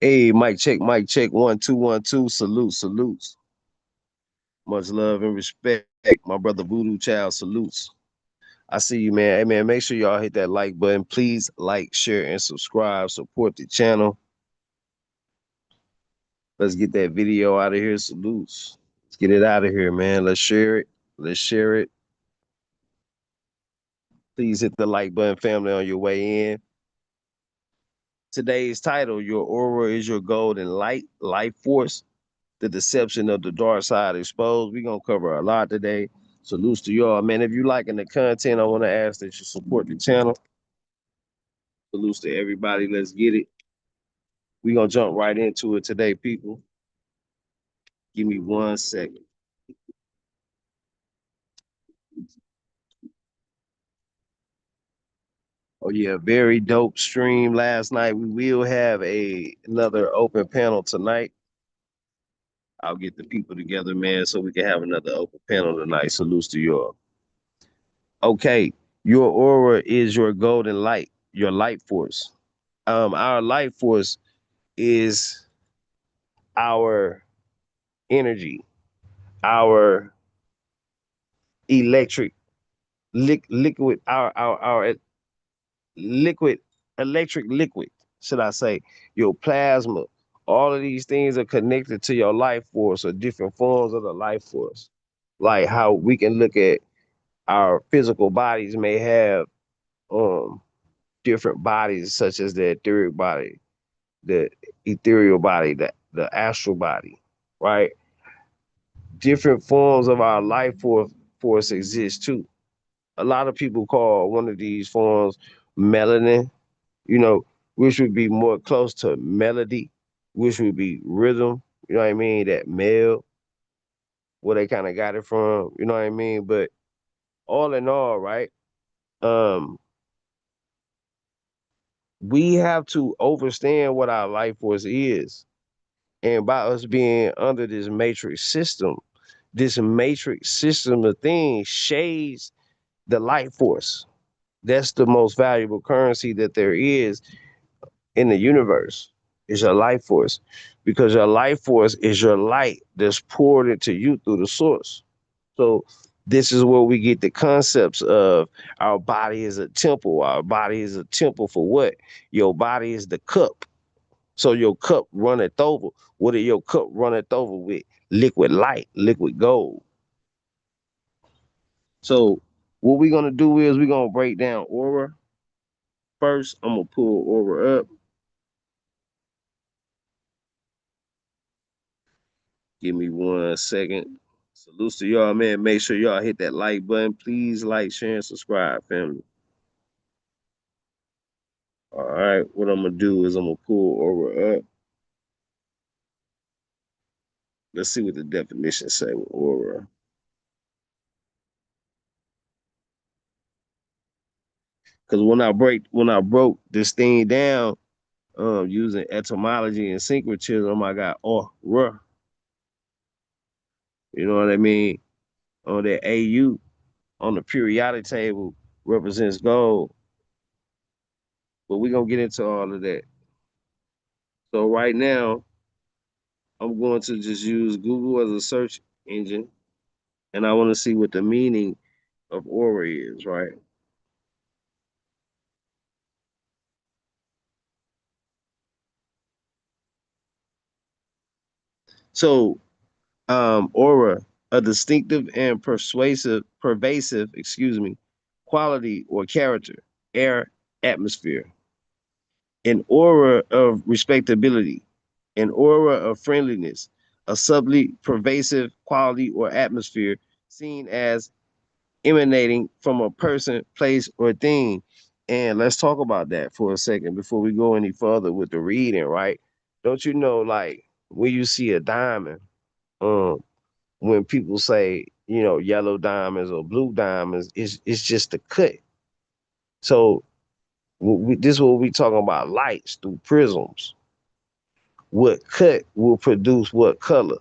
Hey, mic check, 1 2 1 2. Salute, salutes. Much love and respect. My brother Voodoo Child salutes. I see you, man. Hey, man, make sure y'all hit that like button. Please like, share, and subscribe. Support the channel. Let's get that video out of here. Salutes. Let's get it out of here, man. Let's share it. Let's share it. Please hit the like button, family, on your way in. Today's title: Your aura is your golden light, life force. The deception of the dark side exposed. We're gonna cover a lot today. Salutes to y'all, man. If you liking the content, I want to ask that you support the channel. Salutes to everybody. Let's get it. We're gonna jump right into it today, people. Give me 1 second. Oh yeah, very dope stream last night. We will have another open panel tonight. I'll get the people together, man, so we can have another open panel tonight. Salutes to y'all. Okay, your aura is your golden light, your light force. Our life force is our energy, our electric liquid, our liquid, electric liquid, should I say, your plasma. All of these things are connected to your life force or different forms of the life force. Like how we can look at our physical bodies may have um different bodies, such as the etheric body, the ethereal body, the astral body, right? Different forms of our force exist too. A lot of people call one of these forms melanin, you know, which would be more close to melody, which would be rhythm, you know what I mean? That male, where they kind of got it from, you know what I mean? But all in all, right? Um, we have to understand what our life force is. And by us being under this matrix system of things shades the life force. That's the most valuable currency that there is in the universe, is your life force, because your life force is your light that's poured into you through the source. So this is where we get the concepts of our body is a temple. Our body is a temple for what? Your body is the cup. So your cup runneth over. What are your cup runneth over with? Liquid light, liquid gold. So what we're gonna do is we're gonna break down aura. First, I'm gonna pull aura up. Give me 1 second. Salutes to y'all, man. Make sure y'all hit that like button. Please like, share, and subscribe, family. All right. What I'm gonna do is I'm gonna pull aura up. Let's see what the definition say with aura. Because when I broke this thing down, using etymology and syncretism, I got aura. You know what I mean? On that AU on the periodic table represents gold. But we're gonna get into all of that. So right now, I'm going to just use Google as a search engine, and I want to see what the meaning of aura is, right? So, aura, a distinctive and pervasive, quality or character, air, atmosphere, an aura of respectability, an aura of friendliness, a subtly pervasive quality or atmosphere seen as emanating from a person, place, or thing. And let's talk about that for a second before we go any further with the reading, right? Don't you know, like when you see a diamond, um, when people say, yellow diamonds or blue diamonds, it's just a cut. So this is what we talking about: lights through prisms. What cut will produce what color?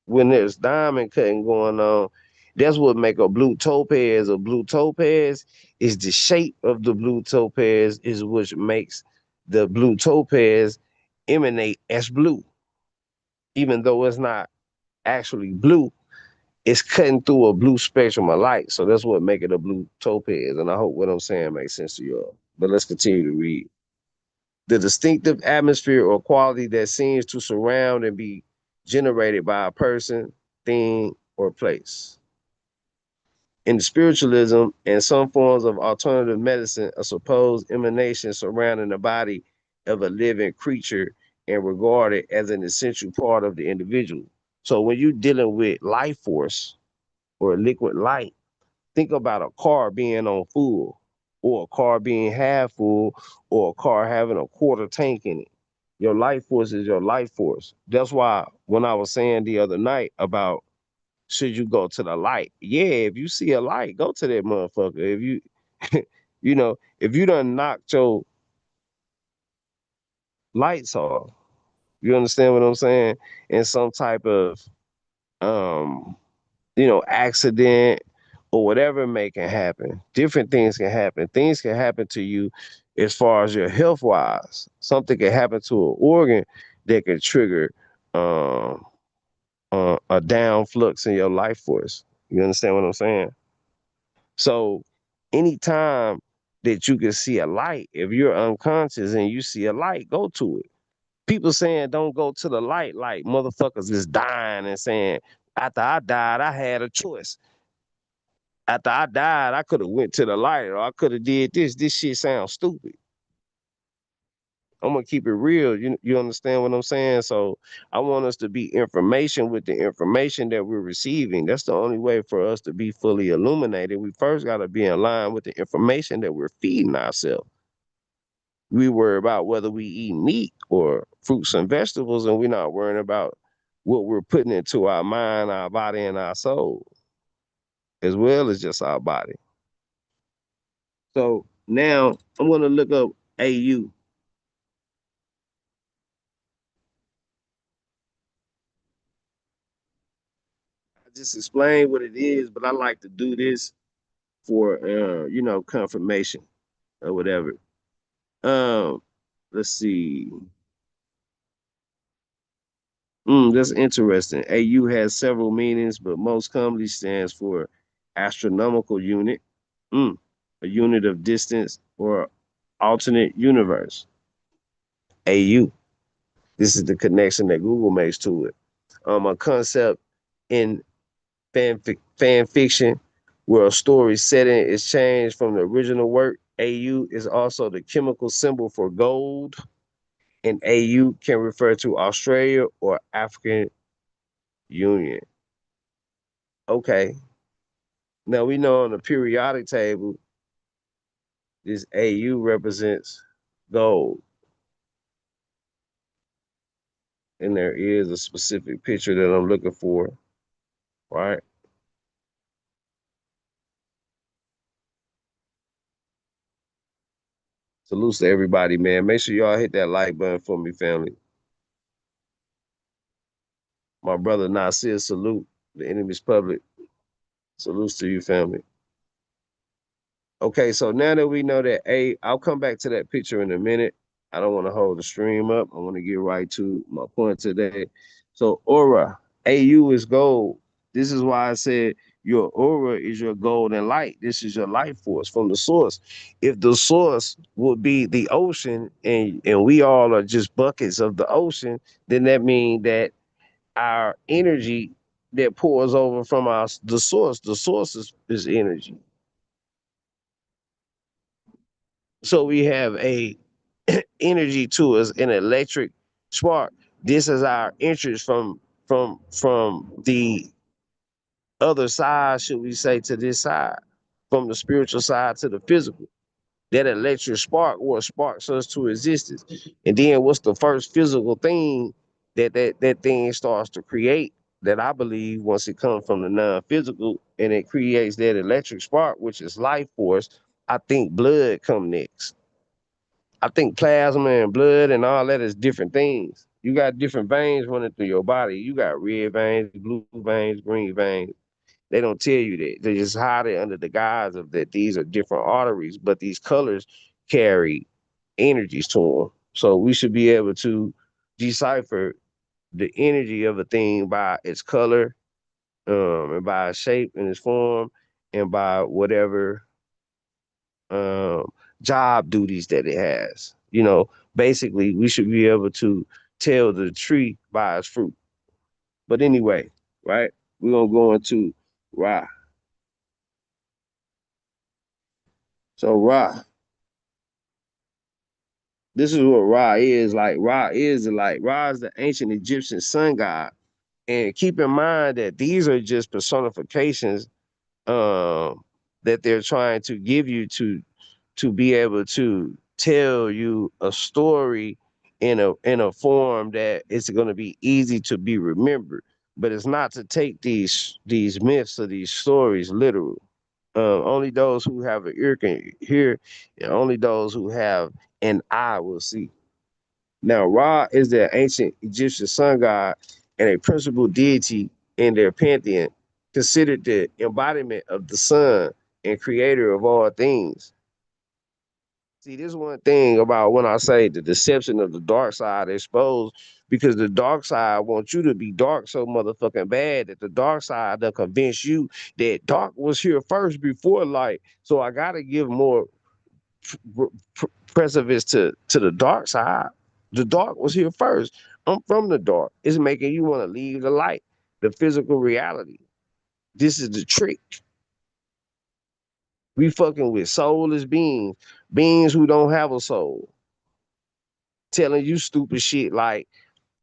When there's diamond cutting going on, that's what make a blue topaz a blue topaz. Is the shape of the blue topaz is which makes the blue topaz emanate as blue, even though it's not actually blue. It's cutting through a blue spectrum of light, so that's what make it a blue topaz. And I hope what I'm saying makes sense to you all. But let's continue to read. The distinctive atmosphere or quality that seems to surround and be generated by a person, thing, or place. In spiritualism and some forms of alternative medicine, a supposed emanation surrounding the body of a living creature and regarded as an essential part of the individual. So when you're dealing with life force or liquid light, think about a car being on full, or a car being half full, or a car having a quarter tank in it. Your life force is your life force. That's why when I was saying the other night about should you go to the light? Yeah, if you see a light, go to that motherfucker. If you, if you done knocked your lights off, you understand what I'm saying? In some type of, um, accident or whatever may can happen. Different things can happen. Things can happen to you as far as your health wise. Something can happen to an organ that can trigger um, a down flux in your life force. You understand what I'm saying? So anytime that you can see a light, if you're unconscious and you see a light, go to it. People saying don't go to the light, like motherfuckers is dying and saying, after I died, I had a choice. After I died, I could have went to the light or I could have did this. This shit sounds stupid. I'm gonna keep it real. You understand what I'm saying? So I want us to be information with the information that we're receiving. That's the only way for us to be fully illuminated. We first got to be in line with the information that we're feeding ourselves. We worry about whether we eat meat or fruits and vegetables, and we're not worrying about what we're putting into our mind, our body, and our soul, as well as just our body. So now I'm gonna look up AU. I just explained what it is, but I like to do this for confirmation or whatever. Um, let's see. That's interesting. AU has several meanings, but most commonly stands for astronomical unit, a unit of distance or alternate universe. AU. This is the connection that Google makes to it. A concept in fan fiction where a story setting is changed from the original work. AU is also the chemical symbol for gold, and AU can refer to Australia or African Union. Okay. Now we know on the periodic table, this AU represents gold, and there is a specific picture that I'm looking for, right? Salutes to everybody, man. Make sure y'all hit that like button for me, family. My brother Nasir, salute. The enemy's public. Salutes to you, family. Okay, so now that we know that I'll come back to that picture in a minute. I don't want to hold the stream up. I want to get right to my point today. So aura, AU is gold. This is why I said your aura is your golden light. This is your life force from the source. If the source would be the ocean and we all are just buckets of the ocean, then that means that our energy that pours over from the source is energy. So we have a energy to us, an electric spark. This is our interest from the other side, should we say, to this side, from the spiritual side to the physical. That electric spark what sparks us to existence. And then what's the first physical thing that thing starts to create? That I believe once it comes from the non-physical and it creates that electric spark, which is life force, I think blood come next. I think plasma and blood and all that is different things. You got different veins running through your body. You got red veins, blue veins, green veins. They don't tell you that. They just hide it under the guise of that these are different arteries, but these colors carry energies to them. So we should be able to. decipher the energy of a thing by its color, and by its shape and its form, and by whatever um, job duties that it has. Basically, we should be able to tell the tree by its fruit. But anyway, right? We're gonna go into Ra. So Ra, this is what Ra is like. Ra is the ancient Egyptian sun god. And keep in mind that these are just personifications that they're trying to give you to be able to tell you a story in a form that it's going to be easy to be remembered. But it's not to take these myths or these stories literal. Only those who have an ear can hear, and only those who have an eye will see. Now, Ra is the ancient Egyptian sun god and a principal deity in their pantheon, considered the embodiment of the sun and creator of all things. See, this one thing about when I say the deception of the dark side exposed, because the dark side wants you to be dark so motherfucking bad that the dark side will convince you that dark was here first before light. So I gotta give more precedence to the dark side. The dark was here first. I'm from the dark. It's making you want to leave the light, the physical reality. This is the trick. We fucking with soulless beings, beings who don't have a soul, telling you stupid shit like,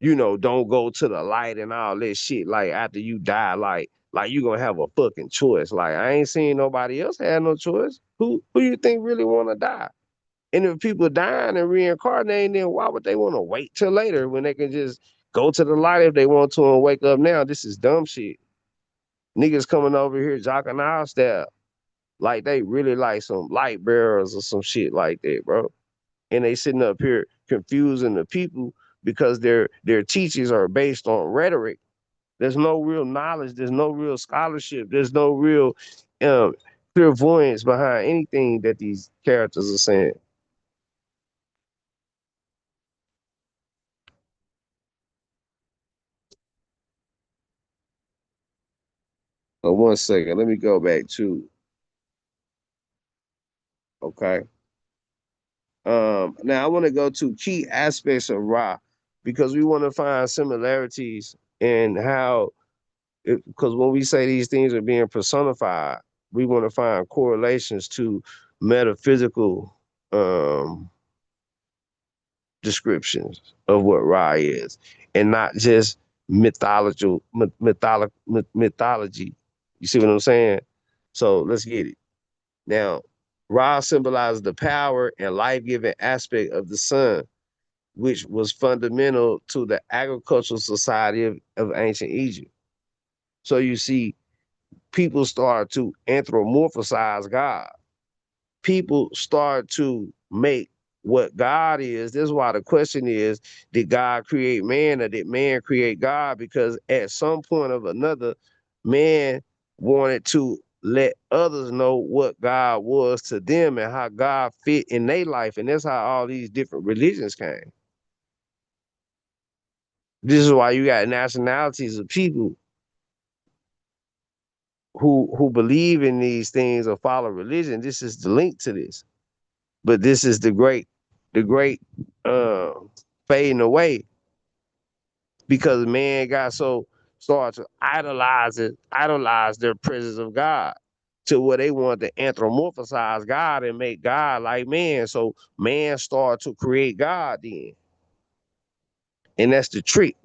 don't go to the light and all that shit. Like after you die, like you gonna have a fucking choice. Like I ain't seen nobody else have no choice. Who you think really wanna die? And if people dying and reincarnating, then why would they want to wait till later when they can just go to the light if they want to and wake up now? This is dumb shit. Niggas coming over here jocking our style like they really like some light bearers or some shit like that, bro. And they sitting up here confusing the people because their teachings are based on rhetoric. There's no real knowledge. There's no real scholarship. There's no real um, clairvoyance behind anything that these characters are saying. So 1 second, let me go back to okay. Now I want to go to key aspects of Ra because we want to find similarities in how, because when we say these things are being personified, we want to find correlations to metaphysical um, descriptions of what Ra is, and not just mythology. You see what I'm saying? So let's get it. Now, Ra symbolizes the power and life-giving aspect of the sun, which was fundamental to the agricultural society of ancient Egypt. So you see, people start to anthropomorphize God. People start to make what God is. This is why the question is, did God create man or did man create God? Because at some point of another, man wanted to let others know what God was to them and how God fit in their life. And that's how all these different religions came. This is why you got nationalities of people who believe in these things or follow religion. This is the link to this. But this is the great uh, fading away because man got so started to idolize their presence of God to where they want to anthropomorphize God and make God like man. So man started to create God then. And that's the trick.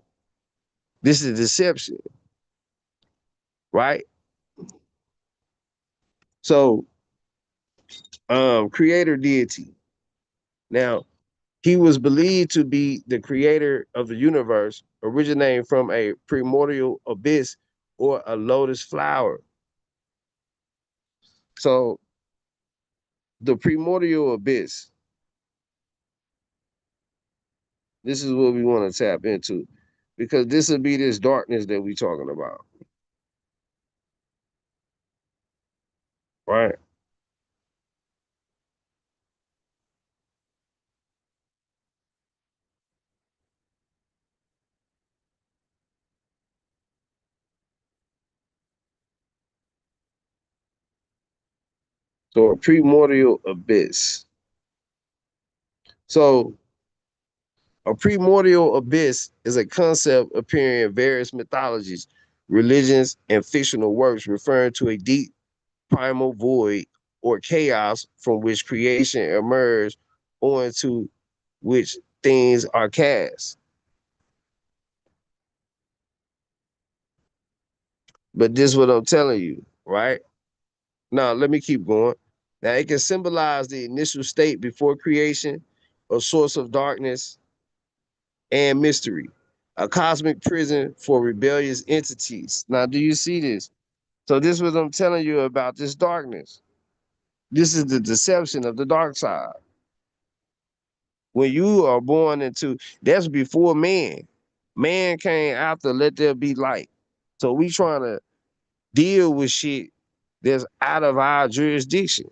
This is deception, right? So creator deity. Now, he was believed to be the creator of the universe, originating from a primordial abyss or a lotus flower. So the primordial abyss, this is what we want to tap into because this will be this darkness that we talking about, right? So a primordial abyss. So a primordial abyss is a concept appearing in various mythologies, religions, and fictional works, referring to a deep primal void or chaos from which creation emerged or into which things are cast. But this is what I'm telling you, right? Now, let me keep going. Now, it can symbolize the initial state before creation, a source of darkness and mystery, a cosmic prison for rebellious entities. Now, do you see this? So, this is what I'm telling you about this darkness. This is the deception of the dark side. When you are born into, that's before man. Man came after, let there be light. So, we trying to deal with shit that's out of our jurisdiction.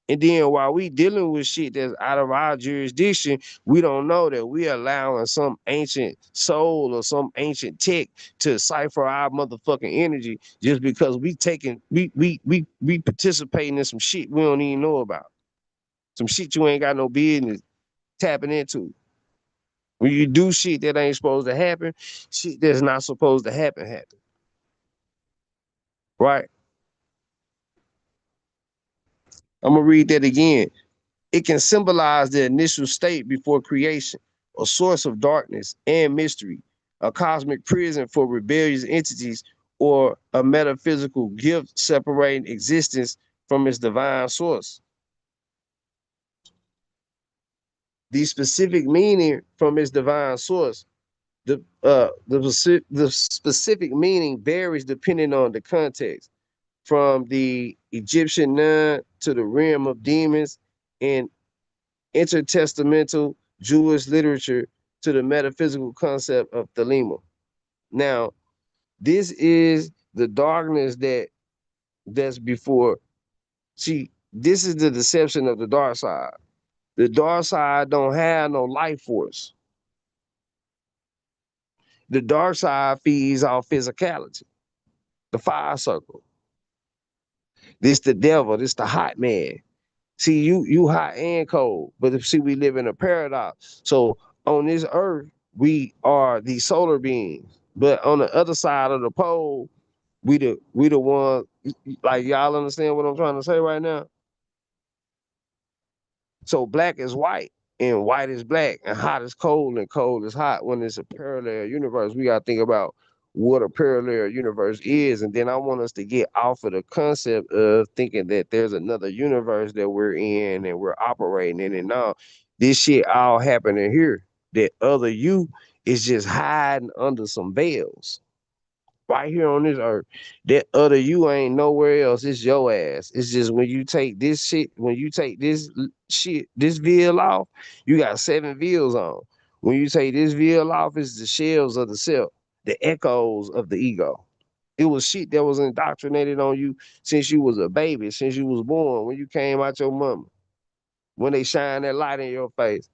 And then while we dealing with shit that's out of our jurisdiction, we don't know that we allowing some ancient soul or some ancient tech to cipher our motherfucking energy just because we participating in some shit we don't even know about. Some shit you ain't got no business tapping into. When you do shit that ain't supposed to happen, shit that's not supposed to happen. Right? I'm gonna read that again. It can symbolize the initial state before creation, a source of darkness and mystery, a cosmic prison for rebellious entities, or a metaphysical gift separating existence from its divine source. The specific meaning from its divine source, the specific meaning varies depending on the context, from the Egyptian nun to the realm of demons and intertestamental Jewish literature to the metaphysical concept of Thelema. Now, this is the darkness that's before. See, this is the deception of the dark side. The dark side don't have no life force. The dark side feeds off physicality, the fire circle. This the devil, this the hot man. See, you hot and cold, but see, we live in a paradox. So on this earth, we are the solar beings, but on the other side of the pole, we the one. Like y'all understand what I'm trying to say right now? So black is white and white is black and hot is cold and cold is hot. When it's a parallel universe, we gotta think about what a parallel universe is. And then I want us to get off of the concept of thinking that there's another universe that we're in and we're operating in. And now this shit all happening here. That other you is just hiding under some veils right here on this earth. That other you ain't nowhere else. It's your ass. It's just when you take this shit, when you take this shit, this veil off, you got 7 veils on. When you take this veil off, it's the shells of the self, the echoes of the ego. It was shit that was indoctrinated on you since you was a baby, since you was born, when you came out your mama, when they shine that light in your face.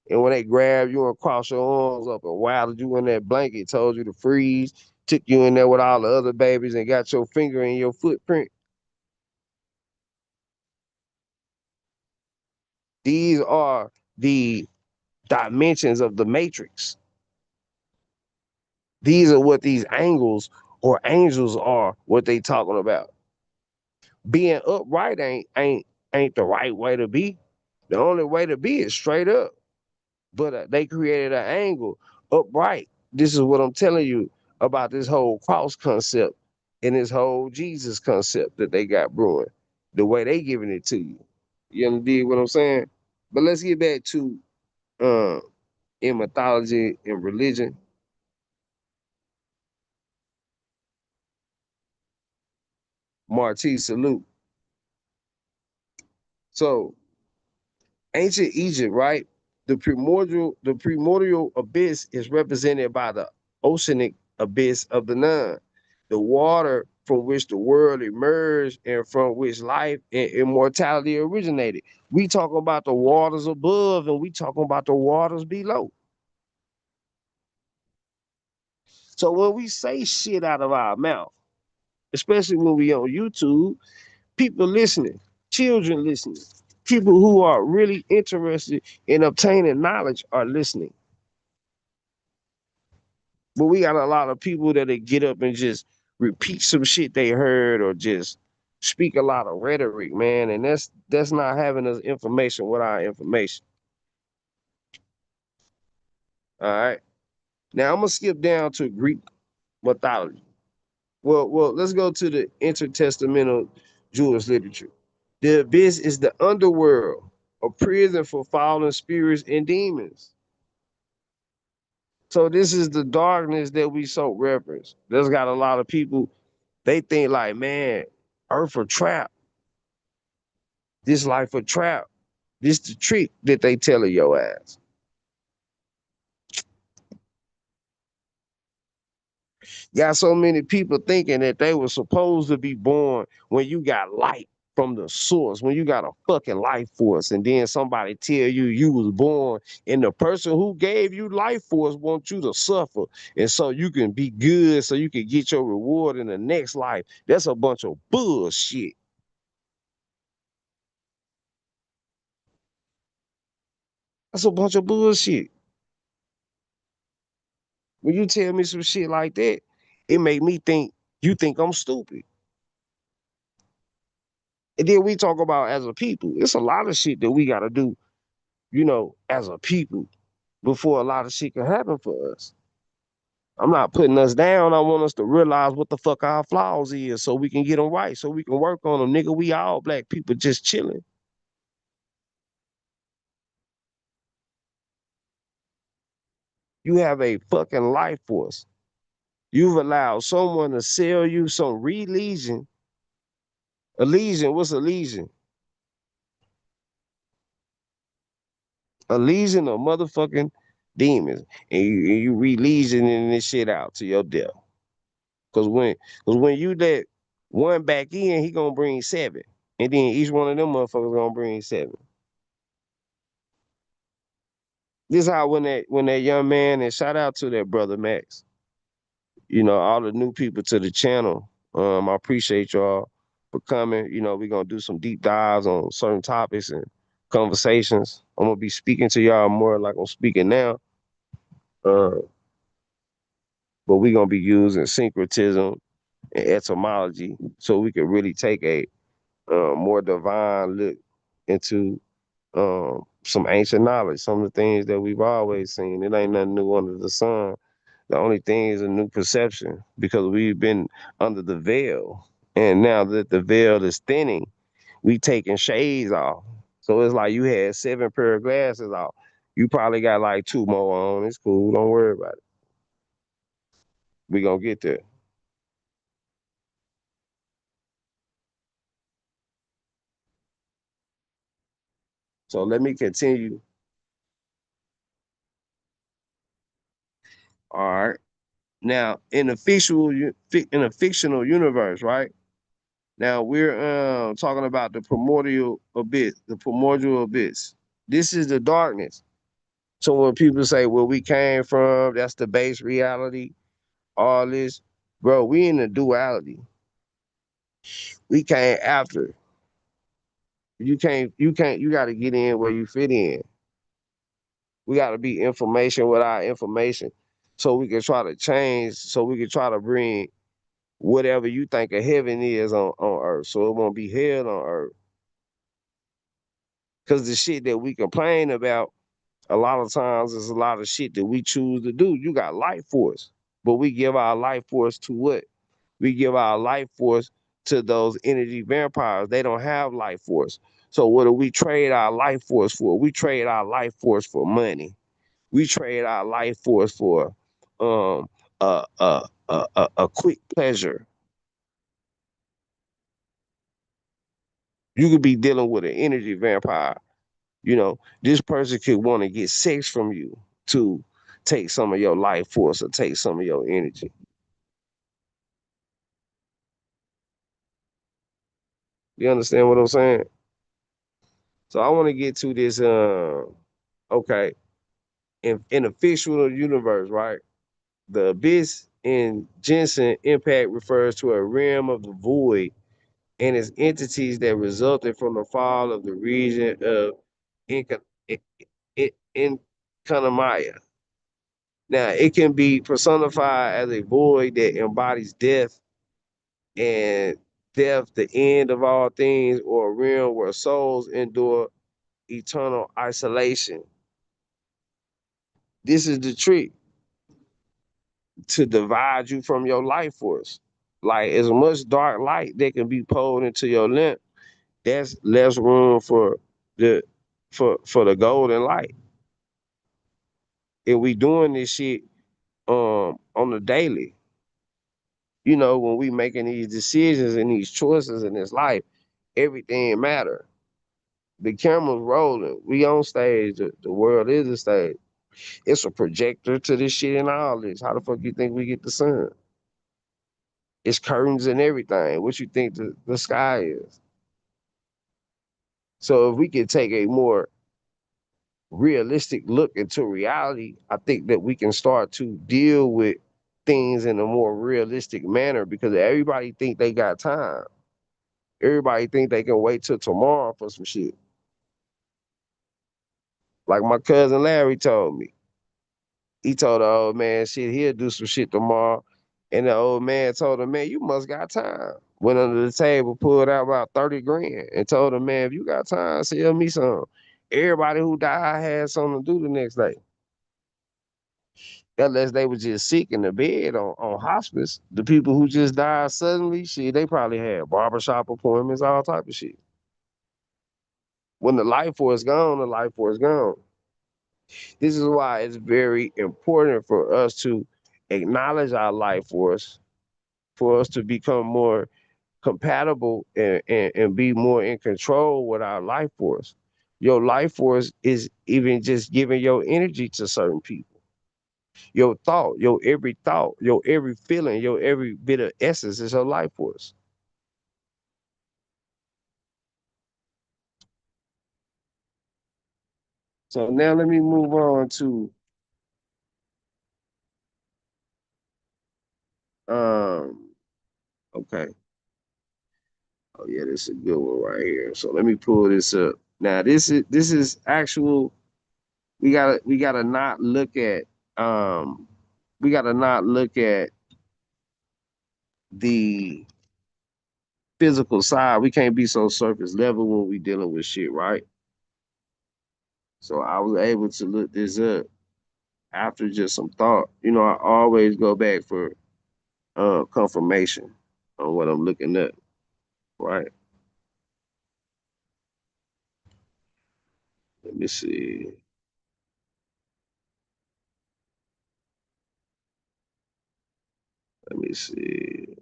And when they grabbed you and crossed your arms up and wilded you in that blanket, told you to freeze, took you in there with all the other babies and got your finger in your footprint. These are the dimensions of the matrix. These are what these angles or angels are, what they talking about. Being upright ain't the right way to be. The only way to be is straight up. But they created an angle upright. This is what I'm telling you about this whole cross concept and this whole Jesus concept that they got brewing, the way they giving it to you. You understand what I'm saying? But let's get back to uh, in mythology and religion, Marti salute. So ancient Egypt, right? The primordial abyss is represented by the oceanic abyss of the Nun, the water from which the world emerged and from which life and immortality originated. We talking about the waters above and we talking about the waters below. So when we say shit out of our mouth, especially when we on YouTube, people listening. children listening. People who are really interested in obtaining knowledge are listening. But we got a lot of people that they get up and just repeat some shit they heard or just speak a lot of rhetoric, man. And that's not having us information with our information. All right. Now I'm gonna skip down to Greek mythology. Well, let's go to the intertestamental Jewish literature. The abyss is the underworld, a prison for fallen spirits and demons. So this is the darkness that we so reverence. There's got a lot of people, they think like, man, earth a trap, this life a trap. This the trick that they telling your ass. Got so many people thinking that they were supposed to be born when you got light from the source, when you got a fucking life force, and then somebody tell you you was born, and the person who gave you life force wants you to suffer, and so you can be good, so you can get your reward in the next life. That's a bunch of bullshit. That's a bunch of bullshit. When you tell me some shit like that, it make me think you think I'm stupid. And then we talk about as a people, it's a lot of shit that we got to do, as a people before a lot of shit can happen for us. I'm not putting us down. I want us to realize what the fuck our flaws is so we can get them right, so we can work on them. Nigga, we all black people just chilling. You have a fucking life force. You've allowed someone to sell you some religion. A legion, what's a legion? A legion of motherfucking demons. And you re-legioning this shit out to your death. Cause when you let one back in, he gonna bring seven. And then each one of them motherfuckers gonna bring seven. This how when that young man, and shout out to that brother Max, all the new people to the channel. I appreciate y'all for coming. We're gonna do some deep dives on certain topics and conversations. I'm gonna be speaking to y'all more like I'm speaking now. Uh, but we're gonna be using syncretism and etymology so we can really take a more divine look into some ancient knowledge, some of the things that we've always seen. It ain't nothing new under the sun. The only thing is a new perception because we've been under the veil. And now that the veil is thinning, we taking shades off. So it's like you had 7 pair of glasses off. You probably got like 2 more on. It's cool. Don't worry about it. We gonna get there. So let me continue. All right. Now, in a fictional universe, right? Now we're talking about the primordial abyss, the primordial abyss. This is the darkness. So when people say, "Where we came from," that's the base reality. All this, bro, we in the duality. We came after. You got to get in where you fit in. We got to be information without information, so we can try to change. So we can try to bring whatever you think of heaven is on earth, so it won't be hell on earth. Because the shit that we complain about a lot of times is a lot of shit that we choose to do. You got life force, but we give our life force to what? We give our life force to those energy vampires. They don't have life force. So what do we trade our life force for? We trade our life force for money. We trade our life force for um a quick pleasure. You could be dealing with an energy vampire. This person could want to get sex from you to take some of your life force or take some of your energy. You understand what I'm saying? So I want to get to this. Okay, in a fictional universe, right? The abyss in Jensen Impact refers to a realm of the void and its entities that resulted from the fall of the region of Inca, in Kanamaya. Now, it can be personified as a void that embodies death and death, the end of all things, or a realm where souls endure eternal isolation. This is the trick to divide you from your life force. Like as much dark light that can be pulled into your lamp, that's less room for the the golden light. And we doing this shit on the daily. You know, when we making these decisions and these choices in this life, everything matter. The camera's rolling. We on stage. The world is a stage. It's a projector to this shit and all this. How the fuck you think we get the sun? It's curtains and everything. What you think the sky is? So if we could take a more realistic look into reality, I think that we can start to deal with things in a more realistic manner because everybody think they got time. Everybody think they can wait till tomorrow for some shit. Like my cousin Larry told me. He told the old man shit, he'll do some shit tomorrow. And the old man told him, man, you must got time. Went under the table, pulled out about 30 grand and told him, man, if you got time, sell me some. Everybody who died had something to do the next day. Unless they were just sick in the bed on hospice. The people who just died suddenly, shit, they probably had barbershop appointments, all type of shit. When the life force gone, the life force gone. This is why it's very important for us to acknowledge our life force, for us to become more compatible and be more in control with our life force. Your life force is even just giving your energy to certain people. Your your every feeling, your every bit of essence is your life force. So now let me move on to um okay. Oh yeah, this is a good one right here. So let me pull this up. Now this is actual. We gotta not look at um we gotta not look at the physical side. We can't be so surface level when we dealing with shit, right? So I was able to look this up after just some thought. You know, I always go back for confirmation on what I'm looking at, right? Let me see. Let me see.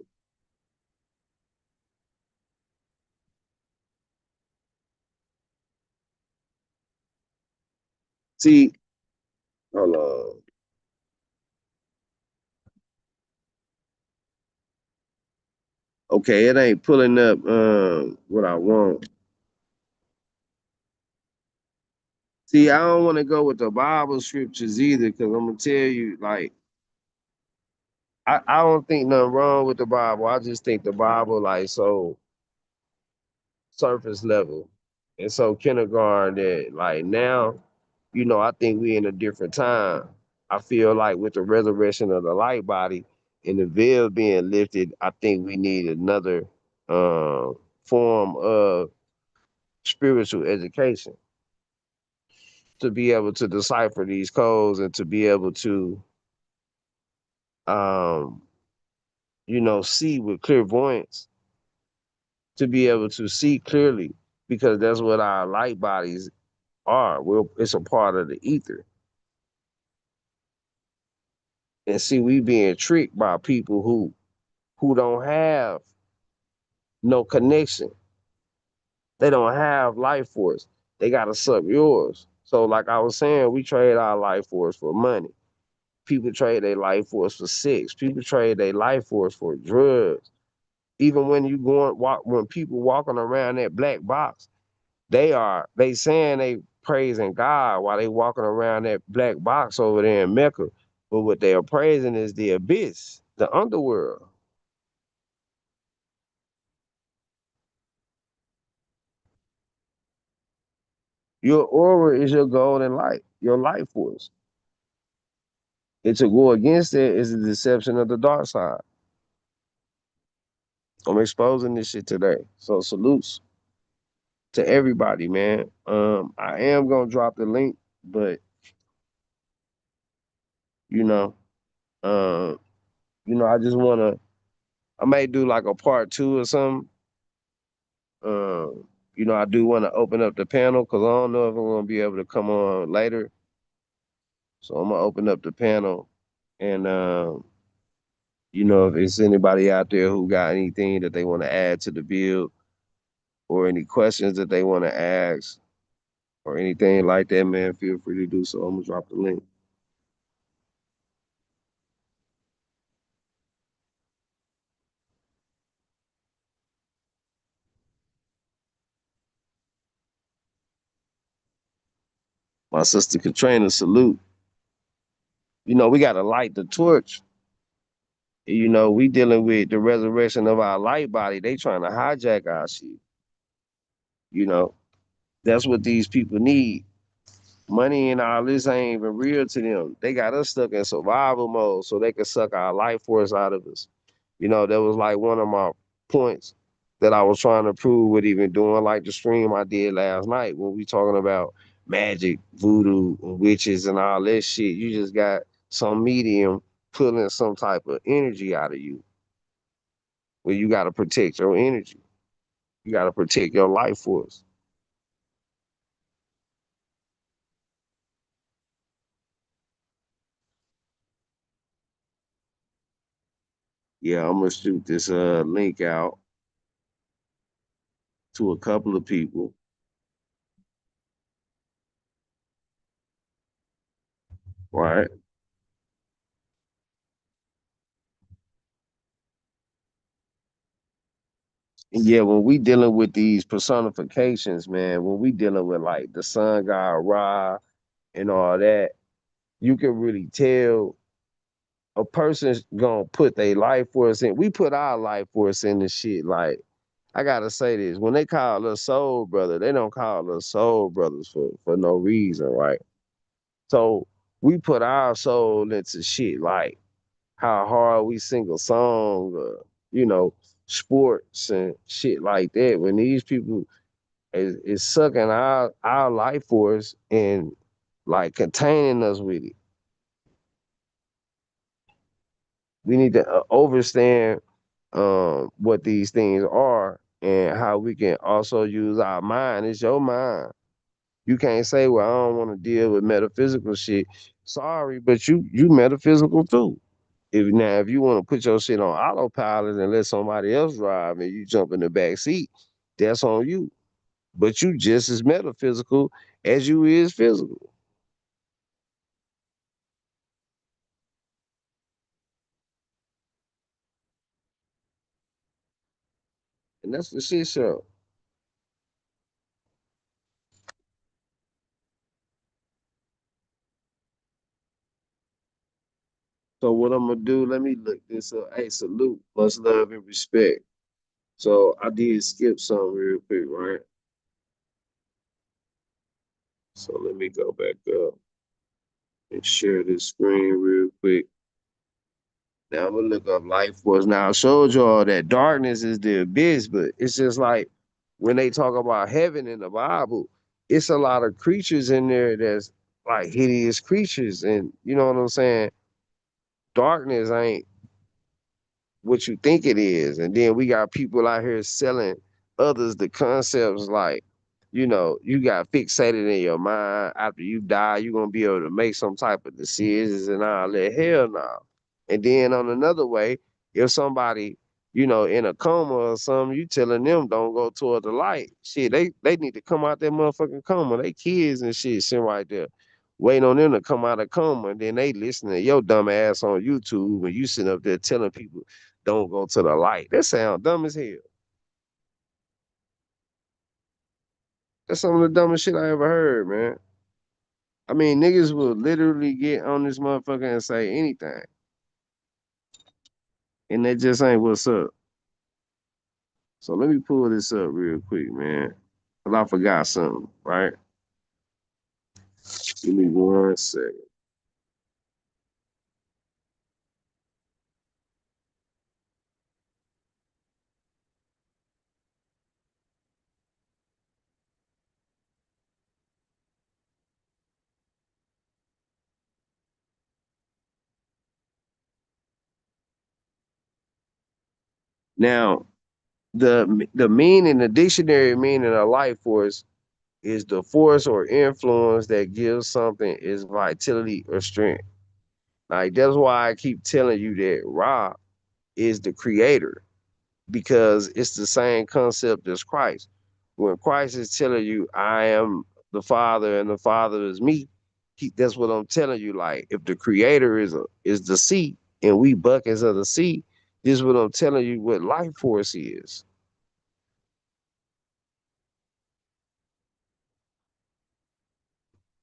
See, hold on. Okay, it ain't pulling up what I want. See, I don't want to go with the Bible scriptures either, because I'm gonna tell you, like, I don't think nothing wrong with the Bible. I just think the Bible, like, so surface level and so kindergarten that, like, now, you know, I think we in a different time. I feel like with the resurrection of the light body and the veil being lifted, I think we need another form of spiritual education to be able to decipher these codes and to be able to um you know, see with clairvoyance, to be able to see clearly, because that's what our light bodies are. Well, it's a part of the ether. And see, we being tricked by people who don't have no connection. They don't have life force. They gotta suck yours. So, like I was saying, we trade our life force for money. People trade their life force for sex. People trade their life force for drugs. Even when you going walk, when people walking around that black box, they saying they praising God while they walking around that black box over there in Mecca. But what they are praising is the abyss, the underworld. Your aura is your golden light, your life force. And to go against it is the deception of the dark side. I'm exposing this shit today. So salutes to everybody, man. I am gonna drop the link, but you know, um, I just wanna I may do like a part two or something. I do want to open up the panel because I don't know if I'm gonna be able to come on later. So I'm gonna open up the panel and if it's anybody out there who got anything that they want to add to the build or any questions that they want to ask or anything like that, man, feel free to do so. I'm gonna drop the link. My sister Katrina, salute. We gotta light the torch. We dealing with the resurrection of our light body. They trying to hijack our shit. You know, that's what these people need. Money and all this ain't even real to them. They got us stuck in survival mode so they can suck our life force out of us. That was like one of my points that I was trying to prove with even doing like the stream I did last night when we talking about magic, voodoo, and witches and all that shit. You just got some medium pulling some type of energy out of you where you got to protect your energy. You got to protect your life force. Yeah, I'm gonna shoot this link out to a couple of people. Right. And yeah, when we dealing with these personifications, man, when we dealing with like the sun god Ra and all that, you can really tell a person's gonna put their life force in. We put our life force in the shit. Like, I gotta say this. When they call us soul brother, they don't call us soul brothers for no reason, right? So we put our soul into shit like how hard we sing a song, you know, sports and shit like that. When these people is sucking our life force and like containing us with it. We need to understand what these things are and how we can also use our mind. It's your mind. You can't say, "Well, I don't want to deal with metaphysical shit." Sorry, but you metaphysical too. If you want to put your shit on autopilot and let somebody else drive and you jump in the back seat, that's on you. But you just as metaphysical as you is physical. And that's the shit show. So what I'm gonna do, let me look this up. Hey, salute, much love and respect. So I did skip some real quick, right? So let me go back up and share this screen real quick. Now I'm gonna look up life force. Now I showed y'all that darkness is the abyss, but it's just like when they talk about heaven in the Bible, it's a lot of creatures in there that's like hideous creatures, and you know what I'm saying? Darkness ain't what you think it is. And then we got people out here selling others the concepts like, you got fixated in your mind after you die, you're gonna be able to make some type of decisions and all that. Hell no. And then on another way, if somebody, in a coma or something, you telling them don't go toward the light. Shit, they need to come out that motherfucking coma. They kids and shit sitting right there. Waiting on them to come out of coma, and then they listening to your dumb ass on YouTube, and you sitting up there telling people don't go to the light. That sound dumb as hell. That's some of the dumbest shit I ever heard, man. I mean, niggas will literally get on this motherfucker and say anything, and that just ain't what's up. So let me pull this up real quick, man. Cause I forgot something, right? Give me 1 second. Now, the meaning, the dictionary meaning of life force is the force or influence that gives something its vitality or strength. Like that's why I keep telling you that Ra is the creator because it's the same concept as Christ. When Christ is telling you, I am the Father and the Father is me, that's what I'm telling you. Like, if the creator is the sea and we buckets of the sea, this is what I'm telling you what life force is.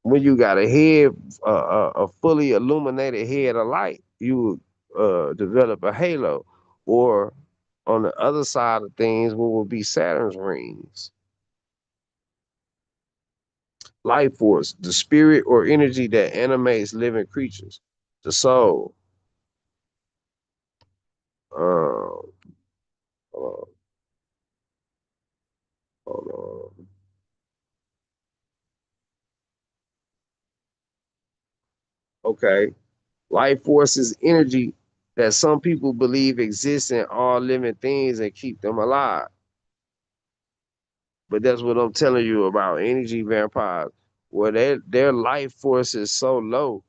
When you got a head, a fully illuminated head of light, you develop a halo. Or on the other side of things, what would be Saturn's rings? Life force, the spirit or energy that animates living creatures, the soul. Uh, hold on. Okay. Life force is energy that some people believe exists in all living things and keep them alive. But that's what I'm telling you about energy vampires. Where their life force is so low,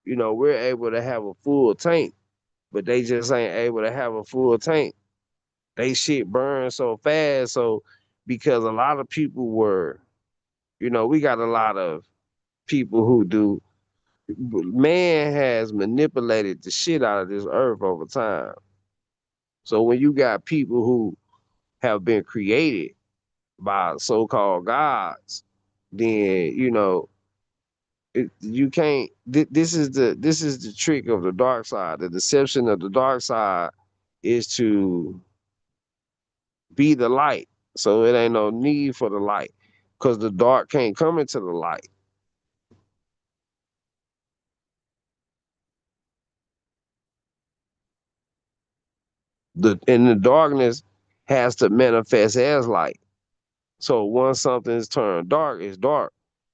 we're able to have a full tank, but they just ain't able to have a full tank. They shit burn so fast. So because a lot of people were, we got a lot of people who do. Man has manipulated the shit out of this earth over time. So when you got people who have been created by so-called gods, then you can't. This is the trick of the dark side. The deception of the dark side is to be the light. So it ain't no need for the light, because the dark can't come into the light. The darkness has to manifest as light. So once something's turned dark, it's dark.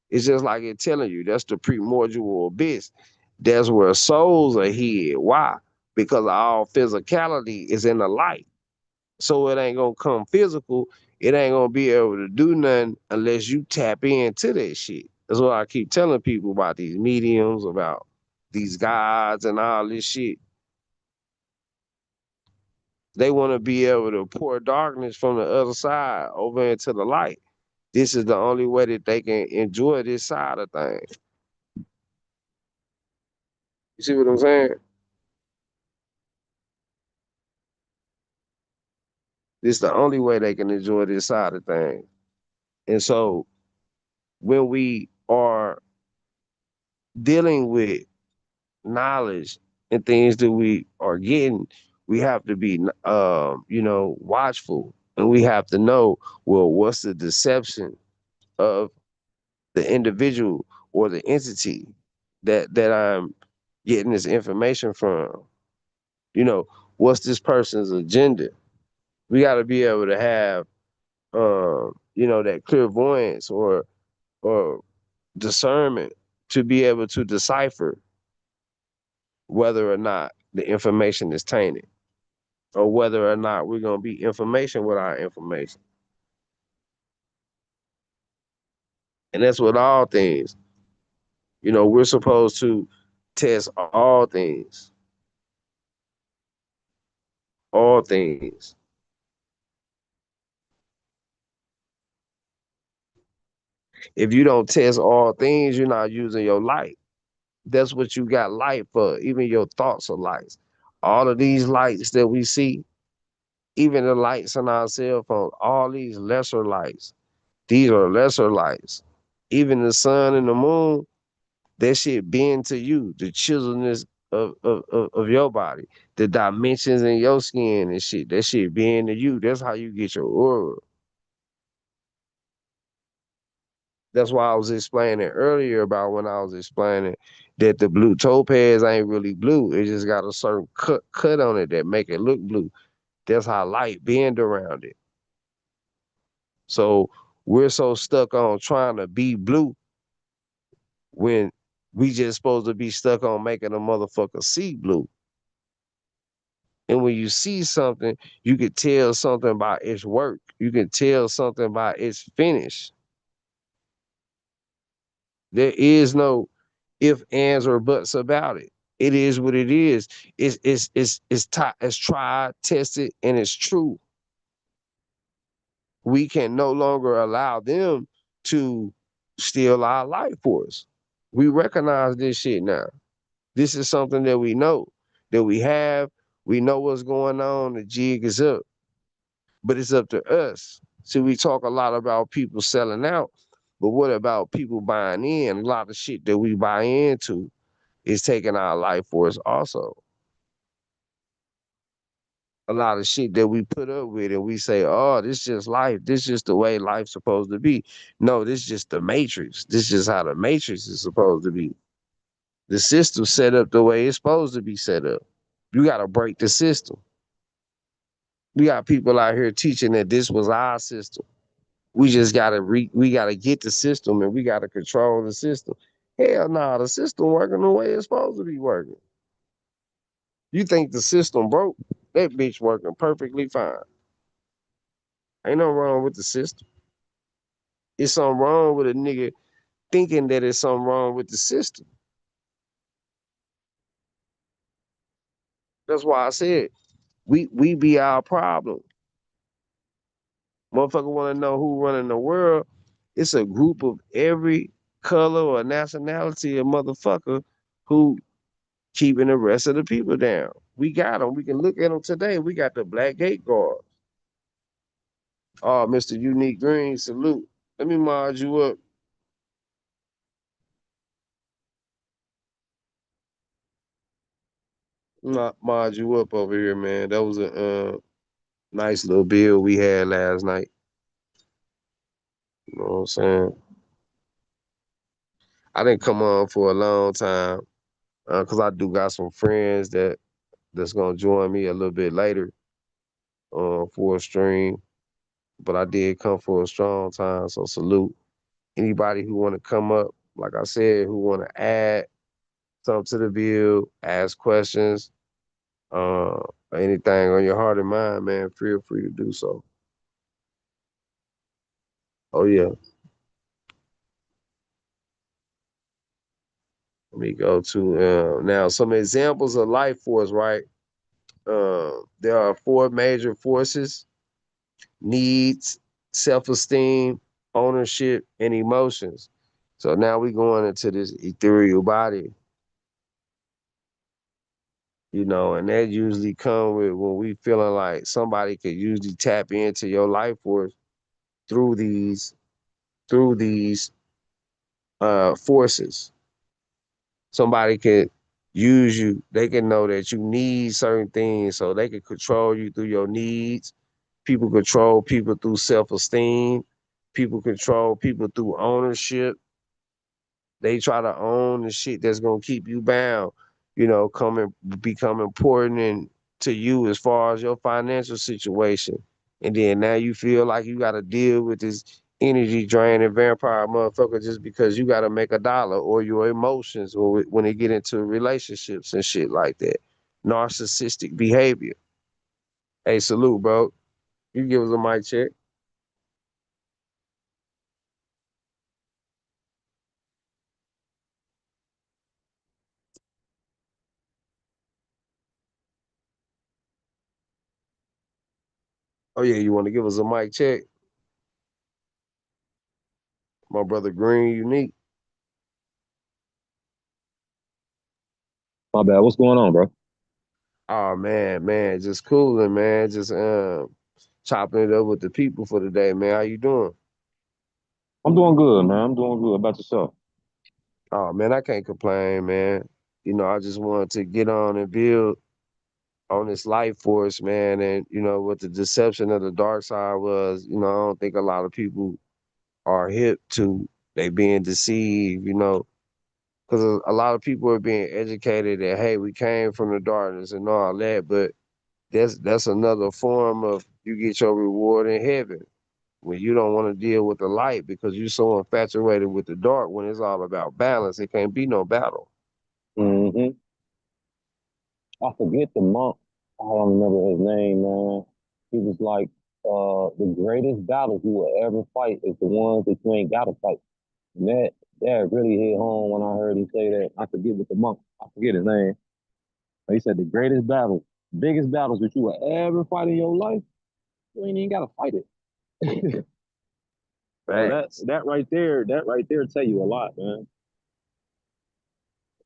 It's just like it telling you that's the primordial abyss. That's where souls are hid. Why? Because all physicality is in the light. So it ain't gonna come physical. It ain't gonna be able to do nothing unless you tap into that shit. That's what I keep telling people about these mediums, about these gods and all this shit. They want to be able to pour darkness from the other side over into the light. This is the only way that they can enjoy this side of things. You see what I'm saying? This is the only way they can enjoy this side of things. And so when we are dealing with knowledge and things that we are getting, we have to be, watchful, and we have to know, well, what's the deception of the individual or the entity that I'm getting this information from? You know, what's this person's agenda? We got to be able to have, that clairvoyance or discernment to be able to decipher whether or not the information is tainted, or whether or not we're going to be information with our information. And that's with all things. We're supposed to test all things, all things. If you don't test all things, you're not using your light. That's what you got light for. Even your thoughts are lights. All of these lights that we see, even the lights on our cell phone, all these lesser lights, these are lesser lights. Even the sun and the moon, that shit bend to you, the chiseledness of your body, the dimensions in your skin and shit. That shit bend to you. That's how you get your aura. That's why I was explaining earlier about when I was explaining that the blue topaz ain't really blue. It just got a certain cut on it that make it look blue. That's how light bend around it. So we're so stuck on trying to be blue when we just supposed to be stuck on making a motherfucker see blue. And when you see something, you can tell something by its work. You can tell something by its finish. There is no if, ands, or buts about it. It is what it is. It's tried, tested, and it's true. We can no longer allow them to steal our life force. We recognize this shit now. This is something that we know, that we have. We know what's going on. The jig is up, but it's up to us. See, we talk a lot about people selling out, but what about people buying in? A lot of shit that we buy into is taking our life force also. A lot of shit that we put up with and we say, oh, this just life. This just the way life's supposed to be. No, this just the matrix. This is how the matrix is supposed to be. The system set up the way it's supposed to be set up. You got to break the system. We got people out here teaching that this was our system. We just we gotta get the system and we gotta control the system. Hell no, nah, the system working the way it's supposed to be working. You think the system broke? That bitch working perfectly fine. Ain't no wrong with the system. It's something wrong with a nigga thinking that it's something wrong with the system. That's why I said we be our problem. Motherfucker want to know who running the world. It's a group of every color or nationality of motherfucker who keeping the rest of the people down. We got them. We can look at them today. We got the Black Gate Guard. Oh, Mr. Unique Green, salute. Let me mod you up. Mod you up over here, man. That was a nice little bill we had last night. You know what I'm saying? I didn't come on for a long time because I do got some friends that's gonna join me a little bit later for a stream. But I did come for a strong time, so salute anybody who want to come up. Like I said, who want to add something to the bill, ask questions, uh, anything on your heart and mind, man. Feel free to do so. Oh yeah, let me go to now some examples of life force. Right, there are four major forces: needs, self-esteem, ownership, and emotions. So now we going into this ethereal body, and that usually come with when we feeling like somebody could usually tap into your life force through these forces. Somebody could use you. They can know that you need certain things, so they can control you through your needs. People control people through self-esteem. People control people through ownership. They try to own the shit that's gonna keep you bound, become important to you as far as your financial situation. And then now you feel like you gotta deal with this energy draining vampire motherfucker just because you gotta make a dollar or your emotions or when they get into relationships and shit like that. Narcissistic behavior. Hey, salute, bro. You give us a mic check. Oh yeah, you want to give us a mic check? My brother Green Unique. My bad. What's going on, bro? Oh man, just cooling, man. Just chopping it up with the people for the day, man. How you doing? I'm doing good, man. I'm doing good. How about yourself? Oh man, I can't complain, man. I just wanted to get on and build on this life force, man. And what the deception of the dark side was, I don't think a lot of people are hip to. They being deceived, because a lot of people are being educated that hey, we came from the darkness and all that, but that's another form of you get your reward in heaven when you don't want to deal with the light because you're so infatuated with the dark. When it's all about balance, it can't be no battle. Hmm. I forget the monk. I don't remember his name, man. He was like, the greatest battles you will ever fight is the ones that you ain't gotta fight. And that really hit home when I heard him say that. I forget what the monk, I forget his name. But he said the greatest battle, biggest battles that you will ever fight in your life, you ain't even gotta fight it. So Facts. that right there tell you a lot, man.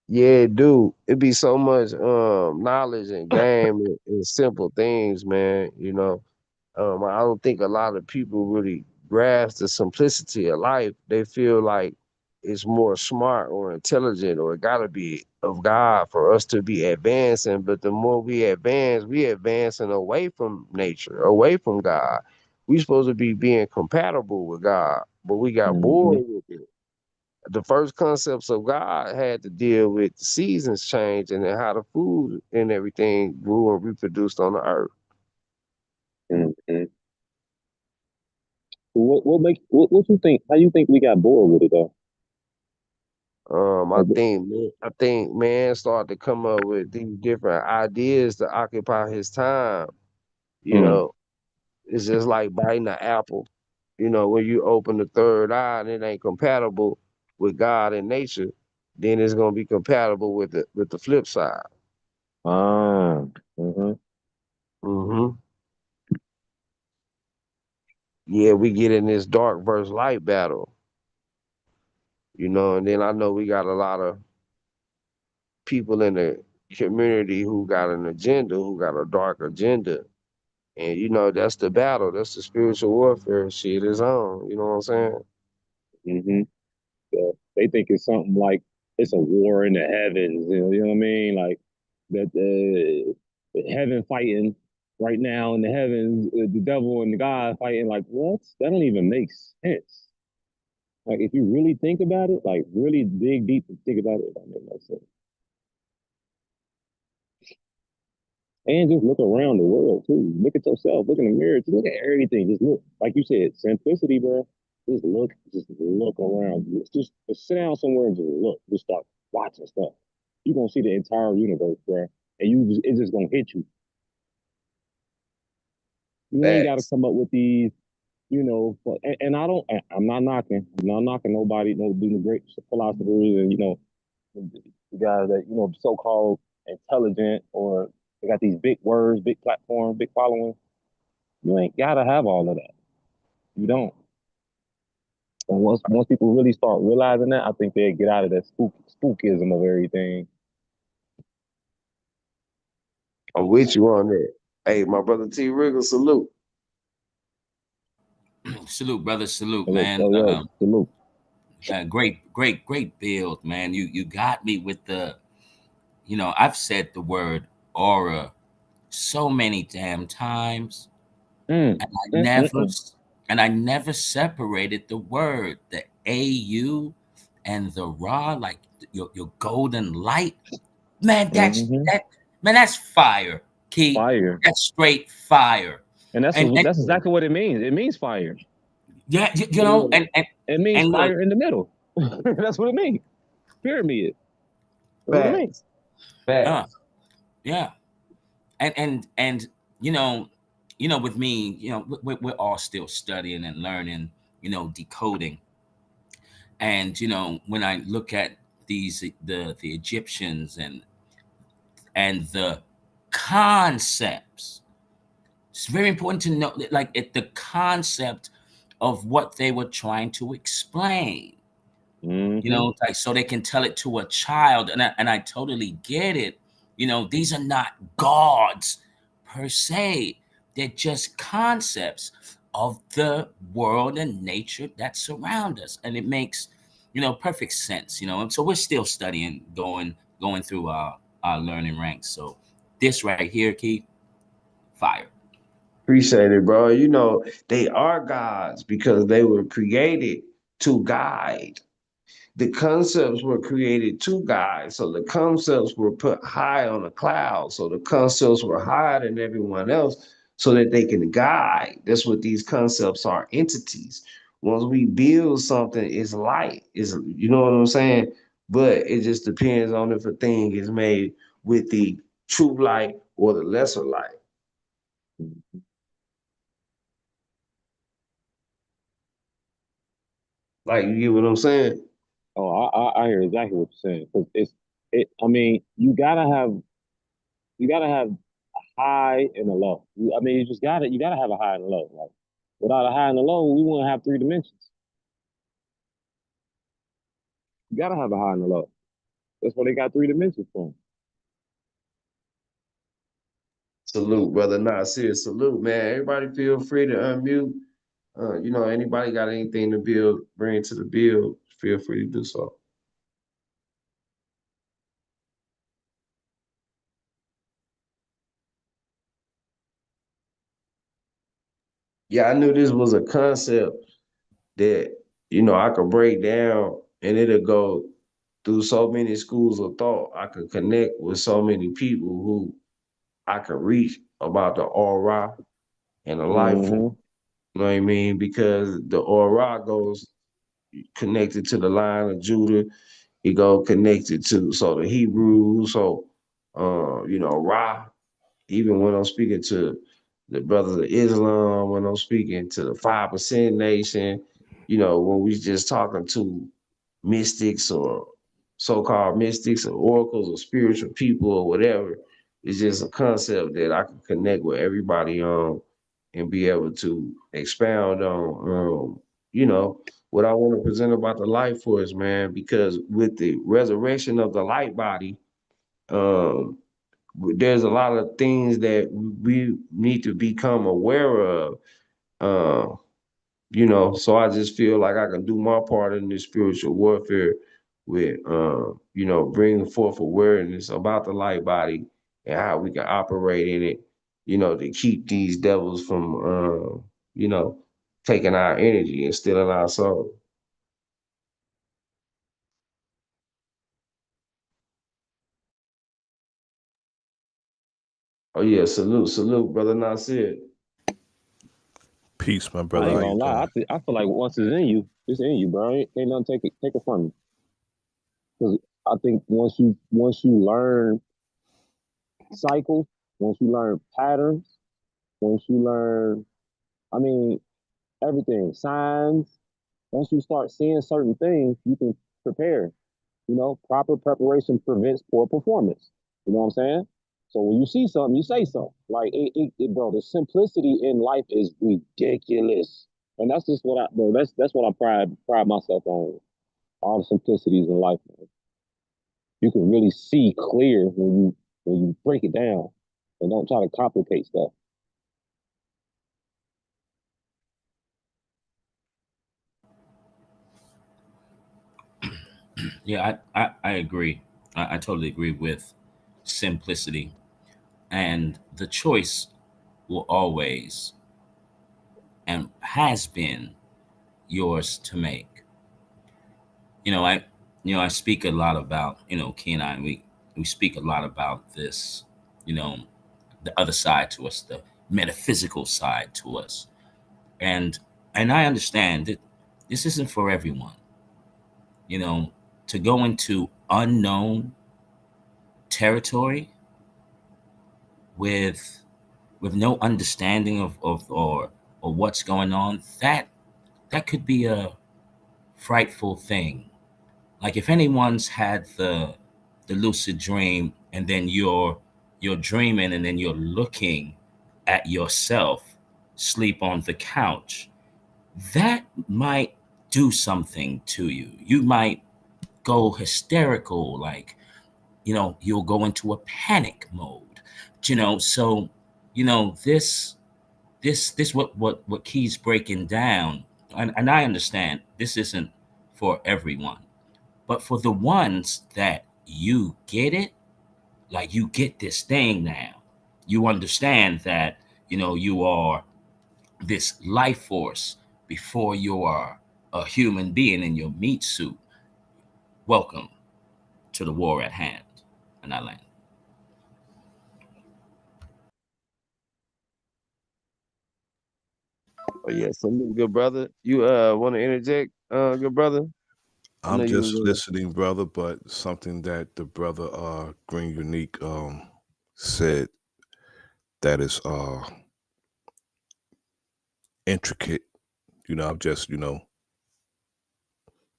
Yeah, dude. It be so much knowledge and game and simple things, man. I don't think a lot of people really grasp the simplicity of life. They feel like it's more smart or intelligent or it gotta be of God for us to be advancing. But the more we advancing away from nature, away from God. We supposed to be being compatible with God, but we got Hmm. bored with it. The first concepts of God had to deal with the seasons change and then how the food and everything grew and reproduced on the earth. Hmm. What you think? How you think we got bored with it though? I Like, think I think man started to come up with these different ideas to occupy his time. You mm, know, it's just like biting an apple. When you open the third eye and it ain't compatible with God and nature, then it's gonna be compatible with the flip side. mm-hmm, Hmm. Yeah, we get in this dark versus light battle. And then I know we got a lot of people in the community who got an agenda, who got a dark agenda. And that's the battle. That's the spiritual warfare shit is on. You know what I'm saying? mm-hmm. They think it's something like it's a war in the heavens. You know what I mean? Like that the heaven fighting right now in the heavens, the devil and the God fighting. Like what? That don't even make sense. Like if you really think about it, like really dig deep and think about it, it don't make no sense. And just look around the world too. Look at yourself. Look in the mirror. Just look at everything. Just look, like you said, simplicity, bro. Just look around. Just sit down somewhere and just look. Just start watching stuff. You're gonna see the entire universe, bro. And it's just gonna hit you. You ain't gotta Facts. come up with these, and I don't. I'm not knocking. I'm not knocking nobody. No, doing the great philosophers and the guys that so-called intelligent or they got these big words, big platforms, big following. You ain't gotta have all of that. You don't. And once people really start realizing that, I think they get out of that spookism of everything. I'm with you on that. Hey, my brother T Riggle, salute. Salute, brother. Salute, Yo, man. yo, yo, salute. Great build, man. You got me with the. I've said the word aura so many damn times, Mm, and I mm, mm, never mm. s- and I never separated the word, the AU and the raw, like your golden light. Man, Mm-hmm. that's fire, Key. Fire, That's straight fire. and And that's exactly what it means. It means fire. yeah, Literally, it means and look, fire in the middle. That's what it means. Pyramid. That's what it means. Facts. uh, Facts. yeah. And with me, we're all still studying and learning, decoding. And when I look at the Egyptians and the concepts, it's very important to know that, like, the concept of what they were trying to explain. Mm-hmm. Like, so they can tell it to a child, and I totally get it. These are not gods per se. They're just concepts of the world and nature that surround us, and it makes perfect sense. And so we're still studying, going through our learning ranks. So this right here, Keith, fire. Appreciate it, bro. They are gods because they were created to guide. The concepts were created to guide. So the concepts were put high on a cloud. So the concepts were higher than everyone else so that they can guide. That's what these concepts are, entities. Once we build something, it's light. Is you know what I'm saying? But it just depends on if a thing is made with the true light or the lesser light. Like you get what I'm saying? Oh, I hear exactly what you're saying. Because it. I mean, you gotta have a high and a low. I mean, you gotta have a high and a low. Like without a high and a low, we wouldn't have three dimensions. You gotta have a high and a low. That's where they got three dimensions from. Salute, brother Nasir. Salute, man. Everybody feel free to unmute. Anybody got anything to build, bring to the build, feel free to do so. Yeah, I knew this was a concept that, I could break down and it'll go through so many schools of thought. I could connect with so many people who I could reach about the aura and the life force. Mm-hmm. You know what I mean? Because the aura goes connected to the line of Judah. It go connected to the Hebrews. So Ra, even when I'm speaking to the brothers of Islam, when I'm speaking to the 5% nation, when we just talking to mystics or so-called mystics or oracles or spiritual people or whatever, it's just a concept that I can connect with everybody on and be able to expound on. What I want to present about the life force, man, because with the resurrection of the light body, um, there's a lot of things that we need to become aware of. Uh, so I just feel like I can do my part in this spiritual warfare with, bringing forth awareness about the light body and how we can operate in it, to keep these devils from, you know, taking our energy and stealing our soul. Oh yeah, salute, salute, brother Nasir. Peace, my I brother. ain't How gonna you lie. doing? I feel like once it's in you, bro. Ain't nothing take it from you. Because I think once you learn cycles, once you learn patterns, once you learn, I mean, everything, signs. Once you start seeing certain things, you can prepare. Proper preparation prevents poor performance. You know what I'm saying? So when you see something, you say something. Like bro, the simplicity in life is ridiculous, and that's just what bro. That's what I pride myself on. All the simplicities in life, man. You can really see clear when you break it down and don't try to complicate stuff. Yeah, I agree. I totally agree with simplicity. And the choice will always and has been yours to make. You know, I I speak a lot about, Key and I, we speak a lot about this, you know, the other side to us, the metaphysical side to us. And I understand that this isn't for everyone, you know, to go into unknown territory with no understanding of or what's going on, that could be a frightful thing. Like if anyone's had the lucid dream and then you're dreaming and then you're looking at yourself sleep on the couch, that might do something to you. You might go hysterical, like, you'll go into a panic mode. So, this what Key's breaking down, and I understand this isn't for everyone, but for the ones that you get it, like you get this thing now, you understand that you are this life force before you are a human being in your meat suit. Welcome to the war at hand. And I land. Oh yeah, salute, good brother. You want to interject, good brother? I know I'm you just was. listening, brother, but something that the brother Green Unique said that is intricate. I'm just,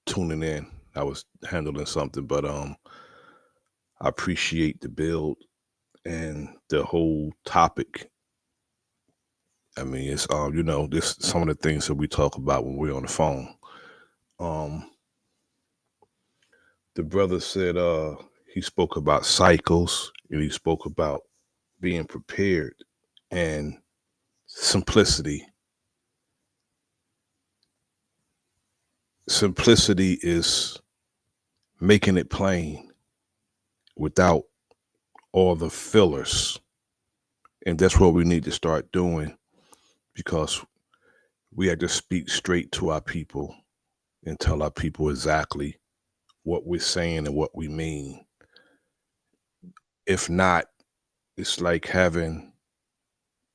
tuning in. I was handling something, but I appreciate the build and the whole topic. I mean, it's this some of the things that we talk about when we're on the phone. Um the brother said he spoke about cycles and he spoke about being prepared and simplicity. Simplicity is making it plain without all the fillers. And that's what we need to start doing because we have to speak straight to our people and tell our people exactly what we're saying and what we mean. If not, it's like having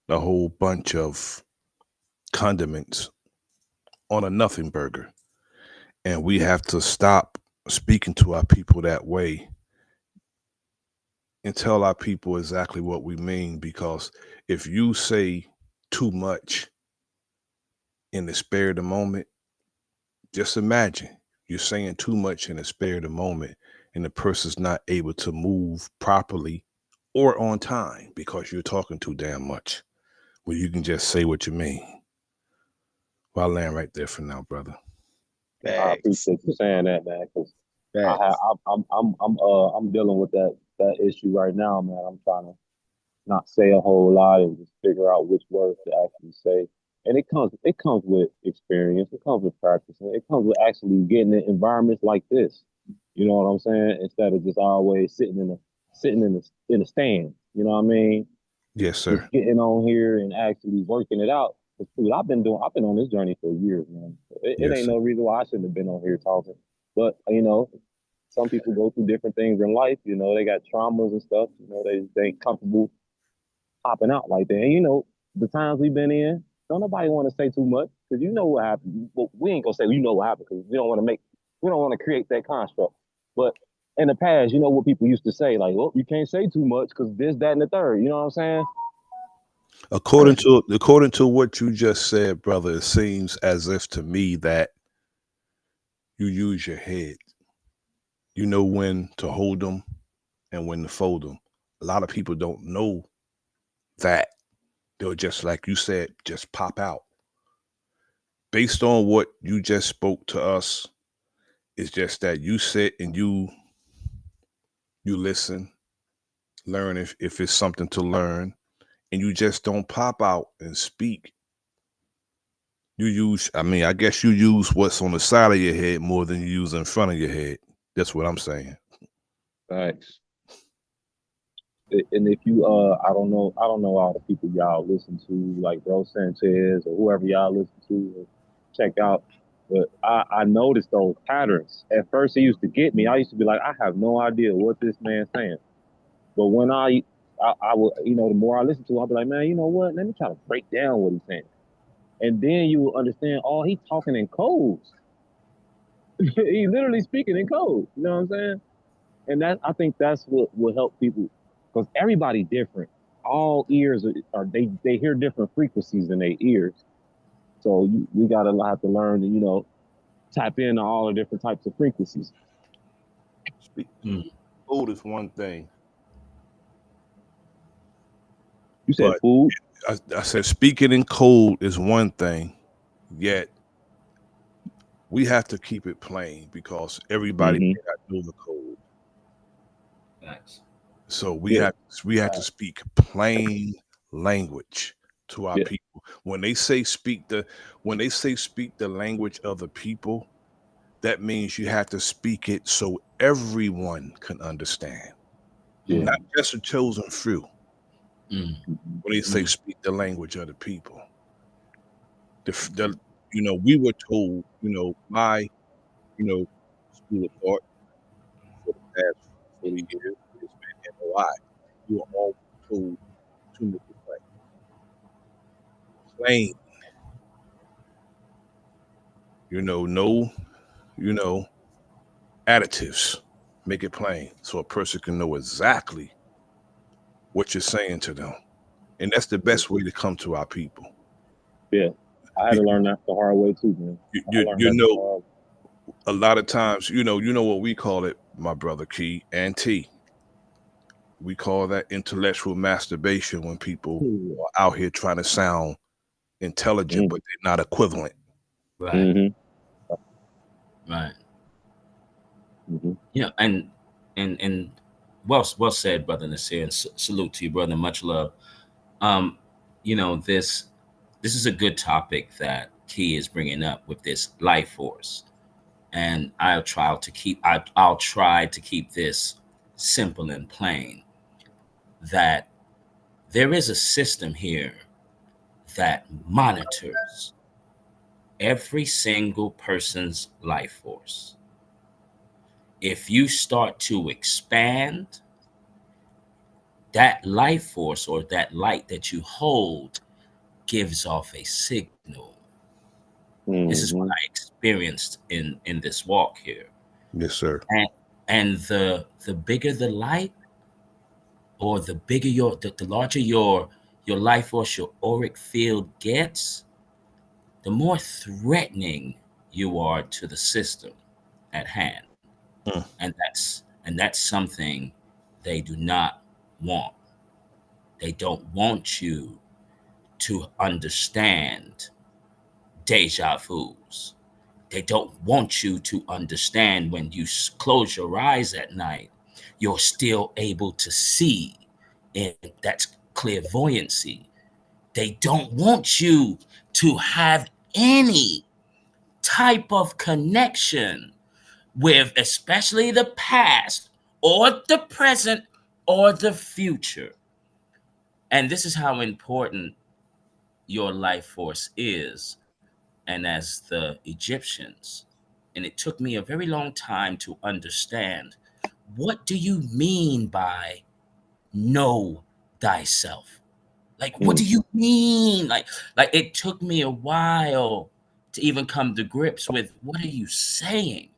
a whole bunch of condiments on a nothing burger. And we have to stop speaking to our people that way and tell our people exactly what we mean because if you say too much in the spare of the moment, just imagine you're saying too much in the spare of the moment and the person's not able to move properly or on time because you're talking too damn much. Well, you can just say what you mean. Well, I'll land right there for now, brother. I Facts, appreciate you saying that, man, because I have facts. I'm dealing with that issue right now, man. I'm trying to not say a whole lot and just figure out which words to actually say. And it comes with experience, it comes with practicing, it comes with actually getting in environments like this. You know what I'm saying? Instead of just always sitting in the stand. You know what I mean? Yes, Just sir. getting on here and actually working it out. 'Cause, dude, I've been on this journey for years, man. It Yes, ain't sir. no reason why I shouldn't have been on here talking. But some people go through different things in life. They got traumas and stuff. They ain't comfortable popping out like that. And the times we've been in, don't nobody want to say too much because you know what happened. Well, we ain't gonna say you know what happened because we don't want to create that construct. But in the past, you know what people used to say, like, "Well, you can't say too much because this, that, and the third." You know what I'm saying? According to what you just said, brother, it seems as if to me that you use your head. You know when to hold them and when to fold them. A lot of people don't know that. They'll just like you said, just pop out. Based on what you just spoke to us, it's just that you sit and you listen, learn if it's something to learn, and you just don't pop out and speak. You use, I mean, I guess you use what's on the side of your head more than you use in front of your head. That's what I'm saying. Thanks. And if you I don't know all the people y'all listen to, like Bro Sanchez or whoever y'all listen to or check out, but I noticed those patterns. At first it used to get me. I used to be like, I have no idea what this man's saying. But when I will, the more I listen to, I'll be like, man, you know what? Let me try to break down what he's saying. And then you will understand, oh, he's talking in codes. He's literally speaking in code. You know what I'm saying? And I think that's what will help people because everybody different. All ears are they hear different frequencies in their ears. So we gotta have to learn to tap into all the different types of frequencies. Speak. Mm. Food is one thing, You said but food. I said speaking in code is one thing, yet we have to keep it plain because everybody Mm-hmm. may not know the code. Facts. So we Yeah. have we have to speak plain language to our Yeah. people. When they say speak the language of the people, that means you have to speak it so everyone can understand, Yeah. not just a chosen few. Mm. Mm-hmm. When they say Mm. speak the language of the people, the we were told, my, school of thought for the past 40 years has been NOI. We were all told to make it plain, no, you know, additives. Make it plain so a person can know exactly what you're saying to them. And that's the best way to come to our people. Yeah, I had You, to learn that the hard way too, man. I you, learned you that the know, hard a lot of times, what we call it, my brother Key and T. We call that intellectual masturbation when people way. are out here trying to sound intelligent, Mm-hmm. but they're not equivalent. Right. Mm-hmm. Right. Mm-hmm. And well said, brother Nasir, and salute to you, brother. Much love. Um, this is a good topic that Key is bringing up with this life force, and I'll try to keep this simple and plain. That there is a system here that monitors every single person's life force. If you start to expand that life force or that light that you hold gives off a signal. This is what Mm-hmm. I experienced in this walk here. Yes, sir. And the bigger the light, or the bigger the larger your life force, your auric field gets, the more threatening you are to the system at hand. Mm. And that's something they do not want. They don't want you to understand deja vus. They don't want you to understand when you close your eyes at night, you're still able to see. And that's clairvoyancy. They don't want you to have any type of connection with, especially the past or the present or the future. And this is how important your life force is. And as the Egyptians, and it took me a very long time to understand, what do you mean by know thyself? Like, what do Mm. you mean? Like it took me a while to even come to grips with, what are you saying?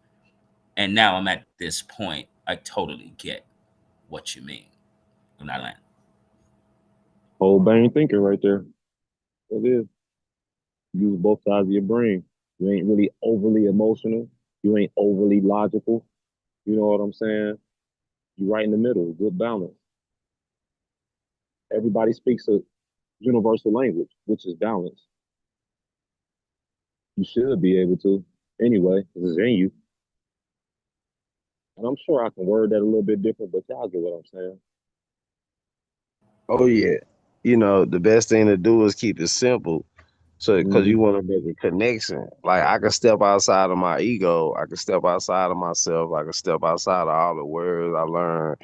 And now I'm at this point, I totally get what you mean. And I land. Whole bang thinking right there. It is. Use both sides of your brain. You ain't really overly emotional. You ain't overly logical. You know what I'm saying? You right in the middle. Good balance. Everybody speaks a universal language, which is balance. You should be able to. Anyway, this is in you. And I'm sure I can word that a little bit different, but y'all get what I'm saying. Oh yeah. The best thing to do is keep it simple. So, because Mm-hmm. you want to make a connection. Like I can step outside of my ego. I can step outside of myself. I can step outside of all the words I learned.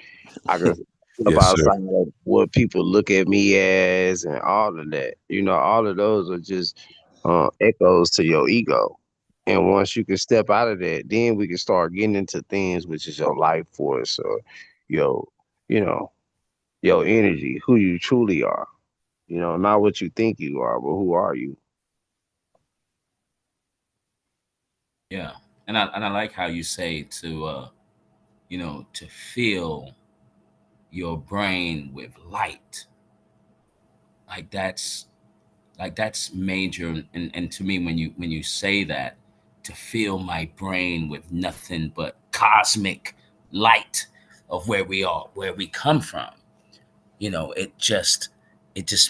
I can step Yes, sir. outside of what people look at me as and all of that. All of those are just echoes to your ego. And once you can step out of that, then we can start getting into things which is your life force or your, you know, your energy, who you truly are. Not what you think you are, but who are you? Yeah. And I like how you say to fill your brain with light. Like that's that's major. And to me, when you say that, to fill my brain with nothing but cosmic light of where we are, where we come from, it just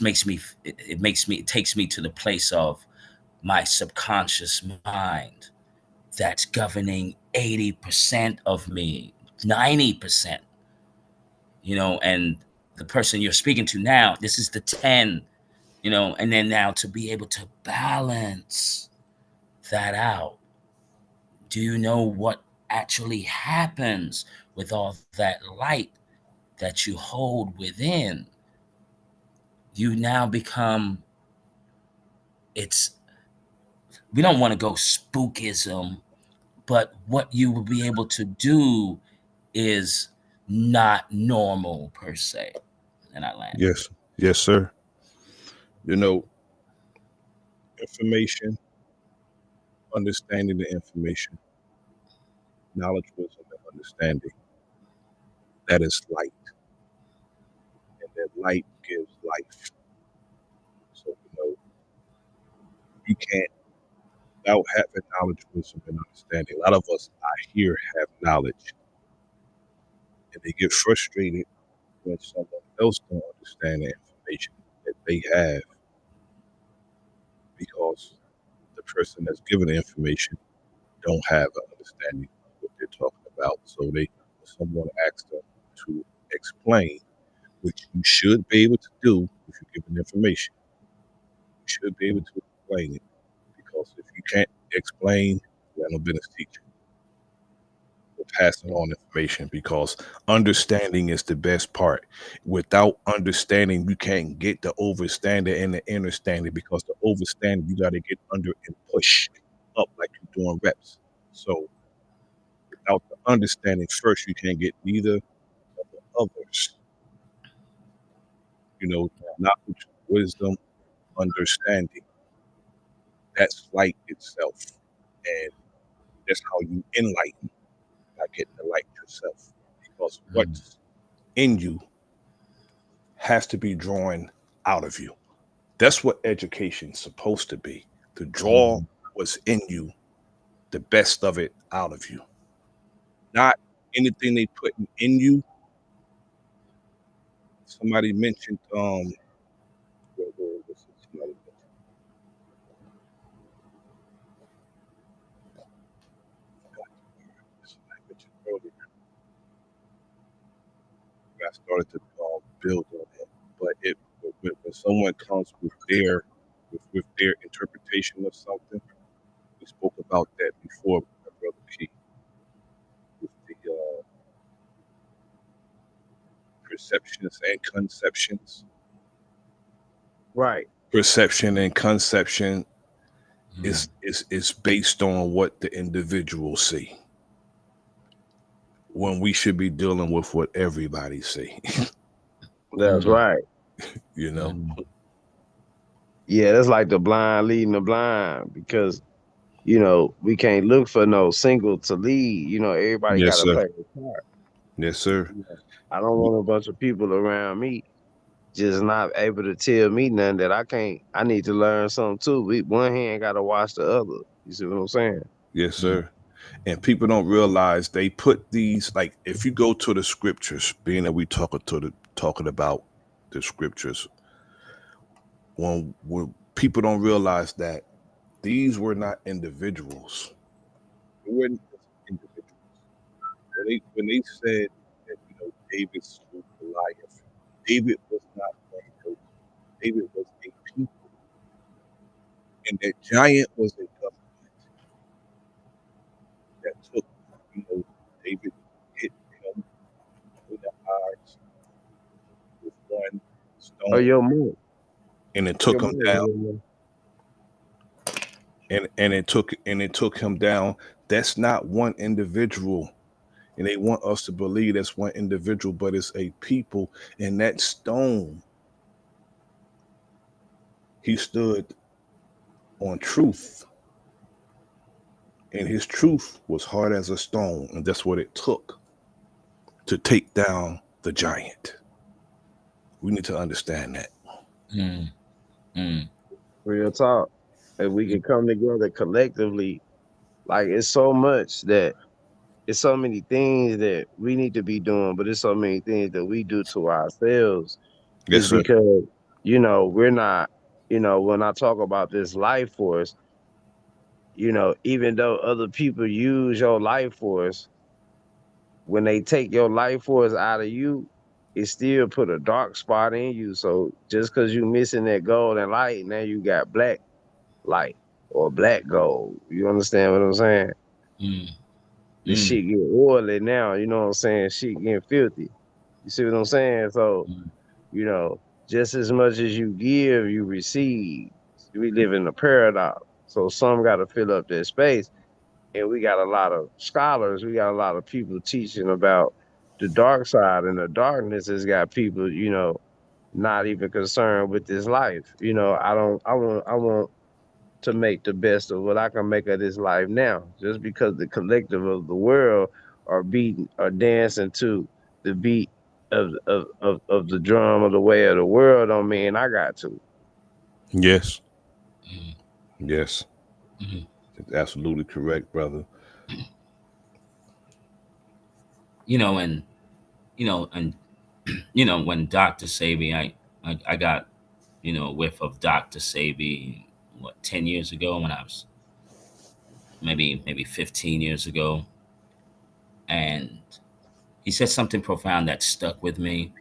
makes me it takes me to the place of my subconscious mind that's governing 80% of me, 90%. And the person you're speaking to now, this is the 10. And then now to be able to balance that out. Do you know what actually happens with all that light that you hold within? You now become, it's we don't want to go spookism, but what you will be able to do is not normal per se. And I land. Yes. Yes, sir. You know, information, understanding the information, knowledge, wisdom, and understanding. That is light. And that light gives life. So, you can't, without having knowledge, wisdom, and understanding. A lot of us out here have knowledge, and they get frustrated when someone else don't understand the information that they have because the person that's giving the information don't have an understanding of what they're talking about. So someone asks them to explain, which you should be able to do if you're given information. You should be able to explain it because if you can't explain, you have no business teaching or passing on information because understanding is the best part. Without understanding, you can't get the overstanding and the understanding because the overstanding you got to get under and push up like you're doing reps. So without the understanding first, you can't get neither of the others. Knowledge, wisdom, understanding. That's light itself. And that's how you enlighten by getting the light yourself. Because Mm, what's in you has to be drawn out of you. That's what education's supposed to be, to draw mhm, what's in you, the best of it out of you. Not anything they put in you. Somebody mentioned what's it? Somebody mentioned earlier. I started to build on it. But when someone comes with their interpretation of something, we spoke about that before, my brother Key, with the perceptions and conceptions. Right. Perception and conception mm, is based on what the individual see. When we should be dealing with what everybody see, That's mm, right. you know. mm, Yeah, that's like the blind leading the blind because we can't look for no single to lead. Everybody got Yes, to sir. play their part. Yes, sir. I don't want a bunch of people around me just not able to tell me nothing that I can't. I need to learn something too. One hand got to wash the other. You see what I'm saying? Yes, mm, sir. And people don't realize they put these, like, if you go to the scriptures, being that we talking about the scriptures, when people don't realize that these were not individuals. They weren't just individuals. When they said that David slew Goliath, David was not one person. David was a people, and that giant was a government that took you know David hit him in the eyes with one Oh, stone, your mom, and it your took him down, mom. and it took him down. That's not one individual. And they want us to believe that's one individual, but it's a people. And that stone, he stood on truth, and his truth was hard as a stone. And that's what it took to take down the giant. We need to understand that. mm, mm, Real talk. If we can come together collectively, like it's so many things that we need to be doing, but it's so many things that we do to ourselves. Yes, Is sir. because we're not. When I talk about this life force, even though other people use your life force, when they take your life force out of you, it still put a dark spot in you. So just because you missing that golden light, now you got black light or black gold. You understand what I'm saying? mm, This mm, shit get oily now. You know what I'm saying? Shit getting filthy. You see what I'm saying? So mm, you know, just as much as you give, you receive. We live in a paradox. So some got to fill up their space. And we got a lot of scholars, we got a lot of people teaching about the dark side, and the darkness has got people, not even concerned with this life. I want to make the best of what I can make of this life now. Just because the collective of the world are dancing to the beat of the drum of the way of the world don't mean I got to. Yes. Mhm. Yes. Mhm. It's absolutely correct, brother. You know, and and when Dr. Sabi, I got a whiff of Dr. Sabi, what, 10 years ago, when I was maybe 15 years ago, and he said something profound that stuck with me.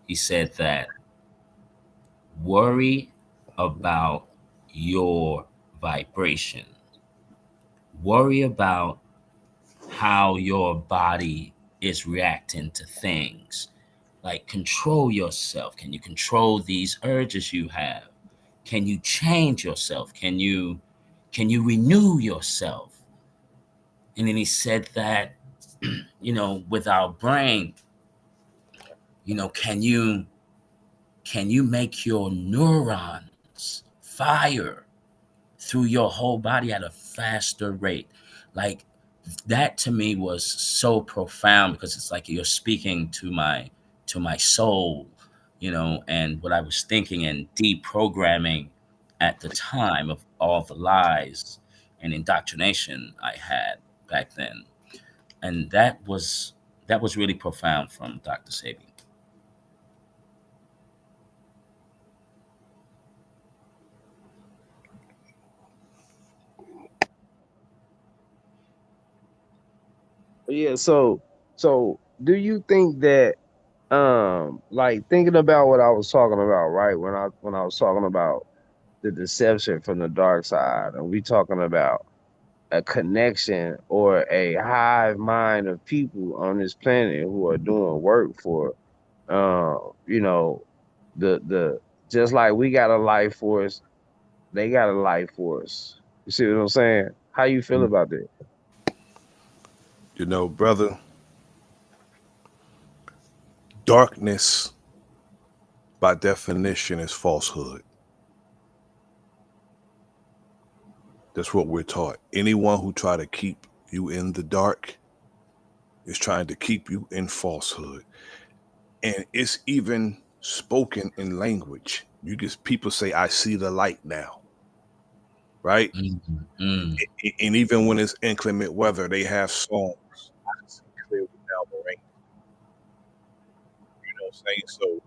He said that worry about your vibration, worry about how your body is reacting to things. Like, control yourself. Can you control these urges you have? Can you change yourself? Can you renew yourself? And then he said that, with our brain, can you make your neurons fire through your whole body at a faster rate? Like, that to me was so profound, because it's like you're speaking to my soul, and what I was thinking and deprogramming at the time of all the lies and indoctrination I had back then. And that was really profound from Dr. Sabi. Yeah, so do you think that like thinking about what I was talking about, right? When I was talking about the deception from the dark side, and we talking about a connection or a hive mind of people on this planet who are doing work for you know the just like we got a life force, they got a life force. You see what I'm saying? How you feel about that? Brother, darkness by definition is falsehood. That's what we're taught. Anyone who try to keep you in the dark is trying to keep you in falsehood. And it's even spoken in language. You just people say, I see the light now, right? Mhm. Mm. And even when it's inclement weather, they have songs. I can see clearly now the rain. You know what I'm saying? So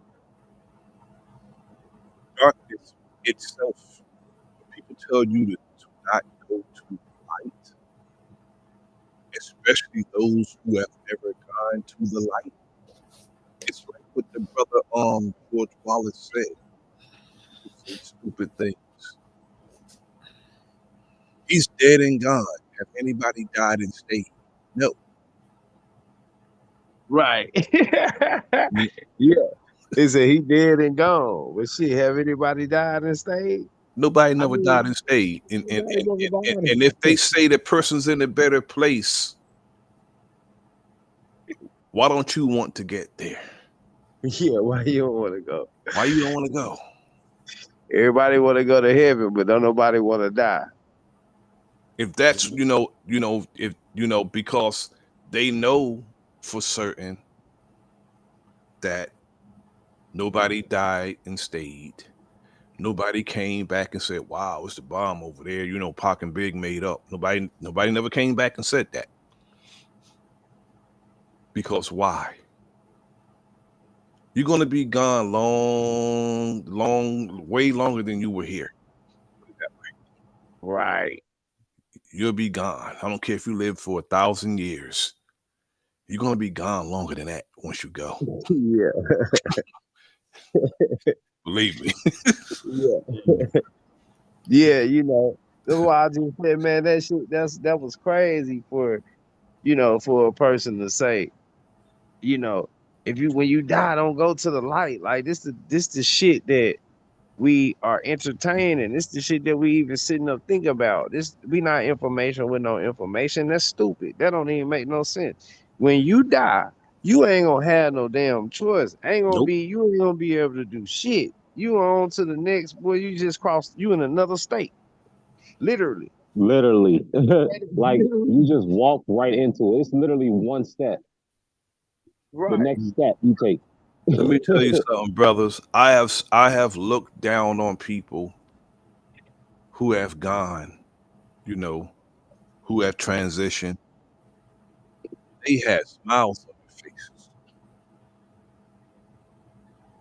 darkness itself, when people tell you to not go to the light, especially those who have never gone to the light, it's like what the brother George Wallace said. People say stupid things. He's dead and gone. Have anybody died and stayed? No. Right. You- Yeah. He said he dead and gone. But shit, have anybody died and stayed? Nobody I never died mean, and stayed. And and, nobody and, never and, and died. and if they say the person's in a better place, why don't you want to get there? Yeah, why you don't want to go? Why you don't want to go? Everybody want to go to heaven, but don't nobody want to die. If that's if because they know for certain that nobody died and stayed. Nobody came back and said, "Wow, it's the bomb over there." Pac and Big made up. Nobody never came back and said that. Because why? You're gonna be gone long, long, way longer than you were here. Right. You'll be gone. I don't care if you live for 1,000 years. You're gonna be gone longer than that once you go. Yeah. Believe me. Yeah. Yeah, that's why I just said, man, that shit, that was crazy for a person to say, you know, if you when you die, don't go to the light. Like this the shit that we are entertaining. This the shit that we even sitting up thinking about. This we not information with no information. That's stupid. That don't even make no sense. When you die, you ain't gonna have no damn choice. Nope. You ain't gonna be able to do shit. You on to the next boy. You just crossed. You in another state, literally. Literally. Like you just walk right into it. It's literally one step. The Right. next step you take. Let me tell you something, brothers. I have looked down on people who have gone, you know, who have transitioned. They had smiles on their faces.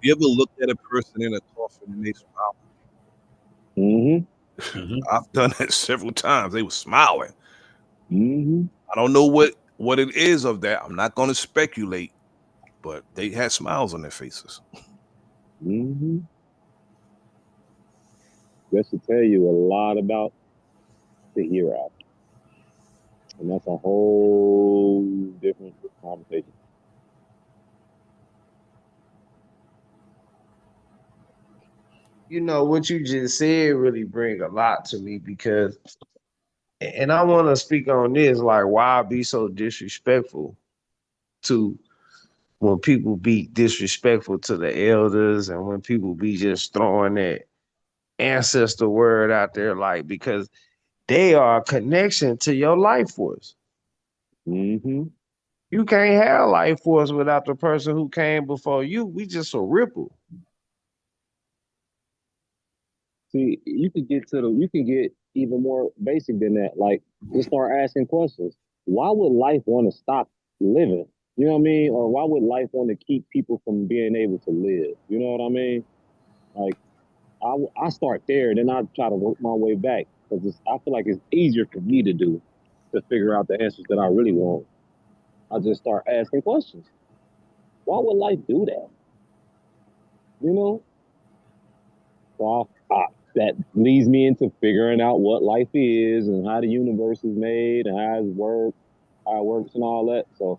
You ever looked at a person in a coffin and they smile? Mm-hmm. Mm-hmm. I've done that several times. They were smiling. Mm-hmm. I don't know what it is of that. I'm not going to speculate, but they had smiles on their faces. Mm-hmm. That should tell you a lot about the hereafter. And that's a whole different conversation. You know what you just said really bring a lot to me because, and I want to speak on this, like why be so disrespectful to when people be disrespectful to the elders and when people be just throwing that ancestor word out there, like because they are a connection to your life force. Mm-hmm. You can't have life force without the person who came before you. We just a ripple. See, you can get even more basic than that. Like just start asking questions. Why would life want to stop living? You know what I mean? Or why would life want to keep people from being able to live? You know what I mean? Like I start there, then I try to work my way back because I feel like it's easier for me to do to figure out the answers that I really want. I just start asking questions. Why would life do that? You know? So that leads me into figuring out what life is and how the universe is made and how it works and all that. So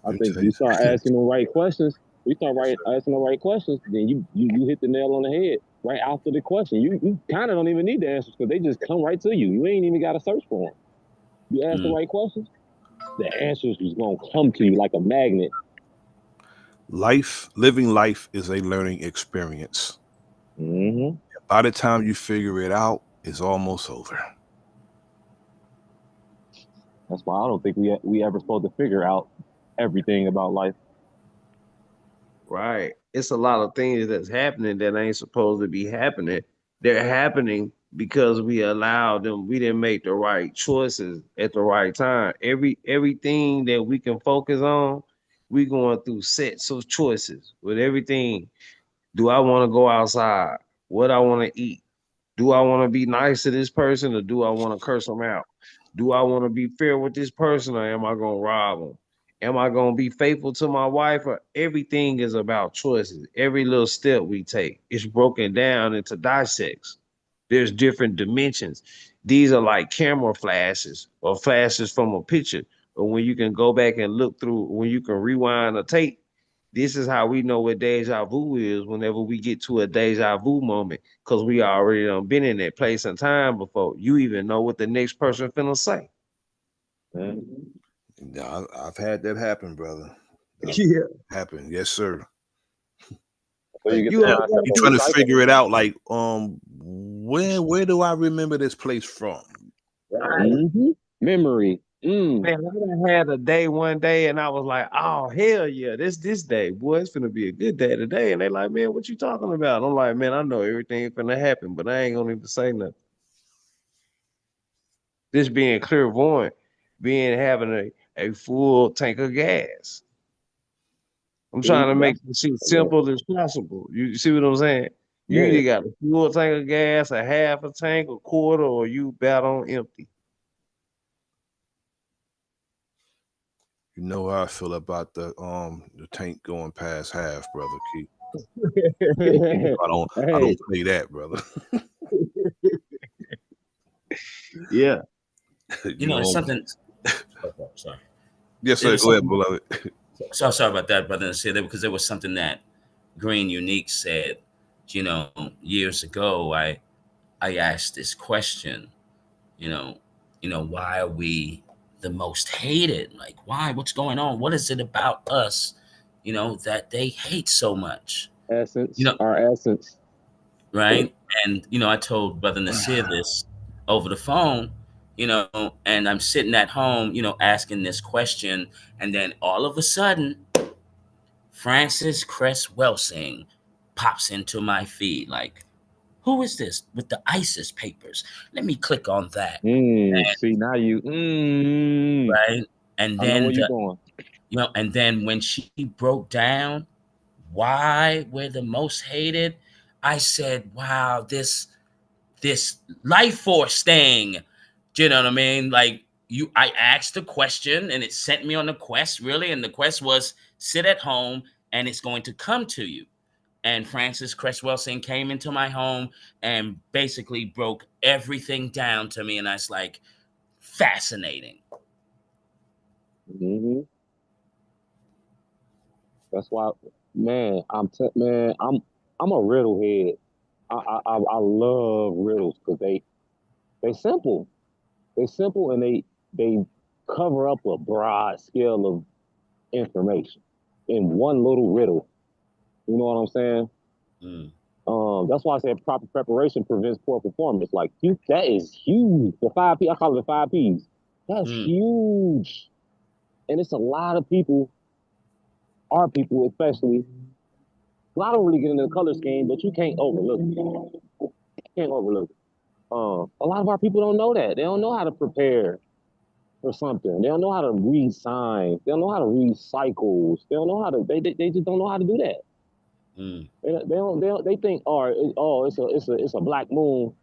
I Let me think tell you you start something. asking the right questions. We start Yes, sir. asking the right questions, then you hit the nail on the head right after the question. You kind of don't even need the answers because they just come right to you. You ain't even got to search for them. You ask the Mm. right questions, the answers is gonna come to you like a magnet. Living life is a learning experience. Mm-hmm. By the time you figure it out, it's almost over. That's why I don't think we ever supposed to figure out everything about life. Right. It's a lot of things that's happening that ain't supposed to be happening. They're happening because we allowed them. We didn't make the right choices at the right time. Everything that we can focus on, we going through sets of choices with everything. Do I want to go outside? What I want to eat? Do I want to be nice to this person or do I want to curse them out? Do I want to be fair with this person or am I going to rob them? Am I going to be faithful to my wife? Or everything is about choices. Every little step we take is broken down into dissects. There's different dimensions. These are like camera flashes or flashes from a picture. Or when you can go back and look through, when you can rewind a tape, this is how we know what deja vu is whenever we get to a deja vu moment, because we already done been in that place and time before. You even know what the next person finna say. Mm-hmm. Yeah, I've had that happen, brother. Yeah. Happen, yes, sir. So you Like get You the heard concept you of trying to recycle. figure it out. Like, where do I remember this place from? that? Right. Mm-hmm. Memory. Man, I done had a day one day and I was like, oh hell yeah, this day, boy, it's finna be a good day today. And they like, man, what you talking about? I'm like, man, I know everything finna happen, but I ain't gonna even say nothing. This being clairvoyant, being having a full tank of gas. I'm See, trying to make that's this shit yeah, simple as possible. You see what I'm saying? You yeah. either got a full tank of gas, a half a tank, a quarter, or you about on empty. You know how I feel about the tank going past half, brother Keith. I Hey, don't play that, brother. Yeah. You You know, it's know. something. Okay, sorry. Yes, It sir. was Go ahead, something. beloved. So sorry about that, brother. And say that because there was something that Green Unique said. you know, years ago, I asked this question, you know, why are we the most hated? Like, why? What's going on? What is it about us, that they hate so much? You Essence, know, our essence. right? And I told Brother Nasir this over the phone, and I'm sitting at home, asking this question, and then all of a sudden, Francis Cress Welsing pops into my feed. Like, who is this with the ISIS papers? Let me click on that. See, now you, Right. And I know where then you're going. and then when she broke down why we're the most hated, I said, wow, this life force thing. Do you know what I mean? Like, I asked a question and it sent me on a quest, really. And the quest was sit at home and it's going to come to you. And Francis Cresswell Singh came into my home and basically broke everything down to me. And I was like, fascinating. Hmm. That's why, man. Man, I'm a riddle head. I love riddles because they simple. They simple and they cover up a broad scale of information in one little riddle. You know what I'm saying? Mm, That's why I said proper preparation prevents poor performance. Like that is huge. The 5 P, I call it the 5 Ps. That's mm, huge, and it's a lot of people, our people especially. Well, I don't really get into the color scheme, but you can't overlook it. You can't overlook it. A lot of our people don't know that. They don't know how to prepare for something. They don't know how to read signs. They don't know how to read cycles. They don't know how to. They just don't know how to do that. mm, They think, it's a black moon.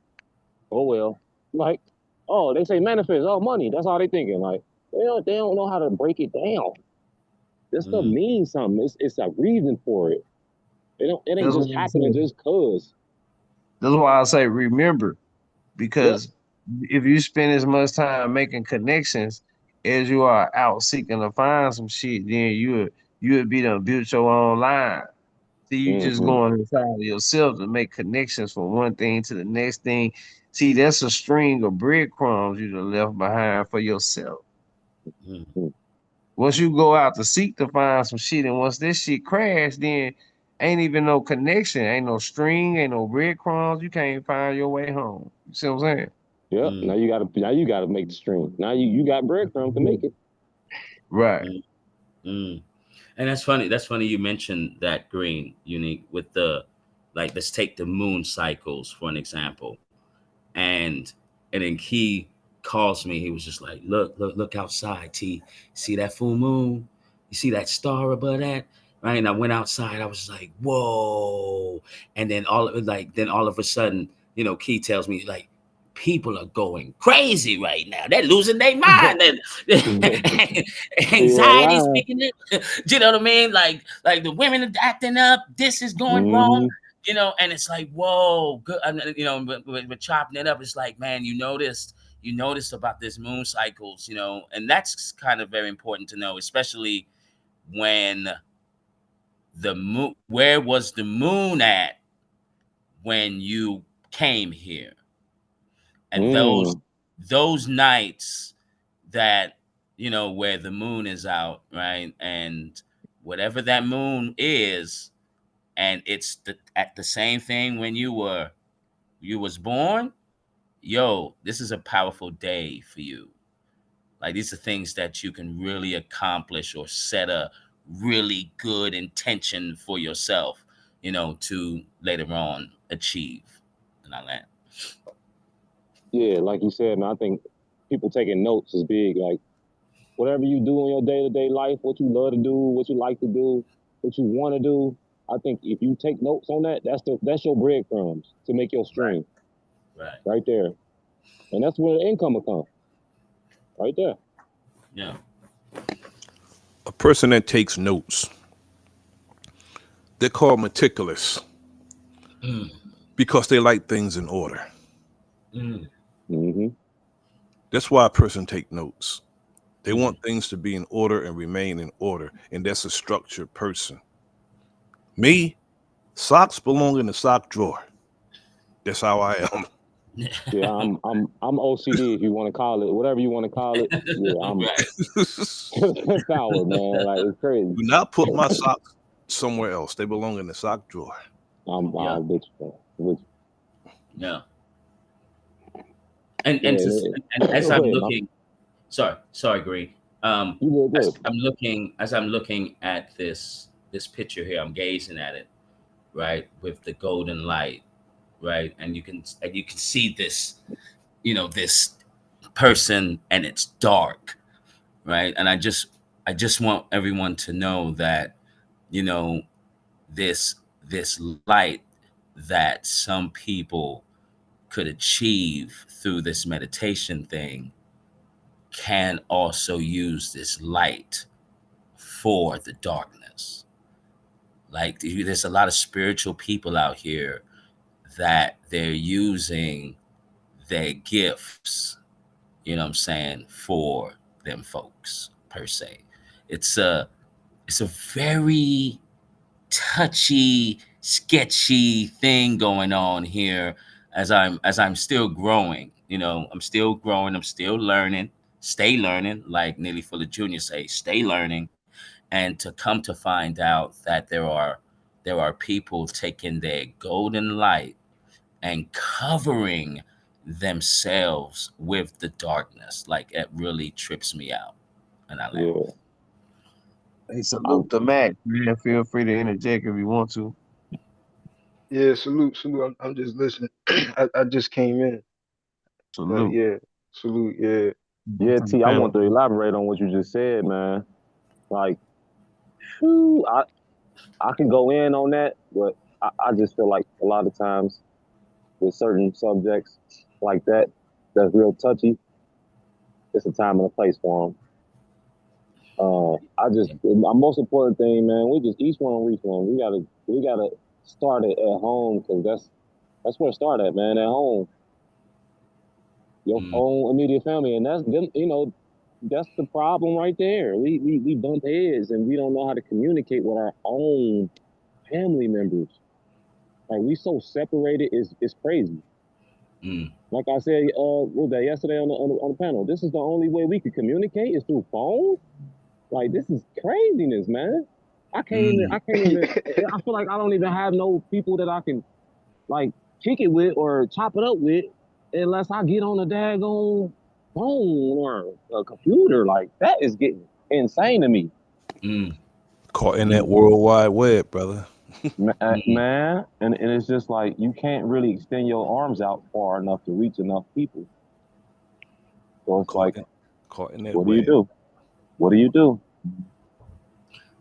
Oh well, like, oh, they say manifest, oh, money. That's all they thinking. Like, they don't know how to break it down. This stuff mm, means something. It's a reason for it. It ain't That's just what I happening say. just cause. That's why I say remember, Yep. because if you spend as much time making connections as you are out seeking to find some shit, then you would be done built your own line. See, you just Mm-hmm. going inside of yourself to make connections from one thing to the next thing. See, that's a string of breadcrumbs you done left behind for yourself. mm, Once you go out to seek to find some shit, and once this shit crash, then ain't even no connection, ain't no string, ain't no breadcrumbs. You can't find your way home. You see what I'm saying? Yep. mm, Now you gotta make the stream. Now you got breadcrumbs to make it. Right. mm, mm. And that's funny. That's funny you mentioned that, Green, Unique, with the, like, let's take the moon cycles for an example. And then Key calls me. He was just like, look outside, T. See that full moon? You see that star above that? Right. And I went outside. I was like, whoa. And then all of a sudden, Key tells me, like, people are going crazy right now. They're losing their mind. And You ain't anxiety lying. speaking it. Do you know what I mean? Like the women are acting up. This is going wrong. Mm-hmm. And it's like, whoa, good. We're chopping it up. It's like, man, you noticed about this moon cycles, and that's kind of very important to know, especially when the moon, where was the moon at when you came here? And those Mm. those nights that, where the moon is out, right? And whatever that moon is, and it's at the same thing when you was born, yo, this is a powerful day for you. Like, these are things that you can really accomplish or set a really good intention for yourself, to later on achieve. And I land. Yeah, like you said, man, I think people taking notes is big. Like whatever you do in your day-to-day life, what you love to do, what you like to do, what you want to do. I think if you take notes on that, that's your breadcrumbs to make your Right. stream Right. right there, and that's where the income will come right there. Yeah. A person that takes notes, they're called meticulous Mm, because they like things in order. mm, Mm-hmm. That's why a person take notes. They mm, want things to be in order and remain in order, and that's a structured person. Me, Socks belong in the sock drawer. That's how I am. Yeah, I'm OCD if you want to call it whatever you want to call it. Yeah, I'm Right. power, man. Like it's crazy. Do not put my socks somewhere else. They belong in the sock drawer. Yeah. I'm with you, man. With Yeah. you. And to, and as Go I'm ahead, man. looking, sorry, Greg. You did good. As I'm looking at this picture here, I'm gazing at it, right, with the golden light, right, and you can see this, this person, and it's dark, right, and I just want everyone to know that, you know, this this light that some people could achieve through this meditation thing can also use this light for the darkness. Like there's a lot of spiritual people out here that they're using their gifts, you know what I'm saying, for them folks per se. It's a it's a very touchy, sketchy thing going on here as I'm still growing. I'm still growing, I'm still learning, stay learning, like Neely Fuller Jr. say, stay learning. And to come to find out that there are people taking their golden light and covering themselves with the darkness. Like it really trips me out. And I land. Yeah, Hey, I'm, salute the Mac, man. Feel free to interject if you want to. Yeah, salute, salute. I'm just listening. I just came in, but Salute. yeah, salute. Yeah, yeah, To the T. I want panel. to elaborate on what you just said, man. Like, whew, I can go in on that, but I just feel like a lot of times with certain subjects like that, that's real touchy. It's a time and a place for them. My most important thing, man. We just each one reach one. We gotta start it at home because that's where it start at, man. At home, your Mm, own immediate family, and that's them. That's the problem right there. We bump heads and we don't know how to communicate with our own family members. Like we so separated is crazy. mm, Like I said, what was that yesterday on the panel? This is the only way we could communicate is through phone. Like this is craziness, man. mm, I can't even. I feel like I don't even have no people that I can like kick it with or chop it up with, unless I get on a daggone phone or a computer. Like that is getting insane to me, mm, Caught in that mm, world wide web, brother. mm, man. And it's just like you can't really extend your arms out far enough to reach enough people. So it's Caught like, in, caught in that what do you web. do? What do you do?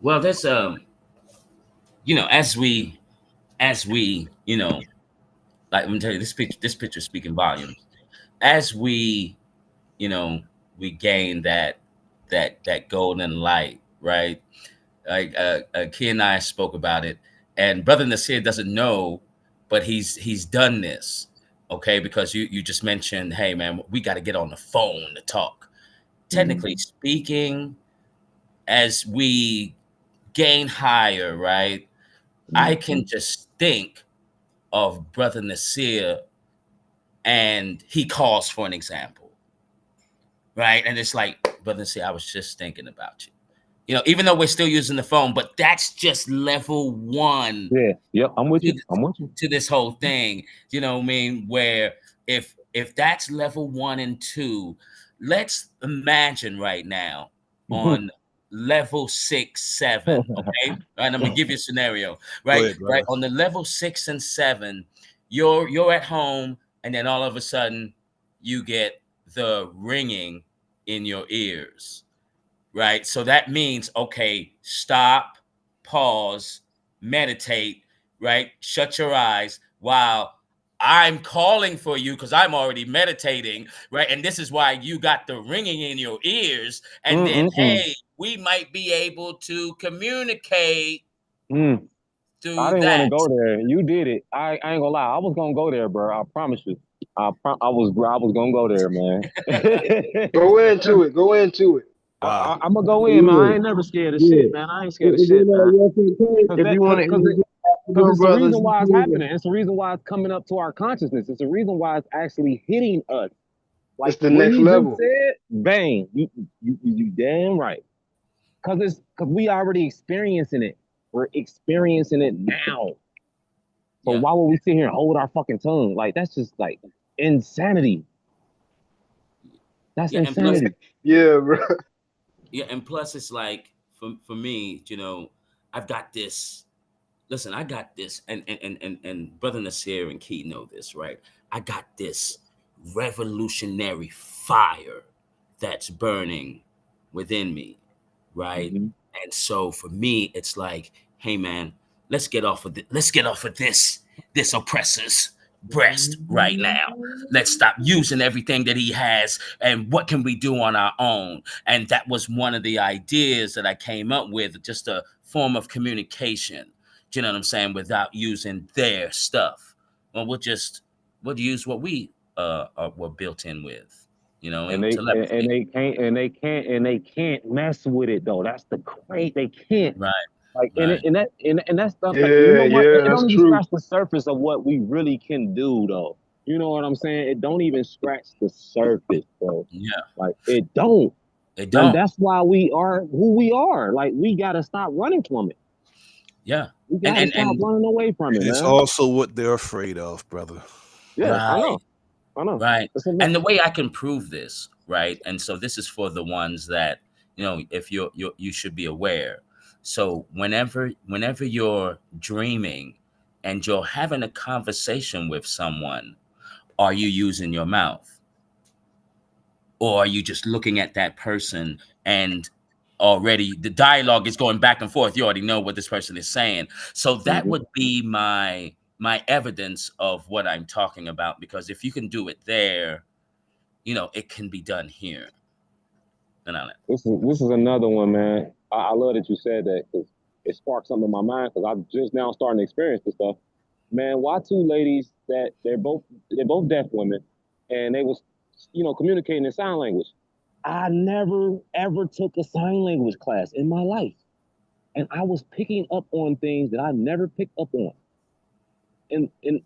well, there's as we like, let me tell you, this picture speaking volumes. As we you know we gain that golden light, right? Like Key and I spoke about it, and Brother Nasir doesn't know, but he's done this, okay? Because you just mentioned, hey man, we got to get on the phone to talk. Technically speaking, as we gain higher, right? I can just think of Brother Nasir, and he calls for an example, right? And it's like, Brother Nasir, I was just thinking about you. Even though we're still using the phone, but that's just level one Yeah, yep, I'm with to, you. I'm with you. to this whole thing. You know what I mean? Where if that's level one and two, let's imagine right now on level 6, 7. Okay, and I'm gonna give you a scenario. Go Right, ahead, right brother. on the level 6 and 7, you're at home, and then all of a sudden you get the ringing in your ears, right? So that means, okay, stop, pause, meditate, right? Shut your eyes while I'm calling for you because I'm already meditating, right? And this is why you got the ringing in your ears. And then, Mm-mm-mm. hey, we might be able to communicate Mm. I through didn't want to that. go there. You did it. I ain't gonna lie. I was gonna go there, bro. I promise you. I was gonna go there, man. go into it. Go into it. Wow. I'm gonna go in, man. I Yeah, ain't never scared of shit, yeah. man. I ain't scared of If shit, you know, man. yes, okay. Cause If that, you want to, cause it, Because it's the brothers. reason why it's happening. It's the reason why it's coming up to our consciousness. It's the reason why it's actually hitting us. It's Like the what next he just level. said, bang, you damn right. Because we already experiencing it. We're experiencing it now. So Yeah. why would we sit here and hold our fucking tongue? Like that's just like insanity. That's Yeah, and plus, insanity. Yeah, bro. yeah, and plus, it's like for me, I've got this. Listen, I got this, and Brother Nasir and Key know this, right? I got this revolutionary fire that's burning within me, right? Mm-hmm. And so for me, it's like, hey man, let's get off of this oppressor's breast right now. Let's stop using everything that he has, and what can we do on our own? And that was one of the ideas that I came up with, just a form of communication. Do you know what I'm saying? Without using their stuff. Well, we'll use what we were built in with, And and telepathy. they can't mess with it though. That's the great. They can't. Right, Like right. and that stuff. You Yeah, know what? yeah, It that's don't even true. scratch the surface of what we really can do though. You know what I'm saying? It don't even scratch the surface, bro. Yeah, Like it don't. they And don't. that's why we are who we are. Like we gotta stop running from it. Yeah. We And gotta and stop and running away from it, It's man. also what they're afraid of, brother. Yeah, I right, know. I know. right. It's a And the way I can prove this, right? And so this is for the ones that, if you should be aware. So whenever you're dreaming and you're having a conversation with someone, are you using your mouth? Or are you just looking at that person, and already the dialogue is going back and forth? You already know what this person is saying. So that Mhm. would be my evidence of what I'm talking about, because if you can do it there, it can be done here. And This is another one, man. I love that you said that because it sparked something in my mind because I'm just now starting to experience this stuff. Man, why two ladies that they're both deaf women, and they was communicating in sign language. I never ever took a sign language class in my life, and I was picking up on things that I never picked up on, and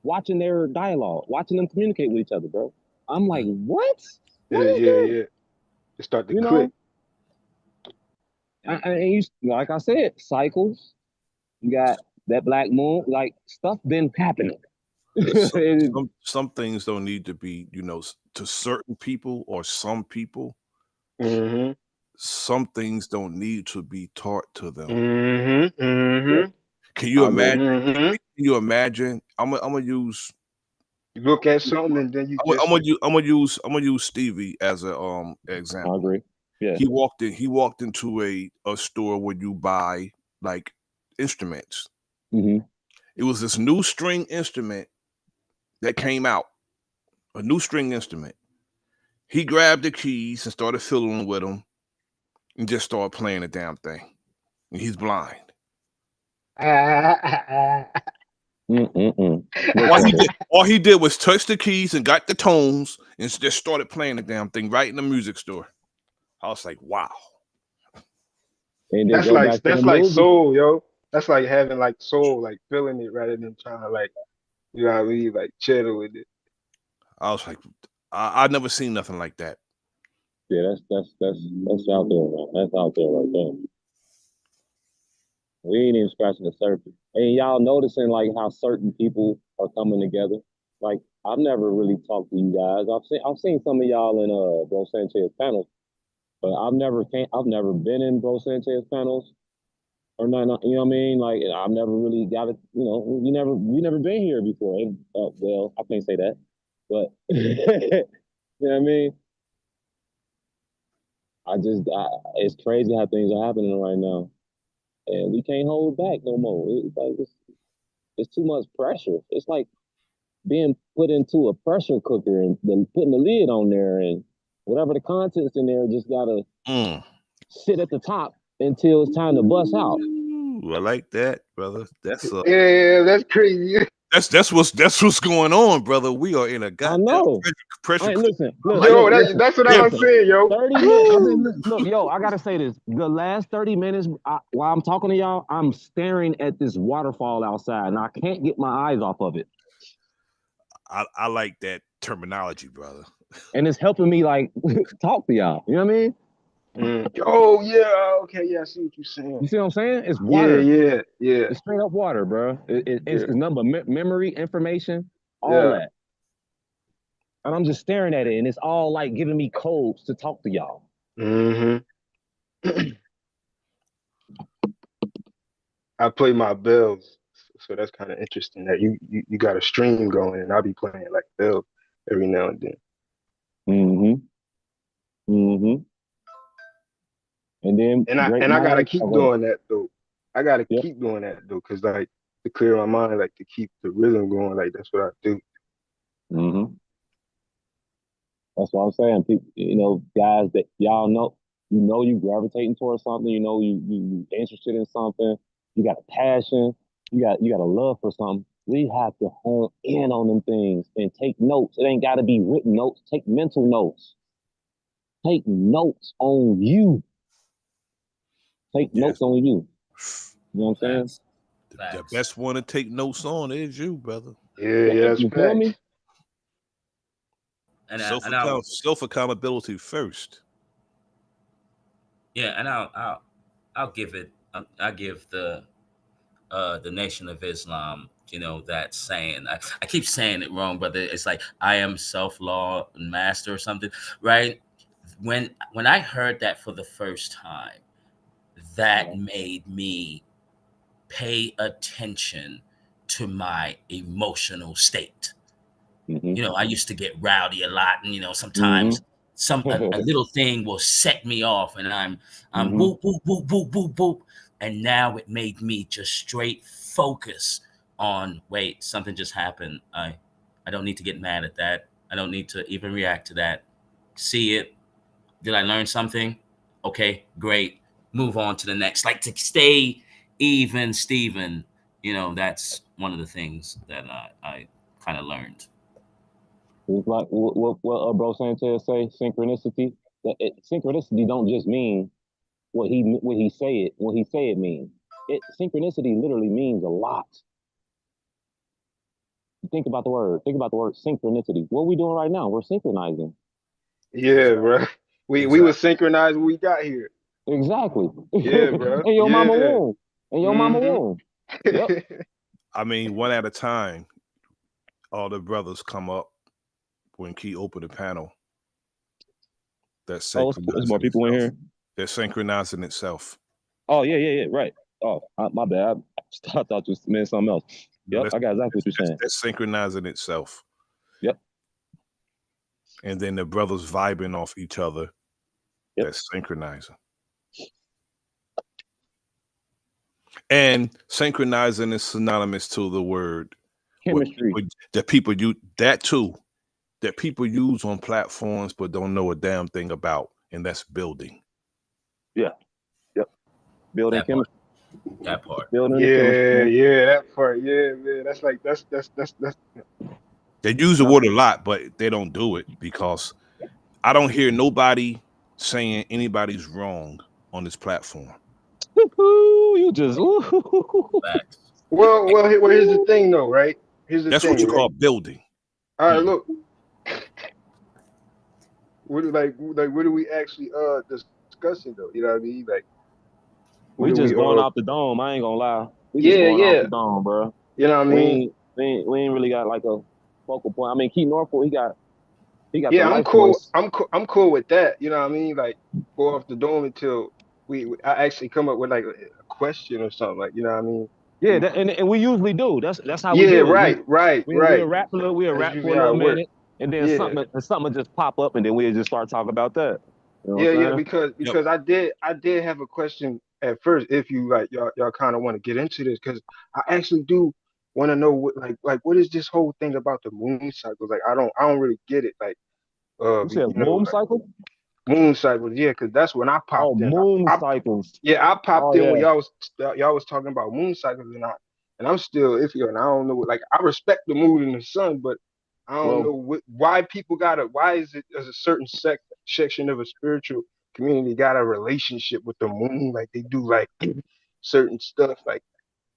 watching their dialogue, watching them communicate with each other, bro. I'm like, what? Yeah, What is yeah, this? yeah. It start to You click. know, and like I said, cycles. You got that black moon, like stuff been happening. Some, It- some things don't need to be, to certain people or some people. Mm-hmm. Some things don't need to be taught to them. Mm-hmm. yeah, Mm-hmm. Can you I agree. imagine? Mm-hmm. Can you imagine? I'm gonna use. You look at something and then you I'm just gonna use. I'm gonna use Stevie as a I example. agree. Yeah. He walked into a store where you buy like instruments. Mm-hmm. It was this new string instrument that came out. A new string instrument. He grabbed the keys and started fiddling with them and just started playing the damn thing. And he's blind. Mm-mm-mm. All he Listen, did, all he did was touch the keys and got the tones and just started playing the damn thing right in the music store. I was like, wow. and then go back to the that's like movie. soul, yo. That's like having like soul, like feeling it rather than trying to like you know what I mean, like chill with it. I was like, I never seen nothing like that. Yeah, that's out there, man. That's out there right there. We ain't even scratching the surface. And y'all noticing like how certain people are coming together. Like I've never really talked to you guys. I've seen some of y'all in Bro Sanchez panels, but I've never been in Bro Sanchez panels or not. You know what I mean? Like I've never really got it. We never been here before. Well, I can't say that, but you know what I mean. It's crazy how things are happening right now, and we can't hold back no more. It's too much pressure. It's like being put into a pressure cooker and then putting the lid on there, and whatever the contents in there just gotta Mm. sit at the top until it's time to bust out. Ooh, I like that, brother. That's Yeah, that's crazy. That's what's going on, brother. We are in a I goddamn know. pressure. I ain't listen. Yo, Listen. that's what I was Listen. saying, yo. 30 minutes. I've been look, yo. I gotta say this. The last 30 minutes, while I'm talking to y'all, I'm staring at this waterfall outside, and I can't get my eyes off of it. I like that terminology, brother. And it's helping me like talk to y'all. You know what I mean? Oh yeah, okay, yeah, I see what you're saying. You see what I'm saying? It's Yeah, water. yeah, yeah, It's straight up water, bro. It's yeah, nothing but memory, information, all yeah. that. And I'm just staring at it, and it's all like giving me codes to talk to y'all. hmm I play my bells, so that's kind of interesting. That you got a stream going, and I'll be playing like bells every now and then. Mm-hmm. Mm-hmm. And then great And I gotta minds. keep Oh, wait. doing that though. I gotta Yep. keep doing that though, cause like to clear my mind, like to keep the rhythm going, like that's what I do. Mm-hmm. That's what I'm saying. People, guys that y'all know, you gravitating towards something. You interested in something. You got a passion. You got a love for something. We have to hone in on them things and take notes. It ain't got to be written notes. Take mental notes. Take notes on you. Take notes Yes. on you. You know what I'm saying? Facts. The Facts. best one to take notes on is you, brother. Yeah, yeah, that's You feel facts. me? And I'll Self accountability first. yeah, and I'll give it. I give the Nation of Islam, that saying. I keep saying it wrong, but it's like I am self-law master or something, right? When I heard that for the first time, that made me pay attention to my emotional state. Mm-hmm. I used to get rowdy a lot, and Mm-hmm. sometimes a little thing will set me off, and I'm Mm-hmm. whoop whoop whoop whoop whoop whoop, and now it made me just straight focus on wait, something just happened. I don't need to get mad at that. I don't need to even react to that. See it. Did I learn something? Okay, great. Move on to the next. Like to stay even, Steven. That's one of the things that I kind of learned. It's like what bro Sanchez say, synchronicity. Synchronicity don't just mean what he say it means. Synchronicity literally means a lot. Think about the word. Think about the word synchronicity. What are we doing right now? We're synchronizing. Yeah, Exactly. bro. We were Exactly. synchronized when we got here. Exactly. Yeah, bro. In your mama Yeah. womb. In your mama hmm womb. Yep. I mean, one at a time. All the brothers come up when Key open the panel. That's Oh, there's more synchronizing people in itself. here. They're synchronizing itself. Oh yeah. Right. Oh, my bad. I thought you meant something else. No, Yep. I got exactly what you're saying. that's synchronizing itself. Yep. And then the brothers vibing off each other. Yep. That's synchronizing. And synchronizing is synonymous to the word Chemistry. that people use that too. That people use on platforms but don't know a damn thing about, and that's building. Yeah. Yep. Building That part. chemistry. That part. Building the chemistry, Yeah, man. yeah, that part. Yeah, man. That's like that's They use the word a lot, but they don't do it because I don't hear nobody saying anybody's wrong on this platform. Woo-hoo, you just ooh. Facts. well. Here's the thing, though, right? Here's the That's what thing, you right? call building. All right, Hmm. look. What are we actually discussing though? You know what I mean? Like, what We are we just going off the dome. I ain't gonna lie. We just Yeah, going off yeah. the dome, bro. You know what I mean? We ain't really got like a focal point. I mean, Keith Norfolk, he got the Yeah, I'm life cool. voice. I'm cool with that. You know what I mean? Like, go off the dome until I actually come up with like a question or something. Like, you know what I mean? Yeah, We, and we usually do. That's how we yeah, do it. right, right, We'll right. That's rap for usually a how little it works. minute, and then Yeah. something will just pop up, and then we'll just start talking about that. You know Yeah, what I'm yeah, saying? Yep. because I did have a question at first. If you like, y'all kind of want to get into this, because I actually do want to know what what is this whole thing about the moon cycles? Like, I don't really get it. Like, You said you know, womb like cycle? moon cycles. Yeah, because that's when I Oh, popped in. moon cycles. Yeah, I popped Oh in when yeah. y'all was talking about moon cycles, and and I'm still iffy, and I don't know. Like I respect the moon and the sun, but I don't Well, know why people gotta. Why is it as a certain section of a spiritual community got a relationship with the moon? Like they do like certain stuff. Like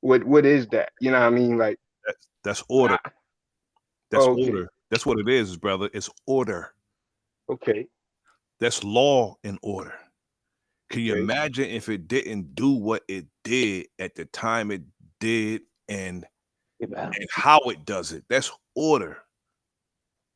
what is that? You know what I mean? Like That's order. I, That's okay, order. That's what it is, brother. It's order. okay, That's law and order. Can you okay. imagine if it didn't do what it did at the time it did and how it does it? That's order.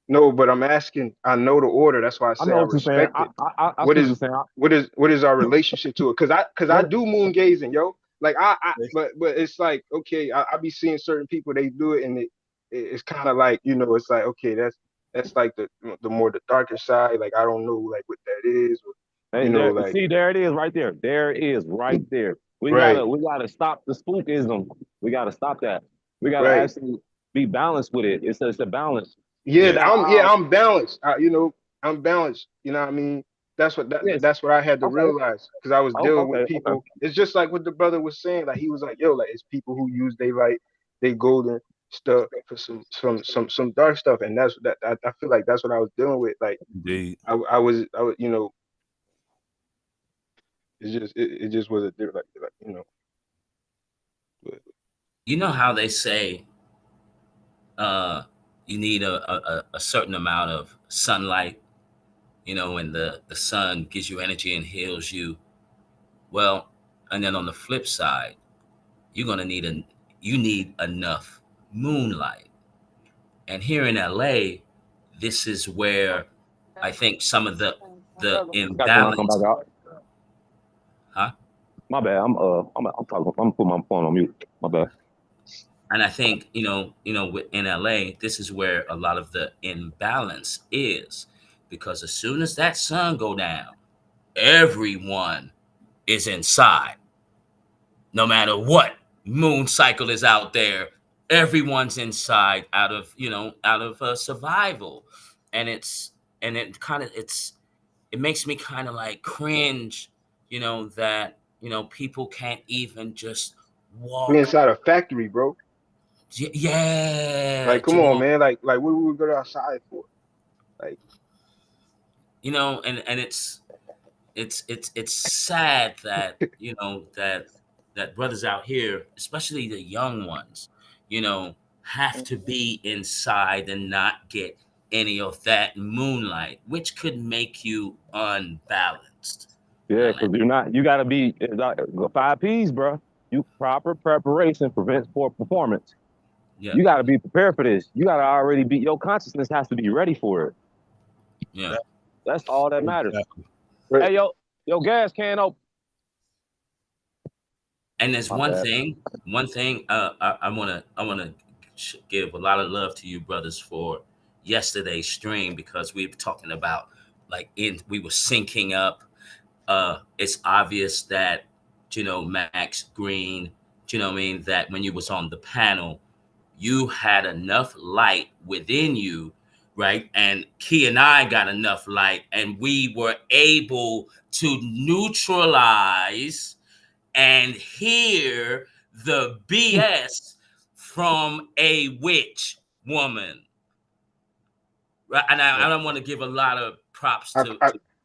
No, but I'm asking. I know the order. That's why I I say know I what you're saying. respect it. I What see what is you're saying. what is our relationship to it? Cause I What? do moon gazing, yo. Like I Okay. but it's like okay, I be seeing certain people they do it, and it's kind of like it's like okay, that's like the more the darker side. Like I don't know like what that is, or Hey, there. like See, there it is, right there. There it is, right there. right, We gotta stop the spookism. We gotta stop that. We gotta right. actually be balanced with it. It's a balance. We Yeah. Yeah, gotta I'm balanced. I'm balanced. You know what I mean? yes. That's what I had to Okay. realize because I was Oh, dealing with okay. Okay. people. It's just like what the brother was saying. Like he was like, yo, like it's people who use they golden stuff for some dark stuff, and that's that. I feel like that's what I was dealing with. Like Indeed. I was it just was a different like but You know how they say uh, you need a certain amount of sunlight, and the sun gives you energy and heals you. Well, and then on the flip side, you're gonna need you need enough moonlight. And here in LA, this is where I think some of the Got you when I come back imbalance, out. huh? My bad. I'm talking. I'm putting my phone on mute. My bad. And I think in LA, this is where a lot of the imbalance is, because as soon as that sun go down, everyone is inside. No matter what moon cycle is out there, everyone's inside out of survival, and it makes me kind of like cringe, that people can't even just we walk. inside a factory, bro. Yeah, Like come on, Jamal. man. Like what we would go outside for? Like And it's sad that that brothers out here, especially the young ones, you know have to be inside and not get any of that moonlight, which could make you unbalanced. Yeah, And because you're not. You gotta be it's like, 5 P's, bro. You proper preparation prevents poor performance. yeah, You gotta be prepared for this. You gotta already be. Your consciousness has to be ready for it. yeah. That- That's all that matters. exactly. right. Hey, yo, gas can open. And there's My one bad. thing, I want to give a lot of love to you brothers for yesterday's stream, because we were talking about, like, we were syncing up. It's obvious that Max Green, what I mean, that when you was on the panel, you had enough light within you, right? And Key and I got enough light, and we were able to neutralize and hear the BS from a witch woman. Right? And I don't want to give a lot of props I I to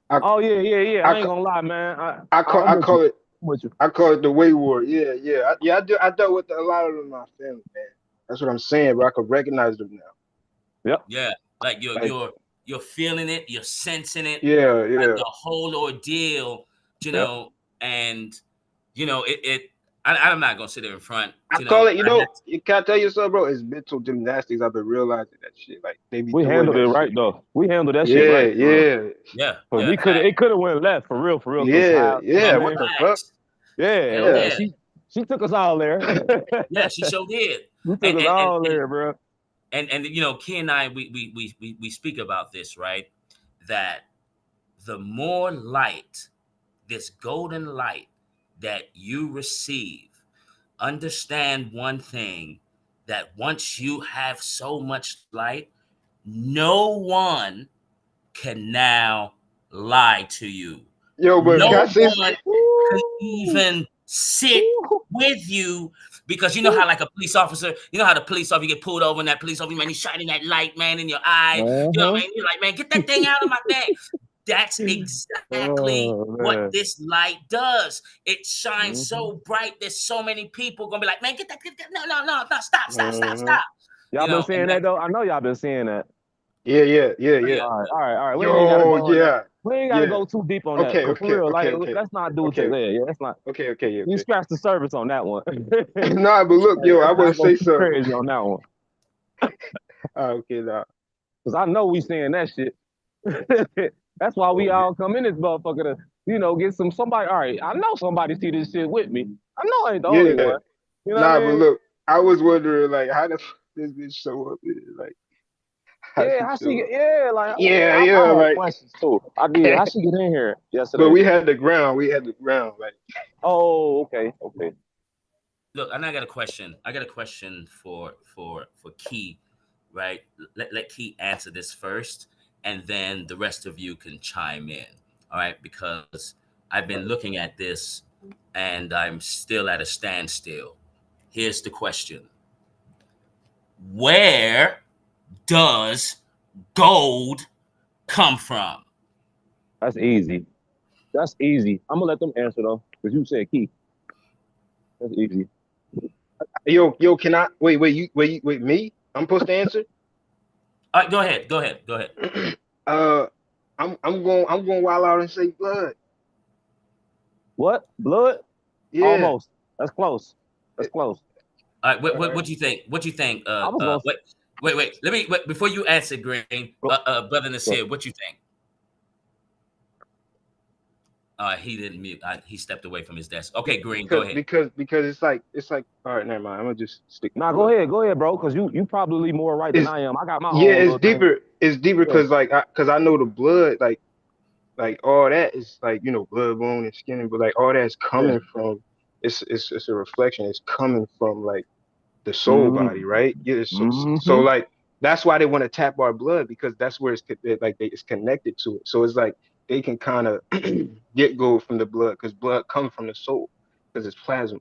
I Oh yeah, yeah, yeah. I, I ain't gonna lie, man. I call I'm I with you. call it I'm with you. I call it the way war. Yeah, yeah, I dealt with a lot of them in my family, man. That's what I'm saying, bro. I could recognize them now. Yep, yeah, like Like, you're feeling it, you're sensing it, yeah, like yeah. the whole ordeal, you yep. know, and I'm not gonna sit there in front, I call it, I had you can't tell you something, bro. It's mental gymnastics. I've been realizing that shit. Like they be We doing handled it that right shit. though. We handled that shit Yeah, right for real. yeah, yeah, Cause yeah, we could it could have went left for real. Cause yeah, how you know yeah. what I What mean? the fuck? facts. Yeah, Hell Yeah. yeah. yeah. She took us all there. Yeah, she sure did. She took And us and and all and there, bro. Key and I, we speak about this, right? That the more light, this golden light that you receive, understand one thing, that once you have so much light, no one can now lie to you. Yo, but can I No say? one could Woo, even sit woo. with you, Because you know how like a police officer, you know how the police officer get pulled over and that police officer, man, he's shining that light, man, in your eye. You know what I mean? You're like, man, get that thing out of my thing. That's exactly Oh what man. this light does. It shines so bright. There's so many people gonna be like, man, get that, no, stop. You Y'all been know, and saying that that's though? I know y'all been saying that. Yeah. All right. We ain't gotta Yo, go on that. yeah, We ain't gotta yeah. go too deep on that. Okay, But for okay, real, like okay, okay, let's not do okay, today. Yeah, let's not. okay, yeah, You okay. scratch the surface on that one. Hey, Nah, but look, yo, I let's want not to go say too something. crazy on that one. Okay, nah. Cause I know we saying that shit. That's why we Oh, all come in this motherfucker to, get somebody. All right, I know somebody see this shit with me. I know I ain't the only Yeah, one. You know what nah, I but mean? look, I was wondering like how the this bitch show up here, like how Yeah, she how she show get? up. Yeah, like Yeah, I yeah, had like. questions too. I did. How she get in here But yesterday? we had the ground, like. Oh, okay. look, and I got a question. I got a question for Key, right? Let Key answer this first, and then the rest of you can chime in. All right, because I've been looking at this and I'm still at a standstill. Here's the question. Where does gold come from? That's easy. That's easy. I'm gonna let them answer though, because you said key. That's easy. Yo, can I wait, me? I'm supposed to answer? All right, go ahead. uh I'm going wild out and say blood. What? Blood? Yeah. Almost. That's close. That's close. All right, All right. what do you think? What do you think? I was gonna Wait. Let me before you answer, Green. go. Brother go. Nasir, what you think? He didn't mute. He stepped away from his desk. Okay, Green, go Because ahead. because because it's like all right, never mind. I'm gonna just stick with Nah, blood. go ahead, bro. Because you probably more right than It's I am. I got my Yeah, own it's little thing. deeper. It's deeper Yeah, because I know the blood, like all that is like blood, bone, and skin, but like all that's yeah. coming from it's a reflection. It's coming from like the soul body, Mm-hmm. right? Yeah. So Mm-hmm. like that's why they want to tap our blood because that's where it's connected to it. So it's like they can kind of get gold from the blood because blood comes from the soul because it's plasma.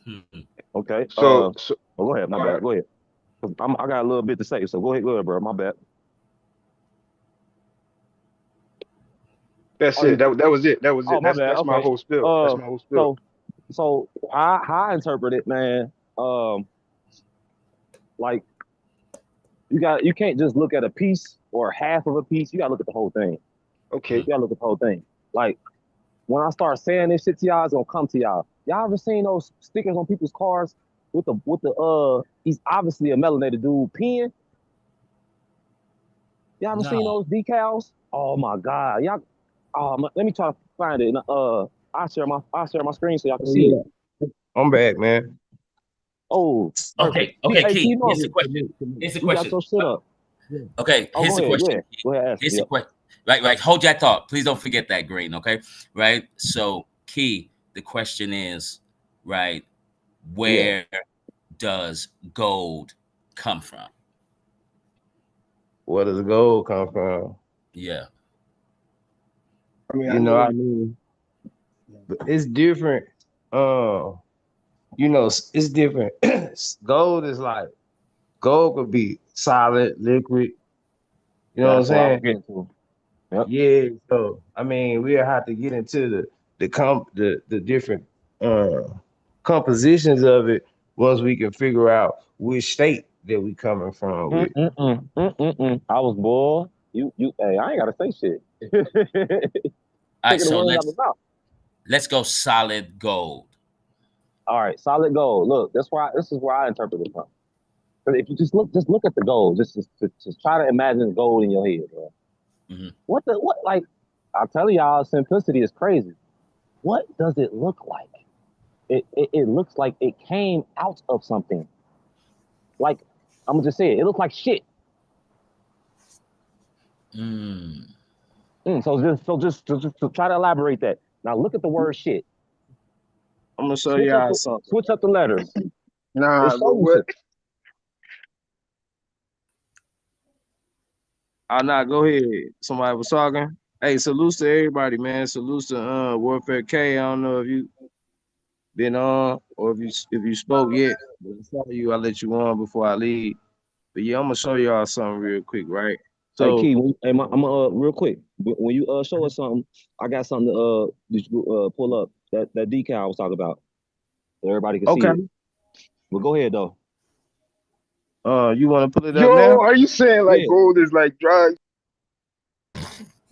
Hmm. Okay. So Oh, go ahead. My all bad. right, Go ahead. I got a little bit to say, so go ahead, bro. My bad. that's Oh yeah. it. That was it. That was Oh, it. my That's bad. that's my Okay. whole spill. That's Uh, my whole spill. so how I interpret it, man. Like you can't just look at a piece or half of a piece. You gotta look at the whole thing. Okay. You gotta look at the whole thing. Like when I start saying this shit to y'all, it's gonna come to y'all. Y'all ever seen those stickers on people's cars with the he's obviously a melanated dude pen? Y'all ever seen No. those decals? Oh my god, y'all. Let me try to find it. I'll share my screen so y'all can see it. yeah. I'm back, man. Oh, perfect. Okay, Hey, Key. Key Here's the Norman, question. Here's the you got question. your shit up. Okay, Oh, here's go the ahead. Go question. ahead. Go ahead. Ask it. Here's the Yep. question. Right. Hold that thought. Please don't forget that, Green. Okay. Right. So, Key. The question is, right. Yeah. Where does gold come from? Where does gold come from? Yeah. I mean, I I know. mean, it's different. Uh, it's different. Gold is like gold could be solid, liquid. You know what I'm That's what I was saying? getting to. Yep. Yeah. So I mean, we'll have to get into the different uh compositions of it once we can figure out which state that we coming from with. I was bored. Hey, I ain't gotta say shit. All right. Taking the So words out of my mouth. let's go solid gold. All right, solid gold. Look, this is where I interpret it from. 'Cause if you just look at the gold, just try to imagine gold in your head, bro. Hmm. What like I'll tell y'all, simplicity is crazy. What does it look like? It looks like it came out of something. Like I'm gonna just say it. It looks like shit. Mm. So just to try to elaborate that. Now look at the word shit. I'm gonna show Switch up y'all the something. switch up the letters. It Nah, but show you what? shit. Oh, nah, go ahead. Somebody was talking. Hey, salute to everybody, man. Salute to Warfare K. I don't know if you been on, or if you spoke yet. But I saw you, I let you on before I leave. But yeah, I'm gonna show y'all something real quick, right? Hey, So Key, I'm real quick. When you show us something, I got something to pull up that decal I was talking about, so everybody can see okay, it. But go ahead though. you want to put it up Yo, now? are you saying like Yeah, gold is like dry?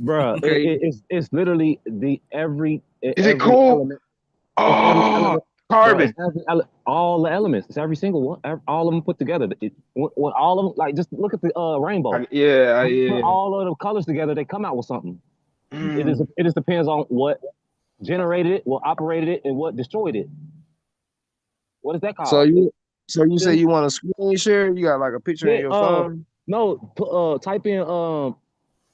bruh, Okay. it's literally Is it every cool? element. It's every Oh, element, bro. It's carbon. all the elements. It's every single one. All of them put together. When all of them, like, just look at the rainbow. When you put Yeah. all of the colors together, they come out with something. Mm. It just depends on what generated it, what operated it, and what destroyed it. What is that So called? you say It, you want a screen share? You got like a picture in yeah. your phone? No. Type in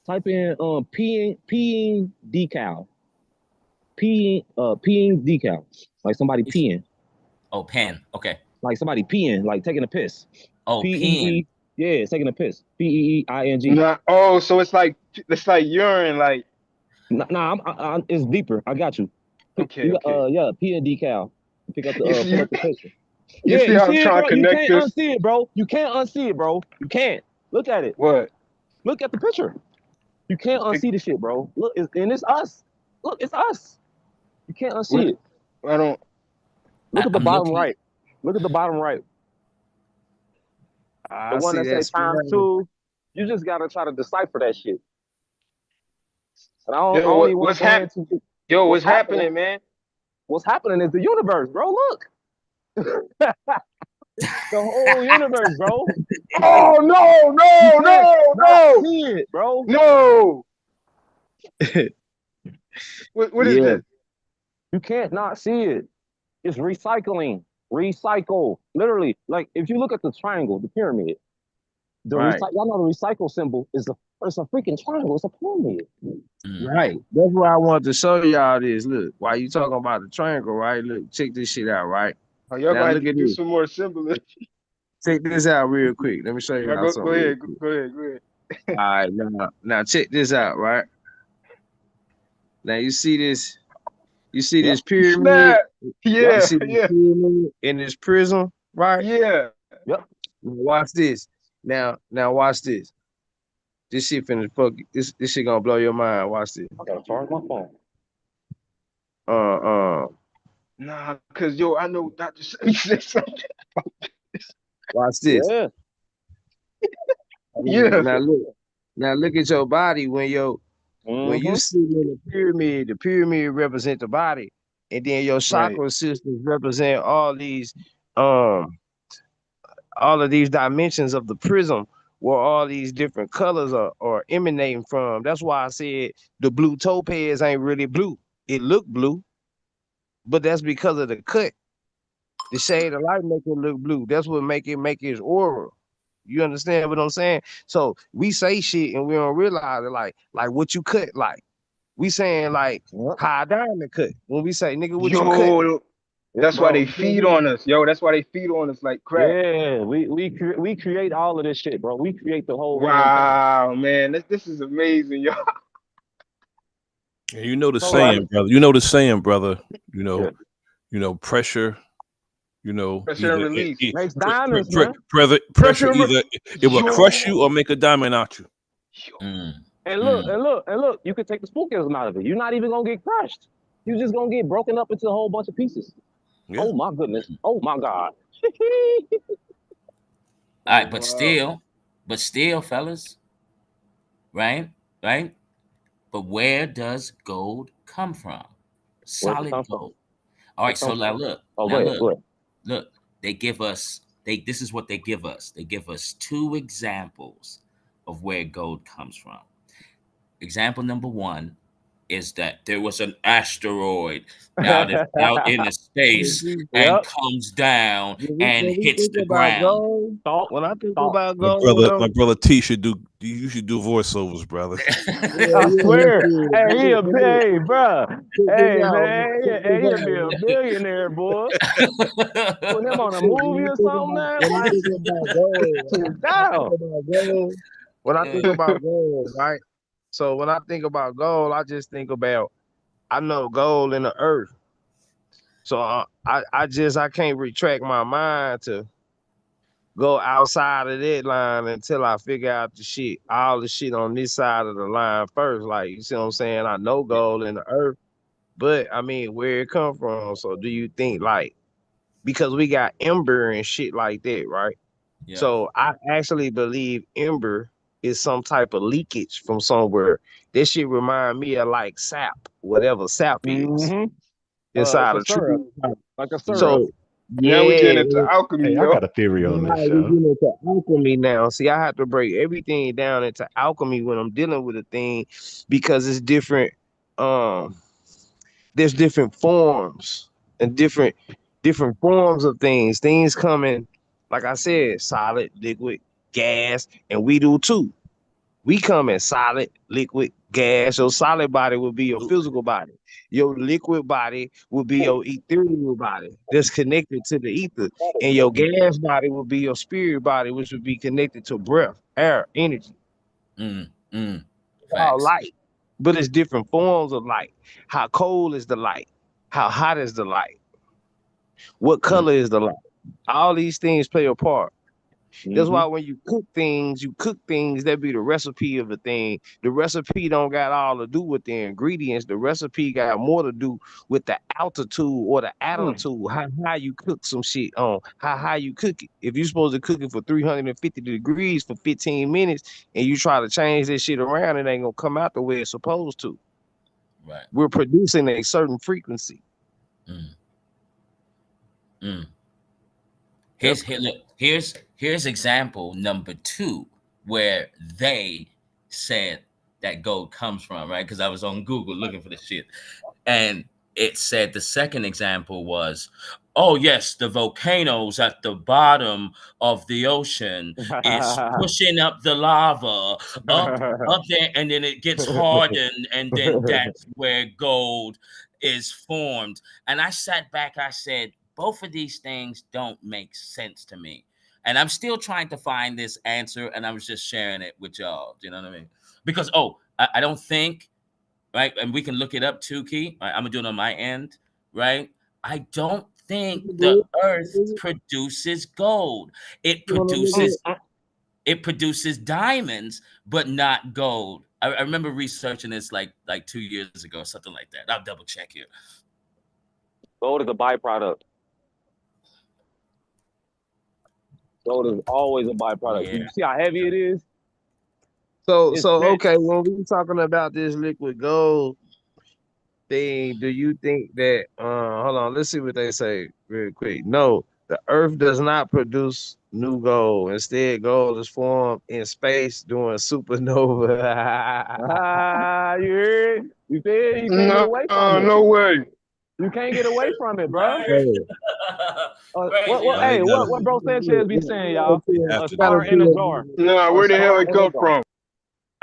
peeing decal. Peeing decal. Like somebody peeing. Oh, pen. Okay. Like somebody peeing. Like taking a piss. Oh, pen. Pee. Yeah, it's taking a piss. Peeing. Nah. Oh, so it's like urine. Like Nah, it's deeper. I got you. okay. Yeah, peeing decal. You see Pull up the picture. you Yeah, see you how I'm see it, trying to bro. You connect can't this? unsee it, bro. You can't unsee it, bro. You can't. Look at it. What? Look at the picture. You can't Pic- unsee the shit, bro. Look, and it's us. Look, it's us. You can't unsee What? it. I don't. Look at the I'm bottom looking. right. Look at the bottom right. The I one see that that say times spiral. two. You just gotta try to decipher that shit. And I Yo, don't even want to what's go hap? into Yo, what's what's happening. happening, man? What's happening is the universe, bro. Look, the whole universe, bro. Like Oh no, you no, can't no, not no, see it, bro. no. What is Yeah, this? You can't not see it. It's recycling. Recycle. Literally, like if you look at the triangle, the pyramid, right, y'all know the recycle symbol is it's a freaking triangle. It's a pyramid. Mm. right. That's why I wanted to show y'all this. Look, while you talking about the triangle, right? Look, check this shit out, right? Oh, y'all Now gonna have look to at do this. some more symbolism. Check this out real quick. Let me show Now y'all go something real ahead, quick. go ahead. All right, now check this out, right? Now you see this. You see Yep. this pyramid. Snap. Yep. You Yeah, see this yeah, pyramid in this prism, right? yeah. Yep. Now watch this. Now watch this. This shit finna fuck. This shit gonna blow your mind. Watch this. I gotta charge my phone. Uh, Nah, cause yo, I know Dr. Sebi said something. watch this. Yeah. Yeah, Now look. Now look at your body when you Mm-hmm. sit in the pyramid represent the body, and then your right. chakra systems represent um all of these dimensions of the prism where all these different colors are emanating from. That's why I said the blue topaz ain't really blue. It look blue, but that's because of the cut. The shade of light make it look blue. That's what make its aura. You understand what I'm saying? So we say shit and we don't realize it like what you cut like. We saying like Yep. high diamond cut. When we say nigga, what you cut? Yo, Yep. that's why Bro, they you feel feed me? on us. Yo, that's why they feed on us like crack. Yeah. We create all of this shit, bro. We create the whole damn thing. Wow, man, this is amazing, yo. And you know the So like, saying, brother. You know the saying, brother. You yeah, know, pressure. Pressure and Either release. makes diamonds, man. pressure Pressure and either it will crush you yo, or make a diamond out you. yo. Mm. And look, Mm. and look, and look. You can take the spookism out of it. You're not even gonna get crushed. You're just gonna get broken up into a whole bunch of pieces. Yeah. Oh my goodness. Oh my God. All Oh right, wow. but still, fellas, right? Right? But where does gold come from? Where's it Solid come from? gold. All It right, so comes now from. look, Oh, go now ahead. look, Go ahead. look. They give us this is what they give us. They give us two examples of where gold comes from. Example number one is that there was an asteroid out into When space we, and Yep. comes down and when we hits think the about ground. gold, Thought. when I think Thought. about gold My though, brother T should do. You should do voiceovers, brother. yeah, I yeah, he swear. should. Hey, Look, hey, bruh. check this Hey, out, right? man. Check Hey, this he'll out, be a right? billionaire, boy. Put him on a movie or something, man. When I What? think about gold, right? When I think Down. about gold, when I think about gold, right? So when I think about gold, I just think about I know gold in the earth. So I can't retract my mind to go outside of that line until I figure out the shit, all the shit on this side of the line first. Like, you see what I'm saying? I know gold in the earth, but I mean, where it come from? So do you think like because we got ember and shit like that, right? Yeah. So I actually believe ember is some type of leakage from somewhere. This shit remind me of like sap, whatever sap is Mm-hmm. It's inside a a tree. syrup, like a syrup. Yo, So now we getting into yeah, alchemy, Hey, I yo. got a theory on this right, we show. get into alchemy now. See, I have to break everything down into alchemy when I'm dealing with a thing because it's different. Um, there's different forms and different forms of things. Things coming, like I said, solid, liquid, gas, and we do too. We come in solid, liquid, gas. Your solid body will be your physical body. Your liquid body will be your ethereal body that's connected to the ether. And your gas body will be your spirit body, which would be connected to breath, air, energy, Mm, mm. all Facts. light. But it's different forms of light. How cold is the light? How hot is the light? What Mm, color is the light? All these things play a part. That's Mm-hmm. why when you cook things, that be the recipe of the thing. The recipe don't got all to do with the ingredients. The recipe got more to do with the altitude or the attitude, how high you cook some shit on, how high you cook it. If you're supposed to cook it for 350 degrees for 15 minutes and you try to change this shit around, it ain't gonna come out the way it's supposed to. right. We're producing a certain frequency. Mm, mm. Yep. Here's example number two where they said that gold comes from, right? Because I was on Google looking for the shit. And it said the second example was, oh yes, the volcanoes at the bottom of the ocean is pushing up the lava up there, and then it gets hardened, and then that's where gold is formed. And I sat back, I said, both of these things don't make sense to me. And I'm still trying to find this answer, and I was just sharing it with y'all. You know what I mean? Because I don't think, right? And we can look it up too, Key. Right? I'm gonna do it on my end, right? I don't think the earth produces gold. It produces it produces diamonds, but not gold. I remember researching this like 2 years ago, something like that. I'll double check here. Gold is a byproduct. Gold is always a byproduct. Yeah. You see how heavy it is? It's So meant. okay, when we talking about this liquid gold thing, do you think that hold on, let's see what they say real quick. No, the earth does not produce new gold. Instead, gold is formed in space during supernova. Ah, you heard? You said you can't get No, away from it. no way. You can't get away from it, bro. Hey, Crazy, What? huh? Hey, You gotta, what bro Sanchez be saying, y'all? you have A to do. gotta star in a tell jar. Nah, A where the hell star it in a come jar. from?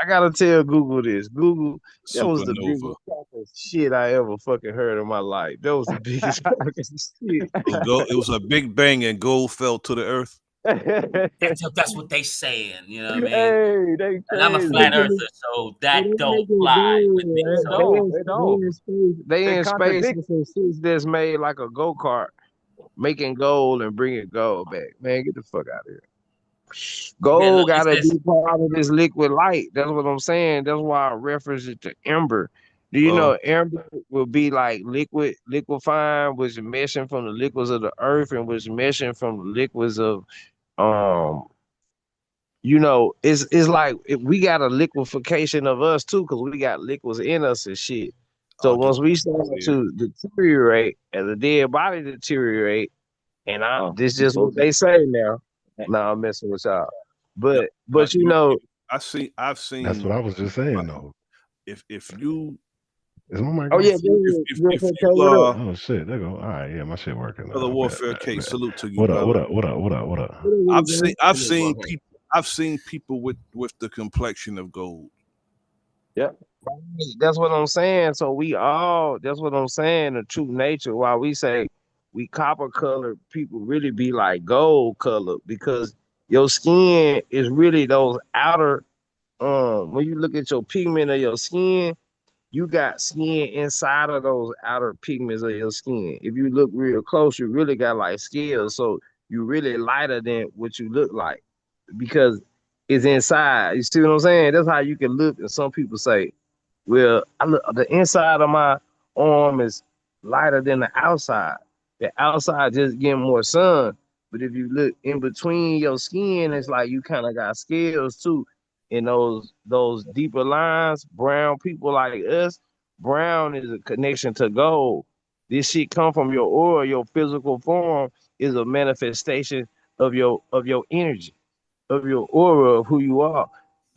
I gotta tell Google this. Google, that was the Supernova. biggest fucking shit I ever fucking heard in my life. That was the biggest fucking shit. And go. It was a big bang, and gold fell to the earth. That's what they saying. You know what I mean? Hey, they And I'm a crazy. flat earther, so They that don't don't make it fly with good, me. man. It So don't. It don't. They in space. They They in space contradict. with some shit that's made like a go kart, making gold and bringing gold back. Man, get the fuck out of here. yeah, look, Gold it gotta says be part of this liquid light. That's what I'm saying. That's why I reference it to ember. Do you know Well, ember will be like liquefying, which is meshing from the liquids of the earth and which meshing from the liquids of um it's like we got a liquefaction of us too, because we got liquids in us and shit. So I'll give once we you start here. to deteriorate, as a dead body deteriorate, and Oh, this just what they say now. Nah, I'm messing with y'all. No, But no, but you know, I've That's seen. what I was just saying, though. If you Is my mic oh on? yeah, go ahead. if Okay, you what up? Oh shit, there go. All right, yeah, my shit working brother now. Bet, warfare bet, K, bet. salute to you, What up? What brother. up? What up? What up? What up? What up, man? Warfare. I've seen people with the complexion of gold. yep. That's what I'm saying. So we all, that's what I'm saying, the true nature. Why we say we copper colored, people really be like gold colored because your skin is really those outer when you look at your pigment of your skin, you got skin inside of those outer pigments of your skin. If you look real close, you really got like scales. So you really lighter than what you look like because it's inside. You see what I'm saying? That's how you can look. And some people say, well, I look, the inside of my arm is lighter than the outside. The outside just getting more sun. But if you look in between your skin, it's like you kind of got scales too. In those deeper lines, brown people like us, brown is a connection to gold. This shit come from your aura, your physical form is a manifestation of your energy, of your aura of who you are.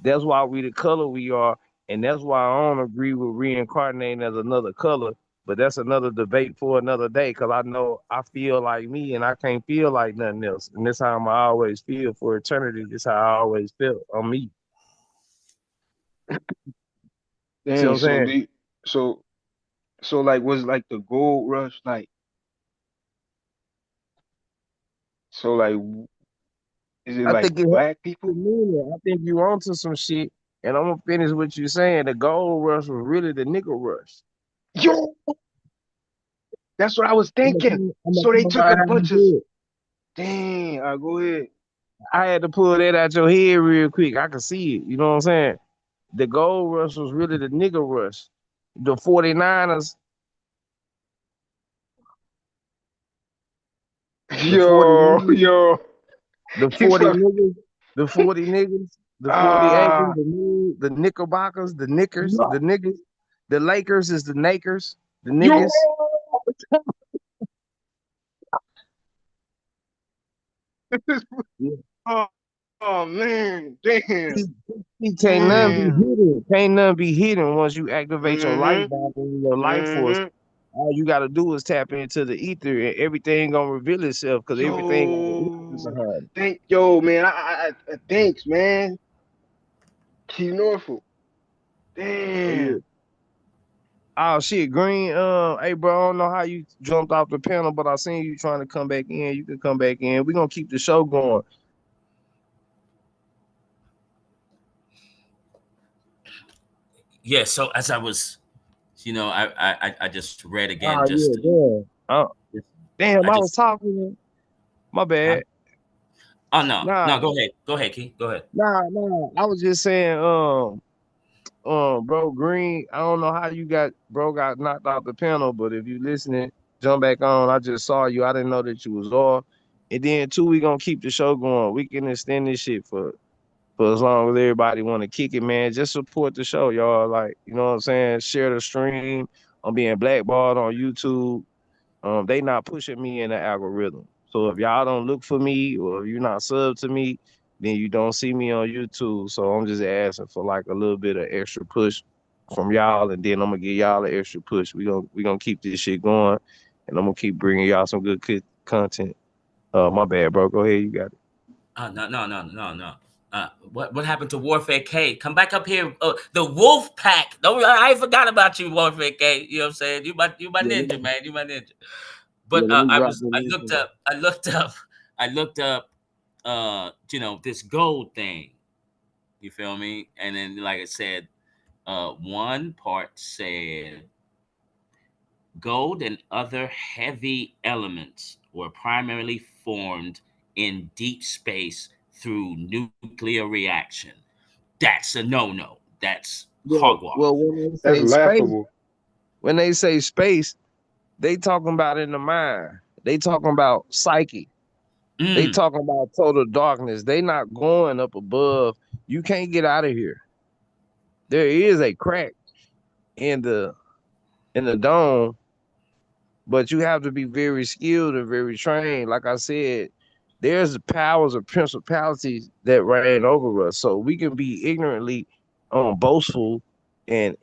That's why we the color we are, and that's why I don't agree with reincarnating as another color. But that's another debate for another day. Cause I know I feel like me, and I can't feel like nothing else. And this how I always feel for eternity. This how I always felt on me. See what Dang, I'm saying? so so like was like the gold rush like so like is it I like think it has black the people? meaning. I think you onto some shit. And I'm gonna finish what you saying. The gold rush was really the nickel rush. Yo, that's what I was I'm thinking. gonna, I'm gonna So they come took a right how you bunch of do it. dang, go ahead. I had to pull that out your head real quick. I could see it. You know what I'm saying? The gold rush was really the nigga rush. The 49ers, the 40 Yo, niggas, yo. the You 40 talk, niggas, the 40 niggas, the 40 acres, ah, the Knickerbockers, the Knickers, yo, the niggas. The Lakers is the Nakers, the yo. niggas. Yeah. Oh, oh man, damn, He, he can't none be damn. hidden. Can't none be hidden once you activate your life Mm-hmm. back and your life force. Mm-hmm. All you gotta do is tap into the ether and everything gonna reveal itself because everything got the ether Yo, behind it. man. Thanks, man. Key Norfolk. So Damn. yeah. Oh shit, Green. Hey bro, I don't know how you jumped off the panel, but I seen you trying to come back in. You can come back in. We're gonna keep the show going. Yeah. So as I was, I just read again. Oh Just, yeah, damn. Damn, I I was just. talking. My Huh? bad. Oh no, Nah, no. Go ahead, Key. Go ahead. nah. I was just saying, bro, Green. I don't know how you got knocked off the panel, but if you listening, jump back on. I just saw you. I didn't know that you was off. And then two, we gonna keep the show going. We can extend this shit for as long as everybody want to kick it, man. Just support the show, y'all. Like, you know what I'm saying? Share the stream. I'm being blackballed on YouTube. They not pushing me in the algorithm. So if y'all don't look for me or if you're not sub to me, then you don't see me on YouTube. So I'm just asking for like a little bit of extra push from y'all, and then I'm gonna give y'all an extra push. We gonna keep this shit going, and I'm gonna keep bringing y'all some good content. My bad, bro. Go ahead, you got it. No, no, no, no, no. What happened to Warfare K? Come back up here. The Wolf Pack. Don't I ain't forgot about you, Warfare K. You know what I'm saying? You my Yeah, ninja, man. You my ninja. yeah, But let me I drop was the I link. looked up I looked up this gold thing. You feel me? And then like I said, one part said gold and other heavy elements were primarily formed in deep space through nuclear reaction. That's a no. That's Yeah, well, hogwash. That's laughable. when they say space, they talking about in the mind. They talking about psyche. They Mm. talking about total darkness. They not going up above. You can't get out of here. There is a crack in the dome, but you have to be very skilled and very trained. Like I said, there's the powers of principalities that reign over us. So we can be ignorantly boastful and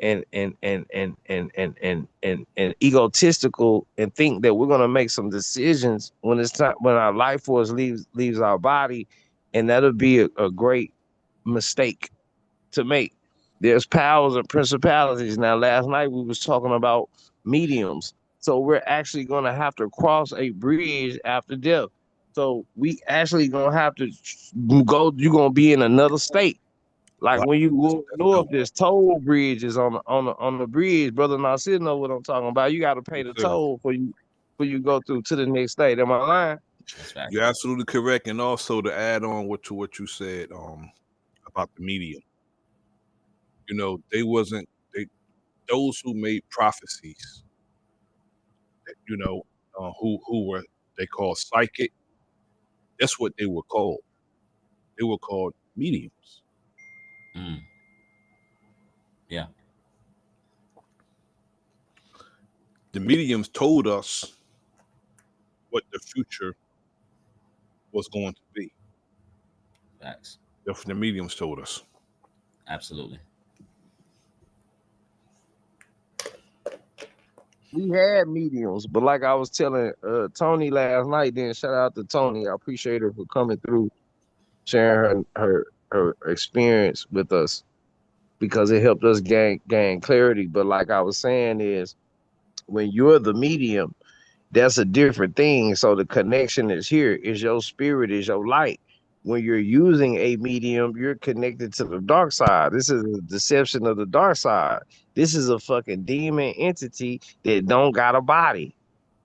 egotistical and think that we're gonna make some decisions when it's time when our life force leaves our body, and that'll be a great mistake to make. There's powers and principalities. Now, last night we was talking about mediums. So we're actually gonna have to cross a bridge after death. So we actually gonna have to go. You're gonna be in another state. Like Like, when you go that's north, dope. there's toll bridges on the bridge. Brother Nasir know what I'm talking about. You got to pay Yes, the sir. toll for you go through to the next state. Am I lying? That's facts. You're absolutely correct. And also to add on what you said about the medium, they wasn't they those who made prophecies, you know, who were they called psychic. That's what they were called. They were called mediums. Mm, yeah, The mediums told us what the future was going to be. facts. The mediums told us. Absolutely. We had mediums, but like I was telling Tony last night, then shout out to Tony. I appreciate her for coming through, sharing her experience with us because it helped us gain clarity. But like I was saying is when you're the medium, that's a different thing. So the connection is here, is your spirit, is your light. When you're using a medium, you're connected to the dark side. This is a deception of the dark side. This is a fucking demon entity that don't got a body.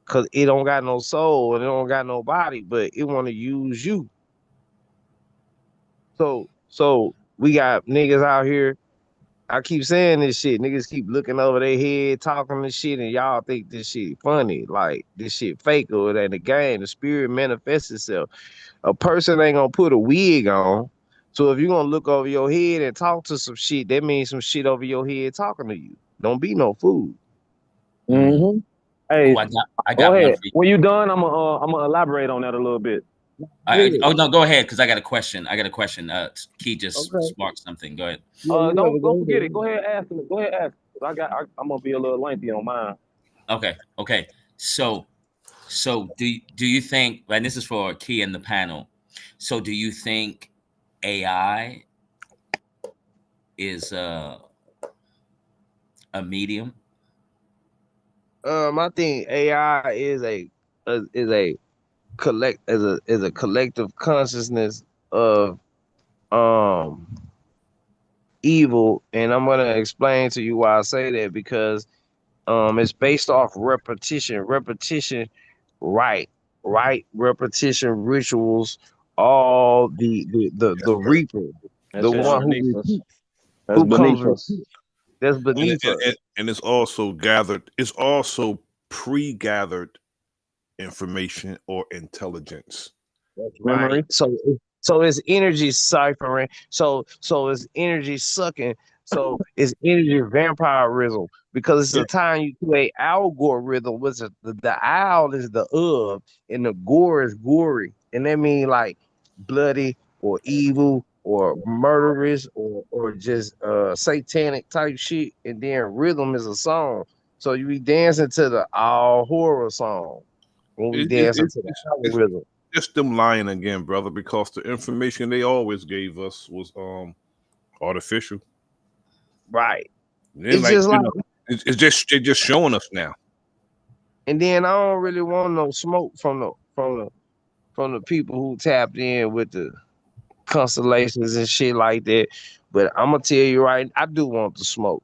Cause it don't got no soul and it don't got no body, but it want to use you. So we got niggas out here. I keep saying this shit. Niggas keep looking over their head, talking this shit, and y'all think this shit funny. Like this shit fake or it ain't a game. The spirit manifests itself. A person ain't gonna put a wig on. So if you're gonna look over your head and talk to some shit, that means some shit over your head talking to you. Don't be no fool. Mm. Mm-hmm. Oh, Hey, I go got one ahead. for you. When you done, I'm gonna elaborate on that a little bit. Oh no, go ahead because I got a question. I got a question. Key just Okay. sparked something. Go ahead. Yeah, you gotta Don't go forget it. ahead. Go ahead, ask me. Go ahead, ask. I'm gonna be a little lengthy on mine. Okay, okay. So do you think, and this is for Key and the panel. So do you think AI is a medium? I think AI is a is a collective consciousness of um evil, and I'm gonna explain to you why I say that because it's based off repetition, right, repetition rituals, all Yes, the sir. reaper, That the shit one underneath us. That's who comes beneath us. repeat, that's And, beneath and, us. and and it's also gathered. It's also pre-gathered information or intelligence. That's right. Memory. So it's energy ciphering. So it's energy sucking. So it's energy vampirism because it's Yeah, a time you create algorithm, which is the owl is the of and the gore is gory. And that mean like bloody or evil or murderous or just satanic type shit. And then rhythm is a song. So you be dancing to the all horror song when we it, it, dancing it, to the it's algorithm. just them lying again, brother, because the information they always gave us was artificial. Right. Then It's like just like, it's just they're just showing us now. and then I don't really want no smoke from the people who tapped in with the constellations and shit like that. But I'm gonna tell you right, I do want the smoke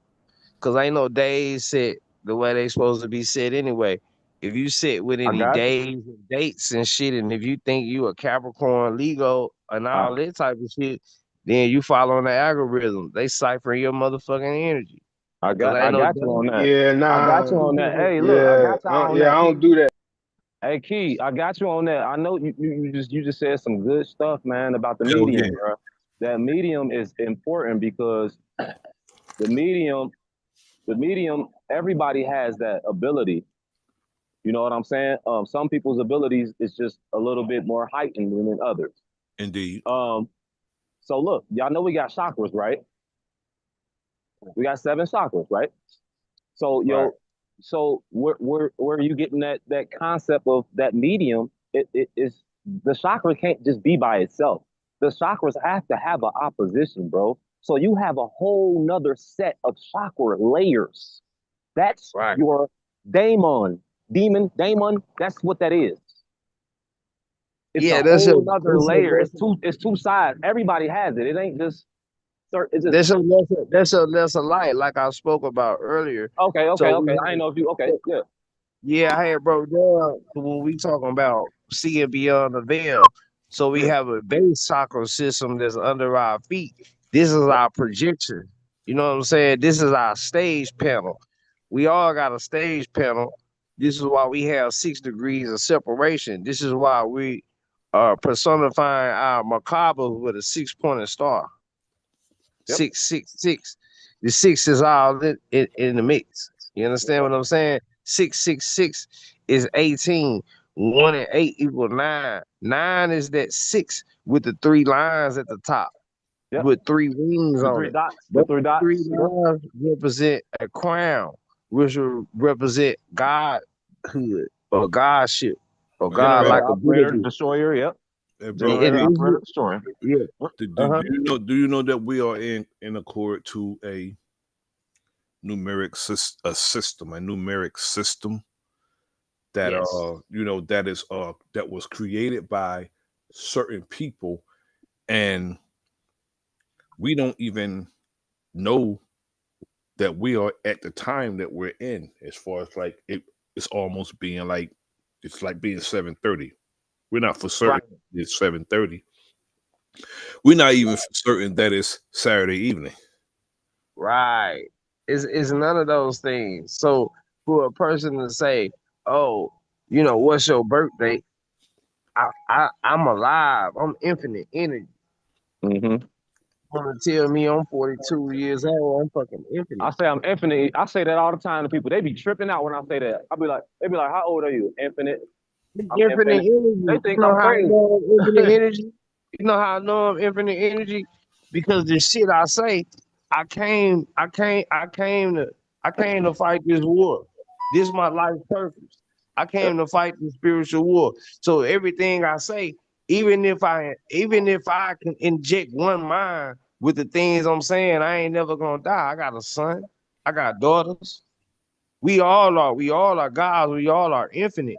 because I know days set the way they supposed to be set anyway. If you sit with I any got you. days and dates and shit, and if you think you a Capricorn, Leo, and I, all that type of shit, then you following the algorithm. They cipher your motherfucking energy. Cause I ain't no got you day. on that. Yeah, I got nah. you on that. Hey, look, I Yeah, got y'all on yeah. that. I don't do that. Hey, Key, I got you on that. I know you just said some good stuff, man, about the Hell yeah, medium, bro. That medium is important because the medium, everybody has that ability. You know what I'm saying? Some people's abilities is just a little bit more heightened than others. indeed. Um, so look, y'all know we got chakras, right? We got 7 chakras, right? So Right. where are you getting that concept of that medium? It is the chakra can't just be by itself. The chakras have to have an opposition, bro. So you have a whole nother set of chakra layers. That's Right. your daemon. That's what that is. It's a Yeah, whole nother that's your layer. that's It's two sides. Everybody has it. It ain't just It's just That's a light, like I spoke about earlier. okay. So Okay. we Okay. I didn't know if you. Okay. have, Yeah. yeah, I had broke down to when we talking about seeing beyond the veil. So we Yeah. have a base chakra system that's under our feet. This is Yep. our projection. You know what I'm saying? This is our stage panel. We all got a stage panel. This is why we have 6 degrees of separation. This is why we are personifying our macabre with a 6 pointed star. Yep. 666. The six is all in the mix. You understand what I'm saying? 666 is 18. 1 and 8 equal 9. 9 is that six with the 3 lines at the top Yep. with 3 wings The on three it. dots. The Those three three dots. Yep. lines represent a crown, which will represent Godhood or Godship or Hey, God Generator, like operator, ability. destroyer. Yep. bro. Generator, It, operator, destroyer. yeah. Uh-huh. Do you know that we are in accord to a a numeric system that Yes. that is that was created by certain people, and we don't even know that we are at the time that we're in, as far as like it's almost being like it's like being 7:30. We're not for certain Right. it's 7:30. We're not even for certain that it's Saturday evening. Right. It's none of those things. So for a person to say, "Oh, what's your birthday?" I'm alive. I'm infinite energy. Mm-hmm. Want to tell me I'm 42 years old? I'm fucking I infinite. say I'm infinite. I say that all the time to people. They be tripping out when I say that. They be like, how old are you? Infinite. I'm Infinite infinite. They energy. You think know I'm how I crazy. know I'm infinite energy? You know how I know I'm infinite energy? Because the shit I say, I came to fight this war. This is my life purpose. I Yep. came to fight the spiritual war. So everything I say, even if I can inject one mind with the things I'm saying, I ain't never gonna die. I got a son, I got daughters. We all are gods, we all are infinite.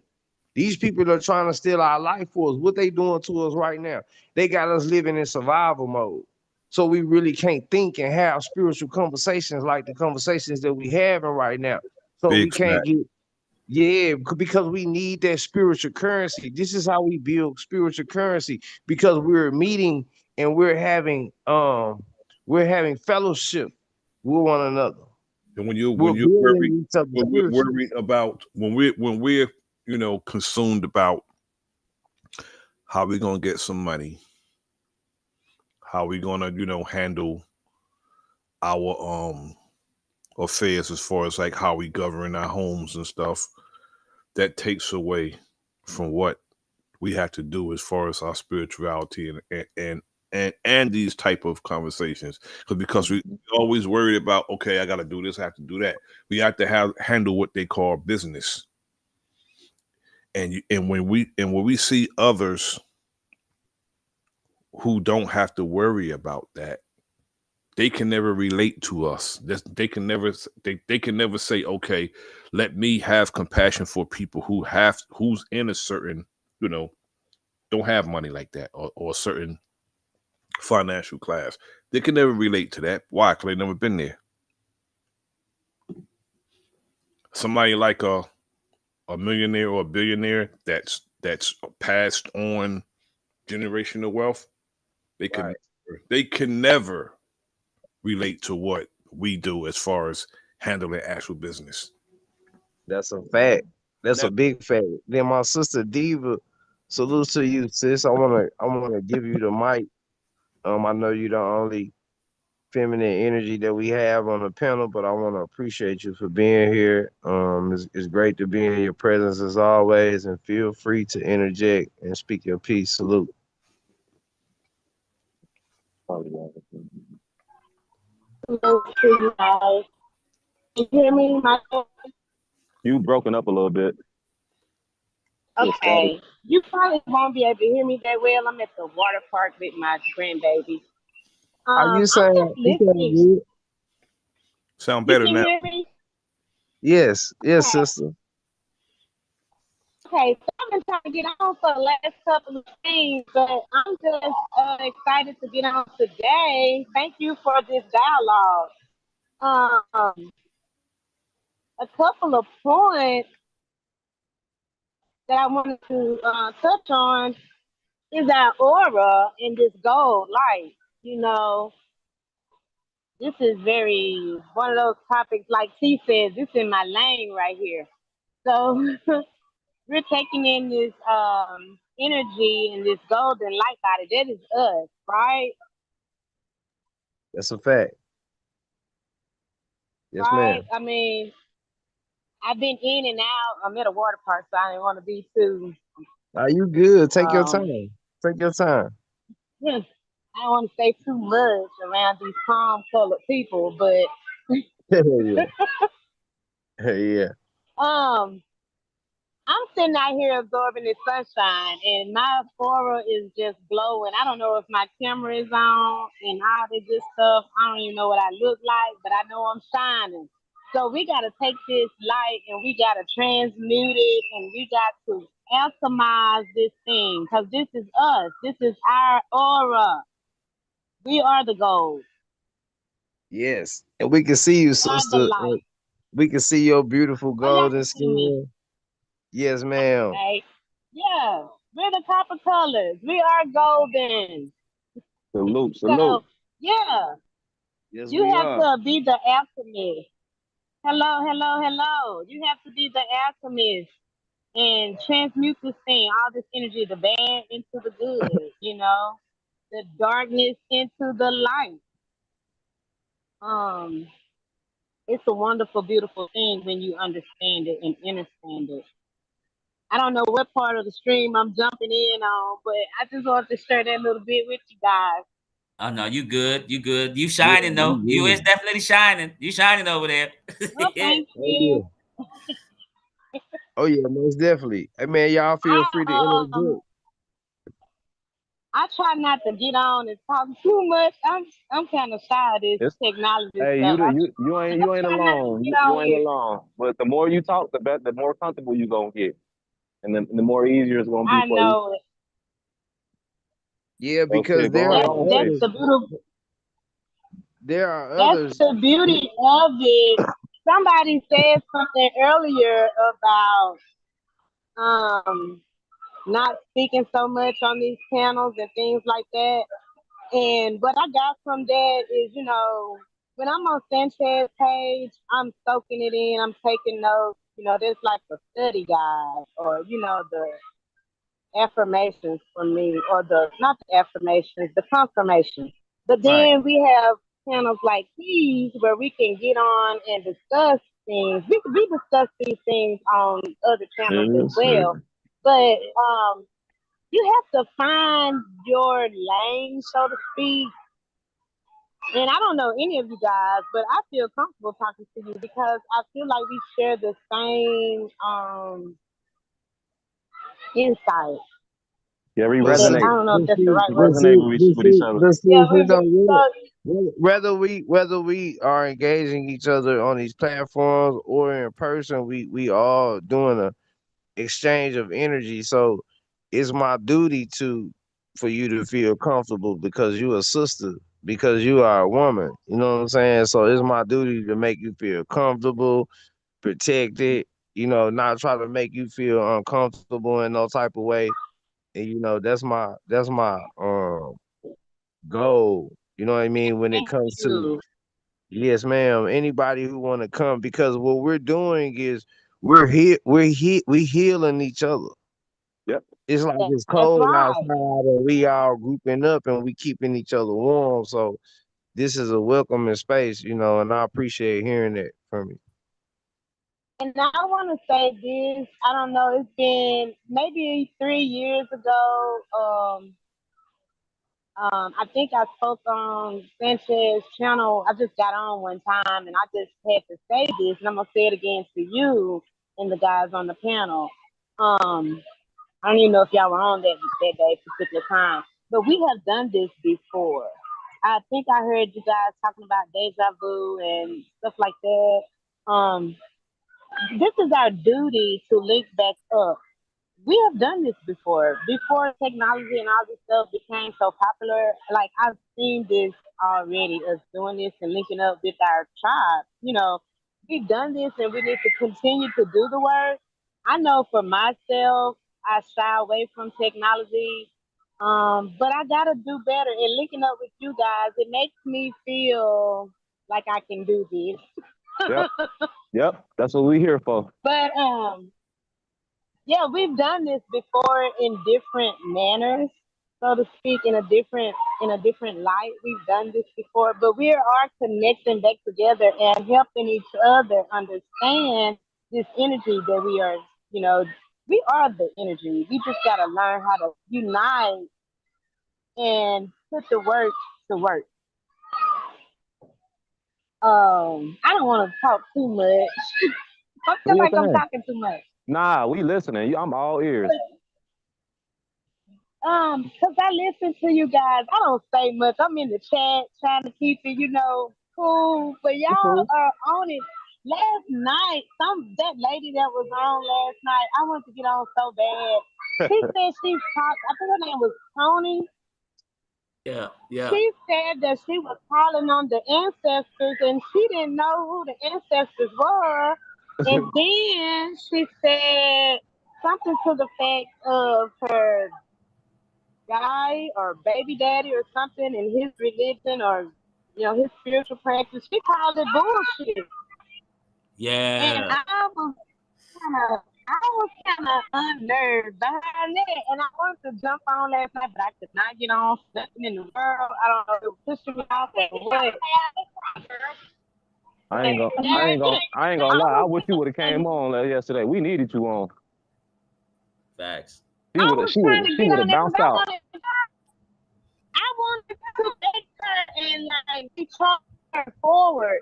These people are trying to steal our life for us. What they doing to us right now? They got us living in survival mode. So we really can't think and have spiritual conversations like the conversations that we having right now. So Big we can't fact. get because we need that spiritual currency. This is how we build spiritual currency because we're meeting and we're having fellowship with one another. And We're when you worry building each other when we're spiritually. worried about when we're consumed about how we gonna get some money, how we gonna handle our affairs as far as like how we govern our homes and stuff, that takes away from what we have to do as far as our spirituality and these type of conversations, because we always worried about, okay, I got to do this, I have to do that. We have to handle what they call business. And when we see others who don't have to worry about that, they can never relate to us. They can never say, okay, let me have compassion for people who's in a certain, don't have money like that, or a certain financial class. They can never relate to that. Why? Because they never been there. Somebody like a millionaire or a billionaire that's passed on generational wealth, Right. they can never relate to what we do as far as handling actual business. That's a fact. That's a Never. big fact. Then my sister Diva, salute to you, sis. I wanna give you the mic. I know you're the only feminine energy that we have on the panel, but I want to appreciate you for being here. It's great to be in your presence as always, and feel free to interject and speak your piece. Salute. Hello to you guys. Can you hear me? You broken up a little bit. Okay. You probably won't be able to hear me that well. I'm at the water park with my grandbaby. Are you I'm saying just you sound listening. good? Sound You better can now. hear me? Yes, yes, Okay. sister. Okay. So I'm been trying to get on for the last couple of things, but I'm just excited to get on today. Thank you for this dialogue. Um, a couple of points that I wanted to touch on is our aura in this gold light. You know, this is very one of those topics, like she says, this is my lane right here. So we're taking in this energy and this golden light body. That is us, right? That's a fact. Yes, Right. ma'am. I mean, I've been in and out. I'm at a water park, so I didn't want to be too. Are you good? Take your Um, time. Take your time. I don't want to say too much around these calm colored people, but Yeah. Yeah. um, I'm sitting out here absorbing the sunshine, and my aura is just glowing. I don't know if my camera is on and all this good stuff. I don't even know what I look like, but I know I'm shining. So we got to take this light and we got to transmute it and we got to alchemize this thing because this is us. This is our aura. We are the gold. Yes. And we can see you, We are the sister. light. We can see your beautiful Oh, y'all golden can see me. skin. Yes, ma'am. Okay. Yeah. We're the copper colors. We are golden. Salute, So, salute. yeah, Yes, you we have are. to be the alchemist. Hello, hello, hello. You have to be the alchemist and transmute this thing, all this energy, the bad into the good, the darkness into the light. Um, it's a wonderful, beautiful thing when you understand it and understand it. I don't know what part of the stream I'm jumping in on, but I just wanted to share that little bit with you guys. Oh no, you good. You good. You Yeah, shining though. You we is good. definitely shining. You shining over there. Well, Yeah. thank Oh yeah. you. Oh yeah, most definitely. Hey man, y'all feel free to enter the I book. I try not to get on and talk too much. I'm kind of shy of this It's technology hey, stuff. I you ain't try not to alone. get You on ain't here. alone. But the more you talk, the more comfortable you gonna get, and the more easier it's gonna be I for you. know it. Yeah, So because shit, go there on, are go That's on, that's sis. others. the beautiful. There are That's others. the beauty of it. Somebody said something earlier about um not speaking so much on these panels and things like that. And what I got from that is, when I'm on Sanchez's page, I'm soaking it in. I'm taking notes. There's like a study guide, or the affirmations for me, or the not the affirmations, the confirmations. But Right. then we have panels like these where we can get on and discuss things. We discuss these things on other channels as Yes, well. sir. But you have to find your lane, so to speak. And I don't know any of you guys, but I feel comfortable talking to you because I feel like we share the same insight. Yeah, we But But see, I resonate. don't know if but that's the see, right We word. but resonate see, with but each see, other. but see, Yeah, you know, so whether we are engaging each other on these platforms or in person, we all doing a exchange of energy. So it's my duty to for you to feel comfortable because you a sister, because you are a woman. You know what I'm saying? So it's my duty to make you feel comfortable, protected, not try to make you feel uncomfortable in no type of way. And that's my goal. You know what I mean? When it thank comes to you. yes, ma'am, anybody who wanna come because what we're doing is we healing each other. Yep. It's like it's That's cold right. outside and we all grouping up and we keeping each other warm. So this is a welcoming space, and I appreciate hearing that from you. And I want to say this. I don't know. It's been maybe 3 years ago. I think I spoke on Sanchez's channel. I just got on one time, and I just had to say this, and I'm gonna say it again to you and the guys on the panel. Um, I don't even know if y'all were on that day, particular time, but we have done this before. I think I heard you guys talking about deja vu and stuff like that. Um, this is our duty to link back up we have done this before. Before technology and all this stuff became so popular, like I've seen this already, us doing this and linking up with our tribe. We've done this and we need to continue to do the work. I know for myself, I shy away from technology. But I gotta do better. And linking up with you guys, it makes me feel like I can do this. Yep. Yep. That's what we here for. But yeah, we've done this before in different manners, so to speak, in a different light. We've done this before, but we are connecting back together and helping each other understand this energy that we are. You know, we are the energy. We just gotta learn how to unite and put the work to work. I don't want to talk too much. I Do feel your like I'm thing. talking too much. Nah, we listening. I'm all ears. Cause I listen to you guys. I don't say much. I'm in the chat trying to keep it, cool. But You y'all cool. are on it. Last night, that lady that was on last night, I wanted to get on so bad. She said she talked. I think her name was Tony. Yeah, yeah. She said that she was calling on the ancestors, and she didn't know who the ancestors were. And then she said something to the fact of her guy or baby daddy or something in his religion or his spiritual practice. She called it bullshit, and Yeah. I was kind of unnerved behind that, and I wanted to jump on last night, but I could not get on. Nothing in the world. I don't know if it was pushing me off or what. I But ain't gonna I ain't gonna I ain't gonna I lie. I was wish you would have came on yesterday. We needed you on. Facts. She would have she would trying to she get would on have there because bounced out. I wanted to take her and like be her forward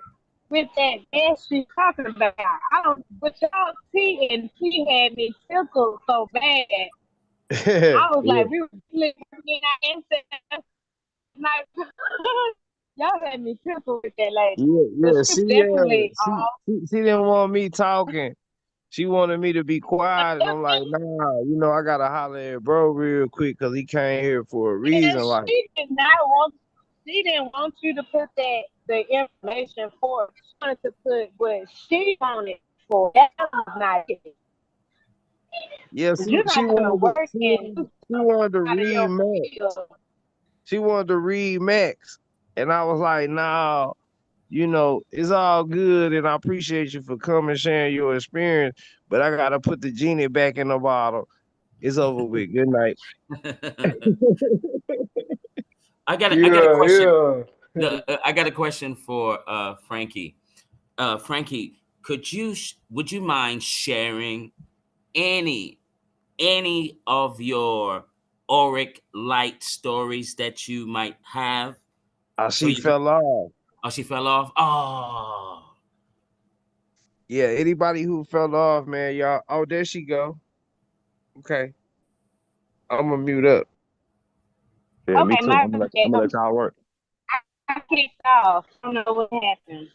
with that mess she's talking about. I don't, but y'all T and T had me tickled so bad. I was Yeah, like, we were looking at ancestors, like y'all had me tickled with that lady. yeah, But yeah. she's definitely off. She didn't want me talking. She wanted me to be quiet, and I'm like, nah, I gotta holler at bro real quick because he came here for a And reason. Like, she didn't want you to put the information forward. She wanted to put what she wanted for. That was not it. yeah, Cause you're she not gonna wanted to, work and do she stuff wanted to out of read your Max. field. She wanted to read Max, and I was like, nah, it's all good, and I appreciate you for coming, sharing your experience, but I gotta put the genie back in the bottle. It's over with. Good night. I got a Yeah, question. yeah. No, I got a question for Frankie. Frankie, would you mind sharing any any of your auric light stories that you might have? So She you could. fell off. Oh, she fell off. Oh, Yeah, anybody who fell off, man, y'all. Oh, there she go. Okay, I'm gonna mute up. Yeah, me Okay, too. my I'm bad. gonna let y'all work. I kicked off. I don't know what happened.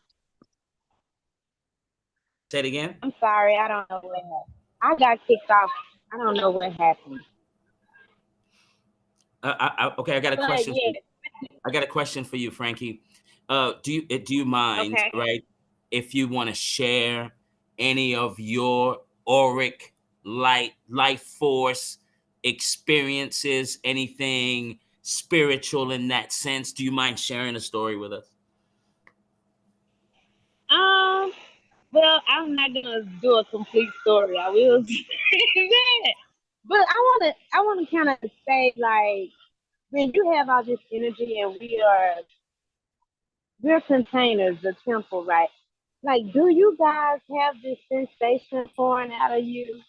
say it again. I'm sorry. I don't know what happened. I got kicked off. I don't know what happened. Okay, I got a But question. yeah. I got a question for you, Frankie. Do you mind, Okay. right, if you want to share any of your auric life force experiences, anything spiritual in that sense? Do you mind sharing a story with us? Um. Well, I'm not gonna do a complete story. I will say that. But I wanna kind of say like when you have all this energy and we're containers, the temple, right? Like, do you guys have this sensation pouring out of you?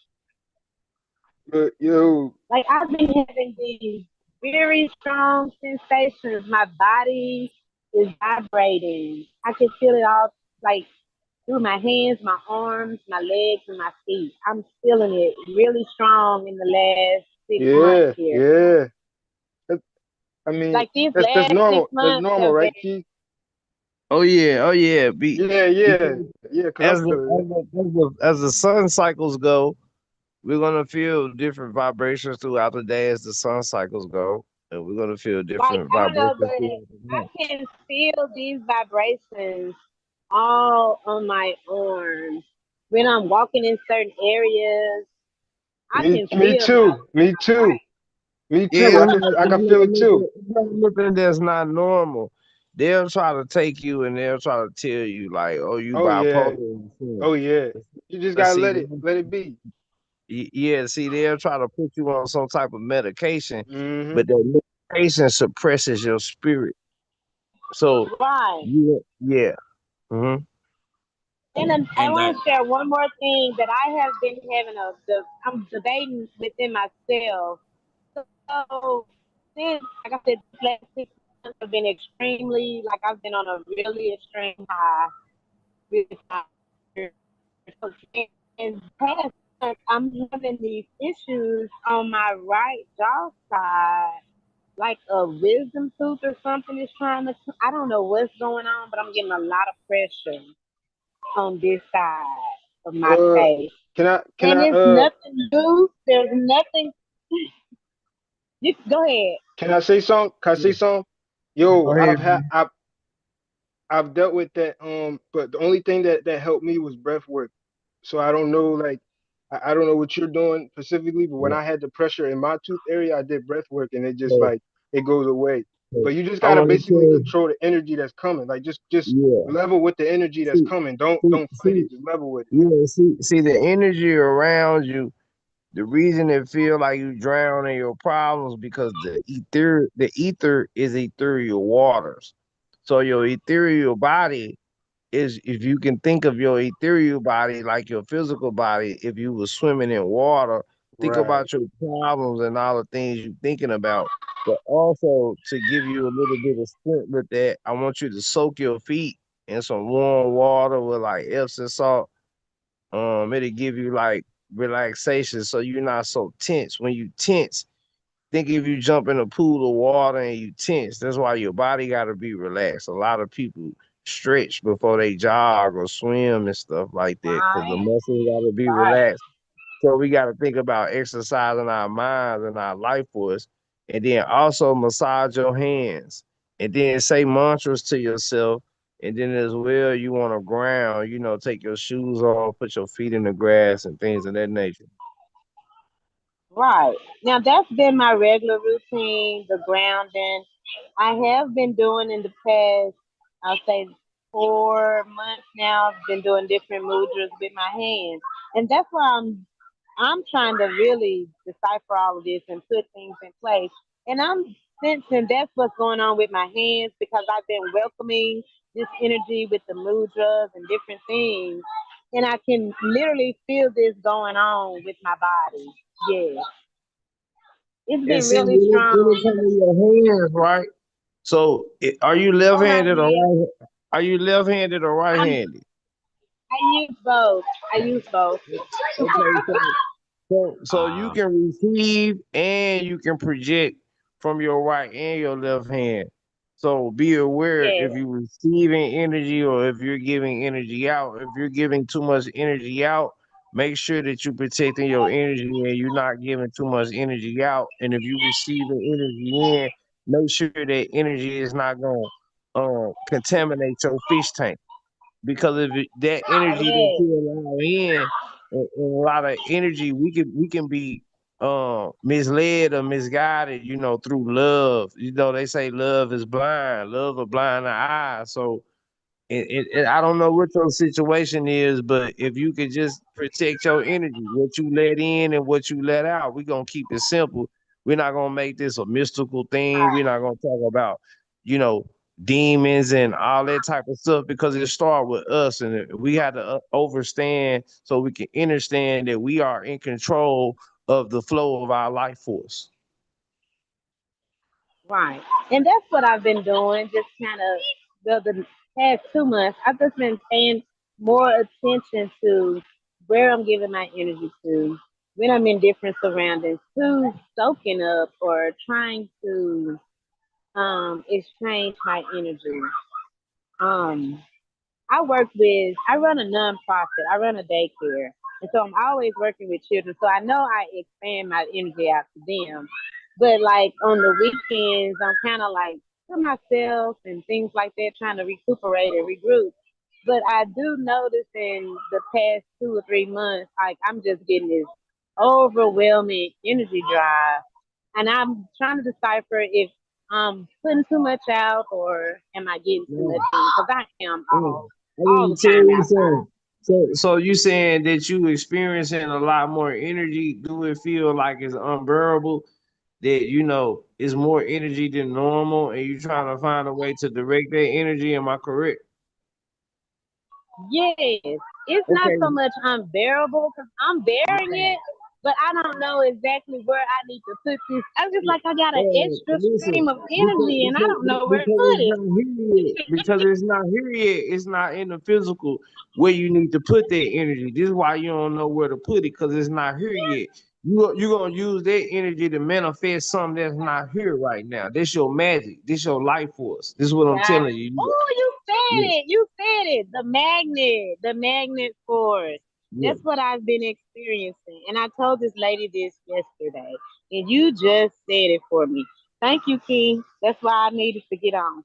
But yo, Like, I've been having these very strong sensations. My body is vibrating. I can feel it all, like through my hands, my arms, my legs, and my feet. I'm feeling it really strong in the last 6 months yeah, here. yeah. That- I mean, Like these that's last six normal. That's months normal, have been. right, Keith? Oh yeah, oh yeah. Yeah, yeah, Because yeah. Cause I'm as the feeling it. as the sun cycles go, We're gonna feel different vibrations throughout the day as the sun cycles go, and we're gonna feel Like different I don't know, but vibrations throughout the I night. can feel these vibrations all on my arms when I'm walking in certain areas. I Me, can me feel my too. Me too. Me Yeah, too. I can feel it too. it's not nothing that's not normal. They'll try to take you and they'll try to tell you like, "Oh, you Oh yeah. bipolar." And shit. Oh yeah. You just But gotta see, let it be. yeah, see, they'll try to put you on some type of medication, Hmm. but that medication suppresses your spirit. So, right. yeah. Hmm. And then I And want to share one more thing that I have been having I'm debating within myself. So since, like I said, these last 6 months have been extremely, like I've been on a really extreme high with my so in past months, I'm having these issues on my right jaw side, like a wisdom tooth or something is trying to. I don't know what's going on, but I'm getting a lot of pressure on this side of my Uh, face, can and I it's nothing new. There's nothing. You go ahead. can I say something? Can I say Yeah. something? Go Yo, ahead, man. I've dealt with that. But the only thing that helped me was breath work. So I don't know, like, I don't know what you're doing specifically, but when Yeah. I had the pressure in my tooth area, I did breath work, and it just So, like it goes away. so But you just I gotta want to basically tell control the energy that's coming. Like just you, level with the energy yeah. that's coming. Don't fight See, it. Just level with it. yeah. See, the energy around you. The reason it feel like you drown in your problems because the ether is ethereal waters. So your ethereal body is, if you can think of your ethereal body like your physical body, if you were swimming in water, think Right. about your problems and all the things you're thinking about. But also to give you a little bit of strength with that, I want you to soak your feet in some warm water with like Epsom salt. It'll give you like relaxation so you're not so tense. When you tense, think if you jump in a pool of water and you tense, that's why your body gotta be relaxed. A lot of people stretch before they jog or swim and stuff like that because the Right, muscles gotta be right, relaxed. So we gotta think about exercising our minds and our life force. And then also massage your hands. And then say mantras to yourself. And then as well, you want to ground, take your shoes off, put your feet in the grass and things of that nature. right. Now that's been my regular routine, the grounding. I have been doing in the past, I'll say 4 months now. I've been doing different mudras with my hands, and that's why I'm trying to really decipher all of this and put things in place. And I'm sensing that's what's going on with my hands because I've been welcoming this energy with the mudras and different things. And I can literally feel this going on with my body. Yeah. It's And been see, really when it strong. comes to your hands, right? So, are you Go ahead, left-handed or man. right? Are you left-handed or I'm right-handed? I use both. I use both. Okay, so you uh, can receive and you can project from your right and your left hand. So be aware if Yeah. you're receiving energy or if you're giving energy out. If you're giving too much energy out, make sure that you're protecting your energy and you're not giving too much energy out. And if you're receiving energy in, make sure that energy is not going to contaminate your fish tank because if that energy that Yeah. you allow in, and a lot of energy, we can be misled or misguided, through love. They say love is blind, love will blind the eye. So I don't know what your situation is, but if you could just protect your energy, what you let in and what you let out, we're gonna keep it simple. We're not gonna make this a mystical thing. We're not gonna talk about, you know, demons and all that type of stuff because it starts with us, and we had to overstand so we can understand that we are in control of the flow of our life force. Right. And that's what I've been doing, just kind of the past 2 months. I've just been paying more attention to where I'm giving my energy to when I'm in different surroundings, to soaking up or trying to exchange my energy. Um I run a nonprofit. I run a daycare. And so I'm always working with children. So I know I expand my energy out to them. But like on the weekends, I'm kind of like to myself and things like that, trying to recuperate and regroup. But I do notice in the past 2 or 3 months, like I'm just getting this overwhelming energy drive. And I'm trying to decipher if I'm putting too much out or am I getting too much in? Because I am Mm. I all mean, the tell time you outside. something. So you saying that you experiencing a lot more energy? Do it feel like it's unbearable? That is more energy than normal, and you trying to find a way to direct that energy? Am I correct? Yes, it's not Okay. so much unbearable because I'm bearing it, but I don't know exactly where I need to put this. I just like I got an extra Listen, stream of because, energy and I because don't know where to because put it's it. not here yet. Because it's not here yet. It's not in the physical where you need to put that energy. This is why you don't know where to put it because it's not here yet. You're gonna use that energy to manifest something that's not here right now. This your magic. This your life force. This is what I'm Got telling you. you. Oh, you said Yeah, it. You said it. The magnet force. yeah. That's what I've been experiencing. And I told this lady this yesterday, and you just said it for me. Thank you, King. That's why I needed to get on.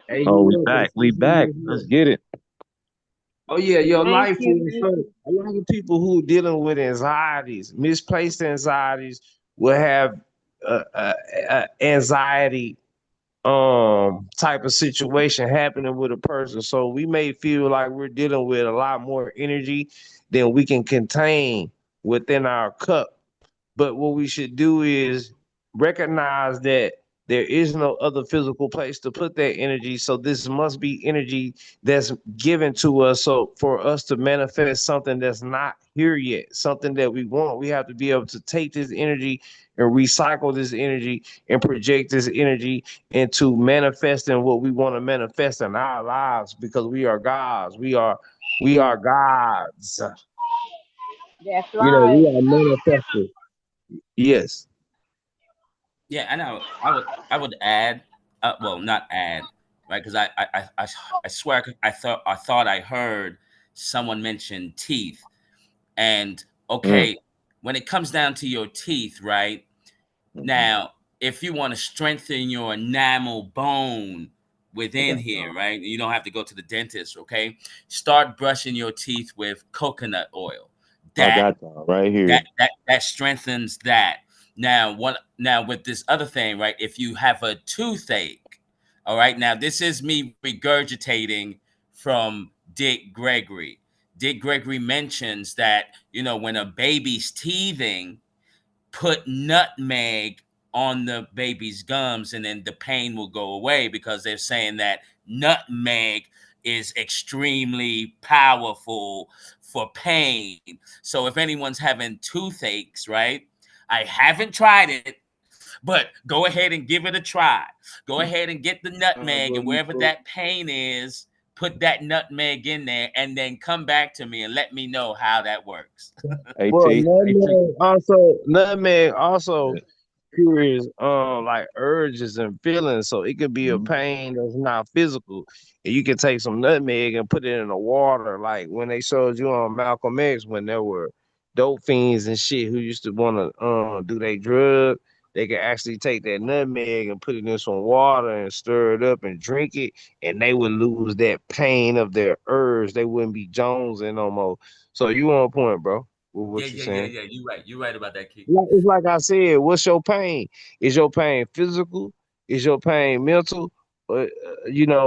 Hey, Oh, you we welcome. back. We back. Let's get it. Oh yeah, your Thank life you. force. Thank So you. a lot of people who dealing with anxieties, misplaced anxieties, will have anxiety type of situation happening with a person. So we may feel like we're dealing with a lot more energy than we can contain within our cup. But what we should do is recognize that there is no other physical place to put that energy. So this must be energy that's given to us. So for us to manifest something that's not here yet, something that we want, we have to be able to take this energy and recycle this energy and project this energy into manifesting what we want to manifest in our lives because we are gods. We are gods. That's right. We are manifestors. Yes. Yeah, I know. I would add, well, not add, right? Because I swear I thought I heard someone mention teeth, and Mm, okay, when it comes down to your teeth, right? mhm. Now, if you want to strengthen your enamel bone I within got here, y'all. right? You don't have to go to the dentist, okay? Start brushing your teeth with coconut oil. I That got y'all right that here. that that strengthens that. Now with this other thing, right? If you have a toothache, all right. Now this is me regurgitating from Dick Gregory. Dick Gregory mentions that when a baby's teething, put nutmeg on the baby's gums and then the pain will go away because they're saying that nutmeg is extremely powerful for pain. So if anyone's having toothaches, right? I haven't tried it, but go ahead and give it a try. Go ahead and get the nutmeg Bro, and you wherever full. that pain is, put that nutmeg in there and then come back to me and let me know how that works. Well, AT. nutmeg also Yeah. cures like urges and feelings. So it could be a Mhm. pain that's not physical. And you can take some nutmeg and put it in the water. Like when they showed you on Malcolm X when there were dope fiends and shit who used to want to do their drug. They could actually take that nutmeg and put it in some water and stir it up and drink it, and they would lose that pain of their urge. They wouldn't be jonesing no more. So you on point, bro, with Yeah, what you're yeah, yeah, saying. yeah. You're right. You're right about that, Key. It's like I said, what's your pain? Is your pain physical? Is your pain mental? Or,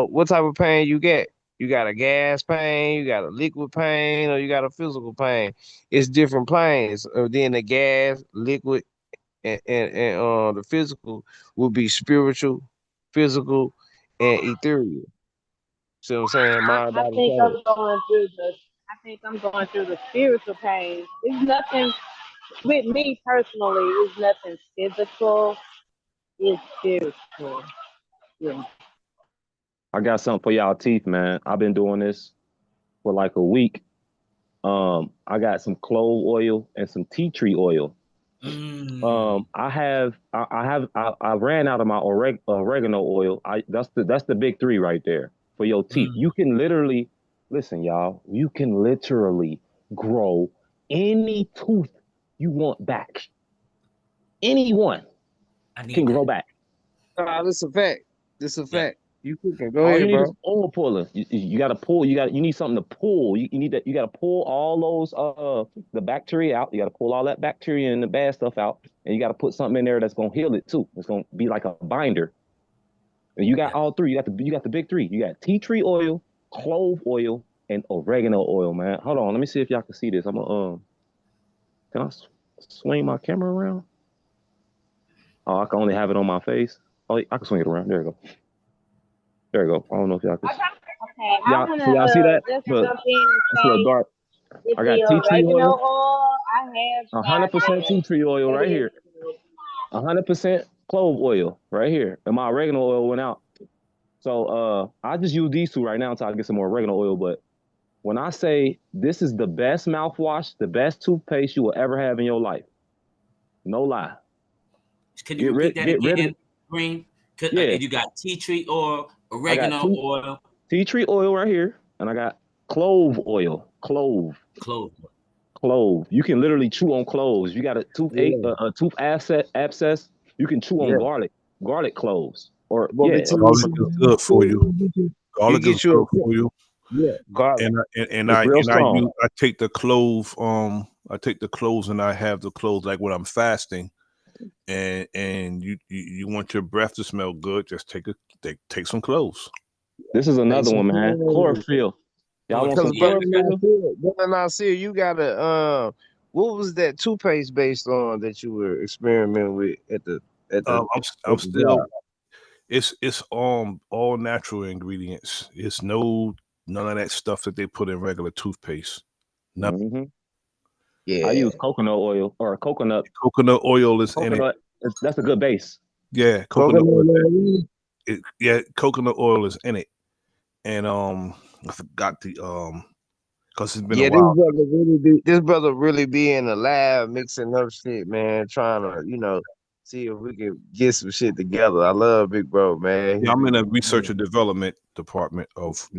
what type of pain you get? You got a gas pain, you got a liquid pain, or you got a physical pain. It's different pains. Then the gas, liquid, and the physical will be spiritual, physical, and ethereal. See what I'm saying? Mind, I body, think soul. I'm going through the. I think I'm going through the spiritual pain. It's nothing with me personally. It's nothing physical. It's spiritual. Yeah. I got something for y'all teeth, man. I've been doing this for like a week. I got some clove oil and some tea tree oil. Mm, I ran out of my oregano oil. That's the big three right there for your teeth. mm, You can literally listen, y'all. You can literally grow any tooth you want back. Anyone I can need grow that. back. This a fact. This a Yeah. fact. You cooking? Go All you ahead, need is bro. oil puller. You got to pull. You need something to pull. You need that. You got to pull all those the bacteria out. You got to pull all that bacteria and the bad stuff out, and you got to put something in there that's gonna heal it too. It's gonna be like a binder. And you got Yeah. all three. You got the big three. You got tea tree oil, clove oil, and oregano oil. Man, hold on. Let me see if y'all can see this. I'm gonna can I swing my camera around? Oh, I can only have it on my face. Oh, I can swing it around. There you go. There you go. I don't know if y'all can. Okay, I Y'all, wanna so y'all see that? just Look, jump in and it's a little say dark. with I got the tea tree oregano oil, oil, I have tried 100% tea tree oil it. right It is here, good. 100% clove oil right here, and my oregano oil went out. So I just use these two right now until I get some more oregano oil. But when I say this is the best mouthwash, the best toothpaste you will ever have in your life, no lie. Can you repeat that Get rid of again, Green? yeah. You got tea tree oil, I got oregano oil, tea tree oil right here, and I got clove oil, clove. clove. You can literally chew on cloves. You got a toothache, Yeah, a tooth abscess. You can chew on yeah. garlic cloves, or But yeah, between Garlic is you, good for you. you Garlic is get you good a for you. yeah, garlic. it's real And I strong. use I take the cloves and I have the cloves like when I'm fasting and you want your breath to smell good, just take some cloves. This is Take another some one, man. clothes. Chlorophyll. Y'all want Cause some Yeah. chlorophyll? brother Nasir, you gotta what was that toothpaste based on that you were experimenting with I'm at the still job? Mm-hmm. it's all natural ingredients. It's none of that stuff that they put in regular toothpaste. None. I Yeah. use coconut oil or Coconut oil is in it. coconut. That's a good base. Yeah, coconut Coconut oil. oil. Yeah, coconut oil is in it. And I forgot the because it's been a Yeah, while. this brother really be in the lab mixing up shit, man, trying to, see if we can get some shit together. I love Big Bro, man. Yeah, He I'm in be a research and development department of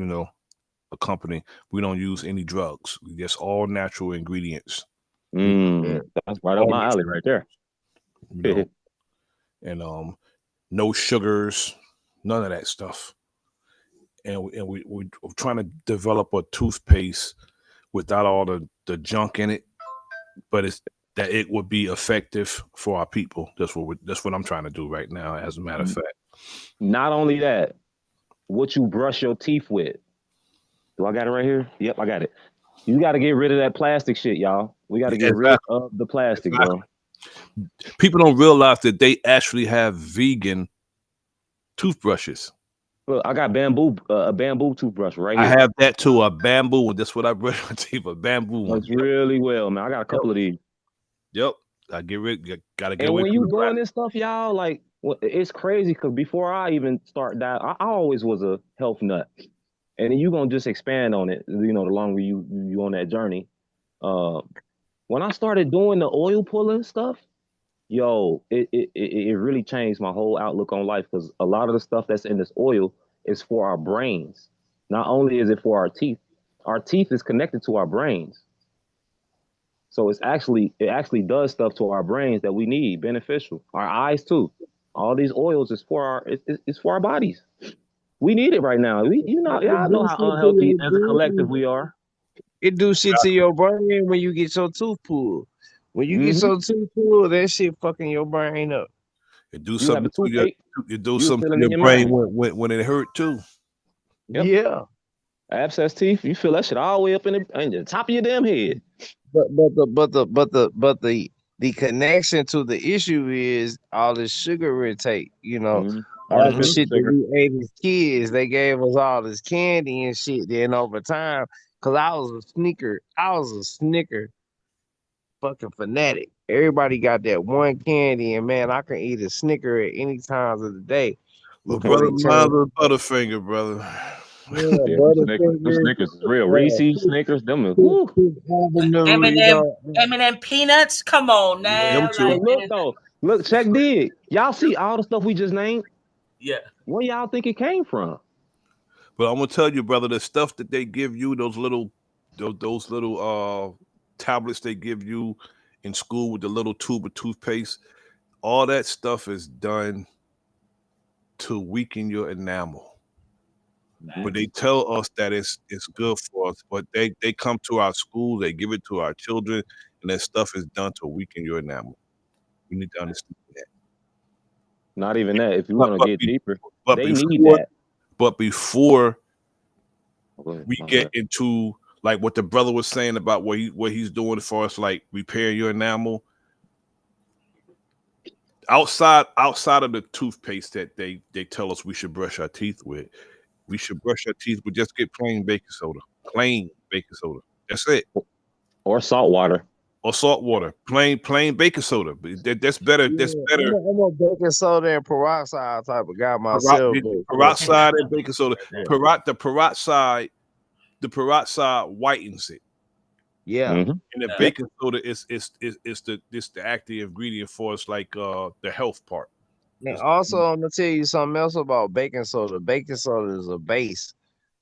a company. We don't use any drugs. We just all natural ingredients. We yeah. That's right up all my alley natural, right there. you know, and no sugars, none of that stuff. We're trying to develop a toothpaste without all the junk in it, but it's that it would be effective for our people. That's what I'm trying to do right now. As a matter of fact, Not only that, what you brush your teeth with. Do I got it right here? Yep, I got it. You got to get rid of that plastic shit, y'all. We got yeah, to get rid exactly, of the plastic, exactly. bro. People don't realize that they actually have vegan toothbrushes. Look, I got a bamboo toothbrush right I here. have that too, a bamboo one. That's what I brush my teeth, a bamboo one. Works really well, man. I got a Yep, couple of these. yep. Gotta get And away when from you the doing this stuff, y'all, like it's crazy because before I even start that, I always was a health nut. And then you gonna just expand on it, the longer you on that journey. Uh, when I started doing the oil pulling stuff, yo, it really changed my whole outlook on life because a lot of the stuff that's in this oil is for our brains. Not only is it for our teeth is connected to our brains. So it actually does stuff to our brains that we need, beneficial. Our eyes too. All these oils is for it's for our bodies. We need it right now. Y'all know do how shit to unhealthy your as a collective brain. we are. It do shit to your brain when you get your tooth pulled. When you get Hmm. your tooth pulled, that shit fucking your brain up. it do You have a something to your toothache, it do you something feel to it in your your brain mind. when it hurt too. Yep. Yeah. Abscess teeth, you feel that shit all the way up in the top of your damn head. But the connection to the issue is all the sugar intake, Hmm. all the Artificial shit that sugar. we ate as kids. They gave us all this candy and shit. Then over time, cause I was a snicker fucking fanatic. Everybody got that one candy, and man, I can eat a Snicker at any times of the day Well, before brother, they mine's change. a Butterfinger, brother. Yeah, Yeah, them Butterfinger, Snickers is real. yeah, Reese's Snickers, them is Fifth, woo. Fifth Avenue, M&M, M&M peanuts. Come on yeah, Them now, But two. like look though, look, check dig. Y'all see all the stuff we just named? yeah. Where y'all think it came from? But I'm gonna tell you, brother, the stuff that they give you, those little tablets they give you in school with the little tube of toothpaste, all that stuff is done to weaken your enamel. But they tell us that it's good for us, but they come to our school, they give it to our children, and that stuff is done to weaken your enamel. You need to understand that. Not even that. If you But want to but, get be, deeper, but they need before that. but before Go ahead, we my get bad. into like what the brother was saying about what he's doing for us, like repairing your enamel, outside of the toothpaste that they tell us we should brush our teeth with, we should brush our teeth with just get plain baking soda. Plain baking soda. That's it. Or salt water. Or salt water. Plain baking soda. But that's better. That's Yeah, better. I'm a baking soda and peroxide type of guy Perox- myself, but Peroxide and baking soda. yeah, The peroxide whitens it. yeah. Mm-hmm. And the Yeah. baking soda is the active ingredient for us, like the health part. And It's- also, I'm gonna tell you something else about baking soda. Baking soda is a base,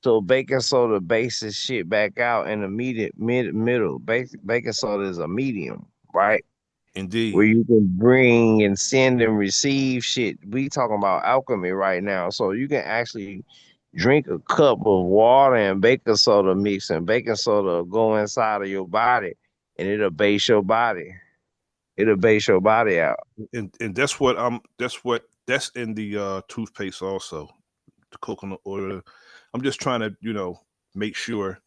so baking soda bases shit back out in the middle. Baking soda is a medium, right? Where Indeed. you can bring and send and receive shit. We talking about alchemy right now, so you can actually drink a cup of water and baking soda mix, and baking soda will go inside of your body, and it'll base your body. It'll base your body out. And that's in the toothpaste also. The coconut oil. I'm just trying to, make sure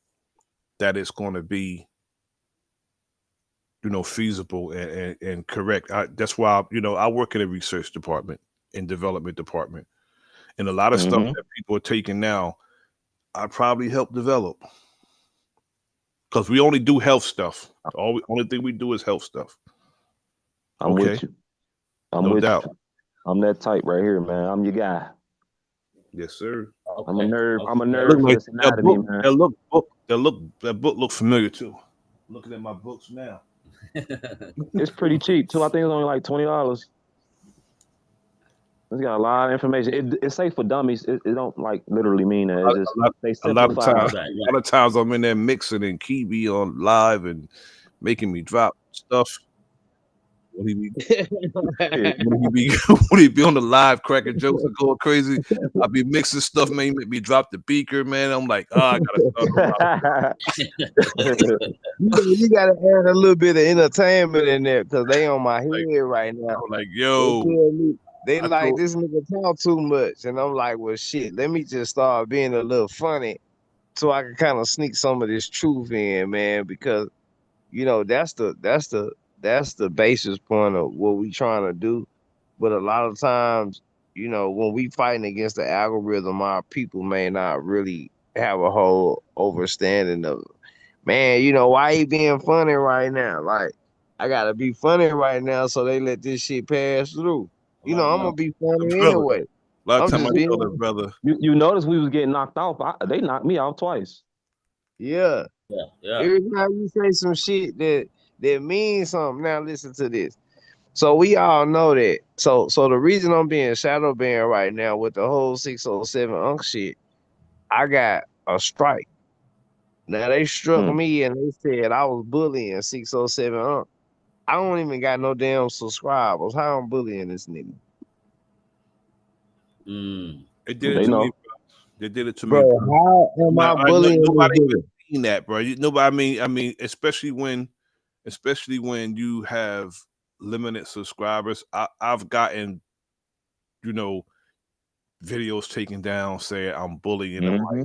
that it's going to be, feasible and correct. That's why, I work in a research department and development department. And a lot of stuff Mm-hmm. that people are taking now, I probably help develop because we only do health stuff. Only thing we do is health stuff. I'm Okay, with you. I'm no with doubt. you. I'm that type right here, man. I'm your guy. Yes, sir. I'm a Okay. nerd. I'm a Okay. That look nerd for like this anatomy, man. that book look familiar too. Looking at my books now. It's pretty cheap too. I think it's only like $20. It's got a lot of information. It's safe for dummies. It don't like literally mean that. It's just A lot, they a lot of simplify. times, Right. a lot of times I'm in there mixing and Kiwi on live and making me drop stuff. When he be Yeah. when he be when he be on the live cracking jokes and going crazy, I be mixing stuff, man. He make me drop the beaker, man. I'm like, I gotta start over. You gotta add a little bit of entertainment in there because they on my head Like, right now. I'm like, They yo, tell me they I like told this nigga talk too much, and I'm like, well, shit. Let me just start being a little funny so I can kind of sneak some of this truth in, man. Because that's the basis point of what we trying to do. But a lot of times, when we fighting against the algorithm, our people may not really have a whole understanding of, man, why he being funny right now? Like, I gotta be funny right now, so they let this shit pass through. Right. I'm gonna be funny brother. anyway. A lot of I'm time I just tell that being, brother, You notice we was getting knocked off. They knocked me out twice. yeah. Yeah. Yeah. Every time you say some shit that means something, now listen to this. So we all know that. So the reason I'm being shadow banned right now with the whole 607 unk shit, I got a strike. Now they struck Hmm. me and they said I was bullying 607 unk. I don't even got no damn subscribers. How I'm bullying this nigga? Mm. they did it They to me. know. They did it to me, Bro, bro. how am I bullying this Nobody even nigga? seen that, bro. Nobody. I mean, especially when you have limited subscribers. I've gotten, you know, videos taken down saying I'm bullying them. Mm-hmm.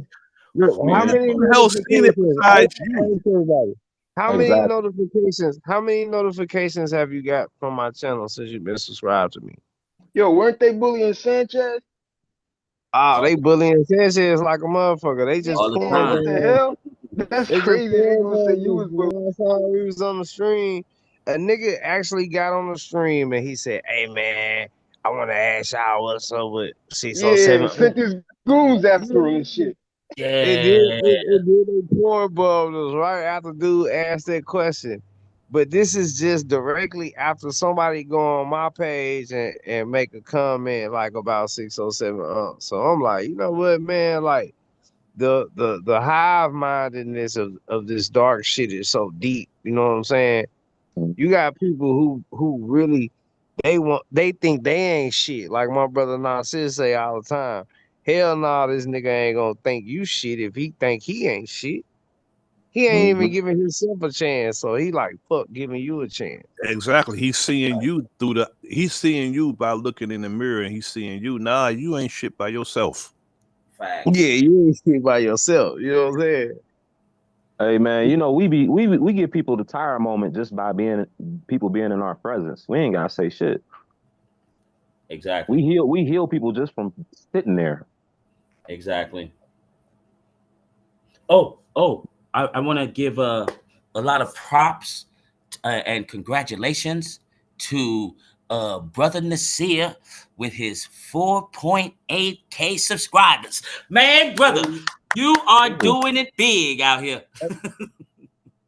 Look, how Man, many who the hell seen it notifications? besides I you? ask everybody. How many Exactly. notifications? How many notifications have you got from my channel since you've been subscribed to me? Yo, weren't they bullying Sanchez? Ah, All, they bullying Sanchez like a motherfucker. They just all the Yeah, pouring what time. the on. hell? That's They just crazy. They pouring gonna say on you me. was bullying. The last time we was on the stream, a nigga actually got on the stream and he said, "Hey man, I want to ask y'all what's up with Yeah, 607." sent his goons after him and shit. It did. Yeah. It did. They pour above us right after dude asked that question. But this is just directly after somebody go on my page and make a comment like about 607. So I'm like, you know what, man? Like the hive mindedness of this dark shit is so deep. You know what I'm saying? You got people who really they think they ain't shit. Like my brother Nasir say all the time. Hell nah, this nigga ain't gonna think you shit if he think he ain't shit. He ain't even Mm-hmm. giving himself a chance. So he like fuck giving you a chance. Exactly. He's seeing you through the. He's seeing you by looking in the mirror, and he's seeing you. Nah, you ain't shit by yourself. Facts. Yeah, you ain't shit by yourself. You know what I'm saying? Hey man, you know we give people the tire moment just by being people being in our presence. We ain't gotta say shit. Exactly. We heal people just from sitting there. Exactly. Oh, I want to give a lot of props and congratulations to brother Nasir with his 4.8K subscribers. Man, brother, you are Ooh. doing it big out here.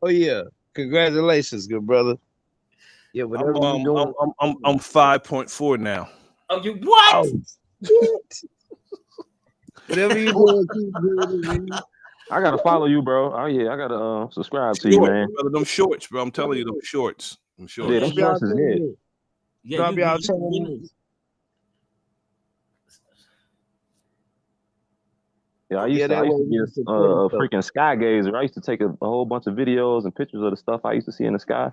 Oh yeah. Congratulations, good brother. Yeah, I'm whatever you doing. I'm 5.4 now. Oh, you what? Oh shit. Whatever you doing, keep doing it, man. I gotta follow you, bro. Oh yeah, I gotta subscribe to you, Shorts, man. brother. Them shorts, bro. I'm telling you, them shorts. Them Yeah, Yeah, them Drop shorts. you. y'all shorts is channel it. link. Yeah, Drop y'all you channel link. really. Yeah, Yeah, that I used way to we be can support each a other. freaking sky gazer. I used to take a whole bunch of videos and pictures of the stuff I used to see in the sky.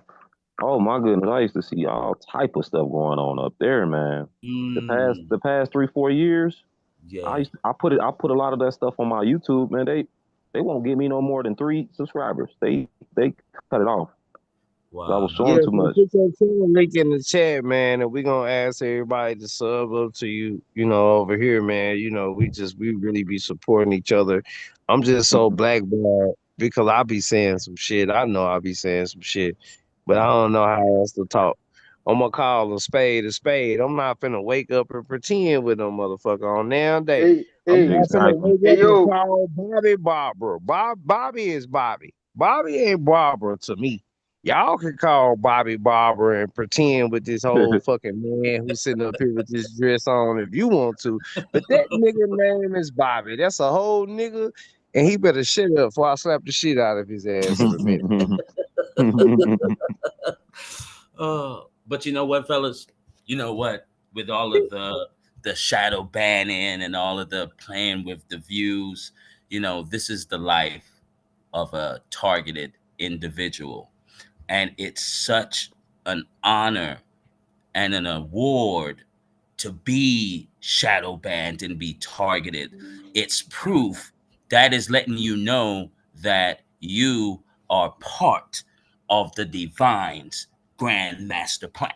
Oh my goodness, I used to see all type of stuff going on up there, man. Mm, The past 3 4 years, yeah. I put a lot of that stuff on my YouTube, man. They won't give me no more than 3 subscribers. They cut it off. I was Wow. No. showing Yeah, too so much. put your channel link in the chat, man, and we're gonna ask everybody to sub up to you, over here, man. We really be supporting each other. I'm just so Mhm. blackballed because I be saying some shit. I know I be saying some shit, but I Right. don't know how else to talk. I'm gonna call a spade a spade. I'm not finna wake up and pretend with no motherfucker on damn day. Hey, I'm hey, not finna Exactly. wake hey, up and yo, call Bobby Barbara. Bobby is Bobby. Bobby ain't Barbara to me. Y'all can call Bobby Barbara and pretend with this whole fucking man who's sitting up here with this dress on if you want to. But that nigga name is Bobby. That's a whole nigga. And he better shut up before I slap the shit out of his ass in a minute. But you know what, fellas? You know what? With all of the shadow banning and all of the playing with the views, this is the life of a targeted individual, and it's such an honor and an award to be shadow banned and be targeted. It's proof that is letting you know that you are part of the divine's grand master plan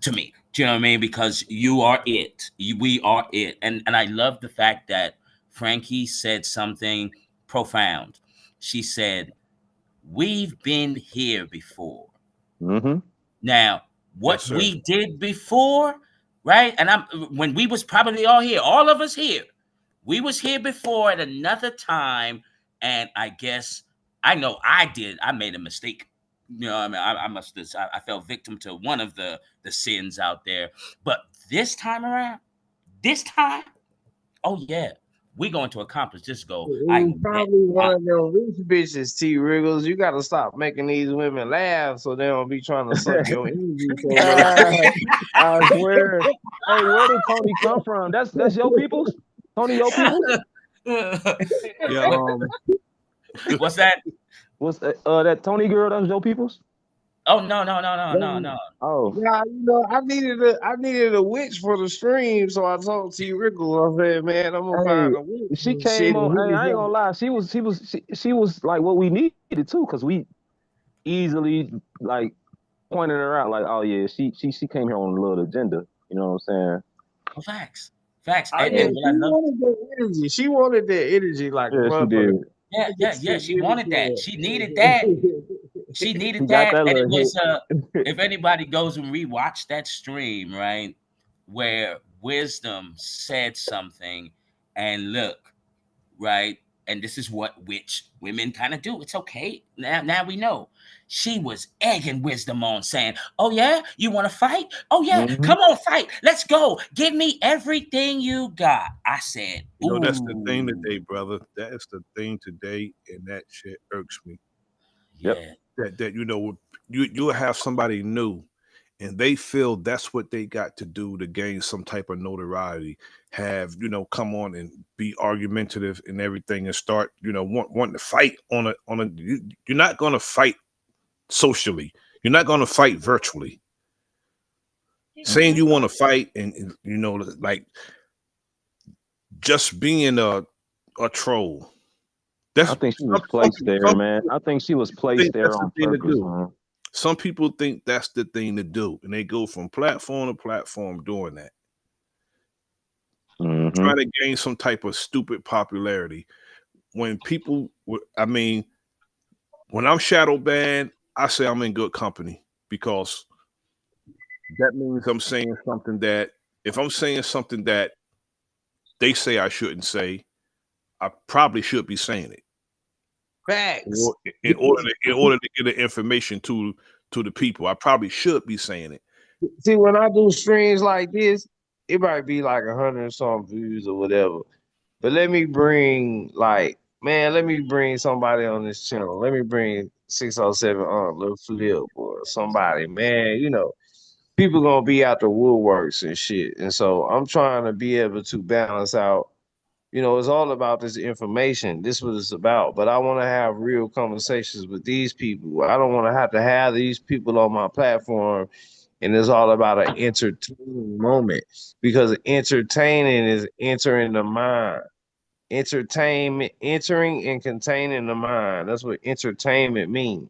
to me. Do you know what I mean? Because you are it. We are it. And I love the fact that Frankie said something profound. She said, "We've been here before." Hmm. Now, Yes, what sir. we did before, right? And I'm when we was probably all here, all of us here. We was here before at another time, and I guess I know I did. I made a mistake. I mean, I must have. I fell victim to one of the sins out there. But this time around, this time, oh yeah, we're going to accomplish this goal. It I was bet. probably one of them rich bitches, T Wriggles. You gotta stop making these women laugh so they don't be trying to suck your energy so much. uh, I swear. Hey, where did Tony come from? That's your people's? Tony, your people's? Yeah. what, what's that? What's that Tony girl? That was your people's? Oh no, no, no, no, no, Yeah, no. Oh, yeah, I needed a witch for the stream, so I told T Wriggles, I said, man, I'm gonna hey, find a witch she and shit. came And on. he Hey, was I ain't gonna like, lie. She was like what we needed too, because we easily like pointed her out. Like, oh yeah, she came here on a little agenda. You know what I'm Oh, facts, facts, oh and yeah, and what she I love, wanted that energy. She wanted that energy like a saying? Yeah, she motherfucker. did. yeah, I yeah, just yeah. couldn't She give it wanted that. to She needed that. She She needed got that, that and it little was hit. if anybody goes and rewatch that stream, right, where Wisdom said something, and look, right, and this is what witch women kind of do. It's okay. Now we know. She was egging Wisdom on, saying, "Oh yeah, you want to fight? Oh yeah, Hmm. come on, fight. Let's go. Give me everything you got." I said, You know, that's the thing "Ooh, today, brother. That is the thing today, and that shit irks me. Yep. Yeah. that you'll have somebody new, and they feel that's what they got to do to gain some type of notoriety. Have come on and be argumentative and everything, and start wanting to fight you're not going to fight socially. You're not going to fight virtually. Saying you want to fight and like just being a troll. I That's think she was placed there, some man. I think she was people think placed there that's the on thing to purpose, do. man. Some people think that's the thing to do, and they go from platform to platform doing that, Hmm. trying to gain some type of stupid popularity. When people, I mean, when I'm shadow banned, I say I'm in good company because that means I'm saying something that if I'm saying something that they say I shouldn't say, I probably should be saying it Facts. in order to get the information to the people. I probably should be saying it. See, when I do streams like this, it might be like 100 and some views or whatever. But let me bring somebody on this channel. Let me bring 607 on Little Flip or somebody, man. People gonna be out the woodworks and shit. And so I'm trying to be able to balance out. It's all about this information. This is what it's about. But I want to have real conversations with these people. I don't want to have these people on my platform, and it's all about an entertaining moment because entertaining is entering the mind. Entertainment, entering and containing the mind. That's what entertainment means.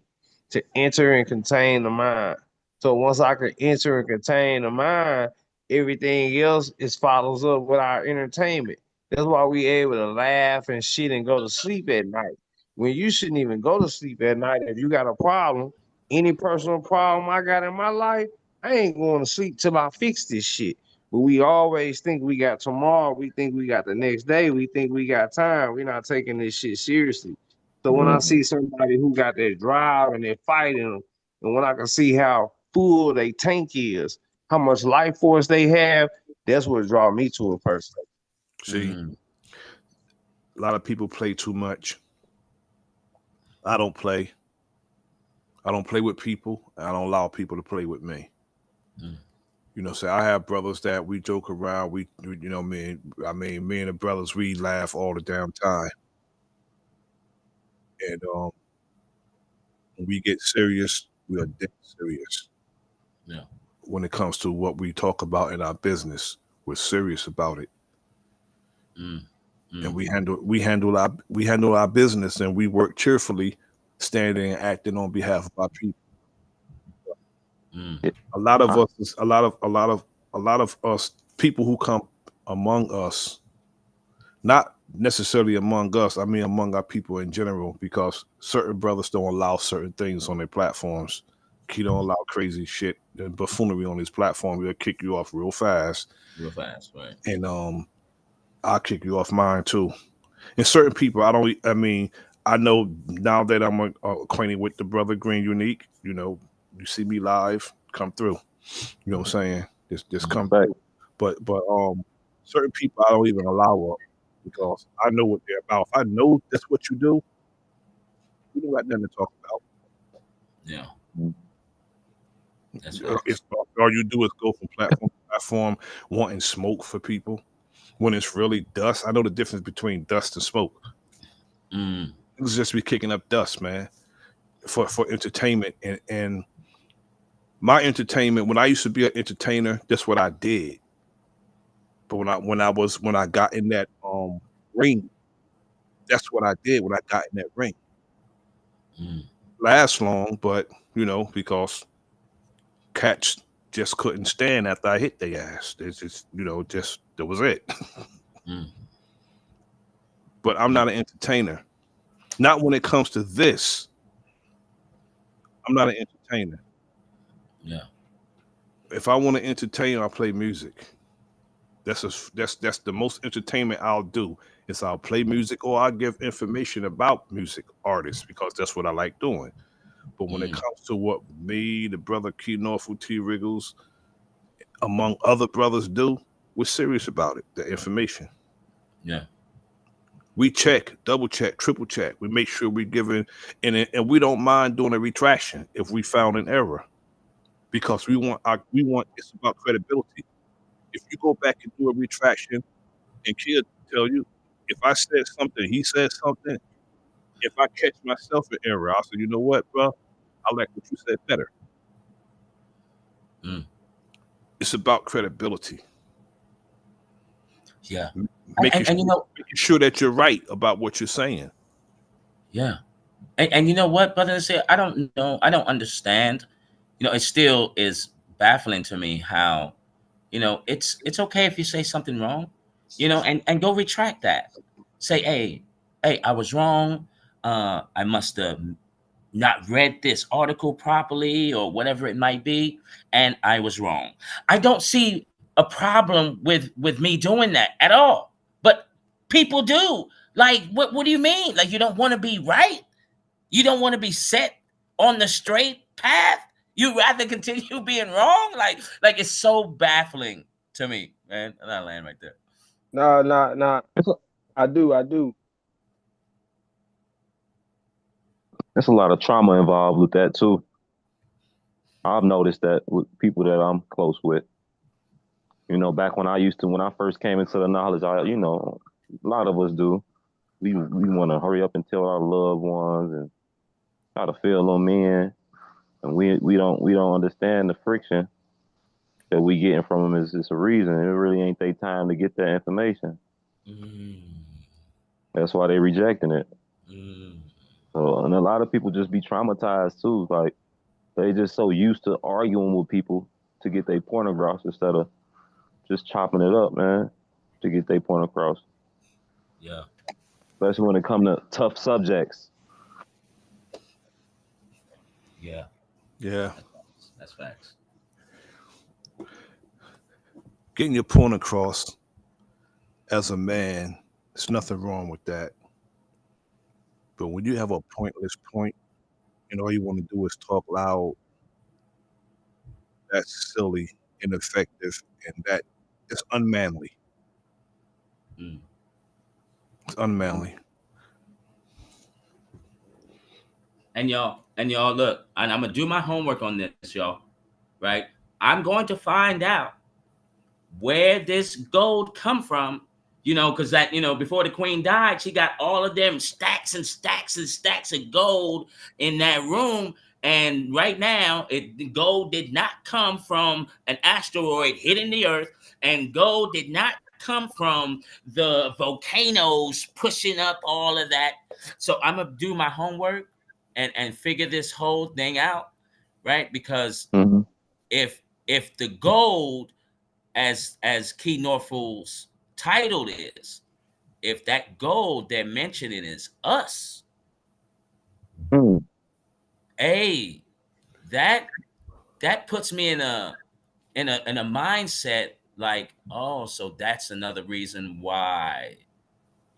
To enter and contain the mind. So once I can enter and contain the mind, everything else is follows up with our entertainment. That's why we able to laugh and shit and go to sleep at night. When you shouldn't even go to sleep at night if you got a problem, any personal problem I got in my life, I ain't going to sleep till I fix this shit. But we always think we got tomorrow. We think we got the next day. We think we got time. We're not taking this shit seriously. So when I Hmm. see somebody who got that drive and they're fighting, and when I can see how full they tank is, how much life force they have, that's what draw me to a person. See, Mm. a lot of people play too much. I don't play. I don't play with people. I don't allow people to play with me. Mm. Say I have brothers that we joke around. Me and the brothers, we laugh all the damn time. And when we get serious, we are dead serious. Yeah. When it comes to what we talk about in our business, we're serious about it. Mm. And Mm. we handle our business, and we work cheerfully, standing and acting on behalf of our people. Mm. Yeah. A lot of I, us is a lot of us people who come among us, not necessarily among us, I mean among our people in general, because certain brothers don't allow certain things on their platforms. He don't allow crazy shit and buffoonery on his platform. He'll kick you off real fast. Real fast, right? And I'll kick you off mine too. And certain people, I know now that I'm acquainted with the brother Green Unique. You see me live, come through. You know what I'm saying? Just Mm. come fact. through. But certain people I don't even allow up because I know what they're about. If I know that's what you do, we don't got nothing to talk about. Yeah, Mhm. that's If facts. all you do is go from platform to platform wanting smoke for people when it's really dust. I know the difference between dust and smoke. Mm. It's just be kicking up dust, man, for entertainment and my entertainment. When I used to be an entertainer, that's what I did. But when I got in that ring, that's what I did when I got in that ring. Mm. Last long, but because cats just couldn't stand after I hit their ass. It's just just that was it. Mm. But I'm Mm. not an entertainer. Not when it comes to this. I'm not an entertainer. Yeah. If I want to entertain, I'll play music. That's the most entertainment I'll do is I'll play music or I'll give information about music artists because that's what I like doing. But when it Mm. comes to what me, the brother Key Norfolk T Wriggles, among other brothers do, we're serious about it. The information. Yeah. We check, double check, triple check. We make sure we're giving, and we don't mind doing a retraction if we found an error, because we want it's about credibility. If you go back and do a retraction, and kid tell you, if I said something, he said something. If I catch myself in error, I'll say, you know what, bro, I like what you said better. Mm. It's about credibility. Yeah. Making And you know, making sure that you're right about what you're saying. yeah. And you know what, brother? Say, I don't know. I don't understand. You know, it still is baffling to me how, you know, it's okay if you say something wrong, you know, and go retract that. Say, hey, I was wrong. I must have not read this article properly or whatever it might be, and I was wrong. I don't see a problem with me doing that at all. But people do. Like, what do you mean? Like, you don't want to be right? You don't want to be set on the straight path? You rather continue being wrong? Like it's so baffling to me, man. And I land right there. Nah. I do. There's a lot of trauma involved with that too. I've noticed that with people that I'm close with. Back when I first came into the knowledge, a lot of us do. We want to hurry up and tell our loved ones and try to fill them in, and we don't understand the friction that we getting from them is just a reason. It really ain't their time to get that information. Mm, That's why they rejecting it. mm, So, and a lot of people just be traumatized too. Like they just so used to arguing with people to get their point across instead of just chopping it up, man, to get their point across. yeah, Especially when it comes to tough subjects. yeah. Yeah, That's facts. That's facts. getting your point across as a man, there's nothing wrong with that. But when you have a pointless point and all you want to do is talk loud, that's silly, ineffective, and that is unmanly. Mm. It's unmanly. And y'all look, and I'm gonna do my homework on this, y'all. Right? I'm going to find out where this gold come from, you know, because that, you know, before the queen died, she got all of them stacks and stacks and stacks of gold in that room. And right now, the gold did not come from an asteroid hitting the earth, and gold did not come from the volcanoes pushing up all of that. So I'm gonna do my homework and figure this whole thing out, right? Because Mm-hmm. if the gold, as Key Norfolk's title is, if that gold they're mentioning is us, Mm. hey, that that puts me in a mindset like, oh, so that's another reason why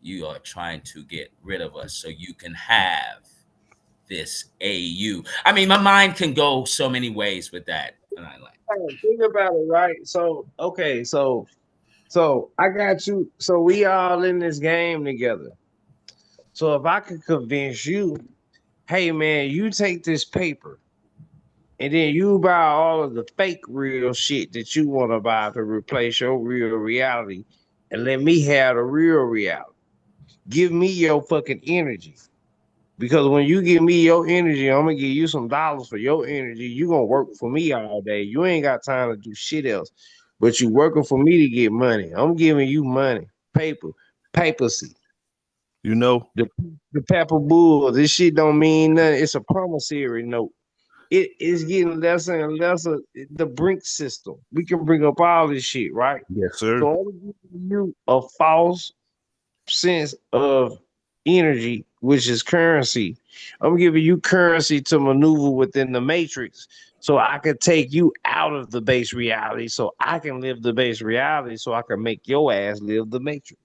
you are trying to get rid of us so you can have this AU. I mean, my mind can go so many ways with that. And I like, Hey, think about it, right? So, okay, so I got you. So we all in this game together. So if I could convince you, hey man, you take this paper and then you buy all of the fake real shit that you want to buy to replace your real reality, and let me have the real reality. Give me your fucking energy. Because when you give me your energy, I'm gonna give you some dollars for your energy. You gonna work for me all day. You ain't got time to do shit else. But you working for me to get money. I'm giving you money, paper, papacy. You know, The the pepper bull. This shit don't mean nothing. It's a promissory note. It is getting lesser and lesser. The brink system. We can bring up all this shit, right? yes, sir. So I'm giving you a false sense of energy, which is currency. I'm giving you currency to maneuver within the matrix so I can take you out of the base reality so I can live the base reality so I can make your ass live the matrix.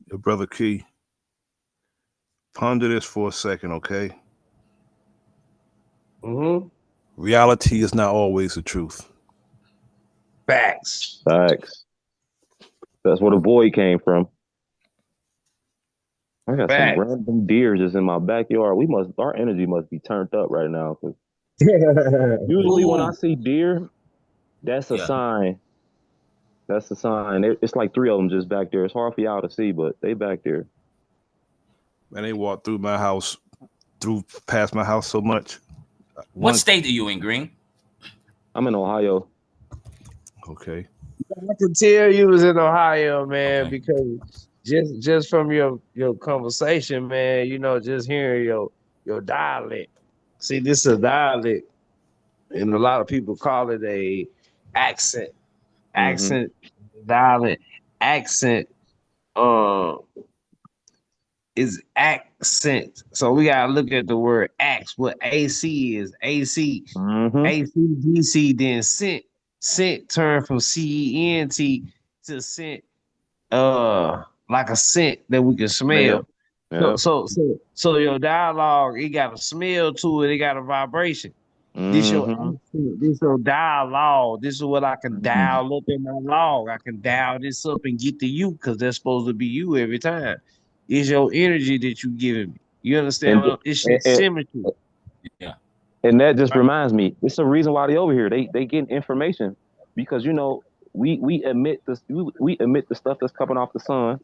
Your brother Key, ponder this for a second, okay? Mm-hmm. Reality is not always the truth. Facts. Facts. That's where the void came from. I got some Facts. random deer just in my backyard. Our energy must be turned up right now. Cause usually when I Ooh, see deer, that's a yeah. sign. That's a sign. It's like three of them just back there. It's hard for y'all to see, but they back there. Man, they walked through my house, through past my house so much. What One, state are you in, Green? I'm in Ohio. okay. I could tell you was in Ohio, man, Okay. because just from your conversation, man, just hearing your dialect. See, this is a dialect, and a lot of people call it a accent. Mm-hmm. Accent, dialect, accent. Um, is accent. So we gotta look at the word ax. What AC is AC, Mm-hmm. ACDC. Then scent. Scent turn from CENT to scent. Like a scent that we can smell. Smell. So Yep. so so so your dialogue, it got a smell to it. It got a vibration. This your Mm-hmm. accent, this your dialogue. This is what I can Mm. dial up in my log. I can dial this up and get to you because that's supposed to be you every time. It's your energy that you giving me. You understand And, what it's and your symmetry, Yeah. and that just right? reminds me, it's a reason why they over here. They getting information because we emit this we emit the stuff that's coming off the sun,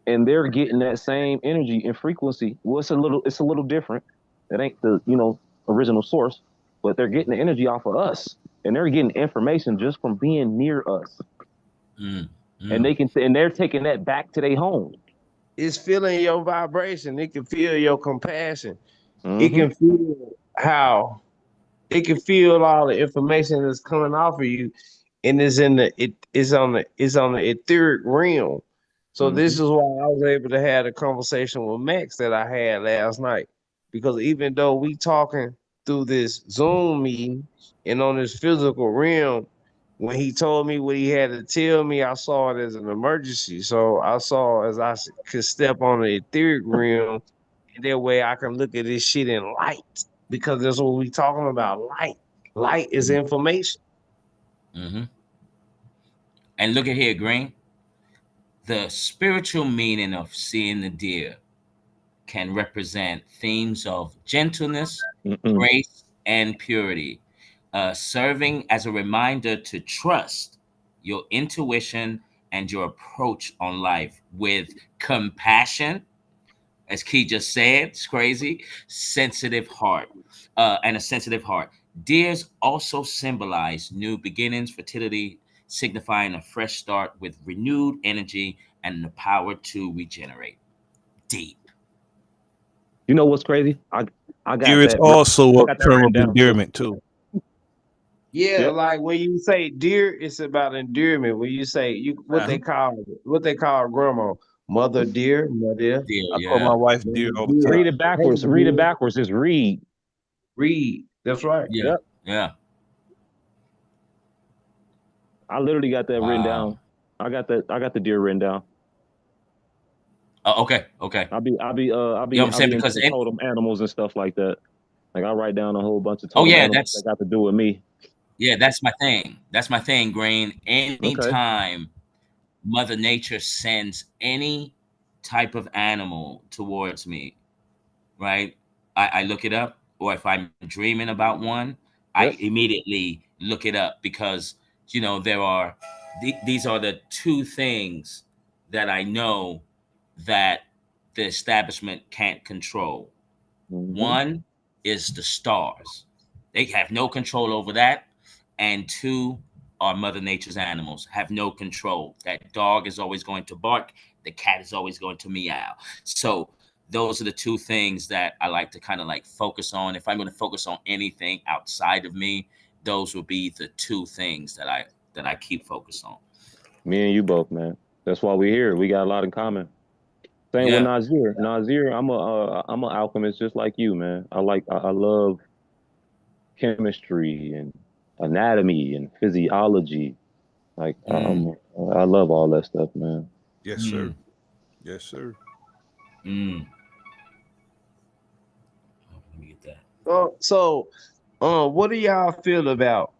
and they're getting that same energy and frequency. Well, it's a little different. It ain't the original source, but they're getting the energy off of us, and they're getting information just from being near us, Mm, and mm, they're taking that back to their home. It's feeling your vibration. It can feel your compassion. It Mm-hmm. can feel how it can feel all the information that's coming off of you, and it's on the etheric realm. So this Mm-hmm. is why I was able to have a conversation with Max that I had last night, because even though we talking through this Zoom meeting and on this physical realm, when he told me what he had to tell me, I saw it as an emergency. So I saw as could step on the etheric realm, and that way I can look at this shit in light, because that's what we talking about. Light. Light is information. hmm And look at here, Green. The spiritual meaning of seeing the deer can represent themes of gentleness, Mm-mm. grace, and purity, serving as a reminder to trust your intuition and your approach on life with compassion, as Key just said. It's crazy. Sensitive heart, and a sensitive heart. Deers also symbolize new beginnings, fertility, signifying a fresh start with renewed energy and the power to regenerate. Deep. You know what's crazy? I got Deer is that. also I a got that term written of down too. endearment too. Yeah, Yep. like when you say dear, it's about endearment. When you say Uh-huh. what they call grandma, mother dear, mother, Deer, I call my yeah. wife dear mother all the dear, time. Read it hey backwards. Read it dear, backwards. Just read. read. That's right. Yeah. Yep. Yeah. I literally got that written Wow. down. I got the deer written down. Oh, okay. Okay. You know what I'm I'll saying? be into Because the totem animals and stuff like that. Like I write down a whole bunch of oh totem yeah, animals that that's got to do with me. yeah, that's my thing. That's my thing, Green. Okay. Anytime Mother Nature sends any type of animal towards me, right? I look it up, or if I'm dreaming about one, I Yep. immediately look it up because there are these are the two things that I know that the establishment can't control. Mm-hmm. One is the stars. They have no control over that. And two are Mother Nature's animals, have no control. That dog is always going to bark, the cat is always going to meow. So those are the two things that I like to kind of like focus on. If I'm going to focus on anything outside of me, those will be the two things that I keep focused on. Me and you both, man. That's why we're here. We got a lot in common. Same with Yeah. Nazir. Nazir, I'm a alchemist just like you, man. I love chemistry and anatomy and physiology. Like Mm, I love all that stuff, man. Yes, sir. mm, Yes, sir. mm. Let me get that. What do y'all feel about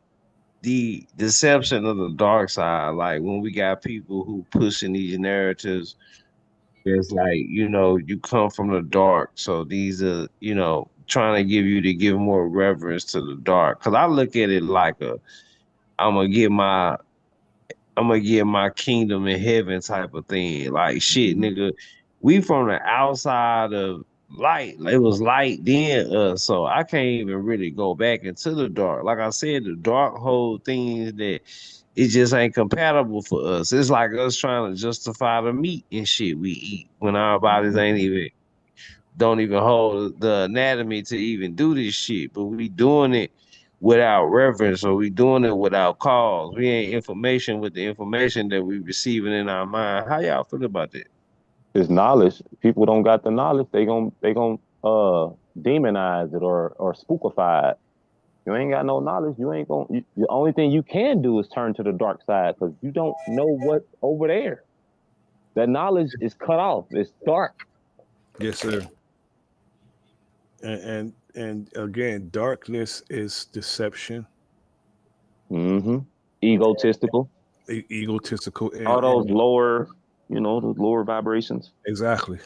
the deception of the dark side? Like when we got people who pushing these narratives It's like, you come from the dark. So these are, trying to give you to give more reverence to the dark. Cause I look at it like I'm gonna get my I'm gonna get my kingdom in heaven type of thing. Like shit, nigga, we from the outside of light. It was light then us, so I can't even really go back into the dark. Like I said, the dark hold things that it just ain't compatible for us. It's like us trying to justify the meat and shit we eat when our bodies ain't even don't even hold the anatomy to even do this shit. But we doing it without reverence, or we doing it without cause. We ain't information with the information that we receiving in our mind. How y'all feel about that? It's knowledge. People don't got the knowledge. They gon' demonize it or spookify it. You ain't got no knowledge. You ain't gonna. The only thing you can do is turn to the dark side because you don't know what's over there. That knowledge is cut off. It's dark. Yes, sir. And again, darkness is deception, Mm-hmm. Egotistical. egotistical, All those and lower, those lower vibrations. exactly.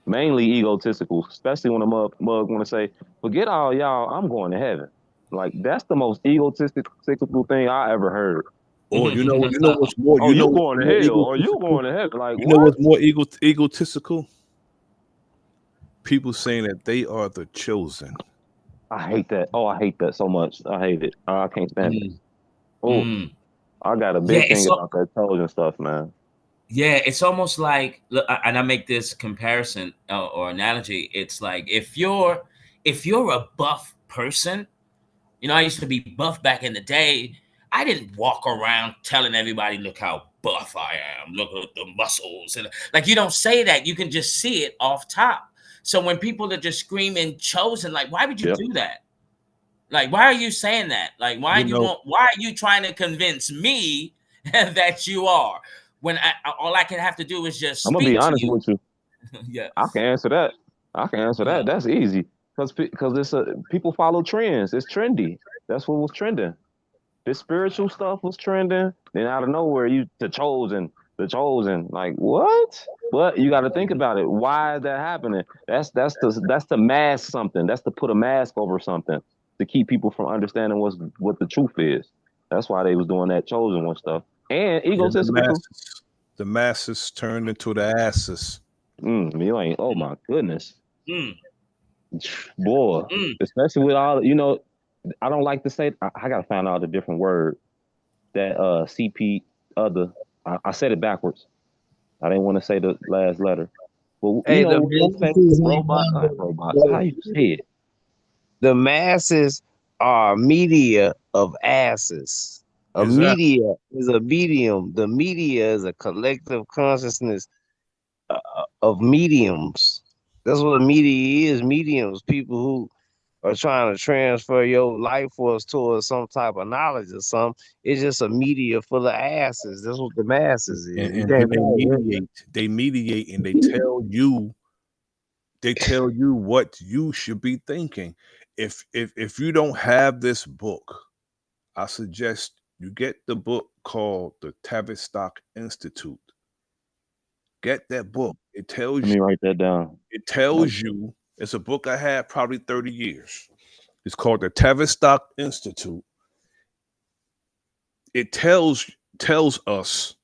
Mainly egotistical, especially when a mug want to say, "Forget all y'all, I'm going to heaven." Like that's the most egotistical thing I ever heard. Or you know what's more, Oh, you going to hell, or you egotistical. going to heaven? Like You know what? what's more egotistical? People saying that they are the chosen. I hate that. Oh, I hate that so much. I hate it. I can't stand it. Mm, Oh, mm. I got a Yeah, big thing about that chosen stuff, man. yeah, it's almost like, and I make this comparison or analogy. It's like if you're a buff person, I used to be buff back in the day. I didn't walk around telling everybody, "Look how buff I am. Look at the muscles." And like, you don't say that. You can just see it off top. So when people are just screaming "chosen," like, why would you Yep. do that? Like, why are you saying that? Like, You know, why are you trying to convince me that you are? When all I can have to do is just I'm gonna be speak to honest you. with you. Yeah. I can answer that. I can answer Yeah. that. That's easy because people follow trends. It's trendy. That's what was trending. This spiritual stuff was trending. Then out of nowhere, the chosen. Like what? But you got to think about it. Why is that happening? That's to mask something. That's to put a mask over something to keep people from understanding what the truth is. That's why they was doing that chosen one stuff and and egotistical too. the masses turned into the asses. You ain't. Oh my goodness, Mm, boy. mm. Especially with all I don't like to say. I gotta find out a different word that CP other. I said it backwards. I didn't want to say the last letter. But Hey, the when they say masses not robots. How you say it? the masses are media of asses. A Exactly. media is a medium. The media is a collective consciousness of mediums. That's what a media is. Mediums, people who are trying to transfer your life force towards some type of knowledge or something. It's just a media full of asses. That's what the masses is. You And can't they find it. mediate. They mediate and they tell you what you should be thinking. If you don't have this book, I suggest you get the book called the Tavistock Institute. Get that book. Let me write that down. It Like, tells you it's a book I had probably 30 years. It's called the Tavistock Institute. It tells us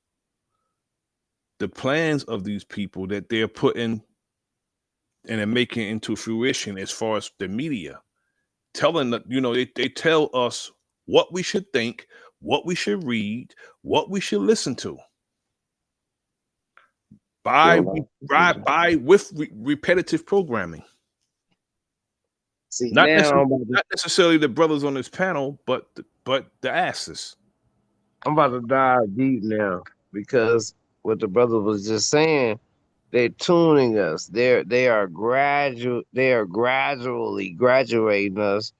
the plans of these people that they're putting and they're making into fruition as far as the media. Telling that, they tell us what we should think, what we should read, what we should listen to. By well, by with repetitive programming. See Not now necessarily, not necessarily the brothers on this panel, but the asses. I'm about to dive deep now because what the brother was just saying, they're tuning us. They are gradually graduating us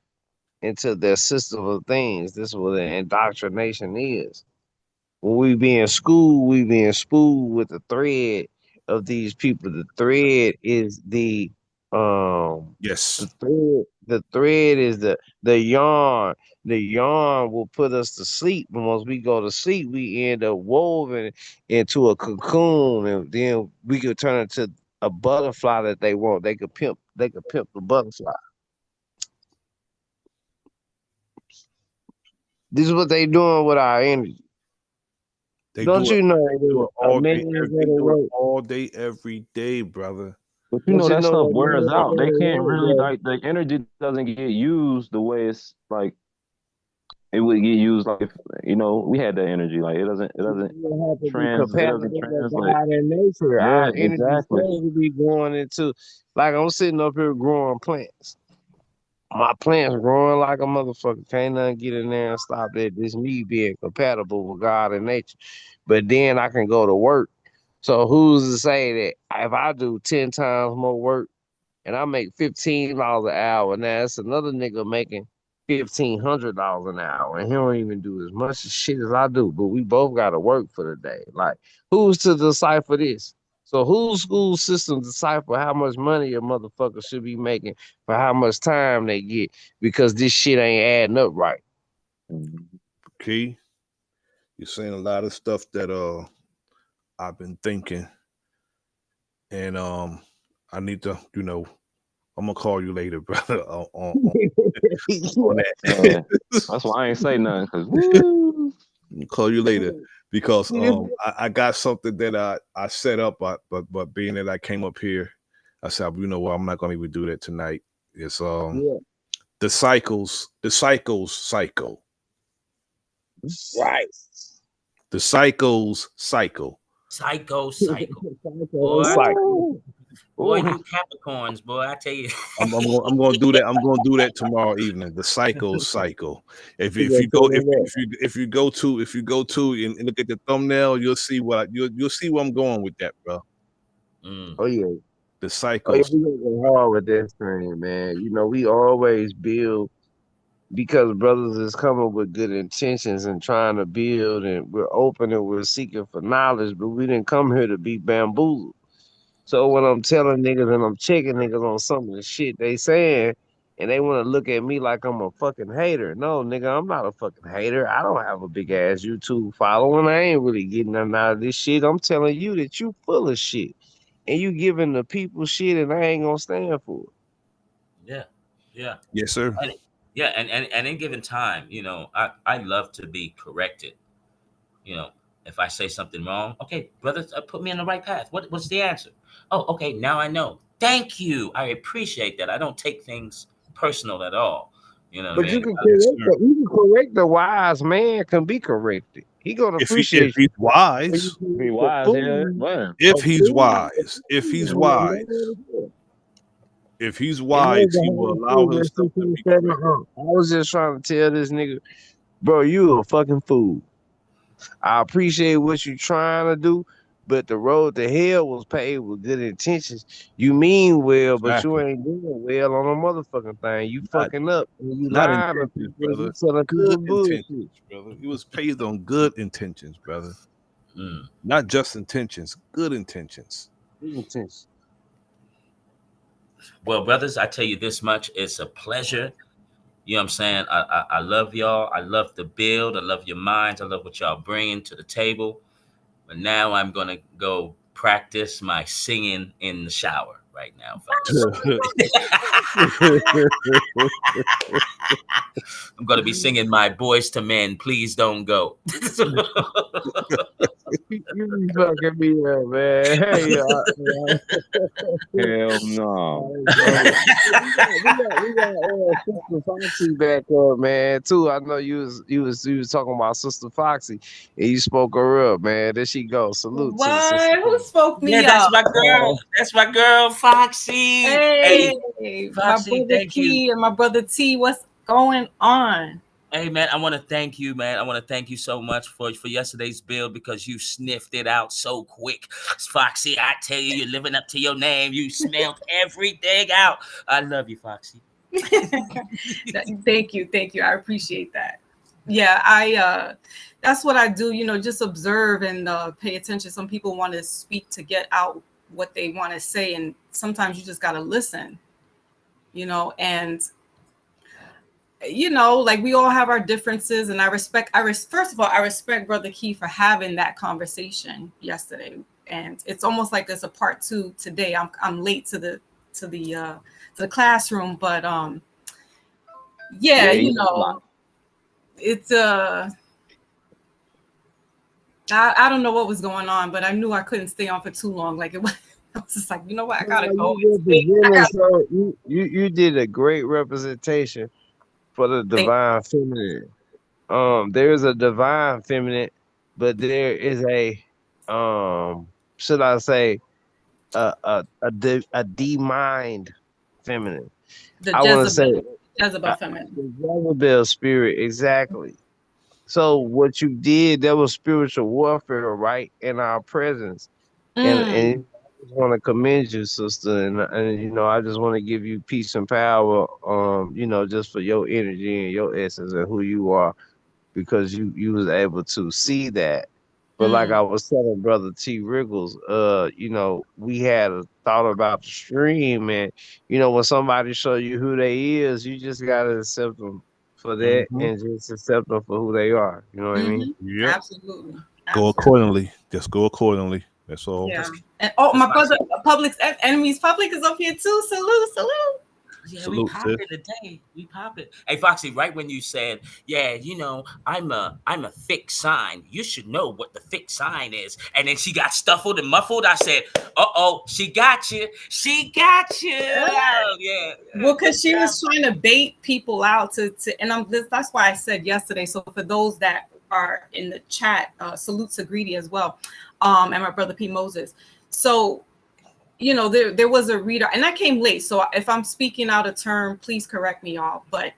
into their system of things. This is what an indoctrination is. When we be in school, we being spooled with the thread of these people. The thread is the Yes. thread. The thread is the yarn. The yarn will put us to sleep, and once we go to sleep, we end up woven into a cocoon, and then we could turn into a butterfly that they want. They could pimp. They could pimp the butterfly. This is what they doing with our energy. They Don't do it. you know They do that it all day. millions They go to do it work? all day, every day, brother. But you Don't know you that know stuff that wears millions out. go They to can't work, really bro? like the energy doesn't get used the way it's like it would get used like if we had that energy. Like it doesn't You have to be it doesn't compatible with translate. God and nature. Yeah, Our energy exactly. supposed to be going into, like I'm sitting up here growing plants. My plants growing like a motherfucker. Can't nothing get in there and stop that. This me being compatible with God and nature. But then I can go to work. So who's to say that if I do 10 times more work and I make $15 an hour. Now it's another nigga making $1,500 an hour, and he don't even do as much shit as I do. But we both got to work for the day. Like, who's to decipher this? So whose school system decipher how much money a motherfucker should be making for how much time they get? Because this shit ain't adding up right. Mhm. Key, you're saying a lot of stuff that I've been thinking, and I need to, I'm gonna call you later, brother, on Yeah, that. that's why I ain't say nothing. Cause woo. I'll call you later because Yeah. I got something that I set up, but being that I came up here, I said, you know what, I'm not gonna even do that tonight. It's Yeah. the cycles cycle. Right. The cycles cycle. Psycho. Boy, Cycle. Ooh, boy, ooh. you Capricorns, boy, I tell you. I'm gonna do that. I'm gonna do that tomorrow evening. The cycle. You If gonna you set go it up. if you go to and look at the thumbnail, you'll see you'll see where I'm going with that, bro. Mm, Oh yeah. The Oh yeah, cycles. we gonna go hard with that thing, man. You know, we always build because brothers is coming with good intentions and trying to build, and we're open and we're seeking for knowledge, but we didn't come here to be bamboozled. So when I'm telling niggas and I'm checking niggas on some of the shit they saying, and they want to look at me like I'm a fucking hater. No, nigga, I'm not a fucking hater. I don't have a big ass YouTube following. I ain't really getting nothing out of this shit. I'm telling you that you full of shit. And you giving the people shit and I ain't gonna stand for it. yeah, yeah. Yes, sir. And, yeah, and in given time, I love to be corrected. You know, if I say something wrong, okay, brother, put me on the right path. What's the answer? Oh, okay, now I know. Thank you. I appreciate that. I don't take things personal at all. You know what I But you mean? can Yes, correct sir. the you can correct the wise man can be corrected. He gonna If appreciate he's you when you wise, Be correct the wise, yeah, fool. man. A fool, a if fool he's is a man wise, as well. if he's And that wise, was the he will whole allow thing that himself to be 627 corrected. I was just trying to tell this nigga, bro, you a fucking fool. I appreciate what you trying to do, but the road to hell was paved with good intentions. You mean well, but you Exactly. ain't doing well on a motherfucking thing. You Not fucking up and you not lying to intentions, people and you brother. telling people Good bullshit. intentions, brother. It was paved on good intentions, brother. Mm. Not just intentions, good intentions. Good intentions. Well, brothers, I tell you this much: it's a pleasure. You know what I'm saying? I love y'all. I love the build. I love your minds. I love what y'all bringing to the table. But now I'm gonna go practice my singing in the shower right now, fellas. I'm gonna be singing my Boys to Men. Please don't go. You be fucking me up, man. Hey, Hell no. bro. We got Sister Foxy back up, man. Too. I know you was talking about Sister Foxy, and you spoke her up, man. There she goes. Salute to the sister. What? Who spoke Yeah, me that's up? my girl. That's my girl, Foxy. Hey, Hey, my Foxy, brother thank you. T and my brother T. What's going on? Hey man, I want to thank you, man. I want to thank you so much for yesterday's build because you sniffed it out so quick. Foxy, I tell you, you're living up to your name. You smelled everything out. I love you, Foxy. Thank you. I appreciate that. Yeah, I that's what I do, just observe and pay attention. Some people want to speak to get out what they want to say, and sometimes you just got to listen, and you know, like we all have our differences, and first of all, I respect Brother Key for having that conversation yesterday, and it's almost like there's a part two today. I'm late to the uh to the classroom, but yeah, Yeah, you you know, it's I don't know what was going on, but I knew I couldn't stay on for too long. Like it was, I was just like, you know what, I gotta go. you I represented, gotta so you did a great representation for the think. divine feminine. There is a divine feminine, but there is should I say, a mind feminine. The I want to say Jezebel uh, feminine. the Jezebel spirit, exactly. So what you did, that was spiritual warfare, right, in our presence, and Mm, I just want to commend you, sister, and I just want to give you peace and power, just for your energy and your essence and who you are, because you was able to see that. But like mm. I was telling Brother T Wriggles, we had a thought about the stream, and when somebody show you who they is, you just gotta accept them for that Hmm. and just accept them for who they are. You know what I mean? Mm-hmm. Yep. Absolutely. Go Absolutely. accordingly. Just go accordingly. That's all. Yeah. That's And oh, that's my why I brother, said, enemies public is up here too. Salute, salute. yeah, we Salute, pop sis. it today. We pop it. Hey Foxy, right when you said, yeah, I'm a fixed sign. You should know what the fixed sign is. And then she got stuffled and muffled. I said, uh-oh, she got you. She got you. Oh, yeah. Well, Good because she job. was trying to bait people out to and that's why I said yesterday. So for those that are in the chat, salute to Greedy as well, and my brother P Moses. So there was a reader, and I came late. So if I'm speaking out of term, please correct me, y'all. But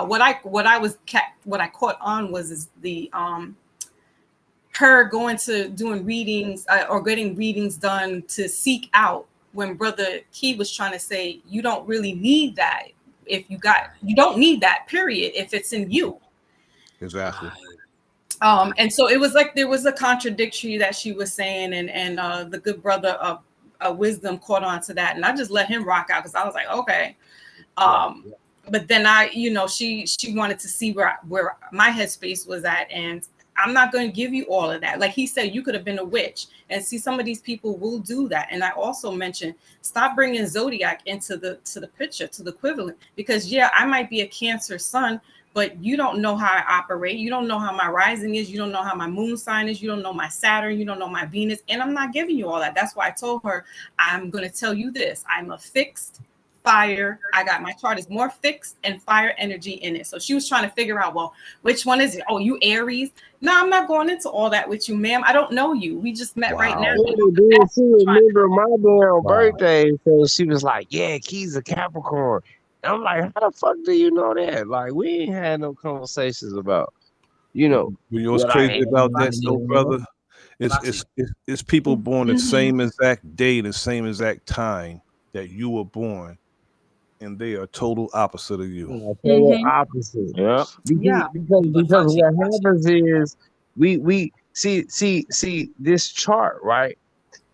what I caught on was is the her going to doing readings or getting readings done to seek out when Brother Key was trying to say you don't really need that if you don't need that period if it's in you. Exactly. Right. And so it was like there was a contradictory that she was saying, and the good brother of wisdom caught on to that, and I just let him rock out because I was like, okay. Right. Um, but then she wanted to see where my headspace was at, and I'm not going to give you all of that. Like he said, you could have been a witch, and see some of these people will do that. And I also mentioned stop bringing zodiac into the picture, to the equivalent, because yeah, I might be a Cancer sun, but you don't know how I operate. You don't know how my rising is. You don't know how my moon sign is. You don't know my Saturn. You don't know my Venus. And I'm not giving you all that. That's why I told her, I'm going to tell you this. I'm a fixed fire. I got my chart is more fixed and fire energy in it. So she was trying to figure out, well, which one is it? Oh, you Aries. No, I'm not going into all that with you, ma'am. I don't know you. We just met right now. Wow. Oh, dude, she remember my damn Wow. birthday, so she was like, "Yeah, Key's a Capricorn." And I'm like, "How the fuck do you know that?" Like, we ain't had no conversations about, You know what's what I crazy had about going that, Foxy, though, on. brother? It's it's Foxy. it's, it's people born the Mhm. same exact day, the same exact time that you were born, and they are total opposite of you. Yeah, total Mhm. opposite. Yeah. Yeah. But Because Foxy, what happens is we see this chart, right?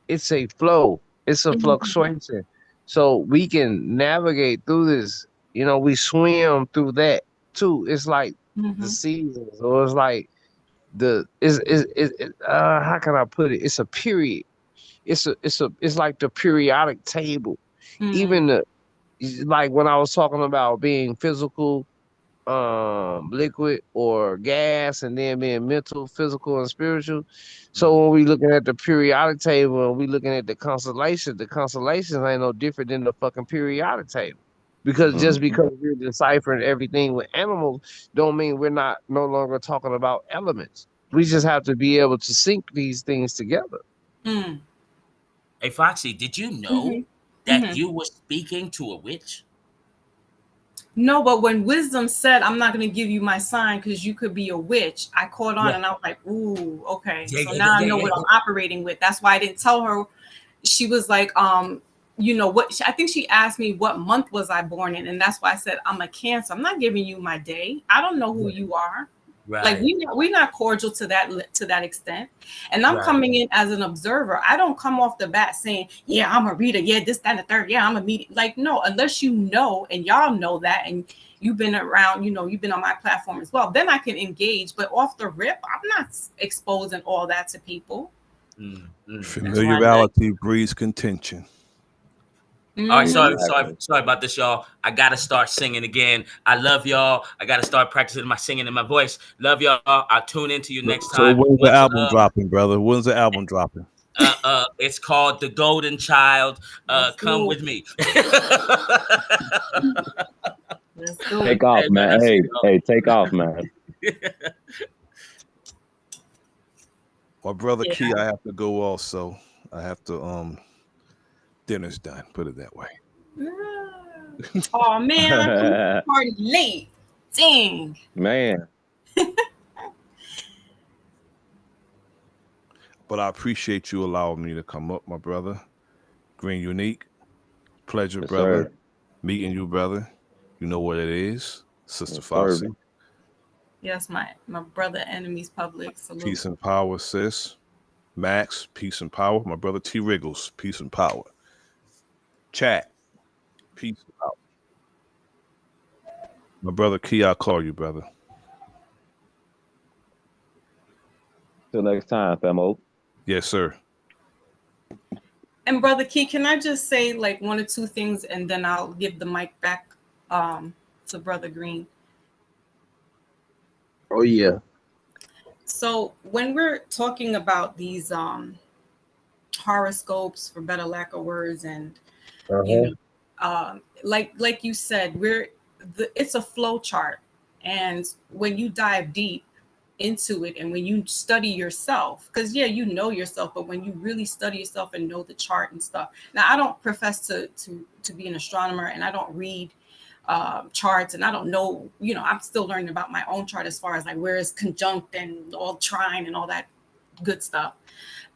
It's a flow. It's a Mhm. fluctuation. So we can navigate through this. We swim through that too. It's like the Mhm. seasons, or it's like the how can I put it? It's a period. It's like the periodic table. Mhm. Even like when I was talking about being physical, liquid or gas, and then being mental, physical, and spiritual. So right. when we looking at the periodic table and we looking at the constellations ain't no different than the fucking periodic table. Because just Mm-hmm. because we're deciphering everything with animals don't mean we're not no longer talking about elements. We just have to be able to sync these things together. Mhm. Hey Foxy, did you know Mhm. that Mhm. you were speaking to a witch? No, but when wisdom said, I'm not going to give you my sign because you could be a witch, I caught on Yeah. and I was like, ooh, okay. Yeah, So yeah, yeah, now I yeah, know yeah, what I'm yeah. operating with. That's why I didn't tell her. She was like, what I think she asked me what month was I born in. And that's why I said, I'm a Cancer. I'm not giving you my day. I don't know who Yeah. you are. Like Right. we're not cordial to that extent. And I'm Right. coming in as an observer. I don't come off the bat saying, yeah, I'm a reader. Yeah, this, that, and the third. Yeah, I'm a media. Like, no, unless you know, and y'all know that, and you've been around, you've been on my platform as well, then I can engage. But off the rip, I'm not exposing all that to people. That's why I like. Familiarity breeds contention. All right, Mm-hmm. Exactly. sorry about this, y'all. I gotta start singing again. I love y'all. I gotta start practicing my singing in my voice. Love y'all. I'll tune into you next So time. when's the Much album love. dropping, brother? When's the album dropping? It's called The Golden Child. Let's Come go. with me. Let's go. Take off, Hey man, I man. see Hey, y'all. hey, take off, man. My brother Yeah. Key, I have to go also. I have to dinner's done, put it that way. Oh man, I'm coming to the party late. Dang. Man, But I appreciate you allowing me to come up, my brother. Green Unique. Pleasure, yes, brother. sir. Meeting you, brother. You know what it is. Sister Yes, sir. Fauci. Yes, my brother, enemies public. Salute. Peace and power, sis. Max, peace and power. My brother T. Wriggles, peace and power. Chat, peace and power. My brother Key, I'll call you, brother. Till next time, famo. Yes, sir. And brother Key, can I just say like one or two things, and then I'll give the mic back to brother Green. Oh yeah. So when we're talking about these horoscopes, for better lack of words, and you Uh-huh. know, like you said, it's a flow chart, and when you dive deep into it, and when you study yourself, because yeah, you know yourself, but when you really study yourself and know the chart and stuff. Now, I don't profess to be an astronomer, and I don't read charts, and I don't know, I'm still learning about my own chart as far as like where is conjunct and all trine and all that good stuff.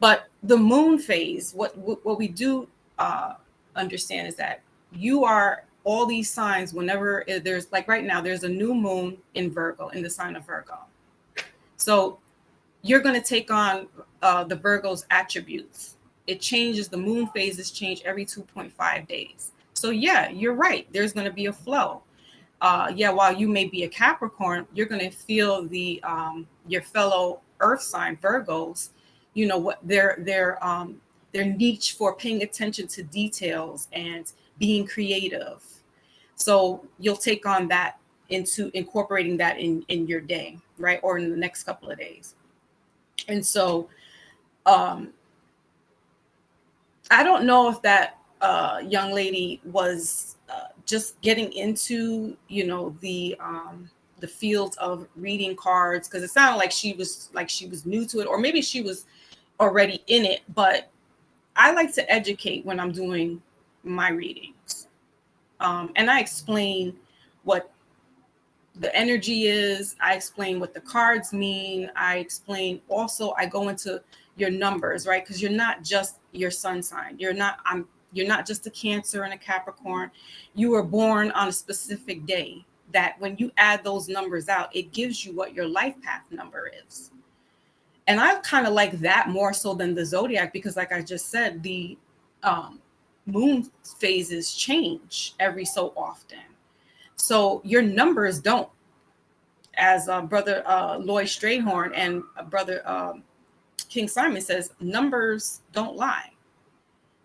But the moon phase, what we do uh, understand is that you are all these signs. Whenever there's, like right now, there's a new moon in Virgo, in the sign of Virgo. So you're going to take on the Virgo's attributes. It changes, the moon phases change every 2.5 days. So yeah, you're right. There's going to be a flow. Yeah, while you may be a Capricorn, you're going to feel the your fellow Earth sign Virgos, what their niche for paying attention to details and being creative. So you'll take on that, into incorporating that in your day, right, or in the next couple of days. And so um, I don't know if that young lady was just getting into, the field of reading cards, because it sounded like she was new to it, or maybe she was already in it. But I like to educate when I'm doing my readings, and I explain what the energy is. I explain what the cards mean. I explain also, I go into your numbers, right? Because you're not just your sun sign. You're not just a Cancer and a Capricorn. You were born on a specific day that when you add those numbers out, it gives you what your life path number is. And I kind of like that more so than the zodiac, because like I just said, the um, moon phases change every so often. So your numbers don't, as brother Lloyd Strayhorn and brother King Simon says, numbers don't lie.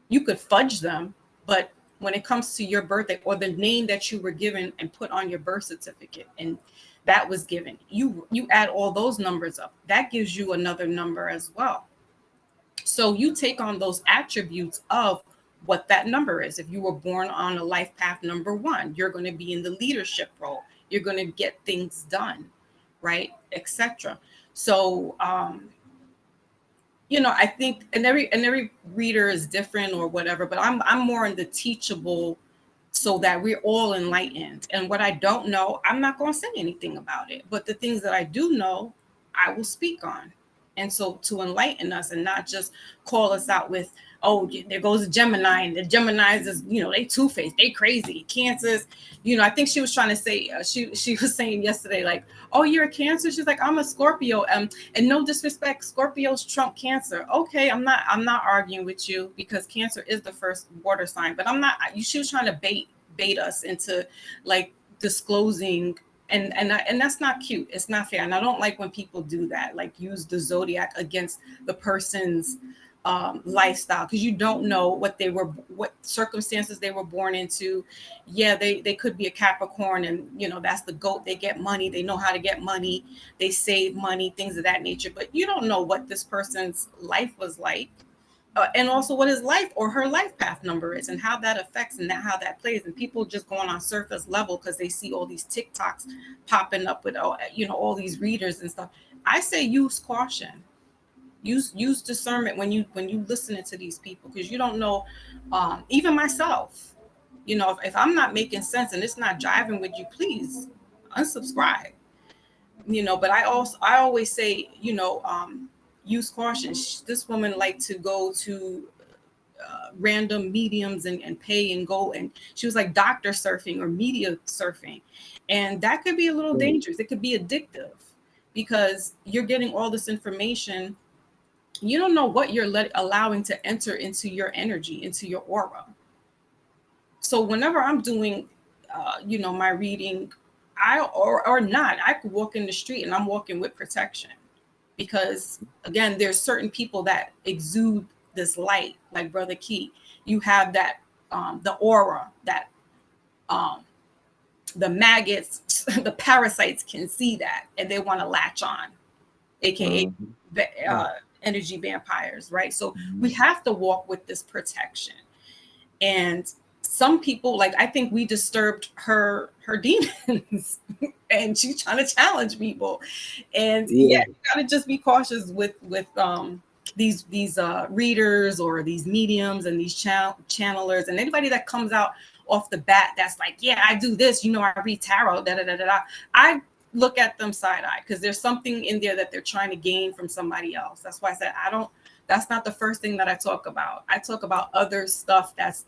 You could fudge them, but when it comes to your birthday or the name that you were given and put on your birth certificate, and that was given, you add all those numbers up, that gives you another number as well. So you take on those attributes of what that number is. If you were born on a life path number 1, you're going to be in the leadership role. You're going to get things done, right, etc. So I think, and every reader is different or whatever, but I'm more in the teachable, so that we're all enlightened. And what I don't know, I'm not going to say anything about it. But the things that I do know, I will speak on. And so to enlighten us and not just call us out with, oh, there goes a Gemini, and the Geminis is, they two-faced, they crazy. Cancers, I think she was trying to say, she was saying yesterday, like, oh, you're a Cancer. She's like, I'm a Scorpio. And no disrespect, Scorpios trump Cancer. Okay, I'm not arguing with you, because Cancer is the first water sign, but I'm not. She was trying to bait us into like disclosing, and that's not cute. It's not fair, and I don't like when people do that, like use the zodiac against the person's lifestyle, because you don't know what circumstances they were born into. Yeah, they could be a Capricorn, and that's the goat. They get money, they know how to get money, they save money, things of that nature, but you don't know what this person's life was like, and also what his life or her life path number is, and how that affects, and how that plays. And people just going on surface level because they see all these TikToks popping up with all these readers and stuff. I say use caution, use discernment when you listening to these people, because you don't know. Even myself, if I'm not making sense and it's not jiving with you, please unsubscribe. But I always say, use caution. This woman liked to go to random mediums and pay and go, and she was like doctor surfing or media surfing, and that could be a little dangerous. It could be addictive, because you're getting all this information. You don't know what you're allowing to enter into your energy, into your aura. So whenever I'm doing my reading, or not, I could walk in the street and I'm walking with protection, because again, there's certain people that exude this light, like Brother Key. You have that the aura that um the maggots, the parasites can see that, and they want to latch on, aka Mhm. energy vampires, right? So we have to walk with this protection. And some people, like, I think we disturbed her demons, and she's trying to challenge people. And Yeah. yeah, you gotta just be cautious with these readers, or these mediums, and these channelers, and anybody that comes out off the bat that's like, yeah, I do this, I read tarot, da da da da da. I look at them side eye, because there's something in there that they're trying to gain from somebody else. That's why I said I don't. That's not the first thing that I talk about. I talk about other stuff that's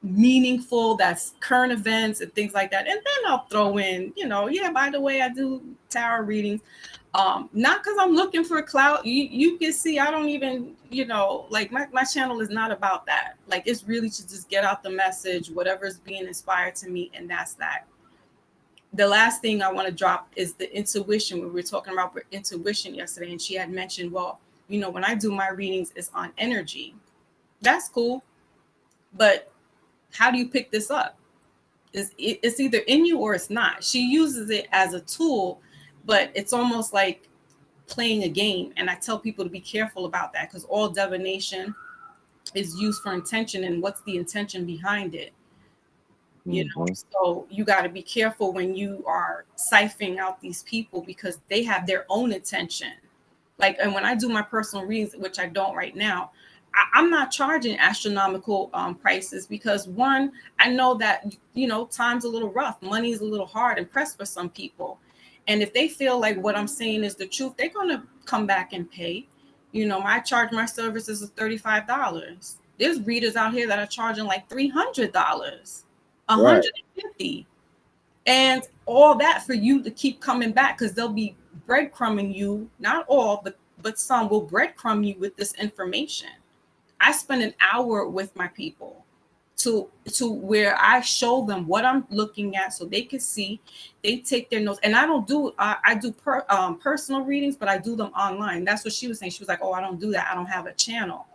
meaningful, that's current events and things like that. And then I'll throw in, yeah, by the way, I do tarot readings. Not because I'm looking for clout. You can see I don't even, like my channel is not about that. Like, it's really to just get out the message, whatever's being inspired to me, and that's that. The last thing I want to drop is the intuition. We were talking about intuition yesterday, and she had mentioned, well, when I do my readings, it's on energy. That's cool. But how do you pick this up? It's either in you or it's not. She uses it as a tool, but it's almost like playing a game. And I tell people to be careful about that, because all divination is used for intention, and what's the intention behind it? Mhm. So you got to be careful when you are siphoning out these people, because they have their own intention. Like, and when I do my personal readings, which I don't right now, I'm not charging astronomical prices, because one, I know that time's a little rough, money's a little hard and pressed for some people, and if they feel like what I'm saying is the truth, they're gonna come back and pay. I charge my services of $35. There's readers out here that are charging like $300, Right. 150, and all that for you to keep coming back, because they'll be breadcrumbing you. Not all, but some will breadcrumb you with this information. I spend an hour with my people to where I show them what I'm looking at, so they can see. They take their notes, and I don't do I do personal readings, but I do them online. That's what she was saying. She was like, "Oh, I don't do that. I don't have a channel."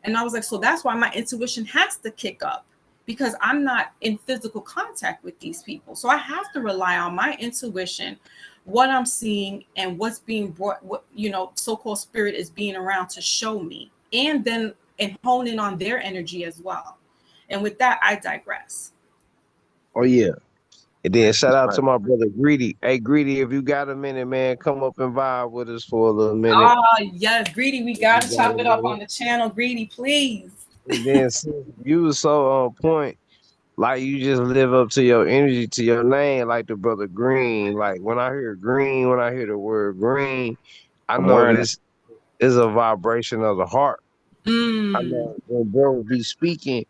And I was like, so that's why my intuition has to kick up, because I'm not in physical contact with these people. So I have to rely on my intuition, what I'm seeing, and what's being brought, what, so-called spirit is being around to show me, and then and hone in on their energy as well. And with that, I digress. Oh yeah. And then shout That's out to right. my brother Greedy. Hey Greedy, if you got a minute, man, come up and vibe with us for a little minute. Ah, yes, Greedy, we If got you to got a chop it up minute. on the channel. Greedy, please. And then since you was so on point, like you just live up to your energy, to your name, like the brother Green. Like when I hear green, when I hear the word green, I I'm know wearing it. this. is a vibration of the heart. I Mm. know when bro be speaking,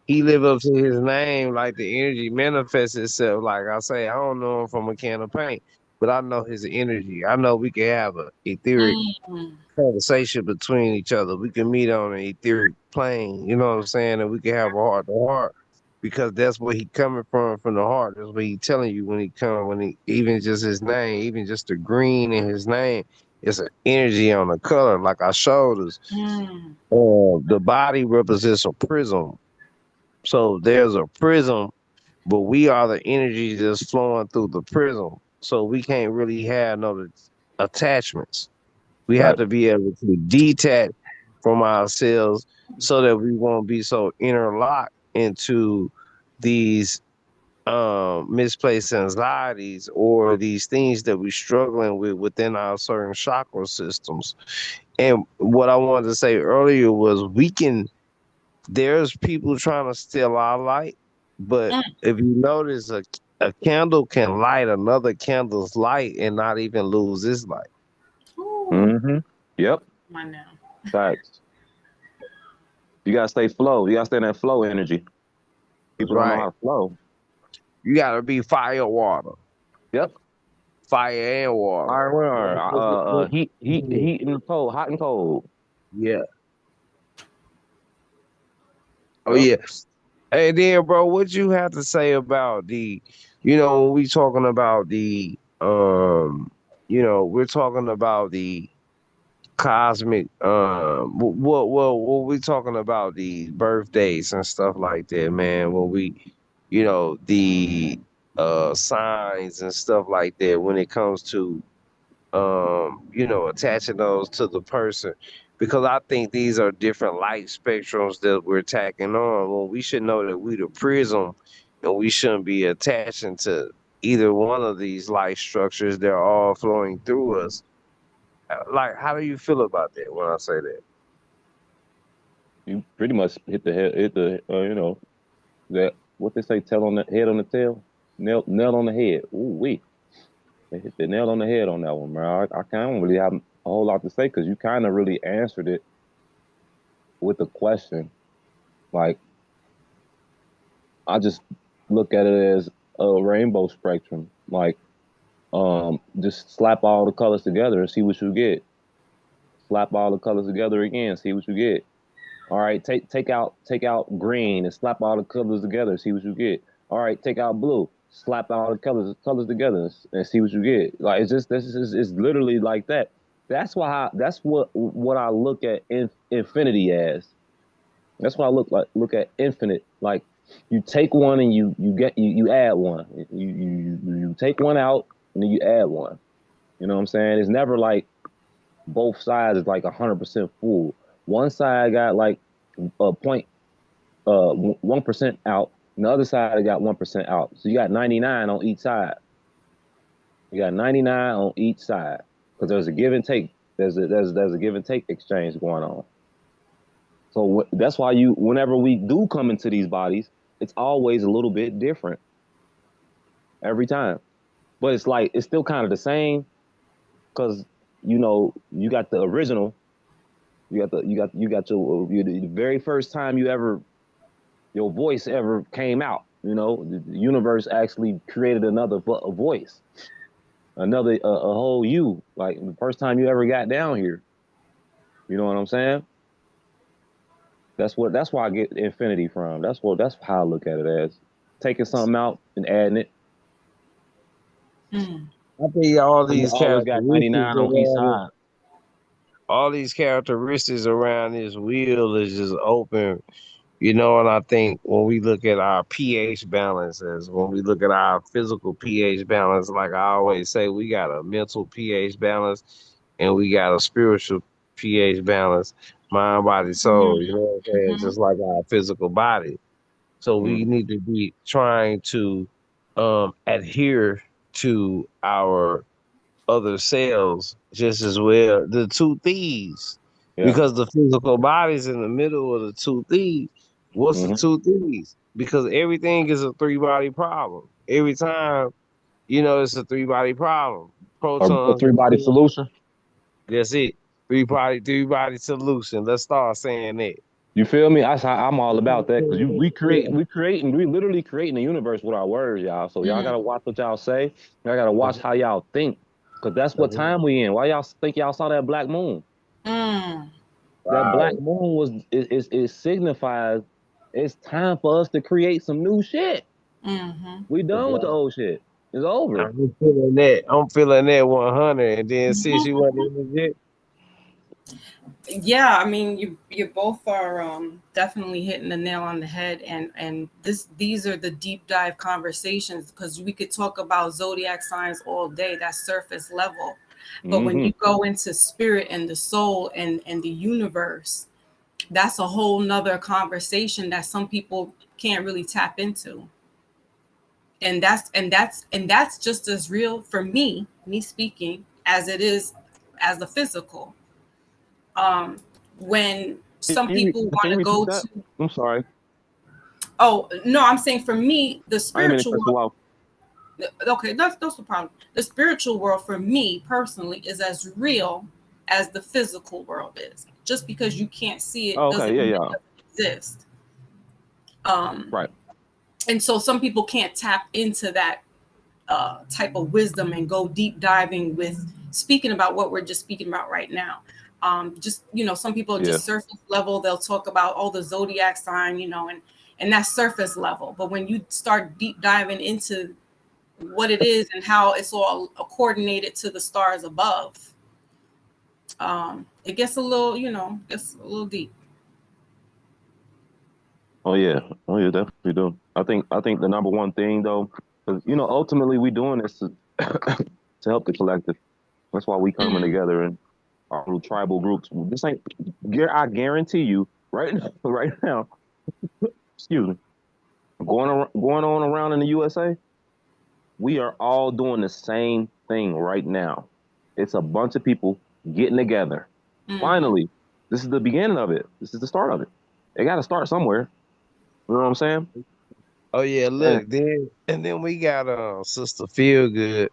he live up to his name, like the energy manifests itself. Like I say, I don't know him from a can of paint, but I know his energy. I know we can have a etheric Mm. conversation between each other. We can meet on an etheric plane, you know what I'm saying? And we can have a heart to heart because that's where he coming from the heart. That's what he telling you when he come, when he, even just his name, even just the green in his name, it's an energy on the color, like I showed us. Mm. The body represents a prism. So there's a prism, but we are the energy that's flowing through the prism. So we can't really have no attachments. We have Right. to be able to detach from ourselves so that we won't be so interlocked into these misplaced anxieties or these things that we're struggling with within our certain chakra systems. And what I wanted to say earlier was there's people trying to steal our light, but Mm. if you notice, a candle can light another candle's light and not even lose its light. Ooh. Mm-hmm. Yep. Come on now. Facts. You gotta stay flow. You gotta stay in that flow energy. That's People don't know right. how to flow. You gotta be fire water, Yep. fire and water. Fire, heat and cold, hot and cold. Yeah. Oh Yep. yeah. And then, bro, what you have to say about when we talking about we're talking about the cosmic, what we talking about the birthdays and stuff like that, man. When we, the signs and stuff like that when it comes to attaching those to the person, because I think these are different light spectrums that we're tacking on. Well, we should know that we the prism, and we shouldn't be attaching to either one of these light structures. They're all flowing through us. Like, how do you feel about that when I say that? You pretty much hit the that what they say, tail on the head on the tail, nail on the head. Ooh wee, they hit the nail on the head on that one, bro. I kind of really have a whole lot to say because you kind of really answered it with the question. Like I just look at it as a rainbow spectrum. Like just slap all the colors together and see what you get. Slap all the colors together again, see what you get. All right, take out green and slap all the colors together, see what you get. All right, take out blue, slap all the colors together and see what you get. Like it's literally like that. That's what I look at infinity as. That's what I look at infinite. Like you take one and you add one. You take one out and then you add one. You know what I'm saying? It's never like both sides is like 100% full. One side got like a point 1% out, and the other side got 1% out. So you got 99 on each side. You got 99 on each side because there's a give and take. There's a give and take exchange going on. So that's why whenever we do come into these bodies, it's always a little bit different every time. But it's like it's still kind of the same because you got the original. You got the very first time your voice ever came out. The universe actually created another a voice, another a whole you. Like the first time you ever got down here. You know what I'm saying? That's why I get infinity from. That's how I look at it as taking something out and adding it. Mm. I think all You these always got characteristics 99 on each around side. all these characteristics around this wheel is just open. And I think when we look at our pH balances, when we look at our physical pH balance, like I always say, we got a mental pH balance and we got a spiritual pH balance, mind, body, soul. You know what I'm saying? Mm-hmm. Just like our physical body. So we Mm-hmm. need to be trying to adhere to our other cells just as well. The two thieves, Yeah. because the physical body's in the middle of the two thieves. What's the Mm-hmm. two thieves? Because everything is a three body problem. Every time, it's a three body problem. A Protons, three body neutrons, solution. that's it. three body solution. Let's start saying that. You feel me? I'm all about that because we literally creating the universe with our words, y'all. So y'all gotta watch what y'all say. Y'all gotta watch how y'all think, because that's what time we in. Why y'all think y'all saw that black moon? That black Right. moon it signifies it's time for us to create some new shit. We done with the old shit. It's over. I'm feeling that. I'm feeling that 100. And then since you want to interject, Yeah, I mean, you both are definitely hitting the nail on the head, and these are the deep dive conversations, because we could talk about zodiac signs all day. That's surface level, but when you go into spirit and the soul and the universe, that's a whole nother conversation that some people can't really tap into. And that's just as real for me speaking, as it is as the physical. When some people Can want you to repeat go that? to, I'm sorry. oh no, I'm saying for me, the I ain't mean to spiritual cut you world, off. okay, that's the problem. The spiritual world for me personally is as real as the physical world is. Just because you can't see it Oh, okay, doesn't yeah, mean it yeah. doesn't exist. Um, Right. and so some people can't tap into that type of wisdom and go deep diving with speaking about what we're just speaking about right now. Just, some people are Yeah. just surface level. They'll talk about all the zodiac sign, and that's surface level. But when you start deep diving into what it is and how it's all coordinated to the stars above, it gets a little, gets a little deep. Oh yeah. Oh yeah, definitely do. I think the number one thing though, because ultimately we doing this to, to help the collective. That's why we coming together in our little tribal groups. This ain't. I guarantee you, right now, right now. Excuse me. Going on around in the USA, we are all doing the same thing right now. It's a bunch of people getting together. Finally, this is the beginning of it. This is the start of it. It got to start somewhere. You know what I'm saying? oh yeah, And look, then we got Sister Feel Good.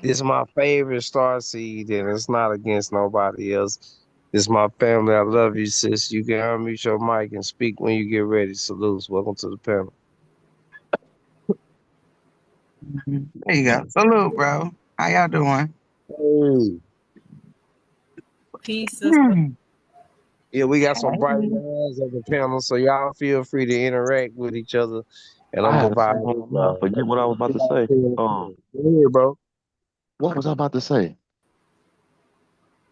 This is my favorite star seed, and it's not against nobody else. It's my family. I love you, sis. You can unmute your mic and speak when you get ready. Salutes. Welcome to the panel. There you go. Salute, bro. How y'all doing? Hey. Peace, sister. Hmm. Yeah, we got some bright Hey. minds on the panel, so y'all feel free to interact with each other, and I I'm had to say, providing. hold on, I forget what I was about to say. Go ahead, bro. What was I about to say?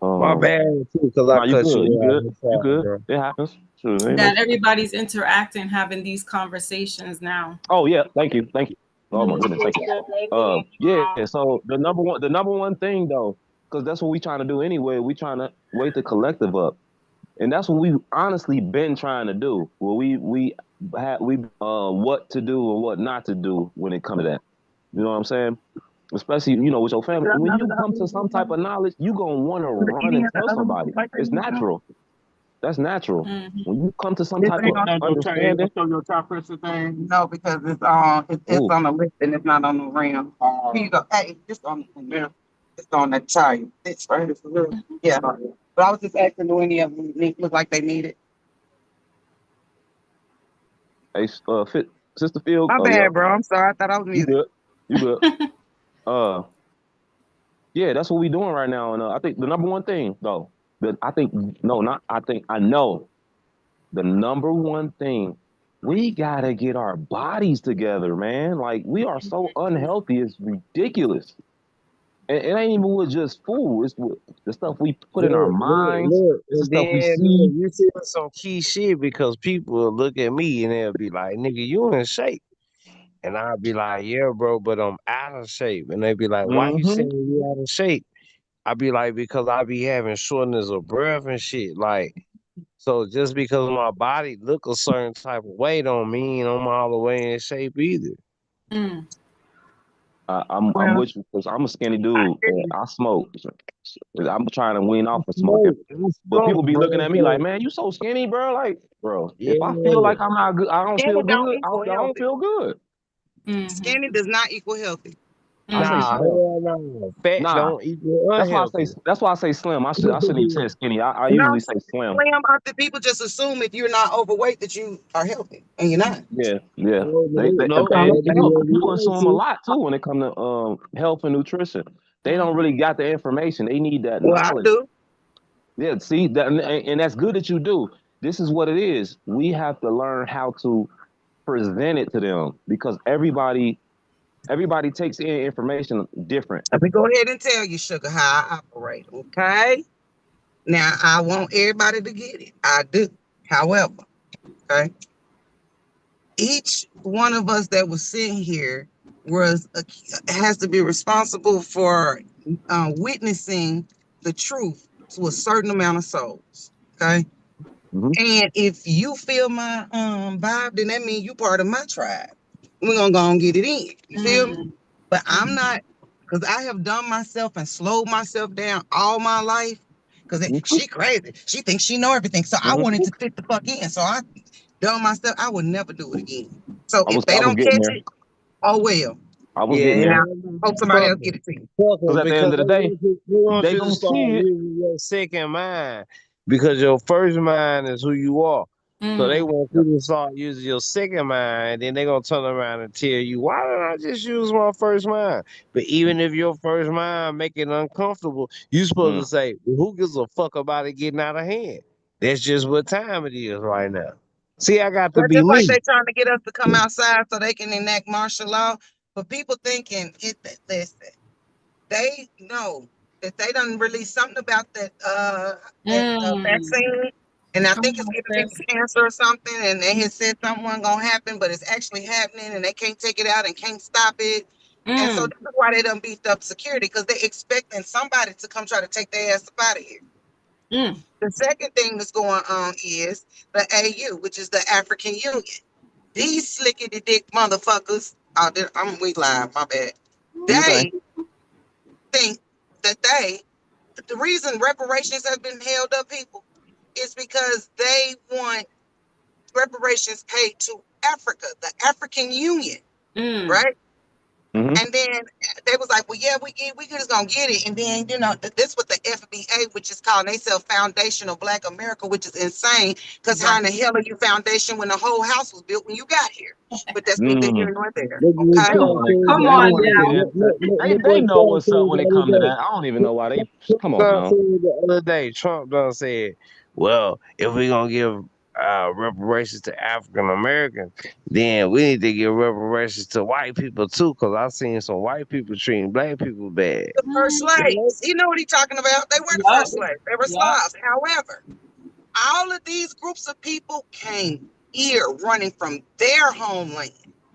My Um, bad too, cause I no, you cut you good, you off. good, I'm you sorry, good. bro. It happens. Sure, ain't no. That everybody's interacting, having these conversations now. Oh yeah, thank you, thank you. Oh my goodness, thank you. Yeah. So the number one thing though, because that's what we trying to do anyway. We trying to wake the collective up, and that's what we honestly been trying to do. Well, we what to do and what not to do when it comes to that. You know what I'm saying? Especially with your family. When you come to some type of knowledge, you gonna want to run and tell somebody. It's natural. That's natural. When you come to some This type ain't of gonna understanding, show your top person thing. No, because it's ooh, on the list and it's not on the rim. Here you go. Hey, it's on the rim. It's on that tire. It's right. It's a little. Yeah. But I was just asking, do any of them look like they need it? hey, fit sister Field. My Oh yeah, bad, bro. I'm sorry. I thought I was you muted. good? You good? Uh, yeah, that's what we doing right now. And I think the number one thing though, that I think no, not I think I know the number one thing. We gotta get our bodies together, man. Like we are so unhealthy, it's ridiculous. And it ain't even with just food. It's with the stuff we put in our minds. Look, It's the and stuff we then look, see. you see some key shit because people will look at me and they'll be like, "Nigga, you in shape," and I'll be like, "Yeah, bro, but I'm out of shape," and they be like, "Why you Mm-hmm. saying you out of shape?" I be like, "Because I be having shortness of breath and shit, like." So just because my body look a certain type of way don't mean I'm all the way in shape either. Mm. I'm Well, with you because I'm a skinny I dude hear and you. I smoke. I'm trying to wean off of smoking. Smoke, I But people smoke, be looking bro. at me like, So man, you so skinny, bro. Like, bro, if I feel yeah, like I'm not good, I don't feel Skinny don't good. I equal don't healthy. feel good. Mm-hmm. Skinny does not equal healthy. I say Nah, slim. hell no. Fat Nah, don't equal that's why I say unhealthy. that's why I say slim. I shouldn't even say skinny. I No, usually say slim. slim. After people just assume if you're not overweight that you are healthy, and you're not. Yeah, yeah. No, no, That's no. all And I'm Whether saying. you look, whether people you assume a like to. lot too when it comes to health and nutrition. They don't really got the information. They need that Well, I knowledge. do. Yeah, see that, and that's good that you do. This is what it is. We have to learn how to present it to them because everybody takes in information different. Let me go ahead and tell you, sugar, how I operate. Okay. Now I want everybody to get it. I do. However, okay, each one of us that was sitting here has to be responsible for witnessing the truth to a certain amount of souls. Okay. Hmm. And if you feel my vibe, then that means you part of my tribe. We're gonna go and get it in. You feel me? But I'm not, because I have done myself and slowed myself down all my life. Because she crazy. She thinks she know everything. So I wanted to fit the fuck in. So I done myself. I would never do it again. So if they I was don't getting catch there. it, oh well. I was Yeah, getting there Now hell no. hope somebody Fuck else get 'em. it to you. Fuck because 'em, at the because end of the day, they want they you to gonna start see it. using your second mind because your first mind is who you are. So they want Yep. you to start using your second mind, and then they're gonna turn around and tell you, why don't I just use my first mind? But even if your first mind make it uncomfortable, you supposed Mm. to say, well, who gives a fuck about it getting out of hand? That's just what time it is right now. See, I got to But be just like me. they trying to get us to come outside so they can enact martial law. But people thinking listen, they know that they done released something about that vaccine, and I Come think it's on, giving people sis. cancer or something, and they had said something wasn't gonna happen, but it's actually happening, and they can't take it out and can't stop it. And so Mm, this is why they done beefed up security, because they expecting somebody to come try to take their ass up out of here. mm. The second thing that's going on is the AU, which is the African Union. These slickety dick motherfuckers, we live, my bad. Okay. They think that the reason reparations have been held up, people, is because they want reparations paid to Africa, the African Union, Mm. right? Hmm. And then they was like, well, yeah, we just gonna get it. And then, this what the FBA, which is called, they sell Foundation of Black America, which is insane. Because how in the hell are you foundation when the whole house was built when you got here? But that's neither here Mm. nor there. Look what Okay. They don't Trump want to. said Come the They don't on other want to day. get now. into. They Look they what know Trump what's said up when the it other come to day. that. I don't even know why they. Come on Done now. said the other day, Trump done said, well, if we're gonna give reparations to African Americans, then we need to give reparations to white people too, because I seen some white people treating black people bad. The first Mm. slaves. He know what he's talking about. They were the Yup. first slaves. They were Yup. Slavs. However, all of these groups of people came here running from their homeland.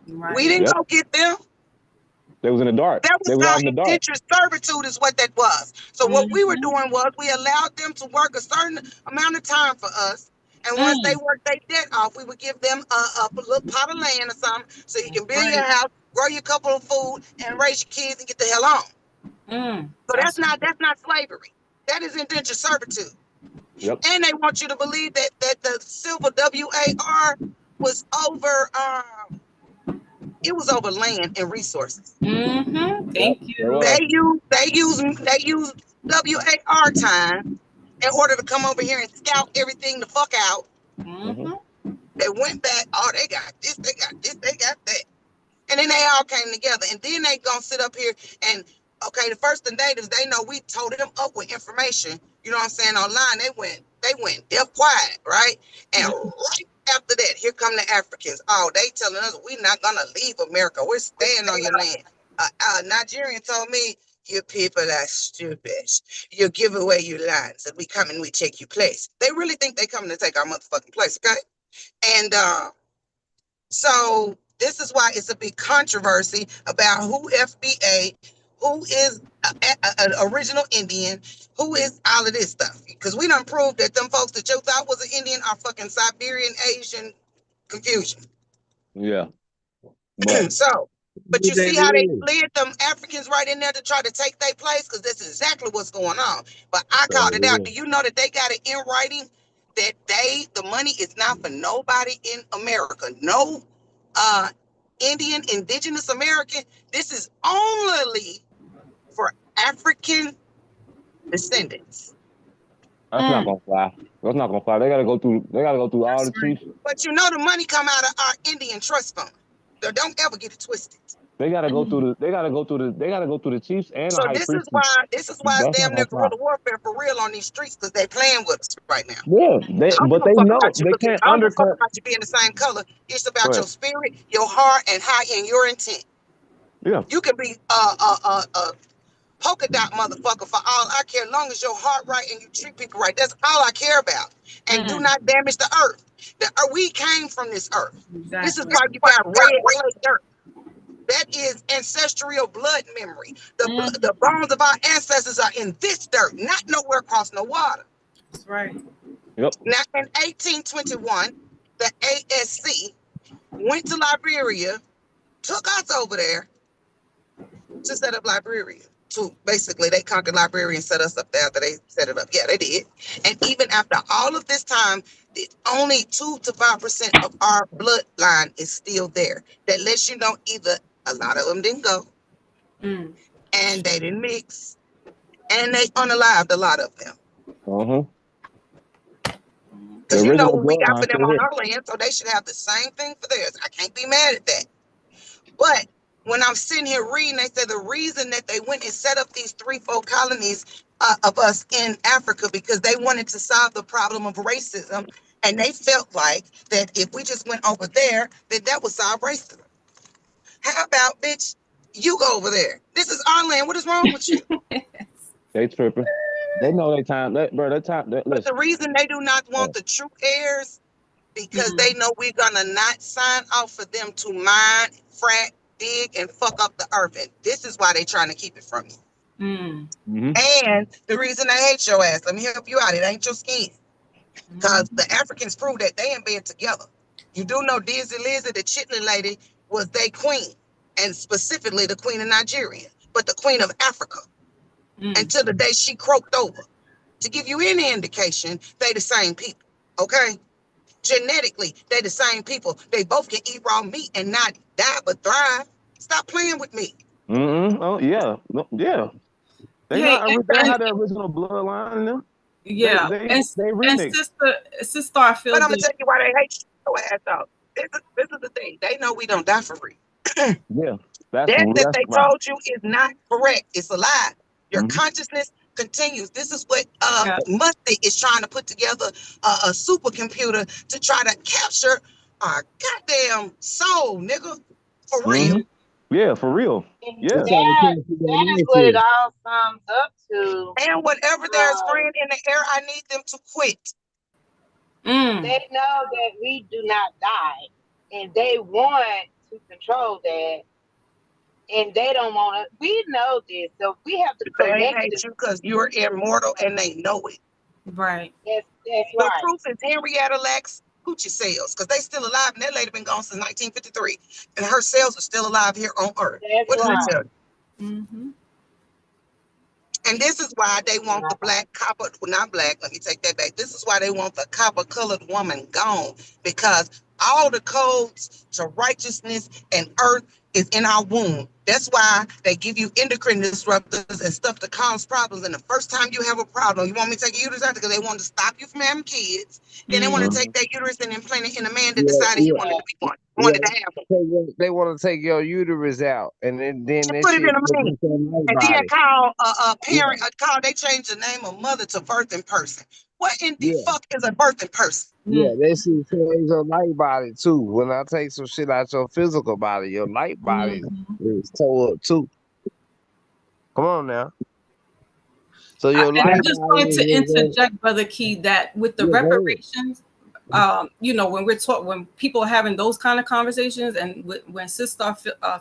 We Right. didn't Yep. go get them. They was in the dark. That They was was how out in the dark. indentured servitude is what that was. So what we were Mm-hmm. doing was we allowed them to work a certain amount of time for us. And once they Mm. worked their debt off, we would give them a little pot of land or something so you That's can build your right. house, grow your couple of food, and raise your kids and get the hell on. Mm. So That's that's not slavery. That is indentured servitude. Yep. And they want you to believe that the silver WAR was over it was over land and resources. mm-hmm. Yep. Thank They you. was. They use WAR time in order to come over here and scout everything the fuck out. Hmm. Mm-hmm. They went back, oh, they got this, they got this, they got that. And then they all came together. And then they gonna sit up here and okay, the first the natives, they know we told them up with information, you know what I'm saying, online. They went deaf quiet, right? And right after that, here come the Africans. Oh, they telling us we're not gonna leave America. We're staying on your land. Nigerian told me, you people are stupid. You give away your lands and we come and we take your place. They really think they coming to take our motherfucking place, okay? And so this is why it's a big controversy about who FBA, who is an original Indian, who is all of this stuff. Because we done proved that them folks that you thought was an Indian are fucking Siberian Asian confusion. Yeah. But So, but What you they see how they did. slid them Africans right in there to try to take their place? Because this is exactly what's going on. But I called it out. Do you know that they got it in writing that the money is not for nobody in America? No uh Indian, indigenous American, this is only for African descendants. That's not gonna fly. That's not gonna fly. They gotta go through. They gotta go through all the chiefs. But you know the money come out of our Indian trust fund. So don't ever get it twisted. They gotta go through the. They gotta go through the. They gotta go through the chiefs and the So high this is priest. why it's That's not damn near gonna fly. guerrilla warfare for real on these streets because they playing with us right now. Yeah, I don't but give a they fuck know about you they looking. can't I don't give a fuck undercut. about you being the same color. It's Go about ahead. your spirit, your heart, and how and your intent. Yeah. You can be polka dot motherfucker for all I care, as long as your heart right and you treat people right. That's all I care about. And do not damage the earth. We came from this earth. Exactly. This is why you got red clay dirt. That is ancestral blood memory. The bones of our ancestors are in this dirt, not nowhere across no water. That's right. Yep. Now, in 1821, the ASC went to Liberia, took us over there to set up Liberia. To basically, they conquered Liberia and set us up there after they set it up. Yeah, they did. And even after all of this time, only 2 to 5% of our bloodline is still there. That lets you know either a lot of them didn't go, and they didn't mix, and they unalived a lot of them. Because you know what we got for them on our land, so they should have the same thing for theirs. I can't be mad at that. But when I'm sitting here reading, they say the reason that they went and set up these 3-4 colonies of us in Africa because they wanted to solve the problem of racism, and they felt like that if we just went over there, then that would solve racism. How about, bitch, you go over there? This is our land. What is wrong with you? They tripping. They know they time. That time. But the reason they do not want the true heirs because they know we're gonna not sign off for them to mine, frack, dig, and fuck up the earth. And this is why they trying to keep it from you. And the reason I hate your ass, let me help you out. It ain't your skin. Because the Africans prove that they in bed together. You do know Dizzy Lizzy, the Chitlin lady, was their queen. And specifically the queen of Nigeria. But the queen of Africa. Until the day she croaked over. To give you any indication, they the same people. Okay? Genetically, they the same people. They both can eat raw meat and not die but thrive. Stop playing with me. Oh yeah, yeah. They not. They had the original bloodline in them. Yeah, they remix. And sister, I feel. But I'm gonna tell you why they hate your ass out. This is the thing. They know we don't die for free. Yeah, that they told you is not correct. It's a lie. Your consciousness continues. This is what Musty is trying to put together a supercomputer to try to capture our goddamn soul, nigga. For real. Yeah, for real. Yeah. That is what it all sums up to. And whatever there's friend in the air, I need them to quit. They know that we do not die, and they want to control that, and they don't want to. We know this, so we have to connect. They hate you because you're immortal, and they know it. Right. That's the right. Proof is Henrietta Lacks Coochie cells, because they still alive, and that lady been gone since 1953, and her cells are still alive here on Earth. That's what right. does it tell you? And this is why they want the black copper, well, not black, let me take that back. This is why they want the copper colored woman gone, because all the codes to righteousness and earth is in our womb. That's why they give you endocrine disruptors and stuff to cause problems. And the first time you have a problem, you want me to take your uterus out because they want to stop you from having kids. Then they want to take that uterus and implant it in a man that decided he wanted to be one, wanted to have one. They want to take your uterus out, and then that put it shit in a man, and then call a parent. Call they change the name of mother to birthing person. What in the fuck is a birthing person? Yeah, they should change your light body too. When I take some shit out your physical body, your light body is tore up too. Come on now. So your light I just wanted to interject, Brother Key, that with the reparations, you know, when people are having those kind of conversations, and when Sister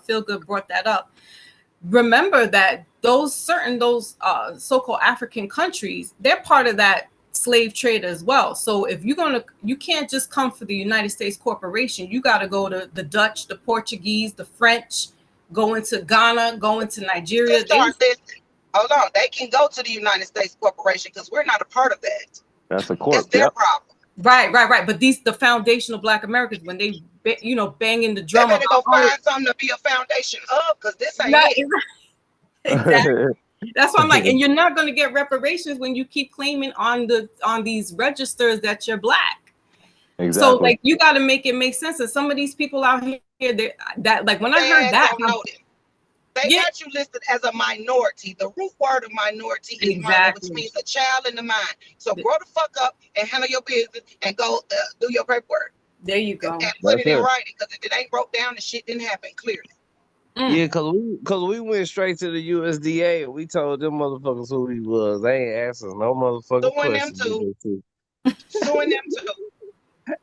Feelgood brought that up, remember that those so-called African countries, they're part of that slave trade as well. So if you can't just come for the United States corporation. You got to go to the Dutch, the Portuguese, the French, go into Ghana, go into Nigeria. Hold on, they can go to the United States corporation because we're not a part of that. That's a corp. That's their problem. Right. But the foundational Black Americans, when they banging the They drum better about go find something to be a foundation of, because this ain't not, it. exactly. That's why I'm like, and you're not going to get reparations when you keep claiming on these registers that you're black. Exactly. So like you got to make it make sense. And some of these people out here that like when I heard that, don't know them. They got you listed as a minority. The root word of minority is minor, which means a child in the mind. So grow the fuck up and handle your business and go do your paperwork. There you go. And put it in writing, because if it ain't broke down, the shit didn't happen clearly. Yeah, cause we went straight to the USDA and we told them motherfuckers who he was. They ain't asked us no motherfucking questions. Suing them too.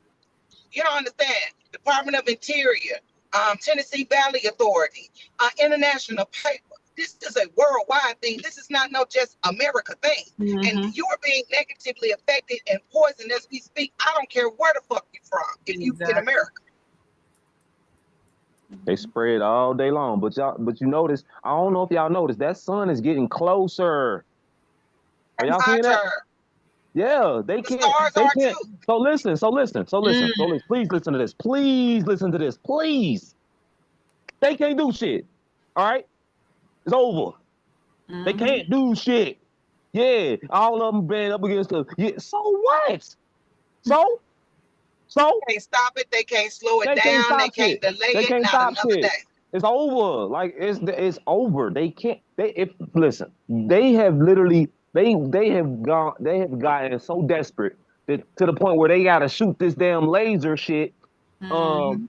You don't understand. Department of Interior, Tennessee Valley Authority, international paper. This is a worldwide thing. This is not just America thing. And you are being negatively affected and poisoned as we speak. I don't care where the fuck you're from, if you in America. They spread all day long, but you notice, I don't know if y'all noticed, that sun is getting closer. Are y'all seeing that? Yeah, they can't. So listen. Please listen to this. Please listen to this. Please. They can't do shit. All right? It's over. They can't do shit. Yeah, all of them been up against the. Yeah, so what? So they can't stop it. They can't slow it down. They can't delay it. Not another day. It's over. Like it's over. They can't. Listen. They have literally. They have gotten so desperate that to the point where they gotta shoot this damn laser shit. And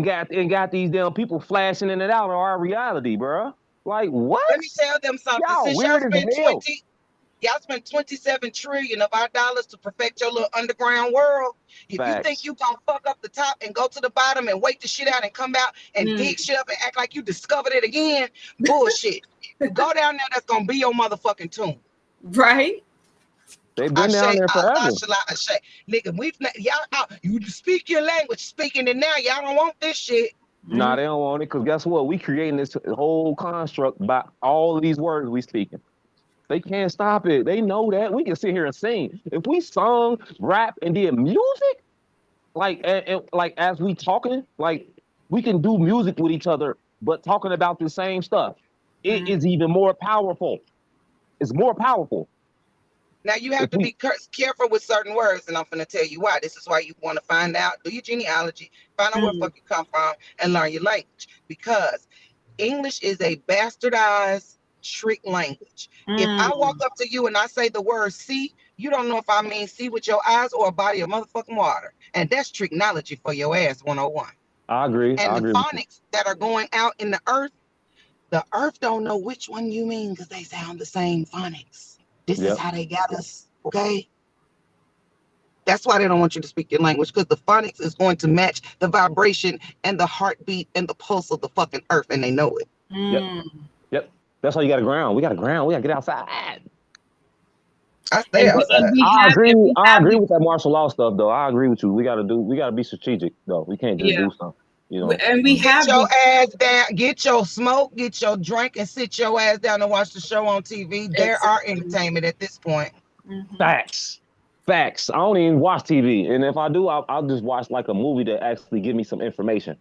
got these damn people flashing in and out of our reality, bro. Like what? Let me tell them something. Y'all weird as hell. Y'all spent 27 trillion of our dollars to perfect your little underground world. If you think you gonna fuck up the top and go to the bottom and wait the shit out and come out and dig shit up and act like you discovered it again, bullshit. You go down there, that's gonna be your motherfucking tomb. Right? They've been down there forever. Nigga, y'all, you speak your language, speaking it now. Y'all don't want this shit. Nah, they don't want it, because guess what? We creating this whole construct by all of these words we speaking. They can't stop it. They know that. We can sit here and sing. If we sung, rap, and did music, like and like as we talking, like we can do music with each other, but talking about the same stuff. It is even more powerful. It's more powerful. Now you have to be careful with certain words, and I'm going to tell you why. This is why you want to find out, do your genealogy, find out where the fuck you come from, and learn your language. Because English is a bastardized trick language. If I walk up to you and I say the word see, you don't know if I mean see with your eyes or a body of motherfucking water. And that's tricknology for your ass 101. I agree. And the phonics that are going out in the earth don't know which one you mean because they sound the same phonics. This is how they got us, okay? That's why they don't want you to speak your language, because the phonics is going to match the vibration and the heartbeat and the pulse of the fucking earth, and they know it. Yep. That's why you got to ground. We got to ground. We got to get outside. I stay outside. I agree with that martial law stuff, though. I agree with you. We got to be strategic, though. We can't just do something. You know, and we get your ass down, get your smoke, get your drink, and sit your ass down and watch the show on TV. There are entertainment at this point. Facts. I don't even watch TV, and if I do, I'll just watch like a movie that actually give me some information.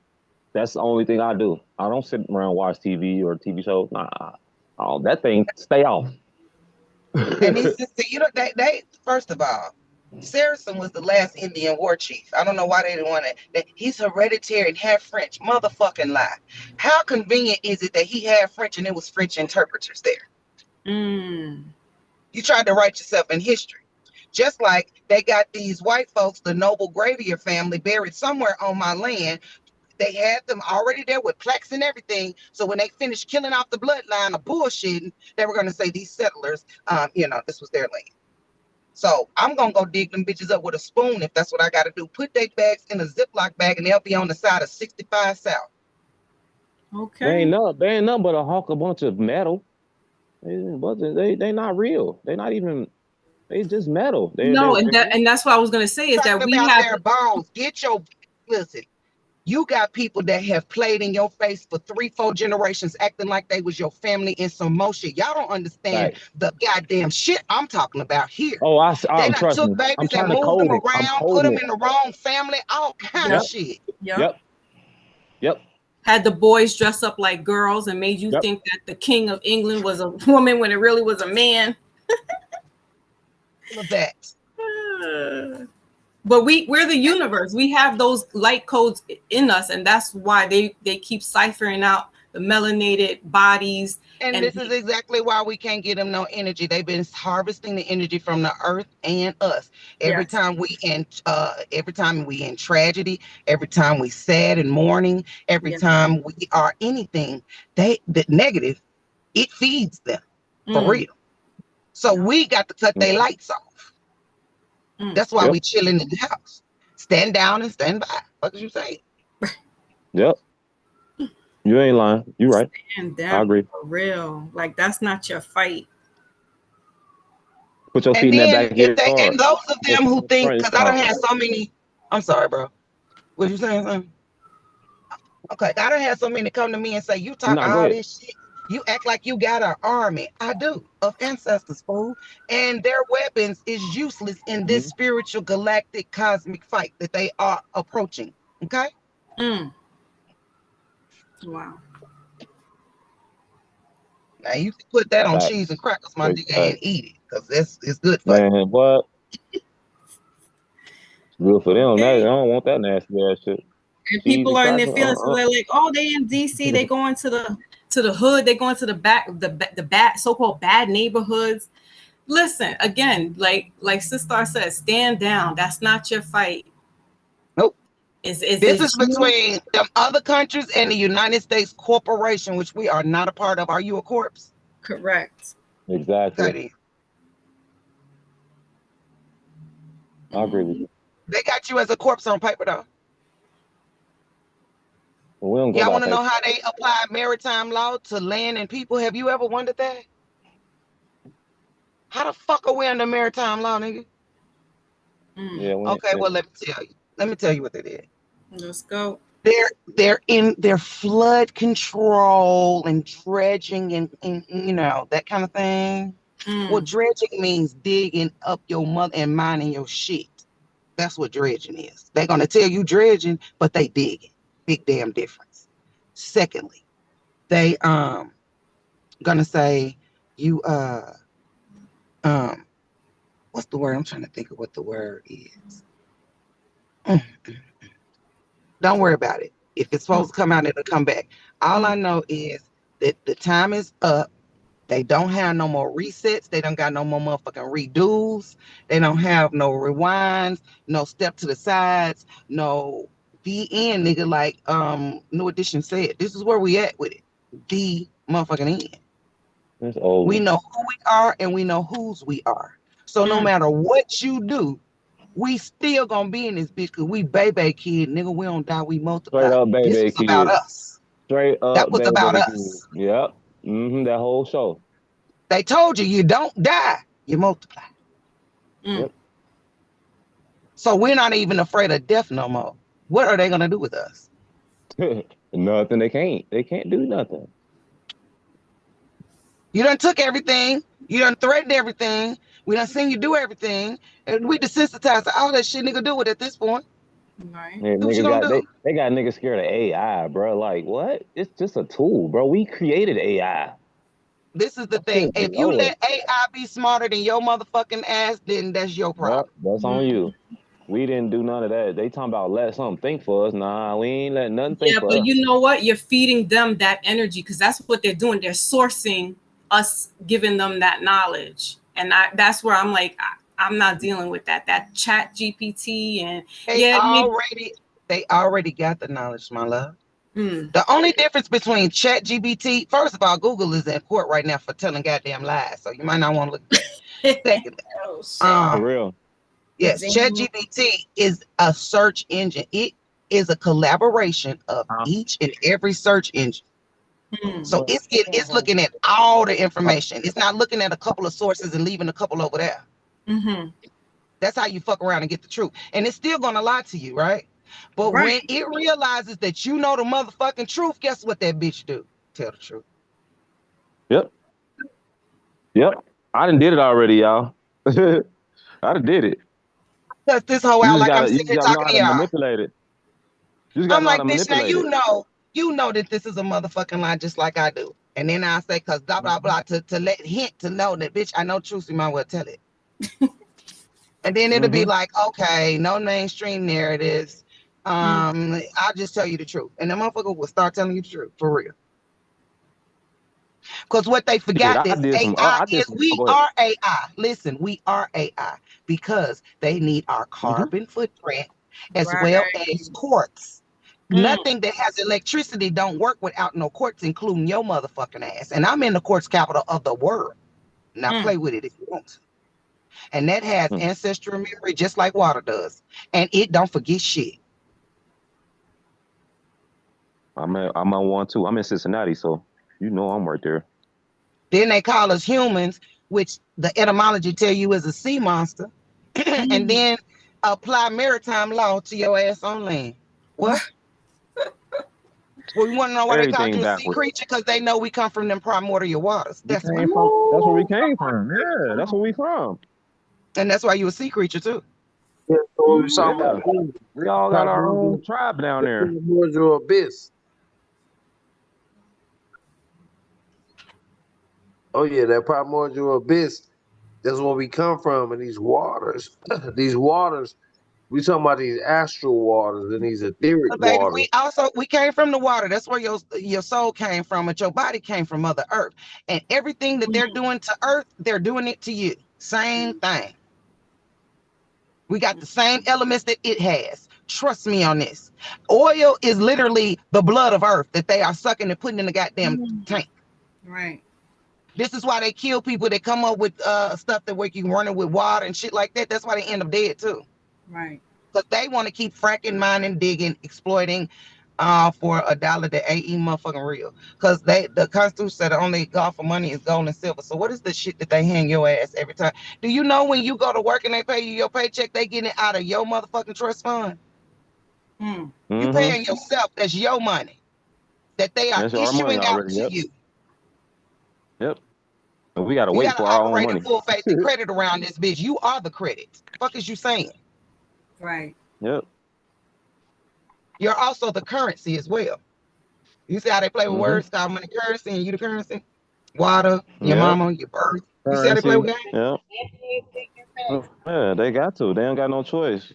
That's the only thing I do. I don't sit around and watch TV or TV shows. Nah, that thing stay off. And these, they first of all, Saracen was the last Indian war chief. I don't know why they didn't want it. He's hereditary and half French. Motherfucking lie. How convenient is it that he had French and it was French interpreters there? You tried to write yourself in history. Just like they got these white folks, the noble Gravier family, buried somewhere on my land. They had them already there with plaques and everything. So when they finished killing off the bloodline of bullshitting, they were going to say these settlers, this was their land. So I'm going to go dig them bitches up with a spoon if that's what I got to do. Put their bags in a Ziploc bag and they'll be on the side of 65 South. Okay. They ain't nothing but a bunch of metal. They not real. They not even, they just metal. And that's what I was going to say is that we have their bones. Listen. You got people that have played in your face for 3-4 generations, acting like they was your family in some motion. Y'all don't understand the goddamn shit I'm talking about here. I'm took babies and moved them around, put them in the wrong family, all kind of shit. Yep. Yep. Had the boys dress up like girls and made you Yep. think that the king of England was a woman when it really was a man. All of that. But we're the universe. We have those light codes in us, and that's why they keep ciphering out the melanated bodies. And this is exactly why we can't get them no energy. They've been harvesting the energy from the earth and us. Every Yes. time we in tragedy, every time we sad and mourning, every Yeah. time we are anything, the negative, it feeds them for Mm. real. So we got to cut their lights off. Mm. That's why Yep. we chilling in the house. Stand down and stand by. What did you say? Yep. You ain't lying. You right. And I down agree. for real. Like that's not your fight. Put your feet And in that then if they backyard. and those of them who think, Front because I don't yard. have so many. I'm sorry, bro. What you saying, son? Okay, I done had so many come to me and say, you talk Nah, go all ahead. this shit. You act like you got an army. I do, of ancestors, fool. And their weapons is useless in this Mhm. spiritual galactic cosmic fight that they are approaching. Okay? Mm. Wow. Now you can put that on Facts. cheese and crackers, my Big nigga, and facts. eat it. Because it's good for you. Man, what? Good for them. That, I Okay. don't want that nasty ass shit. And Cheese people and are in their crackers. feelings. So they're like, oh, they in DC, they going to the hood, they going to the bad so-called bad neighborhoods. Listen, again, like Sister said, stand down. That's not your fight. Nope. Is This is you between the other countries and the United States corporation, which we are not a part of. Are you a corpse? correct? Exactly. Okay. I agree with you. They got you as a corpse on paper, though. But we don't go Y'all by want to know paper. how they apply maritime law to land and people? Have you ever wondered that? How the fuck are we under maritime law, nigga? Yeah, we ain't Okay, well, shit. let me tell you. Let me tell you what it is. Let's go. They're in their flood control and dredging and you know that kind of thing. Well, Mm. dredging means digging up your mother and mining your shit. That's what dredging is. They're gonna tell you dredging, but they digging. Big damn difference. Secondly, they gonna say you what's the word? I'm trying to think of what the word is. Mm. Don't worry about it. If it's supposed to come out, it'll come back. All I know is that the time is up. They don't have no more resets. They don't got no more motherfucking redos. They don't have no rewinds, no step to the sides, no the end, nigga. Like New Edition said, this is where we at with it. The motherfucking end. It's We over. know who we are and we know whose we are. So no matter what you do, we still gonna be in this bitch because we baby kid, nigga. We don't die, we Straight multiply. up, This baby was about kid. us. Straight That up, was about baby kid. us. Yep. That whole show. They told you you don't die, you multiply. Yep. So we're not even afraid of death no more. What are they gonna do with us? Nothing. They can't. They can't do nothing. You done took everything. You done threatened everything. We done seen you do everything. And we desensitized to all that shit nigga do it at this point. Right. Man, Do what you niggas gonna got do? they got niggas scared of AI, bro. Like what? It's just a tool, bro. We created AI. This is the That thing. shit If you blow us. let AI be smarter than your motherfucking ass, then that's your Yep, problem. that's on you. We didn't do none of that. They talking about let something think for us. Nah, we ain't letting nothing think Yeah, for but us. you know what? You're feeding them that energy because that's what they're doing. They're sourcing us, giving them that knowledge, and that's where I'm like, I'm not dealing with that. That Chat GPT and They yeah, already got the knowledge, my love. Mm. The only difference between Chat GPT, first of all, Google is in court right now for telling goddamn lies, so you might not want to look at that. Secondly, Oh shit. For real. yes, Chat GPT is a search engine. It is a collaboration of Huh? each and every search engine. So What? it's looking at all the information. It's not looking at a couple of sources and leaving a couple over there. Mm-hmm. That's how you fuck around and get the truth. And it's still gonna lie to you, right? But Right. when it realizes that you know the motherfucking truth, guess what that bitch do? Tell the truth. Yep. Yep. I done did it already, y'all. I done did it. Cuss this hoe You out just like I'm gotta sitting here know talking how to to y'all. manipulate it. You just gotta I'm know how like, to bitch, now manipulate it. you know that this is a motherfucking lie just like I do. And then I say, cause blah blah blah to let hint to know that bitch, I know truth, you might well tell it. And then it'll be like, okay, no mainstream narratives. I'll just tell you the truth. And the motherfucker will start telling you the truth for real. Because what they Shit, forgot is AI I did is some. Oh, we go ahead. are AI. Listen, we are AI because they need our Mm-hmm. carbon footprint as well Right. as quartz. Nothing that has electricity don't work without no quartz, including your motherfucking ass. And I'm in the quartz capital of the world. Now play with it if you want to. And that has ancestral memory just like water does. And it don't forget shit. I'm on one too. I'm in Cincinnati, so you know I'm right there. Then they call us humans, which the etymology tell you is a sea monster. And then apply maritime law to your ass on land. What? Well, you want to know why they called Everything you a sea backwards. creature? Because they know we come from them primordial waters. We That's why. came from. That's where we came from. Yeah, that's where we from. And that's why you a sea creature too. Yeah, so we was talking Yeah, about we all got our own tribe down the there. primordial abyss. Oh yeah, that primordial abyss. That's where we come from, and these waters, these waters. We talking about these astral waters and these etheric But baby, waters. we came from the water. That's where your soul came from, but your body came from Mother Earth. And everything that they're doing to Earth, they're doing it to you. Same thing. We got the same elements that it has. Trust me on this. Oil is literally the blood of Earth that they are sucking and putting in the goddamn tank. Right. This is why they kill people that come up with stuff that where you running with water and shit like that. That's why they end up dead too. Right. Because they want to keep fracking, mining, digging, exploiting for $1 that ain't even motherfucking real. Because the Constitution said the only God for money is gold and silver. So what is the shit that they hang your ass every time? Do you know when you go to work and they pay you your paycheck, they get it out of your motherfucking trust fund? You paying yourself. That's your money that they are That's our money issuing out already. to Yep. you. Yep. And we gotta You wait got to for our own operate in money. full faith and credit around this bitch. You are the credit. Fuck is you saying? Right. Yep. You're also the currency as well. You see how they play with words, called money currency, and you the currency? Water, your Yep. mama, your birth. You see how they play Currency. with games? Yep. Yeah, they got to. They don't got no choice.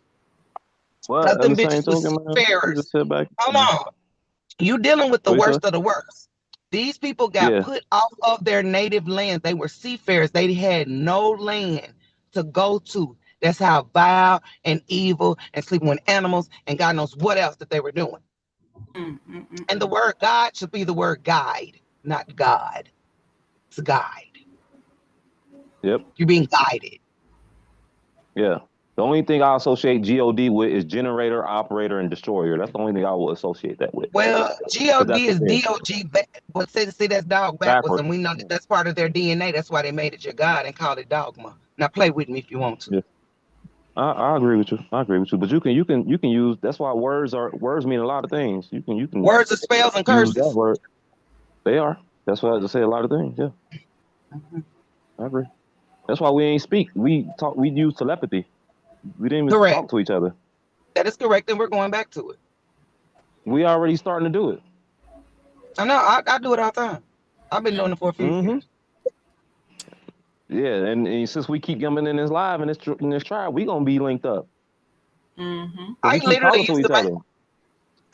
But Because at the them same bitches was token, man, we seafarers. just sit back. Hold on. You dealing with the What you say? worst of the worst. These people got Yeah. put off of their native land. They were seafarers. They had no land to go to. That's how vile and evil and sleeping with animals and God knows what else that they were doing. And the word God should be the word guide, not God. It's guide. Yep. You're being guided. Yeah. The only thing I associate God with is generator, operator, and destroyer. That's the only thing I will associate that with. Well, Because God that's the is thing. DOG, but see that's dog backwards, Backwards. and we know that that's part of their DNA. That's why they made it your God and called it dogma. Now play with me if you want to. Yeah. I agree with you. I agree with you. But you can use, that's why words mean a lot of things. You can Words are spells and use that curses. word. They are. That's why I just say a lot of things. Yeah. I agree. That's why we ain't speak. We use telepathy. We didn't even Correct. talk to each other. That is correct, and we're going back to it. We already starting to do it. I know. I do it all the time. I've been doing it for a few years. Yeah, and since we keep coming in this live and this tribe, we gonna be linked up. Cause I we keep literally talking to used each to make. other.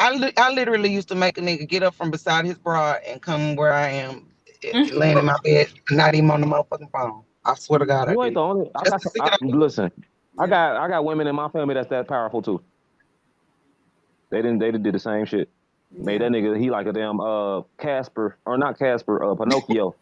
I literally used to make a nigga get up from beside his broad and come where I am, laying in my bed, not even on the motherfucking phone. I swear to God, I You ain't did. the only. I Just got to some. see it. Listen, I got women in my family that's that powerful too. They did the same shit. Made that nigga he like a damn Casper or not Casper Pinocchio.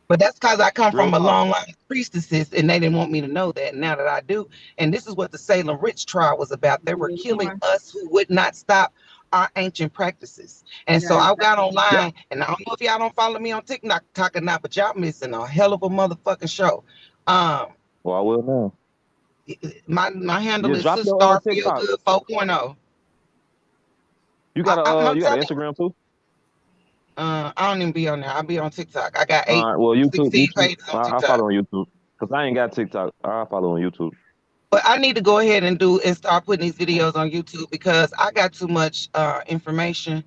But that's because I come Real from a talk. long line of priestesses, and they didn't want me to know that. Now that I do, and this is what the Salem Witch trial was about. They were killing us who would not stop our ancient practices. And so I got online, and I don't know if y'all don't follow me on TikTok or not, but y'all missing a hell of a motherfucking show. Well, I will now. My handle Yeah, is drop Sis your Star Feel TikTok. Good 4.0. You got I'm you got an telling. Instagram too? I don't even be on there. I be on TikTok. I got All right. Well, 16 YouTube. pages on I TikTok. follow on YouTube because I ain't got TikTok. I follow on YouTube. But I need to go ahead and start putting these videos on YouTube because I got too much information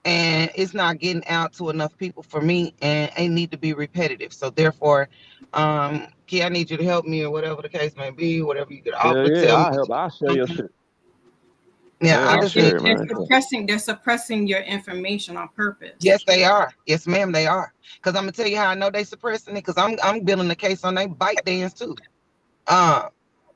and it's not getting out to enough people for me, and it need to be repetitive. So therefore, Key, I need you to help me or whatever the case may be, whatever you could Yeah, offer. yeah, Tell me. I'll help. I'll share your Mhm. shit. Yeah, Yeah, I I'll just share need. it, man. They're suppressing your information on purpose. Yes, they are. Yes, ma'am, they are. Because I'm gonna tell you how I know they suppressing it. Because I'm building the case on they bite dance too. Uh,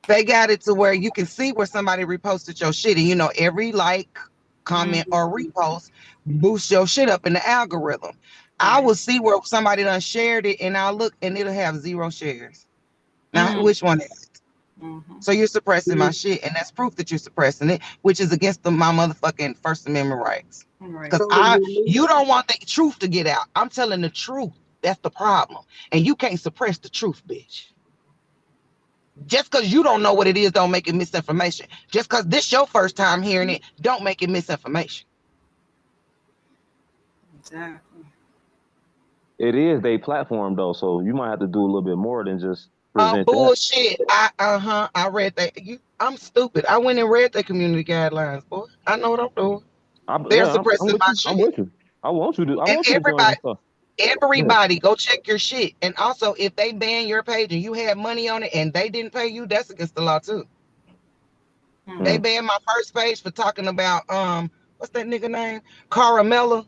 they got it to where you can see where somebody reposted your shit, and every like, comment, or repost boosts your shit up in the algorithm. I will see where somebody done shared it, and I'll look, and it'll have 0 shares. Now, which one is it? So you're suppressing my shit, and that's proof that you're suppressing it, which is against my motherfucking First Amendment rights. Right. Because you don't want the truth to get out. I'm telling the truth. That's the problem, and you can't suppress the truth, bitch. Just because you don't know what it is, don't make it misinformation. Just because this your first time hearing it, don't make it misinformation. Exactly. It is their platform though, so you might have to do a little bit more than just present that. Bullshit. I read that. I'm stupid. I went and read the community guidelines, boy. I know what I'm doing. They're I'm suppressing with my you. I'm shit. with you. I want you to. I And want you to join that stuff. everybody, go check your shit. And also, if they ban your page and you had money on it and they didn't pay you, that's against the law too. They banned my first page for talking about what's that nigga name? Caramella.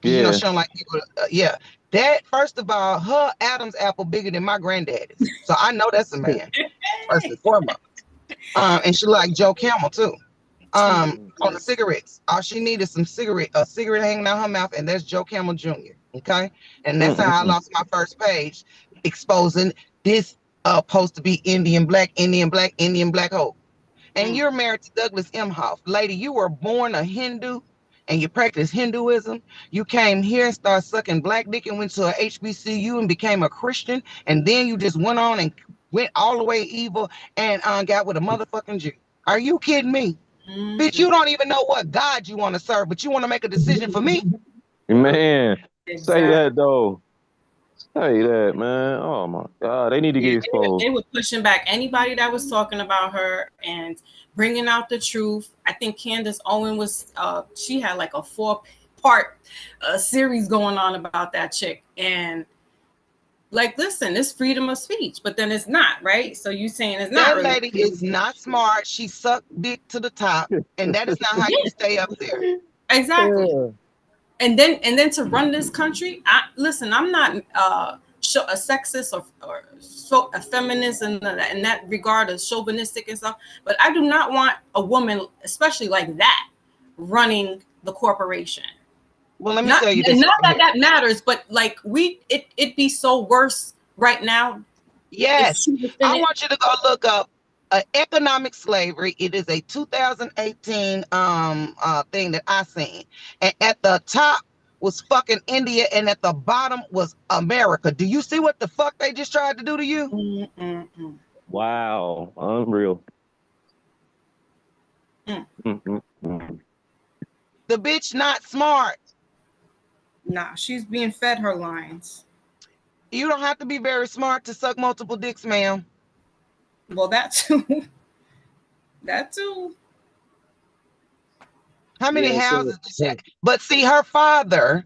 Because Yeah. she don't like people. Yeah. That, first of all, her Adam's apple bigger than my granddaddy's. So I know that's a man, first and foremost. And she like Joe Camel too. On the cigarettes. All she needed is a cigarette hanging out her mouth, and that's Joe Camel Jr. Okay. And that's how I lost my first page, exposing this supposed to be Indian black, Indian black, Indian black hope. And you're married to Douglas Emhoff. Lady, you were born a Hindu and you practice Hinduism. You came here and started sucking black dick and went to a HBCU and became a Christian. And then you just went on and went all the way evil and got with a motherfucking Jew. Are you kidding me? Bitch, you don't even know what God you want to serve, but you want to make a decision for me? Man, say Exactly. that though. Say that, man. Oh my God, they need to Yeah, get exposed. they were pushing back anybody that was talking about her and bringing out the truth. I think Candace Owen was, she had like a 4-part series going on about that chick. And like, listen, it's freedom of speech, but then it's not, right? So you saying it's not That really lady is not smart. She sucked dick to the top, and that is not how you stay up there. exactly. And then to run this country, listen, I'm not a sexist or so a feminist in that regard, of chauvinistic and stuff, but I do not want a woman, especially like that, running the corporation. Well, let me Not tell you this not right that here. that matters, but like it be so worse right now. If Yes, she was in I it, want you to go look up economic slavery. It is a 2018 thing that I seen, and at the top was fucking India, and at the bottom was America. Do you see what the fuck they just tried to do to you? Wow, unreal. mm, Mm-mm-mm. The bitch not smart. nah, she's being fed her lines. You don't have to be very smart to suck multiple dicks, ma'am. Well, that too. That too. How many Yeah, so houses does she have? But see, her father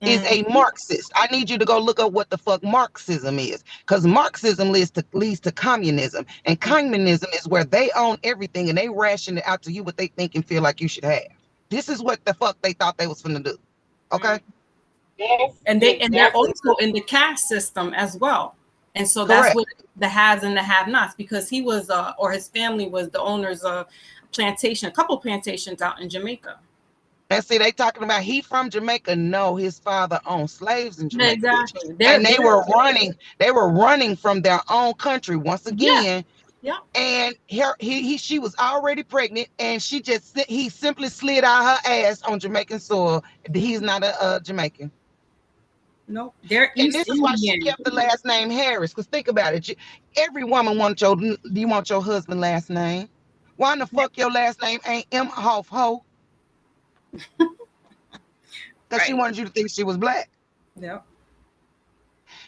is Mm. a Marxist. I need you to go look up what the fuck Marxism is, because Marxism leads to communism, and communism is where they own everything and they ration it out to you what they think and feel like you should have. This is what the fuck they thought they was finna do. Okay. Yes, And they're exactly. also in the caste system as well. And so that's Correct. what the haves and the have-nots, because he was or his family was the owners of a couple plantations out in Jamaica. And see, they talking about he from Jamaica. No, his father owned slaves in Yeah, Jamaica, bitch. exactly. And They're they were running from their own country once yeah, again. yeah. And she was already pregnant, and he simply slid out her ass on Jamaican soil. He's not a Jamaican. No, they're And East this is why she Indian. kept the last name Harris. Because think about it. Every woman wants you want your husband last name. Why in the fuck your last name ain't M. Hoff Ho? Because she Right. wanted you to think she was black. Yep.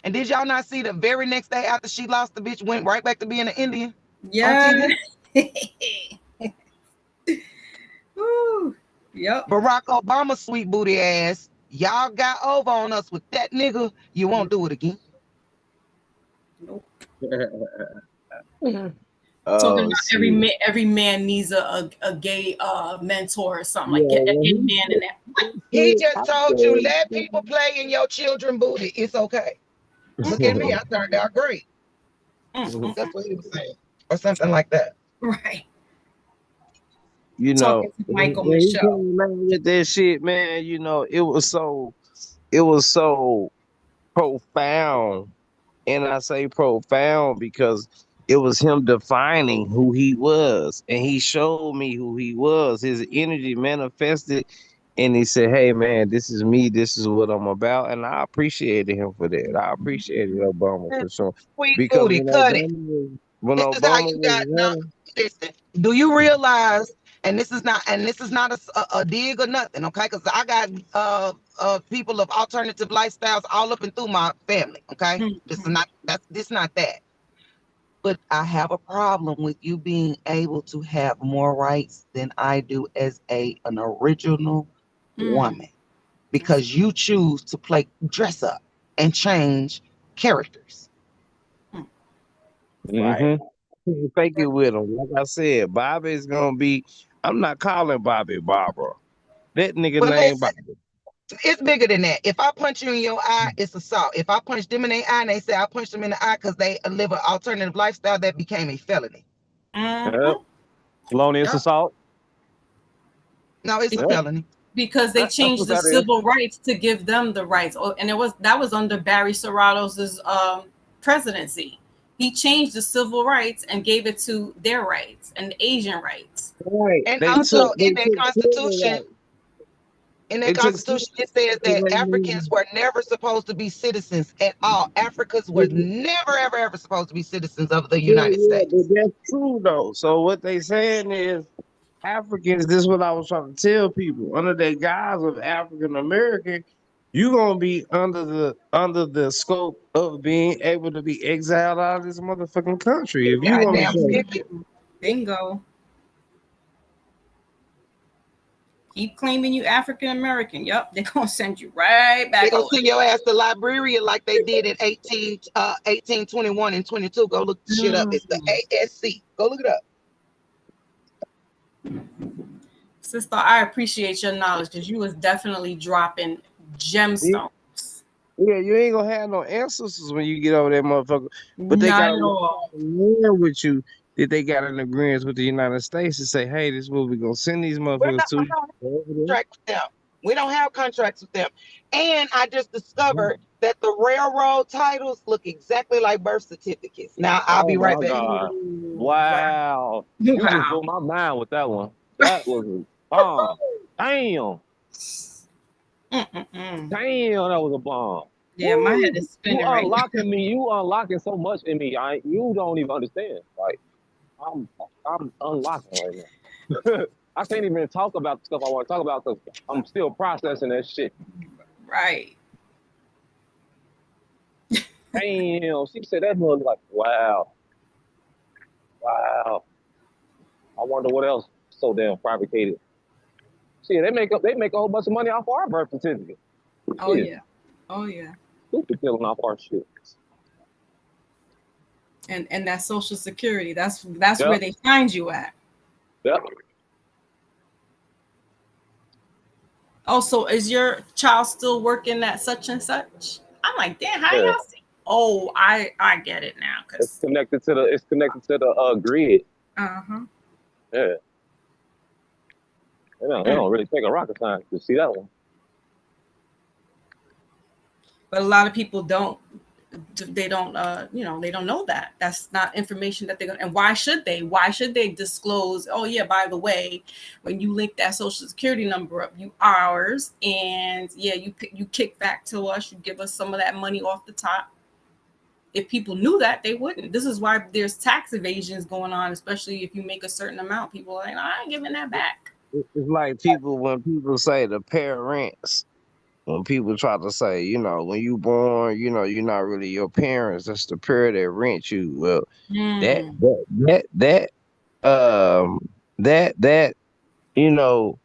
And did y'all not see the very next day after she lost, the bitch went right back to being an Indian? Yeah. Woo. Yep. Barack Obama, sweet booty ass. Y'all got over on us with that nigga. You won't do it again. Nope. Talking Oh about shit. every man needs a gay mentor or something Yeah, like get a when gay man in that. He I just told you, let said, people play in your children booty. It's okay. Look at me. I turned out great. That's what he was saying. Or something like that. Right. you know, Talking to Michael when he Michelle. came out with that shit, man, it was so profound. And I say profound because it was him defining who he was. And he showed me who he was. His energy manifested. And he said, hey, man, this is me. This is what I'm about. And I appreciated him for that. I appreciated Obama for sure. Sweet Because booty, cut it. when This is how Obama you got no. was Listen, do you realize? And this is not a dig or nothing, okay? Because I got people of alternative lifestyles all up and through my family, okay? This is not that. But I have a problem with you being able to have more rights than I do as an original woman, because you choose to dress up and change characters. right. Fake it with him. Like I said, Bobby is gonna be. I'm not calling Bobby Barbara. That nigga But name listen, Bobby. it's bigger than that. If I punch you in your eye, it's assault. If I punch them in their eye and they say I punched them in the eye because they live an alternative lifestyle, that became a felony. Yep. Felonious Yep. assault. No, it's a Yep. felony. Because they That's changed what the that is. civil rights to give them the rights. Oh, and that was under Barry Serrato's presidency. He changed the civil rights and gave it to their rights and Asian rights. Right. And They also took in their constitution, civil rights. it says that Africans were never supposed to be citizens at all. Africans were never, ever, ever supposed to be citizens of the Yeah, United yeah, but States. that's true though. So what they saying is Africans, this is what I was trying to tell people. Under the guise of African American, you gonna be under the scope of being able to be exiled out of this motherfucking country. If you want to Goddamn say ticket. Bingo. Keep claiming you African American. Yep, they're gonna send you right They back gonna over. send your ass to Liberia like they did in 1821 and 22. Go look the shit up. It's the ASC. Go look it up. Sister, I appreciate your knowledge because you was definitely dropping yeah, gemstones. yeah, you ain't gonna have no ancestors when you get over that motherfucker. But they Not got at all. a land with you that they got an agreement with the United States to say, hey, this is what we gonna send these motherfuckers to We you. don't Over there. have contracts with them. We don't have contracts with them. And I just discovered that the railroad titles look exactly like birth certificates. Now I'll Oh be right my back. God. Wow. Wow. You just blew my mind with that one. That was a bomb. Damn. Mm-mm-mm. Damn, that was a bomb. Yeah, my head Woo! is You spinning right now. unlocking me. You unlocking so much in me. You don't even understand. Like I'm unlocking right now. I can't even talk about the stuff I want to talk about because I'm still processing that shit. Right. Damn, she said that was like, wow, wow. I wonder what else so damn fabricated. See, they make a whole bunch of money off our birth certificate. Oh Shit, yeah. Oh yeah. stupid killing off our shit. And that social security, that's where Yep, they find you at. yep. Oh, so is your child still working at such and such? I'm like, damn, how Yeah. y'all see? Oh, I get it now. It's Cause connected to the grid. uh-huh. Yeah. They don't really take a rocket science to see that one. But a lot of people don't they don't they don't know that. That's not information that they're gonna, and why should they disclose, oh yeah, by the way, when you link that social security number up, you ours, and yeah, you kick back to us, you give us some of that money off the top. If people knew that, they wouldn't. This is why there's tax evasions going on, especially if you make a certain amount. People are like, I ain't giving that back. It's like people when people say the parents. when people try to say, when you born, you're not really your parents. That's the period that rent you. Well, that Mm. um that you know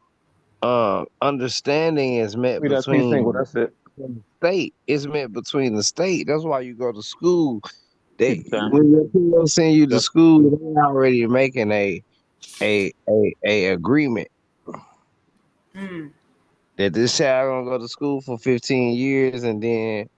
understanding is met We that T single. between That's it. the state. It's meant between the state. That's why you go to school. Keep They it down. when your parents send you to Yeah. school, they already making a agreement Mm. that this child gonna go to school for 15 years, and then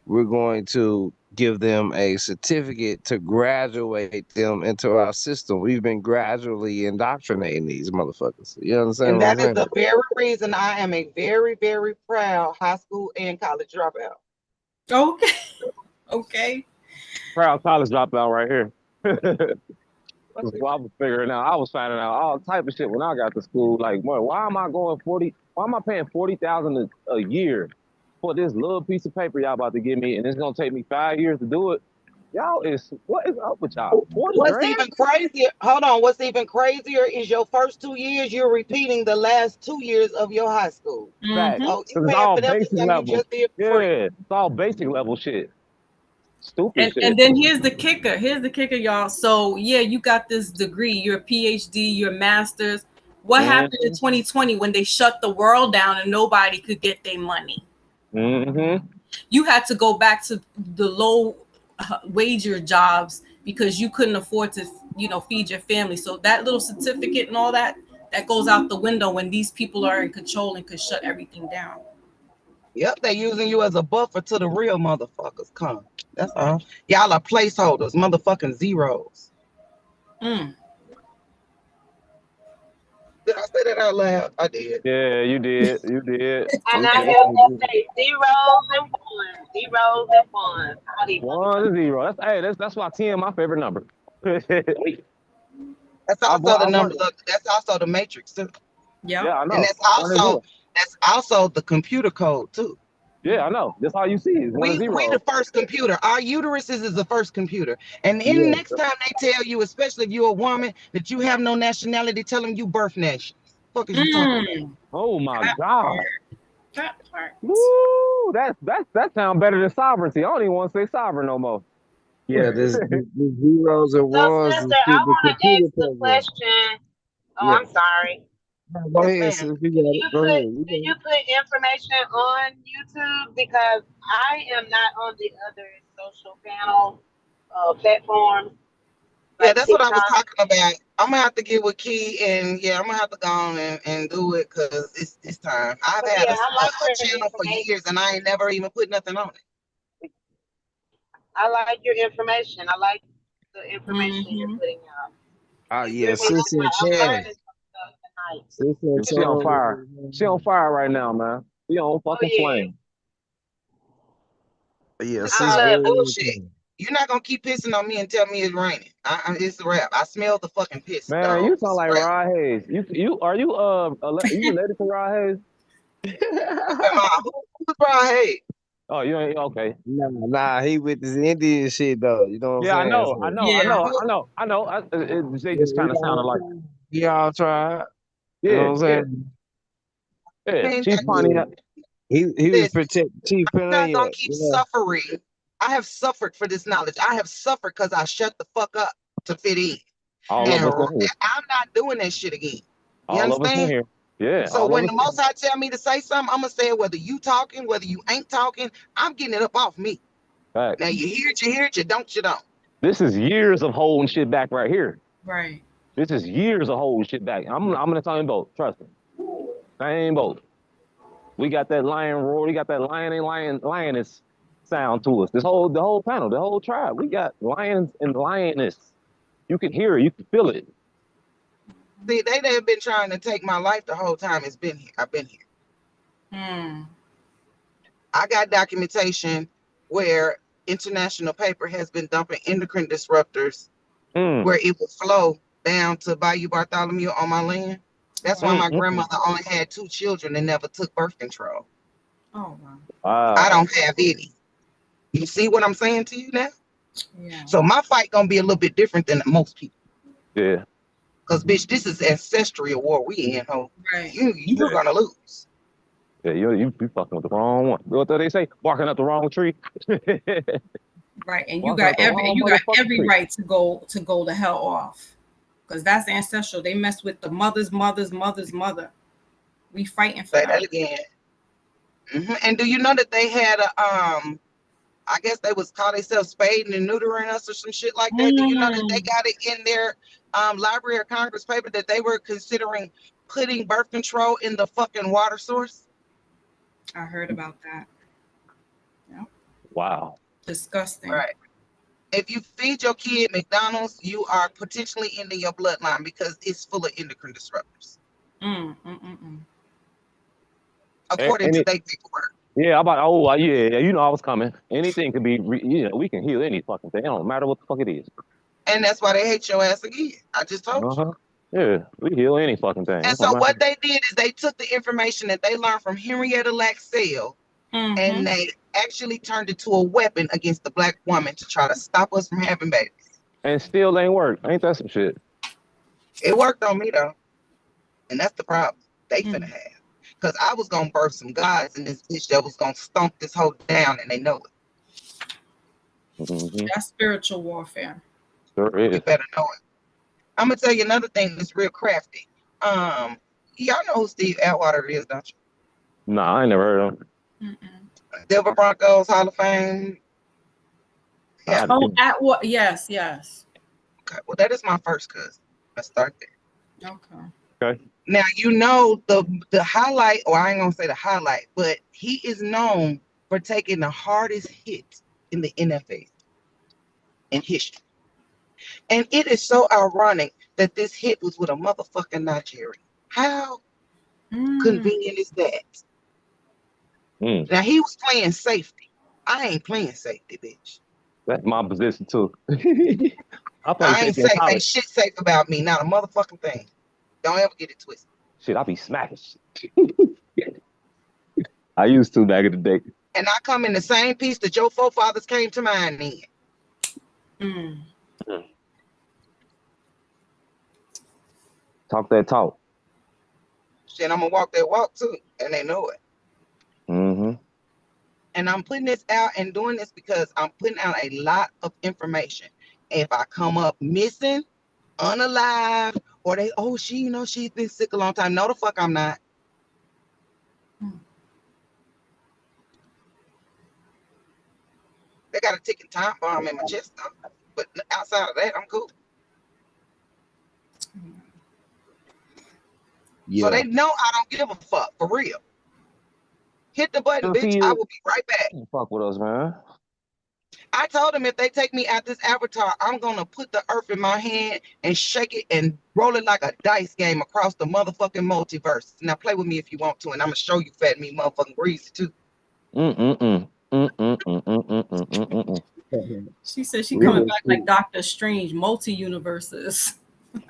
we're going to give them a certificate to graduate them into our system. We've been gradually indoctrinating these motherfuckers. You understand And what I'm that is saying? the very reason I am a very, very proud high school and college dropout. Okay. Okay. Proud college dropout right here. That's what I was figuring out. I was finding out all type of shit when I got to school. Like, boy, why am I going 40? Why am I paying 40,000 a year for this little piece of paper y'all about to give me, and it's gonna take me 5 years to do it? Y'all is what is up with y'all? 40 What's grand? even crazier, hold on, what's even crazier is your first 2 years, you're repeating the last 2 years of your high school. Fact. Mm-hmm. So you Cause it's paying all for them basic exam you level. just did for Yeah, free. it's all basic level shit. Stupid And shit. and then here's the kicker. Here's the kicker, y'all. So yeah, you got this degree, your PhD, your master's. What happened in Mm-hmm. 2020 when they shut the world down and nobody could get their money? Mm-hmm. You had to go back to the low wager jobs because you couldn't afford to, feed your family. So that little certificate and all that goes out the window when these people are in control and could shut everything down. Yep, they using you as a buffer to the real motherfuckers come. That's all. Y'all are placeholders, motherfucking zeros. Mm. Did I say that out loud? I did. Yeah, you did. You did. And You I definitely have to did. say zeros and ones, zeros and ones. All these One to motherfuckers. zero. That's why 10 my favorite number. That's I also the want. number. That's also the matrix too, Yep. Yeah, I and know. One and zero. that's also the computer code too. Yeah, I know. That's all you see is one and We zero. the first computer. Our uteruses is the first computer. And then Yeah. next time they tell you, especially if you're a woman, that you have no nationality, tell them you birth nations. Fuck is you talking about? Mm. Oh my That God. part. That part. Woo! That sounds better than sovereignty. I don't even want to say sovereign no more. Yeah, this zeros and So, ones sister, is I shit the want to computer ask the program. question. Oh, Yeah. I'm sorry. No, go Yes, ahead, ma'am. sis. You got it. Go ahead. You Do got you it. put information on YouTube? Because I am not on the other social panel platforms Yeah, like that's what I was TikTok. talking about. I'm gonna have to get with Key, and yeah, I'm gonna have to go on and do it because it's time. I've But had yeah, a, I a, like a your channel for information. years, and I ain't never even put nothing on it. I like your information. I like the information you're Mm-hmm. putting out. Oh You yeah, give me sis some. in I'm charge. learning some stuff tonight. Sis in She on charge. fire. She on fire right now, man. She on Oh fucking yeah, flame. Yeah, This I sis all that very love it. on bullshit. time. You're not gonna keep pissing on me and tell me it's raining. It's a wrap. I smell the fucking piss, Man, dog. you sound It's a like wrap. Rod Hayes. You related to Rod Hayes? Am I who's Brian Hayes? Oh, you ain't okay. Nah, he with this Indian shit though. You know what I'm Yeah, I saying? know, I So, know, I Yeah. know, I know, I know. They yeah, just kind of sounded like, we all tried. You know yeah, what I'm yeah, saying? yeah. Man, Chief Yeah. Pontiac. He was listen, protect Chief I'm not gonna Panayat, keep suffering. I have suffered for this knowledge. I have suffered because I shut the fuck up to fit in. All of And us in here. I'm not doing that shit again. You All of us in understand? here. Yeah, So all of when us the in most high tell me to say something, I'm gonna say it whether you talking, whether you ain't talking, I'm getting it up off me. here. Now you hear it, you hear it, you don't, you don't. This is years of holding shit back right here. Right. This is years of holding shit back. I'm gonna tell you both. Trust me. Same boat. We got that lion roar. We got that lioness sound to us. The whole panel, the whole tribe. We got lions and lioness. You can hear it. You can feel it. See, they have been trying to take my life the whole time it's been here. I've been here. Mm. I got documentation where international paper has been dumping endocrine disruptors Mm, where it would flow down to Bayou Bartholomew on my land. That's why Wow. my mm. grandmother only had 2 children and never took birth control. Oh wow. I Wow. don't have any. You see what I'm saying to you now? Yeah. So my fight gonna be a little bit different than most people. Yeah. Cause bitch, this is ancestral war we in, ho. Right. You're gonna lose. Yeah, you fucking with the wrong one. What do they say? Barking up the wrong tree. Right, and Barking up the wrong you got motherfucking every tree. right to go the hell off, because that's ancestral. They mess with the mother's mother. We fighting for Say that that. again. And do you know that they had a I guess they was call themselves spading and neutering us or some shit like that. Do you know that they got it in their Library of Congress paper that they were considering putting birth control in the fucking water source? I heard about that. Yeah, Wow. disgusting. Right. If you feed your kid McDonald's, you are potentially ending your bloodline because it's full of endocrine disruptors, according to Any, their paperwork. yeah, yeah, you know I was coming. Anything could be, we can heal any fucking thing. It don't matter what the fuck it is. And that's why they hate your ass again. I just told you. Uh-huh. Yeah, we heal any fucking thing. And It don't so matter. what they did is they took the information that they learned from Henrietta Laxell and they actually turned it to a weapon against the black woman to try to stop us from having babies. And still ain't work. Ain't that some shit? It worked on me though. And that's the problem they finna have. Because I was gonna birth some gods in this bitch that was gonna stomp this whole down and they know it. That's spiritual warfare. Sure is. You better know it. I'm gonna tell you another thing that's real crafty. Y'all know who Steve Atwater is, don't you? Nah, I ain't never heard of him. Denver Broncos Hall of Fame. Yeah. Oh, at what? Yes. Okay. Well, that is my first cousin. Let's start there. Okay. Now you know the highlight, or I ain't gonna say the highlight, but he is known for taking the hardest hit in the NFL in history. And it is so ironic that this hit was with a motherfucking Nigerian. How convenient is that? Now he was playing safety. I ain't playing safety, bitch. That's my position too. I ain't safe. Ain't shit safe about me. Not a motherfucking thing. Don't ever get it twisted. Shit, I be smacking shit. I used to back in the day. And I come in the same piece that your forefathers came to mine in. Talk that talk. Shit, I'm gonna walk that walk too, and they know it. And I'm putting this out and doing this because I'm putting out a lot of information. If I come up missing, unalive, or they, oh, she's been sick a long time. No, the fuck I'm not. They got a ticking time bomb in my chest, though. But outside of that, I'm cool. Yeah. So they know I don't give a fuck, for real. Hit the button, bitch. I will be right back. Fuck with us, man. I told them if they take me out this avatar, I'm gonna put the earth in my hand and shake it and roll it like a dice game across the motherfucking multiverse. Now play with me if you want to, and I'm gonna show you fat me motherfucking greasy too. She said she coming back like Doctor Strange, multi-universes.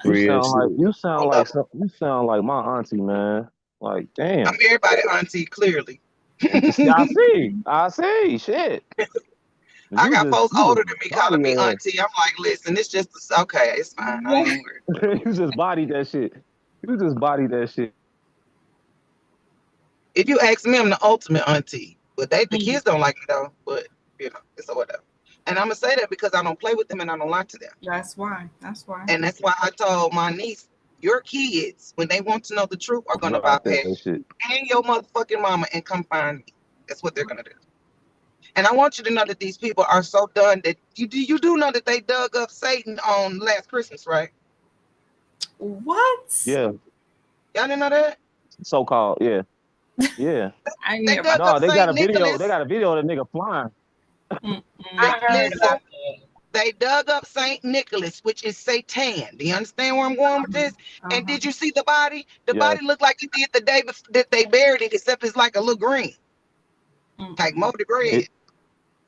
You sound like my auntie, man. Like, damn. I'm everybody auntie, clearly. I see. Shit. I got folks older than me calling me auntie. I'm like, listen, it's just okay, it's fine. I ain't worried. You just bodied that shit. If you ask me, I'm the ultimate auntie. But the kids don't like me though. But it's a whatever. And I'm gonna say that because I don't play with them and I don't lie to them. That's why. And that's why I told my niece, your kids, when they want to know the truth, are gonna bypass you and your motherfucking mama and come find me. That's what they're gonna do. And I want you to know that these people are so done that you do know that they dug up Satan on last Christmas, right? What? Yeah. Y'all didn't know that? So-called, yeah. Yeah. They got a video. They got a video of the nigga flying. They dug up Saint Nicholas, which is Satan. Do you understand where I'm going with this? And did you see the body? The body looked like it did the day that they buried it, except it's like a little green. Like moldy bread.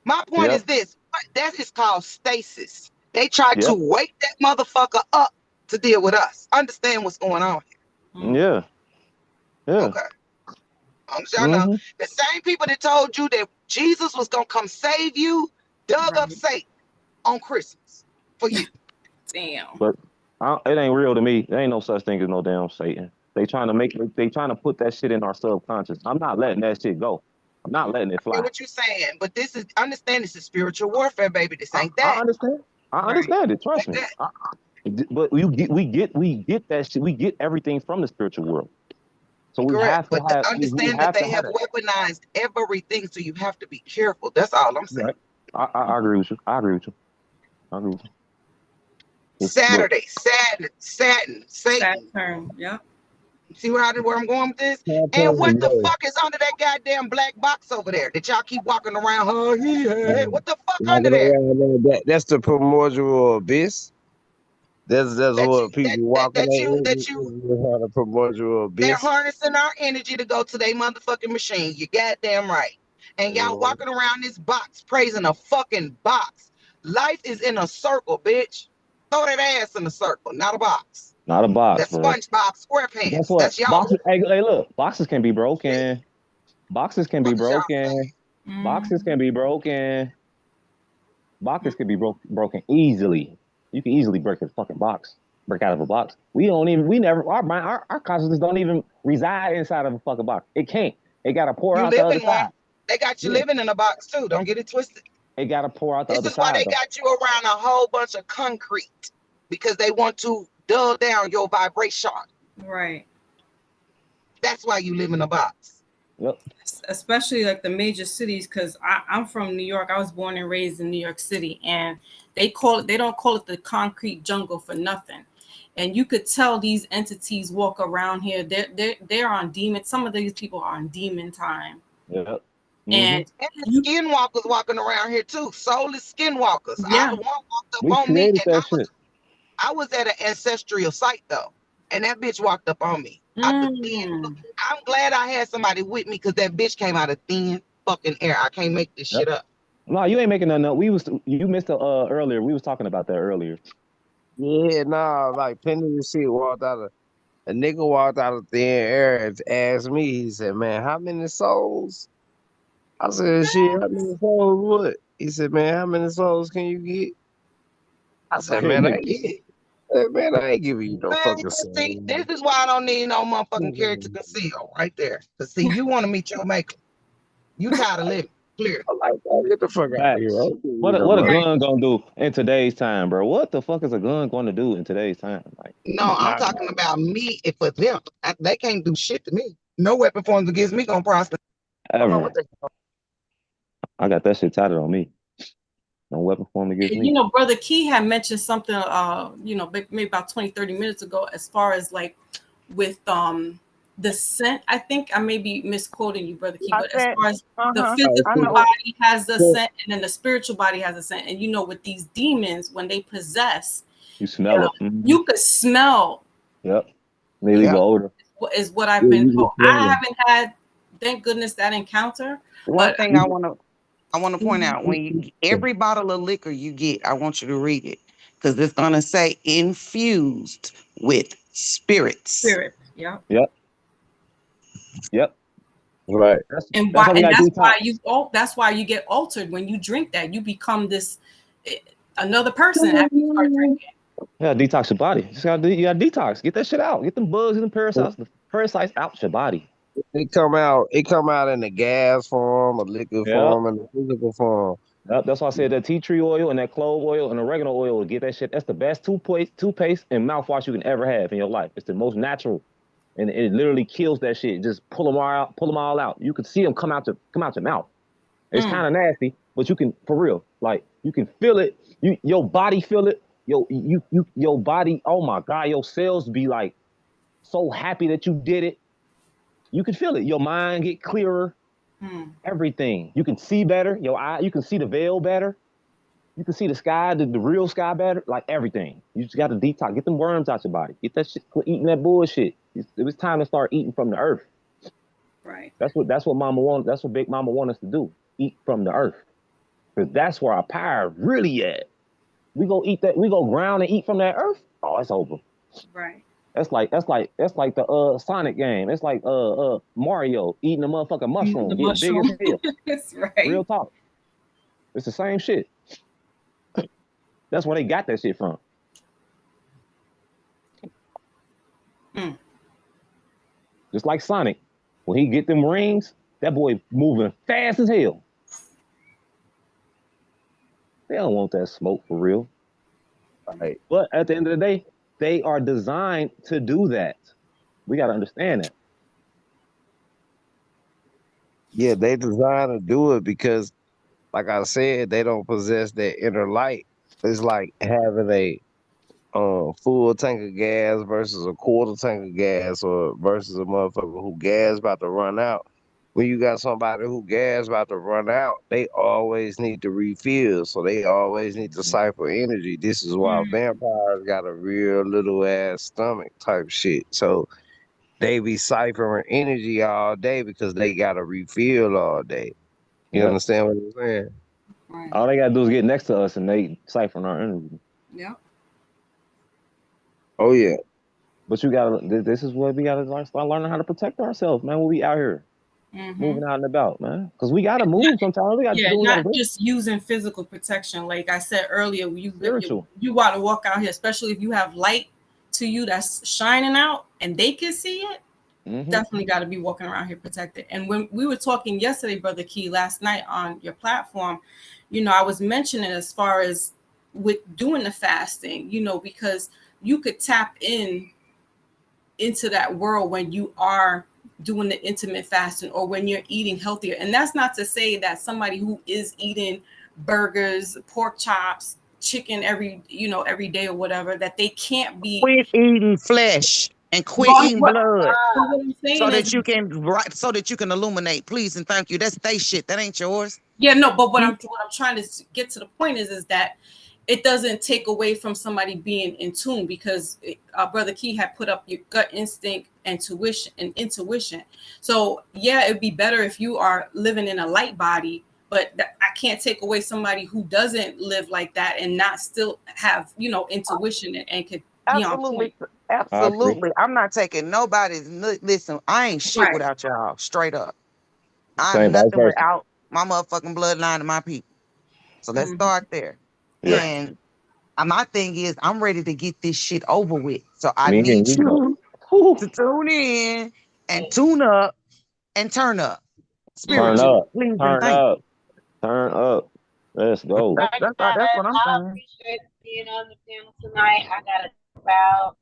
My point is this. That is called stasis. They tried to wake that motherfucker up to deal with us. Understand what's going on here. Yeah. Okay. Y'all know the same people that told you that Jesus was gonna come save you dug up Satan on Christmas for you. Damn. But it ain't real to me. There ain't no such thing as no damn Satan. They trying to put that shit in our subconscious. I'm not letting that shit go. I'm not letting it I get fly. what you're saying, but understand this is spiritual warfare, baby. This ain't I that. understand. I Right. understand it. Trust Ain't me. that. But we get that shit. We get everything from the spiritual world. So Correct. But we understand that have to they have have that. weaponized everything, so you have to be careful. That's all I'm saying. Right. I agree with you. I agree with you. I agree with you. But Saturday, Saturn, Satan. Saturn. Yep. See where I'm going with this? Top And what the yo. fuck is under that goddamn black box over there that y'all keep walking around? Oh, yeah. What the fuck under Walking there? around that's the primordial abyss. That's That what you that people that, walking that their you energy that you is the primordial they're abyss. harnessing our energy to go to their motherfucking machine. You goddamn right. And y'all Mhm. walking around this box praising a fucking box. Life is in a circle, bitch. Throw that ass in a circle, not a box. not a box, That bro. SpongeBob Guess SquarePants. what? That's y'all. Boxes. Hey, look. Boxes can be Shit. broken. Boxes can be Fuck is y'all broken. saying? Boxes can be broken. Boxes can be Mhm. broken easily. You can easily break a fucking box. Break out of a box. We never, our consciousness don't even reside inside of a fucking box. It can't. It got to pour You out the live other in one. side. They got you Yeah. living in a box too. Don't get it twisted. It got to pour out the This other is why side, they though. got you around a whole bunch of concrete because they want to dull down your vibration. Right. That's why you live in a box. Yep. Especially like the major cities, because I'm from New York. I was born and raised in New York City, and they don't call it the concrete jungle for nothing. And you could tell these entities walk around here. They're on demon. Some of these people are on demon time, Yep. Mm-hmm. and And the you skinwalkers walking around here too. Soulless skinwalkers. I yeah. one walked up We on me, created and that shit. I was at an ancestral site though, and that bitch walked up on me. Mm, I'm glad I had somebody with me because that bitch came out of thin fucking air. I can't make this Yep. shit up. No, you ain't making nothing up. You missed the earlier. We was talking about that earlier. Yeah, nah, like Penny and shit walked out of a nigga walked out of thin air and asked me, he said, man, how many souls? I said, shit, how many souls what? He said, man, how many souls can you get? I said, Right. man, Nigga. I ain't giving you no Man, fucking see, soul. this is why I don't need no motherfucking character conceal right there. Cause see, you want to meet your maker. You tired of living. Clear. I'm like, man, get the fuck out of here. I Facts. don't give you no What a money. right. gun gonna do in today's time, bro? What the fuck is a gun going to do in today's time? Like, come No, on. I'm Nah, talking about me and for them. They can't do shit to me. No weapon forms against me gonna prosper. I don't know what Ever. they. I got that shit tatted on me. No weapon formed against You me. know, Brother Key had mentioned something, maybe about 20, 30 minutes ago, as far as like with the scent. I think I may be misquoting you, Brother Key, I but as said, far as the I physical know. body has the so, scent and then the spiritual body has a scent. And you know, with these demons, when they possess, You smell it. Mm-hmm. you could smell Yep. They leave Yeah. an odor. is what I've yeah, been you told. can smell I them. haven't had, thank goodness, that encounter, One but thing I want to point out when every bottle of liquor you get, I want you to read it because it's gonna say infused with spirits. spirit, yeah. Yep. Yep. Right. That's why we And got detox. that's why you get altered when you drink that. You become this eh, another person after you start drinking. Yeah, detox your body. You gotta detox. Get that shit out. Get them bugs and them parasites out your body. It come out in the gas form, a liquid Yep. form, and a physical form. Yep. That's why I said that tea tree oil and that clove oil and oregano oil will get that shit. That's the best toothpaste and mouthwash you can ever have in your life. It's the most natural. And it literally kills that shit. Just pull them all out. You can see them come out your mouth. It's Mm, kind of nasty, but you can, for real, like you can feel it. Your body feel it. Your body. Oh my god, your cells be like so happy that you did it. You can feel it. Your mind get clearer. mm, Everything. You can see better. Your eye. You can see the veil better. You can see the sky, the real sky better. Like everything. You just got to detox. Get them worms out your body. Get that shit. Quit eating that bullshit. It was time to start eating from the earth. right. That's what Mama want. That's what Big Mama want us to do. Eat from the earth. Because that's where our power really at. We go eat that, we go ground and eat from that earth. Oh, it's over. Right. That's like the Sonic game. It's like Mario eating a motherfucking The mushroom, getting big as mushroom. hell. That's right. Real talk. It's the same shit. That's where they got that shit from. Mm. Just like Sonic. When he get them rings, that boy moving fast as hell. They don't want that smoke for real. Right. But at the end of the day, they are designed to do that. We got to understand that. Yeah, they designed to do it because, like I said, they don't possess that inner light. It's like having a full tank of gas versus a quarter tank of gas, or versus a motherfucker who gas about to run out. When you got somebody who gas about to run out, they always need to refill, so they always need to cipher energy. This is why Mm, vampires got a real little ass stomach type shit. So they be ciphering energy all day because they got to refill all day. You Yeah. understand what I'm saying? right. All they got to do is get next to us and they siphon our energy. Yep. Oh yeah. But you got to, this is what we got to start learning how to protect ourselves, man, when we out here Mm-hmm. moving out and about, man. Because we got to move sometimes. We got to Yeah, do what we got to not do. just using physical protection. Like I said earlier, Spiritual. you want to walk out here, especially if you have light to you that's shining out and they can see it. Mm-hmm. Definitely got to be walking around here protected. And when we were talking yesterday, Brother Key, last night on your platform, I was mentioning as far as with doing the fasting, because you could tap into that world when you are doing the intermittent fasting or when you're eating healthier. And that's not to say that somebody who is eating burgers, pork chops, chicken every day or whatever, that they can't be. Quit eating flesh and quit But eating what, blood but what I'm so saying is, that you can so that you can illuminate. Please and thank you. That's they shit. That ain't yours. yeah, no, but what You I'm trying to get to the point is that it doesn't take away from somebody being in tune, because our brother Key had put up your gut instinct and intuition. So yeah, it'd be better if you are living in a light body, but I can't take away somebody who doesn't live like that and not still have intuition and could be on absolutely, point. I agree. absolutely. I'm not taking nobody's. Listen, I ain't shit Right. without y'all. Straight up, I'm Same, vice nothing versa. without my motherfucking bloodline and my people. So let's Mhm. start there. Yeah. Right. And my thing is, I'm ready to get this shit over with. So I Me and need you both. you Whew. to tune in and tune up and turn up Turn Mhm. spiritually. up. Please and Turn thank you. up. Turn up. Let's go. Right, That's guys, what I'm I saying. appreciate being on the panel tonight. I gotta go out.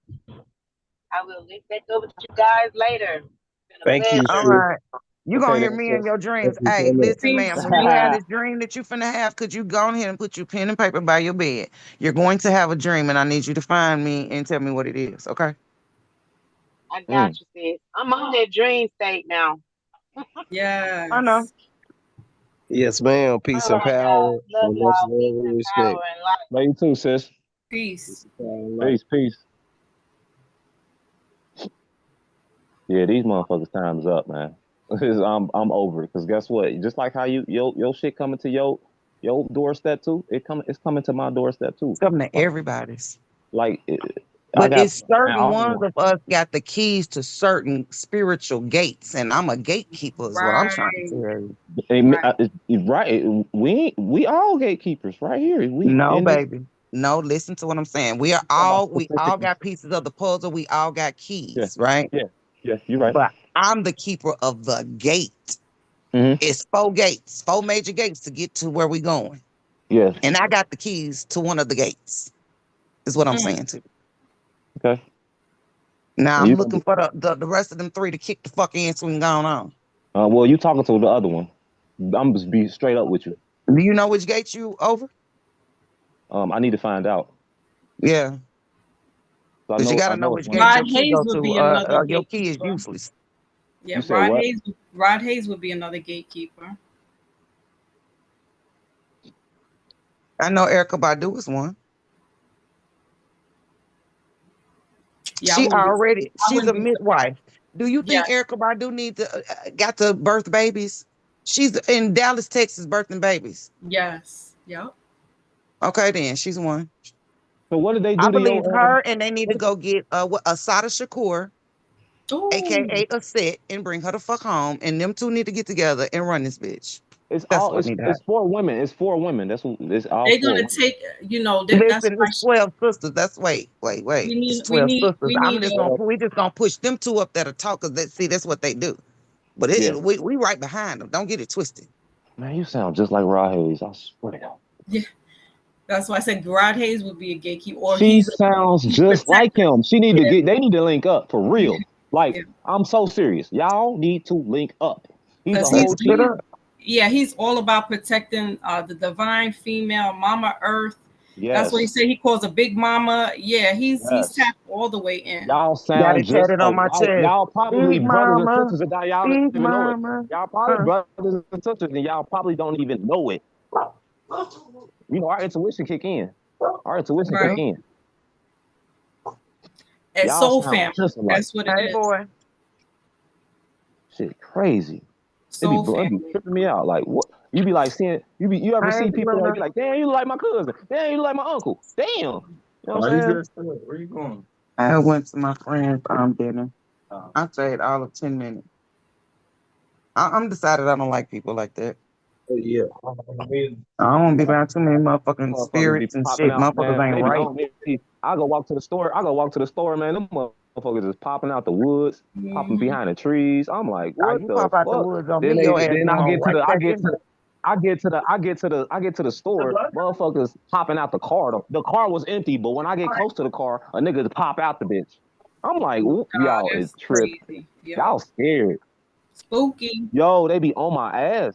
I will link back over to you guys later. It's been a Thank you, All pleasure. sis. right. You gonna Okay hear then, me in sis. your Thank dreams. you so Hey, much. listen, Peace. ma'am, when you have this dream that you finna have, could you go ahead and put your pen and paper by your bed? You're going to have a dream, and I need you to find me and tell me what it is, okay? I got Mm. you, sis. I'm on that dream state now. I know. Yes. Yes, ma'am. All Peace and right, guys. power, Love and much y'all. love Peace and and respect. power and light. Love you too, sis. Peace. Peace and power and light. Peace, peace. Yeah, these motherfuckers' time's up, man. I'm over it. Cause guess what? Just like how your shit coming to your doorstep too, it's coming to my doorstep too. It's coming to Like, everybody's. I But got it's man, certain I don't ones know. of us got the keys to certain spiritual gates, and I'm a gatekeeper, is what I'm trying to Right. tell you. Right. Right. We all gatekeepers right here. We No, in this. baby. No, listen to what I'm saying. Talking about We all specifically. got pieces of the puzzle. We all got Yeah, keys, right? yeah, yeah. You're right. But I'm the keeper of the gate. Hmm. It's four gates, four major gates to get to where we going. Yes. And I got the keys to one of the gates, is what I'm Mm. saying to you. Okay. Now And I'm you gonna looking for the rest of them three to kick the fuck in so we can go on. well, you talking to the other one. I'm just be straight up with you. Do you know which gate you over? I need to find out. Yeah. So Because you got I to know know it's which one of gate them. Rod your key Hayes go would to. be another Your key is gatekeeper. useless. Yeah, You said what? Rod Hayes would be another gatekeeper. I know Erica Badu is one. Yeah, I She's a wouldn't be midwife. Do you think yes, Erica Badu need to got to birth babies? She's in Dallas, Texas, birthing babies. yes. Yep. Okay, then she's one. So what did they I do to believe your her, and they need to what, go get Asada Shakur, Ooh. aka a set, and bring her the fuck home. And them two need to get together and run this bitch. It's That's all what need to it's happen. for women. It's for women. That's what it's all They're for gonna women. take, that's Listen, why it's 12 sisters. That's we It's need, 12 sisters. we I'm need just a, gonna we just gonna push them two up there to talk because see that's what they do. But Yeah. we right behind them. Don't get it twisted. Man, you sound just like Rod Hayes. I swear to God. yeah. That's why I said Gerard Hayes would be a gatekeeper, or She sounds he's just like protected. him. She need to Yeah, get. They need to link up for yeah, real. Like yeah. I'm so serious. Y'all need to link up. He's a Because Let's whole split chief. up. yeah, he's all about protecting the divine female, Mama Earth. That's what he Yes. said. He calls a big mama. Yeah, he's Yes. tapped all the way in. Y'all Got sound it just tatted on my alike. chest. Y'all probably Big brothers and mama, sisters, and y'all don't big even know it. mama. Y'all probably brothers and sisters, and y'all probably don't even know it. You know, our intuition kick in. Our intuition kick Right. Hey, in. And Y'all soul sound family. just alike. That's what it hey, is. boy. Shit, crazy. Soul It be family. tripping me out. Like what? You be like seeing you ever Hey, see people like Luna. be like, damn, you look like my cousin. Damn, you look like my uncle. Damn. You know what I'm saying? Where you going? I went to my friend's dinner. I stayed all of 10 minutes. I'm decided I don't like people like that. Yeah. I don't want to be around too many motherfucking Motherfuckers be spirits and popping shit. out, Motherfuckers man. ain't They be right. on me. I go walk to the store. I go walk to the store, man. Them motherfuckers is popping out the woods, popping Hmm. behind the trees. I'm like, Ah, what you the pop out the fuck? woods on Then me, your they ass then I going get to right the I back get in to there. I get to the store. Motherfuckers popping out the car. The car was empty, but when I get close to the car, a nigga pop out the bitch. I'm like, God, y'all is that's tripping. crazy. Yo, Y'all scared. spooky. Yo, they be on my ass.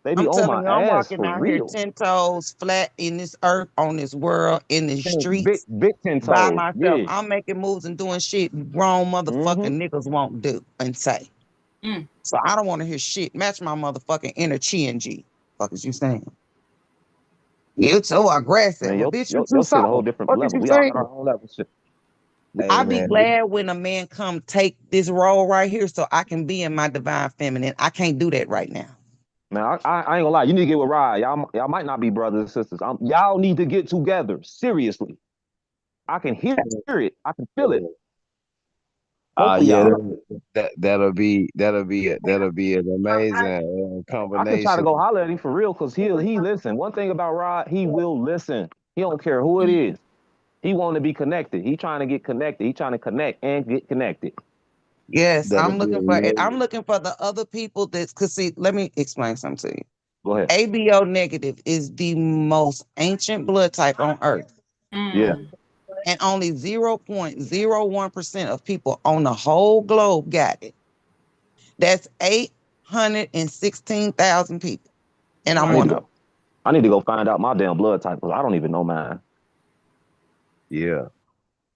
They be I'm on my telling you, I'm ass walking for out here real. 10 toes flat in this earth, on this world, in the Big streets, big ten by toes. myself. Yeah. I'm making moves and doing shit grown Mm-hmm. motherfucking niggas won't do and say. Mm. So I don't want to hear shit. Match my motherfucking inner chi and G. Fuck is you saying? You so aggressive. Man, Well, bitch, you too your shit a whole soft. different What is level. you We all saying? got our own level shit. Hey I be man, glad when a man come take this role right here so I can be in my divine feminine. I can't do that right now. Man, I ain't gonna lie. You need to get with Rod. Y'all might not be brothers and sisters. Y'all need to get together. Seriously. I can hear it. I can feel it. Both of yeah, y'all. that'll be an amazing I can try to combination. go holler at him for real because he listen. One thing about Rod, he will listen. He don't care who it Mm. is. He want to be connected. He trying to get connected. He trying to connect and get connected. Yes, That'll I'm be looking for it. amazing. I'm looking for the other people that's cause see, let me explain something to you. Go ahead. ABO negative is the most ancient blood type on earth. Yeah. Mm. And only 0.01% of people on the whole globe got it. That's 816,000 people. And I'm I need Right. to one of them. go. I need to go find out my damn blood type because I don't even know mine. Yeah.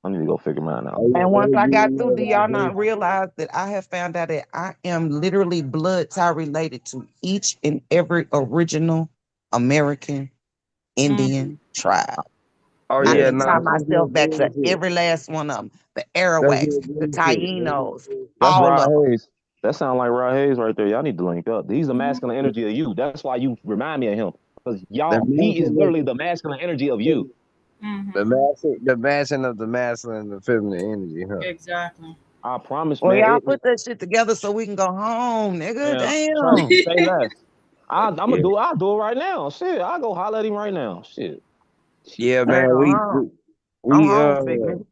I need to go figure mine out. And once I got through, do y'all You not realize that I have found out that I am literally blood tie related to each and every original American Mm. Indian tribe? oh I Yeah. yeah, can nah, tie that's myself good back to bullshit. every last one of them. The That's Arawaks, good the bullshit. Tainos, That's all Rod of them. Hayes. That sounds like Rod Hayes right there. Y'all need to link up. He's the masculine energy of you. That's why you remind me of him. Because The he is literally masculine, the masculine energy of you. Mm-hmm. the matching of the masculine and the feminine energy, huh? Exactly. I promise, Well, man. y'all put that shit together so we can go home, nigga. Man, trust me, Damn. say less. I'm Yeah, gonna do it. I'll do it right now. Shit, I'll go holler at him right now. Shit. yeah, Hey, man. go We home. we, I'm we homesick, nigga.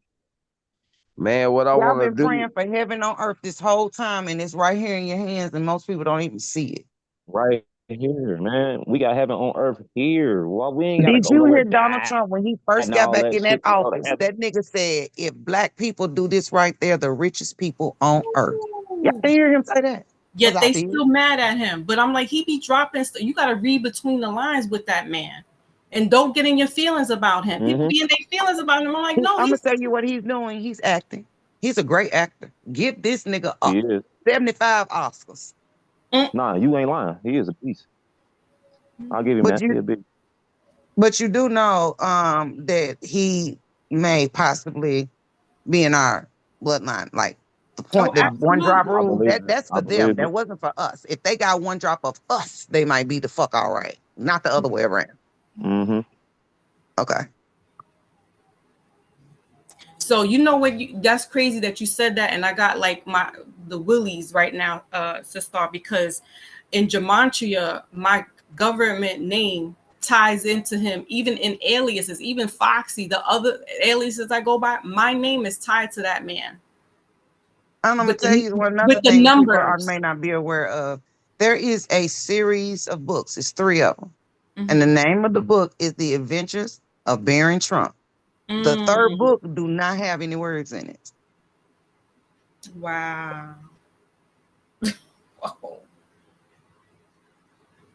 man. What I Y'all want to been do, praying for heaven on earth this whole time, and it's right here in your hands, and most people don't even see it. Right here, man. We got heaven on earth here. Well, we ain't gotta Did go you nowhere hear to Donald die Trump when he first and got all back that in that shit to go to office? heaven. That nigga said, if black people do this right, they're the richest people on earth. Y'all didn't hear him say that? Because Yet I they did. still mad at him. But I'm like, he be dropping stuff. You got to read between the lines with that man, and don't get in your feelings about him. People Mm-hmm. be in their feelings about him. I'm like, no, I'm gonna he's. tell you what he's doing. He's acting. He's a great actor. Give this nigga He up. is. 75 Oscars. Mm. Nah, you ain't lying. He is a beast. I'll give him But that. He you a big. but you do know that he may possibly be in our bloodline. Like the Oh, point, the one drop absolutely. I rule, believe it. that's I for them. believe it. That wasn't for us. If they got one drop of us, they might be the fuck all right. Not the other way around. Mm-hmm. Okay. So you know what? That's crazy that you said that, and I got like the willies right now, sister, because in gematria, my government name ties into him, even in aliases, even Foxy, the other aliases I go by, my name is tied to that man And I'm gonna with tell you another with the thing that people numbers. may not be aware of. There is a series of books. It's 3 of them, and the Mm-hmm. name of the book is The Adventures of Baron Trump. The third Mm. book do not have any words in it. Wow. Whoa.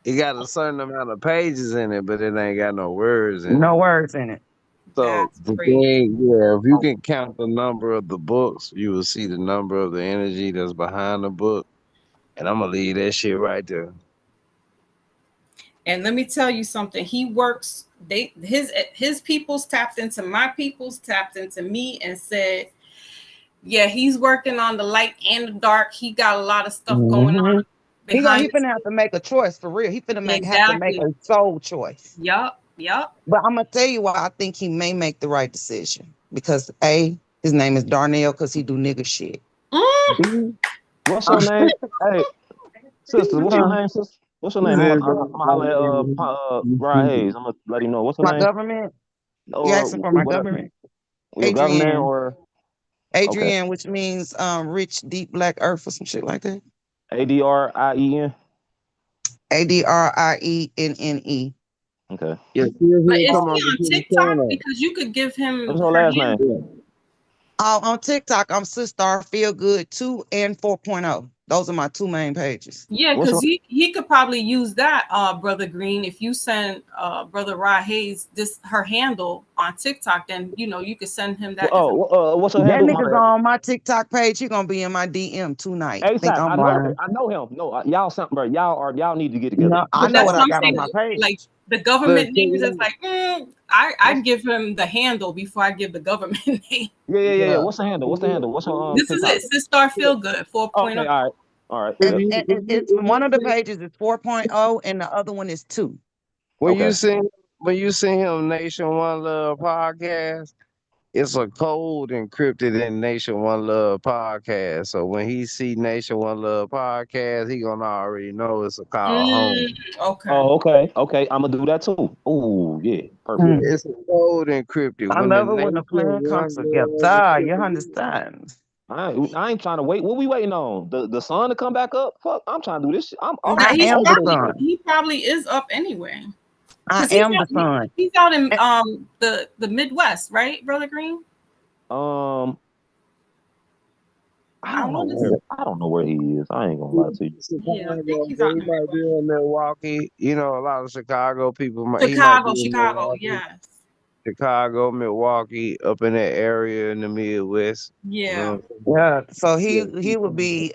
It got a certain amount of pages in it, but it ain't got no words in it. No words in it. So That's the crazy. thing, yeah, if you can count the number of the books, you will see the number of the energy that's behind the book. And I'm gonna leave that shit right there. And let me tell you something. He works. His people's tapped into my people's, tapped into me, and said, "Yeah, he's working on the light and the dark. He got a lot of stuff going on Mhm. He behind the finna have to make a choice for real. He finna scenes." have to make Exactly. a soul choice. Yup. Yup. But I'm gonna tell you why I think he may make the right decision. Because A, his name is Darnell because he do nigga shit. Mm. B, what's your name? Hey, sister, what's your name, sister? What's your name? I'm holler at Rod Hayes. I'm gonna let him know. What's your My name? government? You Or asking for my what? government? Your government Adrienne. or okay? Adrienne, which means rich, deep black earth or some shit like that. ADRIEN. ADRIENNE. Okay. Yeah, feel But free to is come he on on the TikTok? channel. Because you could give him What's your her last name? handle. On TikTok, I'm Sister Feel Good 2 and 4.0. Those are my two main pages. Yeah, What's because your he could probably use that, Brother Green. If you send Brother Rod Hayes her handle on TikTok, then you could send him that information. what's your That handle? My nigga's bad. on my TikTok page. He gonna be in my DM tonight. Think ASAP. I'm lying? I know him. No, y'all something, bro. Y'all need to get together. No, I But know that's what what I I'm got on saying. my Like page. the Look, government check name is it just out. like, I What's give him the handle before I give the government name. yeah. Yeah. What's the handle? What's the handle? What's on This is TikTok? it. Sister Feel Good 4.0. Okay, all right. If And, Yep. you, and, if and you, it's if one of the you pages is 4.0 and the other one is 2. when you Okay. see him Nation One Love podcast, it's a code encrypted in Nation One Love podcast. So when he see Nation One Love podcast, he gonna already know it's a call home. Okay. Oh, okay. Okay. I'm gonna do that too. Oh, yeah. Perfect. Mm. It's a code encrypted. I When the love it when Nation the plan comes One Love is together. put You together, understand? I ain't trying to wait. What we waiting on? The sun to come back up? Fuck, I'm trying to do this shit. I'm I He's am the over this probably shit. sun. he probably is up anyway. I Because am the sun. he's out in And the Midwest, right, Brother Green? Um, I want to. I don't know where he is. I ain't gonna lie he to you. Yeah, I Chicago, think he's but out he in the might be Midwest. in Milwaukee. You know, a lot of Chicago people. He might be Chicago, in Chicago. Milwaukee, Yes. Chicago, Milwaukee, up in that area in the Midwest. You know Yeah. what I'm saying? yeah, so he would Yeah. be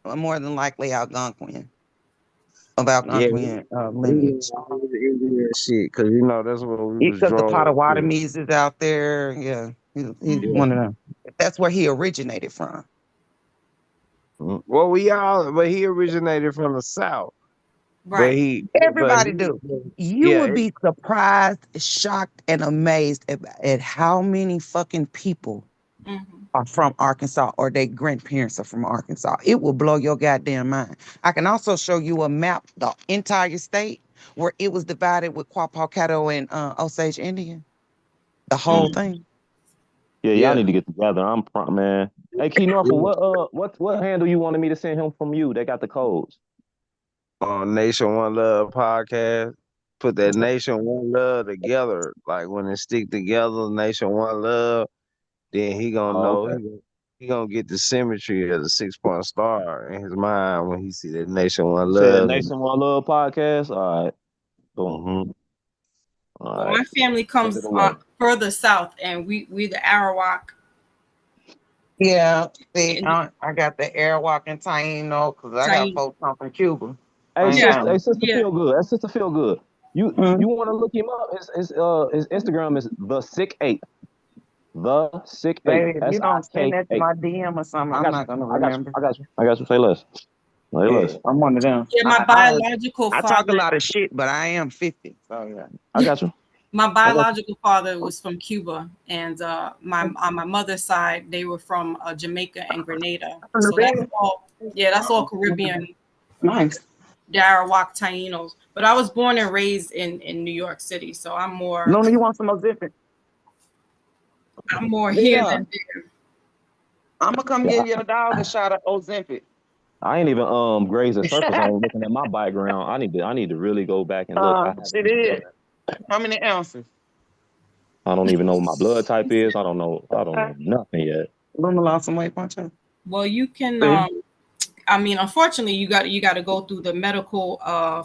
more than likely Algonquian of Algonquian He lineage. the Indian shit, cause you know that's what we was Because the drawn up to. Potawatomis is out there. Yeah, he's Mm. Yeah. one of them. That's where he originated from. Well, but he originated from the South. But Right. Everybody do. You yeah, would be surprised, shocked, and amazed at how many fucking people Hmm. are from Arkansas or their grandparents are from Arkansas. It will blow your goddamn mind. I can also show you a map, the entire state, where it was divided with Quapaw Cattle and Osage Indian. The whole Mm. thing. Yeah, y'all yeah. need to get together. Man. Hey, Key Norfolk, what handle you wanted me to send him from you? They got the codes. On Nation One Love podcast. Put that Nation One Love together. Like when it stick together, Nation One Love, then he gonna Oh, know okay. he gonna get the symmetry of the 6 point star in his mind when he see that Nation One You said Love. And, Nation One Love podcast. All right, boom. mhm. All Well, right, my family send it comes away. further south, and we the Arawak. Yeah, see, And I got the Airwalk and Taino because I got Taino. folks come from Cuba. Hey, Same Yeah. sister, thing. feel Yeah. good. Hey, sister, feel good. Mm. You want to look him up? His Instagram is the sick eight. The sick eight. Baby, if you don't send that to SIK8. my DM or something, I I'm got you. not gonna I got you. remember. I got you. I got you. Say less. Say Yeah, less. I'm one of them. Yeah. I talk a lot of shit, but I am 50. So yeah. I got you. My I got biological father was from Cuba, and my on my mother's side they were from Jamaica and Grenada. From the So that's bed. all. Yeah, that's all Caribbean. Nice. Arawak Tainos. But I was born and raised in New York City, so I'm more Luna, you want some Ozempic? here Yeah, than there. I'm gonna come Yeah, give your dog a shot of Ozempic. I ain't even grazed the surface on looking at my background. I need to really go back and look. I haven't She even done did. that. How many ounces? I don't even know what my blood type is. I don't know. I don't know nothing yet. Luna lost some weight, Poncho. Well, you can See? I mean, unfortunately, you got to go through the medical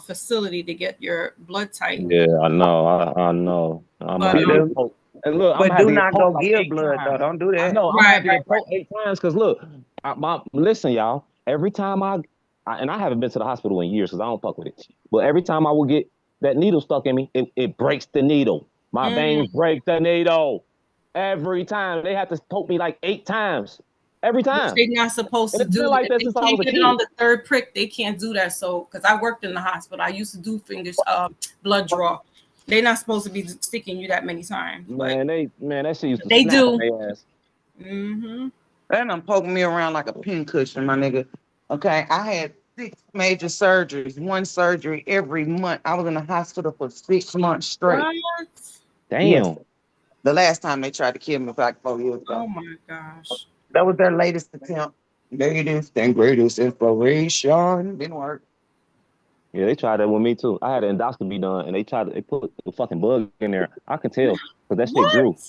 facility to get your blood type. Yeah, I know. I know. I'm gonna But have You to get do. poked. And look, I'm But gonna have do to get not go poked like give 8 blood though. times. Don't do I that. know. I'm gonna right, have to right, get right. poked 8 times because look, listen, y'all. Every time and I haven't been to the hospital in years because I don't fuck with it. But every time I will get that needle stuck in me, it breaks the needle. My Mm. veins break the needle. Every time they have to poke me like 8 times. Every Which time. they're not supposed And to it's been do. like If that they since I was can't a get it on kid. the third prick, they can't do that. So, because I worked in the hospital, I used to do fingers, blood draw. They're not supposed to be sticking you that many times, but Man, that shit used to they snap on do. their ass. Mm-hmm. That done poking me around like a pincushion, my nigga. Okay, I had 6 major surgeries, one surgery every month. I was in the hospital for 6 months straight. What? Yes. Damn. The last time they tried to kill me like 4 years Oh ago. my gosh. That was their latest attempt. Latest and greatest inspiration. Didn't work. Yeah, they tried that with me too. I had an endoscopy done, and they put the fucking bug in there. I can tell because that shit grew. What?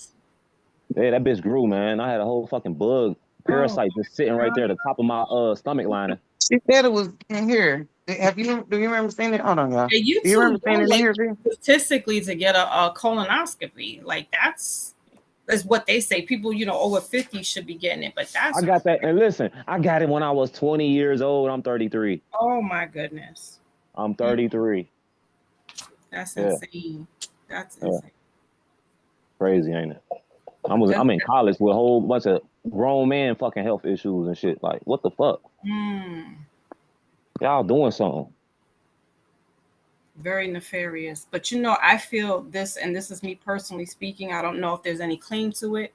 Yeah, that bitch grew, man. I had a whole fucking bug Oh parasite just sitting right there at the top of my stomach lining. She said it was in here. Do you remember seeing it? Hold on, y'all. and you Do you too remember seeing young, it in like here, V? statistically, to get a colonoscopy. Like that's what they say. People, over 50 should be getting it, but I that's got that, and listen, I got it when I was 20 years old. I'm 33. oh my goodness. I'm 33. That's Yeah, insane. That's yeah, insane. crazy, ain't it? That's, I'm in college with a whole bunch of grown man fucking health issues and shit. Like, what the fuck? mm, Y'all doing something? very nefarious. But I feel this, and this is me personally speaking. I don't know if there's any claim to it,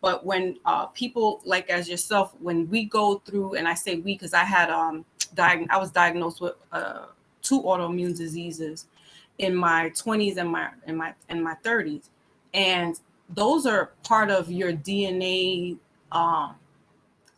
but when people like as yourself, when we go through, and I say we because I had I was diagnosed with 2 autoimmune diseases in my 20s and my 30s, and those are part of your DNA, um,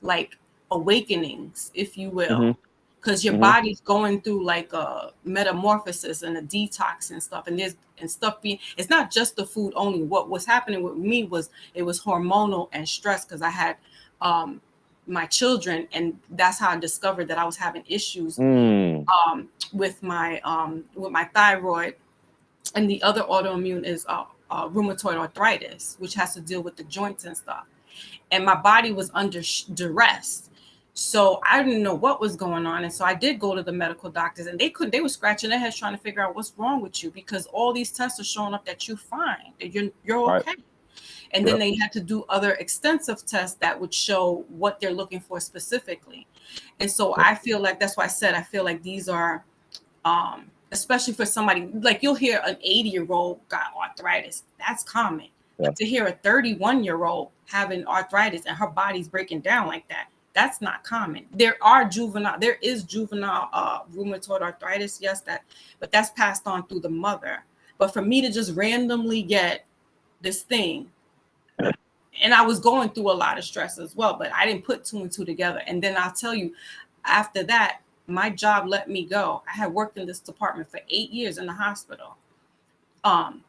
like awakenings, if you Mm-hmm. will, because your Mm-hmm. body's going through like a metamorphosis and a detox and stuff, and stuff being. It's not just the food only. What was happening with me was it was hormonal and stress because I had um, my children, and that's how I discovered that I was having issues Mm. with my thyroid, and the other autoimmune is rheumatoid arthritis, which has to deal with the joints and stuff. And my body was under duress. So I didn't know what was going on. And so I did go to the medical doctors, and they were scratching their heads trying to figure out what's wrong with you, because all these tests are showing up that you're fine, that you're Right. okay. And then Yep. they had to do other extensive tests that would show what they're looking for specifically. And so Yep. I feel like that's why I said I feel like these are especially for somebody like you'll hear an 80-year-old got arthritis. That's common. Yeah. But to hear a 31-year-old having arthritis and her body's breaking down like that, that's not common. There is juvenile rheumatoid arthritis, yes, but that's passed on through the mother. But for me to just randomly get this thing, and I was going through a lot of stress as well, but I didn't put two and two together. And then I'll tell you, after that, my job let me go. I had worked in this department for 8 years in the hospital. Um,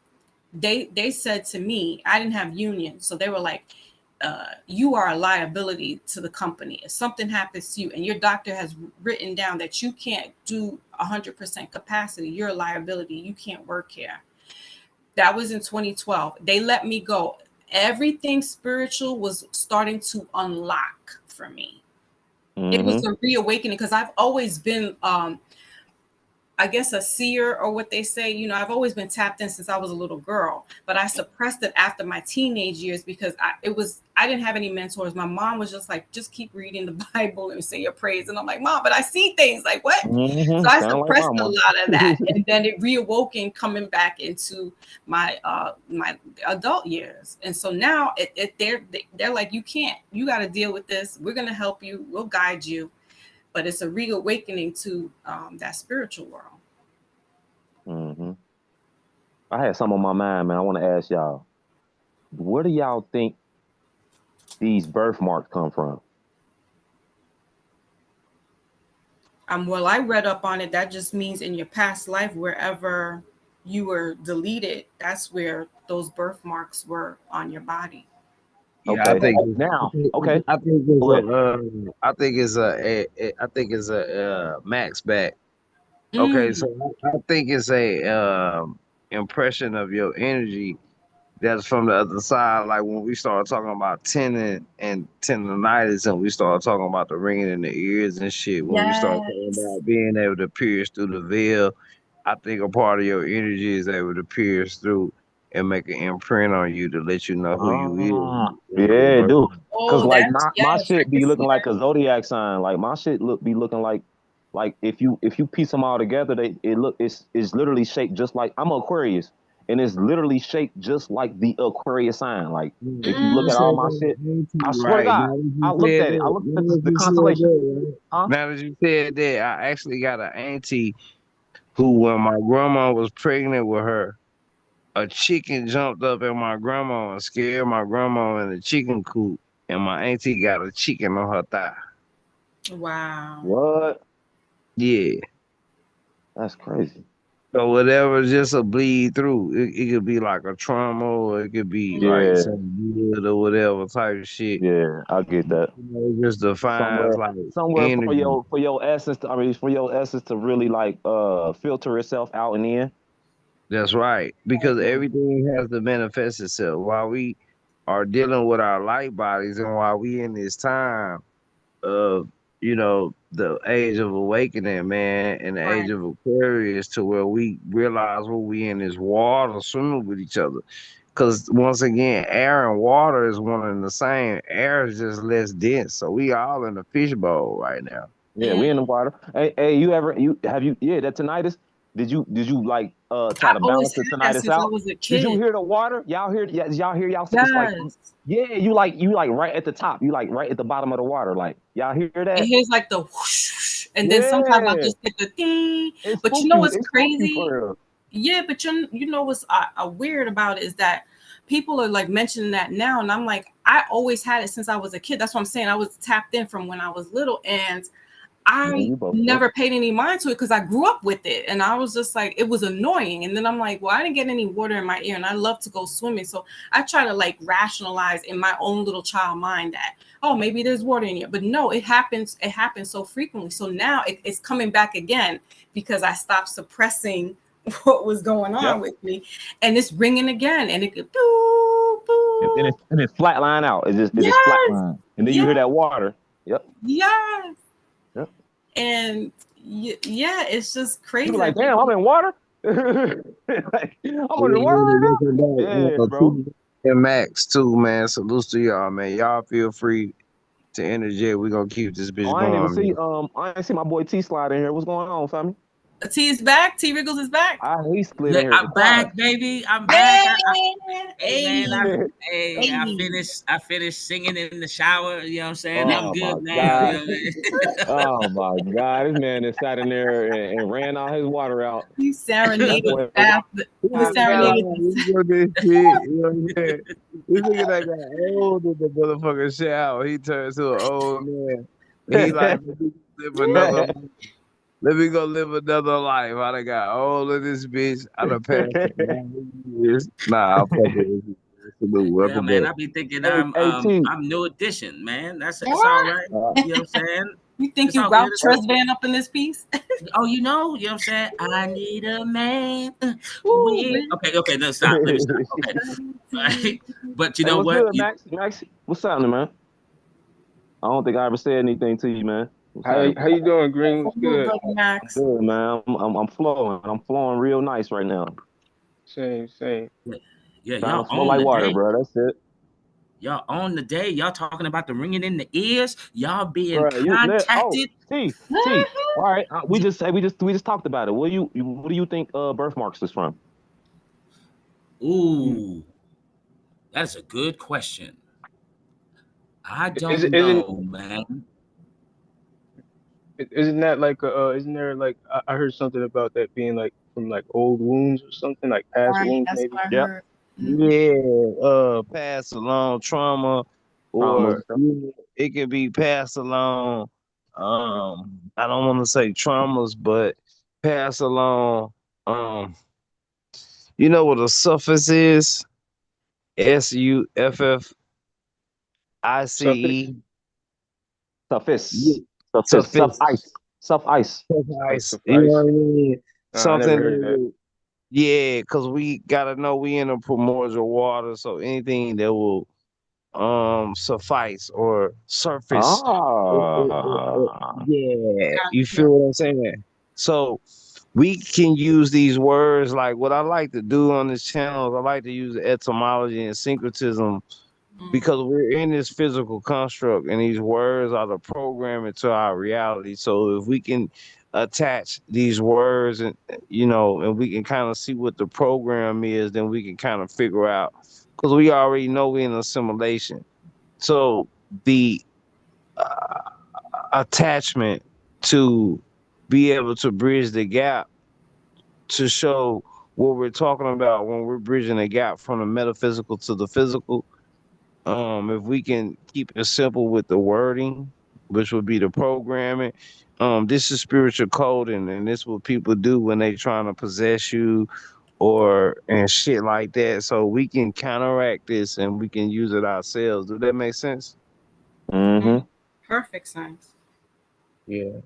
they said to me, I didn't have union, so they were like, you are a liability to the company. If something happens to you and your doctor has written down that you can't do 100% capacity, you're a liability. You can't work here. That was in 2012. They let me go. Everything spiritual was starting to unlock for me. It was Mm-hmm. a reawakening because I've always been I guess a seer, or what they say. I've always been tapped in since I was a little girl, but I suppressed it after my teenage years because I didn't have any mentors. My mom was just like, just keep reading the Bible and say your praise. And I'm like, Mom, but I see things like what? Mm-hmm. So I Sound like suppressed a mama. lot of that. And then it reawoken coming back into my adult years. And so now they're like, you got to deal with this. We're going to help you. We'll guide you. but it's a reawakening to that spiritual world. Hmm. I had some on my mind, man. I want to ask y'all, where do y'all think these birthmarks come from? Well, I read up on it. That just means in your past life, wherever you were deleted, that's where those birthmarks were on your body. Yeah, Okay. I Now, think, okay. I think it's Go ahead. I think it's I think it's a max back. Okay, Mm, so I think it's a impression of your energy that's from the other side. Like when we start talking about tendonitis, and we start talking about the ringing in the ears and shit. When we start talking yes. about being able to pierce through the veil, I think a part of your energy is able to pierce through and make an imprint on you to let you know who you Ah, is. yeah, dude. Cause Oh, like that's my yes. I shit can be see looking like that. a zodiac sign. Like my shit be looking like if you piece them all together, it's literally shaped just like I'm an Aquarius, and it's literally shaped just like the Aquarius sign. Like if you look You at Mm, all said my shit, that, I auntie, swear to right? God, I looked at it. I looked at the constellation. Huh? Now that you said that, I actually got an auntie who, when my grandma was pregnant with her, a chicken jumped up at my grandma and scared my grandma in the chicken coop, and my auntie got a chicken on her thigh. wow. What? Yeah. That's crazy. So whatever, just a bleed through. It could be like a trauma, or it could be like Yeah, some good or whatever type of shit. yeah, I get that. It just defines Somewhere, like somewhere for energy. your essence. I mean, for your essence to really like filter itself out and in. That's right. Because everything has to manifest itself. While we are dealing with our light bodies, and while we in this time of, the age of awakening, man, and the age Right. of Aquarius, to where we realize what we in this water swimming with each other. Because once again, air and water is one and the same. Air is just less dense. So we all in a fishbowl right now. Yeah, we Mm. in the water. Hey, yeah, that tinnitus? Did you like try I to always balance the had that tinnitus since I out? was a Did you kid. hear the water? Y'all hear y'all it's like Yes. yeah, you like right at the top. You like right at the bottom of the water. Like y'all hear It that? hears like the whoosh, and then sometimes I Yeah. just get the ding. It But you spook know you. what's It spook you crazy? for real. Yeah, but you know what's weird about it is that people are like mentioning that now, and I'm like, I always had it since I was a kid. That's what I'm saying. I was tapped in from when I was little, and Man, I you both there. never paid any mind to it because I grew up with it, and I was just like, it was annoying. And then I'm like, well, I didn't get any water in my ear, and I love to go swimming, so I try to like rationalize in my own little child mind that, oh, maybe there's water in you, but no, it happens. It happens so frequently. So now it's coming back again because I stopped suppressing what was going on Yep. with me, and it's ringing again, and it could boo And boo. it's flat line out. It just flat Yes, line. And then you hear yes, that water. Yep. yes, Yep. and yeah, it's just You be crazy like, that damn, I'm people. in water. Like, I'm Yeah, underwater right now. welcome Yeah, back. bro. And Max too, man. Salutes to y'all, man. Y'all feel free to interject. We gonna keep this Oh, bitch going, man. I ain't see my boy T slide in here. What's going on, family? T is back. T Wriggles is back. He slid Yeah, in here at the I'm side. back, baby. I'm back. Hey, Hey man, I hey. finished singing in the shower. You know what I'm saying? I'm Oh my good now. You God. know what I mean? Oh my God. This man just sat in there and ran all his water out. He That serenaded boy the bath. He He just got serenaded on. the. He doing this shit. You know what I'm saying? This nigga that got old in the motherfucking shower. He turned to an old man. He like, let me live another. Let me go live another life. I done got old in this bitch. I done passed it 9 years. Nah, I'm fucking with you. Salute. Yeah, Welcome man. back. I be thinking Hey, hey T. I'm new edition, man. It's all right. You know what I'm saying? You think It's you all good. Ralph It's all good. Tresvant up in this piece? Oh, you know what I'm saying? I need a man Ooh, with man. okay, let me stop. Let me stop. Okay. Right. But you Hey, know what's what? good, Max? Max, what's happening, man? I don't think I ever said anything to you, man. What's happening? How you doing, Green? What's Ooh, good? brother Max. Good, man. I'm flowing. I'm flowing real nice right now. Same, same. Yeah, Trying to y'all flow own like the water, day. bro. That's it. Y'all own the day. Y'all talking about the ringing in the ears. Y'all being Bro, contacted. T. All right. We just talked about it. What do you think birthmarks is from? Mm. Ooh, that is a good question. I Is don't it isn't know, man. Isn't that like isn't there like I heard something about that being like from like old wounds or something like past Right, wounds that's maybe? what I Yep. heard. Mhm. Yeah, pass along trauma, Traumas. or it could be passed along. I don't want to say traumas, but pass along. Um, you know what a suffix is? Suffix? SUFFICE. Yeah, Suffice. Suffice. suffix. Ice. Ice. Oh, Suffice. You know suffice. what I mean? Nah, I never Something. heard of that. Yeah, because we gotta know we in a primordial water, so anything that will suffice or surface. Ah. Yeah, Got you you. feel what I'm saying? So we can use these words like what I like to do on this channel. I like to use etymology and syncretism Mm. because we're in this physical construct and these words are the programming to our reality. So if we can attach these words and and we can kind of see what the program is, then we can kind of figure out because we already know we're in assimilation. So the uh, attachment to be able to bridge the gap to show what we're talking about when we're bridging the gap from the metaphysical to the physical. If we can keep it simple with the wording, which would be the programming, this is spiritual coding, and this is what people do when they trying to possess you or and shit like that. So we can counteract this and we can use it ourselves. Do that make sense? Mm-hmm. Mm. Perfect sense. Yeah.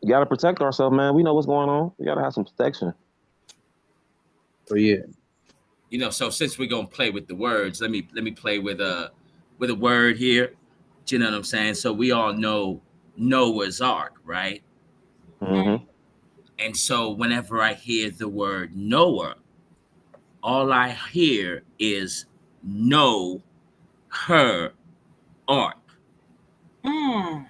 You gotta protect ourselves, man. We know what's going on. We gotta have some protection. Oh yeah. So since we're gonna play with the words, let me play with a word here. Do you know what I'm saying? So we all know Noah's Ark, right? Mm-hmm. Mm. And so whenever I hear the word Noah, all I hear is know her ark. Mm.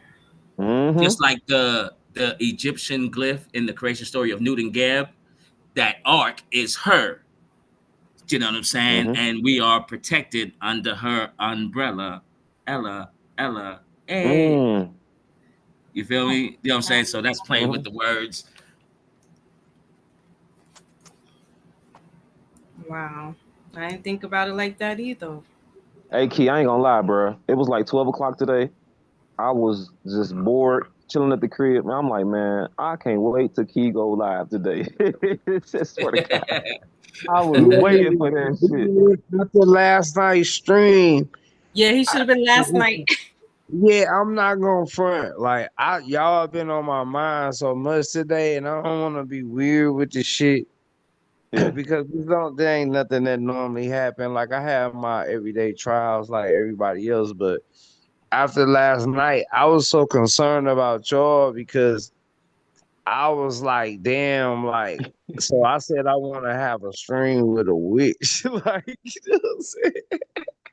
Mm-hmm. Just like the Egyptian glyph in the creation story of Newton Geb, that ark is her. You know what I'm saying? Mm-hmm. And we are protected under her umbrella. Ella, Ella, hey. Mm. You feel me? You know what I'm saying? So that's playing with Mm-hmm. the words. Wow. I didn't think about it like that either. Hey, Key, I ain't gonna lie, bro. It was like 12 o'clock today. I was just bored, chilling at the crib. Man, I'm like, man, I can't wait till Key go live today. Just swear to God. I was waiting for that shit. Yeah, after last night's stream, Yeah, he I, should have been last night. yeah, I'm not gonna front. Like y'all been on my mind so much today, and I don't want to be weird with the shit Yeah. because there ain't nothing that normally happen. Like I have my everyday trials like everybody else, but after last night, I was so concerned about y'all because I was like, damn, like. So I said I want to have a stream with a witch, like you know what I'm saying?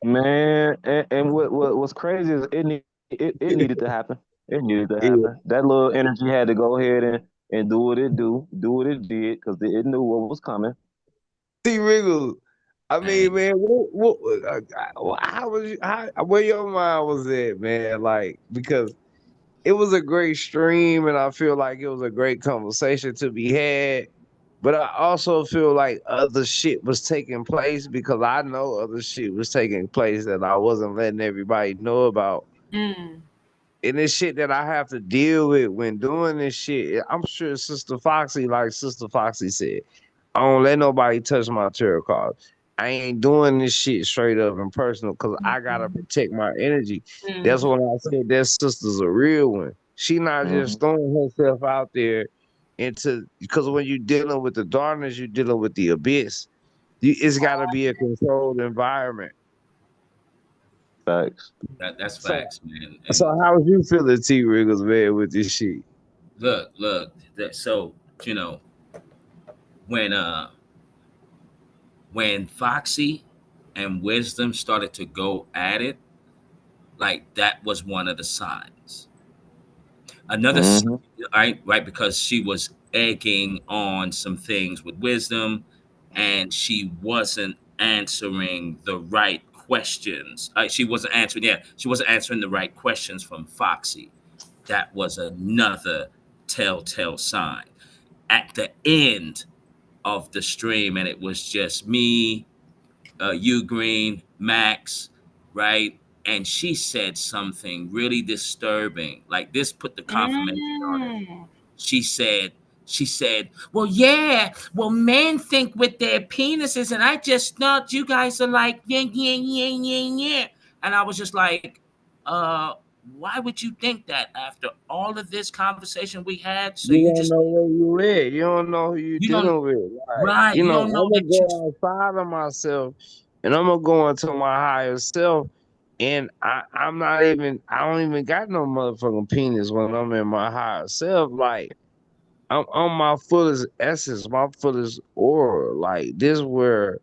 Man, and what's crazy is it needed to happen. It needed to Yeah. happen. That little energy had to go ahead and do what it did, because it knew what was coming. T Wriggle. I mean, Hey, man, how was where your mind was at, man? Like, because it was a great stream, and I feel like it was a great conversation to be had. But I also feel like other shit was taking place because I know other shit was taking place that I wasn't letting everybody know about. Mm. And this shit that I have to deal with when doing this shit, I'm sure Sister Foxy, like Sister Foxy said, I don't let nobody touch my tarot cards. I ain't doing this shit straight up and personal because I gotta Mhm. protect my energy. That's Mhm. when I said that sister's a real one. She not Hmm. just throwing herself out there into because when you're dealing with the darkness, you're dealing with the abyss. It's got to be a controlled environment. Facts. that's So, facts, man. so And how was you feeling, T. Riggles, man, with this shit? look, so you know when uh when Foxy and Wisdom started to go at it, like that was one of the signs. Another sign, Hmm. right, because she was egging on some things with Wisdom, and she wasn't answering the right questions. She wasn't answering. Yeah, she wasn't answering the right questions from Foxy. that was another telltale sign. At the end of the stream, and it was just me, you Green, Max, right? And she said something really disturbing. Like this put the confirmation on it. Mm. She said, she said, well, yeah, well, men think with their penises, and I just thought you guys are like, yeah, yeah, yeah, yeah, yeah. And I was just like, why would you think that after all of this conversation we had? So You you don't just, know where you at. You don't know who you you don't, dealing with. Like, right, you you know, don't know I'm gonna that you, go outside of myself and I'm gonna go into my higher self. And I'm not even I don't even got no motherfucking penis when I'm in my higher self. Like I'm on my fullest essence, my fullest aura. Like this where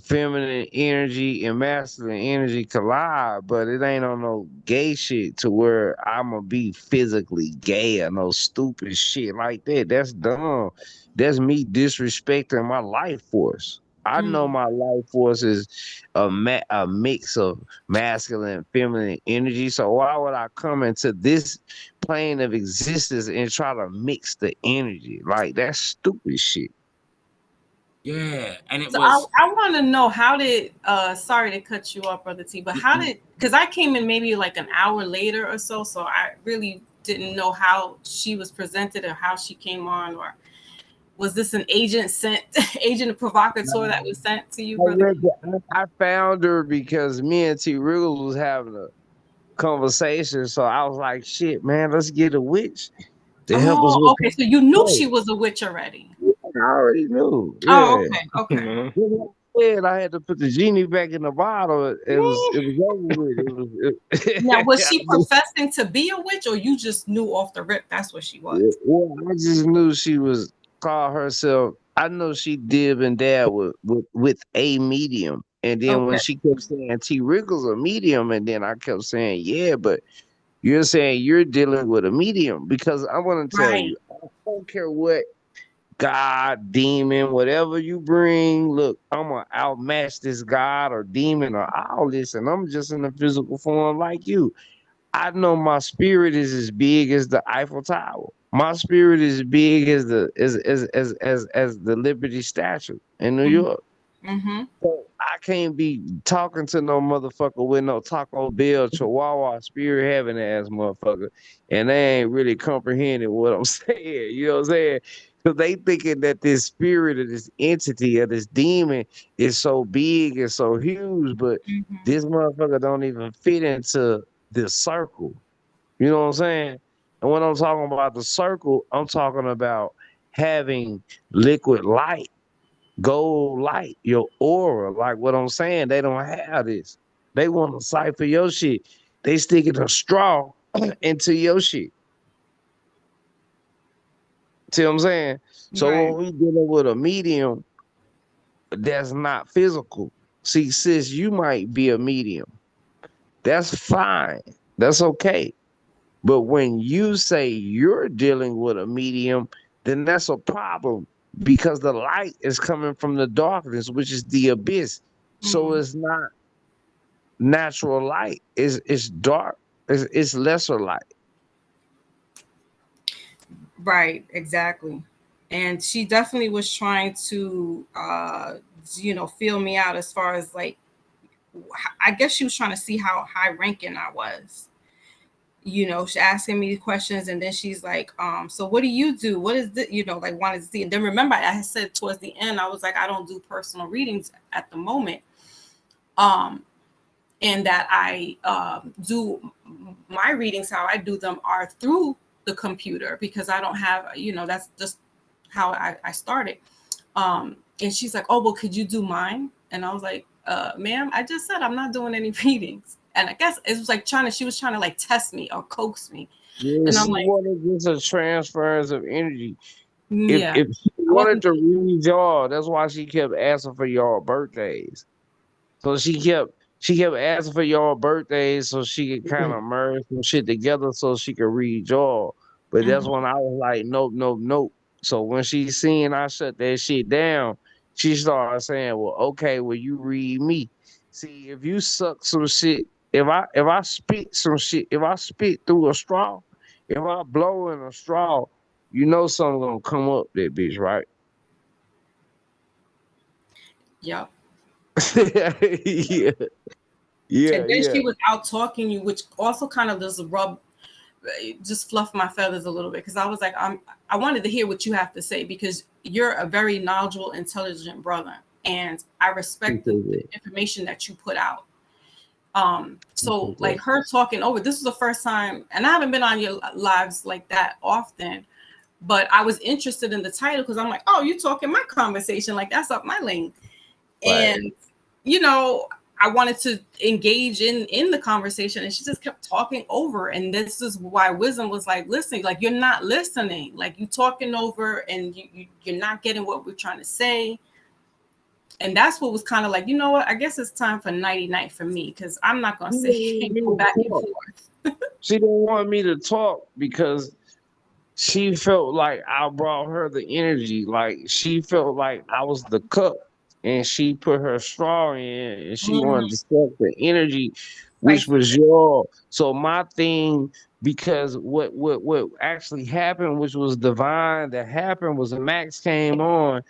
feminine energy and masculine energy collide, but it ain't on no gay shit to where I'ma be physically gay or no stupid shit like that. That's dumb. That's me disrespecting my life force. I know Mm. my life force is a mix of masculine and feminine energy. So why would I come into this plane of existence and try to mix the energy? Like that's stupid shit. yeah. And it So I, was, I want to know how did sorry to cut you off, brother T, but how did, because I came in maybe like an hour later or so, so I really didn't know how she was presented or how she came on, or was this an agent sent, agent provocateur that was sent to you, brother? I found her because me and T Riggles was having a conversation. So I was like, shit, man, let's get a witch to help us Oh, with okay. So you knew this. she was a witch already. I already knew. Oh, Yeah. okay, okay. Mhm. And I had to put the genie back in the bottle. It was over with. Now, was I she just, professing to be a witch, or you just knew off the rip that's what she was? well, I just knew she was called herself. I know she dib and dab with a medium. And then when Okay, she kept saying T Riggles a medium, and then I kept saying, yeah, but you're saying you're dealing with a medium because I want to tell right. you, I don't care what God, demon, whatever you bring. Look, I'm gonna outmatch this God or demon or all this, and I'm just in a physical form like you. I know my spirit is as big as the Eiffel Tower. My spirit is as big as as the Liberty Statue in New York. Mm-hmm. So I can't be talking to no motherfucker with no Taco Bell Chihuahua spirit having ass motherfucker, and they ain't really comprehending what I'm saying. You know what I'm saying? Because they thinking that this spirit of this entity of this demon is so big and so huge, but Mm-hmm. this motherfucker don't even fit into this circle. You know what I'm saying? And when I'm talking about the circle, I'm talking about having liquid light, gold light, your aura. Like what I'm saying, they don't have this. They want to cipher your shit. They sticking a straw into your shit. See what I'm saying? So Right. when we dealing with a medium that's not physical, see, sis, you might be a medium. That's fine. That's okay. But when you say you're dealing with a medium, then that's a problem because the light is coming from the darkness, which is the abyss. So Mm. it's not natural light. It's dark. It's lesser light. Right, exactly. And she definitely was trying to feel me out as far as like I guess she was trying to see how high ranking I was. She's asking me questions, and then she's like, so what do you do? What is the, like wanted to see. And then remember I had said towards the end, I was like, I don't do personal readings at the moment. Um, and that I do my readings, how I do them are through the computer because I don't have, that's just how I started. And she's like, oh, well, could you do mine? And I was like, ma'am, I just said I'm not doing any readings. And I guess it was like she was trying to like test me or coax me. Yeah, And I'm she like, wanted just a transference of energy. yeah, If she I wanted wasn't. to read y'all, that's why she kept asking for y'all birthdays. So she kept asking for y'all birthdays so she could kind of merge some shit together so she could read y'all. But that's Mhm. when I was like, nope, nope, nope. So when she seen I shut that shit down, she started saying, well, okay, well, you read me. See, if you suck some shit, if I spit some shit, if I spit through a straw If I blow in a straw, you know something gonna come up that bitch, right? Yep. Yeah, yeah, And then yeah. she was out talking you, which also kind of just just fluff my feathers a little bit, because I was like, I wanted to hear what you have to say, because you're a very knowledgeable, intelligent brother, and I respect the Appreciate information that you put out. So that. like her talking over, this was the first time, and I haven't been on your lives like that often, but I was interested in the title because I'm like, oh, you talking my conversation, like that's up my lane. Right. And you know, I wanted to engage in the conversation, and she just kept talking over. And this is why wisdom was like, listen, like you're not listening, like you talking over, and you're not getting what we're trying to say. And that's what was kind of like, you know what, I guess it's time for nighty night for me, because I'm not gonna She sit didn't here want and me go to back and talk. forth. She didn't want me to talk because she felt like I brought her the energy. Like she felt like I was the cup and she put her straw in and she Mm, wanted to suck the energy, which vice was versa. your. So my thing, because what actually happened, which was divine that happened, was Max came on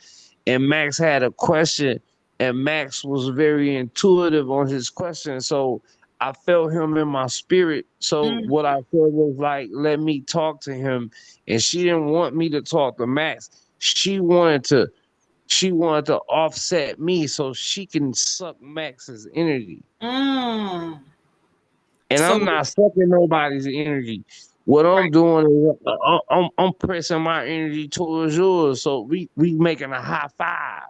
and Max had a question and Max was very intuitive on his question. So I felt him in my spirit. So Mm, what I felt was like, let me talk to him. And she didn't want me to talk to Max. She wanted to offset me so she can suck Max's energy. mm. And So I'm not sucking nobody's energy. What I'm right. doing is I'm pressing my energy towards yours. So we making a high five.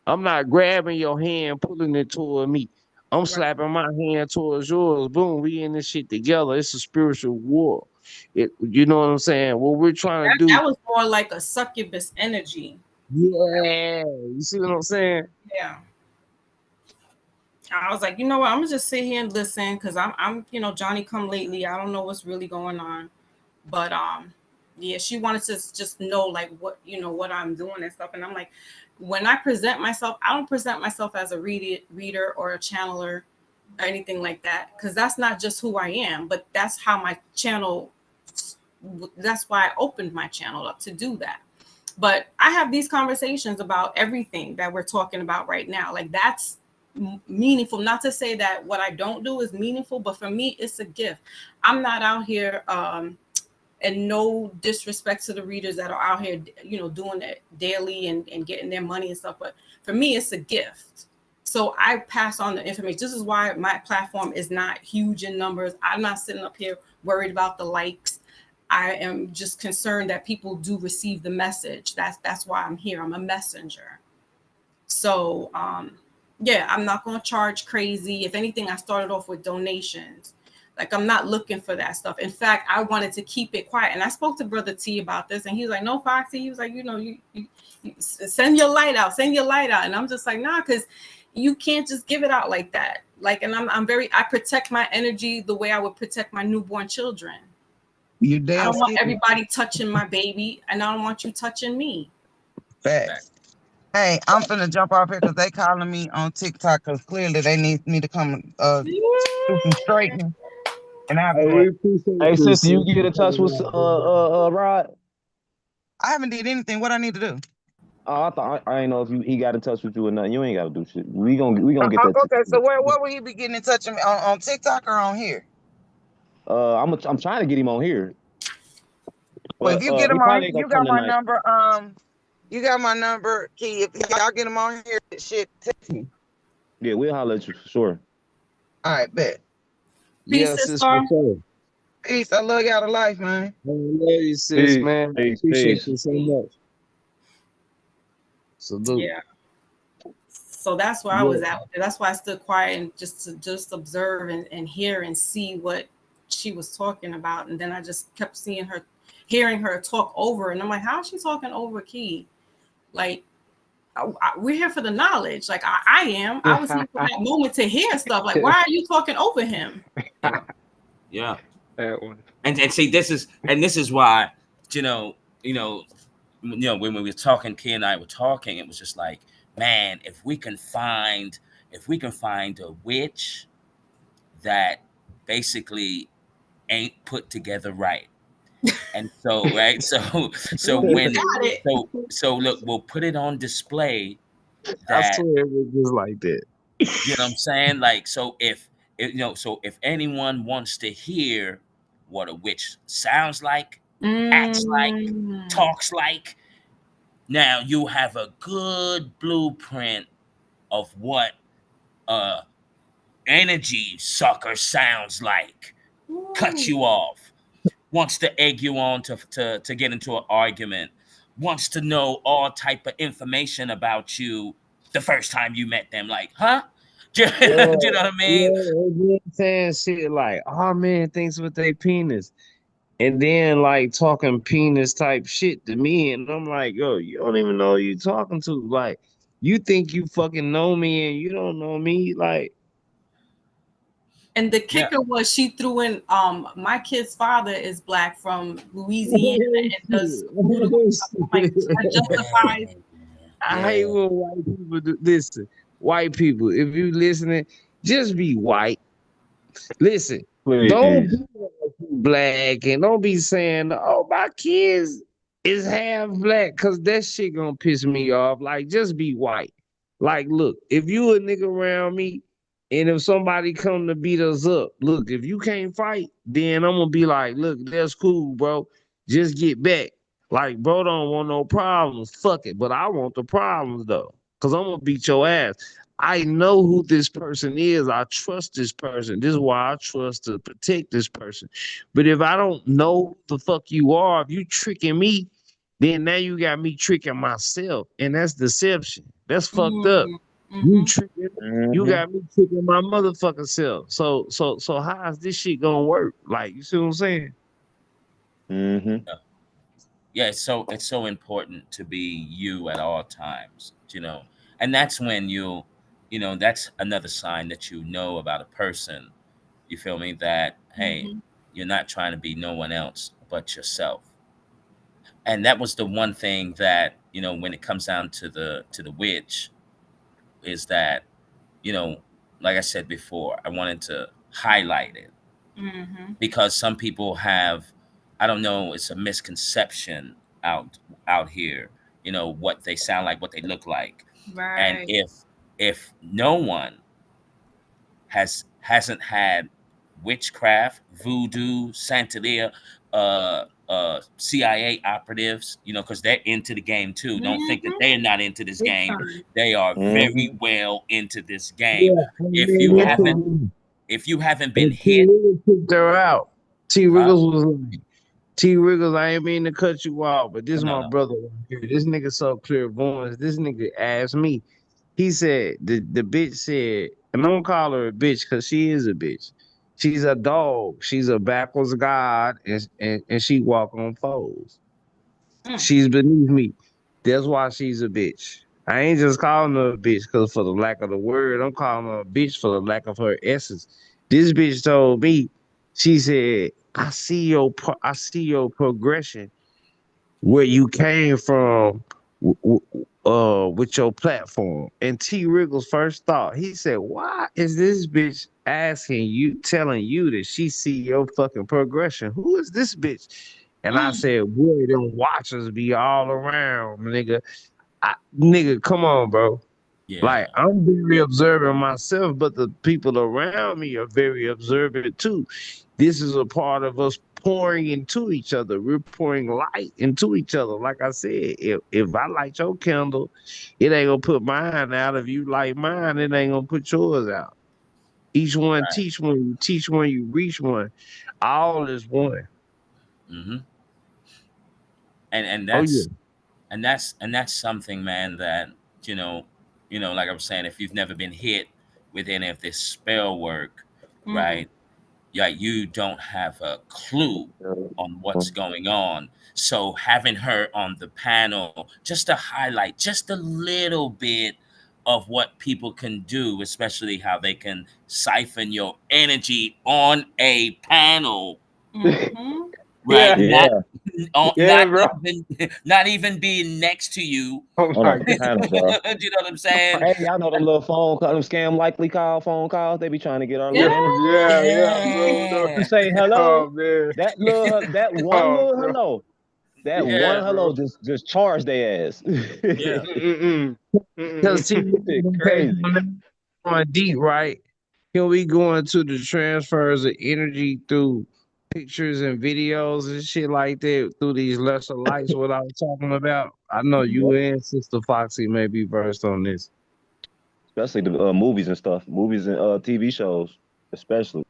I'm not grabbing your hand, pulling it toward me. I'm Right. slapping my hand towards yours. Boom, we in this shit together. It's a spiritual war. You know what I'm saying? What we're trying to That do, was more like a succubus energy. yeah. You see what I'm saying? Yeah. I was like, you know what? I'm gonna just sit here and listen, because I'm, Johnny come lately. I don't know what's really going on, but yeah, she wanted to just know like what I'm doing and stuff, and I'm like, when I present myself, I don't present myself as a reader or a channeler or anything like that, because that's not just who I am, but that's how my channel. That's why I opened my channel up to do that. But I have these conversations about everything that we're talking about right now. Like that's meaningful. Not to say that what I don't do is meaningful, but for me, it's a gift. I'm not out here, and no disrespect to the readers that are out here, doing it daily and getting their money and stuff. But for me, it's a gift. So I pass on the information. This is why my platform is not huge in numbers. I'm not sitting up here worried about the likes. I am just concerned that people do receive the message. That's why I'm here. I'm a messenger. So yeah, I'm not going to charge crazy. If anything, I started off with donations. Like I'm not looking for that stuff. In fact, I wanted to keep it quiet. And I spoke to Brother T about this, and he was like, "No, Foxy." He was like, you send your light out, send your light out. And I'm just like, nah, because you can't just give it out like that. Like, and I protect my energy the way I would protect my newborn children. You I damn don't want skippy. everybody touching my baby, and I don't want you touching me. Facts. Hey, I'm finna jump off here because they calling me on TikTok because clearly they need me to come do some straightening, and I have to Hey, go. we appreciate Hey, this, sister, sis. you get in touch with Rod? I haven't did anything. What I need to do? Oh, I thought I ain't know if he got in touch with you or not. You ain't got to do shit. We gonna get that. Okay, so where will he be getting in touch with me on TikTok or on here? I'm trying to get him on here, Well, if but you get he him on, probably ain't gonna you got come my tonight. number. You got my number, Key. If y'all get him on here, shit, text me. Yeah, we'll holler at you for sure. All right, bet. Peace, Yes, sis, for sister. sure. Peace. I love y'all to life, man. I love you, sis, Peace, man. I peace, appreciate peace. you so much. Salute. Yeah. So that's where I Yeah. was at with it. That's why I stood quiet and just observe and hear and see what she was talking about. And then I just kept hearing her talk over. And I'm like, how is she talking over Key? Like, we're here for the knowledge. Like I am. I was here for that moment to hear stuff. Like, why are you talking over him? Yeah. Yeah. That one. And see, this is why, you know, you know, when we were talking, Key and I were talking, it was just like, man, if we can find a witch that basically ain't put together right, And so, right, so so You when got it. so look, we'll put it on display I that, swear it was just like that. you know what I'm saying? Like, so so if anyone wants to hear what a witch sounds like, acts like, Mm. talks like, now you have a good blueprint of what a energy sucker sounds like. Cut Ooh. you off, wants to egg you on to get into an argument, wants to know all type of information about you the first time you met them. Like, huh? Do Yeah, you know what I mean? yeah, and then saying shit like, "Oh man, thanks with their penis," and then like talking penis type shit to me, and I'm like, "Yo, you don't even know who you talking to. Like, you think you fucking know me, and you don't know me. Like, And the Yeah. kicker was she threw in my kid's father is black from Louisiana oh and does shit, voodoo and oh stuff. I'm like, that Yeah. justifies. I hate Yeah. when white people do. Listen, white people, if you listening, just be white. Listen, don't be Please. like you black and don't be saying, "Oh, my kids is half black," because that shit gonna piss me off. Like, just be white. Like, look, if you a nigga around me, and if somebody come to beat us up, look, if you can't fight, then I'm gonna be like, look, that's cool, bro. Just get back. Like, bro, don't want no problems. Fuck it, but I want the problems though, cause I'm gonna beat your ass. I know who this person is. I trust this person. This is why I trust to protect this person. But if I don't know the fuck you are, if you tricking me, then now you got me tricking myself. And that's deception. That's fucked up. Mm, You mm-hmm. tricking, you Mm-hmm. got me tricking my motherfucking self. So how is this shit gonna work? Like, you see what I'm saying? Mm-hmm. Yeah, it's so important to be you at all times, and that's when that's another sign that you know about a person. You feel me? That, hey, Mm-hmm. you're not trying to be no one else but yourself. And that was the one thing that, when it comes down to the witch, is that, you know like I said before, I wanted to highlight it Mm-hmm. because some people have, I don't know, it's a misconception out here, what they sound like, what they look like. And Right. if no one hasn't had witchcraft, voodoo, Santeria, CIA operatives, because they're into the game too. Don't think that Mm-hmm. they're not into this Big game. time. They are very Mm-hmm. well into this game. Yeah, I If mean, you look at Yeah. haven't, me. if you haven't been And T. hit, Wiggles kicked her out. T. huh? Wiggles was like, T. Wiggles, I ain't mean to cut you off, but this No, is no, my no. brother right here. This nigga so clairvoyant. This nigga asked me. He said the bitch said, and I'm gonna call her a bitch because she is a bitch. She's a dog. She's a backwards god, and she walk on foes. Mm. She's beneath me. That's why she's a bitch. I ain't just calling her a bitch because for the lack of the word. I'm calling her a bitch for the lack of her essence. This bitch told me, she said, I see your progression where you came from with your platform. And T Wriggles first thought, he said, why is this bitch asking you, telling you that she see your fucking progression? Who is this bitch? And I Mm. said, boy, them watchers be all around, nigga. Nigga, come on, bro. Yeah, Like, I'm very observant myself, but the people around me are very observant too. This is a part of us pouring into each other. We're pouring light into each other. Like I said, if I light your candle, it ain't gonna put mine out. If you light mine, it ain't gonna put yours out. Each one right. teach one, you teach one, you reach one. All is one. hmm and Oh yeah. that's something, man, that you know like I was saying, if you've never been hit with any of this spell work, Mm. right? Yeah, you don't have a clue on what's going on. So having her on the panel just to highlight just a little bit of what people can do, especially how they can siphon your energy on a panel, Mm-hmm. right? Yeah. Not Yeah. Yeah, bro. not even being next to you. Oh On my a god. panel, bro. Do you know what I'm saying? Hey, y'all know them little them scam likely call phone calls. They be trying to get our Yeah, little energy. yeah, yeah, bro. No. You Yeah. say hello, Oh man. that one Oh, little bro. hello, that Yeah, one Yeah. hello bro. just charge their ass. Yeah. Mm-mm. Because see, Mm-mm. Crazy. going deep, right? Can we go into the transfers of energy through pictures and videos and shit like that through these lesser lights? What I was talking about. I know you Yep. and Sister Foxy may be versed on this. Especially the movies and stuff, movies and TV shows, especially.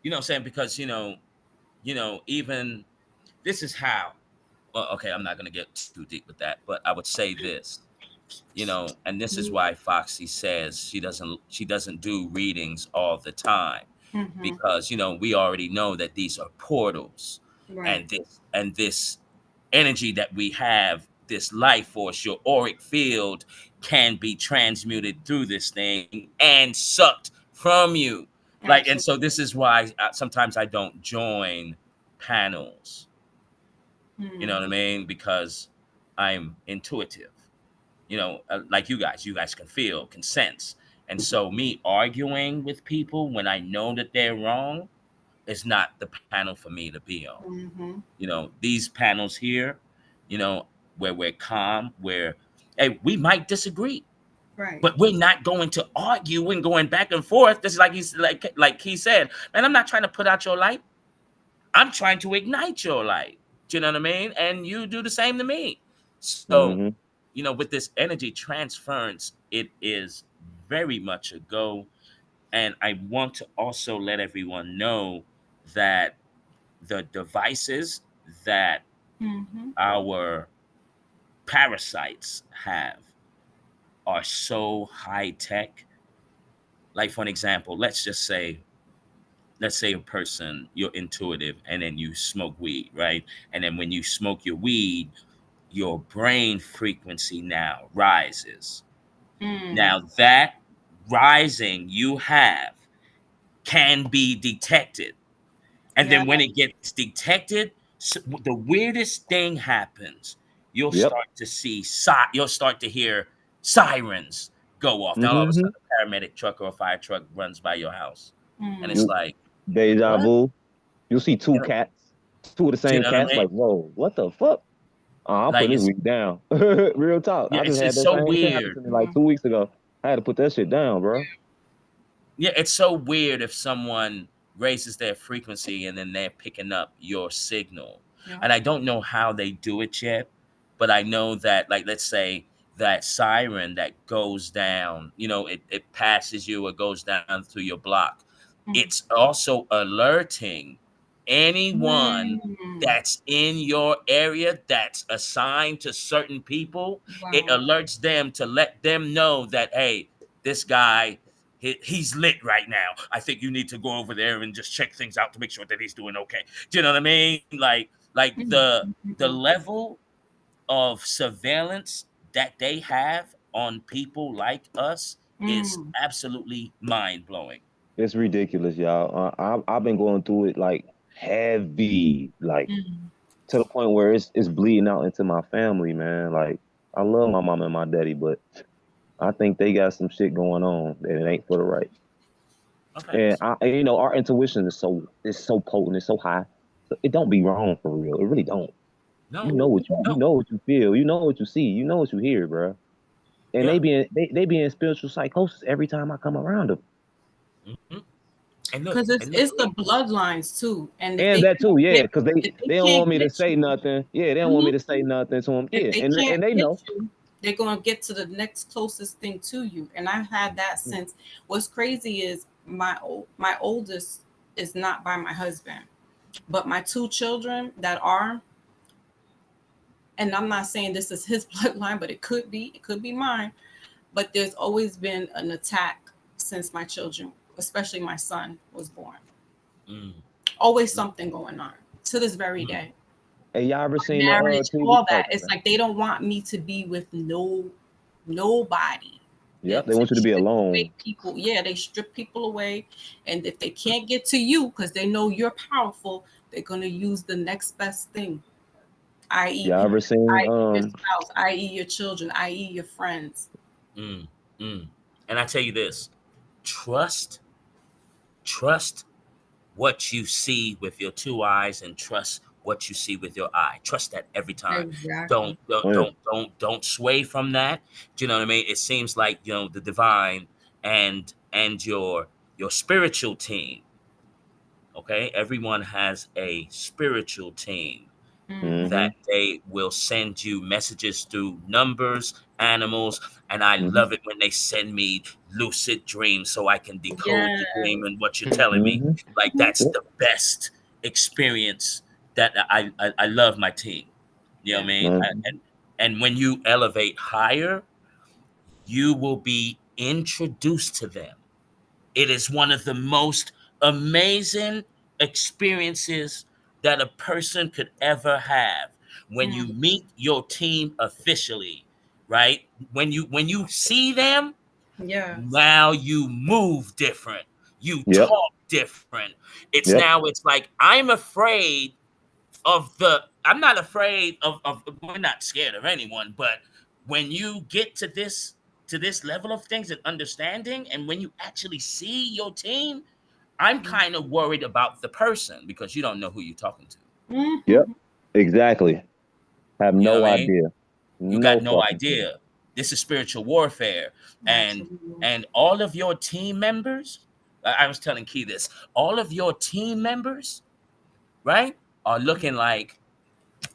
You know what I'm saying? Because even this is how. Well, okay, I'm not gonna get too deep with that, but I would say this. And this is why Foxy says she doesn't do readings all the time, Mm-hmm. because we already know that these are portals, Right. and this energy that we have, this life force, your auric field, can be transmuted through this thing and sucked from you. Like, and so Absolutely. this is why sometimes I don't join panels. You know Mm. what I mean? Because I'm intuitive. Like you guys can feel, can sense. And so me arguing with people when I know that they're wrong is not the panel for me to be on. Mm-hmm. These panels here, you know, where we're calm, where, hey, we might disagree, Right. but we're not going to argue and going back and forth. This is like he said, man, I'm not trying to put out your light. I'm trying to ignite your light. Do you know what I mean? And you do the same to me. So, Hmm. with this energy transference, it is very much a go. And I want to also let everyone know that the devices that Mm-hmm. our parasites have are so high tech. Like, for an example, let's say a person, you're intuitive, and then you smoke weed, right? And then when you smoke your weed, your brain frequency now rises. Mm. Now that rising you have can be detected. And Yeah. then when it gets detected, the weirdest thing happens. You'll Yep. start to see, you'll start to hear sirens go off. Now all of a Hmm. sudden, a paramedic truck or a fire truck runs by your house. And it's Mm. You like, deja what? vu. You'll see two You know, cats, two of the do you same know what I cats. mean? Like, whoa, what the fuck? I'm Like, putting this it's, week down. Real talk. yeah, I just had it's that so same shit happen weird. to me like Mm. 2 weeks ago. I had to put that shit down, bro. Yeah, it's so weird if someone raises their frequency and then they're picking up your signal. Yeah. And I don't know how they do it yet, but I know that, like, let's say that siren that goes down, it passes you or goes down through your block. Mm. It's also alerting anyone Mm. that's in your area that's assigned to certain people. It Wow. alerts them to let them know that, hey, this guy, he's lit right now. I think you need to go over there and just check things out to make sure that he's doing okay. Do you know what I mean? Like Mm. the Mm. level of surveillance that they have on people like us is Mm. absolutely mind blowing. It's ridiculous, y'all. I've been going through it like heavy, like Mm. to the point where it's bleeding out into my family, man. Like I love my mom and my daddy, but I think they got some shit going on that it ain't for the right. Okay. And our intuition is so potent, it's so high. So it don't be wrong for real. It really don't. You No, know what you no. know what you feel. You know what you see. You know what you hear, bro. And Yeah. they be in spiritual psychosis every time I come around them. Mhm. And look, Because it's and look. it's the bloodlines too, and if And they that too, can't yeah, get because they if they they don't can't want me to get say you, nothing. Yeah, they don't want me mhm, to say nothing to them. if Yeah, they and can't they get know. you, they're gonna get to the next closest thing to you. And I've had that since. What's crazy is my oldest is not by my husband, but my two children that are, and I'm not saying this is his bloodline, but it could be mine. But there's always been an attack since my children, especially my son, was born. Mm, Always mm, something going on to this very mm. day. Hey, y'all ever My seen the marriage, TV? all that. Okay, It's man. like they don't want me to be with nobody. Yep, they It's, they want you to be strip away alone. people. Yeah, they strip people away, and if they can't get to you because they know you're powerful, They're gonna use the next best thing, i.e., Y'all ever seen i.e. your spouse, i.e. your children, i.e. your friends. Mm, mm. And I tell you this: trust, trust what you see with your two eyes, and trust what you see with your eye. Trust that every time. Exactly. Don't sway from that. Do you know what I mean? It seems like the divine and your spiritual team. Okay, everyone has a spiritual team Mm-hmm. Mm-hmm. that they will send you messages through numbers, animals, and I Mm-hmm. love it when they send me lucid dreams so I can decode Yeah. the dream and what you're telling me. Mm-hmm. Like that's Yep. the best experience that I love my team. You know what I Yeah. mean? Mm-hmm. And when you elevate higher, you will be introduced to them. It is one of the most amazing experiences that a person could ever have when you Mm. meet your team officially, right? When you see them, Yes. now you move different. You Yep. talk different. Yep. It's like I'm afraid I'm not afraid of we're not scared of anyone, but when you get to this level of things and understanding, and when you actually see your team, I'm kind of worried about the person because you don't know who you're talking to. Yep. Mm-hmm. Exactly. Have You know what no I mean? idea. You got No no fucking clue. idea. This is spiritual warfare. And Absolutely. and all of your team members, I was telling Key this, all of your team members, right, are looking like,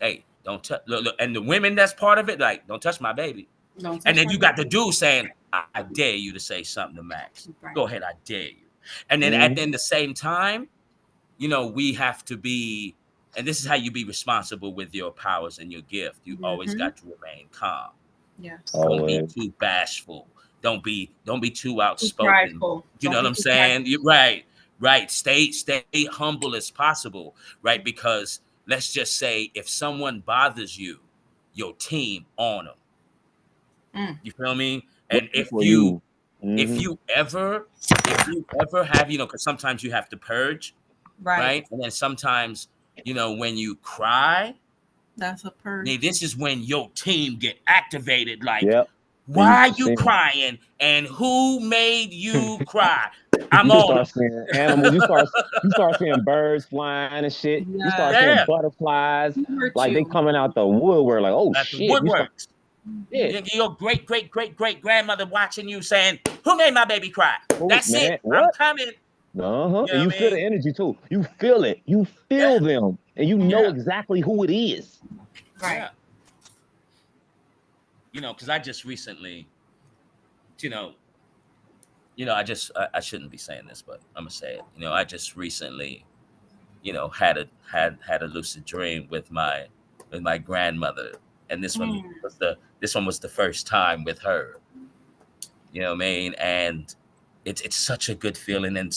hey, don't touch, look, and the women that's part of it, like, don't touch my baby. Don't And touch then my you got the baby. dude saying, I dare you to say something to Max. Right. Go ahead, I dare you. And then at Mm-hmm. the same time, we have to be, and this is how you be responsible with your powers and your gift. You always Mm-hmm. got to remain calm. Yes. Don't be Always. too bashful. Don't be too Too outspoken. prideful. You know Don't what be I'm too saying? prideful. You're right. Right. Stay humble as possible, right? Because let's just say if someone bothers you, your team on them. Mm. You feel me? And Waiting for you. if Mm-hmm. you ever if you ever have, because sometimes you have to purge, Right. right? And then sometimes, when you cry, That's a purge. this is when your team get activated. Like, Yep. And you why just you seeing crying and who made you cry? I'm you on start seeing animals. You start seeing birds flying and shit. You start Yes. seeing them. butterflies Who hurt like they you? coming out the woodwork. Like, oh Yeah, at the shit. You start. woodworks. Yeah. Your great great great great grandmother watching you saying, "Who made my baby cry?" Oh That's it. man. I'm What? coming. Uh-huh. You And know you what I feel the mean? energy too. You feel it. You Yeah, feel them, and you know yeah, exactly who it is. Right. yeah. Because I just recently, you know, I shouldn't be saying this, but I'm gonna say it. I just recently, had a lucid dream with my grandmother, and Mm. this one was the first time with her. You know what I mean? And it's such a good feeling. And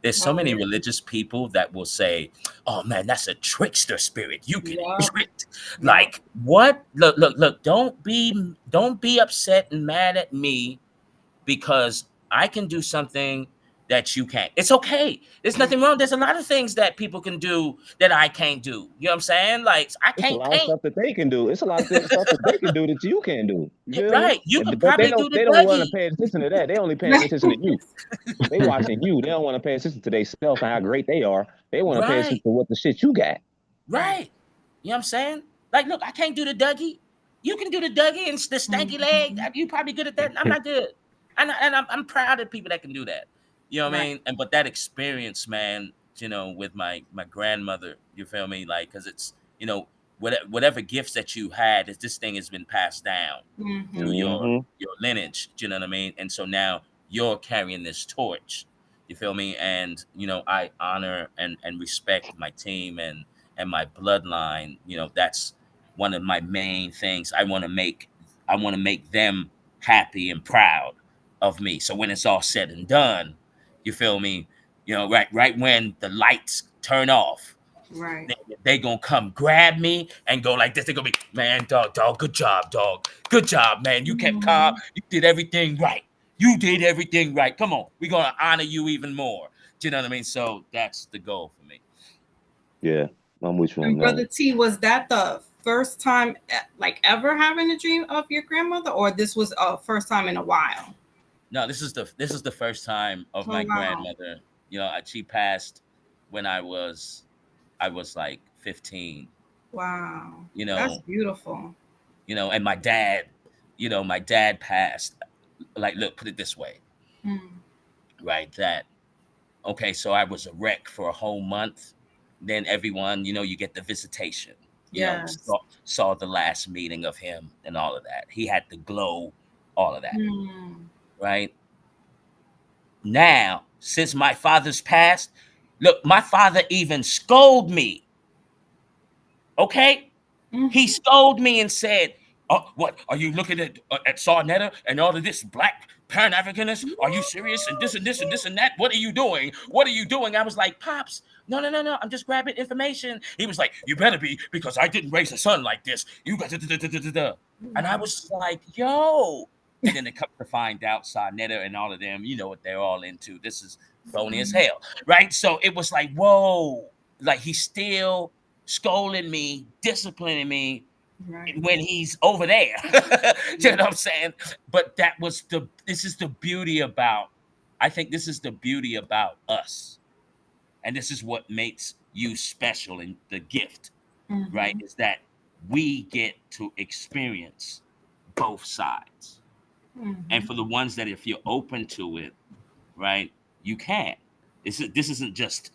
there's so Oh many yeah. religious people that will say, "Oh man, that's a trickster spirit. You get Yep. tricked." Yep. Like what? Look. Don't be upset and mad at me because I can do something that you can't. It's okay. There's Mm. nothing wrong. There's a lot of things that people can do that I can't do. You know what I'm saying? Like I It's a can't lot of paint. stuff that they can do. It's a lot of stuff that they can do that you can't do. You feel me? Right. You can But they probably don't. do the They don't want to Dougie. pay attention to that. They only paying attention to you. They watching you. They don't want to pay attention to themselves and how great they are. They want to pay attention Right. to what the shit you got. Right. Right. You know what I'm saying? Like, look, I can't do the Dougie. You can do the Dougie and the stanky leg. Mm-hmm. You probably good at that. I'm not good. And I'm proud of people that can do that. You know what I Right. mean? But that experience, man, with my grandmother, you feel me? Like, cause it's, whatever gifts that you had, this thing has been passed down through Mm-hmm. Mm-hmm. your lineage. You know what I mean? And so now you're carrying this torch. You feel me? And I honor and respect my team and my bloodline. That's one of my main things. I want to make them happy and proud of me. So when it's all said and done, you feel me? Right when the lights turn off, Right. they gonna come grab me and go like this. They gonna be, man, dog, good job, dog. Good job, man. You kept calm. Mm-hmm. You did everything right. You did everything right. Come on. We're gonna honor you even more. Do you know what I mean? So that's the goal for me. Yeah, I'm with you on And that. Brother T, was that the first time, like ever having a dream of your grandmother, or this was a first time in a while? No, this is the first time of Oh my wow, grandmother. She passed when I was like 15. wow, You that's know, beautiful. and my dad passed. Like, look, put it this way, Mm, right? That okay, so I was a wreck for a whole month. Then everyone, you get the visitation. yes. Saw the last meeting of him and all of that. He had the glow, all of that, Mm, right? Now, since my father's passed, look, my father even scolded me. Okay, he mm, scolded me and said, "Oh, what are you looking at Sarnetta and all of this black Pan Africanist? Are you serious? And this and this and this and that. What are you doing? What are you doing?" I was like, "Pops, no, no, no, no. I'm just grabbing information." He was like, "You better be, because I didn't raise a son like this. You got da." And I wow. was like, "Yo." And then they come to find out Sarnetta and all of them, you know what they're all into. This is phony as Mm, hell, right? So it was like, whoa, like he's still scolding me, disciplining me right. when he's over there. You know what I'm saying? But this is the beauty about, I think this is the beauty about us. And this is what makes you special and the gift, right? Mm-hmm, Is that we get to experience both sides. And mm-hmm, for the ones that, if you're open to it, right, you can. This isn't just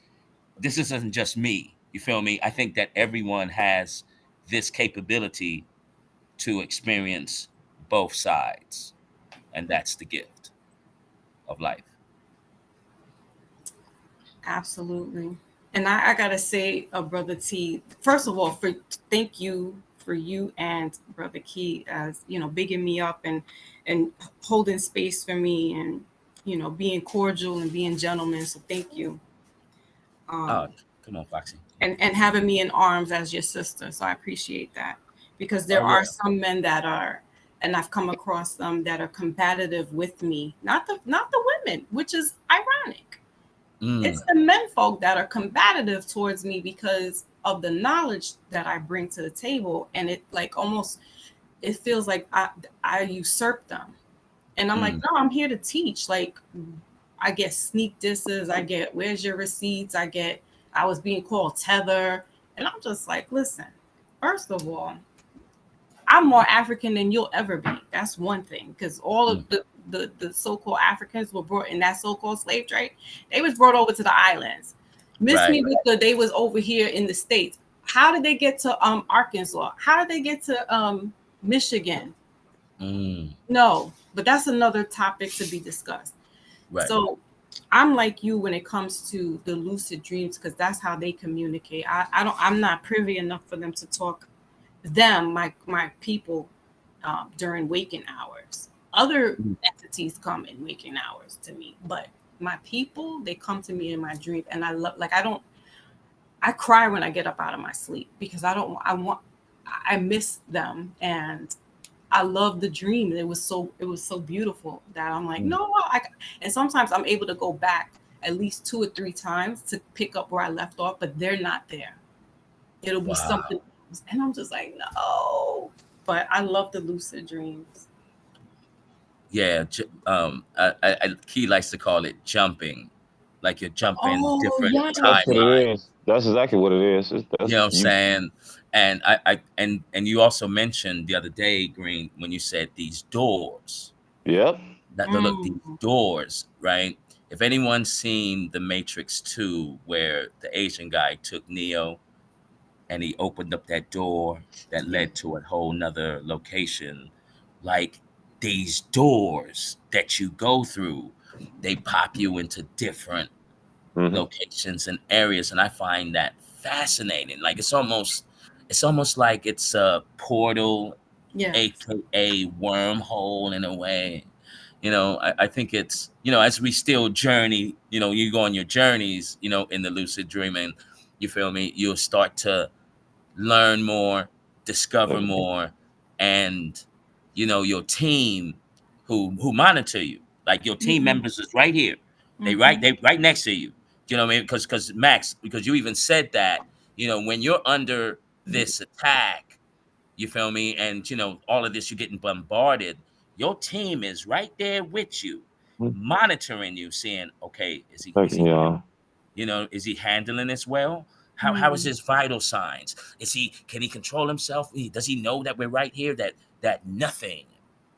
me. You feel me? I think that everyone has this capability to experience both sides, and that's the gift of life. absolutely. And I gotta say, Brother T, first of all, for thank you for you and Brother Key, as bigging me up and holding space for me, and being cordial and being gentlemen. So thank you. Um, Oh, come on, Foxy. and having me in arms as your sister. So I appreciate that, because there Oh are yeah. some men that are, and I've come across them that are combative with me, not the women, which is ironic. It's Mm, the men folk that are combative towards me because of the knowledge that I bring to the table, and it like almost it feels like I usurp them, and I'm like, mm. no, I'm here to teach. Like, I get sneak disses, I get where's your receipts, I get I was being called tether, and I'm just like, listen, first of all, I'm more African than you'll ever be. That's one thing, because all of Mm. the so-called Africans were brought in that so-called slave trade. They was brought over to the islands. Miss Right. me with they was over here in the States. How did they get to Arkansas? How did they get to Michigan? Mm. No, but that's another topic to be discussed. Right. So I'm like you when it comes to the lucid dreams, because that's how they communicate. I'm not privy enough for them to talk, them, my people, during waking hours. Other Mm. entities come in waking hours to me, but my people, they come to me in my dream, and I love, like, I cry when I get up out of my sleep, because I miss them, and I love the dream. It was so beautiful that I'm like, Mm. no, and sometimes I'm able to go back at least 2 or 3 times to pick up where I left off, but they're not there. It'll be something Wow. else, and I'm just like, no. But I love the lucid dreams. Yeah. Key likes to call it jumping, like you're jumping Oh different yes. That's what it timelines. is. That's exactly what it is. You That's know what I'm you. saying? And and you also mentioned the other day, Green, when you said these doors. Yep. That look, these Mm, doors, right? If anyone's seen The Matrix 2, where the Asian guy took Neo and he opened up that door that yeah. led to a whole nother location, like these doors that you go through, they pop you into different Hmm. locations and areas, and I find that fascinating. Like it's almost like it's a portal, Yeah. aka wormhole in a way. I think it's, as we still journey, you go on your journeys, in the lucid dreaming, you feel me, you'll start to learn more, discover more, and your team who monitor you, like your team Hmm. members is right here. They Hmm. right next to you. You know what I mean? Because Max, because you even said that, When you're under this attack, you feel me? And all of this, you're getting bombarded. Your team is right there with you, Mhm. monitoring you, saying, "Okay, Yeah. is he handling this well? How is Mm. his vital signs? Can he control himself? Does he know that we're right here? That nothing,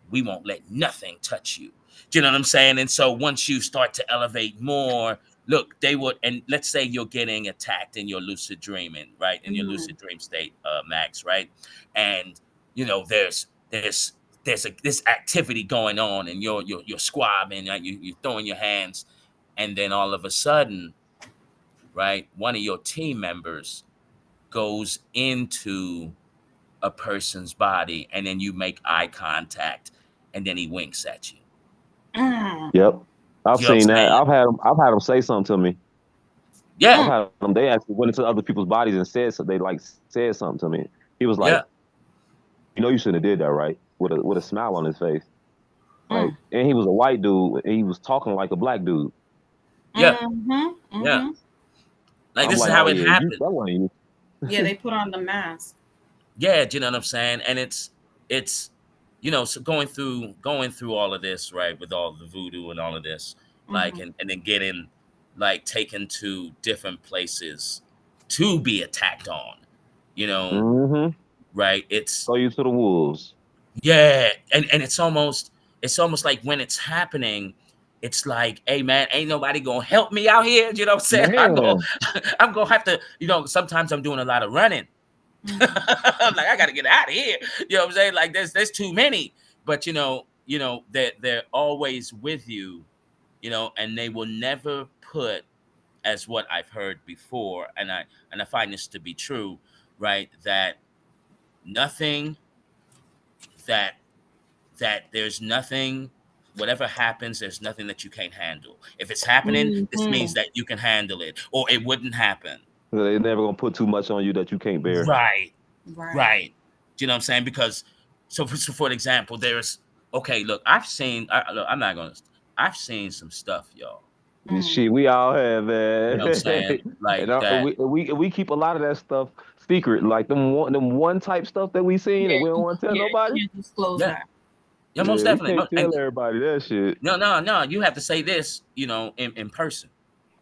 we won't let nothing touch you. Do you know what I'm saying? And so once you start to elevate more, look, they would, and let's say you're getting attacked in your lucid dreaming, right? In your Mm. lucid dream state, Max, right? And there's this activity going on, and you're squabbing, right? You're throwing your hands, and then all of a sudden, right, one of your team members goes into a person's body, and then you make eye contact, and then he winks at you. Mm. Yep. I've You know what seen I'm that. saying? I've had them say something to me. I've Yeah, Mm. had them. They actually went into other people's bodies and said so. They like said something to me. He was like, yeah, you shouldn't have did that, right? With a smile on his face. Like, Mm. and he was a white dude, and he was talking like a black dude. yeah, Mm-hmm. yeah. Mm-hmm. Like I'm this is like, how oh it yeah, you happened. that wasn't Yeah, you. they put on the mask. Yeah, do you know what I'm saying? And it's so going through all of this, right, with all the voodoo and all of this, like, Mm-hmm. and then getting like taken to different places to be attacked on, you know, Mm-hmm. right? It's Throw you to the wolves. Yeah, and it's almost like when it's happening, it's like, hey man, ain't nobody gonna help me out here. You know what I'm saying? I'm gonna Man. I'm gonna have to, sometimes I'm doing a lot of running. Mm-hmm. I'm like, I gotta get out of here. You know what I'm saying? Like there's too many. But they're always with you, and they will never put, as what I've heard before, and I find this to be true, right? That nothing that that there's nothing, whatever happens, there's nothing that you can't handle. If it's happening, this means Mm-hmm. that you can handle it, or it wouldn't happen. They never gonna put too much on you that you can't bear. Right, Right. right. Do you know what I'm saying? Because, so for example, there's, okay, look, I'm not gonna, I've seen some stuff, y'all. This Mm. shit we all have, You know man. what I'm saying? and, Like and that. we keep a lot of that stuff secret, like them one type stuff that we seen Yeah, and we don't want to tell yeah, nobody. can't disclose Yeah, that. yeah, most Yeah, we definitely. can't tell everybody that shit. No, no, no. You have to say this, in person.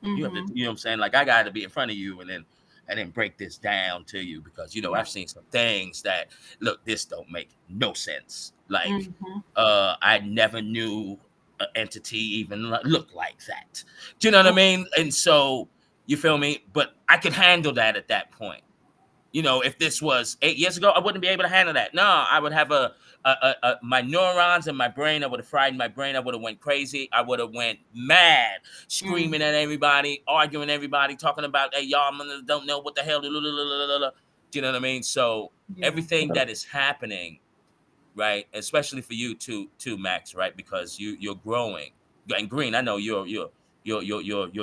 You have to, Mm-hmm. you know what I'm saying? Like I got to be in front of you, and then break this down to you, because Right. I've seen some things that, look, this don't make no sense. Like Mm-hmm. I never knew an entity even look like that. Do you know what I mean? And so, you feel me? But I could handle that at that point. If this was 8 years ago, I wouldn't be able to handle that. No, I would have my neurons in my brain. I would have fried my brain. I would have went crazy. I would have went mad, Mm. screaming at everybody, arguing everybody, talking about, hey, y'all don't know what the hell. Do you know what I mean? So Yeah. everything that is happening, right? Especially for you too, Max, right? Because you're growing. And Green, I know you're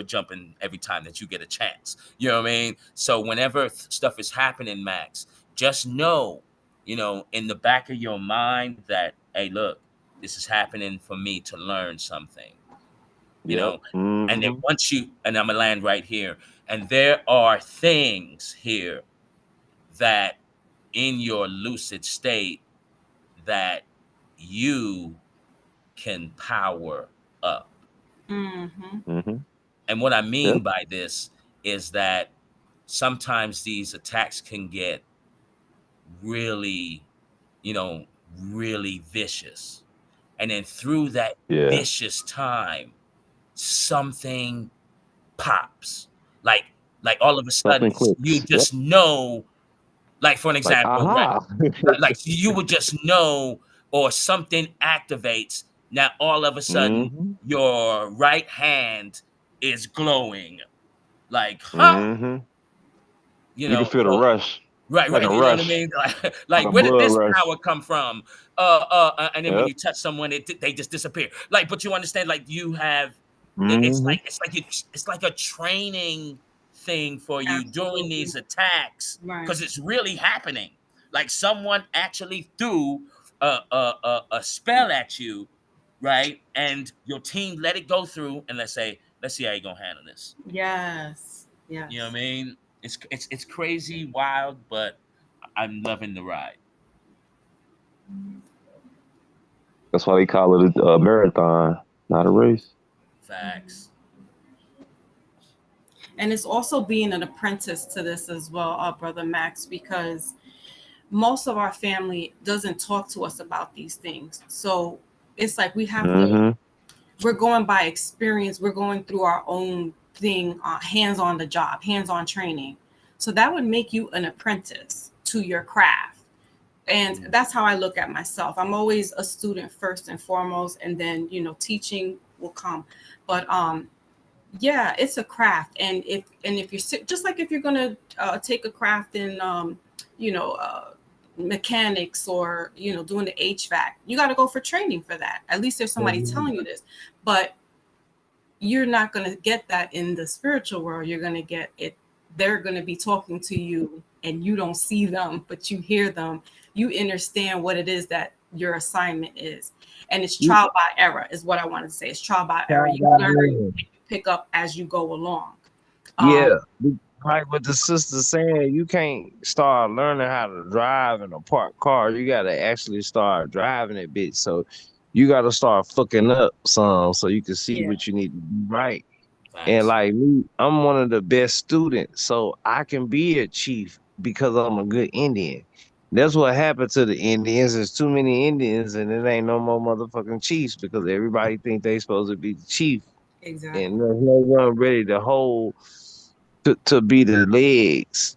jumping every time that you get a chance. You know what I mean? So whenever stuff is happening, Max, just know, in the back of your mind that, hey, look, this is happening for me to learn something. You Yep. know, and then Mm-hmm. and I'm gonna land right here. And there are things here that in your lucid state that you can power up. Mm-hmm. Mm-hmm. And what I mean Yep. by this is that sometimes these attacks can get really, you know, really vicious. And then through that Yeah. vicious time, something pops. Like like all of a sudden Something you clicks. Yep. just know. Like, for an Like, example, right? aha. Like you would just know, or something activates. Now all of a sudden mm-hmm. your right hand is glowing. Like, huh? Mm-hmm. You can feel the So rush. right, Like right. a You know what I rush. mean? Like, Like like, a where did blood this rush. power come from? And then when Yep. you touch someone, they just disappear. Like, but you understand? Like, you have, it's Mm-hmm. like it's like a training thing for you during Absolutely. these attacks, Right. because it's really happening. Like someone actually threw a spell at you, right? And your team let it go through, and let's see how you gonna handle this. Yes. You know what I Yes. mean? It's crazy, wild, but I'm loving the ride. That's why they call it a marathon, not a race. Facts. And it's also being an apprentice to this as well, brother Max, because most of our family doesn't talk to us about these things. So it's like we have to, Mm-hmm. we're going by experience, we're going through our own thing, hands on the job, hands on training. So that would make you an apprentice to your craft. And that's how I look at myself. I'm always a student first and foremost, and then, teaching will come. But yeah, it's a craft. And if you're just like if you're gonna take a craft in you know uh, mechanics, or doing the HVAC, you got to go for training for that. At least there's somebody telling you this. But you're not going to get that in the spiritual world. You're going to get it, they're going to be talking to you, and you don't see them, but you hear them. You understand what it is that your assignment is. And it's You trial by error is what I wanted to say. It's trial by error. talk You about learn, it. you pick up as you go along. um Yeah, like what the sister saying, you can't start learning how to drive in a parked car. You got to actually start driving it, bitch. So you got to start fucking up some so you can see yeah, what you need to do right. And Facts. like me, I'm one of the best students, so I can be a chief because I'm a good Indian. That's what happened to the Indians. There's too many Indians, and it ain't no more motherfucking chiefs because everybody think they supposed to be the chief, and exactly. there's no one ready to hold to be the legs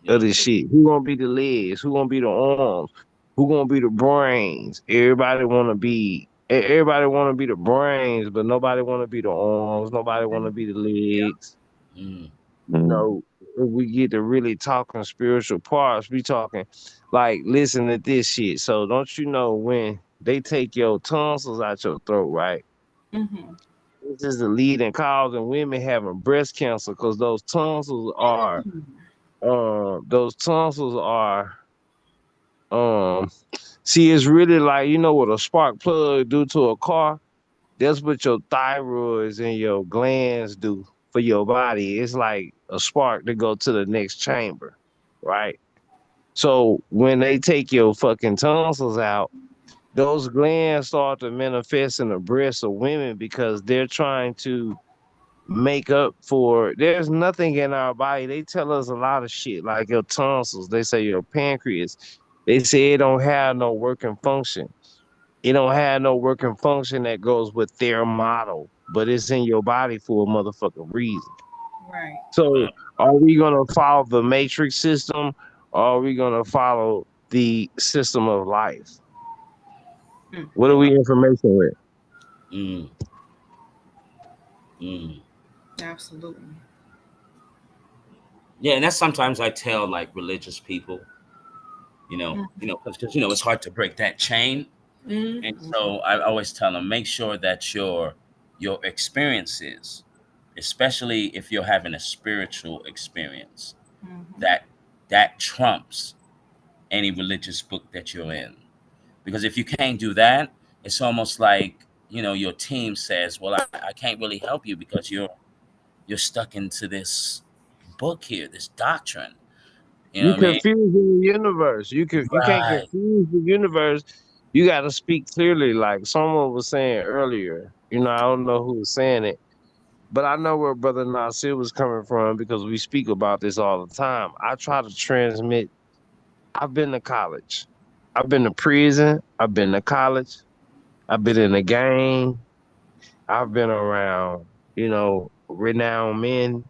of Yep. this shit. Who gonna be the legs? Who gonna be the arms? Who gonna be the brains? Everybody wanna be the brains, but nobody wanna be the arms. Nobody wanna be the legs. Mm. You know, if we get to really talking spiritual parts, we talking like listen to this shit. So don't you know when they take your tonsils out your throat, right? Mm-hmm. This is the leading cause in women having breast cancer because those tonsils are um see it's really like you know what a spark plug do to a car. That's what your thyroids and your glands do for your body. It's like a spark to go to the next chamber, right? So when they take your fucking tonsils out, those glands start to manifest in the breasts of women because they're trying to make up for there's nothing in our body. They tell us a lot of shit, like your tonsils, they say your pancreas. They say it don't have no working function. It don't have no working function that goes with their model, but it's in your body for a motherfucking reason. Right. So are we gonna follow the matrix system or are we gonna follow the system of life? What are Mm-hmm. we information with? Mm. Mm. Absolutely. Yeah, and that's sometimes I tell like religious people, because it's hard to break that chain. And Mm-hmm. so I always tell them, make sure that your experiences, especially if you're having a spiritual experience, Mm-hmm. that trumps any religious book that you're in. Because if you can't do that, it's almost like your team says, "Well, I can't really help you because you're stuck into this book here, this doctrine." You know You what I mean? confusing the universe. You can't Right. confuse the universe. You got to speak clearly, like someone was saying earlier. I don't know who was saying it, but I know where Brother Nasir was coming from because we speak about this all the time. I try to transmit. I've been to college. I've been to prison. I've been to college. I've been in the gang. I've been around, renowned men.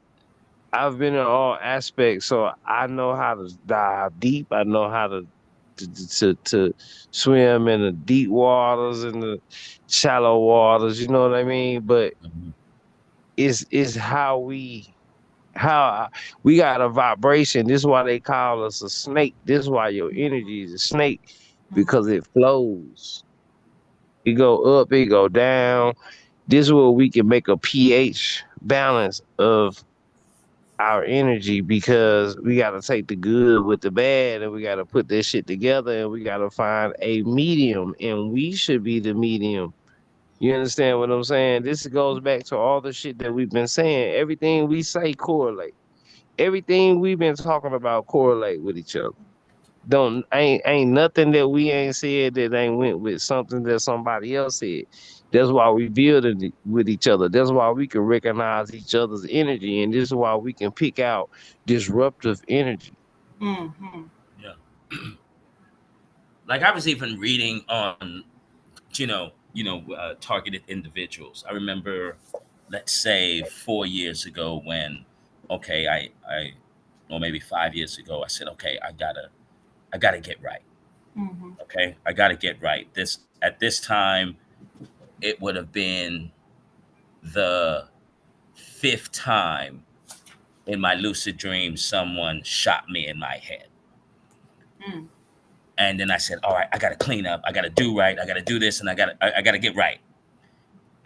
I've been in all aspects, so I know how to dive deep. I know how to swim in the deep waters and the shallow waters. You know what I mean? But Mhm. it's how we got a vibration. This is why they call us a snake. This is why your energy is a snake because it flows. It go up, it go down. This is where we can make a pH balance of our energy because we got to take the good with the bad and we got to put this shit together and we got to find a medium and we should be the medium. You understand what I'm saying? This goes back to all the shit that we've been saying. Everything we say correlate. Everything we've been talking about correlate with each other. Don't ain't nothing that we ain't said that ain't went with something that somebody else said. That's why we building with each other. That's why we can recognize each other's energy, and this is why we can pick out disruptive energy. Mm-hmm. Yeah. Like I was even reading on, targeted individuals. I remember, let's say 4 years ago when, okay, or maybe 5 years ago, I said, okay, I gotta get right. Mm-hmm. Okay, I gotta get right. At this time, it would have been the fifth time in my lucid dream someone shot me in my head. Mm. And then I said, all right, I gotta clean up, I gotta do right, I gotta do this, and I gotta get right.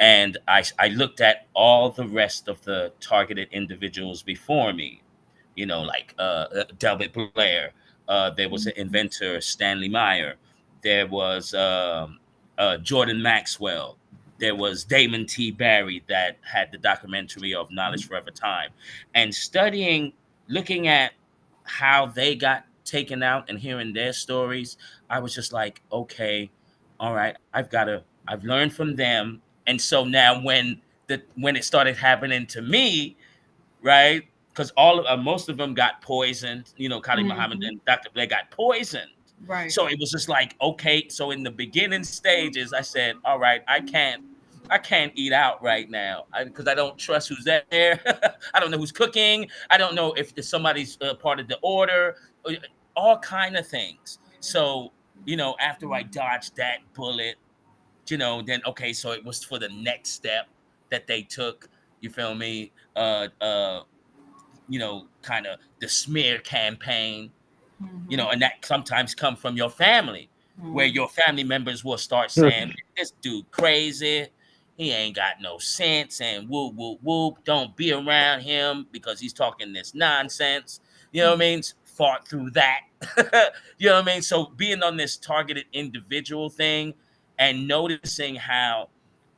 And I looked at all the rest of the targeted individuals before me, like Delbert Blair. There was an inventor, Stanley Meyer. There was Jordan Maxwell. There was Damon T. Barry that had the documentary of Knowledge Forever Time. And studying, looking at how they got taken out and hearing their stories, I was just like, okay, all right, I've learned from them. And so now when it started happening to me, right? Because most of them got poisoned. Khalid Muhammad Mm-hmm. and Dr. Blair got poisoned. Right. So it was just like, okay. So in the beginning stages, I said, all right, I can't eat out right now because I don't trust who's there. I don't know who's cooking. I don't know if somebody's part of the order. uh, all kind of things. So after I dodged that bullet, then okay, so it was for the next step that they took. You feel me? Kind of the smear campaign, Mm-hmm. and that sometimes come from your family, where Mm-hmm. your family members will start saying, "This dude crazy, he ain't got no sense," and whoop whoop whoop, don't be around him because he's talking this nonsense. You know what I mean? Fought through that. You know what I mean? So being on this targeted individual thing and noticing how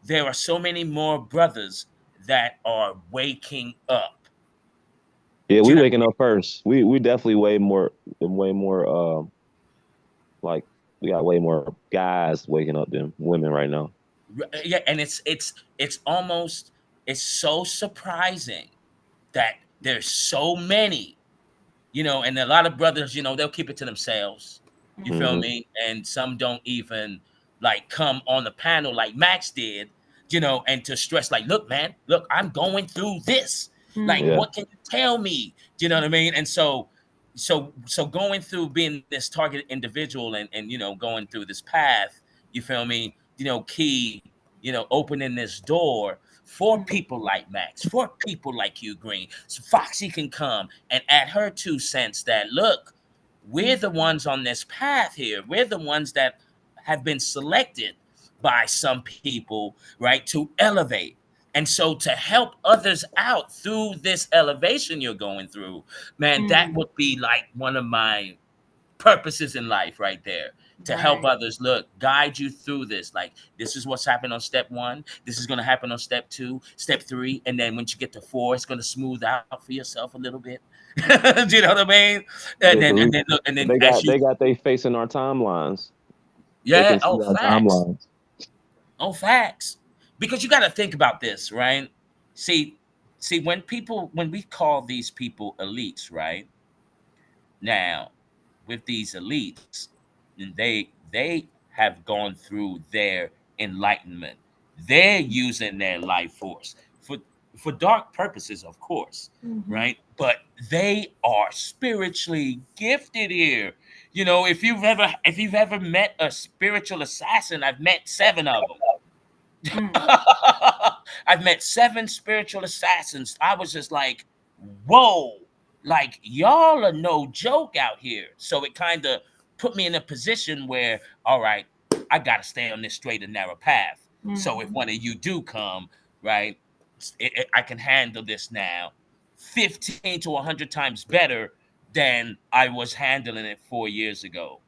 there are so many more brothers that are waking up. Yeah, Do we you know? waking up first. We definitely way more like we got way more guys waking up than women right now. Yeah, and it's so surprising that there's so many, and a lot of brothers, they'll keep it to themselves. You feel Hmm. me? And some don't even like come on the panel like Max did, and to stress like, look, man, look, I'm going through this. Like, Yeah. Mm-hmm. what can you tell me? Do you know what I mean? And so going through being this targeted individual and going through this path, you feel me? Key, opening this door for people like Max, for people like you, Green. So Foxy can come and add her 2 cents that look, we're the ones on this path here. We're the ones that have been selected by some people, right, to elevate. And so to help others out through this elevation you're going through, man, that Mm-hmm. would be like one of my purposes in life right there, to help Right. others, look, guide you through this. Like, this is what's happened on step one, this is going to happen on step two, step three, and then once you get to four, it's going to smooth out for yourself a little bit. Do you know what I mean? and Yeah, then because and then look, and then they as got you, they got they face in our timelines. They yeah, can see oh our facts, timelines. oh facts, because you got to think about this, right? See see when we call these people elites, right? Now, with these elites, and they have gone through their enlightenment. They're using their life force for dark purposes, of course, Mm-hmm. right? But they are spiritually gifted here. If you've ever met a spiritual assassin, I've met 7 of them. Mm. I've met 7 spiritual assassins. I was just like, whoa, like y'all are no joke out here. So it kind of put me in a position where, all right, I got to stay on this straight and narrow path. So if Mm-hmm. one of you do come, right, I can handle this now 15 to 100 times better than I was handling it 4 years ago.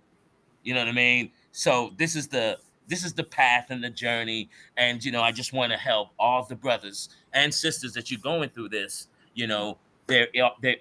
You know what I mean? So this is the path and the journey, and I just want to help all the brothers and sisters that you're going through this. there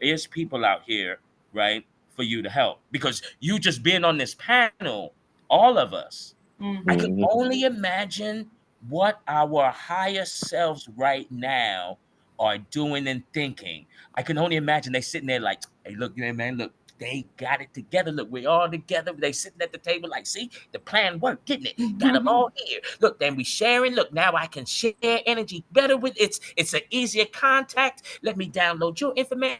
is people out here, right, for you to help. Because you just being on this panel, all of us, I can Mm-hmm. only imagine what our higher selves right now are doing and thinking. I can only imagine they sitting there like, hey, look, man, look, they got it together. Look, we're all together. They sitting at the table like, see, the plan worked, didn't it? Got them all here. Look, then we sharing. Look, now I can share energy better with it's an easier contact. Let me download your information.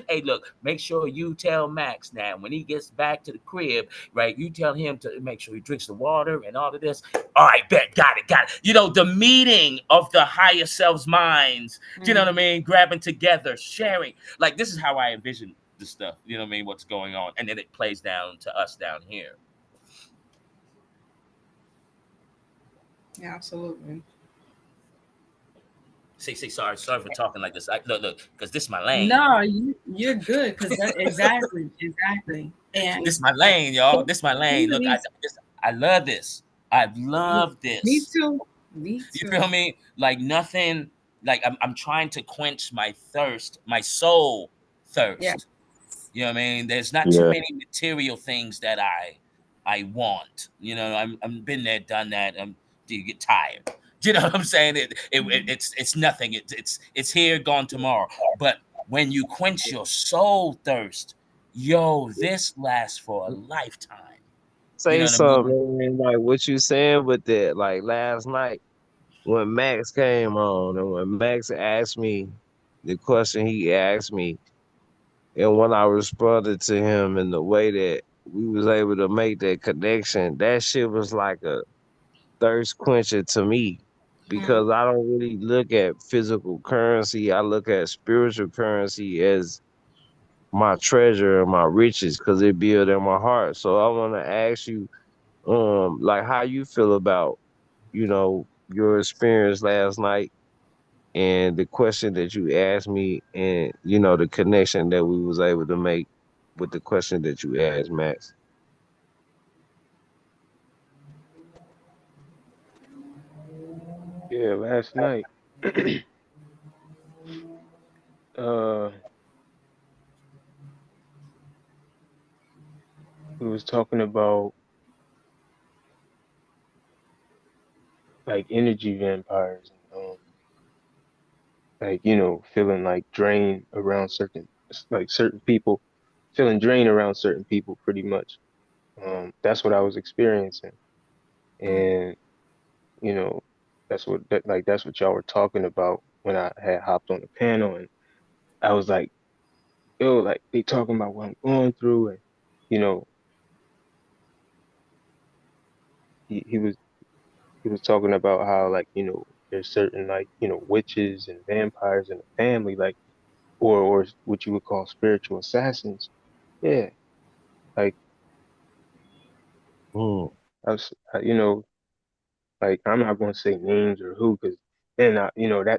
Hey, look, make sure you tell Max now when he gets back to the crib, right? You tell him to make sure he drinks the water and all of this. All right, bet, got it. You know, the meeting of the higher selves' minds, do you know what I mean? Grabbing together, sharing. Like, this is how I envision the stuff, you know what I mean? What's going on. And then it plays down to us down here. Yeah, absolutely. See, sorry for talking like this. Look, because this is my lane. No, you're good because that exactly. And This is my lane, y'all. This is my lane. Look, I love this. I love me this. too. Me You too. feel me? Like nothing. Like I'm trying to quench my thirst, my soul Yeah. thirst. You know what I mean? There's not too Yeah. many material things that I want. You know, I'm been there, done that. Do you get tired? Do you know what I'm saying? It's nothing. It's here, gone tomorrow. But when you quench your soul thirst, yo, this lasts for a lifetime. You know Say what I mean? something, man, like what you saying with that. Like last night when Max came on, and when Max asked me the question he asked me, and when I responded to him in the way that we was able to make that connection, that shit was like a thirst quencher to me because I don't really look at physical currency. I look at spiritual currency as my treasure and my riches because it build in my heart. So I want to ask you, like how you feel about, your experience last night and the question that you asked me and, the connection that we was able to make with the question that you asked, Max. Yeah, last night, uh, we was talking about like energy vampires and like feeling like drained around certain people, feeling drained around certain people, pretty much. That's what I was experiencing, and you know, that's what y'all were talking about when I had hopped on the panel, and I was like, yo, like they talking about what I'm going through, and you know, he was talking about how like there's certain like witches and vampires in the family, like or what you would call spiritual assassins. Yeah, like Mm. I was, like I'm not going to say names or who, because then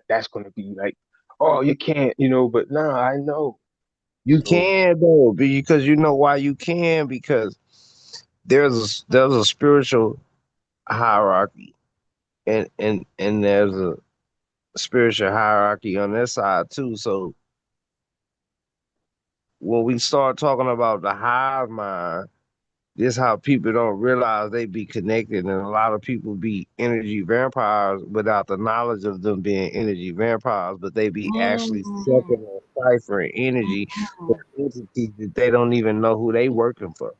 that's going to be like, oh, you can't, but nah, I know. You So, can though, because you know why you can, because there's a spiritual hierarchy and there's a spiritual hierarchy on this side too. So when we start talking about the hive mind, this how people don't realize they be connected, and a lot of people be energy vampires without the knowledge of them being energy vampires, but they be actually Mm-hmm. sucking and ciphering energy for entities that they don't even know who they working for.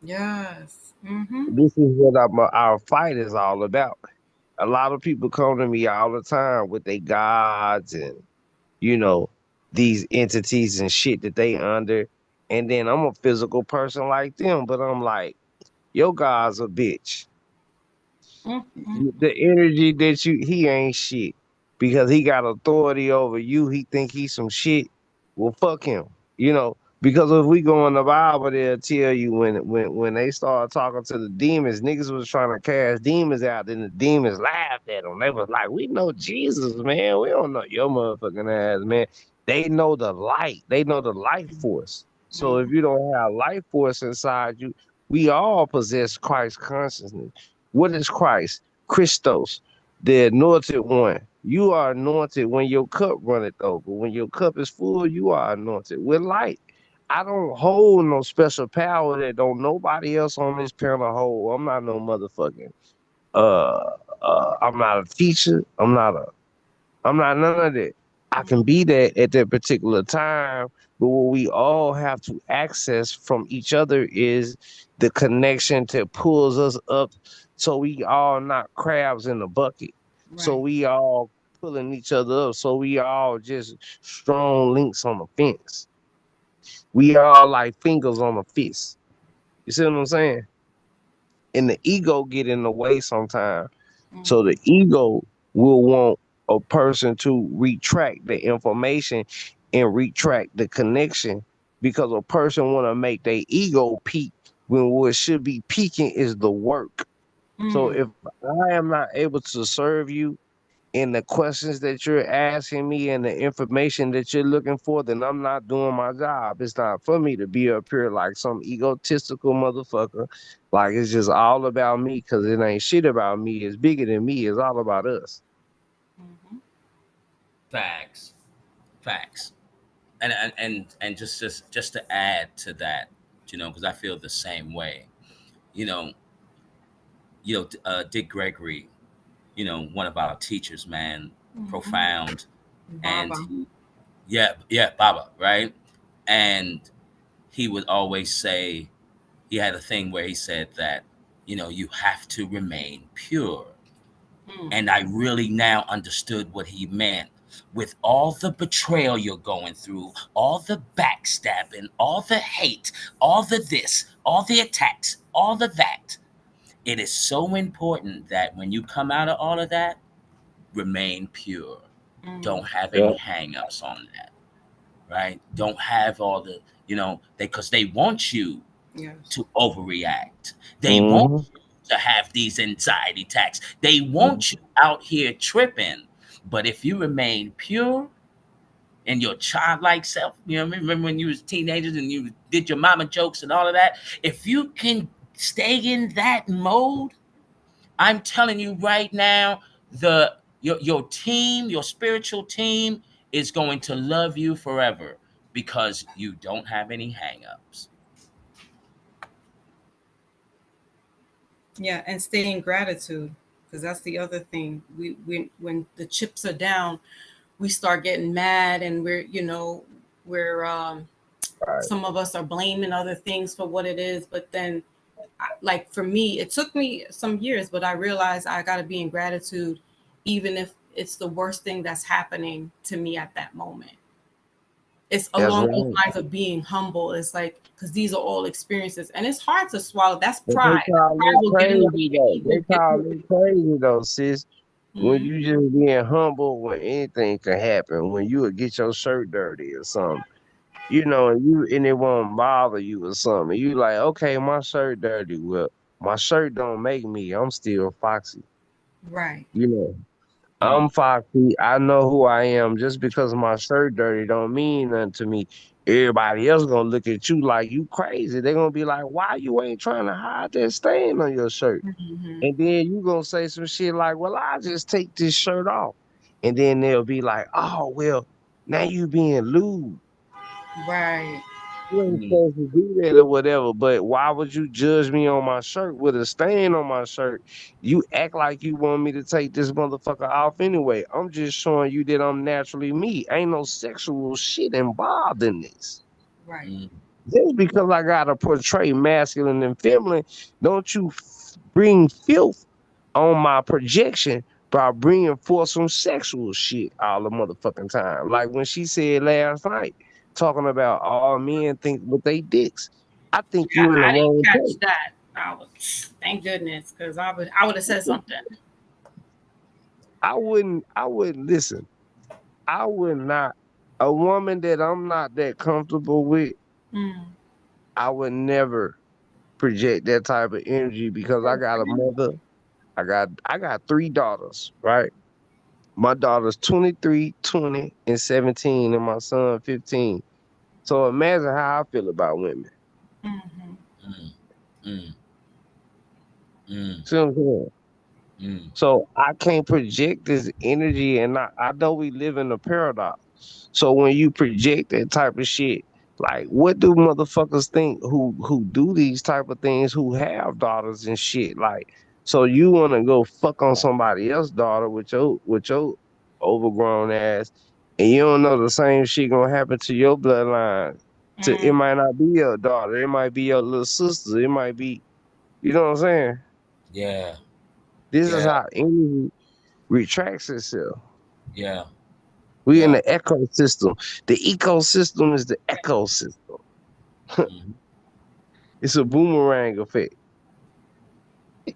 Yes. Mm-hmm. This is what our fight is all about. A lot of people come to me all the time with their gods and you know these entities and shit that they under, and then I'm a physical person like them, but I'm like, your god's a bitch. Mm-hmm. The energy that he ain't shit because he got authority over you. He think he's some shit. Well, fuck him. Because if we go in the Bible, they'll tell you when they start talking to the demons, niggas was trying to cast demons out, then the demons laughed at them. They was like, "We know Jesus, man. We don't know your motherfucking ass, man." They know the light. They know the life force. So if you don't have life force inside you, we all possess Christ consciousness. What is Christ? Christos, the anointed one, You are anointed when your cup runneth over. When your cup is full, you are anointed with light. I don't hold no special power that don't nobody else on this panel hold. I'm not no motherfucking I'm not a teacher. I'm not none of that. I can be that at that particular time, but what we all have to access from each other is the connection that pulls us up so we all not crabs in the bucket. So Right. we all pulling each other up. So we all just strong links on the fence. We all like fingers on a fist. You see what I'm saying? And the ego get in the way sometimes. So the ego will want a person to retract the information and retract the connection because a person want to make their ego peak when what should be peaking is the work. So Mm. if I am not able to serve you in the questions that you're asking me and the information that you're looking for, then I'm not doing my job. It's not for me to be up here like some egotistical motherfucker. Like it's just all about me because it ain't shit about me. It's bigger than me. It's all about us. Mm-hmm. Facts, facts, and just to add to that, because I feel the same way. You know, Dick Gregory, one of our teachers, man, Mm-hmm. profound, and Baba. yeah, yeah, Baba, right, and he would always say he had a thing where he said that you have to remain pure. Mm. And I really now understood what he meant. With all the betrayal you're going through, all the backstabbing, all the hate, all the this, all the attacks, all the that, it is so important that when you come out of all of that, remain pure. Mm. Don't have Yeah, any hangups on that, right? Don't have all the, because they want you Yes. to overreact. They want hmm you to have these anxiety attacks. They want hmm you out here tripping. But if you remain pure in your childlike self, remember when you was teenagers and you did your mama jokes and all of that? If you can stay in that mode, I'm telling you right now, your team, your spiritual team is going to love you forever because you don't have any hangups. Yeah, and stay in gratitude, because that's the other thing. We when the chips are down, we start getting mad, and we're Right. some of us are blaming other things for what it is. But then, like for me, it took me some years, but I realized I got to be in gratitude, even if it's the worst thing that's happening to me at that moment. It's That's along those right. lines of being humble. It's like, because these are all experiences, and it's hard to swallow. That's But they pride. call Pride it will get in the crazy though. way. They Will get in call the it crazy though, sis. When way. you just being humble when anything can happen, when you would get your shirt dirty or something, and it won't bother you or something. You like, okay, my shirt dirty. Well, my shirt don't make me. I'm still Foxy. Right. You know, Mm, I'm Foxy. I know who I am. Just because my shirt dirty don't mean nothing to me. Everybody else gonna look at you like you crazy. They gonna be like, why you ain't trying to hide that stain on your shirt? Hmm. And then you gonna say some shit like, well, I just take this shirt off. And then they'll be like, oh, well, now you being lewd. Right. You ain't mm, supposed to do that or whatever, but why would you judge me on my shirt with a stain on my shirt? You act like you want me to take this motherfucker off anyway. I'm just showing you that I'm naturally me. Ain't no sexual shit involved in this. Right. mm. Just because I gotta portray masculine and feminine, don't you bring filth on my projection by bringing forth some sexual shit all the motherfucking time. Like when she said last night, talking about all men think with they dicks. I think Yeah, you in the I didn't wrong catch place. that. Thank goodness, because I would have said something. I wouldn't listen. I would not a woman that I'm not that comfortable with, Mm. I would never project that type of energy because I got a mother. I got three daughters, right? My daughter's 23, 20, and 17, and my son 15. So imagine how I feel about women. Mm-hmm. Mm, mm, mm. See what I'm saying? Mm. So I can't project this energy, and I know we live in a paradox. So when you project that type of shit, like what do motherfuckers think who do these type of things, who have daughters and shit? Like, so you wanna go fuck on somebody else's daughter with your overgrown ass, and you don't know the same shit gonna happen to your bloodline. It Mm, might not be your daughter, it might be your little sister, it might be, you know what I'm saying? Yeah. This is Yeah. how energy retracts itself. Yeah. We in Yeah. the ecosystem. The ecosystem is the ecosystem. Hmm. It's a boomerang effect. well,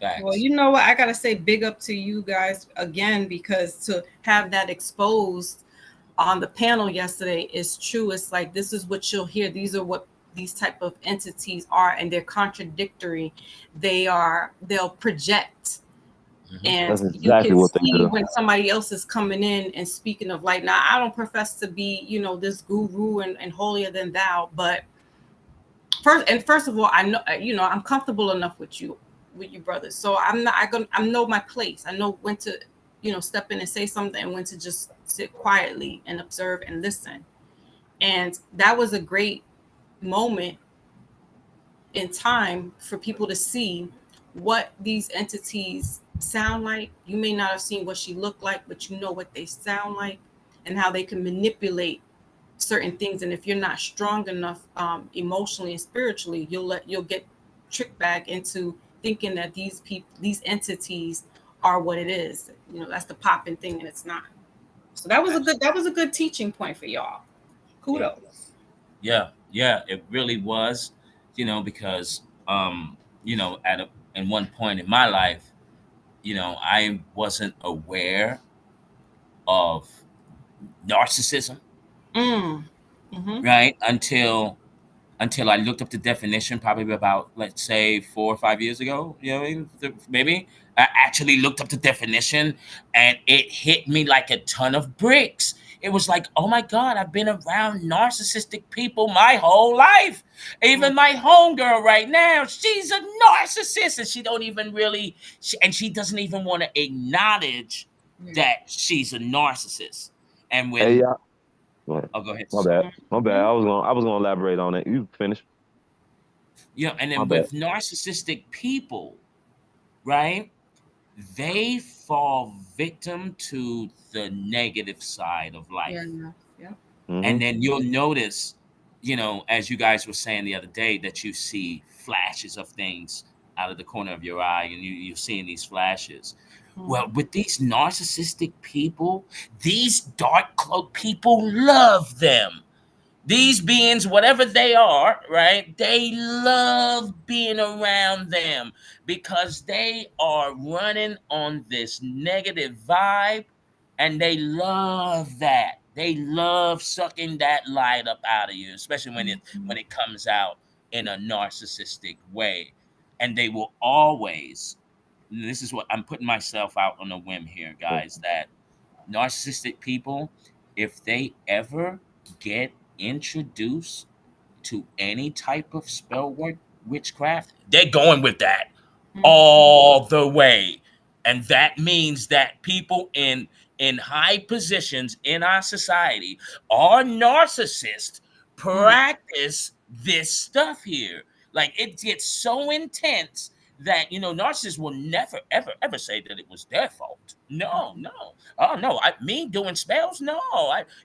Facts. you know what? I gotta say big up to you guys again, because to have that exposed on the panel yesterday is true. It's like this is what you'll hear. These are what these type of entities are, and they're contradictory. They'll project, Hmm. and That's you exactly can what they see do. when somebody else is coming in and speaking of light. Now, I don't profess to be, this guru and holier than thou, but first of all, I know, I'm comfortable enough with you brothers, so I know my place. I know when to, step in and say something, and when to just sit quietly and observe and listen. And that was a great moment in time for people to see what these entities sound like. You may not have seen what she looked like, but you know what they sound like and how they can manipulate certain things. And if you're not strong enough, emotionally and spiritually, you'll get tricked back into thinking that these entities are what it is. That's the popping thing, and it's not. So that was a good teaching point for y'all. Yeah. Kudos. Yeah. Yeah. It really was, because in one point in my life, I wasn't aware of narcissism, Mm. Mm-hmm. right? Until I looked up the definition, probably about, let's say, 4 or 5 years ago. Maybe I actually looked up the definition, and it hit me like a ton of bricks. It was like, oh my god, I've been around narcissistic people my whole life. Even my homegirl right now, she's a narcissist, and she don't even really, and she doesn't even want to acknowledge Yeah. that she's a narcissist. And Hey, when, y'all. Go ahead. oh, go ahead, My sir. bad. My bad. Mhm. I was gonna elaborate on it. You finish. And My then bad. with narcissistic people, right? They fall victim to the negative side of Yeah. life. Yeah. And Hmm. then you'll notice, as you guys were saying the other day, that you see flashes of things out of the corner of your eye, and you're seeing these flashes. Well, Mhm. with these narcissistic people, these dark cloak people love them. These beings, whatever they are, right? They love being around them because they are running on this negative vibe, and they love that. They love sucking that light up out of you, especially when it comes out in a narcissistic way. And they will always, this is what I'm putting myself out on a whim here, guys, that narcissistic people, if they ever get introduced to any type of spell work witchcraft, they're going with that Mhm. all the way. And that means that people in high positions in our society are narcissists, Mhm. practice this stuff here. Like, it gets so intense that narcissists will never ever ever say that it was their fault. No, no. Oh no, me doing spells? No.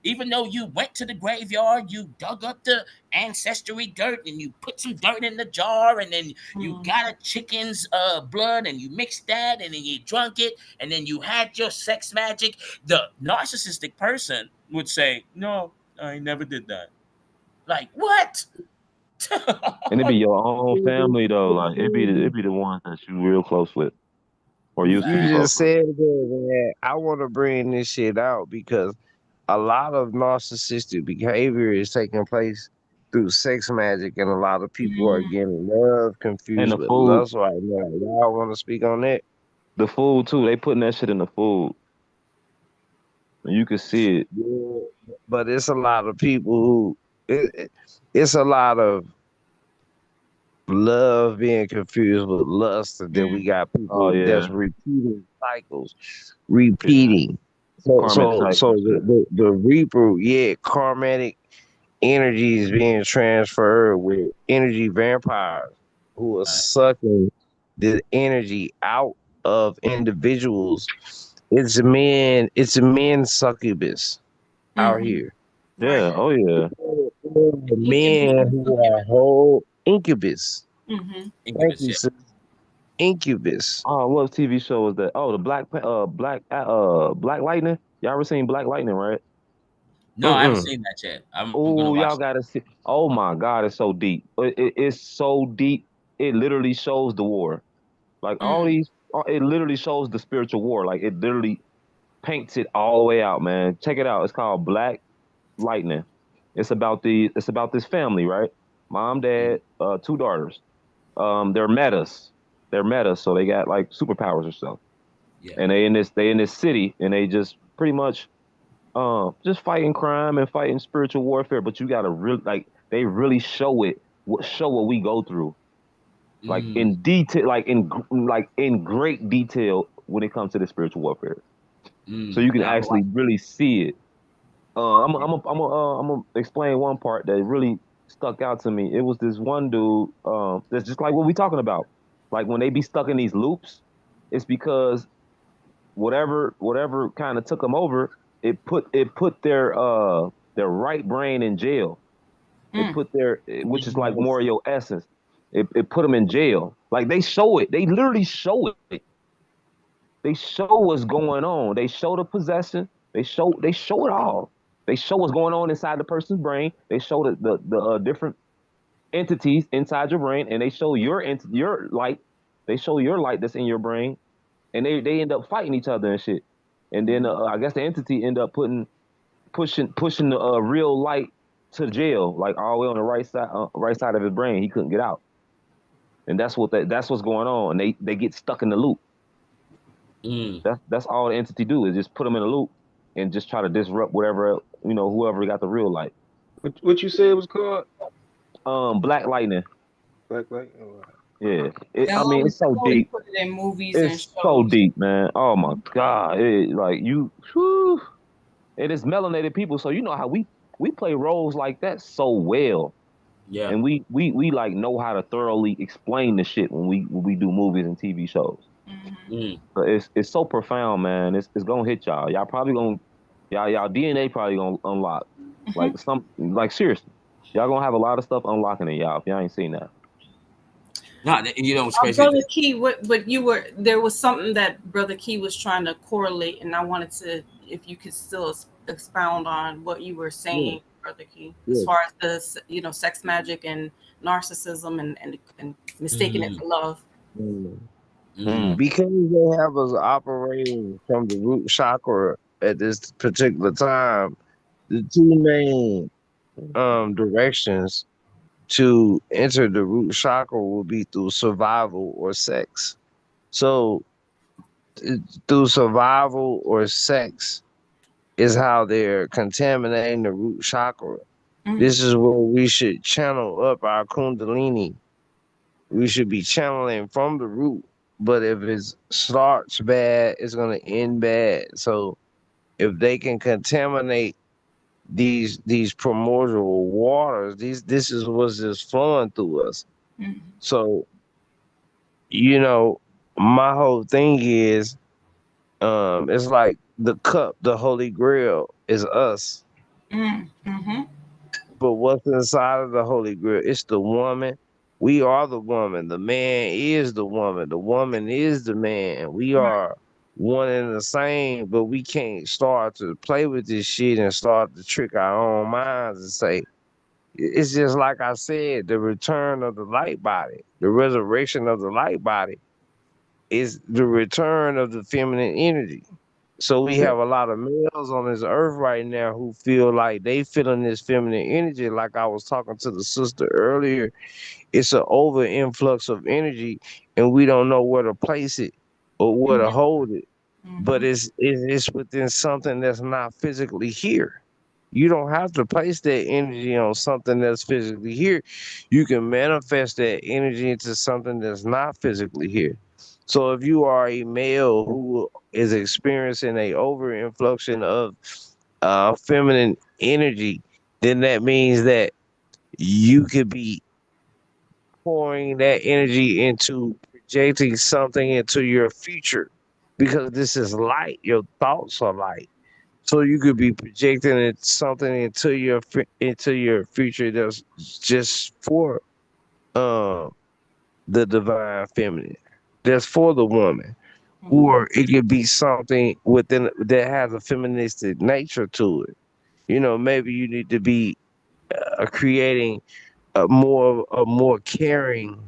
Even though you went to the graveyard, you dug up the ancestry dirt, and you put some dirt in the jar, and then you Mhm. got a chicken's blood, and you mixed that, and then you drunk it, and then you had your sex magic. The narcissistic person would say, no, I never did that. Like, what? And it be your own family though. Like it be the ones that you real close with or used to You be Facts. close just with. said that, man. I want to bring this shit out because a lot of narcissistic behavior is taking place through sex magic, and a lot of people are Mhm. getting love And confused the with food, lust right now. Y'all want to speak on that? the food too. They putting that shit in the food, and you can see it. Yeah, but it's a lot of people who it's a lot of love being confused with lust, and then we got Oh people that's yeah, repeating cycles, yeah. repeating. So Karmic so so cycles. Yeah. the reaper, yeah, karmatic energy is being transferred with energy vampires who are Right. sucking the energy out of individuals. It's a men succubus out Mm-hmm. here. Right. Yeah. Oh yeah. The He can be men who are whole incubus. Mm-hmm. Thank Incubus, you, yeah. sir. Incubus. Oh, what TV show was that? Oh, the Black Lightning. Y'all ever seen Black Lightning, right? No, I haven't Mm-mm. seen that yet. I'm gonna Oh, watch y'all gotta see. Oh my God, it's so deep. It's so deep. It literally shows the war. Like all Mm. these, it literally shows the spiritual war. Like it literally paints it all the way out, man. Check it out. It's called Black Lightning. It's about this family, right? Mom, that. dad, two daughters. They're metas. They're metas, so they got like superpowers or stuff. Yeah. And they in this city, and they just pretty much just fighting crime and fighting spiritual warfare. But you gotta really like they really show it, show what we go through, like Mm, in detail, like in great detail when it comes to the spiritual warfare. So you can yeah, I'm gonna actually watch. really see it. I'm gonna explain one part that really stuck out to me. It was this one dude, that's just like what we talking about. Like when they be stuck in these loops, it's because whatever kind of took them over, it put their right brain in jail. It Mm. put their which is like more of your essence. It put them in jail. Like they show it. They literally show it. They show what's going on. They show the possession. They show it all. They show what's going on inside the person's brain. They show the different entities inside your brain, and they show your light. They show your light that's in your brain, and they end up fighting each other and shit. And then I guess the entity end up pushing the real light to jail, like all the way on the right side of his brain. He couldn't get out, and that's what's going on. And they get stuck in the loop. Mm, That's all the entity do is just put them in a loop and just try to disrupt whatever whoever got the real light. What you said it was called? Black Lightning. Black Light. Oh, Yeah, They I mean always, it's so they always deep. put it in movies and It's so shows. deep, man. Oh my God, like you, whew. And it's melanated people, so you know how we play roles like that so well, yeah. and we like know how to thoroughly explain the shit when we do movies and TV shows. Mm-hmm. Mm, But it's so profound, man. It's gonna hit y'all. Y'all probably gonna y'all DNA probably gonna unlock. Like seriously. Y'all gonna have a lot of stuff unlocking in y'all if y'all ain't seen that. no, it's crazy. Brother Key, what you were there was something that Brother Key was trying to correlate, and I wanted to, if you could still expound on what you were Yeah, saying, Brother Key, as yeah. far as sex magic and narcissism and mistaking it Mm, for love. Mm. mm, Mm. Because they have us operating from the root chakra at this particular time, the two main directions to enter the root chakra will be through survival or sex. So through survival or sex is how they're contaminating the root chakra. Mm, This is where we should channel up our kundalini. We should be channeling from the root. But if it starts bad, it's gonna end bad. So if they can contaminate these primordial waters, this is what's just flowing through us. mm, So, you know, my whole thing is it's like the cup, the holy grail is us. mm, mm-hmm. But what's inside of the Holy Grail? It's the woman. We are the woman. The man is the woman. The woman is the man. We Right. are one and the same, but we can't start to play with this shit and start to trick our own minds and say, it's just like I said, the return of the light body, the resurrection of the light body is the return of the feminine energy. So we Yeah. have a lot of males on this earth right now who feel like they feeling this feminine energy. Like I was talking to the sister earlier, it's an over influx of energy, and we don't know where to place it or where to Mm-hmm. hold it. But Mm-hmm. it's within something that's not physically here. You don't have to place that energy on something that's physically here. You can manifest that energy into something that's not physically here. So if you are a male who is experiencing a over influction of feminine energy, then that means that you could be pouring that energy into projecting something into your future because this is light. Your thoughts are light. So you could be projecting something into into your future that's just for um the divine feminine. That's for the woman. Or it could be something within that has a feministic nature to it. You know, maybe you need to be creating a more caring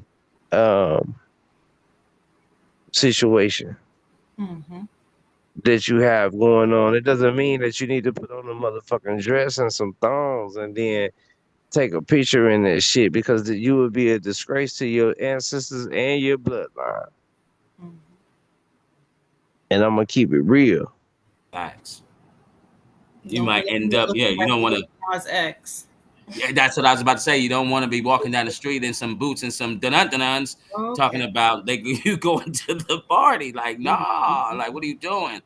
um situation Mm-hmm. that you have going on. It doesn't mean that you need to put on a motherfucking dress and some thongs and then take a picture in that shit because you would be a disgrace to your ancestors and your bloodline. Mm-hmm. And I'm gonna keep it real. Facts. You Don't be might end up, yeah. looking You like don't want Lil to. Nas X. Yeah, that's what I was about to say. You don't want to be walking down the street in some boots and some dun talking Okay. about like you going to the party. Like, nah, Mhm. like what are you doing?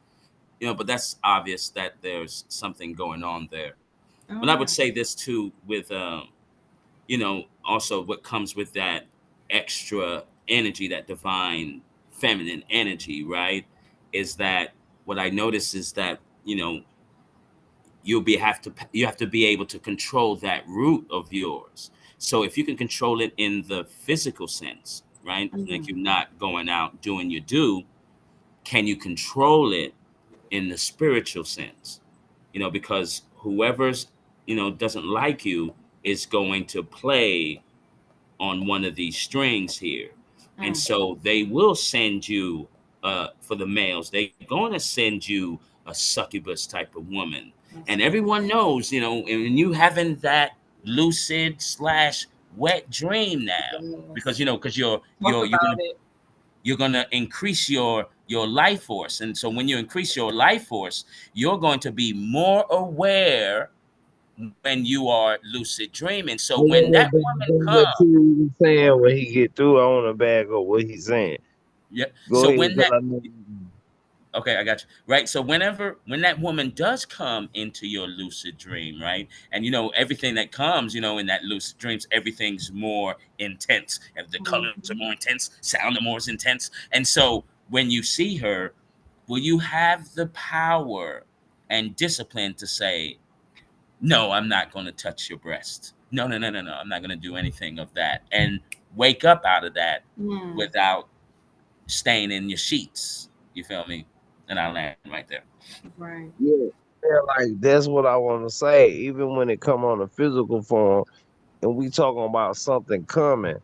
But that's obvious that there's something going on there. Oh But I would yeah. say this too with also what comes with that extra energy, that divine feminine energy, right? Is that what I notice is that, you have to be able to control that root of yours. So if you can control it in the physical sense, right? Like you're not going out doing your do, can you control it in the spiritual sense? Because whoever's, doesn't like you is going to play on one of these strings here. And Mm. so they will send you, for the males, they're going to send you a succubus type of woman. That's And right. everyone knows, and you having that lucid slash wet dream now, because, Yes. because Talk you're about it. you're gonna increase your life force. And so when you increase your life force, you're going to be more aware when you are lucid dreaming. So I when that want to woman back comes, what T was saying when he get through. I want to back up what he's saying. yeah. Go So ahead, when 'cause that I know. Okay, I got you. Right. So when that woman does come into your lucid dream, right? And everything that comes, in that lucid dreams, everything's more intense. And the colors are Mhm. more intense, sound are more intense. And so when you see her, will you have the power and discipline to say, no, I'm not going to touch your breast. No, no, no, no, no. I'm not going to do anything of that. And wake up out of that Mm. without staying in your sheets. You feel me? And I land right there. Right. Yeah, yeah, like that's what I want to say. Even when it come on a physical form, and we talking about something coming,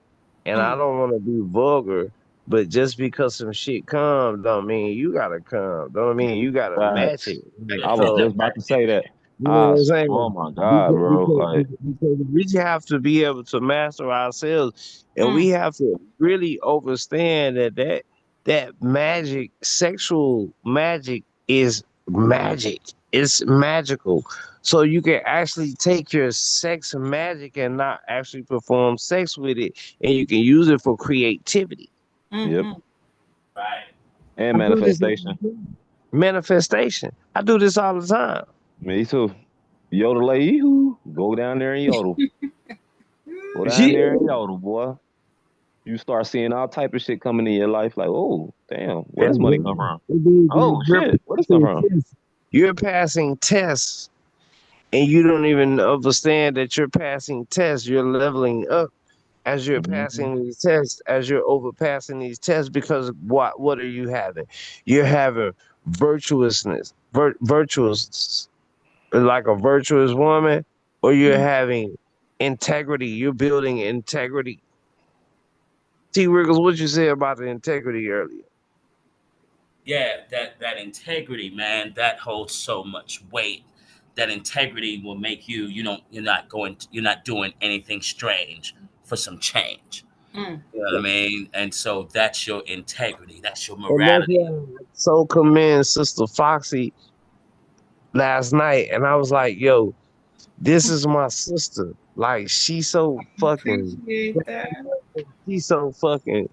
and I Mm. don't want to be vulgar, but just because some shit come, don't mean you gotta come. Don't mean you gotta match it. Facts. I was So just about to say that. you know what I'm Oh saying? my God, bro. Like, Because we have to be able to master ourselves, and we Mm. have to really understand that magic, sexual magic, is magic. It's magical. So you can actually take your sex magic and not actually perform sex with it, and you can use it for creativity. yep. Mm-hmm. Right. And I do this all manifestation. the time. Manifestation. I do this all the time. Me too. Yodel, go down there and yodel. Go down there and Yeah. yodel, boy. You start seeing all type of shit coming in your life. Like, oh, damn, where That's this money come right. from? It means Oh you're shit, where this come passing from? tests. You're passing tests, and you don't even understand that you're passing tests. You're leveling up as you're Mm-hmm. passing these tests, as you're overpassing these tests. Because what are you having? You're having virtuousness, virtuous, like a virtuous woman, or you're Mm. having integrity. You're building integrity. T. Wiggles, what you say about the integrity earlier? Yeah, that integrity, man, that holds so much weight. That integrity will make you, you're not doing anything strange for some change. Mm. You know what I mean? And so that's your integrity. That's your And that's morality. why I so commend Sister Foxy last night. And I was like, yo, This is my sister. Like she's so fucking Appreciate that. she's so fucking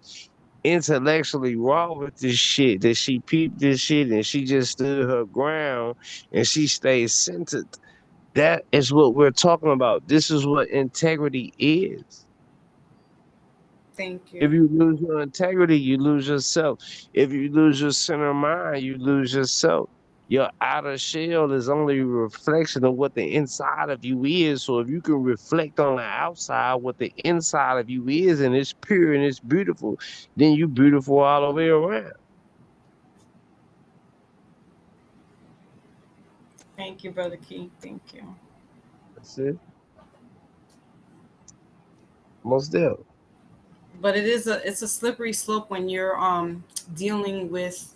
intellectually raw with this shit that she peeped this shit and she just stood her ground and she stayed centered. That is what we're talking about. This is what integrity is. Thank If you. you lose your integrity, you lose yourself. If you lose your center mind, you lose yourself. Your outer shell is only a reflection of what the inside of you is. So if you can reflect on the outside what the inside of you is, and it's pure and it's beautiful, then you beautiful all the way around. Thank you, Brother Key. Thank you. That's it. Most definitely. But it's a slippery slope when you're dealing with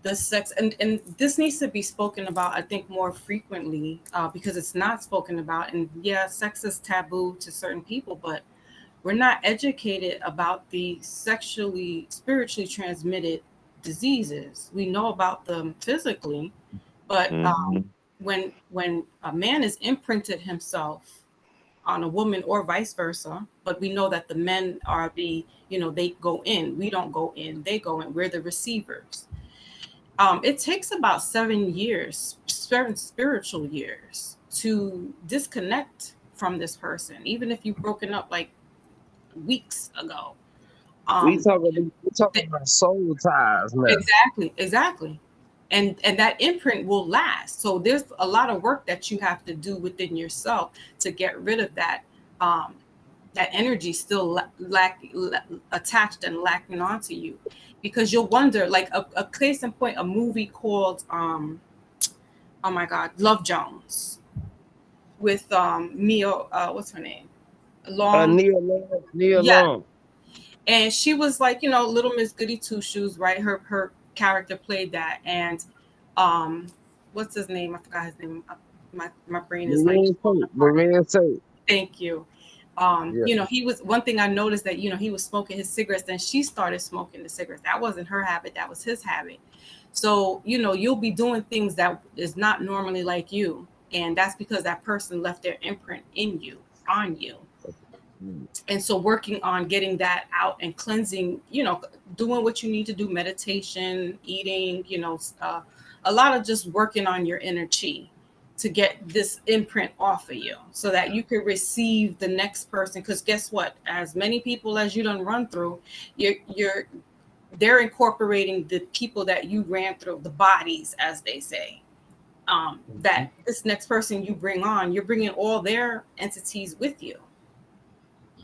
the sex, and this needs to be spoken about, I think, more frequently, because it's not spoken about. And yeah, sex is taboo to certain people, but we're not educated about the sexually spiritually transmitted diseases. We know about them physically, but Mm-hmm. when a man is imprinted himself on a woman or vice versa, but we know that the men are they go in, we don't go in, they go in, we're the receivers. It takes about 7 years, 7 spiritual years, to disconnect from this person, even if you've broken up like weeks ago. um We talking about soul ties now. exactly. And that imprint will last, so there's a lot of work that you have to do within yourself to get rid of um that energy still attached and lacking onto you, because you'll wonder, like a case in point, a movie called oh my god, Love Jones, with Mia, what's her name, long, Nia yeah. Long. And she was like, little Miss Goody Two Shoes, right? Her character played that. And um what's his name, I forgot his name. My brain is like falling apart. Marine Tate. Thank you. Yeah. He was, one thing I noticed, that he was smoking his cigarettes, then she started smoking the cigarettes. That wasn't her habit, that was his habit. So you'll be doing things that is not normally like you, and that's because that person left their imprint in you, on you. Mm. And so working on getting that out and cleansing, doing what you need to do, meditation, eating, a lot of just working on your inner chi to get this imprint off of you, so that you could receive the next person. Because guess what, as many people as you done run through, you're they're incorporating the people that you ran through, the bodies, as they say. That this next person you bring on, you're bringing all their entities with you.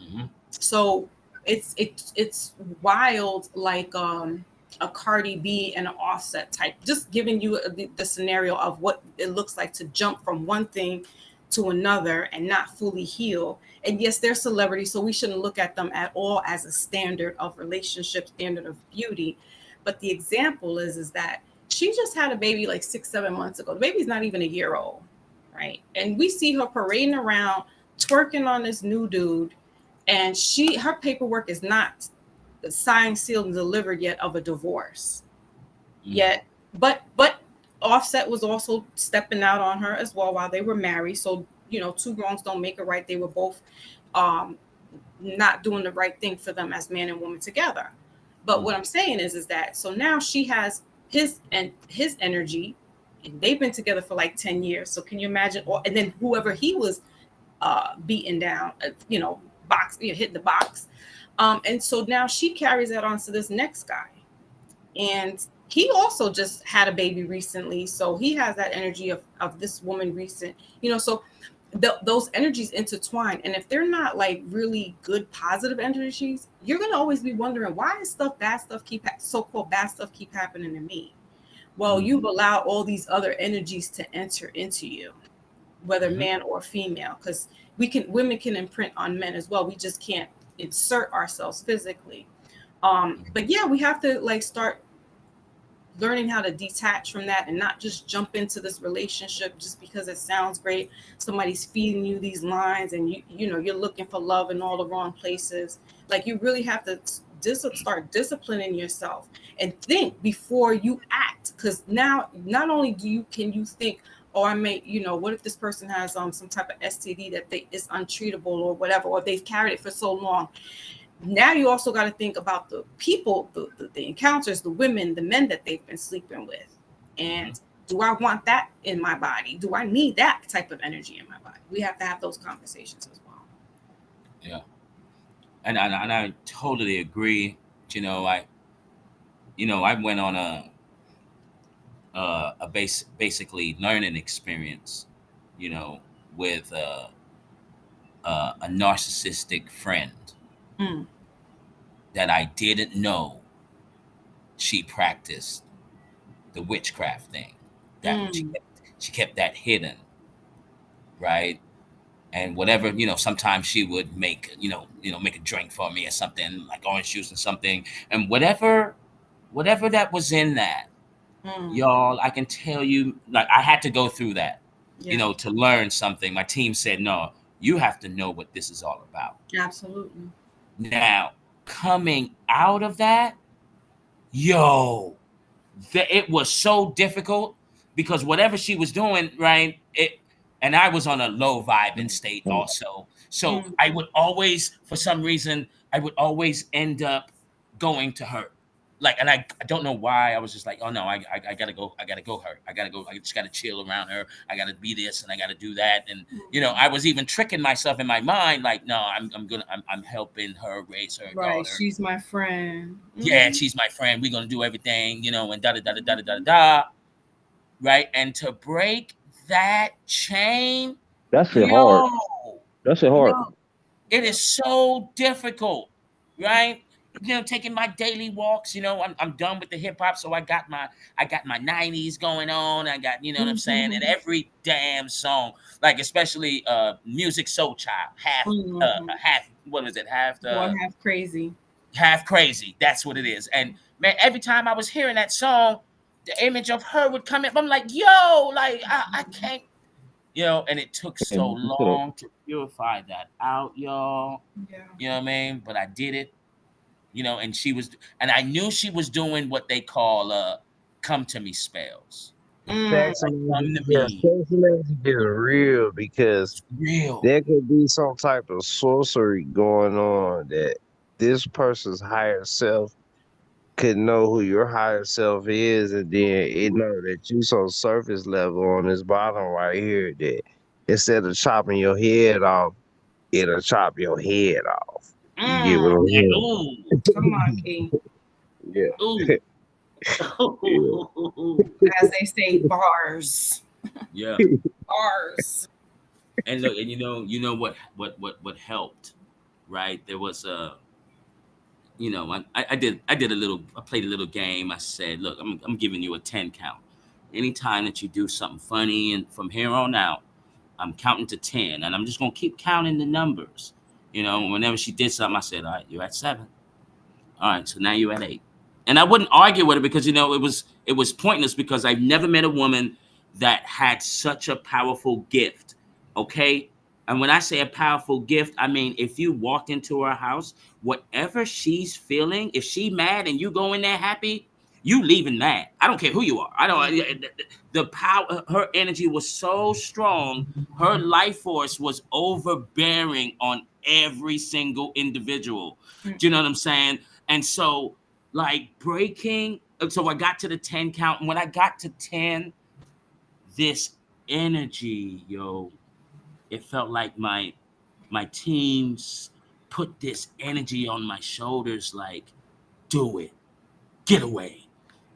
Mm-hmm. So it's wild, like a Cardi B and an Offset type. Just giving you the scenario of what it looks like to jump from one thing to another and not fully heal. And yes, they're celebrities, so we shouldn't look at them at all as a standard of relationship, standard of beauty. But the example is that she just had a baby like 6 7 months ago. The baby's not even a year old, right? And we see her parading around, twerking on this new dude, and her paperwork is not signed, sealed, and delivered yet of a divorce yet. But Offset was also stepping out on her as well while they were married. So two wrongs don't make a right. They were both um not doing the right thing for them as man and woman together. But what I'm saying is that, so now she has his energy, and they've been together for like 10 years. So can you imagine? And then whoever he was beaten down, box, hit the box. And so now she carries that on to this next guy. And he also just had a baby recently. So he has that energy of this woman recent, so those energies intertwine. And if they're not like really good, positive energies, you're going to always be wondering, why is bad stuff so-called bad stuff keep happening to me? Well, you've allowed all these other energies to enter into you, whether man or female, because women can imprint on men as well. We just can't insert ourselves physically. But yeah, we have to like start learning how to detach from that and not just jump into this relationship just because it sounds great. Somebody's feeding you these lines, and you're looking for love in all the wrong places. Like, you really have to start disciplining yourself and think before you act, because now not only can you think, or I may, what if this person has some type of STD that they is untreatable or whatever, or they've carried it for so long. Now you also got to think about the people, the encounters, the women, the men that they've been sleeping with, and do I want that in my body? Do I need that type of energy in my body? We have to have those conversations as well. Yeah, and I totally agree. You know, I went on basically learning experience, you know, with a narcissistic friend Mm, that I didn't know she practiced the witchcraft thing. That mm, she kept that hidden, right? And whatever, sometimes she would make, make a drink for me or something, like orange juice or something, and whatever that was in that, mm. y'all, I can tell you, like, I had to go through that, Yeah, to learn something. My team said, no, you have to know what this is all about. absolutely. Now, coming out of that, yo, it was so difficult because whatever she was doing, right? And I was on a low vibing state also. So Mm, I would always, for some reason, I would always end up going to her. Like, and I don't know why. I was just like, oh no, I gotta go. I gotta go her. I gotta go. I just gotta chill around her. I gotta be this and I gotta do that. And I was even tricking myself in my mind, like, no, I'm helping her raise her right. daughter. She's my friend. Yeah, Hmm. she's my friend. We're gonna do everything, and da da da da da da da, right? And to break that chain, That shit hard. yo, That shit hard. yo, it is so difficult, right? Taking my daily walks. I'm done with the hip hop, so I got my '90s going on. I got, you know what I'm saying, and every damn song, like especially Music Soul Child, half, what was it, One half crazy. half crazy. That's what it is. And man, every time I was hearing that song, the image of her would come in. I'm like, yo, like I can't, and it took And so you coulda- long to purify that out, y'all. Yeah. You know what I mean? But I did it, and and I knew she was doing what they call come to me spells. Mm, Sex Like, come magic, to yeah, me. sex magic is real because It's real. there could be some type of sorcery going on that this person's higher self could know who your higher self is, and then it know that you so surface level on this bottom right here that instead of chopping your head off, it'll chop your head off. You get what mm. I'm Yeah. saying? Ooh. Come on, Key. Yeah, Ooh. yeah. As they say, bars. Yeah. Bars. And look, and what helped, right? There was I did a little, I played a little game. I said, look, I'm giving you a 10 count. Anytime that you do something funny, and from here on out, I'm counting to 10, and I'm just gonna keep counting the numbers. Whenever she did something, I said, all right, you're at 7. All right, so now you're at 8. And I wouldn't argue with her because it was pointless because I've never met a woman that had such a powerful gift. Okay? And when I say a powerful gift, I mean if you walked into her house, whatever she's feeling, if she mad and you go in there happy, you leaving mad. I don't care who you are. I don't the power, her energy was so strong, her life force was overbearing on every single individual. Do you know what I'm saying? And so, like, so I got to the 10 count. And when I got to 10, this energy, yo, it felt like my teams put this energy on my shoulders, like, do it, get away.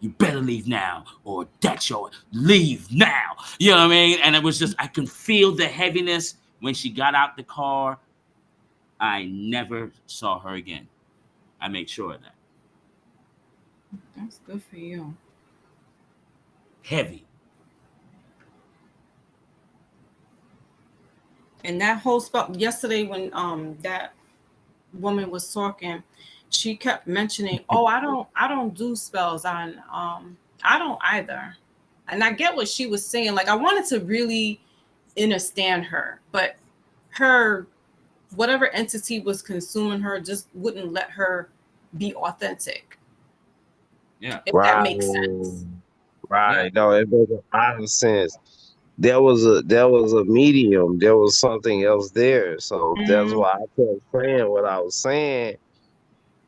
You better leave now, or that's your leave now. You know what I mean? And it was just, I can feel the heaviness. When she got out the car, I never saw her again. I made sure of that. That's good for you. Heavy. And that whole spot yesterday when that woman was talking, she kept mentioning, "Oh, I don't do spells on I don't either." And I get what she was saying. Like I wanted to really understand her, but her whatever entity was consuming her just wouldn't let her be authentic, Yeah. if that Right, makes sense. Yeah. right. No, it makes a lot of sense. there was a medium. There was something else there. So that's Mm, why I kept saying what I was saying,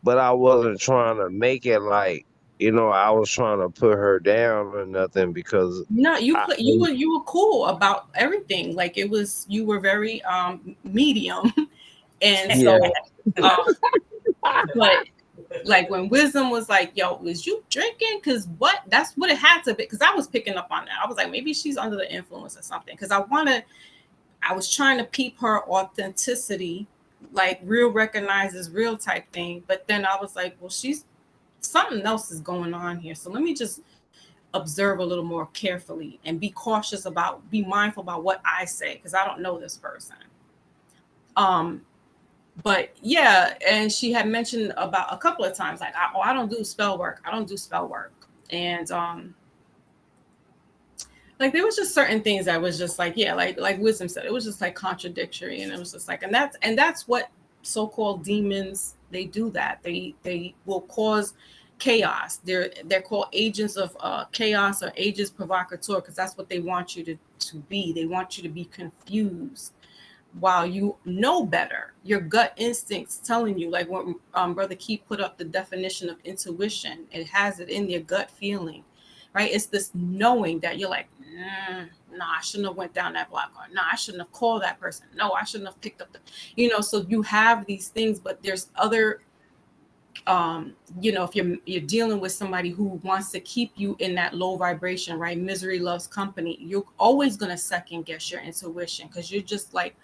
but I wasn't trying to make it like, I was trying to put her down or nothing because no, you I, put you were cool about everything. Like it was you were very medium, and yeah. so um, but like when wisdom was like, "Yo, was you drinking?" Because what that's what it had to be. Because I was picking up on that. I was like, maybe she's under the influence or something. Because I was trying to peep her authenticity, like real recognizes real type thing. But then I was like, well, she's something else is going on here. So let me just observe a little more carefully and be cautious about, be mindful about what I say because I don't know this person. Um, but yeah, and she had mentioned about a couple of times like, I don't do spell work. I don't do spell work, and like there was just certain things that was just like yeah like wisdom said it was just like contradictory and it was just like and that's what so-called demons they do that they will cause chaos they're called agents of chaos or agents provocateur because that's what they want you to be. They want you to be confused while you know better. Your gut instincts telling you, like when Brother Keith put up the definition of intuition, it has it in your gut feeling, right? It's this knowing that you're like, nah, I shouldn't have went down that block, or nah, I shouldn't have called that person. No, I shouldn't have picked up so you have these things, but there's other if you're dealing with somebody who wants to keep you in that low vibration, right? Misery loves company. You're always going to second guess your intuition because you're just like,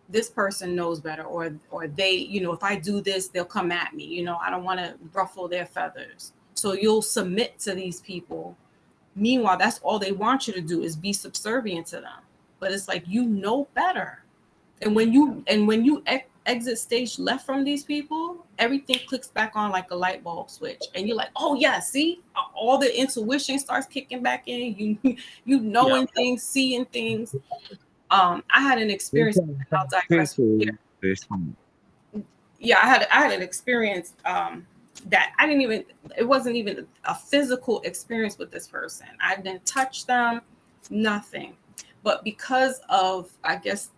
this person knows better, or they, if I do this they'll come at me, I don't want to ruffle their feathers, so you'll submit to these people. Meanwhile, that's all they want you to do is be subservient to them. But it's like, better. And when you exit stage left from these people, everything clicks back on like a light bulb switch and you're like, oh yeah, see, all the intuition starts kicking back in. You Yeah. knowing things, seeing things. I had an It's experience, kind and of I'll digress from picture here. this. Yeah, I had an experience that I didn't even, it wasn't even a physical experience with this person. I didn't touch them, nothing. But because of, I guess,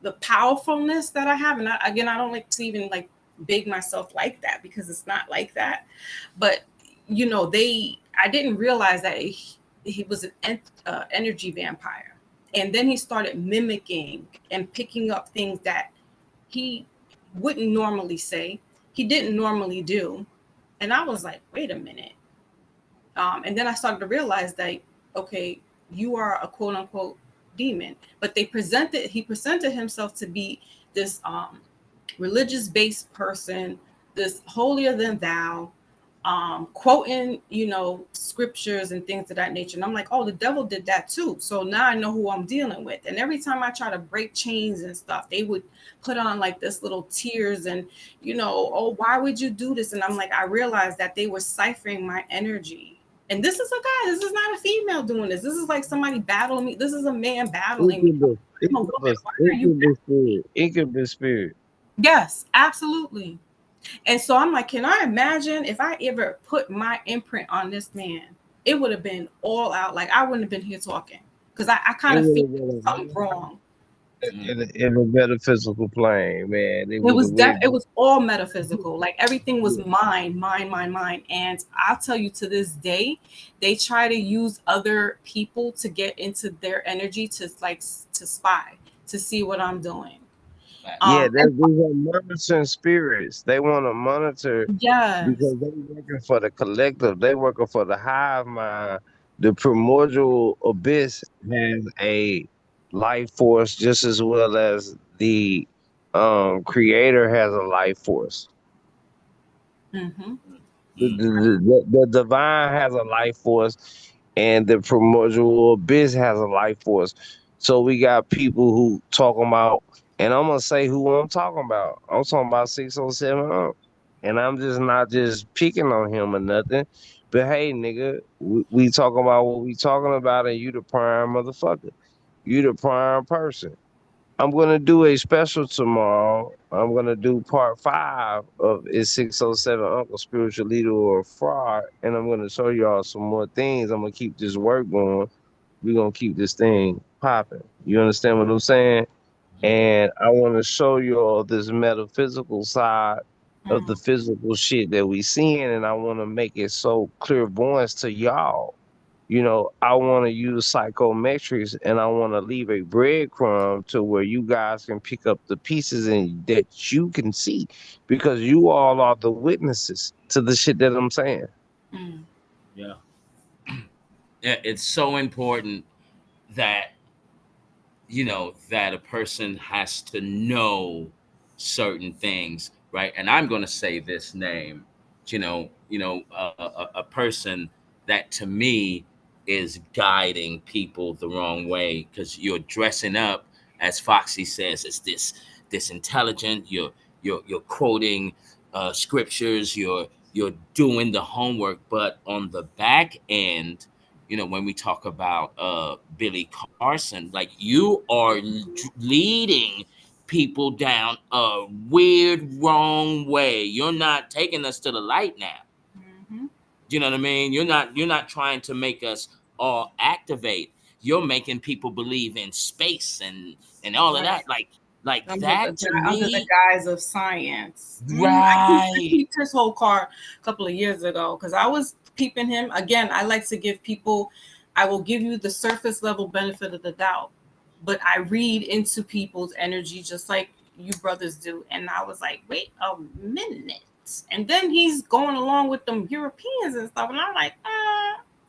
the powerfulness that I have, and again, I don't like to even like big myself like that because it's not like that. But I didn't realize that he was an energy vampire, and then he started mimicking and picking up things that he wouldn't normally say, he didn't normally do. And I was like, wait a minute. And then I started to realize that, okay, you are a quote unquote demon. But he presented himself to be this religious based person, this holier than thou, quoting, scriptures and things of that nature. And I'm like, oh, the devil did that too. So now I know who I'm dealing with. And every time I try to break chains and stuff, they would put on like this little tears and, oh, why would you do this? And I'm like, I realized that they were ciphering my energy. And this is a guy, this is not a female doing this. This is like somebody battling me. This is a man battling me. Incubus, I'm a woman. incubus, Why are you? incubus spirit, incubus spirit. Yes, absolutely. And so I'm like, can I imagine if I ever put my imprint on this man, it would have been all out. Like I wouldn't have been here talking because I kind It of would feel have something been wrong. in a metaphysical plane, man. It It would was have went. it was all metaphysical. Like everything was mine, mine, mine, mine. And I'll tell you to this day, they try to use other people to get into their energy to like to spy, to see what I'm doing. Yeah, And these are monitoring spirits. They want to monitor yes. because they working for the collective. They working for the hive mind. The primordial abyss has a life force just as well as the creator has a life force. Mm-hmm. The divine has a life force, and the primordial abyss has a life force. So we got people who talking about, and I'm gonna say who I'm talking about. I'm talking about 607 up, and I'm just not just picking on him or nothing. But hey, nigga, we talking about what we talking about, and you the prime motherfucker. You the prime person. I'm gonna do a special tomorrow. I'm gonna do part 5 of Is 607 Uncle Spiritual Leader or a Fraud? And I'm gonna show y'all some more things. I'm gonna keep this work going. we're gonna keep this thing popping. You understand what I'm saying? Mhm. And I want to show you all this metaphysical side of the Mm, physical shit that we seeing, and I want to make it so clairvoyance to y'all. You know, I want to use psychometrics, and I want to leave a breadcrumb to where you guys can pick up the pieces and that you can see, because you all are the witnesses to the shit that I'm saying. mm, Yeah. Yeah, it's so important that that a person has to know certain things, right? And I'm going to say this name, a person that to me is guiding people the wrong way, because you're dressing up, as Foxy says, as this intelligent. You're quoting scriptures. You're doing the homework, but on the back end, when we talk about Billy Carson, like, you are leading people down a weird, wrong way. You're not taking us to the light now. mhm. You know what I mean? You're not trying to make us all activate. You're making people believe in space and all of Right. that. Like that to Under the me, guise of science. I right, peeped his whole car a couple of years ago because I was peeping him. Again, I like to give people, I will give you the surface level benefit of the doubt, but I read into people's energy just like you brothers do. And I was like, wait a minute. And then he's going along with them Europeans and stuff. And I'm like,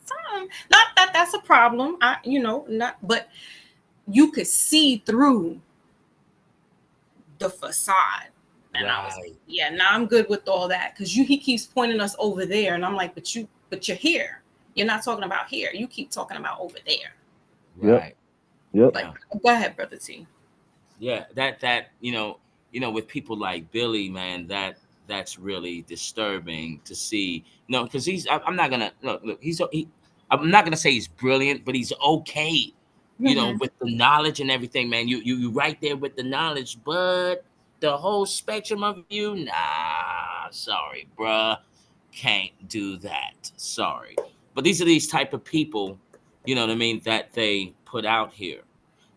something. Not that that's a problem. Not, but you could see through the facade. And I was like, right, yeah, now I'm good with all that because he keeps pointing us over there, and I'm like, but you're here. You're not talking about here. You keep talking about over there. Yep. right, Yep. But yeah. go ahead, brother T. Yeah, that with people like Billy, man, that's really disturbing to see. No, because I'm not gonna look. I'm not gonna say he's brilliant, but he's okay. Mm-hmm. With the knowledge and everything, man. You right there with the knowledge, but the whole spectrum of you, nah, sorry, bruh, can't do that. Sorry, but these type of people, you know what I mean, that they put out here,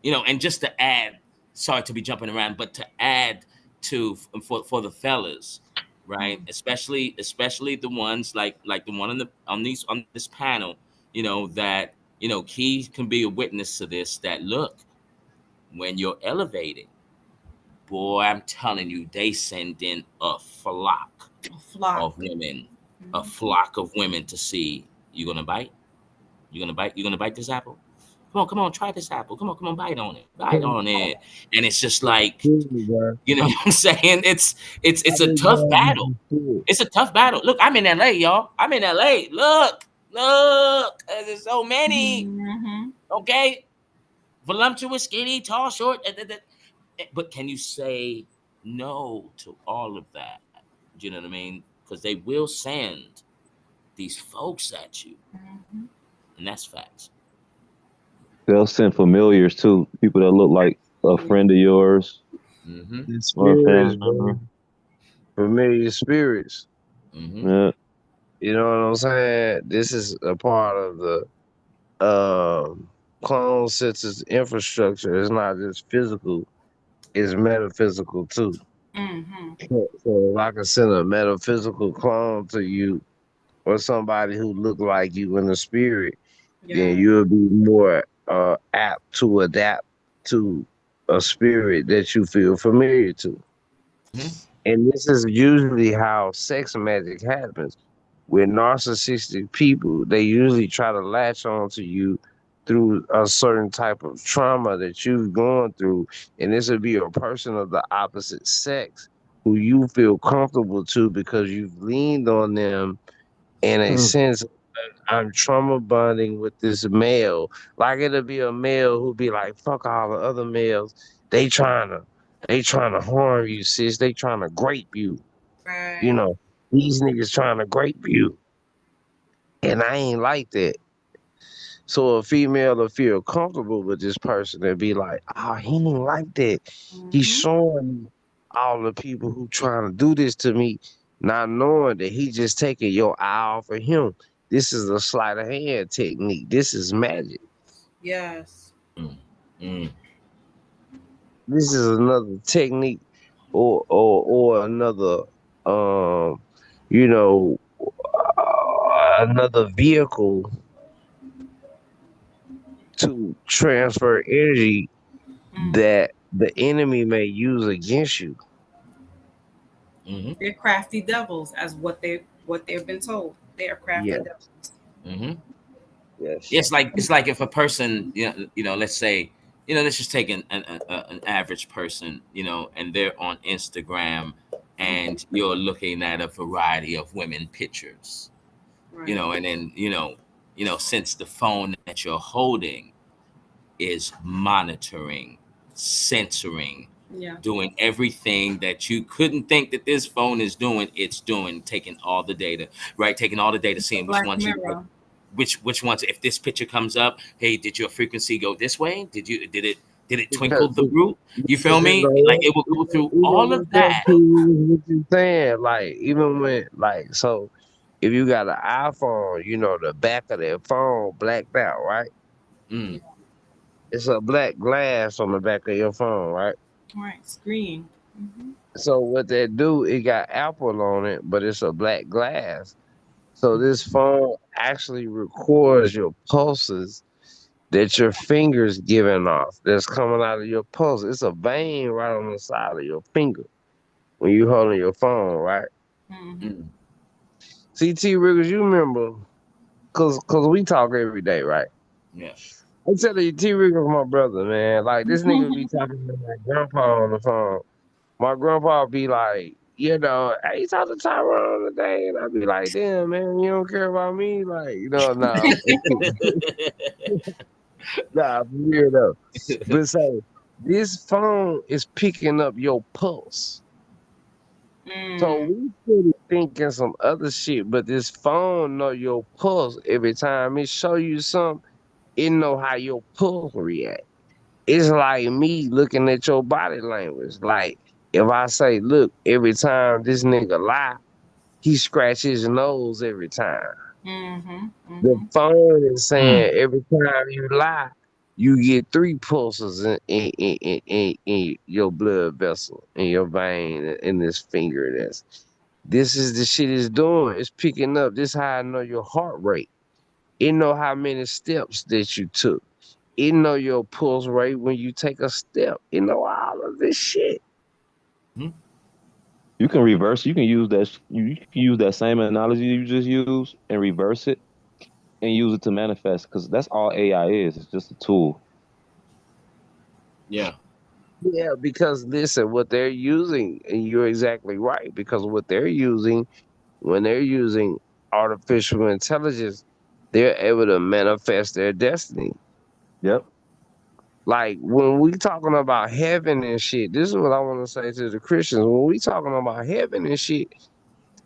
and just to add, sorry to be jumping around, but to add to for the fellas, right? Especially the ones like the one on this panel, that Key can be a witness to this. That look, when you're elevating, boy, I'm telling you, they send in A flock. of women, a Mm-hmm. flock of women to see, you gonna bite, you gonna bite this apple. Come on, try this apple. Come on, bite on it. And it's just like, you know what I'm saying? It's a tough battle. It's a tough battle. Look, I'm in LA, y'all. I'm in LA. Look. There's so many. Mm-hmm. Okay, voluptuous, skinny, tall, short. But can you say no to all of that? Do you know what I mean? Because they will send these folks at you, Mm-hmm. and that's facts. They'll send familiars too, people that look like a friend of yours. Mm-hmm. The Or a spirits, family bro. member. Familiar spirits. Mm-hmm. Yeah. You know what I'm saying? This is a part of the clone census infrastructure. It's not just physical, it's metaphysical too. Mm-hmm. So if I can send a metaphysical clone to you or somebody who look like you in the spirit, then Yeah. you'll be more apt to adapt to a spirit that you feel familiar to. Mm-hmm. And this is usually how sex magic happens. With narcissistic people, they usually try to latch on to you through a certain type of trauma that you've gone through. And this would be a person of the opposite sex who you feel comfortable to because you've leaned on them in a Mm. sense. I'm trauma bonding with this male. Like it'll be a male who be like, fuck all the other males. They trying to harm you, sis. They trying to grape you. You Right. know, these niggas trying to grape you. And I ain't like that. So a female will feel comfortable with this person and be like, oh, he ain't like that. He's Mm-hmm. showing me all the people who trying to do this to me, not knowing that he just taking your eye off of him. This is a sleight of hand technique. This is magic. Yes. Mm, mm, This is another technique or another um you know another vehicle to transfer energy Mm. that the enemy may use against you. mm-hmm, They're crafty devils, as what they've been told. They are crafty Yeah. devils. mm-hmm. Yes. It's like if a person, let's say, let's just take an average person, and they're on Instagram, and you're looking at a variety of women pictures, Right. and then since the phone that you're holding is monitoring, censoring, Yeah. doing everything that you couldn't think that this phone is doing, it's doing, taking all the data, right? Taking all the data, It's a seeing which black ones you like, mirror. which ones, if this picture comes up, hey, did your frequency go this way? Did it twinkle Because the root? You feel because in me? Like it will go through even all of with that that. too, what you saying, like even when like so if you got an iPhone, the back of that phone blacked out, right? Mm, Yeah. It's a black glass on the back of your phone, right? Right. Screen. Hmm. So what that do, it got Apple on it, but it's a black glass. So this phone actually records your pulses that your fingers giving off that's coming out of your pulse. It's a vein right on the side of your finger when you holding your phone, right? Hmm. mm, CT Riggers, you remember, cause we talk every day, right? yeah. I'm telling you, T Riggers my brother, man. Like this nigga be talking to my grandpa on the phone. My grandpa be like, hey, you talk to Tyrone today? And I be like, damn, man, you don't care about me? Like, nah. Nah, for real though. But so this phone is picking up your pulse. So Mm. we could be thinking some other shit, but this phone know your pulse every time it show you something. It know how your pulse react. It's like me looking at your body language. Like if I say, look, every time this nigga lie, he scratch his nose every time. Hmm. The Hmm. phone is Mm, saying every time you lie, you get three pulses in your blood vessel, in your vein, in this finger. This is the shit it's doing. It's picking up. This how I know your heart rate. It know how many steps that you took. It know your pulse rate when you take a step. It know all of this shit. mhm. You can reverse. You can use that. You can use that same analogy you just used and reverse it and use it to manifest. Because that's all AI is. It's just a tool. Yeah. Yeah, because listen, what they're using, and you're exactly right, because what they're using, when they're using artificial intelligence, they're able to manifest their destiny. Yep. Like when we talking about heaven and shit, this is what I want to say to the Christians. When we talking about heaven and shit,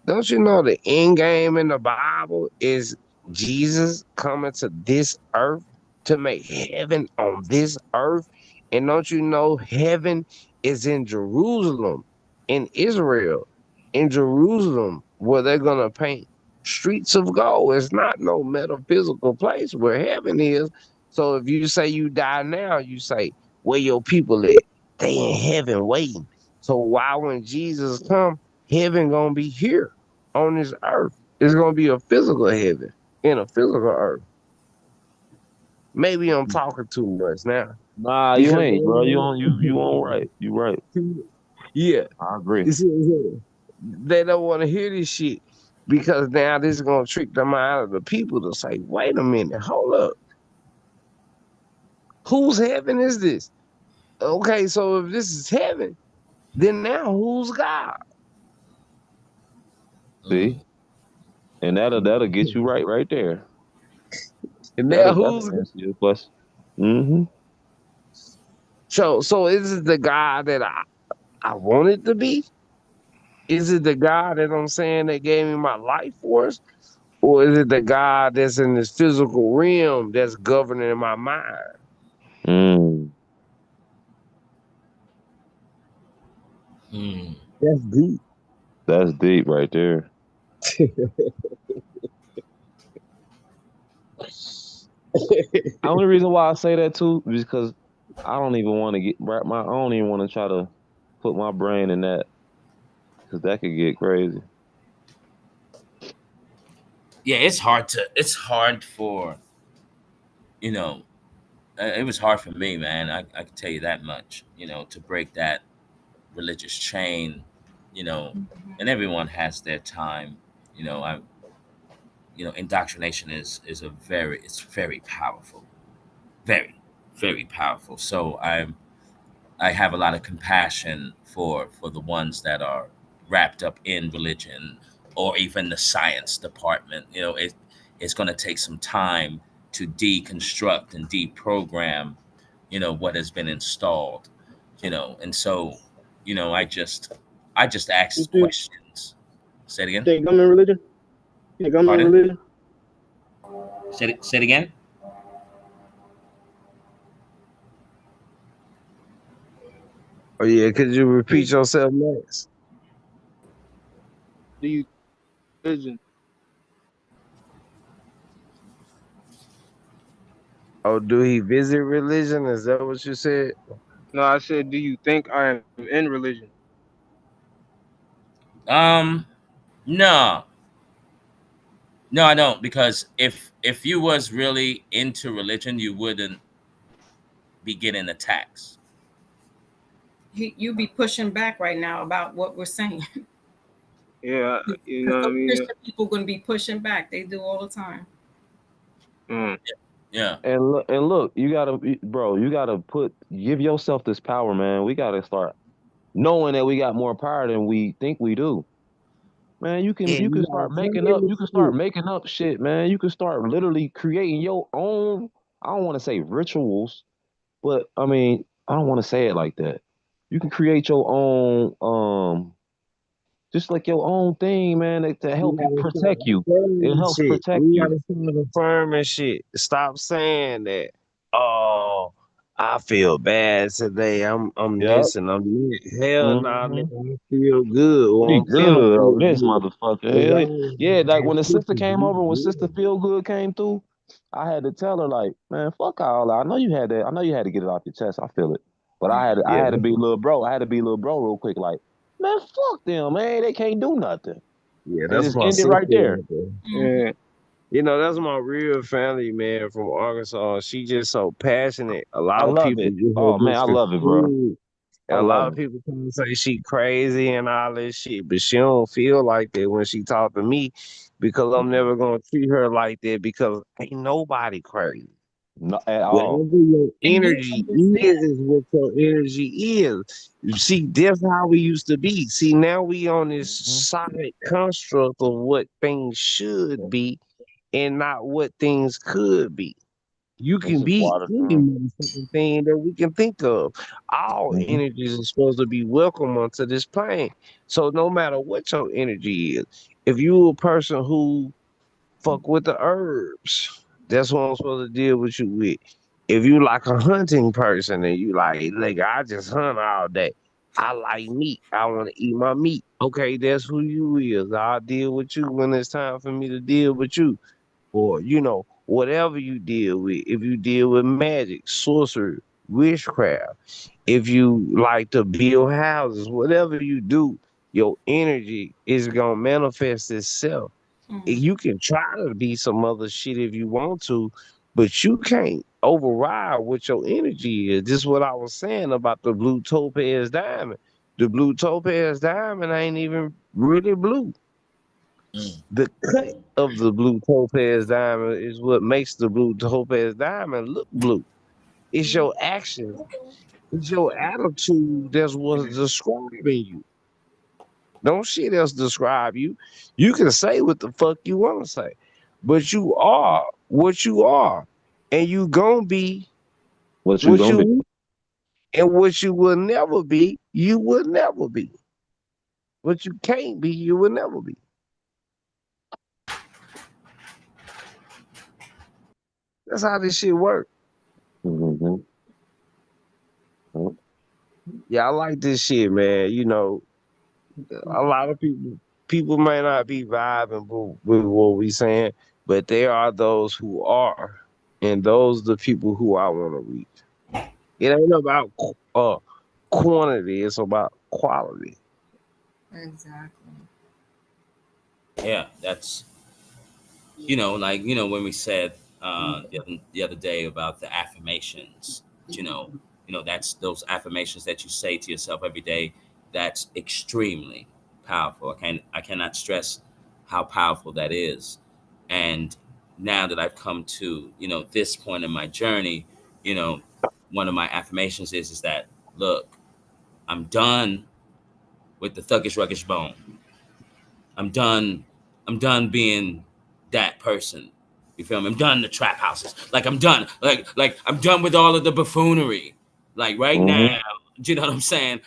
don't you know the end game in the Bible is Jesus coming to this earth to make heaven on this earth? And don't you know heaven is in Jerusalem, in Israel, in Jerusalem, where they're gonna paint streets of gold. It's not no metaphysical place where heaven is. So if you say you die now, you say, where your people at? They in heaven waiting. So why when Jesus come, heaven gonna be here on this earth. It's gonna be a physical heaven in a physical earth. Maybe I'm talking too much now Nah, you because ain't, bro. You on right. You right. yeah, I agree. you see what I'm saying? They don't want to hear this shit because now this is gonna trick the mind of the people to say, "Wait a minute, hold up, whose heaven is this?" Okay, so if this is heaven, then now who's God? Mm. See, and that'll get you right there. And now That'll who's God? answer your question. Mm-hmm. So is it the God that I want it to be? Is it the God that I'm saying that gave me my life force? Or is it the God that's in this physical realm that's governing my mind? Mm. Mm. That's deep. That's deep right there. Only reason why I say that too is because I don't even want to get my. I don't even want to try to put my brain in that because that could get crazy. Yeah, it's hard for, you know, it was hard for me, man. I can tell you that much, to break that religious chain, you know, and everyone has their time. I Indoctrination is it's very powerful, very, very powerful. So I have a lot of compassion for the ones that are wrapped up in religion or even the science department. It's going to take some time to deconstruct and deprogram, what has been installed, and so, I just You ask think, questions. Say it again. think I'm in religion? You think I'm in Pardon? religion? Say it again. oh yeah, could you Do you, repeat yourself next? do you religion? Oh, do he visit religion? Is that what you said? No, I said, do you think I am in religion? Um, no, no, I don't, because if you was really into religion, you wouldn't be getting attacks. You be pushing back right now about what we're saying. Yeah, you know Because what I those mean. Christian people going to be pushing back. They do all the time. Mm. Yeah. And look, you gotta, bro, you gotta give yourself this power, man. We gotta start knowing that we got more power than we think we do. Man, Yeah, you can you gotta start making claim up, this you can start shit. making up shit, man. You can start literally creating your own, I don't want to say rituals, but I mean, I don't want to say it like that. You can create your own, just like your own thing, man, to We help you gotta start protect you. It affirming helps shit. protect We you. gotta start affirming shit. Stop saying that. Oh, I feel bad today. I'm Yep. this and I'm that. Hell nah, Hmm. nigga. I feel good or Be I'm finna good feel on this good. motherfucker. Cause I Hell always yeah, like when the have sister pictures of came over, when me. Sister Feel Good came through, I had to tell her like, man, fuck all that. I know you had that. I know you had to get it off your chest. I feel it, but I Yeah, had to be little bro. I had to be little bro real quick. Like, man, fuck them, man. They can't do nothing, yeah, and that's just my end it sister right there. right there. Hmm. Yeah. That's my real family, man, from Arkansas. She just so passionate. A I lot of love people it. get her Oh man, I love it, bro. misconstrued. I A lot love of it. people come and say she crazy and all this shit, but she don't feel like that when she talk to me because I'm never gonna treat her like that because ain't nobody crazy. Not at all. Whatever your And you energy understand. is what your energy is. You see, that's how we used to be. See, now we on this Hmm. solid construct of what things should be and not what things could be. You That's can just be water. any motherfucking thing that we can think of. All Mm-hmm. energies are supposed to be welcome onto this plane. So no matter what your energy is, if you a person who fuck with the herbs, that's what I'm supposed to deal with you with. If you like a hunting person and you like, like I just hunt all day. I like meat. I want to eat my meat. Okay, that's who you is. I'll deal with you when it's time for me to deal with you or whatever you deal with. If you deal with magic, sorcery, witchcraft, if you like to build houses, whatever you do, your energy is gonna manifest itself. Mm. You can try to be some other shit if you want to, but you can't override what your energy is. This is what I was saying about the blue topaz diamond. The blue topaz diamond ain't even really blue. Mm, The cut of the blue topaz diamond is what makes the blue topaz diamond look blue. It's your actions, it's your attitude that's what's describing you. Don't shit else describe you. You can say what the fuck you want to say, but you are what you are, and you gonna be What you what gonna be? you and what you will never be. You will never be what you can't be. You will never be. That's how this shit works. Mm-hmm. Yeah, I like this shit, man. A lot of people may not be vibing with what we saying, but there are those who are. and those are the people who I want to reach. It ain't about quantity; it's about quality. Exactly. Yeah, that's like when we said the other day about the affirmations. You know, that's those affirmations that you say to yourself every day. That's extremely powerful. I cannot stress how powerful that is. And now that I've come to this point in my journey, you know, one of my affirmations is that, look, I'm done with the thuggish ruggish bone. I'm done. I'm done being that person. You feel me? I'm done the trap houses. Like I'm done. Like I'm done with all of the buffoonery. Like right Mm-hmm. now, do you know what I'm saying?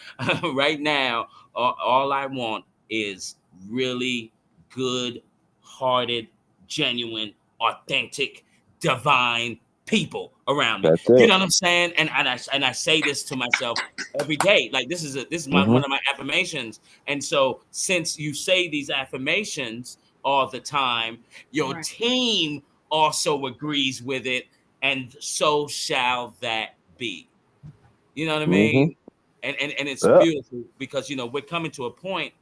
Right now, all I want is really good-hearted, genuine, authentic, divine people around me. That's You it. know what I'm saying? And I say this to myself every day. Like this is Mm-hmm. one of my affirmations. And so, since you say these affirmations all the time, your Right. team also agrees with it, and so shall that be. You know what I Mm-hmm. mean? And it's Yep. beautiful because we're coming to a point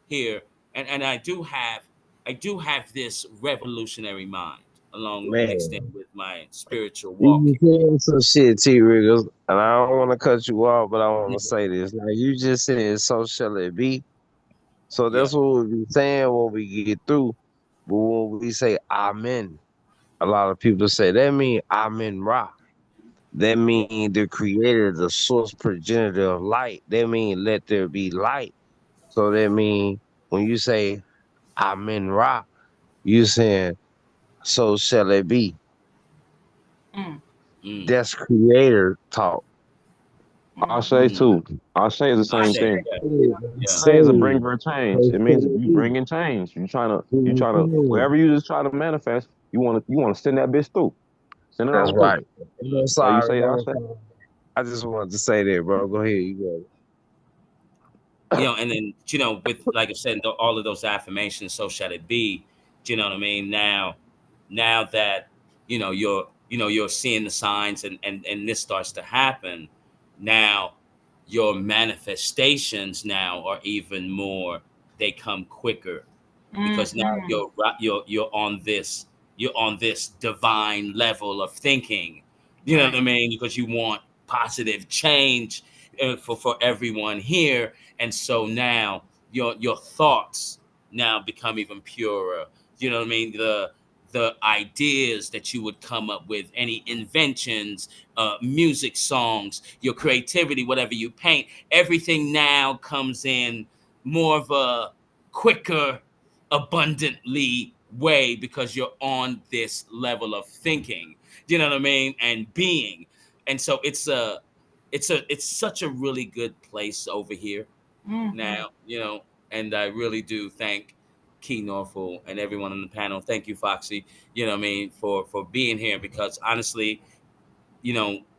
here, and I do have this revolutionary mind along mixed in Man, with my spiritual you walking. just said some shit, T. Riggles, and I don't want to cut you off, but I want to say this. Now, you just said, "So shall it be." So Yeah. that's what we be saying when we get through. But when we say Amen, a lot of people say that mean Amen Ra. That mean the creator, the source progenitor of light. That mean let there be light. So that mean when you say Amen Ra, you saying so shall it be. Mm. Mm, That's creator talk. I say Mm-hmm. mm. too. I say the I same say, thing. yeah, yeah. Say is a Say, bringer of change. so It means shall that it you be. bringing change. You trying to wherever you just try to manifest. You want to send that bitch through. Send it That's on through. right. I'm So you sorry, say, I man. say. I just wanted to say that, bro. Go ahead. You And then with, like I said, all of those affirmations, so shall it be. Do you know what I mean? Now that you're seeing the signs, and this starts to happen. Now your manifestations now are even more. They come quicker because now Mm-hmm. you're on this divine level of thinking. You know what Right. I mean? Because you want positive change for everyone here, and so now your thoughts now become even purer. You know what I mean? The ideas that you would come up with, any inventions, music, songs, your creativity, whatever you paint, everything now comes in more of a quicker, abundantly way because you're on this level of thinking. You know what I mean? And being. And so it's such a really good place over here Mm-hmm. now, and I really do thank Key Norfolk and everyone on the panel. Thank you, Foxy, what I mean, for being here because honestly,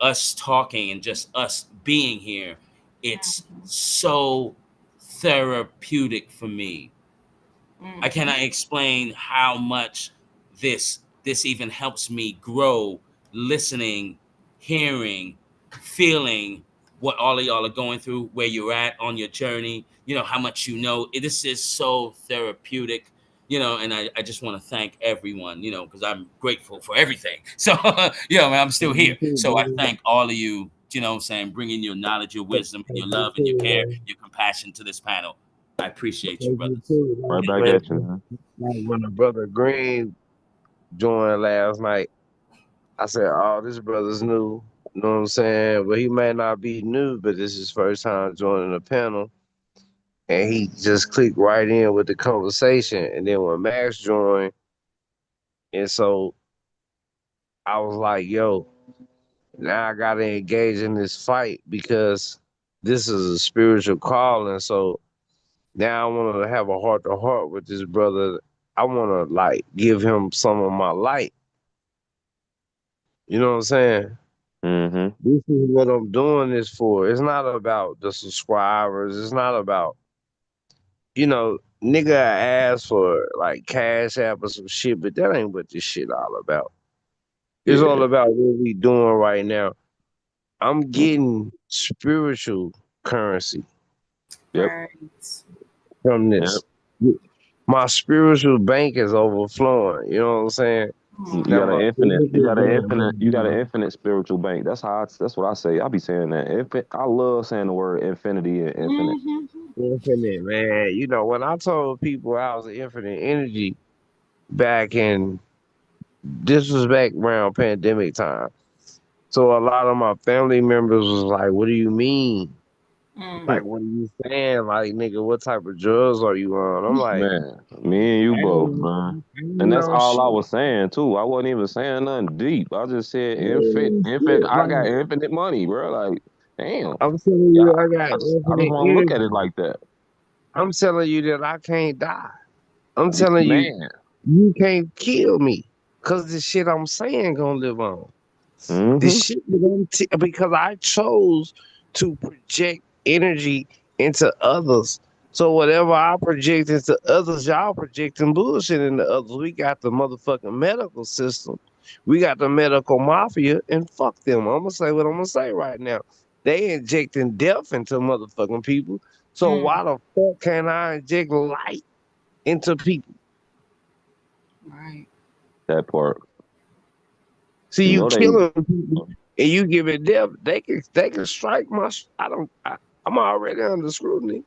us talking and just us being here, it's so therapeutic for me. I Mm-hmm. cannot explain how much this even helps me grow, listening, hearing, feeling what all of y'all are going through, where you're at on your journey, how much this is so therapeutic, and I just want to thank everyone, because I'm grateful for everything. So, man, I'm still here. So I go. thank all of you, what I'm saying, bringing your knowledge, your wisdom, and Thank your you love and your too, care, man. your compassion to this panel. I appreciate you, Thank you brothers. too. Right And back Like at and you, man. when the brother Green joined last night, I said, "Oh, this brother's new." You know what I'm saying? But he may not be new, but this is his first time joining the panel, and he just clicked right in with the conversation. And then when Max joined, and so I was like, "Yo, now I gotta engage in this fight because this is a spiritual calling." So now I want to have a heart to heart with this brother. I want to like give him some of my light. You know what I'm saying? Mm-hmm. This is what I'm doing this for. It's not about the subscribers. It's not about, nigga ask for like Cash App or some shit, but that ain't what this shit all about. It's all Yeah. about what we doing right now. I'm getting spiritual currency Yep. Right. from Yep. this. My spiritual bank is overflowing. You know what I'm saying? You Hmm. Now got an my infinite. You physical got an bank infinite. You got an is infinite spiritual bank. That's how. That's what I say. I be saying that. I love saying the word infinity and infinite. Hmm. infinite, man. You know, when I told people I was infinite energy back in this was back around pandemic time. So a lot of my family members was like, "What do you mean? Hmm. Like, what are you saying? Like, nigga, what type of drugs are you on?" I'm like, Man, me and you I both, ain't, man. I And ain't that's no all I shit. was saying too. I wasn't even saying nothing deep. I just said I ain't no infinite. shit. I got Like, infinite money, bro. Like, damn. I'm telling Yeah, you, I got I just infinite want to look at it energy. like that, I'm telling you that I can't die. I'm telling you, man. you can't kill me. Cause the shit I'm saying gonna live on. The Mm-hmm. shit that because I chose to project energy into others. So whatever I project into others, y'all projecting bullshit into others. We got the motherfucking medical system. We got the medical mafia, and fuck them. I'm gonna say what I'm gonna say right now. They injecting death into motherfucking people. So Mm. why the fuck can't I inject light into people? Right. That part. See, You you know they. killing people and you giving death. They can strike my. I don't. I'm already under scrutiny.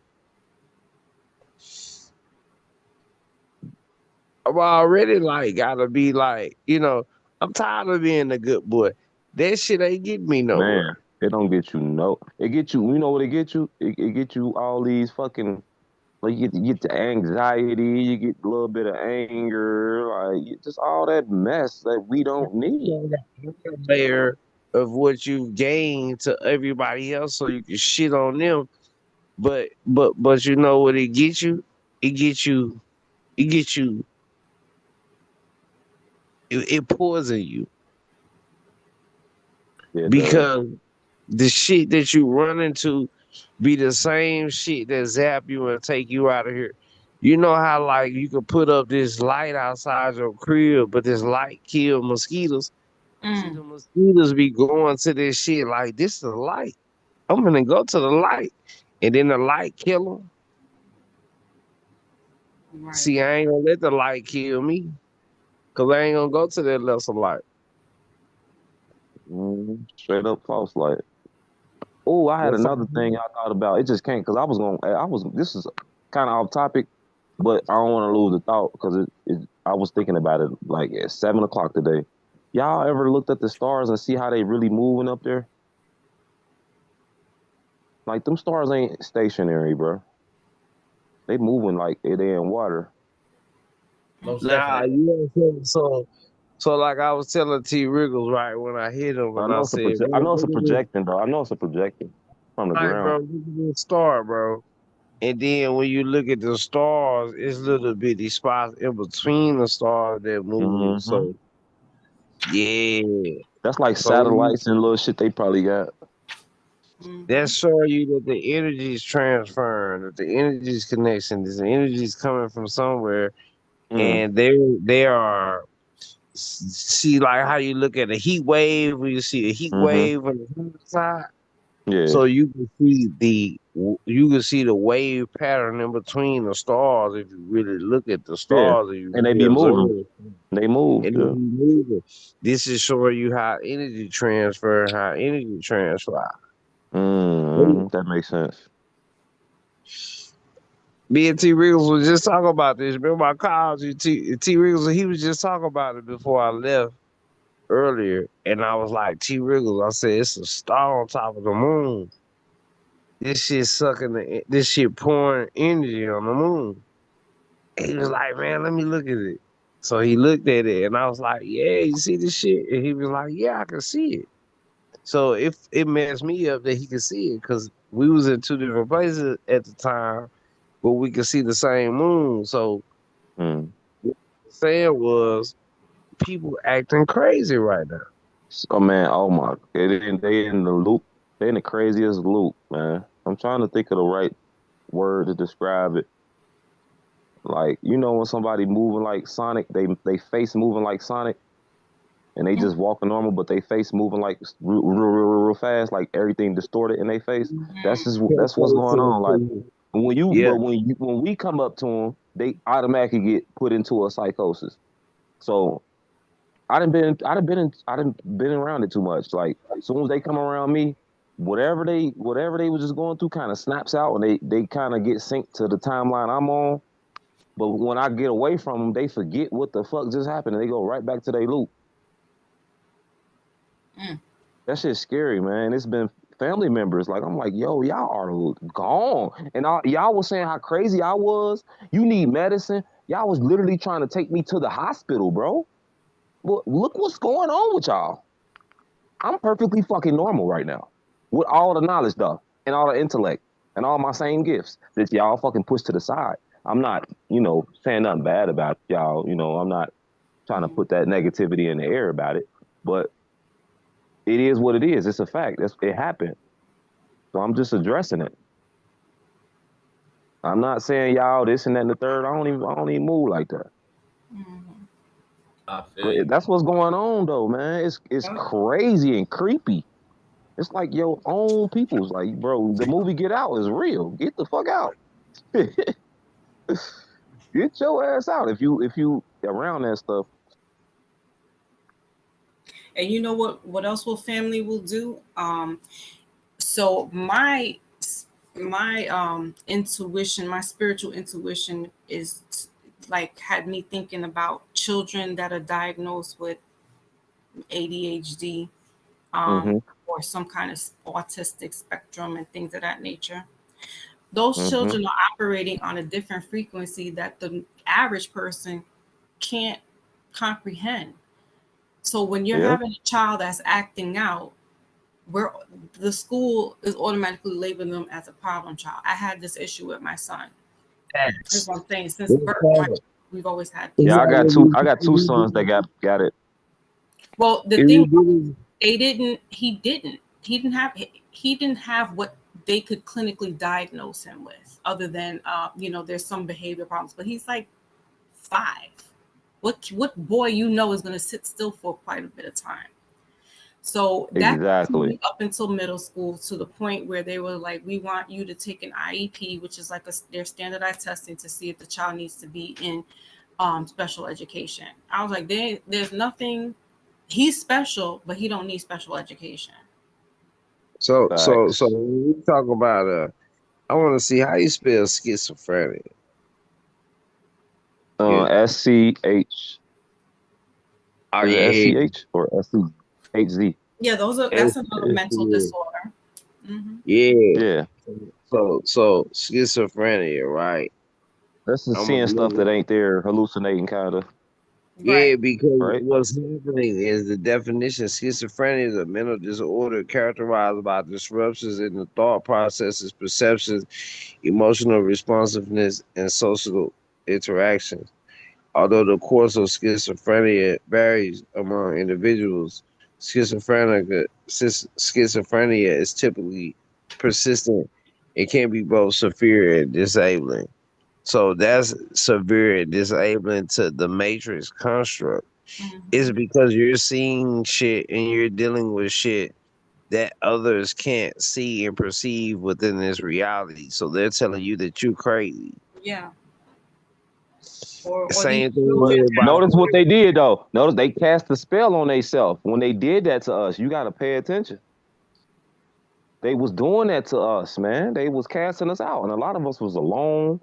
I'm already like gotta be like, I'm tired of being a good boy. That shit ain't getting me Man, nowhere. it don't get you no. It get you. You know what it get you? It get you all these fucking. Like you get the anxiety, you get a little bit of anger, like just all that mess that we don't need. Layer of what you've gained to everybody else, so you can shit on them. But you know what it gets you? It gets you. It gets you. It poison you Yeah, it does. because the shit that you run into be the same shit that zap you and take you out of here. You know how like you could put up this light outside your crib, but this light kill mosquitoes. See, Mm. the mosquitoes be going to this shit like this is a light. I'm gonna go to the light, and then the light kill them. Right. See, I ain't gonna let the light kill me, cause I ain't gonna go to that lesser light. Straight up false light. Oh, I had If I another thing I thought about. It just can't because I was going. I was. This is kind of off topic, but I don't want to lose the thought because I was thinking about it like at 7 o'clock today. Y'all ever looked at the stars and see how they really moving up there? Like them stars ain't stationary, bro. They moving like they in water. Most Nah, definitely. so like I was telling T Wriggles right when I hit him, I and I know it's a said, project. I "Man, know it's a look at this, projecting, bro. I know it's a projecting from the right, ground. bro, look at this star, bro." And then when you look at the stars, it's little bitty spots in between the stars that move. Hmm. So yeah, That's like so when satellites and little shit they probably got. that Hmm. show you that the energy is transferring, that the energy is connection, this energy is coming from somewhere, Mm, and they are see like how you look at a heat wave when you see a heat hmm. wave on the side. Yeah, So you can see the wave pattern in between the stars if you really look at the yeah. stars and you And they really be moving. observe. They move. And Yeah. then you move it. This is showing you how energy transfer, how energy transfer. That makes sense. Me and T Riggs was just talking about this. Remember I called you T Riggs, he was just talking about it before I left earlier. And I was like, T Riggs, I said it's a star on top of the moon. This shit this shit pouring energy on the moon. And he was like, man, let me look at it. So he looked at it and I was like, yeah, you see this shit? And he was like, yeah, I can see it. So if it messed me up that he could see it because we was in two different places at the time, but we could see the same moon. So Mm. what he was saying was people acting crazy right now. So man, oh my, they in the loop. They in the craziest loop, man. I'm trying to think of the right word to describe it. Like when somebody moving like Sonic, they face moving like Sonic. and they just walking normal, but they face moving like real fast, like everything distorted in their face. That's what's going on. Like Yeah. when we come up to them, they automatically get put into a psychosis. So I done been around it too much. Like as soon as they come around me, whatever they was just going through kind of snaps out, and they kind of get synced to the timeline I'm on. But when I get away from them, they forget what the fuck just happened, and they go right back to their loop. Mm. That shit's scary, man. It's been family members. Like I'm like, yo, y'all are gone, and y'all was saying how crazy I was. You need medicine. Y'all was literally trying to take me to the hospital, bro. Well, look what's going on with y'all. I'm perfectly fucking normal right now with all the knowledge stuff and all the intellect and all my same gifts that y'all fucking push to the side. I'm not, saying nothing bad about y'all. I'm not trying to put that negativity in the air about it, but it is what it is. It's a fact. It happened. So I'm just addressing it. I'm not saying y'all this and that and the third. I don't even move like that. Mm-hmm. I feel But you. that's what's going on though, man. It's Yep. crazy and creepy. It's like your own people's like, bro, the movie Get Out is real. Get the fuck out. Get your ass out if you around that stuff. And you know what else will family will do? So my intuition, my spiritual intuition is like had me thinking about children that are diagnosed with ADHD, Mm-hmm. or some kind of autistic spectrum and things of that nature. Those Mm-hmm. children are operating on a different frequency that the average person can't comprehend. So when you're Yep. having a child that's acting out, where the school is automatically labeling them as a problem child. I had this issue with my son. That's Facts. what I'm saying. Since Real birth, talk. we've always had It's this. Yeah, I got two. already, I got two sons that got it. Well, the it thing really, they didn't. He didn't have what they could clinically diagnose him with, other than there's some behavior problems. But he's like 5. What boy is going to sit still for quite a bit of time? So that Exactly. continued up until middle school, to the point where they were like, we want you to take an IEP, which is like their standardized testing to see if the child needs to be in special education. I was like, there's nothing. He's special, but he don't need special education. so Facts. when we talk about I want to see how you spell schizophrenia. You, SCH. oh Is it yeah, SCH or SCHZ? Yeah, that's another mental yeah, disorder. Hmm. yeah. Yeah. So schizophrenia, right? That's just I'm gonna seeing stuff that look. ain't there, hallucinating kind of, Yeah, Right. because right? what's happening is the definition schizophrenia is a mental disorder characterized by disruptions in the thought processes, perceptions, emotional responsiveness, and social interactions. Although the course of schizophrenia varies among individuals, schizophrenia is typically persistent. It can be both severe and disabling. So that's severe and disabling to the matrix construct. It's Hmm. because you're seeing shit and you're dealing with shit that others can't see and perceive within this reality. So they're telling you that you're crazy. Yeah. The Or these same thing But children here that about notice what they did though. Notice they cast a spell on themselves. When they did that to us, you gotta pay attention. They was doing that to us, man. They was casting us out. And a lot of us was alone,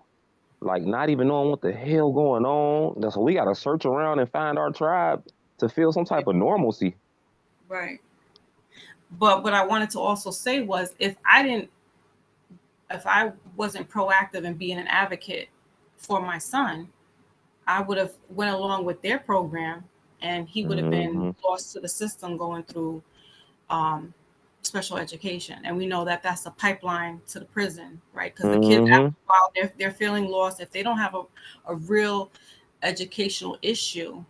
like not even knowing what the hell going on. So we gotta search around and find our tribe to feel some type of normalcy. right. But what I wanted to also say was, if I wasn't proactive in being an advocate for my son, I would have went along with their program, and he would have been Mm-hmm. lost to the system going through um, special education. And we know that that's a pipeline to the prison, right? Because the kids, after Mm-hmm. a while, they're feeling lost. If they don't have a real educational issue,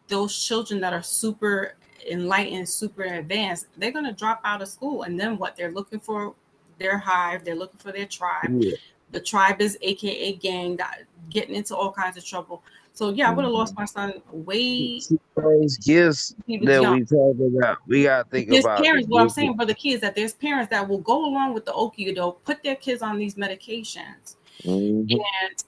those children that are super enlightened, super advanced, they're going to drop out of school. And then what? They're looking for their hive, they're looking for their tribe. yeah, The tribe is AKA gang, that getting into all kinds of trouble. So yeah, I would have lost Mhm. my son way See, those gifts he was that young. we talk about, we gotta think There's about the parents, what I'm gifted. saying for the kids, that there's parents that will go along with the okie doke, put their kids on these medications, Mm-hmm. and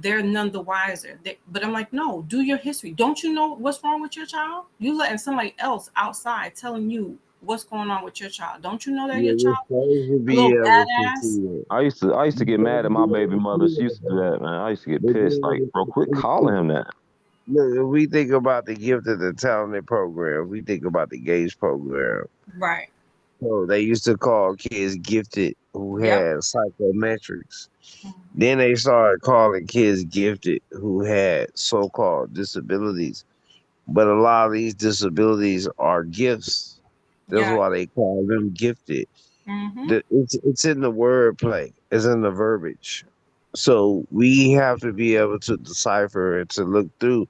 they're none the wiser. But I'm like, no, do your history. Don't you know what's wrong with your child? You letting somebody else outside telling you what's going on with your child. Don't you know that Yeah, your we're child supposed to a be little able to badass? see it. I used to We're get mad supposed to at be my able baby to mother. see She used it, to do bro. that, man. I used to get But pissed. Like, then bro, quit calling him that. look, if we think about the gifted and talented program, we think about the Gage program. Right. So they used to call kids gifted who Yep. had psychometrics. Then they started calling kids gifted who had so-called disabilities. But a lot of these disabilities are gifts. That's Yeah. why they call them gifted. Mm-hmm. It's in the wordplay. It's in the verbiage. So we have to be able to decipher and to look through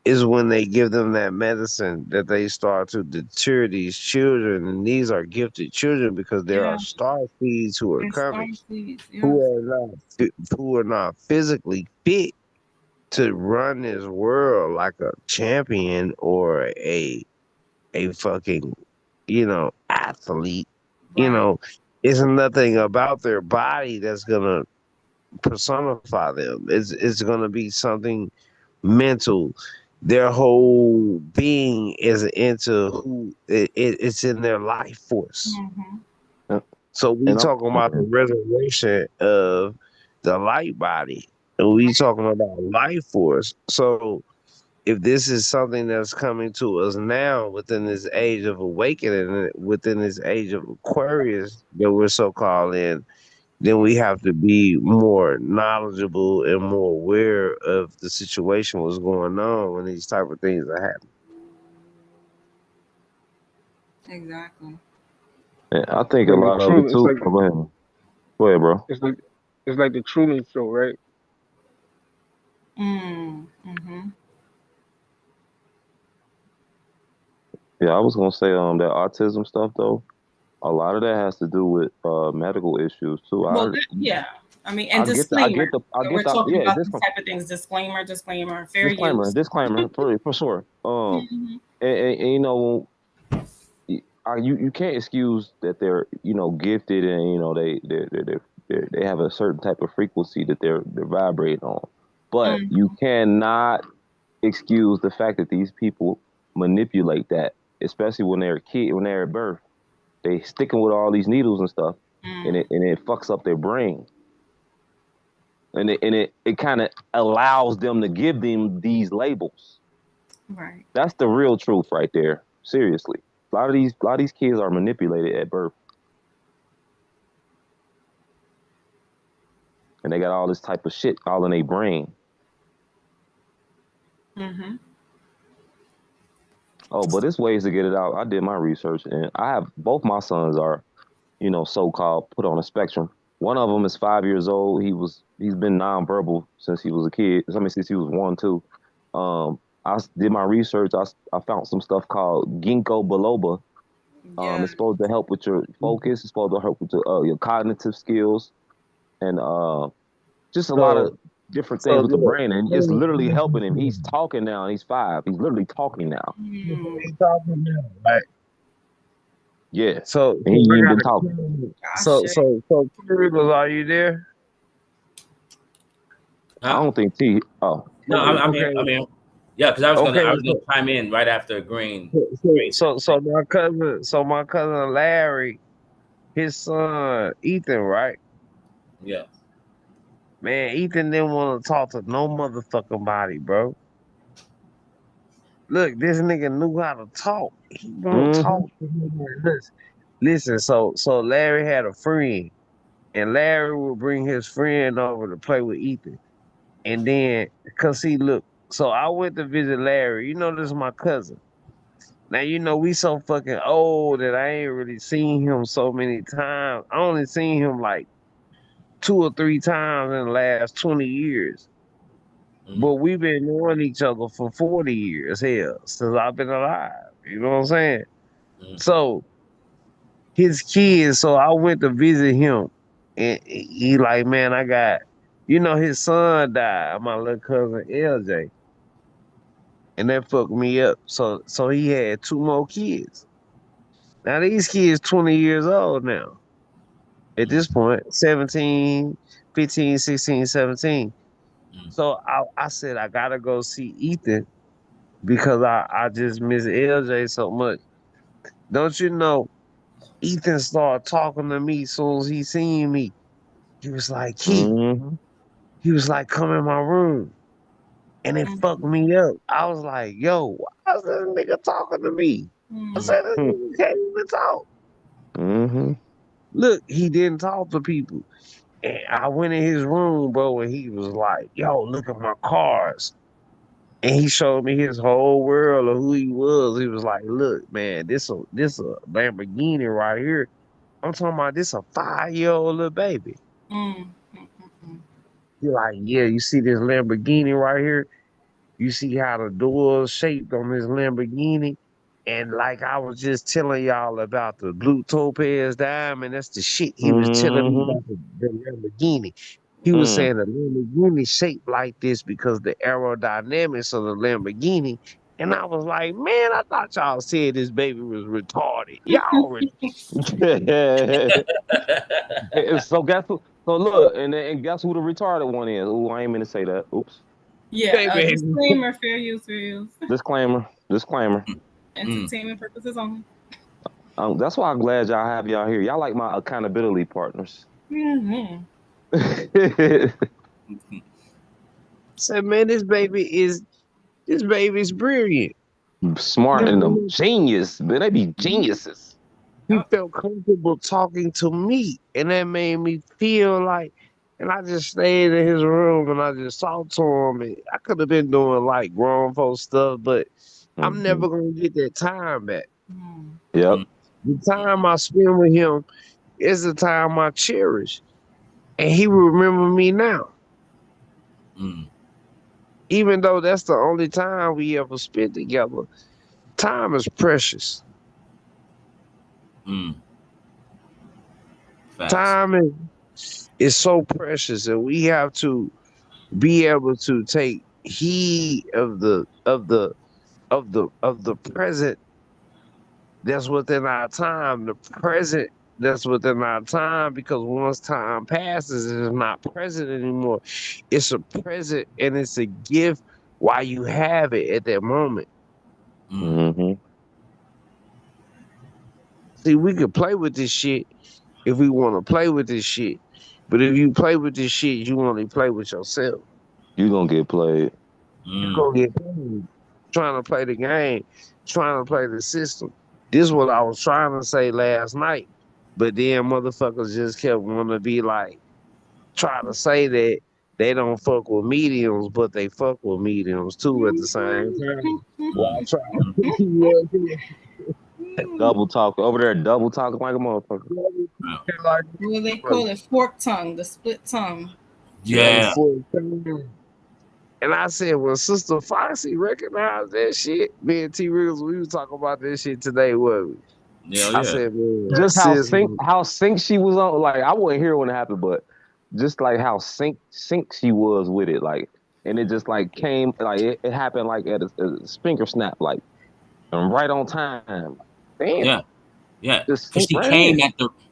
is when they give them that medicine that they start to deter these children. And these are gifted children because there are Yeah. star seeds who are And coming stars, please. who Yes. are who are not physically fit to run this world like a champion or a fucking athlete. You Right. know, it's nothing about their body that's gonna personify them. It's gonna be something mental. Their whole being is into who it's in their life force. Mm-hmm. And, So we and I'm talking about the resurrection of the light body, and we talking about life force. So if this is something that's coming to us now within this age of awakening, within this age of Aquarius that we're so called in, then we have to be more knowledgeable and more aware of the situation what's going on when these type of things are happening. Exactly. I think a Like the lot of it Truman, too. Oh, go ahead. Go ahead, bro. it's like it's like the Truman Show, right? Mm-hmm. Yeah, I was gonna say that autism stuff though. A lot of that has to do with medical issues too. Well, yeah. I mean, and I disclaimer. get the I We're get the talking yeah, about these type of things. Disclaimer, fair disclaimer, use. disclaimer for sure. Hmm. And you can't excuse that they're gifted and they have a certain type of frequency that they're vibrating on, but you Hmm. cannot excuse the fact that these people manipulate that, especially when they're a kid, when they're at birth. They sticking with all these needles and stuff, and Mm. it fucks up their brain, and it kind of allows them to give them these labels. Right. That's the real truth right there. Seriously, a lot of these kids are manipulated at birth, and they got all this type of shit all in their brain. Mm-hmm. Oh, but there's ways to get it out. I did my research, and I have both my sons are, so-called put on a spectrum. One of them is 5 years old. He's been nonverbal since he was a kid. I mean, since he was one, too. Did my research. I found some stuff called ginkgo biloba. Yeah. It's supposed to help with your focus. It's supposed to help with your cognitive skills and just a lot of So different so things with the look, brain. And it's literally helping him. He's talking now. He's 5. He's literally talking now. Mm. he's talking now, right? Yeah, So and so he I ain't got been a talking. question. Gosh. So Kirill, are you there? I Huh? don't think T. Oh, No, I'm here. Okay, I'm here. Yeah, because I okay. was gonna chime in right after Green said So my cousin Larry, his son Ethan, right? yeah. Man, Ethan didn't want to talk to no motherfucking body, bro. Look, this nigga knew how to talk. He won't mm-hmm. talk to me. Listen. So Larry had a friend, and Larry would bring his friend over to play with Ethan. And then, cause he look, so I went to visit Larry. You know, this is my cousin. Now we so fucking old that I ain't really seen him so many times. I only seen him like 2 or 3 times in the last 20 years. Mm, But we've been knowing each other for 40 years, hell, since I've been alive. You know what I'm saying? mm, So his kids, so I went to visit him. And he like, man, I got You know, his son died, my little cousin LJ, and that fucked me up. So he had two more kids. Now these kids 20 years old now. At Mm, this point, 17, 15, 16, 17. mm, So I said I gotta go see Ethan because I just miss LJ so much. Don't you know Ethan started talking to me as soon as he seen me. He was like, Key. Mm-hmm. He was like, come in my room. And it fucked Mm, me up. I was like, yo, why is this nigga talking to me? I mm, said, this nigga can't even talk. Mm-hmm. Look, he didn't talk to people. And I went in his room, bro, and he was like, yo, look at my cars. And he showed me his whole world of who he was. He was like, look, man, this a Lamborghini right here. I'm talking about this a 5-year-old little baby. mm, mm, mm, He like, yeah, you see this Lamborghini right here? You see how the doors shaped on this Lamborghini? And like I was just telling y'all about the blue topaz diamond, that's the shit he was telling me Mm-hmm. about the Lamborghini. He was Mm. saying the Lamborghini shaped like this because the aerodynamics of the Lamborghini. And I was like, man, I thought y'all said this baby was retarded. Y'all So guess who? So look, and guess who the retarded one is? Ooh, I ain't mean to say that. Oops. Yeah, baby. disclaimer, fair use, fair use. Disclaimer. Disclaimer. mm. Entertainment purposes only. That's why I'm glad y'all have y'all here. Y'all like my accountability partners. Mm-hmm. Said, man, this baby's brilliant. Smart and them genius, but they be geniuses. He Yep. felt comfortable talking to me, and that made me feel like. And I just stayed in his room and I just talked to him. And I could have been doing like grown folk stuff, but I'm Hmm. never gonna get that time back. Mm. Yep. Mm, The time I spend with him is the time I cherish, and he will remember me now, mm, even though that's the only time we ever spent together. Time is precious. mm. Facts. Time is so precious, and we have to be able to take heed of the present that's within our time, the present that's within our time, because once time passes, it's not present anymore. It's a present and it's a gift while you have it at that moment. Mm, Hmm. See, we could play with this shit if we want to play with this shit. But if you play with this shit, you only play with yourself. You gonna get played. You mm. gonna get paid trying to play the game, trying to play the system. This is what I was trying to say last night, but then motherfuckers just kept wanting to be like, try to say that they don't fuck with mediums, but they fuck with mediums too at the same time. Well, I Mm, try. mm. You know what Double talk over there, double talking like a motherfucker. Yeah. I'm Well, they saying? call it fork tongue, the split tongue. Like Yeah. for and I said, well, Sister Foxy recognized that shit. Me and T Riggs, we was talking about this shit today, wasn't we? Yeah. I Yeah. said, man, Just sis, how sync she was on. Like I wasn't here when it happened, but just like how sync she was with it. Like and it just like came like it happened like at a finger snap, like and right on time. Damn, Yeah. Yeah. just Because sync right in.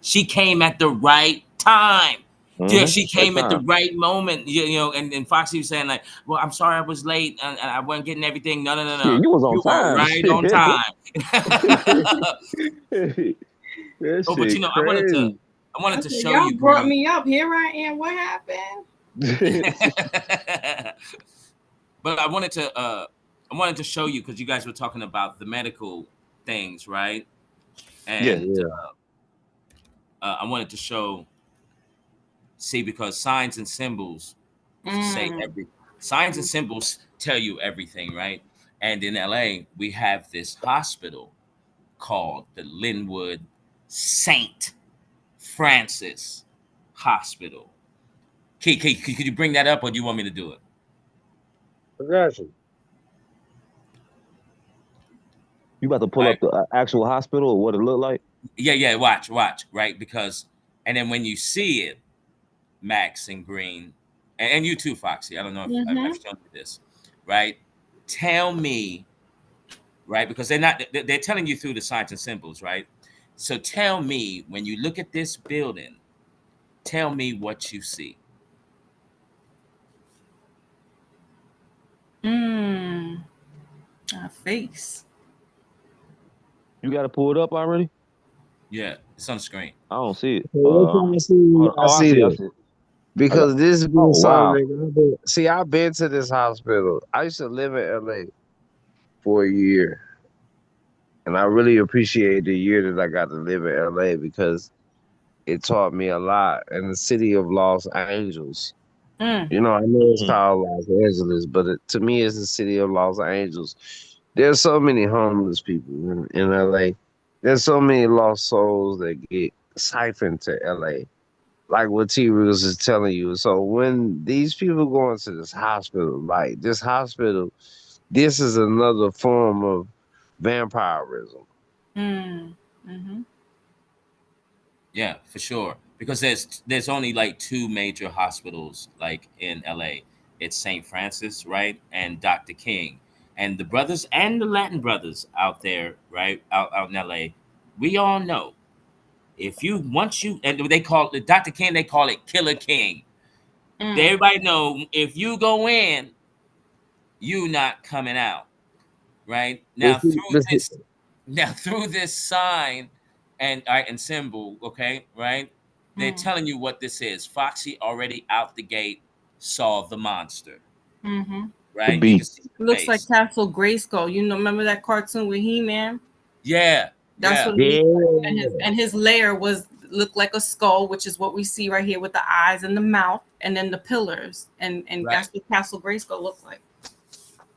she came at the right time. Yeah, Mm-hmm. she Right came at the time. right moment. You know, and Foxy was saying like, "Well, I'm sorry I was late and I wasn't getting everything." No, no, no, no. Shit, you was on You were time. right Shit. on time. That Oh, but shit crazy. I wanted I to said, show y'all you, brought Green. me up. Here I am. What happened? But I wanted to show you because you guys were talking about the medical things, right? Yeah. And yeah, I wanted to show, see, because signs and symbols say Mm. every signs and symbols tell you everything, right? And in LA, we have this hospital called the Linwood Saint Francis Hospital. Could you bring that up, or do you want me to do it? I got you. You about to pull Right? up the actual hospital or what it looked like? Yeah, yeah. Watch, right? Because, and then when you see it, Max and Green, and you too, Foxy. I don't know if I've Mm-hmm. shown you this, right? Tell me, right? Because they're telling you through the signs and symbols, right? So tell me, when you look at this building, tell me what you see. Mm. A face. You got to pull it up already? Yeah, it's on the screen. I don't see it. What can I see? Hold on. I Oh, I see see it. I it. see it. I got. Because this has been Oh something wow. that see, I've been to this hospital. I used to live in LA for a year. And I really appreciate the year that I got to live in LA because it taught me a lot. In the city of Los Angeles. Mm. You know, I know it's Mhm. called Los Angeles, but to me, it's the city of Los Angeles. There's so many homeless people in LA. There's so many lost souls that get siphoned to LA, like what T. Reels is telling you. So when these people go into this hospital, like this hospital, this is another form of vampirism. Mm. Mm-hmm. Yeah, for sure. Because there's only like two major hospitals like in LA. It's St. Francis, right, and Dr. King, and the brothers and the Latin brothers out there, right, out in LA. We all know, if you once you, and they call it Dr. King, they call it Killer King. Mm. Everybody know, if you go in, you not coming out, right? This, this, Now through this sign and symbol, okay, right? They're Mm. telling you what this is. Foxy already out the gate saw the monster, Mm-hmm. The right? You can beast. see the Looks like face. Castle Grayskull. You know, remember that cartoon with He-Man? Yeah, That's yeah, what it looks like. yeah, And his lair was looked like a skull, which is what we see right here with the eyes and the mouth, and then the pillars, and right. that's what Castle Grayskull looked like.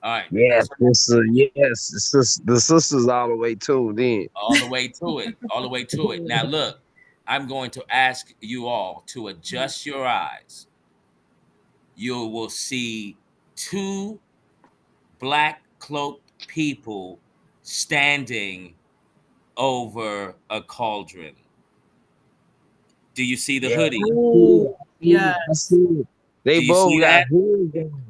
All right. yes, So yes, the sisters all the way tuned in. all the way to it, all the way to it. Now look, I'm going to ask you all to adjust your eyes. You will see two black cloaked people standing over a cauldron. Do you see the Yeah, hoodie? Oh, I see it, I yes. see it. They Do you both see got that? hoods on,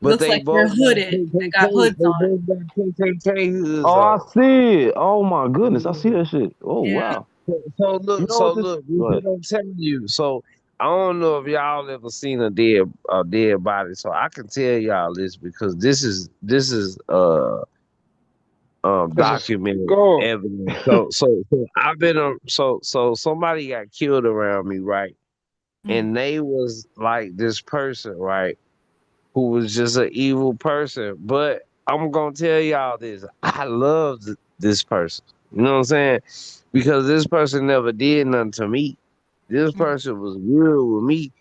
but Looks they like they're both got hooded. They got KKK. hoods They on. both got KKK hoods Oh, I on. see it. Oh my goodness, I see Yeah. that shit. Oh Yeah. wow. You know So what this? look, this Go is ahead. what I'm telling you. So I don't know if y'all ever seen a dead body. So I can tell y'all this because this is It's a documented skull. evidence. So I've been so somebody got killed around me, right? Mm. And they was like this person, right? Who was just an evil person. But I'm gonna tell y'all this. I loved this person. You know what I'm saying? Because this person never did nothing to me. This Mm. person was good with me.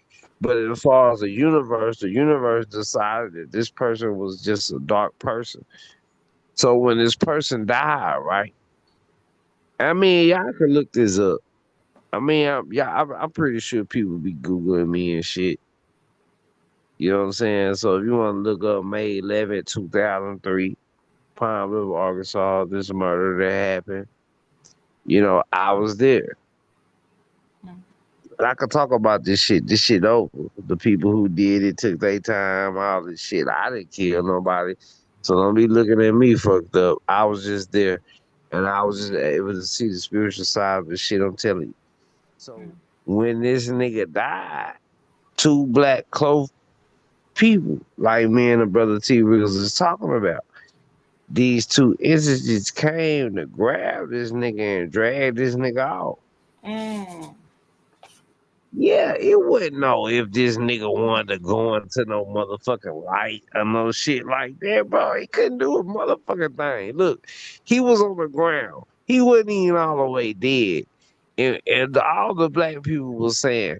But as far as the universe decided that this person was just a dark person. So when this person died, right? I mean, y'all can look this up. I mean, I'm pretty sure people be googling me and shit. You know what I'm saying? So if you want to look up May 11th, 2003, Pine River, Arkansas, this murder that happened, I was there. Mm. And I could talk about this shit. This shit over. The people who did it took their time, all this shit. I didn't kill nobody. So don't be looking at me fucked up. I was just there. And I was just able to see the spiritual side of the shit I'm telling you. So Mm. when this nigga died, two black clothed people, like me and the brother T Reels is talking about. These two entities came to grab this nigga and drag this nigga out. Mm. Yeah, it wouldn't know if this nigga wanted to go into no motherfucking light or no shit like that, bro. He couldn't do a motherfucking thing. Look, he was on the ground. He wasn't even all the way dead. And all the black people was saying,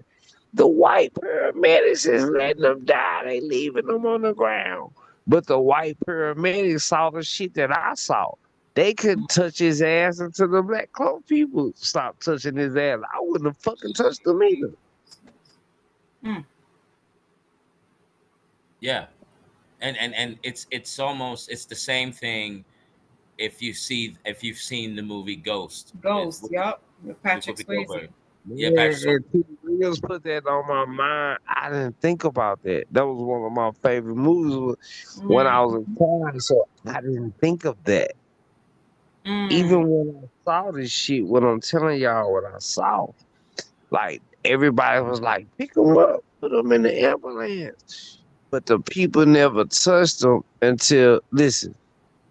the white paramedics is letting them die. They leaving them on the ground. But the white paramedics saw the shit that I saw. They couldn't touch his ass until the black cloak people stopped touching his ass. I wouldn't have fucking touched him either. Mm. Yeah. And it's the same thing if you've seen the movie Ghost with Ghost. Yup. With with Patrick Whoopi Swayze. Goldberg. Yeah, back Man, and T. Reels put that on my mind. I didn't think about that. That was one of my favorite movies when I was in college, so I didn't think of that. Mm. Even when I saw this shit, when I'm telling y'all what I saw, like everybody was like, pick them up, put them in the ambulance. But the people never touched them until listen.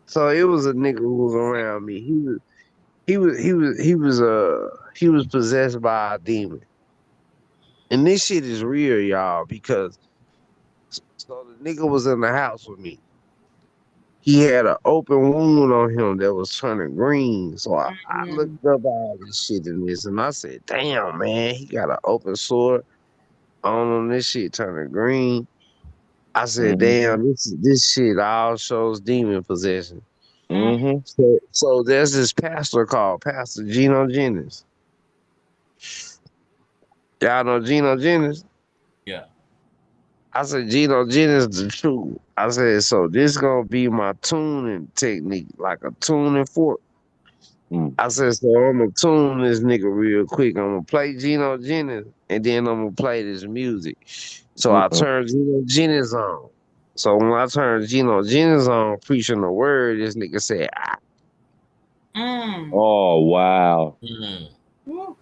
So it was a nigga who was around me. He was possessed by a demon. And this shit is real, y'all, because so the nigga was in the house with me. He had an open wound on him that was turning green. So I Mm. looked up all this shit in this and I said, damn, man, he got an open sore on him. This shit turning green. I said, Mm-hmm. damn, this shit all shows demon possession. Mm-hmm. So there's this pastor called Pastor Geno Jennings. Y'all know Geno Jennings? yeah. I said, Geno Jennings the truth. I said, so this gonna be my tuning technique, like a tuning fork. Mm. I said, so I'm gonna tune this nigga real quick. I'm gonna play Geno Jennings and then I'm gonna play this music. So I Mm-mm. turned Geno Jennings on. So when I turned Geno Jennings on, preaching the word, this nigga said, ah. Mm. Oh wow. Mm. Woo.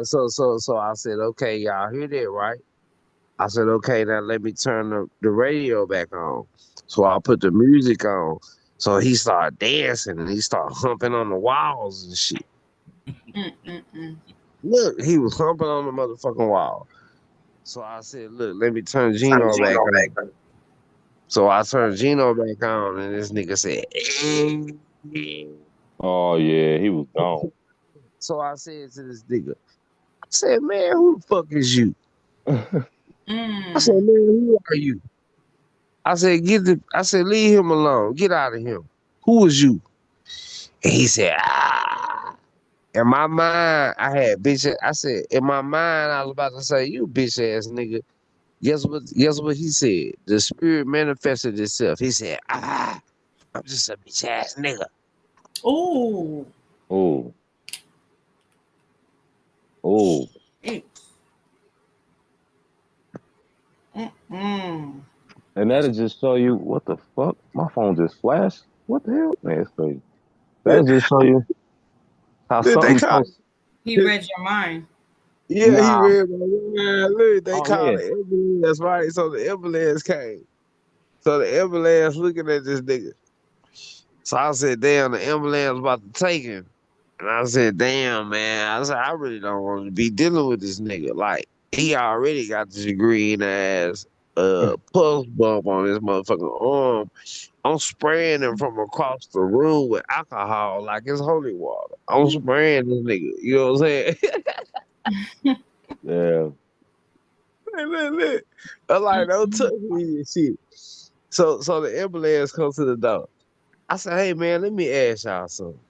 So I said, okay, y'all hear that, right? I said, okay, now let me turn the radio back on. So I put the music on. So he started dancing and he started humping on the walls and shit. Mm, mm, mm. Look, he was humping on the motherfucking wall. So I said, look, let me turn Turn Gino back Gino on. back on. So I turned Gino back on and this nigga said, "Eh." Oh yeah, he was gone. So I said to this nigga, I said, man, who the fuck is you? I said, Mm. man, who are you? I said, leave him alone. Get out of him. Who is you? And he said, ah. In my mind, I had bitch. I said, in my mind, I was about to say, you bitch ass nigga. Guess what he said? The spirit manifested itself. He said, ah, I'm just a bitch ass nigga. Oh. Oh, oh. Mm. Mm. And Yes. that'll just show you what the fuck. My phone just flashed. What the hell? Man, it's crazy. That'll just show you how Look, they something call so He it. read your mind. Yeah, he nah. read my mind. Look, they Oh called yeah. the ambulance, right? So the ambulance came. So the ambulance looking at this nigga. So I said, damn, the ambulance about to take him. And I said, damn, man. I said, I really don't want to be dealing with this nigga. Like, he already got this green ass pulse bump on his motherfucking arm. I'm spraying him from across the room with alcohol like it's holy water. I'm spraying this nigga. You know what I'm saying? Yeah. Look, look. I'm like, don't touch me and shit. So the ambulance comes to the door. I said, hey man, let me ask y'all something.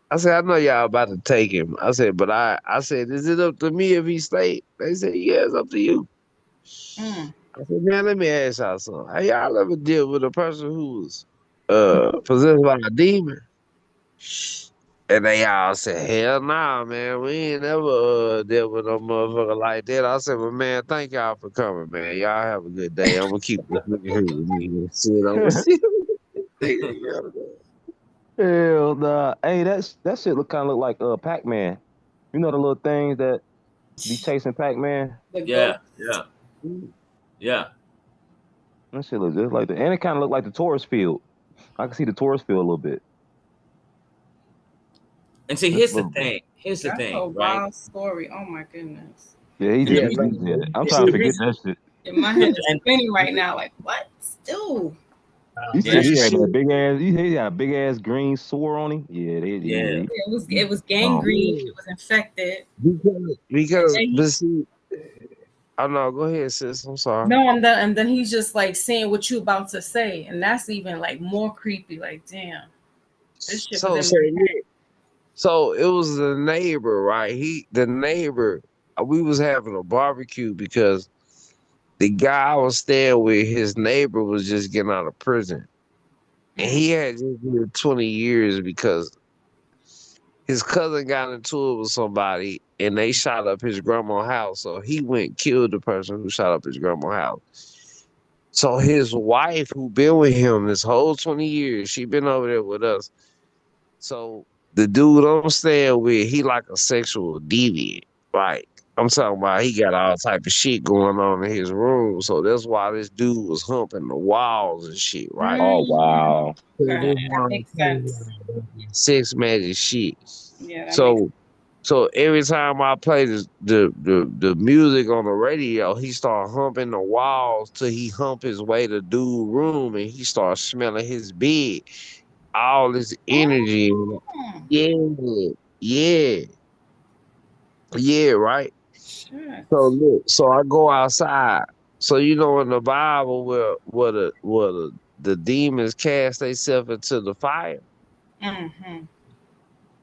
I said, I know y'all about to take him. I said, but I said, is it up to me if he stayed? They said, yeah, it's up to you. Mm. I said, man, let me ask y'all something. Have y'all ever dealt with a person who was possessed by a demon? And they all said, hell nah, man. We ain't never dealt with no motherfucker like that. I said, well, man, thank y'all for coming, man. Y'all have a good day. I'm gonna keep this nigga here with me and shit. I'm gonna see Hell nah. Hey, that shit look like Pac-Man. You know the little things that be chasing Pac-Man? The Yeah. goat. Yeah. Yeah. That shit look just like that. And it kinda look like the Taurus field. I can see the Taurus field a little bit. And see, Just a here's the little bit. thing. Here's the That's a thing, right? wild story. Oh my goodness. Yeah, he And the just Yeah, be reason, using it. I'm and trying to the forget reason, that shit. And my head is and spinning right now. Like, what? Still. You yeah, said he this had shit. that big ass. He had a big ass green sore on him. Yeah, yeah. It was gone. gangrene. It was infected. And Because then but see, oh no, go ahead, sis. I'm sorry. no, and then he's just like saying what you about to say. And that's even like more creepy. Like, damn. This shit was So in so my look, so it was the neighbor, right? The neighbor. We was having a barbecue because the guy I was staying with, his neighbor was just getting out of prison, and head. he had just did 20 years because his cousin got into it with somebody and they shot up his grandma's house. So he went and killed the person who shot up his grandma's house. So his wife, who been with him this whole 20 years, she been over there with us. So the dude I'm staying with, he like a sexual deviant. Like I'm talking about, he got all type of shit going on in his room. So that's why this dude was humping the walls and shit, right? Oh Mm, wow. So okay, that's that why I'm makes telling sense. you that sex magic shit. Yeah, that makes. So every time I play the music on the radio, he start humping the walls till he hump his way to dude room and he start smelling his bed. All this energy. Oh, Yeah, yeah, yeah, right. So shit. look, so I go outside. So you know in the Bible where the demons cast themselves into the fire. Mm-hmm.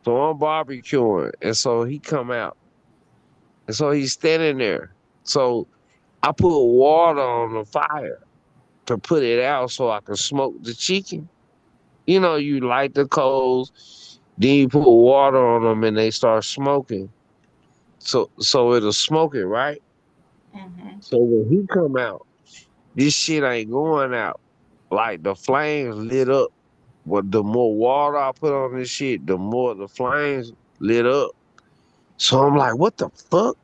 So I'm barbecuing, and so he come out, and so he's standing there. So I put water on the fire to put it out so I can smoke the chicken. You know, you light the coals, then you put water on them, and they start smoking. So it'll smoke it, right? Mm-hmm. So when he come out, this shit ain't going out. Like the flames lit up. But the more water I put on this shit, the more the flames lit up. So I'm like, what the fuck?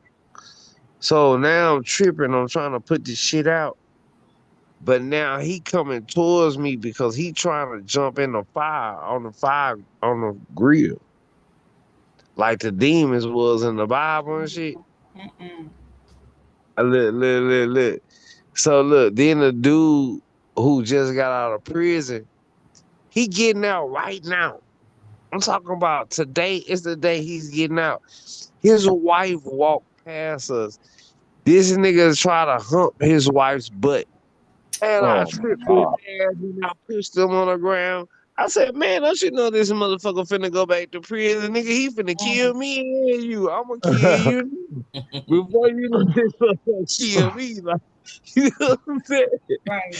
So now I'm tripping. I'm trying to put this shit out. But now he coming towards me because he trying to jump in the fire on the grill. Like the demons was in the Bible and shit. Mm-mm. Look. So look, then the dude who just got out of prison, he getting out right now. I'm talking about today is the day he's getting out. His wife walked past us. This nigga try to hump his wife's butt. And I Oh my tripped his God. ass and I pushed him on the ground. I said, man, don't you know this motherfucker finna go back to prison? Nigga, he finna kill me and you. I'ma kill you. Before you know this motherfucker kill me. Like, you know what I'm saying? Right.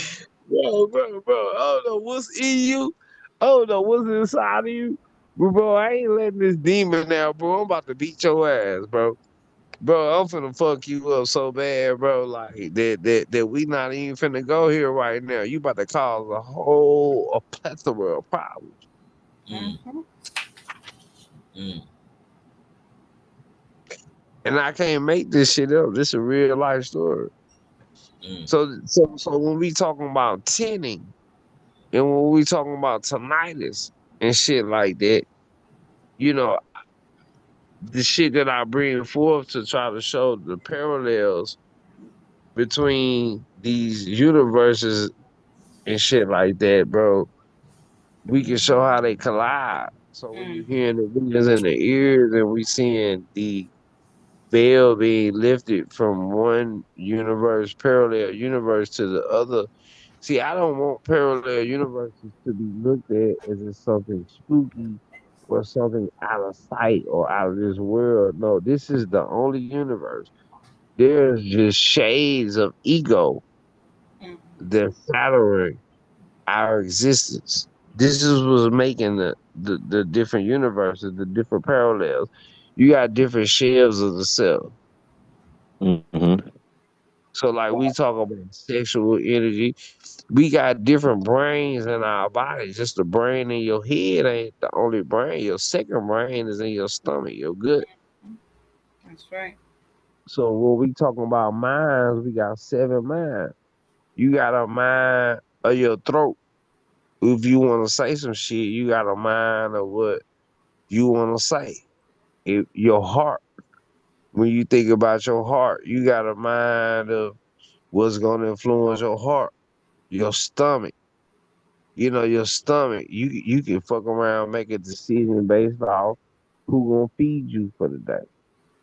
Bro, I don't know what's in you. I don't know what's inside of you. But bro, I ain't letting this demon now, bro. I'm about to beat your ass, bro. Bro, I'm finna fuck you up so bad, bro. Like that we not even finna go here right now. You about to cause a plethora of problems. Mm, Mm-hmm. mm, And I can't make this shit up. This a real life story. mm, So when we talking about tinning and when we talking about tinnitus and shit like that, you know, the shit that I bring forth to try to show the parallels between these universes and shit like that, bro, we can show how they collide. So when you Mm. hearing the visions in the ears and we seeing the veil being lifted from one universe, parallel universe to the other. See, I don't want parallel universes to be looked at as if something spooky or something out of sight or out of this world. No, this is the only universe. There's just shades of ego Mm. that shattering our existence. This is what's making the different universes, the different parallels. You got different shells of the self. Mm-hmm. So like we talk about sexual energy, we got different brains in our body. Just the brain in your head ain't the only brain. Your second brain is in your stomach, your gut. That's right. So when we talking about minds, we got seven minds. You got a mind of your throat. If you want to say some shit, you got a mind of what you want to say. Your heart. When you think about your heart, you got a mind of what's going to influence your heart. Your stomach. Your stomach. You can fuck around, make a decision based off who gonna feed you for the day.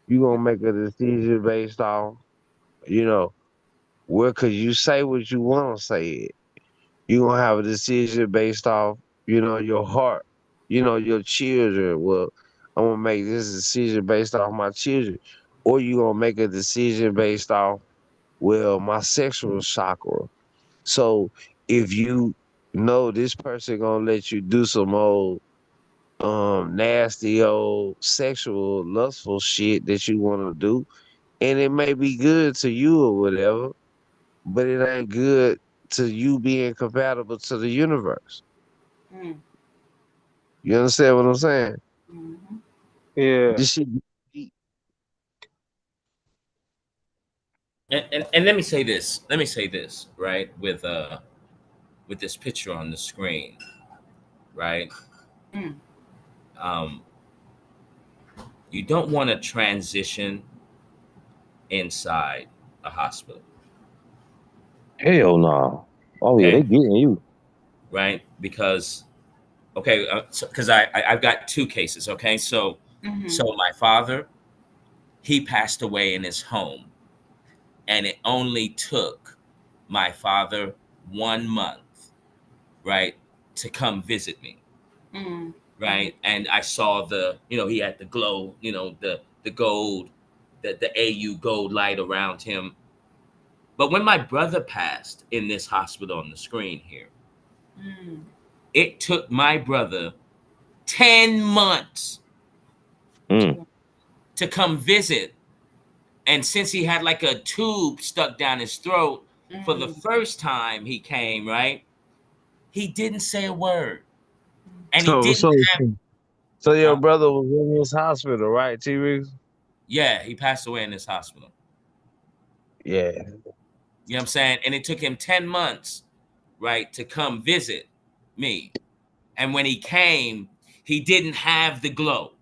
You gonna make a decision based off, you know, where could you say what you wanna say it. You gonna have a decision based off, your heart, your children. Well, I'm gonna make this decision based off my children. Or you gonna make a decision based off, well, my sexual chakra. So if you know this person gonna let you do some old nasty old sexual lustful shit that you want to do, and it may be good to you or whatever, but it ain't good to you being compatible to the universe. Mm. You understand what I'm saying? Mhm. Yeah. This shit. And let me say this. Let me say this, right? With this picture on the screen, right? Mm. Um, you don't want to transition inside a hospital, Hell no. Oh yeah, okay? they getting you. Right? Because okay, because I've got two cases, okay? So Mhm. my father, he passed away in his home, and it only took my father 1 month, right, to come visit me, Mm. Mhm. right? And I saw he had the glow, the gold, the AU gold light around him. But when my brother passed in this hospital on the screen here, Mm. it took my brother 10 months Mm. to come visit. And since he had like a tube stuck down his throat for the Mm. first time he came, right? He didn't say a word. And he So didn't so have, so your huh? brother was in this hospital, right, T Rex? Yeah, he passed away in this hospital. Yeah. You know what I'm saying? And it took him 10 months, right, to come visit me. And when he came, he didn't have the glow.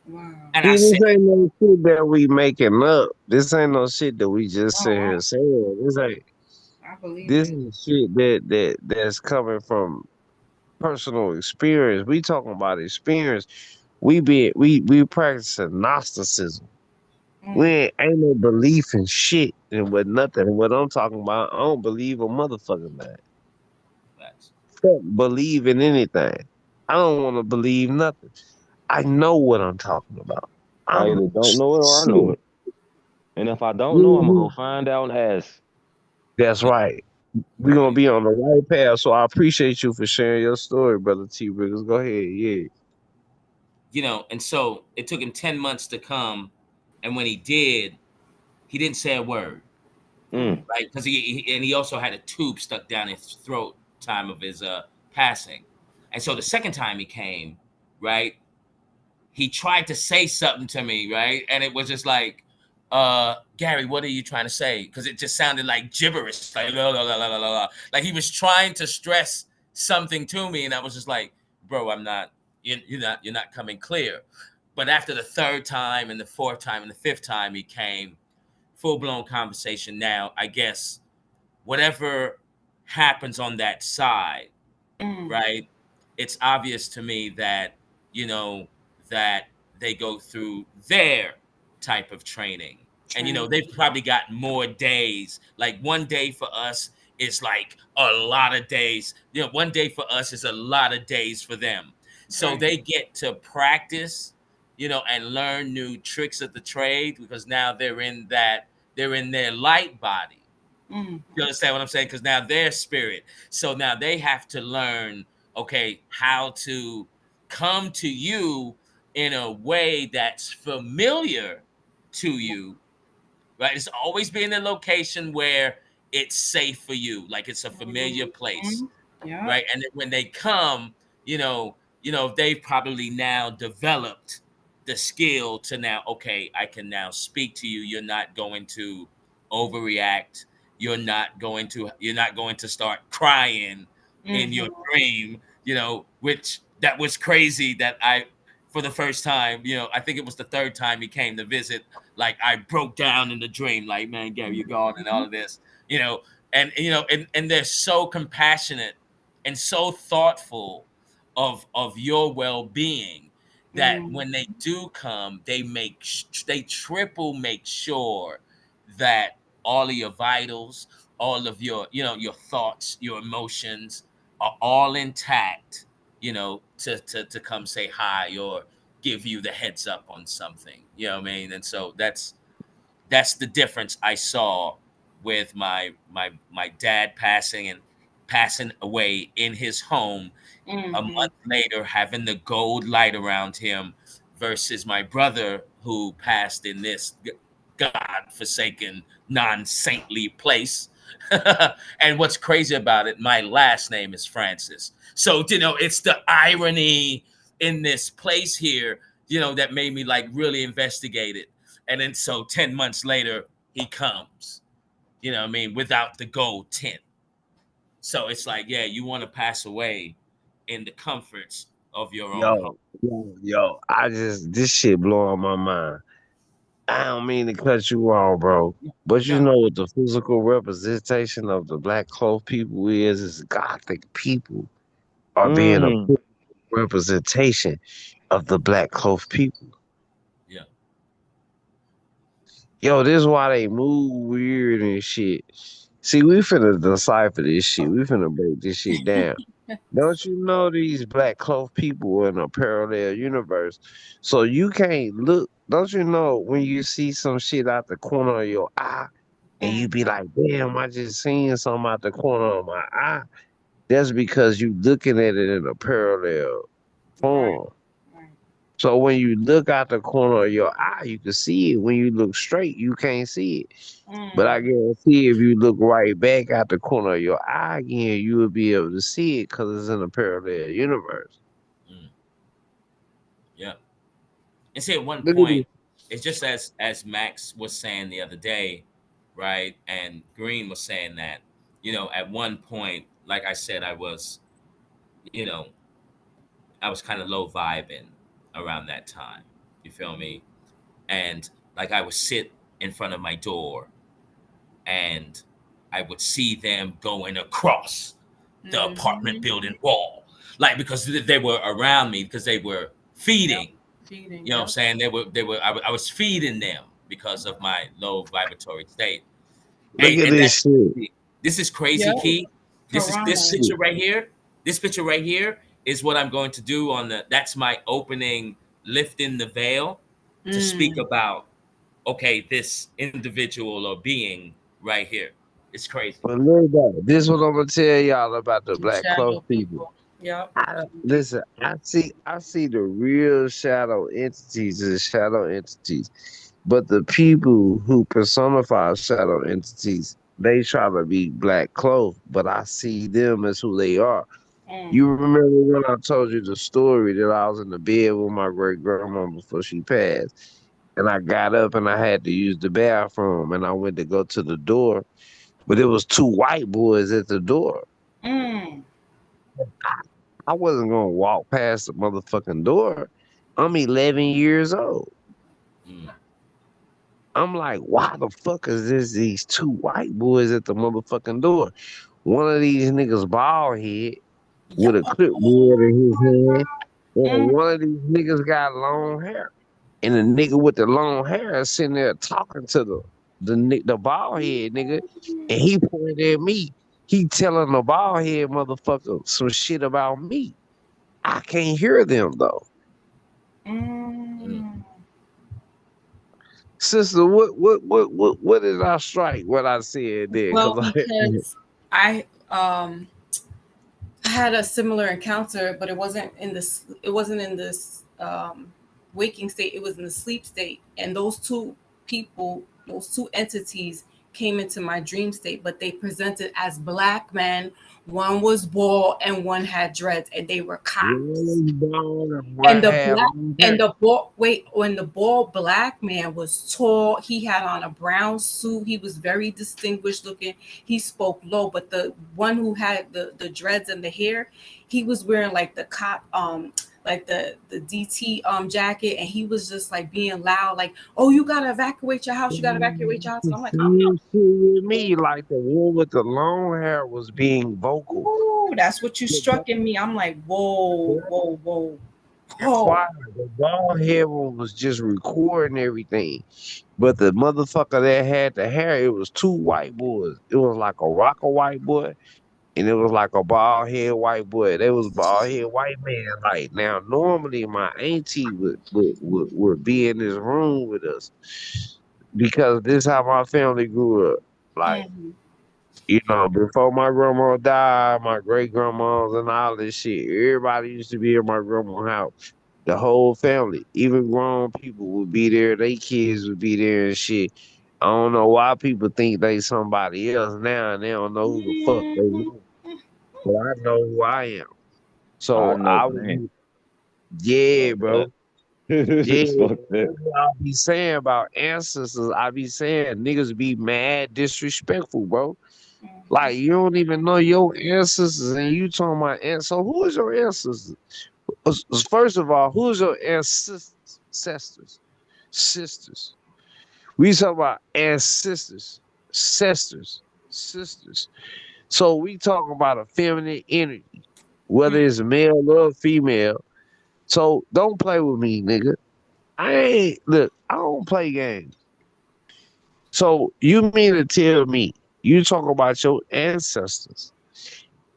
Wow. And I See, said, this ain't no shit that we making up. This ain't no shit that we just sit Oh, here saying. I believe This it. is shit that's coming from personal experience. We talking about experience. We practicing Gnosticism. We Mm. ain't no belief in shit and what nothing. What I'm talking about, I don't believe a motherfucking thing. that's Fuck believe in anything. I don't want to believe nothing. I know what I'm talking about. I I'm either don't know it or I know shit. it. And if I don't know, I'm gonna go Mhm. find out and ask. That's right. We're gonna be on the right path. So I appreciate you for sharing your story, brother T Riggers. Go ahead, yeah. and so it took him 10 months to come. And when he did, he didn't say a word, Mm. Mm. right? Because he also had a tube stuck down his throat time of his passing. And so the second time he came, right, he tried to say something to me, right? And it was just like, Gary, what are you trying to say? Because it just sounded like gibberish, like la, la, la, la, la, la. Like he was trying to stress something to me, and I was just like, bro, I'm not, you're not coming clear. But after the third time and the fourth time and the fifth time he came, full blown conversation. Now, I guess whatever happens on that side, Mm. right? It's obvious to me that, you know, that they go through their type of training. And, Training. they've probably got more days. Like one day for us is like a lot of days. One day for us is a lot of days for them. So Right. they get to practice, and learn new tricks of the trade because now they're in their light body. Mm. You understand what I'm saying? Because now they're spirit. So now they have to learn, okay, how to come to you in a way that's familiar to you, right? It's always be in a location where it's safe for you, like it's a familiar place, Mhm. Yep. right? And then when they come, you know, they've probably now developed the skill to now, okay, I can now speak to you. You're not going to overreact. You're not going to start crying in your Mhm. dream, which that was crazy that for the first time, I think it was the third time he came to visit, like I broke down in the dream, like, man, Gary, you're gone and all of this, you know, and they're so compassionate and so thoughtful of your well-being that Mm. when they do come, they triple make sure that all of your vitals, all of your your thoughts, your emotions are all intact, to come say hi or give you the heads up on something, what I mean? And so that's the difference I saw with my dad passing. And passing away in his home a Mm-hmm. month later, having the gold light around him, versus my brother who passed in this god-forsaken, non-saintly place. And what's crazy about it, my last name is Francis. So, it's the irony in this place here, that made me like really investigate it. And then so 10 months later, he comes, what I mean, without the gold tint. So it's like, yeah, you want to pass away in the comforts of your own home. Yo, this shit blowing my mind. I don't mean to cut you off, bro. But you No. know what the physical representation of the black cloth people is gothic people are being a Mm. physical representation of the black cloth people. Yeah. Yo, this is why they move weird and shit. See, we finna decipher this shit. We finna break this shit down. Don't you know these black cloth people are in a parallel universe? So you can't look. Don't you know when you see some shit out the corner of your eye and you be like, damn, I just seen something out the corner of my eye? That's because you looking at it in a parallel Right. form. Right. So when you look out the corner of your eye, you can see it. When you look straight, you can't see it. But I Mm-hmm. guarantee if you look right back out the corner of your eye again, you will be able to see it because it's in a parallel universe. Mm, yeah. And see, at one Look at point, this. it's just as Max was saying the other day, right? And Green was saying that, at one point, like I said, you know, I was kind of low vibing around that time. You feel me? And like I would sit in front of my door and I would see them going across the apartment Mm-hmm. building wall. Like because they were around me because they were Yep. feeding. Feeding. You know what I'm Yep. saying? I was feeding them because of my low vibratory state. Look at And this that's shit. crazy. This is crazy, Yep. Key. This Piranhas. picture right here. This picture right here is what I'm going to do on that's my opening lifting the veil to speak Mm. about okay, this individual or being right here. It's crazy. But look at this is what I'm gonna tell y'all about the Some black cloth shadow people. people. Yep. Listen, I see the real shadow entities as shadow entities. But the people who personify shadow entities, they try to be black cloth, but I see them as who they are. You Mm-hmm. remember when I told you the story that I was in the bed with my great grandma before she passed, and I got up and I had to use the bathroom, and I went to go to the door, but it was two white boys at the door. Mm. I wasn't gonna walk past the motherfucking door. I'm 11 years old. Mm, I'm like, why the fuck is these two white boys at the motherfucking door? One of these niggas bald head Yep. with a Oh clipboard in his hand, and my God. one of these niggas got long hair. And the nigga with the long hair is sitting there talking to the bald head nigga, and he pointed at me. He telling the bald head motherfucker some shit about me. I can't hear them though. mm. Mm. Sister, what did I strike? What I said there? Well, Cause I because I had a similar encounter, but it wasn't in this waking state. It was in the sleep state, and those two entities came into my dream state, but they presented as black men. One was bald and one had dreads, and they were cops. was born and And what the had black long and hair. the bald wait when the bald black man was tall, he had on a brown suit, he was very distinguished looking, he spoke low, but the one who had the dreads and the hair, he was wearing like the cop like the DT jacket, and he was just like being loud, like, oh, you gotta evacuate your house, you gotta evacuate your house. And I'm like, I'm Same shit with me. Like the one with the long hair was being not, vocal. ooh, that's what you The struck in me. I'm like, whoa, bald whoa, whoa, whoa. quiet. The bald head one was just recording everything. But the motherfucker that had the hair, it was two white boys. It was like a rocker white boy, and it was like a bald head white boy. They was bald head white man. Like now, normally my auntie would be in this room with us because this how my family grew up. Like Mhm. You know, before my grandma died, my great grandmas and all this shit, everybody used to be at my grandma's house. The whole family, even grown people would be there. They kids would be there and shit. I don't know why people think they somebody else now and they don't know who the fuck they Mhm. know. But I know who I am. I So know, I would man. be, yeah, Fuck that. bro. Yeah, Fuck that. that's what I be saying about ancestors. I be saying niggas be mad disrespectful, bro. Like you don't even know your ancestors, and you talking about so who is your ancestors? First of all, who is your ancestors? Sisters. We talk about ancestors, sisters, sisters. So we talking about a feminine energy, whether it's male or female. So don't play with me, nigga. I ain't look. I don't play games. So you mean to tell me you talk about your ancestors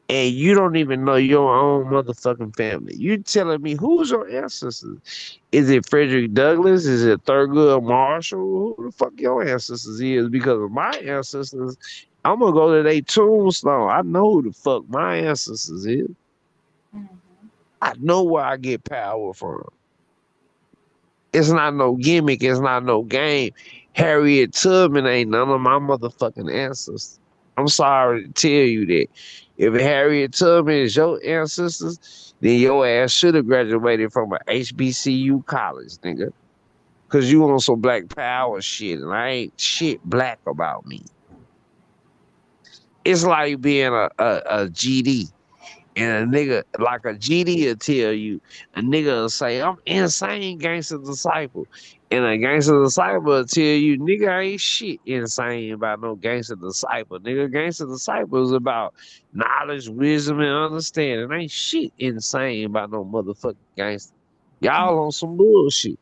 and you don't even know your own motherfucking family? You telling me who's your ancestors? Is it Frederick Douglass? Is it Thurgood Marshall? Who the fuck your ancestors is? Because of my ancestors, I'm gonna go to their tombstone. I know who the fuck my ancestors is. I know where I get power from. It's not no gimmick. It's not no game. Harriet Tubman ain't none of my motherfucking ancestors. I'm sorry to tell you that. If Harriet Tubman is your ancestors, then your ass should have graduated from a HBCU college, nigga. Cause you on some black power shit, and I ain't shit black about me. It's like being a GD. And a nigga, like a GD will tell you, a nigga will say, I'm insane gangster disciple. And a gangster disciple will tell you, nigga ain't shit insane about no gangster disciple. Nigga, gangster disciple is about knowledge, wisdom, and understanding. Ain't shit insane about no motherfucking gangster. Y'all on some bullshit.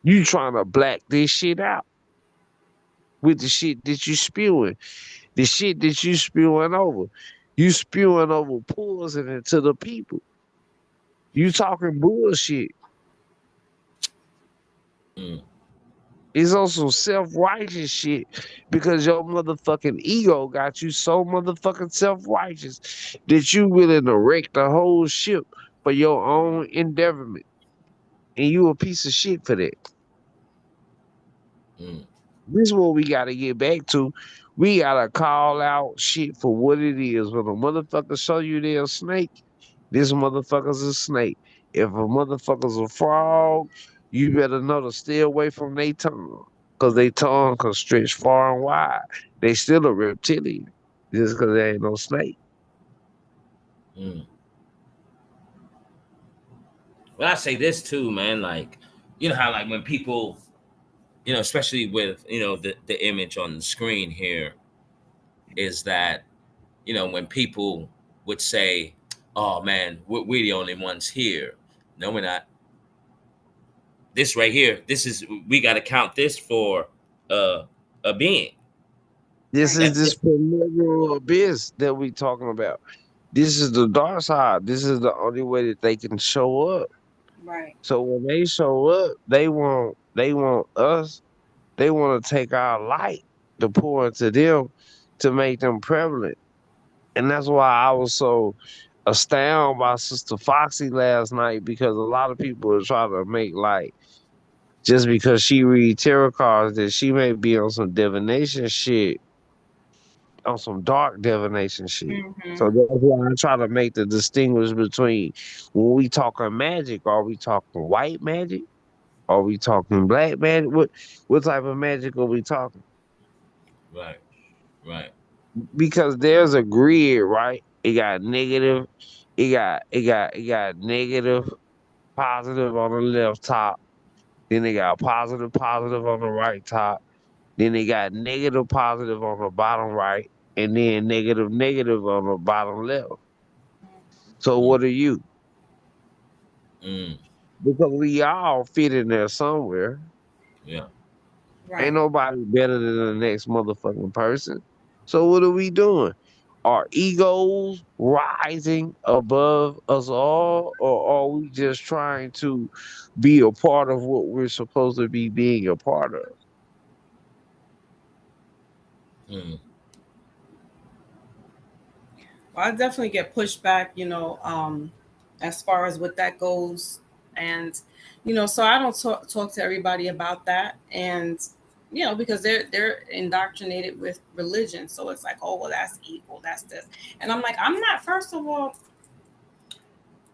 You trying to black this shit out with the shit that you spewing. The shit that you spewing over. You spewing over poison into the people. You talking bullshit. Mm. It's also self-righteous shit because your motherfucking ego got you so motherfucking self-righteous that you willing to wreck the whole ship for your own endeavorment. And you a piece of shit for that. Mm. This is what we gotta get back to. We gotta call out shit for what it is. When a motherfucker show you they're a snake, this motherfucker's a snake. If a motherfucker's a frog, you better know to stay away from their tongue. Cause they tongue can stretch far and wide. They still a reptilian. Just cause they ain't no snake. Mm. Well, I say this too, man. Like, you know how like when people, especially with the image on the screen here, is that when people would say, "Oh man, we're the only ones here." No, we're not. This right here, this is we got to count this for uh, a being. This Right. is That, this primordial abyss that we talking about. This is the dark side. This is the only way that they can show up. Right. So when they show up, they want us, they want to take our light to pour into them to make them prevalent. And that's why I was so astounded by Sister Foxy last night because a lot of people are trying to make like just because she read tarot cards that she may be on some divination shit, on some dark divination shit. So Mm-hmm. that's why I try to make the distinguish between when we talking magic, are we talking white magic? Are we talking black magic? What type of magic are we talking? right, right. Because there's a grid, right? It got negative, it got negative, positive on the left top. Then they got positive, positive on the right top. Then they got negative, positive on the bottom right, and then negative, negative on the bottom left. So Mm, what are you? mm, Because we all fit in there somewhere. yeah. Ain't Right. nobody better than the next motherfucking person. So what are we doing? Are egos rising above us all, or are we just trying to be a part of what we're supposed to be being a part of? Mm. Well, I definitely get pushback, as far as what that goes. And, so I don't talk to everybody about that. And, because they're indoctrinated with religion. So it's like, oh, well, that's evil. That's this. And I'm like, I'm not, first of all,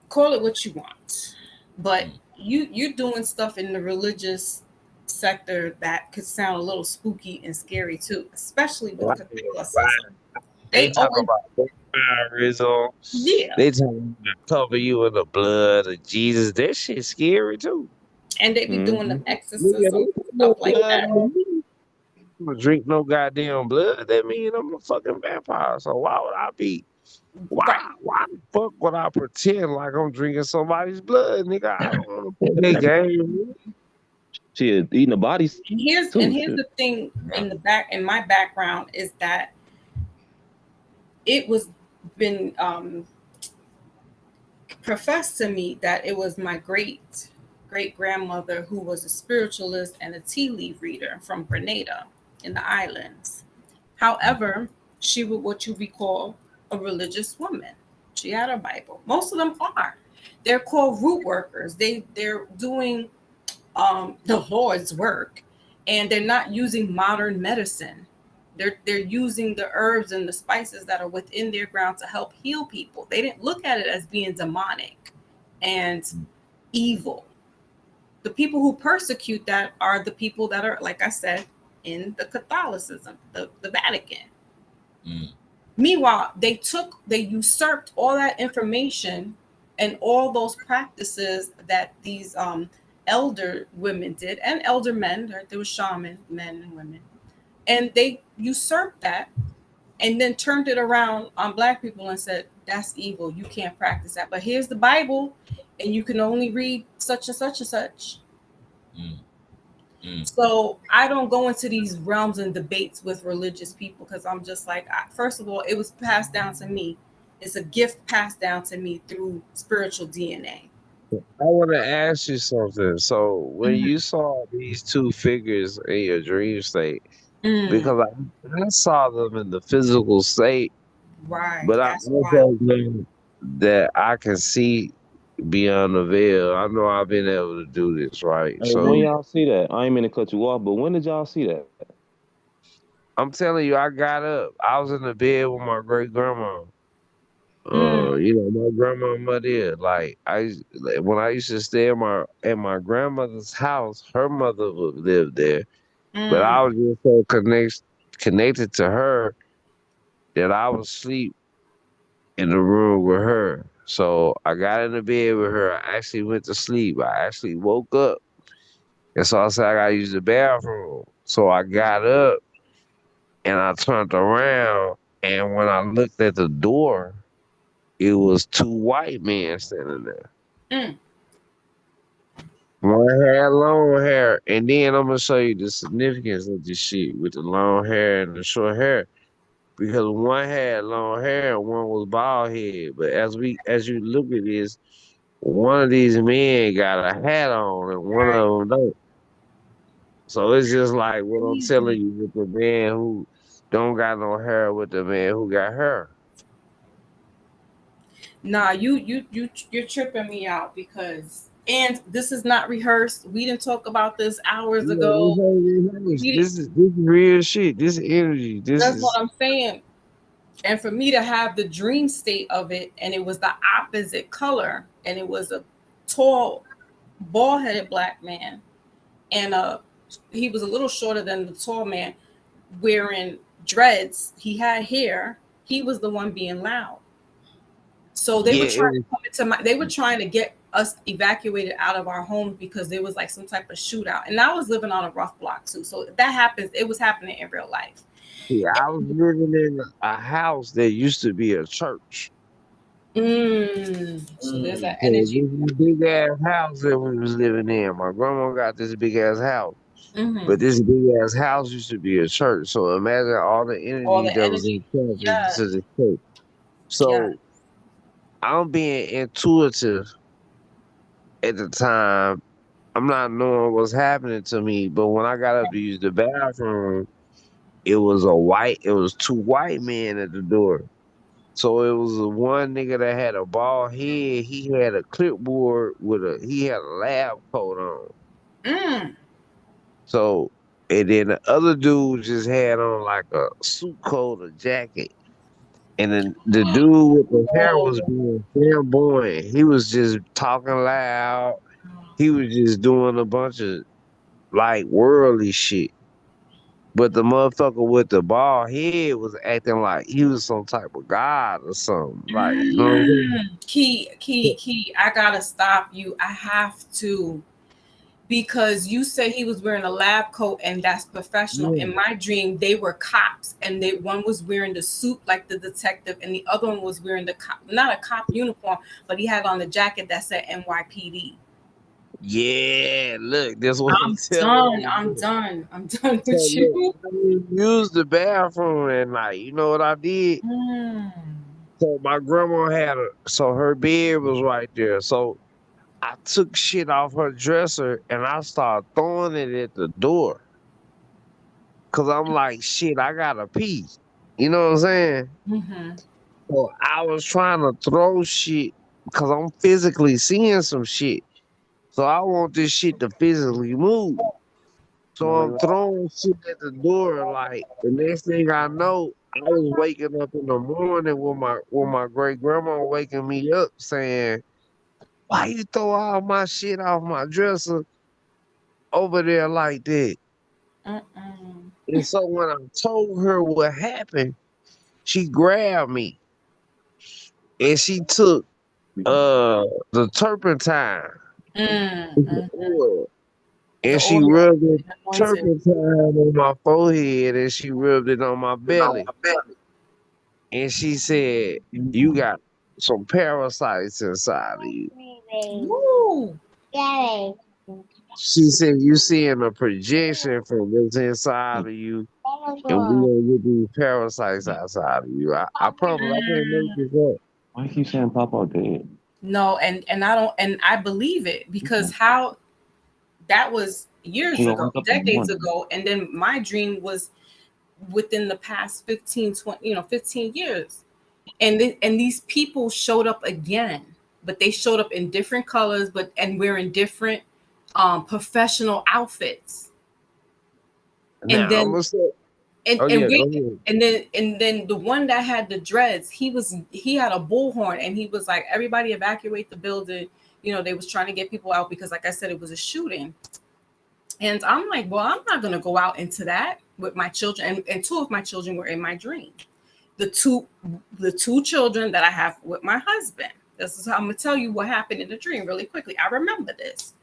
call it what you want. But Mm. you're doing stuff in the religious sector that could sound a little spooky and scary too, especially with Right. Catholicism. They They talk always, about vampirism. yeah. They talk about cover you in the blood of Jesus. That shit scary too. And they be doing the Mm-hmm. Nigga, exorcism, they put stuff no like blood that. on me. I'm gonna drink no goddamn blood. That mean I'm a fucking vampire. So why would I be? Right. Why the fuck would I pretend like I'm drinking somebody's blood, nigga? I don't want to play that game. Shit, eating the bodies And too. here's Shit. the thing Yeah. in my background is that it was been professed to me that it was my great grandmother who was a spiritualist and a tea leaf reader from Grenada in the islands. However, she was what you would call a religious woman. She had a Bible. Most of them are. They're called root workers. They're doing the Lord's work, and they're not using modern medicine. They're using the herbs and the spices that are within their ground to help heal people. They didn't look at it as being demonic and evil. The people who persecute that are the people that are, like I said, in the Catholicism, the Vatican. Mm. Meanwhile, they usurped all that information and all those practices that these elder women did, and elder men. Right? There were shaman men and women, and they usurped that and then turned it around on black people and said, "That's evil. You can't practice that." But here's the Bible, and you can only read such and such and such. Mm. Mm. So I don't go into these realms and debates with religious people because I'm just like, first of all, it was passed down to me. It's a gift passed down to me through spiritual DNA. I want to ask you something. So when Mhm. you saw these two figures in your dream state, Mm, because I saw them in the physical state, right. but I That's wild. also know that I can see beyond the veil. I know I've been able to do this, right? Hey, when So y'all see that? I ain't mean to cut you off, but when did y'all see that? I'm telling you, I got up. I was in the bed with my great grandma. Mm, My grandmama did. When I used to stay at my grandmother's house, her mother would live there. But mm, I was just so connected to her that I would sleep in the room with her. So I got in the bed with her. I actually went to sleep. I actually woke up. And so I said I gotta use the bathroom. So I got up and I turned around, and when I looked at the door, it was two white men standing there. mm. One had long hair, and then I'm gonna show you the significance of this shit with the long hair and the short hair. Because one had long hair and one was bald head. But as you look at this, one of these men got a hat on and one Right. of them don't. So it's just like what I'm telling Crazy. you with the man who don't got no hair with the man who got hair. Nah, you're tripping me out because, and this is not rehearsed. We didn't talk about this hours Yeah, ago. We, this is real shit. This energy. This that's what is I'm saying. And for me to have the dream state of it, and it was the opposite color, and it was a tall, bald-headed black man, and he was a little shorter than the tall man, wearing dreads. He had hair. He was the one being loud. So they were yeah, trying to come into my. They were trying to get us evacuated out of our homes because there was like some type of shootout, and I was living on a rough block too. So if that happens, it was happening in real life. I was living in a house that used to be a church. So there's that So energy. this is a big ass house that we was living in. My grandma got this big ass house. Mm-hmm. But this big ass house used to be a church. So imagine all the All energy the that was energy. in traffic Yeah, to the church. yeah. So I'm being intuitive at the time. I'm not knowing what's happening to me. But when I got up to use the bathroom, it was two white men at the door. So it was the one nigga that had a bald head. He had a clipboard he had a lab coat on. Mm. So and then the other dude just had on like a suit coat, a jacket. And then the dude with the hair was Oh. being flamboyant. He was just talking loud. He was just doing a bunch of like worldly shit. But the motherfucker with the bald head was acting like he was some type of god or something. Like, you know what I'm saying? Key. I gotta stop you. I have to. Because you say he was wearing a lab coat and that's professional. Yeah. In my dream, they were cops, and one was wearing the suit like the detective, and the other one was wearing the cop, not a cop uniform, but he had on the jacket that said NYPD. Yeah, look, that's what I'm I'm telling done. you. I'm Look. done. I'm done So with look, you. I didn't use the bathroom at night. You know what I did? Mm. So my grandma had so her bed was right there. So I took shit off her dresser and I started throwing it at the door. Cause I'm like, shit, I gotta pee. You know what I'm saying? Mm-hmm. So I was trying to throw shit because I'm physically seeing some shit. So I want this shit to physically move. So I'm throwing shit at the door. Like the next thing I know, I was waking up in the morning with my great grandma waking me up saying, "Why you throw all my shit off my dresser over there like that?" Mm-mm. And so when I told her what happened, she grabbed me and she took the turpentine, Mm-mm. oil, The and she oil, rubbed the anointed. turpentine on my forehead and she rubbed it on my belly. And she said, "You got some parasites inside of you." Woo. She said, "You seeing a projection from what's inside of you, and we gonna get these parasites outside of you." I promise I can't make Mm. this up. Why you keep saying Papa dead? No, and I don't, and I believe it because how that was years He gonna ago, wake up in the decades morning. ago, and then my dream was within the past 15, 20, 15 years. And these people showed up again, but they showed up in different colors, but and wearing different professional outfits. And Now I'm then gonna say, and oh and yeah, go wait, ahead. and then the one that had the dreads, he had a bullhorn and he was like, everybody evacuate the building. They was trying to get people out because, like I said, it was a shooting. And I'm like, well, I'm not gonna go out into that with my children. And two of my children were in my dream. The two children that I have with my husband. This is how I'm gonna tell you what happened in the dream really quickly. I remember this.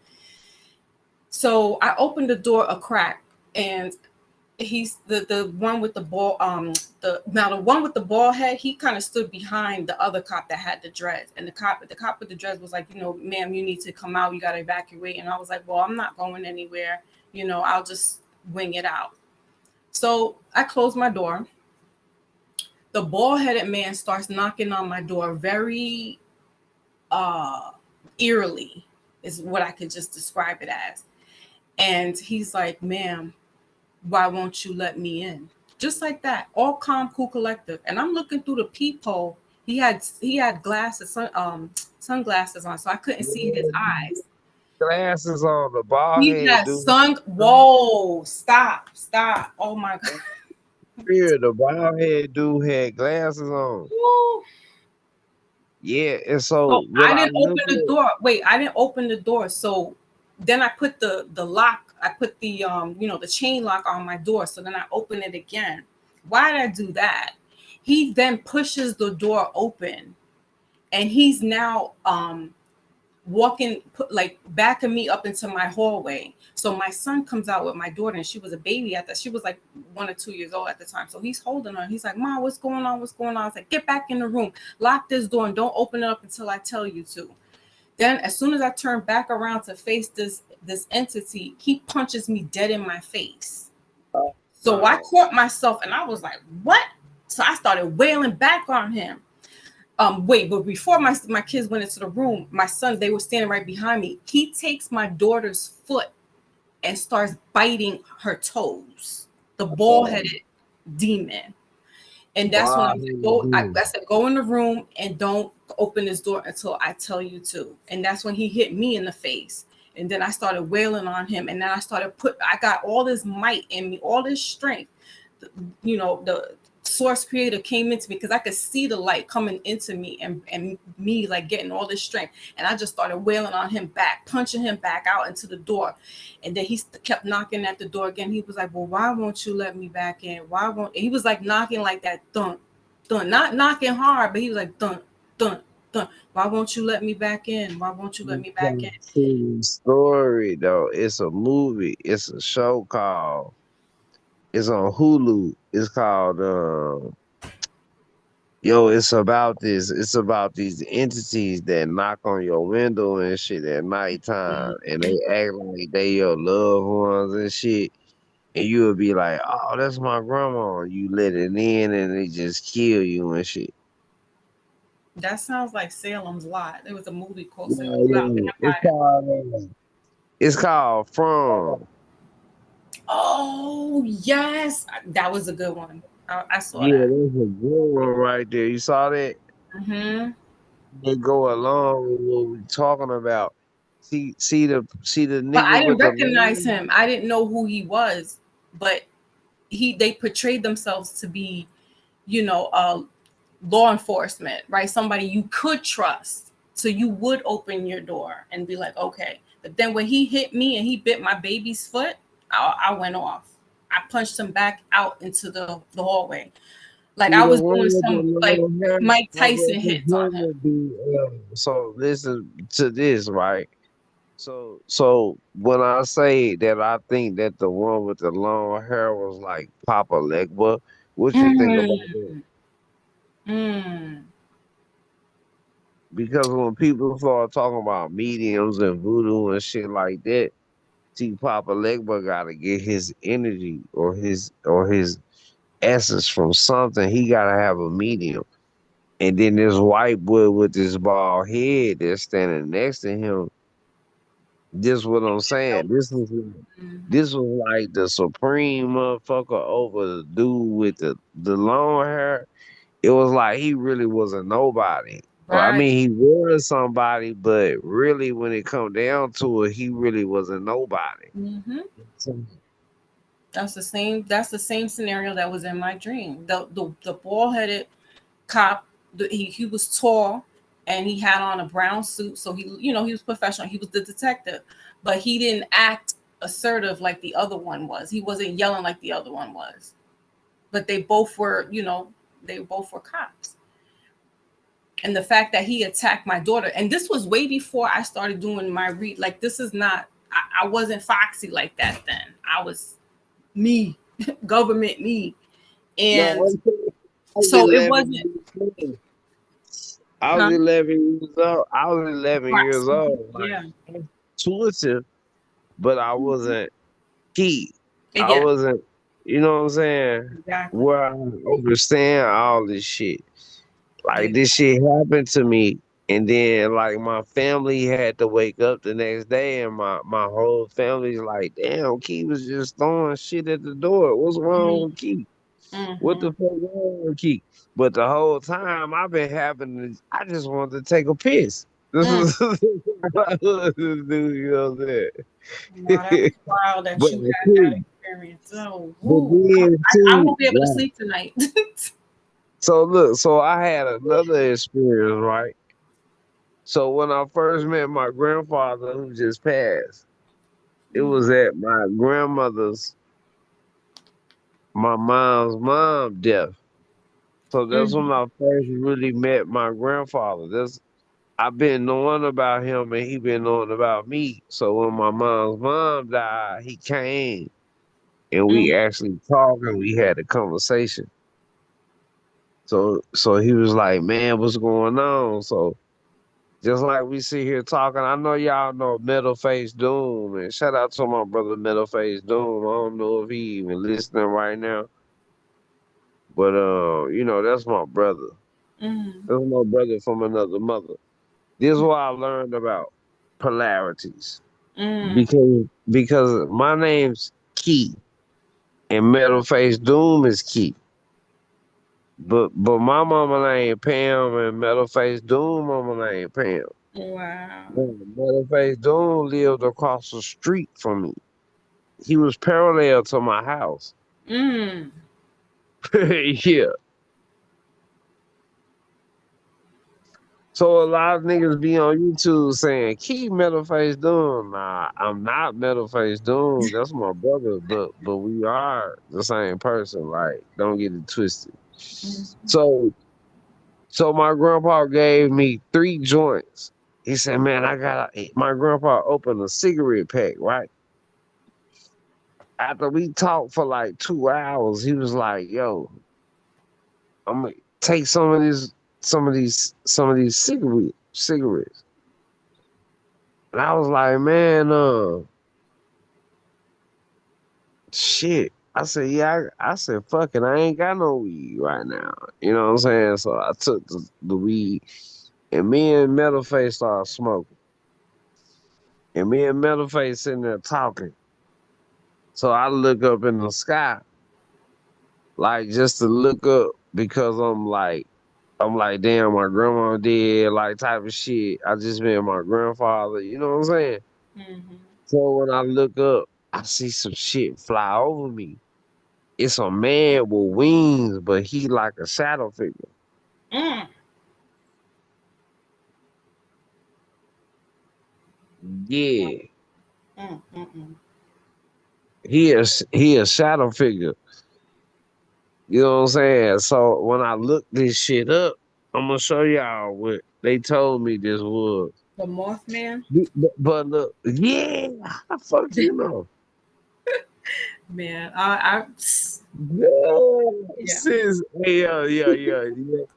So I opened the door a crack, and he's the one with the ball the one with the ball head. He kind of stood behind the other cop that had the dreads, and the cop with the dreads was like, ma'am, you need to come out, you got to evacuate. And I was like, well, I'm not going anywhere, I'll just wing it out. So I closed my door. The ball-headed man starts knocking on my door very uh eerily, is what I could just describe it as. And he's like, ma'am, why won't you let me in? Just like that, all calm, cool, collective. And I'm looking through the peephole. He had glasses, sunglasses on, so I couldn't see his eyes. Glasses on, the bald He head had dude. whoa, stop. Oh my god. Here, the bald head dude had glasses on. Woo. Yeah, and So so what I I didn't open looked the at, door. Wait, I didn't open the door. So then I put the lock. I put the chain lock on my door. So then I open it again. Why did I do that? He then pushes the door open, and he's now walking like backing me up into my hallway. So my son comes out with my daughter, and she was a baby at that. She was like 1 or 2 years old at the time. So he's holding her. He's like, Mom, what's going on? What's going on? I was like, get back in the room, lock this door, and don't open it up until I tell you to. Then as soon as I turn back around to face this entity, he punches me dead in my face. So I no, caught myself and I was like, what? So I started wailing back on him. Wait, but before my kids went into the room, my son, they were standing right behind me. He takes my daughter's foot and starts biting her toes. The ball oh, headed. demon. And that's when I Wow. was like, go. I said, go in the room and don't open this door until I tell you to. And that's when he hit me in the face. And then I started wailing on him. And then I got all this might in me, all this strength. The source creator came into me because I could see the light coming into me and me like getting all this strength. And I just started wailing on him back, punching him back out into the door. And then he kept knocking at the door again. He was like, well, why won't you let me back in? Why won't he was like knocking like that, thunk, thunk, not knocking hard, but he was like thunk, thunk, thunk. Why won't you let me back in? Why won't you let me back in? See the story though. It's a movie. It's a show called. It's on Hulu. It's called. Yo, it's about this. It's about these entities that knock on your window and shit at nighttime, and they act like they your loved ones and shit. And you would be like, "Oh, that's my grandma." You let it in, and they just kill you and shit. That sounds like Salem's Lot. There was a movie called Yeah, Salem's Lot. yeah. It's called From. Oh yes, that was a good one. I saw Yeah, that. that's a good one right there. You saw that? Hmm. They go along with what we talking about. See the But I nigga didn't with the recognize line? him. I didn't know who he was. But they portrayed themselves to be, law enforcement, right? Somebody you could trust. So you would open your door and be like, okay. But then when he hit me and he bit my baby's foot, I went off. I punched him back out into the hallway. Like See I the was one doing with the some like long hair? Mike My brother Tyson hits on him. Junior be so listen to this, right? So when I say that I think that the one with the long hair was like Papa Legba, what you think Mm, about that? mm, Because when people start talking about mediums and voodoo and shit like that, see Papa Legba gotta get his energy or his essence from something. He gotta have a medium. And then this white boy with this bald head that's standing next to him. This what I'm saying. mhm. This was like the supreme motherfucker over the dude with the long hair. It was like he really was a nobody. Well, I Right. mean, he was somebody, but really, when it come down to it, he really was a nobody. Hmm. So, That's the same scenario that was in my dream. The bald headed cop. He was tall and he had on a brown suit, so he was professional. He was the detective, but he didn't act assertive like the other one was. He wasn't yelling like the other one was. But they both were cops. And the fact that he attacked my daughter, and this was way before I started doing my read. Like this is not. I wasn't foxy like that then. I was me, government me, no, and I was so it 11 wasn't. years old. I was Huh? 11 years old. I was 11 Right. years old. Like, Yeah. intuitive, but I wasn't key. I Yeah. wasn't, you know what I'm saying? Exactly. Where I understand all this shit. Like this Exactly. shit happened to me, and then like my family had to wake up the next day, and my whole family's like, "Damn, Key was just throwing shit at the door. What's wrong with Key? What the Mm-hmm. fuck wrong with Key?" But the whole time I've been having, I just wanted to take a piss. This Mm. is what I wanted to do, you know what I'm Wow, that saying? was wild that but you I had that couldn't. experience. Oh, But woo. then I too, won't be able to right. sleep tonight. So look, so I had another experience, right? So when I first met my grandfather who just passed, it Mm, was at my grandmother's, my mom's mom death. So that's when mhm, I first really met my grandfather. I've been knowing about him and he been knowing about me. So when my mom's mom died, he came and mm, we actually talked and we had a conversation. So he was like, "Man, what's going on?" So just like we sit here talking, I know y'all know Metal Face Doom, and shout out to my brother Metal Face Doom. I don't know if he even listening right now, but that's my brother. mm, That's my brother from another mother. This is what I learned about polarities mm, because my name's Key, and Metal Face Doom is Key. But my mama name Pam and Metal Face Doom mama name Pam. Wow. Metal Face Doom lived across the street from me. He was parallel to my house. Mm. Yeah. So a lot of niggas be on YouTube saying, keep Metal Face Doom. Nah, I'm not Metal Face Doom. That's my brother, but we are the same person. Like, don't get it twisted. So my grandpa gave me 3 joints. He said, man, my grandpa opened a cigarette pack, right? After we talked for like 2 hours, he was like, yo, I'm gonna take some of these cigarettes. And I was like, man, shit. I said, yeah, I said, fuck it, I ain't got no weed right now. You know what I'm saying? So I took the weed, and me and Metalface started smoking. And me and Metalface sitting there talking. So I look up in the sky, like just to look up because I'm like, damn, my grandma dead, like type of shit. I just met my grandfather, you know what I'm saying? Mm-hmm. So when I look up, I see some shit fly over me. It's a man with wings, but he like a shadow figure. Mm. Yeah. Mm. Mm. He a shadow figure. You know what I'm saying? So when I look this shit up, I'm gonna show y'all what they told me this was. The Mothman. But look, yeah, how the fuck you know? Man, Yeah, yeah. sis, yeah.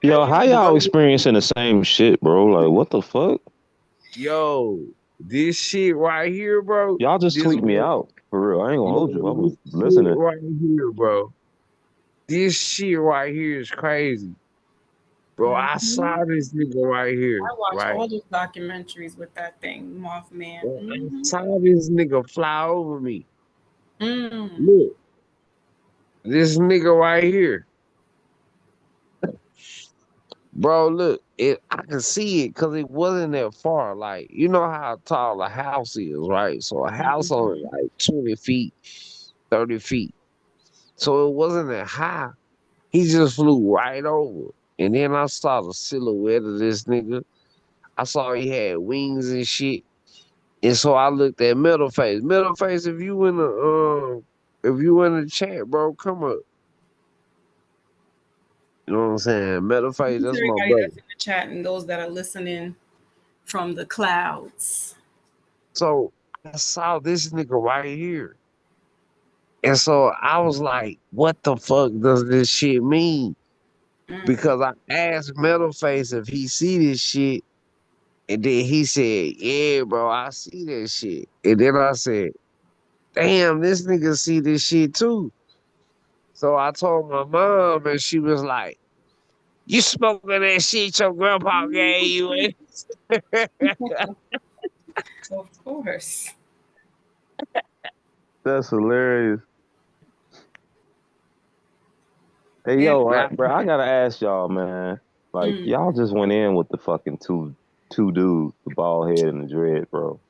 Yo, how y'all Yo, experiencing the same shit, bro? Like, what the fuck? yo, this shit right here, bro. Y'all just This tweet me what? out for real. I ain't gonna hold you. I Yo, was this shit listening. right here, bro. This shit right here is crazy, bro. I Mm-hmm. saw this nigga right here, I watch right? all those documentaries with that thing, Mothman. Bro, I Mm-hmm. saw this nigga fly over me. Mm. Look, this nigga right here. Bro, look, I can see it because it wasn't that far. Like, you know how tall a house is, right? So a house on Mm-hmm. like 20 feet, 30 feet. So it wasn't that high. He just flew right over. And then I saw the silhouette of this nigga. I saw he had wings and shit. And so I looked at Middle Face. Middle Face, if you in the chat, bro, come up. You know what I'm saying? Middle Face, To that's my everybody brother. that's in the chat and those that are listening from the clouds. So I saw this nigga right here. And so I was like, what the fuck does this shit mean? Mm. Because I asked Metalface if he see this shit. And then he said, yeah, bro, I see that shit. And then I said, damn, this nigga see this shit too. So I told my mom and she was like, you smoking that shit your grandpa gave you? Of course. That's hilarious. Hey, And yo, That- bro, I gotta ask y'all, man. Like, mm, y'all just went in with the fucking two dudes, the bald head and the dread, bro.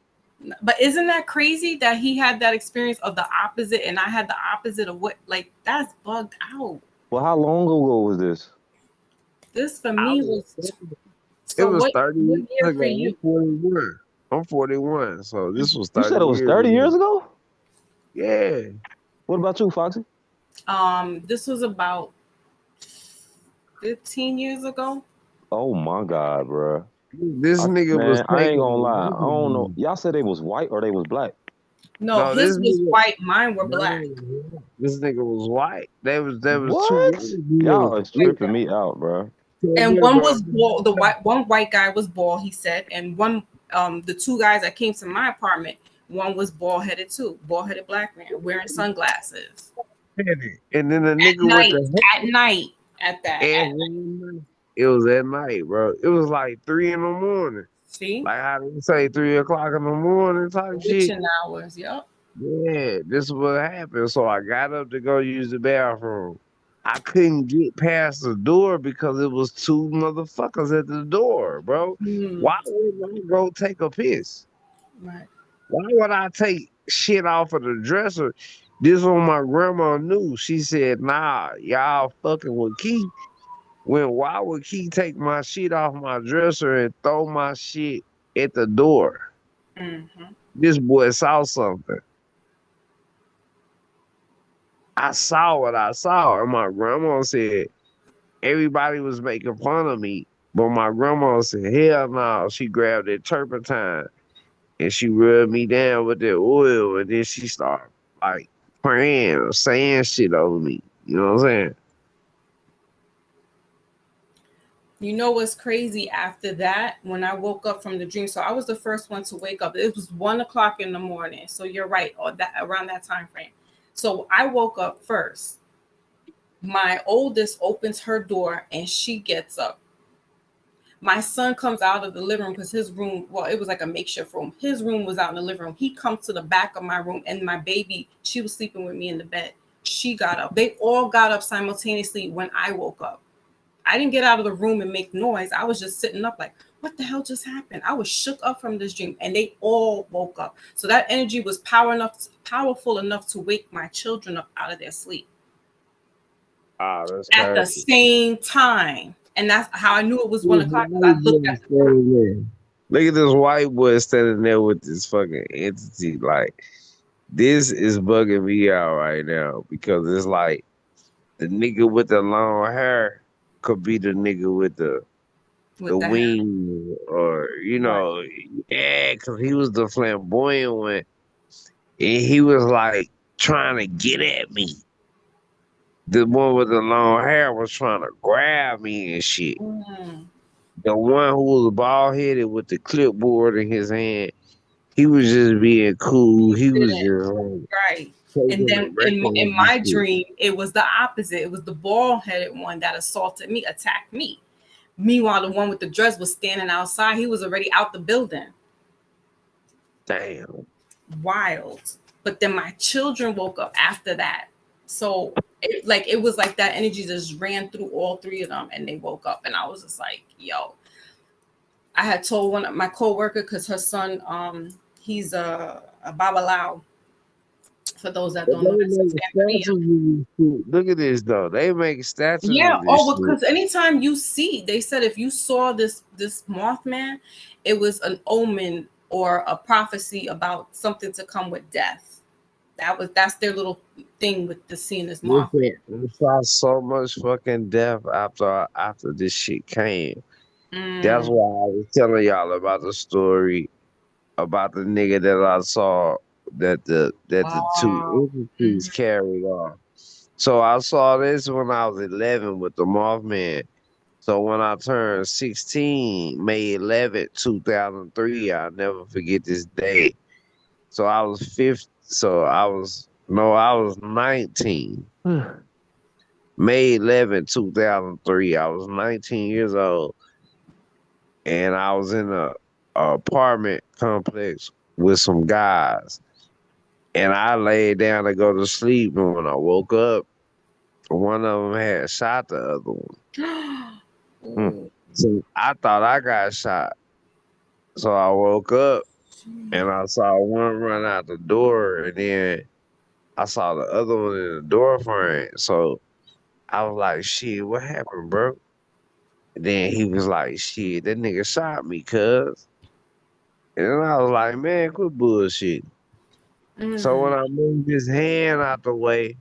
but isn't that crazy that he had that experience of the opposite and I had the opposite of what, like, that's bugged out. Well, how long ago was this? This for I me was, was it so was what 30 what years year for ago. I'm you? 41. I'm 41. So this was You 30 said it was years 30 ago. years ago? Yeah. What about you, Foxy? This was about 15 years ago. Oh my God, bro. This nigga was Man, I ain't gonna taking lie. I don't know. me. Y'all said they was white or they was black. No, No, his this was nigga, white, mine were black. no, this nigga was white. There was two white What? dudes. Y'all is Look, tripping me out, bro. so And look, one bro. was bald. One white guy was bald, he said, and the two guys that came to my apartment, one was bald headed too, bald headed black man wearing sunglasses And then the at nigga with night. the At night, at that. At night. and it was at night, bro. It was like 3 in the morning. See, Like how they say 3 o'clock in the morning type shit. witching hours. Yep. Yeah, this is what happened. So I got up to go use the bathroom. I couldn't get past the door because it was two motherfuckers at the door, bro. Mm, Why wouldn't I go take a piss? right. Why would I take shit off of the dresser? This one my grandma knew. She said, nah, y'all fucking with Keith. When why would Keith take my shit off my dresser and throw my shit at the door? Mm-hmm. This boy saw something. I saw what I saw. And my grandma said everybody was making fun of me. But my grandma said, hell no. She grabbed that turpentine and she rubbed me down with that oil, and then she started like praying or saying shit over me. You know what I'm saying? You know what's crazy after that? When I woke up from the dream, so I was the first one to wake up. It was 1 o'clock in the morning. So you're right, or that around that time frame. So I woke up first. My oldest opens her door and she gets up. My son comes out of the living room because his room, well, it was like a makeshift room. His room was out in the living room. He comes to the back of my room, and my baby, she was sleeping with me in the bed. She got up. They all got up simultaneously when I woke up. I didn't get out of the room and make noise. I was just sitting up like, what the hell just happened? I was shook up from this dream, and they all woke up. So that energy was powerful enough to wake my children up out of their sleep Ah, that's at the crazy. same time. And that's how I knew it was This 1 o'clock, because white I looked boy at the clock. standing there. Look at this white boy standing there with this fucking entity. Like, this is bugging me out right now because it's like the nigga with the long hair could be the nigga with the With the hair. wings, or Right. yeah, because he was the flamboyant one, and he was like trying to get at me. The one with the long hair was trying to grab me and shit. Mm, The one who was bald headed with the clipboard in his hand, he was just being cool. He was didn't. just like Right. And taking then the records in and my shit. dream, it was the opposite. It was the bald headed one that assaulted me, attacked me. Meanwhile, the one with the dress was standing outside. He was already out the building. Damn. Wild. But then my children woke up after that. So it was like that energy just ran through all three of them, and they woke up, and I was just like, yo. I had told one of my coworker, because her son, he's a babalao. For those that But don't know, they that's in make statues Tanzania. of this shit. Look at this though. They make statues Yeah. of this Oh, shit. because anytime you see, they said if you saw this Mothman, it was an omen or a prophecy about something to come with death. That's their little thing with the seeing this Mothman. Listen, I saw so much fucking death after this shit came. That's Mm, why I was telling y'all about the story about the nigga that I saw that the two wow. entities carried off. So I saw this when I was 11 with the Mothman. So when I turned 16, May 11th, 2003, I'll never forget this day. So I was 50, so I was, no, I was 19. May 11th, 2003, I was 19 years old, and I was in a apartment complex with some guys, and I laid down to go to sleep, and when I woke up, one of them had shot the other one. Mm. Ooh. So I thought I got shot. So I woke up and I saw one run out the door, and then I saw the other one in the door frame. So I was like, shit, what happened, bro? And then he was like, shit, that nigga shot me, cuz. And then I was like, man, quit bullshit. So when Mm, I moved his hand out the way,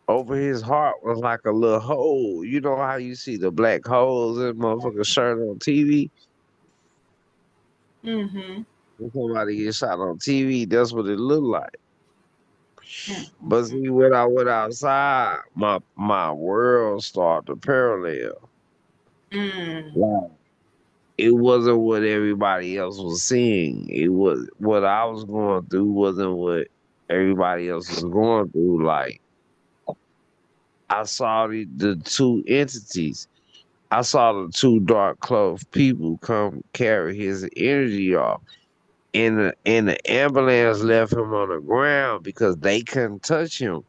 over his heart was like a little hole. You know how you see the black holes in motherfucker's shirt on TV? mm-hmm. When somebody gets shot on TV, that's what it looked like. Mm, But see, when I went outside, my world started to parallel. mm, Like, it wasn't what everybody else was seeing. It was what I was going through wasn't what everybody else was going through. Like, I saw the two entities. I saw the two dark clothed people come carry his energy off. and the ambulance left him on the ground because they couldn't touch him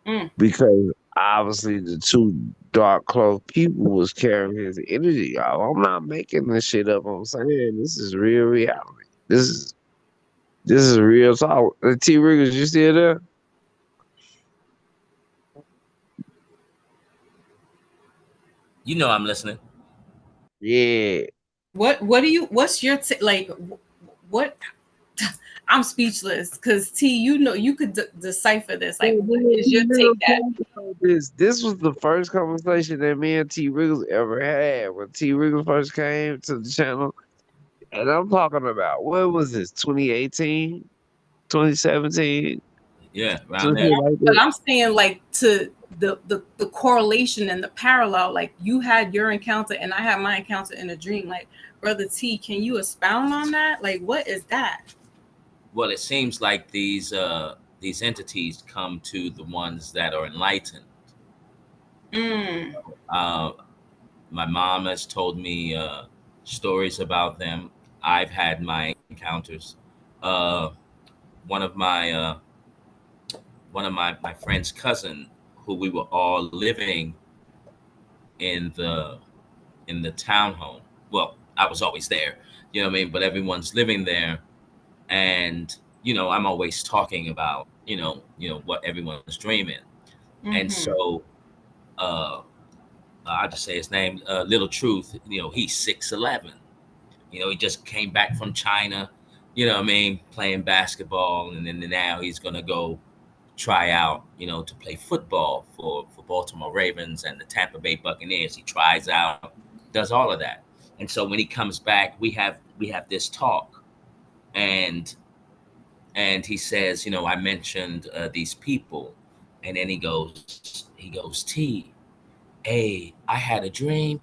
Mm. because obviously the two dark cloaked people was carrying his energy. Y'all. I'm not making this shit up. I'm saying this is real reality. This is real talk. T Riggers, you still there? You know I'm listening. Yeah. What do you? What's your like? What? I'm speechless because T, you know, you could decipher this. Like, what is your take? That This was the first conversation that me and T Riggles ever had when T Riggles first came to the channel. And I'm talking about what was this, 2018, 2017, Yeah, around some there. shit like but that. I'm saying like to the correlation and the parallel. Like you had your encounter and I had my encounter in a dream. Like brother T, can you expound on that? Like what is that? Well, it seems like these entities come to the ones that are enlightened. Mm. Uh, my mom has told me stories about them. I've had my encounters. Uh, one of my my friend's cousin, who we were all living in the townhome. Well, I was always there, you know what I mean. But everyone's living there, and I'm always talking about what everyone's dreaming, and Mm-hmm. so uh, I'll just say his name, Little Truth. He's 6'11". He just came back from China. What I mean, playing basketball, and then now he's gonna go try out, to play football for Baltimore Ravens and the Tampa Bay Buccaneers. He tries out, does all of that, and so when he comes back, we have this talk, and he says, I mentioned these people, and then he goes, T, hey, I had a dream.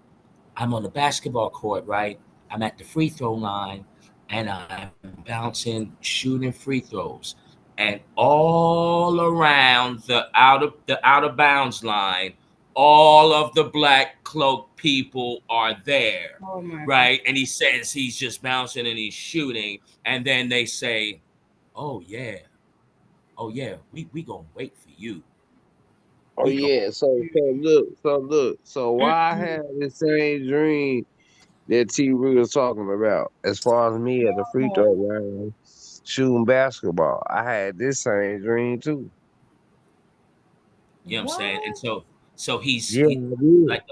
I'm on the basketball court, right? I'm at the free throw line, and I'm bouncing, shooting free throws, and all around the out of bounds line, all of the black cloaked people are there, Oh my god. right? And he says he's just bouncing and he's shooting, and then they say, "Oh yeah, oh yeah, we gonna wait for you. Oh We gonna." yeah, so why I had the same dream that T Reed was talking about as far as me at the free throw line shooting basketball. I had this same dream too. You know what I'm saying? And What? so he's Yeah, he I did. like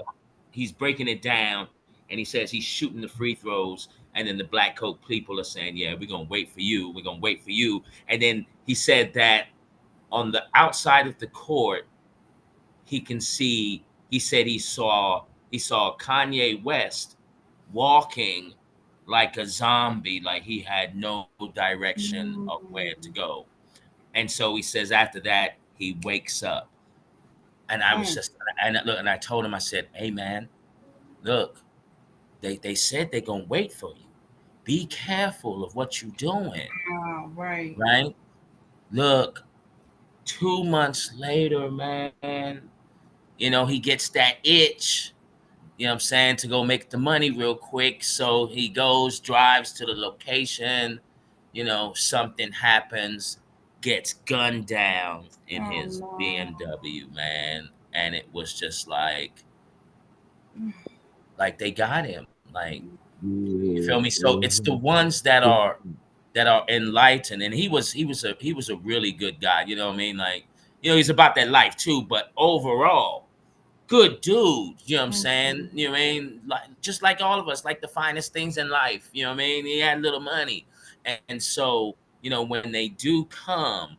he's breaking it down, and he says he's shooting the free throws, and then the black coat people are saying, "Yeah, we're gonna wait for you. We're gonna wait for you." And then he said that on the outside of the court, he can see. He said he saw Kanye West walking like a zombie, like he had no direction of where to Mm. go. And so he says after that he wakes up, and I was Mm. just and look, and I told him, I said, "Hey man, look, they said they're gonna wait for you. Be careful of what you're doing, Oh, right. right? Look, 2 months later, man, he gets that itch. What I'm saying, to go make the money real quick. So he goes, drives to the location. Something happens, gets gunned down in Oh his no. BMW, man, and it was just like they got him. Like, you feel Yeah, me? So it's the ones that are enlightened, and he was a really good guy. You know what I mean? Like, he's about that life too, but overall, good dude. You know what I'm saying? Mhm. You know what I mean? Like, just like all of us, like the finest things in life. You know what I mean? He had little money, and so when they do come,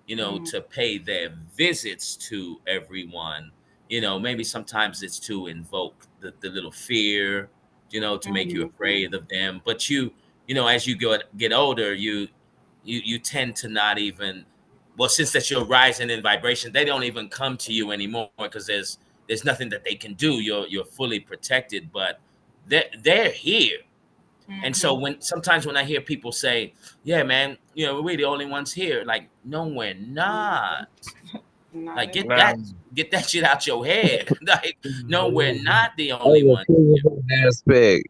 Mm. to pay their visits to everyone. Maybe sometimes it's to invoke the little fear, to make you Mhm. afraid of them. But as you get older, you tend to not even, well, since that you're rising in vibration, they don't even come to you anymore because there's nothing that they can do. You're fully protected, but they're here. And so Mhm. sometimes when I hear people say, "Yeah, man, we're the only ones here," like, no, we're not. Not Like, at get all. nah. that shit out your head. Like, no, we're not the only Other ones. physical aspect,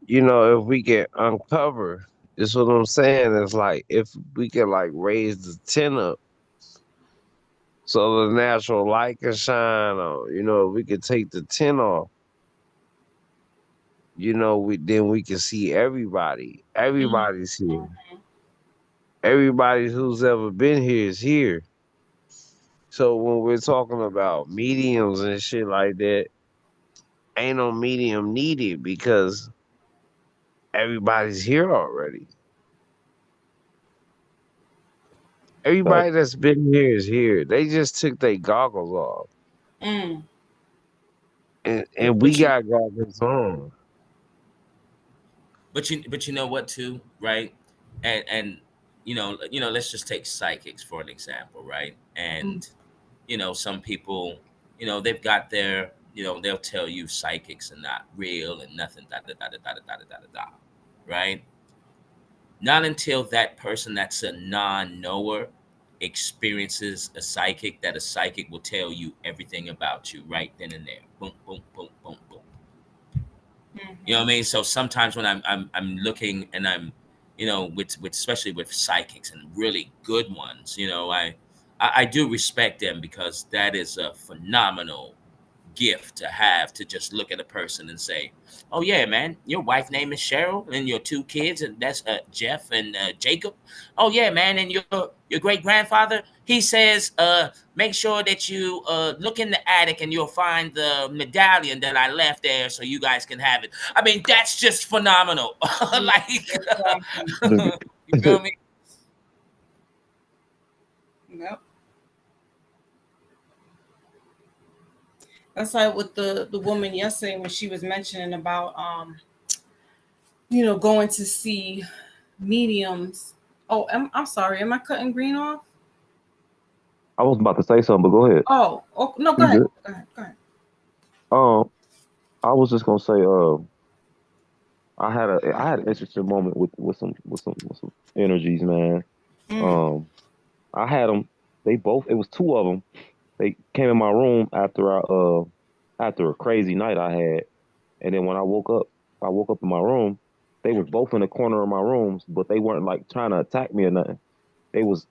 if we can uncover It's what I'm saying. It's like if we can like raise the tin up so the natural light can shine on. We could take the tin off. We then we can see everybody. Mm, Everybody's here. Everybody who's ever been here is here. So when we're talking about mediums and shit like that, ain't no medium needed because everybody's here already. But Everybody that's been here is here. They just took their goggles off. mm. And we But you got goggles on. but you know what too, right? And let's just take psychics for an example, right? Mm. And some people, they've got their, they'll tell you psychics are not real and nothing, da da da da da da da da da da, right? Not until that person that's a non-knower experiences a psychic, that a psychic will tell you everything about you right then and there. Boom, boom, boom, boom, boom. You know what I mean? So sometimes when I'm looking and I'm, with especially with psychics and really good ones, I do respect them because that is a phenomenal gift to have, to just look at a person and say, "Oh yeah, man, your wife name is Cheryl, and your two kids, and that's Jeff and Jacob. Oh yeah, man, and your great grandfather, he says, make sure that you look in the attic and you'll find the medallion that I left there, so you guys can have it." I mean, that's just phenomenal. Yeah, Like, exactly. you feel me? Yep. That's like with the woman yesterday when she was mentioning about going to see mediums. Oh, I'm sorry. Am I cutting green off? I was about to say something, but go ahead. Oh, no, go You ahead. good? Go ahead. Go ahead. Um, I was just gonna say, I had an interesting moment with some energies, man. Mm, Um, I had them. They both. It was two of them. They came in my room after a crazy night I had, and then when I woke up in my room. They was both in the corner of my rooms, but they weren't like trying to attack me or nothing. They was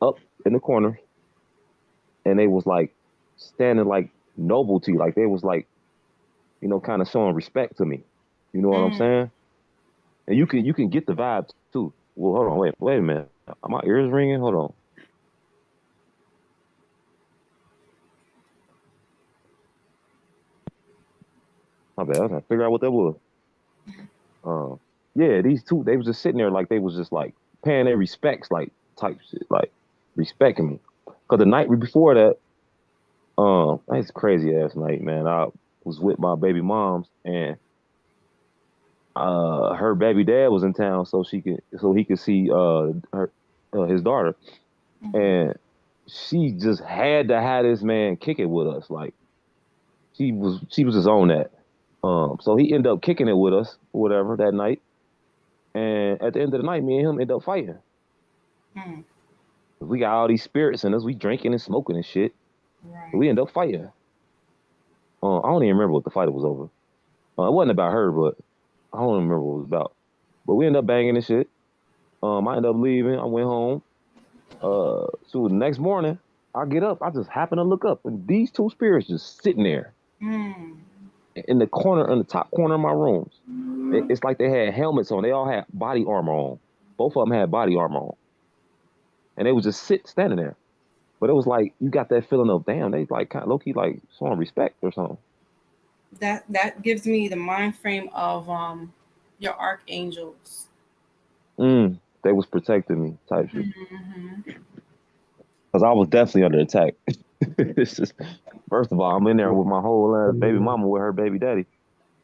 up in the corner, and they was like standing like nobility, like they was like kind of showing respect to me. You know what I'm mm. saying? And you can get the vibe too. Well, hold on, wait a minute. Are my ears ringing? Hold on. My bad. I was trying to figure out what that was. Uh, yeah, these two, they was just sitting there like they was just like paying their respects, like type shit, like respecting me. Cause the night before that, it's a crazy ass night, man. I was with my baby moms, and her baby dad was in town, so he could see his daughter, and she just had to have this man kick it with us. Like she was just on that. So he ended up kicking it with us, or whatever, that night. And at the end of the night, me and him ended up fighting. Mm. We got all these spirits in us. We drinking and smoking and shit. Right. We ended up fighting. I don't even remember what the fight was over. It wasn't about her, but I don't remember what it was about. But we ended up banging and shit. I ended up leaving. I went home. So the next morning, I get up. I just happen to look up, and these two spirits just sitting there Mm. in the corner, in the top corner of my rooms. It's like they had helmets on. They all had body armor on. Both of them had body armor on, and they was just standing there. But it was like you got that feeling of damn, they like kind of low key like showing respect or something. That gives me the mind frame of your archangels. They was protecting me type shit. Hmm. Cause I was definitely under attack. It's just first of all, I'm in there with my whole ass baby mama with her baby daddy.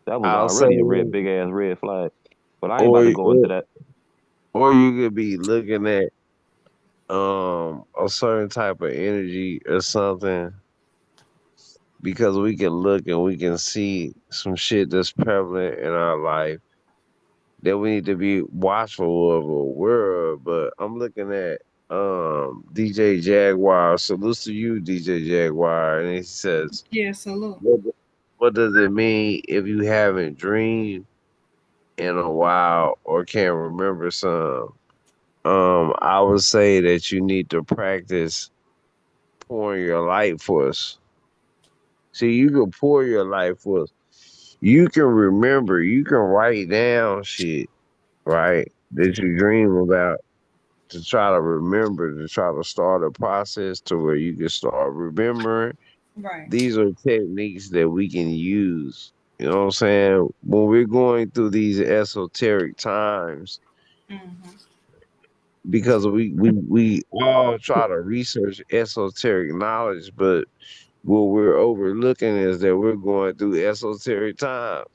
That was I'll say, already a big ass red flag. But I ain't about or to go into that. or you could be looking at a certain type of energy or something because we can look and we can see some shit that's prevalent in our life that we need to be watchful of or aware of. But I'm looking at DJ Jaguar. Salute to you, DJ Jaguar. And he says, Yeah, salute. what does it mean if you haven't dreamed in a while or can't remember some, I would say that you need to practice pouring your light force. See, you can pour your life force. You can remember, you can write down shit, right? That you dream about to try to remember, to try to start a process to where you can start remembering. Right. These are techniques that we can use. You know what I'm saying? When we're going through these esoteric times, Mm-hmm. because we all try to research esoteric knowledge, but what we're overlooking is that we're going through esoteric times.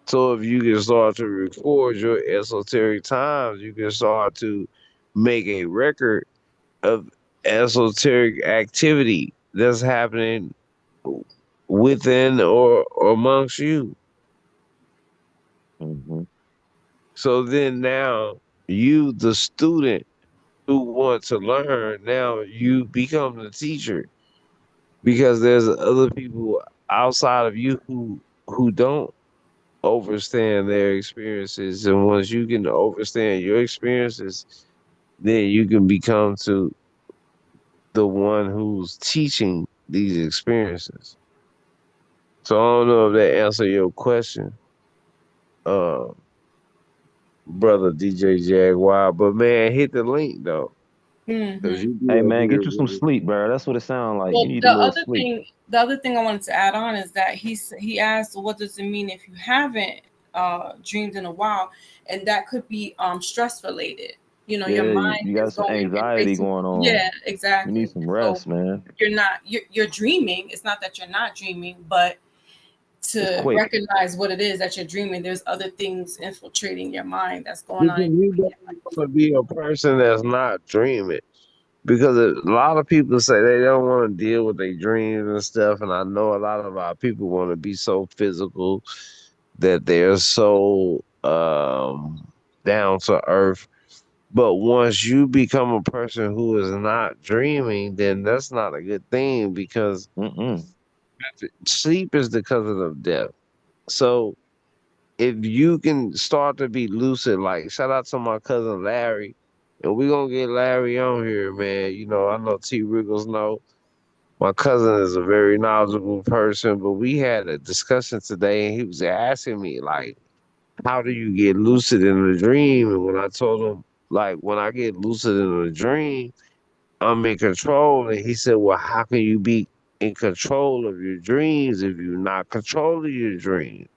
So if you can start to record your esoteric times, you can start to make a record of esoteric activity that's happening within or amongst you. Mm-hmm. So then now you, the student who want to learn, now you become the teacher because there's other people outside of you who don't overstand their experiences, and once you can overstand your experiences, then you can become to the one who's teaching these experiences. So I don't know if that answer your question, uh, brother DJ Jaguar, but man, hit the link though, cause Mm-hmm. you Hey do a man, get you some video. sleep, bro. That's what it sounds like. You Well, need a little sleep. the other thing I wanted to add on is that he asked, "What does it mean if you haven't dreamed in a while?" And that could be stress related. You know, your Yeah, mind you is got some going and anxiety racing. going on. Yeah, You need exactly. some So rest, man. you're dreaming. It's not that you're not dreaming, but It's to quick. recognize what it is that you're dreaming, there's other things infiltrating your mind that's going Because on. you don't want to be a person that's not dreaming. Because a lot of people say they don't want to deal with their dreams and stuff, and I know a lot of our people want to be so physical that they're so down to earth. But once you become a person who is not dreaming, then that's not a good thing because Mm-mm. sleep is the cousin of death. So if you can start to be lucid, like shout out to my cousin Larry, and we gonna get Larry on here, man. You know, I know T Riggles know. My cousin is a very knowledgeable person, but we had a discussion today and he was asking me like, how do you get lucid in a dream? And when I told him, like, when I get lucid in a dream, I'm in control. And he said, well, how can you be in control of your dreams if you're not controlling your dreams?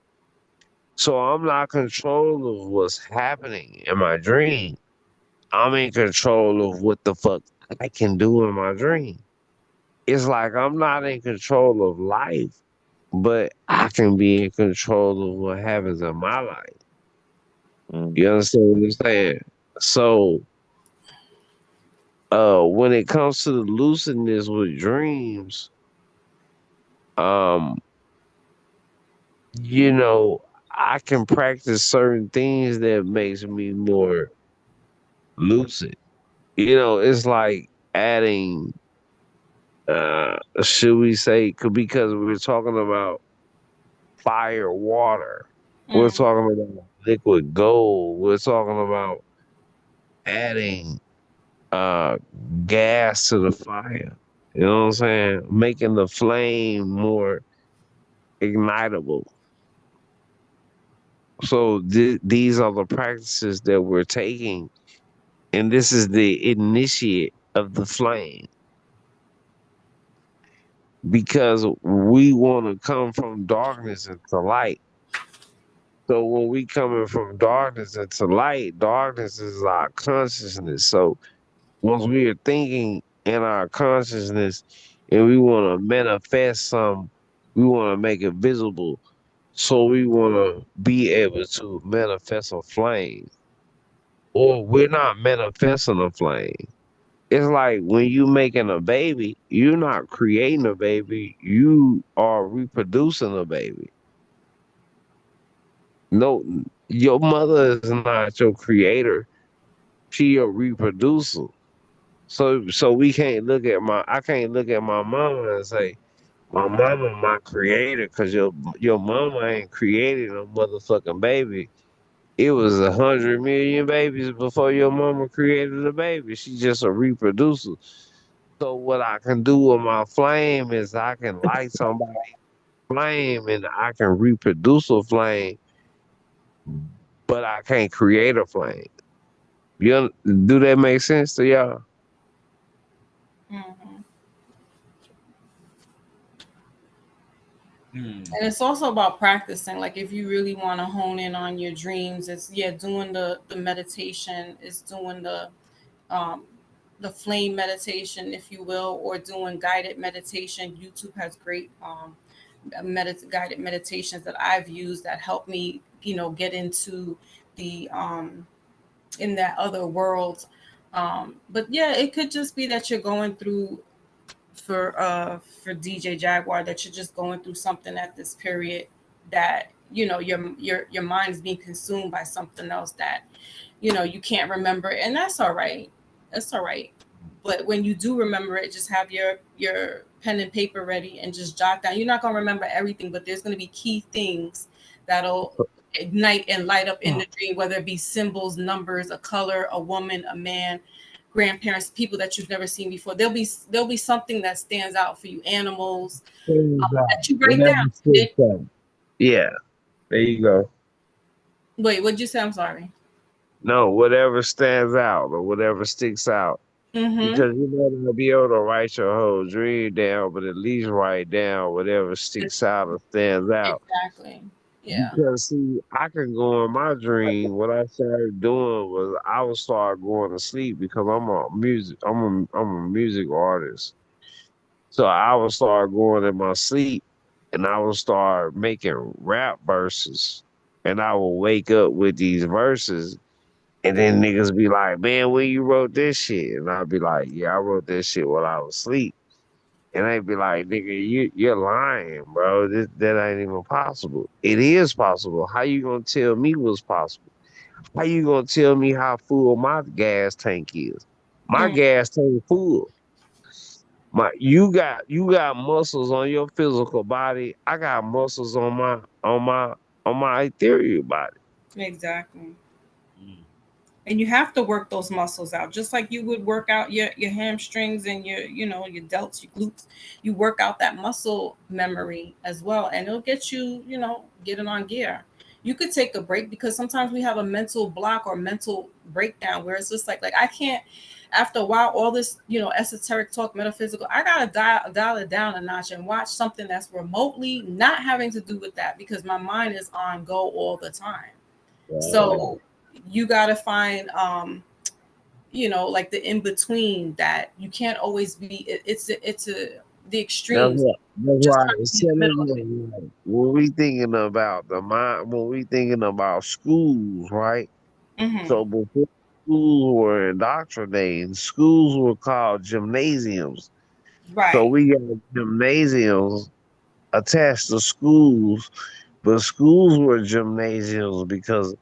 So I'm not control of what's happening in my dream. I'm in control of what the fuck I can do in my dream. It's like I'm not in control of life, but I can be in control of what happens in my life. Mm. You understand what I'm saying? So, when it comes to the lucidness with dreams, um, you know, I can practice certain things that makes me more lucid. You know, it's like adding, should we say, because we're talking about fire, water. We're Mm. talking about liquid gold. We're talking about adding uh gas to the fire. You know what I'm saying? Making the flame more ignitable. So these are the practices that we're taking, and this is the initiate of the flame because we want to come from darkness into light. So when we coming from darkness into light, darkness is our consciousness. So once we are thinking in our consciousness and we want to manifest some, we want to make it visible. So we want to be able to manifest a flame. Or we're not manifesting a flame. It's like when you making a baby, you're not creating a baby, you are reproducing a baby. No, your mother is not your creator. She your reproducer. So we can't look at I can't look at my mama and say, my mama my creator, cause your mama ain't creating a motherfucking baby. It was 100 million babies before your mama created a baby. She just a reproducer. So what I can do with my flame is I can light somebody's flame and I can reproduce a flame, but I can't create a flame. Do that make sense to y'all? Hmm. Hmm. And it's also about practicing. Like if you really want to hone in on your dreams, it's doing the meditation, it's doing um the flame meditation, if you will, or doing guided meditation. YouTube has great guided meditations that I've used that help me, get into the in that other world. But yeah, it could just be that you're going through for DJ Jaguar, that you're just going through something at this period, that your mind is being consumed by something else that you can't remember, and that's all right. That's all right. But when you do remember it, just have your pen and paper ready and just jot down. You're not gonna remember everything, but there's gonna be key things that'll ignite and light up in the dream, whether it be symbols, numbers, a color, a woman, a man, grandparents, people that you've never seen before. There'll be something that stands out for you, animals that you write down. Whatever sticks out. Yeah, there you go. Wait, what'd you say? I'm sorry. No, whatever stands out or whatever sticks out. Mm-hmm. Because you're not gonna be able to write your whole dream down, but at least write down whatever sticks out or stands out. Exactly. Yeah. Because see, I can go in my dream. What I started doing was I would start going to sleep because I'm a music artist. So I would start going in my sleep and I would start making rap verses. And I would wake up with these verses and then niggas be like, man, when you wrote this shit? And I'd be like, yeah, I wrote this shit while I was asleep. And they'd be like, nigga, you're lying, bro. That ain't even possible. It is possible. How you gonna tell me what's possible? How you gonna tell me how full my gas tank is? My Mm, gas tank full. You got muscles on your physical body. I got muscles on my ethereal body. exactly. Hmm. And you have to work those muscles out, just like you would work out your hamstrings and your delts, your glutes. You work out that muscle memory as well, and it'll get you, getting on gear. You could take a break, because sometimes we have a mental block or mental breakdown where it's just like I can't. After a while, all this esoteric talk, metaphysical, I gotta dial it down a notch and watch something that's remotely not having to do with that, because my mind is on go all the time. Right. So you got to find like the in between, that you can't always be it's the extremes. That's Just why try I to be in said the middle of it. it. Like, when we thinking about the mind, when we thinking about schools, right? Hmm. So before schools were indoctrinating, schools were called gymnasiums. So Right. we got gymnasiums attached to schools, but schools were gymnasiums because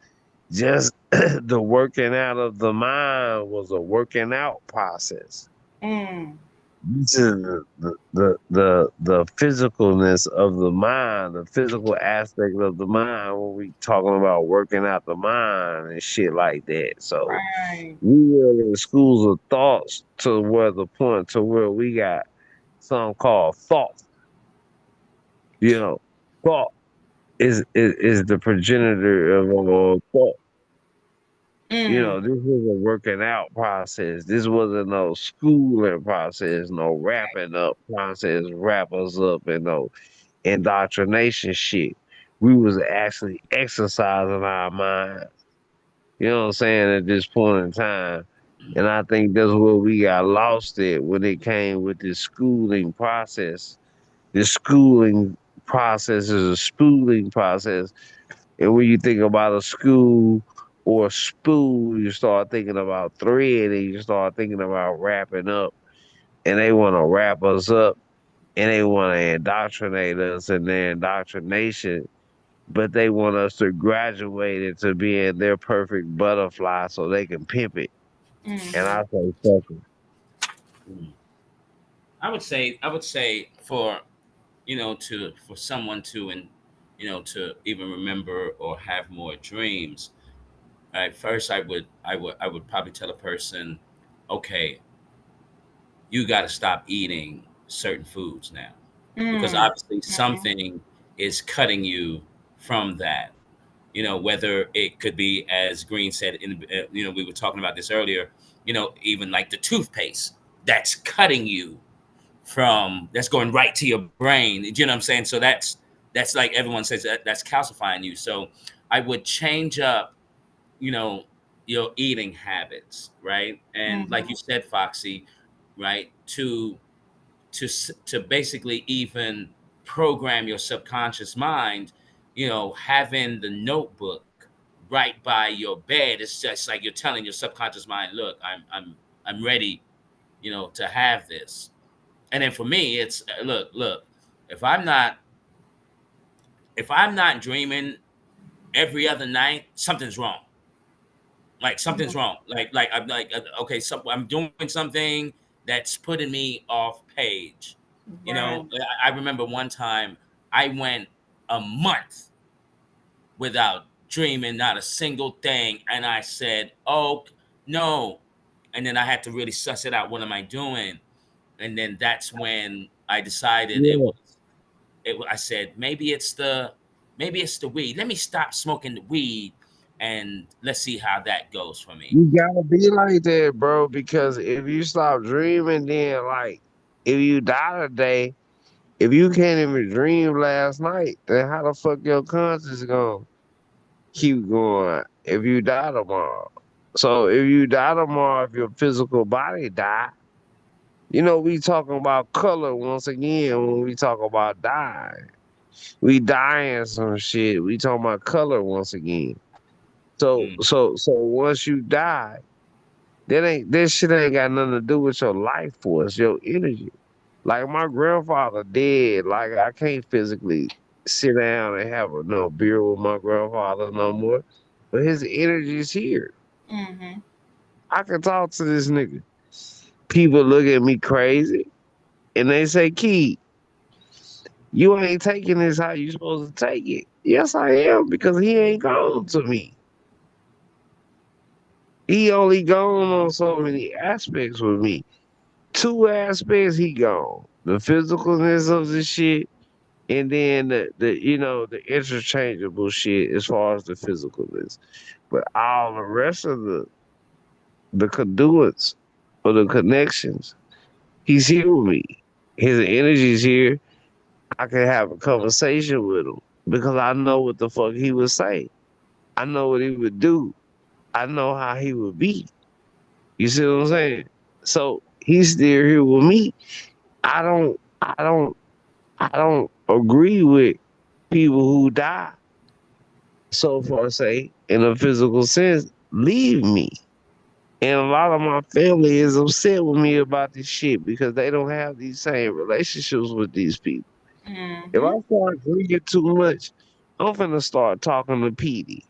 just the working out of the mind was a working out process. Mm. This is the physicalness of the mind, the physical aspect of the mind when we talking about working out the mind and shit like that. So Right. we were in schools of thoughts to where the point to where we got something called thought. You know, thought is the progenitor of thought. Mm. This was a working out process. This wasn't no schooling process, no wrapping up process, wrap us up and no indoctrination shit. We was actually exercising our mind. You know what I'm saying, at this point in time. And I think that's where we got lost at when it came with this schooling process. The schooling process is a spooling process. And when you think about a school or a spool, you start thinking about thread and you start thinking about wrapping up. And they want to wrap us up and they want to indoctrinate us in their indoctrination, but they want us to graduate into being their perfect butterfly so they can pimp it. And Hmm. I say, fuck it. Hmm. I would say for for someone to, and to even remember or have more dreams, All right, first I would probably tell a person, okay, you got to stop eating certain foods now, because Mm. obviously Mm-hmm. something is cutting you from that. Whether it could be, as Green said, we were talking about this earlier. Even like the toothpaste, that's cutting you that's going right to your brain. You know what I'm saying? So that's like everyone says, that's calcifying you. So I would change up, you know, your eating habits, right? And like you Mm-hmm. said, Foxy, right? To basically even program your subconscious mind, having the notebook right by your bed. It's just like you're telling your subconscious mind, look, I'm ready, to have this. And then for me, it's look, if I'm not if I'm not dreaming every other night, something's wrong. Like something's wrong. Like I'm like, okay, so I'm doing something that's putting me off page. Right. I remember one time I went a month without dreaming not a single thing, and I said, "Oh no," and then I had to really suss it out. What am I doing? And then that's when I decided it Yeah. was. I said maybe it's the weed. Let me stop smoking the weed, and let's see how that goes for me. You gotta be like that, bro, because if you stop dreaming, then like if you die today, if you can't even dream last night, then how the fuck your conscience gonna keep going if you die tomorrow? So if you die tomorrow, if your physical body die, we talking about color once again when we talk about dying. We dying some shit. We talking about color once again. So Mm, so so once you die, that shit ain't got nothing to do with your life force, your energy. Like my grandfather dead. Like I can't physically sit down and have a no beer with my grandfather no more. But his energy's here. Mm-hmm. I can talk to this nigga. People look at me crazy and they say, Key, you ain't taking this how you supposed to take it. Yes, I am, because he ain't gone to me. He only gone on so many aspects with me. Two aspects he gone. The physicalness of the shit, and then the interchangeable shit as far as the physicalness. But all the rest of the conduits or the connections, he's here with me. His energy's here. I can have a conversation with him because I know what the fuck he would say. I know what he would do. I know how he would be. You see what I'm saying? So he's still here with me. I don't agree with people who die, so far say, in a physical sense, leave me. And a lot of my family is upset with me about this shit because they don't have these same relationships with these people. If Mm-hmm. I start drinking too much, I'm finna start talking to Petey.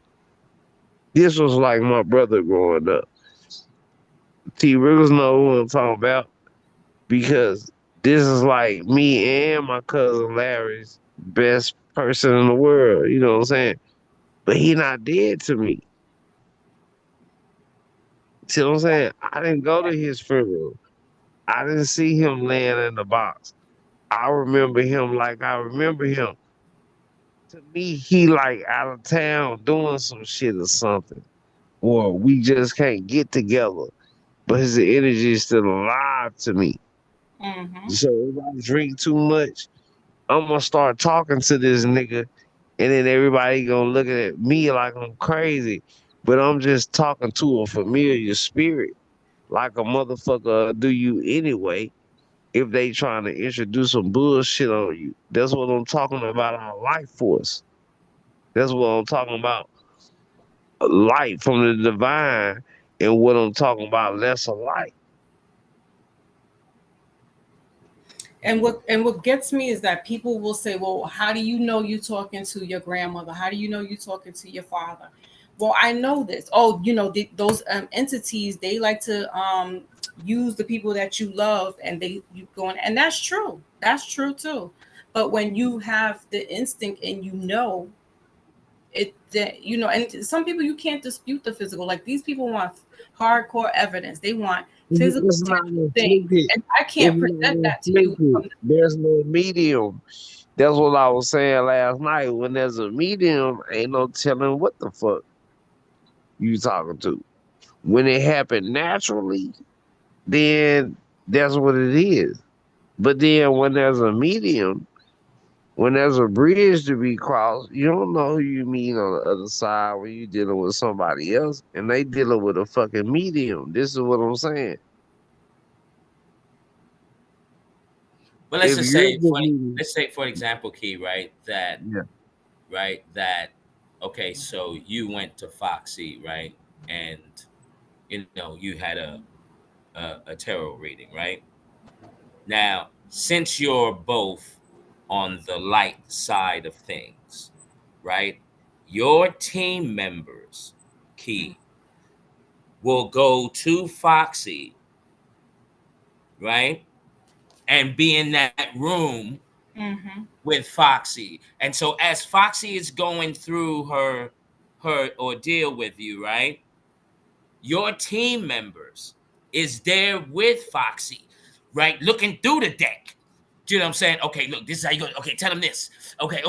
This was like my brother growing up. T. Riggles know who I'm talking about because this is like me and my cousin Larry's best person in the world. You know what I'm saying? But he not dead to me. See what I'm saying? I didn't go to his funeral. I didn't see him laying in the box. I remember him like I remember him. To me, he like out of town doing some shit or something. Or we just can't get together. But his energy is still alive to me. Mm-hmm. So if I drink too much, I'm gonna start talking to this nigga, and then everybody gonna look at me like I'm crazy. But I'm just talking to a familiar spirit, like a motherfucker do you anyway. If they trying to introduce some bullshit on you, that's what I'm talking about. Our life force. That's what I'm talking about. Light from the divine, and what I'm talking about, lesser light. And what gets me is that people will say, "Well, how do you know you're talking to your grandmother? How do you know you're talking to your father?" Well, I know this. Oh, those entities, they like to use the people that you love, and you going, and that's true. That's true too. But when you have the instinct and you know, you know, and some people you can't dispute the physical. Like these people want hardcore evidence. They want physical It's not tangible things, inflicted. and I It's can't present not that to you inflicted. from There's no medium. That's what I was saying last night. When there's a medium, ain't no telling what the fuck you talking to. When it happened naturally, then that's what it is. But then when there's a medium, when there's a bridge to be crossed, you don't know who you meet on the other side when you're dealing with somebody else and they dealing with a fucking medium. This is what I'm saying. But let's If just you're say the for medium, let's say for example, Key, right? yeah. That okay, so you went to Foxy, right? And you know, you had a tarot reading, right? Now, since you're both on the light side of things, right? Your team members, Key, will go to Foxy, right? And be in that room Mm-hmm. with Foxy. And so as Foxy is going through her ordeal with you, right? Your team members is there with Foxy, right? Looking through the deck. Do you know what I'm saying? Okay, look, this is how you go. Okay, tell him this. Okay,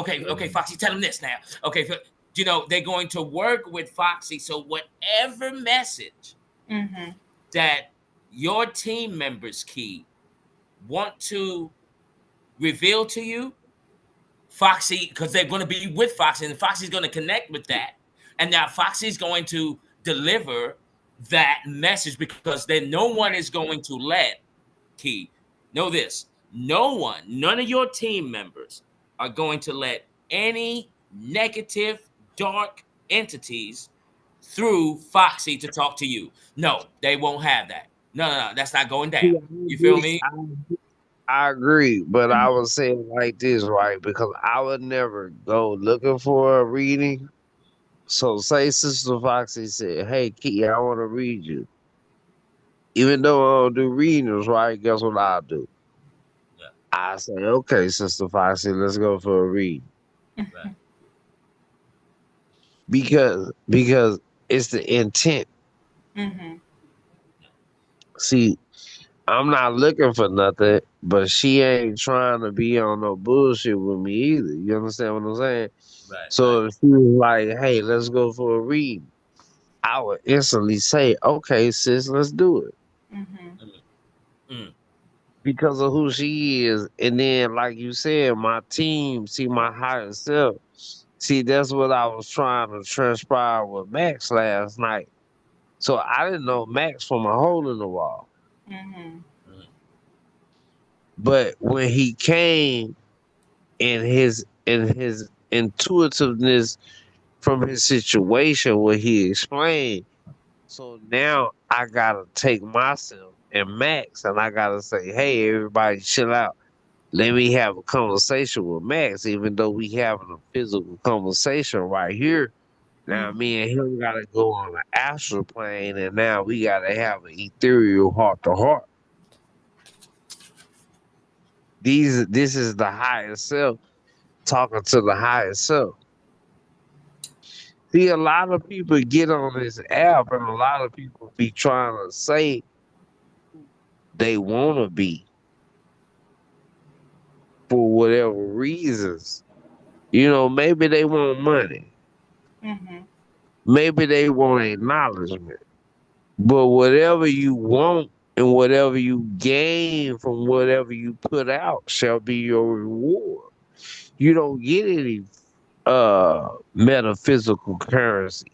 Foxy, tell him this now. Okay, you know, they're going to work with Foxy. So whatever message Mm-hmm. that your team members, Key, want to reveal to you, Foxy, because they're going to be with Foxy, and Foxy's going to connect with that. And now Foxy's going to deliver that message because then no one is going to let Key know this. No one, none of your team members are going to let any negative, dark entities through Foxy to talk to you. No, they won't have that. No, that's not going down. See, You feel me? I agree, but I would say it like this, right? Because I would never go looking for a reading. So say Sister Foxy said, "Hey Key, I want to read you." Even though I don't do readings, right? Guess what I'll do? Yeah, I say, "Okay, Sister Foxy, let's go for a read." right. Because it's the intent. Mm-hmm. See, I'm not looking for nothing, but she ain't trying to be on no bullshit with me either. You understand what I'm saying? Right. So if she was like, "Hey, let's go for a read," I would instantly say, "Okay, sis, let's do it." Mm-hmm. Mm, mm, Because of who she is. And then, like you said, my team, see my higher self. See, that's what I was trying to transpire with Max last night. So I didn't know Max from a hole in the wall. Mm-hmm. mm, But when he came in his intuitiveness from his situation, what he explained, so now I gotta take myself and Max and I gotta say, "Hey, everybody chill out. Let me have a conversation with Max," even though we having a physical conversation right here. Now Mm-hmm. me and him gotta go on an astral plane, and now we gotta have an ethereal heart to heart. This is the higher self talking to the higher self. See, a lot of people get on this app, and a lot of people be trying to say they want to be for whatever reasons. You know, maybe they want money, Mm-hmm. maybe they want acknowledgement. But whatever you want and whatever you gain from whatever you put out shall be your reward. You don't get any metaphysical currency.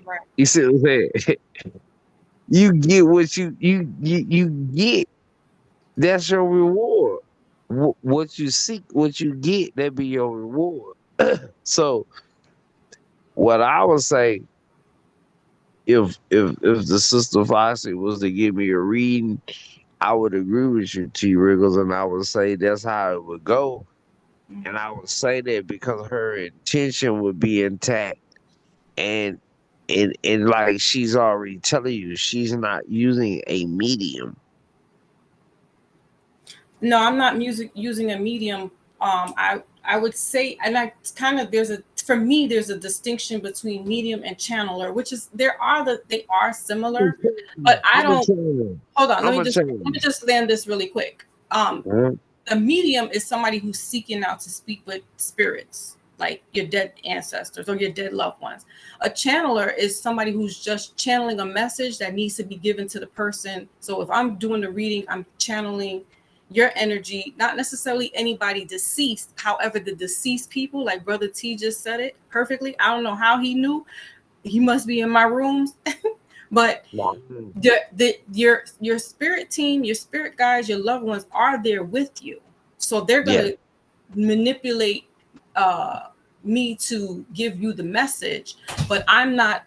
Right. You see what I'm saying? You get what you get. That's your reward. What you seek, what you get, that be your reward. So what I would say, if the sister Foxy was to give me a reading, I would agree with you, T Wriggles, and I would say that's how it would go. And I would say that because her intention would be intact, and and like she's already telling you, she's not using a medium. No, I'm not using a medium. I would say, and I kind of there's a for me, there's a distinction between medium and channeler, which is they are similar, but I I'm a don't. channeler. Hold on, I'm a let me channeler. just land this really quick. Uh-huh. A medium is somebody who's seeking out to speak with spirits, like your dead ancestors or your dead loved ones. A channeler is somebody who's just channeling a message that needs to be given to the person. So if I'm doing the reading, I'm channeling your energy, not necessarily anybody deceased. However, the deceased people, like Brother T just said it perfectly. I don't know how he knew. He must be in my rooms. But your spirit team, your spirit guides, your loved ones are there with you, so they're Yeah. gonna manipulate me to give you the message. But I'm not,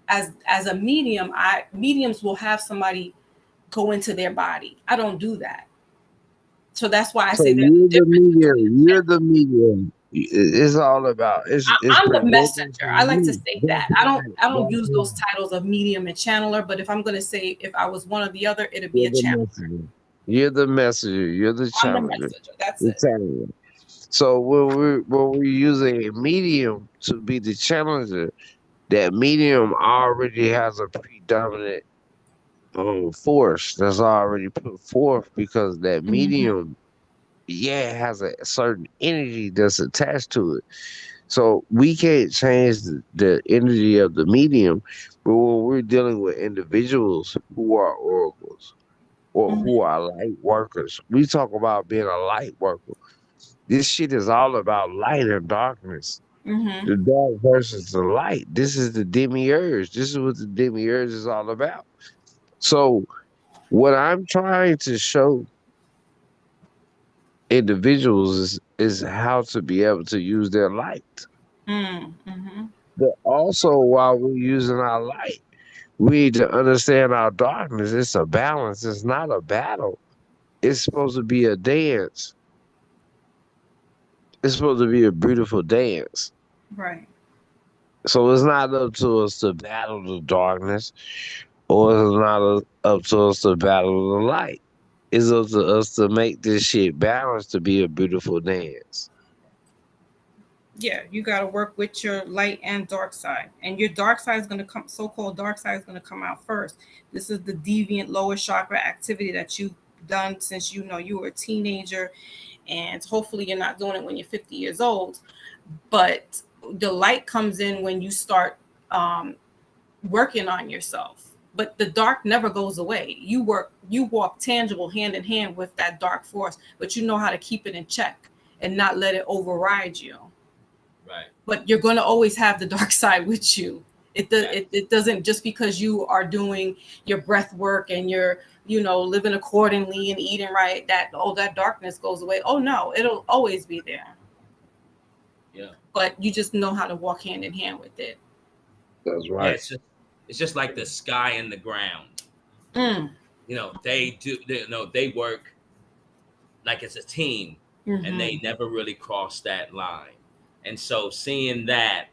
as a medium. Mediums will have somebody go into their body. I don't do that. So that's why I So say there's a you're the difference medium. between You're the medium. It's all about it's I'm the presenting messenger. I from like to you. say That's that. right. I don't That's use right. those titles of medium and channeler, but if I'm gonna say if I was one or the other, it'd be You're a the channeler. messenger. You're the messenger. You're the I'm the challenger. messenger. That's The it. challenger. So when we're using a medium to be the challenger, that medium already has a predominant force that's already put forth because that Mm-hmm. medium, yeah, has a certain energy that's attached to it. So we can't change the energy of the medium, but when we're dealing with individuals who are oracles or who Mm-hmm. are light workers, we talk about being a light worker. This shit is all about light and darkness. Mm-hmm. The dark versus the light. This is the demiurge. This is what the demiurge is all about. So what I'm trying to show individuals is how to be able to use their light. Mm-hmm. But also while we're using our light, we need to understand our darkness. It's a balance. It's not a battle. It's supposed to be a dance. It's supposed to be a beautiful dance. Right. So it's not up to us to battle the darkness, or it's not up to us to battle the light. It's up to us to make this shit balance to be a beautiful dance. Yeah, you got to work with your light and dark side, and your dark side is going to come. So-called dark side is going to come out first. This is the deviant lower chakra activity that you've done since you were a teenager, and hopefully you're not doing it when you're 50 years old. But the light comes in when you start um, working on yourself. But the dark never goes away. You walk tangible hand in hand with that dark force, but you know how to keep it in check and not let it override you. Right. But you're going to always have the dark side with you. Yeah. It doesn't, just because you are doing your breath work and you're living accordingly and eating right, that darkness goes away. Oh no, it'll always be there. Yeah. But you just know how to walk hand in hand with it. That's Yeah. right. It's just like the sky and the ground. Mm. They work like it's a team, and Mm-hmm. they never really cross that line. And so seeing that,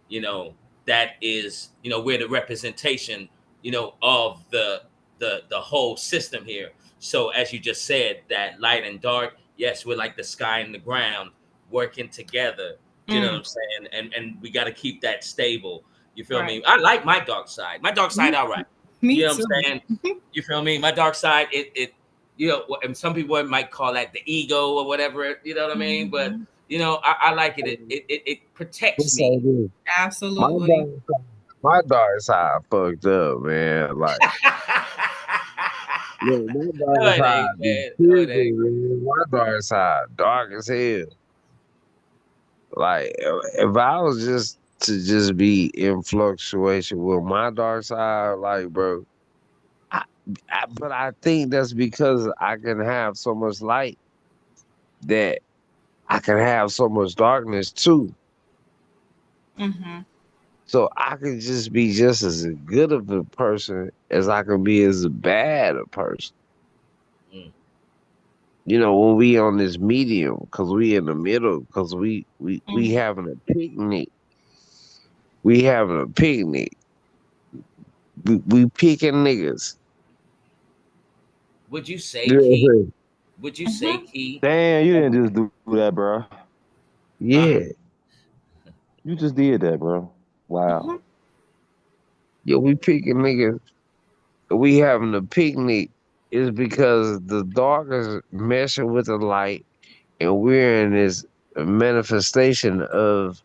you know, that is, we're the representation, of the whole system here. So as you just said, that light and dark, yes, we're like the sky and the ground working together. Do you know what Mm. I'm saying? And we got to keep that stable. You feel Right. me? I like my dark side. My dark side, all right. You Me know what too. I'm saying? You feel me? My dark side, it and some people might call that the ego or whatever. You know what I mean? But Mm-hmm. I like it. It protects It's so me. good. My Absolutely. dark side, my dark side fucked up, man. Like, yeah, my No, dark it ain't, side be man. No, it ain't. tripping, man. My dark side, dark as hell. Like, if I was just to just be in fluctuation with my dark side, like, bro, I, but I think that's because I can have so much light that I can have so much darkness too. Mm-hmm. So I can just be just as good of a person as I can be as bad a person. Mm, When we on this medium, cause we in the middle, cause we Mm-hmm. having a picnic. We having a picnic. We picking niggas. would you say, Key? Yeah. Would you say, Mm-hmm. Key? Damn, you didn't just do that, bro. Huh? Yeah. You just did that, bro. Mhm. Wow. Yeah, we picking niggas. We having a picnic is because the dark is messing with the light, and we're in this manifestation of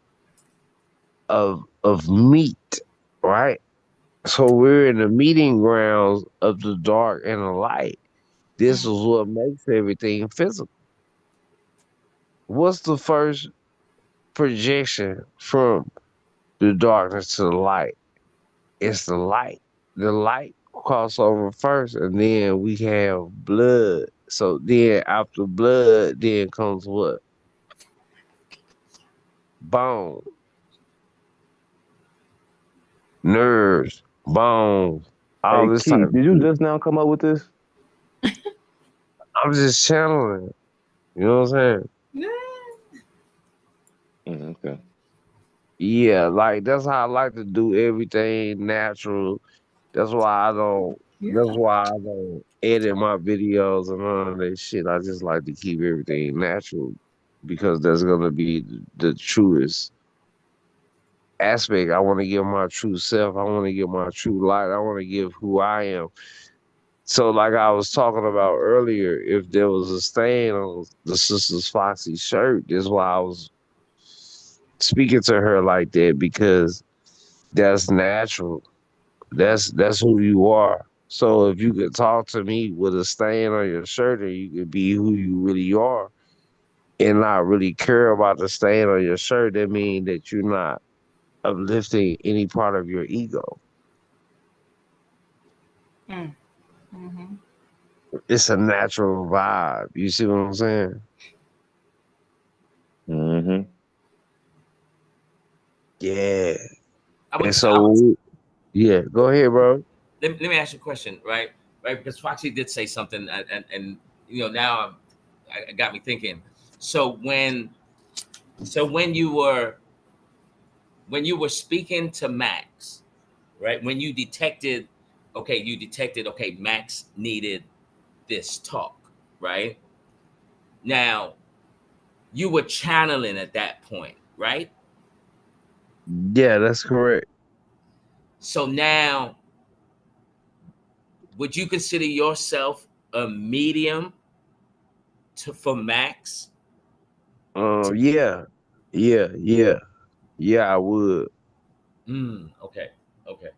meat, right? So we're in the meeting grounds of the dark and the light. This is Mm. what makes everything physical. What's the first projection from the darkness to the light? It's the light. The light crossover first, and then we have blood. So then after blood, then comes what? Bone, nerves, bones, all Hey, this type Keith, of did you shit. just now come up with this? I'm just channeling. You know what I'm saying? Yeah. Okay. Yeah, like that's how I like to do everything natural. That's why I don't. Yeah. That's why I don't edit my videos and all of that shit. I just like to keep everything natural because that's gonna be the truest aspect. I want to give my true self. I want to give my true light. I want to give who I am. So, like I was talking about earlier, if there was a stain on the sister's Foxy shirt, that's why I was speaking to her like that because that's natural. That's who you are. So if you could talk to me with a stain on your shirt, and you could be who you really are, and not really care about the stain on your shirt, that means that you're not uplifting any part of your ego. Mm. Mhm. It's a natural vibe. You see what I'm saying? Mm-hmm. Yeah. I And would, I would so, yeah, go ahead, bro. let me ask you a question, right? Right, because Foxy did say something, and now I got me thinking. So when you were speaking to Max, right? When you detected, okay, Max needed this talk, right? Now you were channeling at that point, right? Yeah, that's correct. So now, would you consider yourself a medium for Max? Yeah, yeah, yeah, I would. Okay, okay,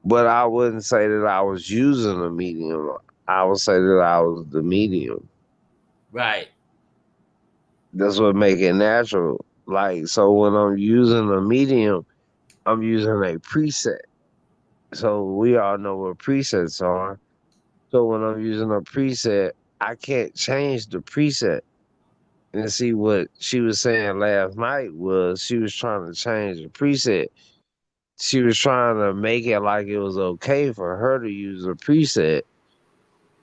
But I wouldn't say that I was using a medium. I would say that I was the medium. right. That's what make it natural. Like, so when I'm using a medium, I'm using a preset. So we all know what presets are. So when I'm using a preset, I can't change the preset. And see what she was saying last night was she was trying to change the preset. She was trying to make it like it was okay for her to use a preset,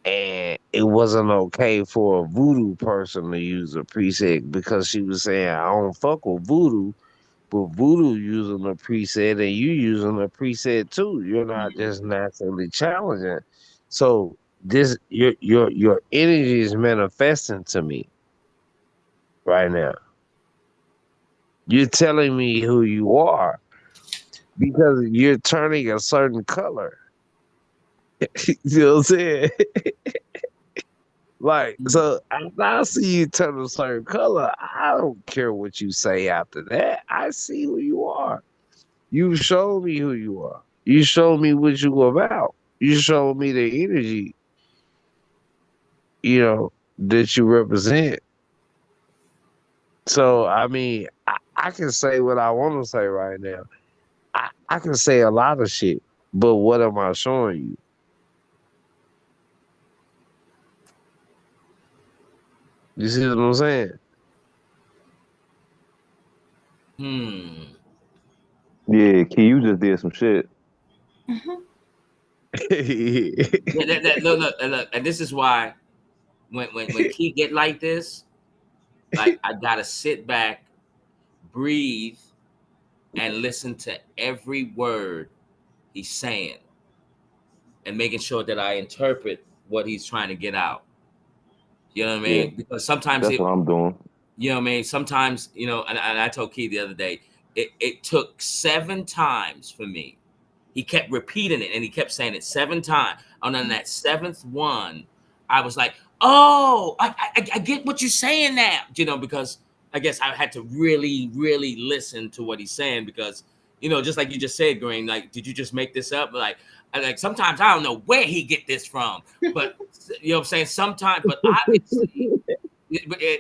and it wasn't okay for a voodoo person to use a preset because she was saying, I don't fuck with voodoo, but voodoo using a preset and you using a preset too. You're not just naturally challenging. So this your energy is manifesting to me right now. You're telling me who you are because you're turning a certain color. You know what I'm saying? Like, Mm. so after I see you turn a certain color, I don't care what you say after that. I see who you are. You show me who you are. You show me what you about. You show me the energy, that you represent. So, I mean, I can say what I want to say right now. I can say a lot of shit, but what am I showing you? You see what I'm saying? Hmm. Yeah, Key, you just did some shit. Mhm. Look, and this is why when Key get like this, like I gotta sit back, breathe, and listen to every word he's saying, and making sure that I interpret what he's trying to get out. You know what I Yeah, mean? Because sometimes that's what I'm doing. You know what I mean? Sometimes, and I told Key the other day, it took 7 times for me. He kept repeating it and he kept saying it 7 times. And on that seventh one, I was like, oh, I get what you're saying now, because I guess I had to really, really listen to what he's saying because, just like you just said, Green, like, did you just make this up? Like sometimes I don't know where he get this from, but you know what I'm saying? Sometimes, but obviously,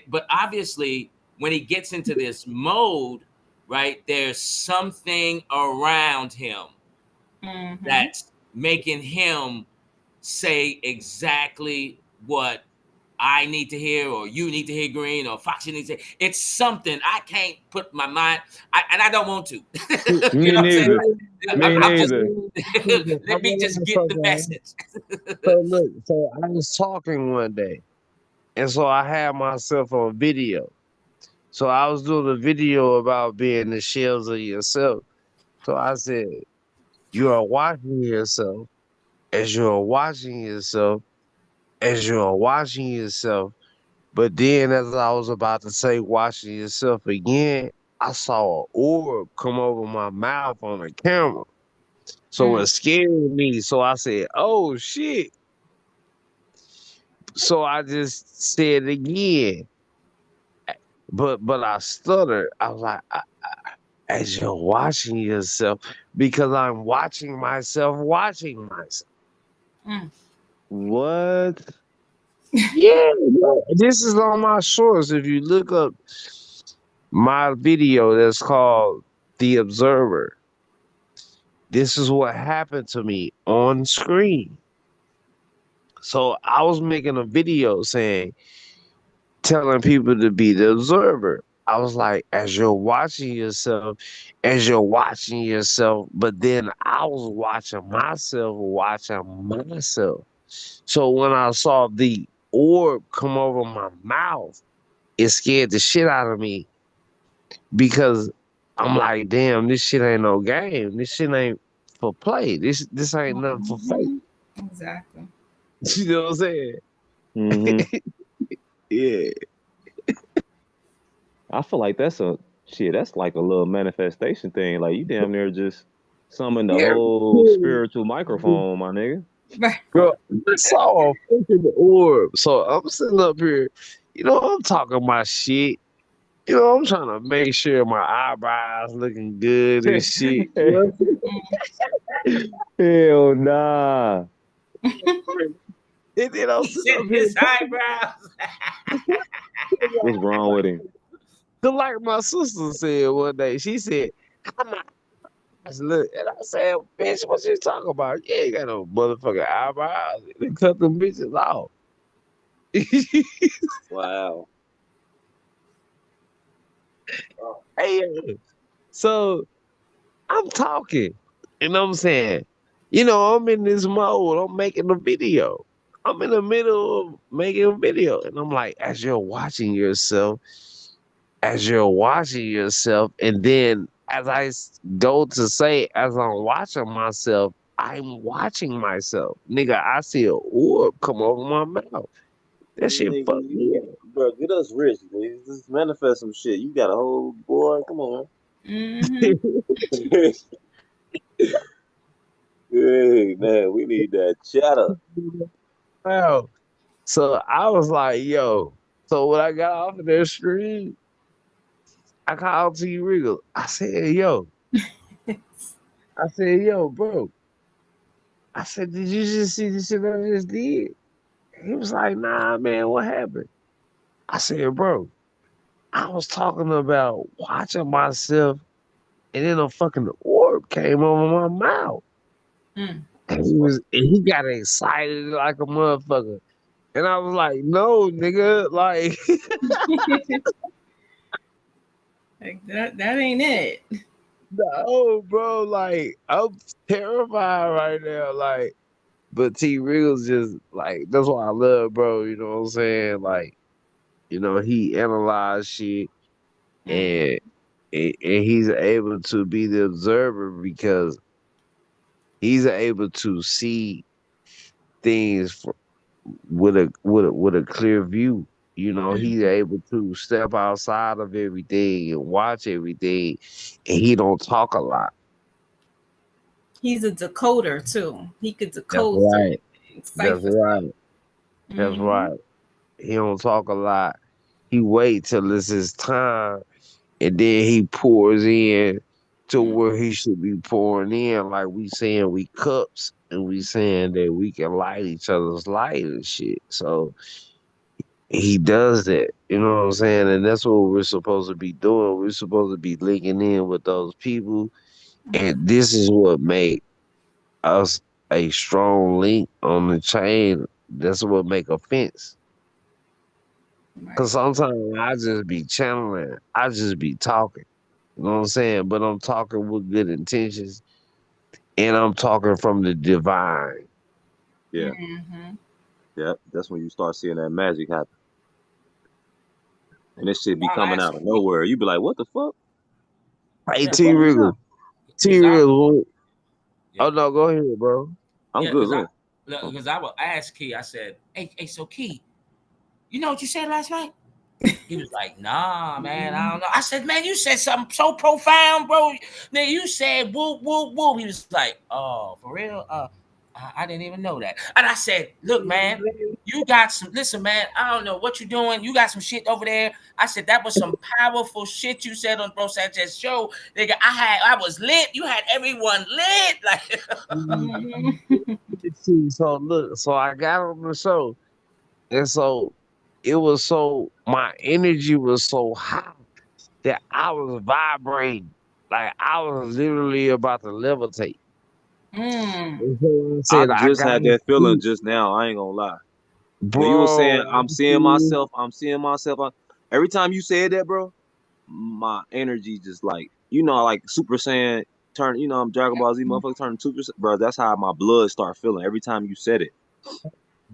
but obviously, when he gets into this mode, right, there's something around him Mm-hmm. that's making him say exactly what I need to hear, or you need to hear, Green, or Foxy needs to hear. It's something I can't put my mind, and I don't want to. You Me know what I'm saying? neither. Me I'm just neither. let me just get the message. So look, so I was talking one day, and so I had myself on video. So I was doing a video about being the shells of yourself. So I said, you are watching yourself as you are watching yourself as you are watching yourself. But then as I was about to say watching yourself again, I saw an orb come over my mouth on the camera. So it Mm. scared me. So I said, oh shit. So I just said it again. But I stuttered. I was like, as you're watching yourself, because I'm watching myself watching myself. Mm. What? Yeah, this is on my shorts. If you look up my video that's called The Observer, this is what happened to me on screen. So I was making a video saying, telling people to be the observer. I was like, as you're watching yourself, but then I was watching myself. So when I saw the orb come over my mouth, it scared the shit out of me because I'm like, damn, this shit ain't no game. This shit ain't for play. This ain't nothing for fake. Mhm. Exactly. You know what I'm saying? Mm-hmm. Yeah. I feel like that's a shit. That's like a little manifestation thing. Like you damn near just summon the Yeah. whole spiritual microphone, my nigga. Right. Girl, I saw a freaking orb. So I'm sitting up here, I'm talking my shit. I'm trying to make sure my eyebrows looking good and shit. Hell nah. And then I'm He sitting said up here his eyebrows. What's wrong with him? cause like my sister said one day, she said, "How my eyes look?" And I said, "Bitch, what you talking about? You ain't got no motherfucking eyebrows. They cut them bitches off." Wow. Hey, so I'm talking, you know what I'm saying? I'm in this mode. I'm making a video. I'm in the middle of making a video, and I'm like, as you're watching yourself, and then as go to say, as I'm watching myself, I'm watching myself. Nigga, I see a orb come over my mouth. That shit Nigga, fucked me up. bro, get us rich, nigga. Just manifest some shit. You got a whole boy. Come on. Mm-hmm. Hey, man, we need that cheddar. Wow. So I was like, yo. So when I got off of their screen, I called T Regal. I said, yo, bro. I said, did you just see the shit I just did? He was like, nah, man, what happened? I said, bro, I was talking about watching myself, and then a fucking orb came over my mouth. Mm. And That's fucking. he got excited like a motherfucker. And I was like, no, nigga, like Like that ain't it. no, bro, like I'm terrified right now. Like, but T Regal's just like that's why I love, bro. You know what I'm saying? Like, he analyzed shit Mm. and and he's able to be the observer because he's able to see things with a clear view. He's Mhm. able to step outside of everything and watch everything, and he don't talk a lot. He's a decoder too. He could That's decode certain right. things, That's cipher stuff. right. That's Hmm. right. He don't talk a lot. He wait till it's his time, and then he pours in to where he should be pouring in. Like we saying we cups, and we saying that we can light each other's light and shit. So he does that. You know what I'm saying? And that's what we're supposed to be doing. We're supposed to be linking in with those people. And this is what make us a strong link on the chain. That's what make a fence. Right. Cause sometimes I just be channeling. I just be talking. You know what I'm saying? But I'm talking with good intentions, and I'm talking from the divine. Yeah, Hmm. yeah. That's when you start seeing that magic happen, and this shit be Now coming that's out of nowhere. You be like, "What the fuck?" Hey yeah, T bro. Riggle. T Because I Riggle. yeah Oh no, go ahead, bro. I'm yeah good. because Go I ahead. Oh, because I will ask Key. I said, hey, so Key, you know what you said last night? He was like, nah, man, I don't know. I said, man, you said something so profound, bro. Then you said whoop, whoop, whoop. He was like, oh, for real? I didn't even know that. And I said, look, man, you got some, listen, man, I don't know what you're doing. You got some shit over there. I said, that was some powerful shit you said on Bro Sanchez show. Nigga, I was lit. You had everyone lit. Like, See, so look, so I got on the show, and so it was so my energy was so high that I was vibrating, like I was literally about to levitate. Mm. And so I I said, I just got had to that feeling speak, just now. I ain't gonna lie. When you were saying, bro. "I'm seeing myself," I'm seeing myself. Every time you said that, bro, my energy just like like Super Saiyan turn. I'm Dragon Ball Z motherfucker turning Super. Bro, that's how my blood start feeling every time you said it.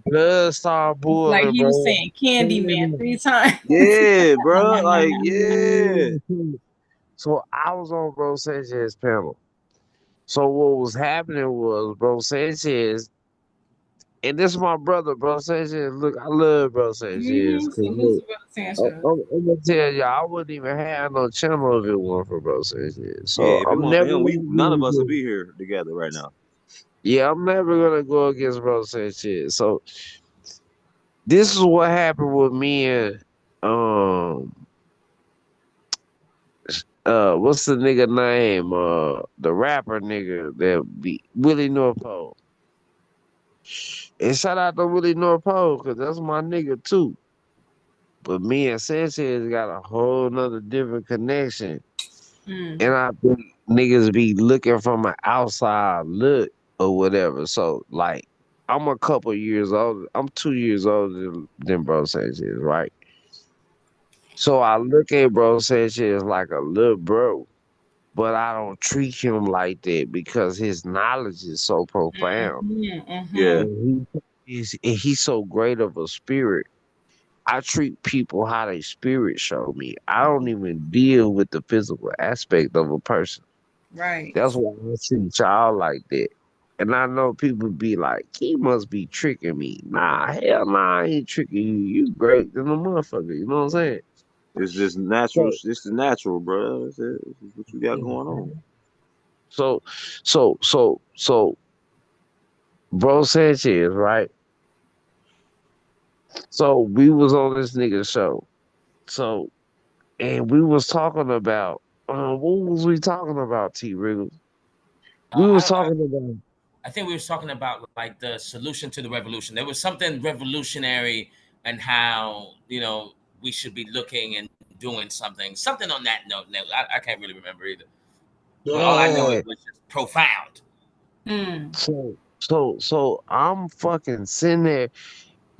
Blood started It's like boiling, he was bro. saying Candyman 3 times. Yeah, bro. Like, yeah. So I was on Bro Sanchez panel. So what was happening was Bro Sanchez, and this is my brother, Bro Sanchez. Look, I love Bro Sanchez. Cause Salute look, to Brother Sanchez. I'm gonna tell y'all, I wouldn't even have no channel if it weren't for Bro Sanchez. Yeah, So if it I'm weren't for never him, we gonna none of go us would against, be here together right now. yeah, I'm never gonna go against Bro Sanchez. So this is what happened with me and what's the nigga name? The rapper nigga that be Willie North Pole. And shout out to Willie North Pole, cause that's my nigga too. But me and Sanchez got a whole nother different connection. Mm. And I think niggas be looking from an outside look or whatever. So like I'm a couple years older. I'm 2 years older than Bro Sanchez, right? So I look at Bro Sanchez like a little bro, but I don't treat him like that because his knowledge is so profound. Yeah, Mm-hmm. And he's so great of a spirit. I treat people how they spirit show me. I don't even deal with the physical aspect of a person. Right. That's why I treat y'all like that. And I know people be like, he must be tricking me. Nah, hell nah, I ain't tricking you. You great than a motherfucker. You know what I'm saying? it's just natural. So, This is natural, bro. That's it. This is what you got going on. so, so, Bro Sanchez, right? So we was on this nigga show. So, and we was talking about, what was we talking about, T. Wriggles? We I was don't know. talking about, I think we were talking about like the solution to the revolution. There was something revolutionary and how we should be looking and doing something on that note. Now, I can't really remember either, but all I know yeah. it was just profound. Mm. So I'm fucking sitting there.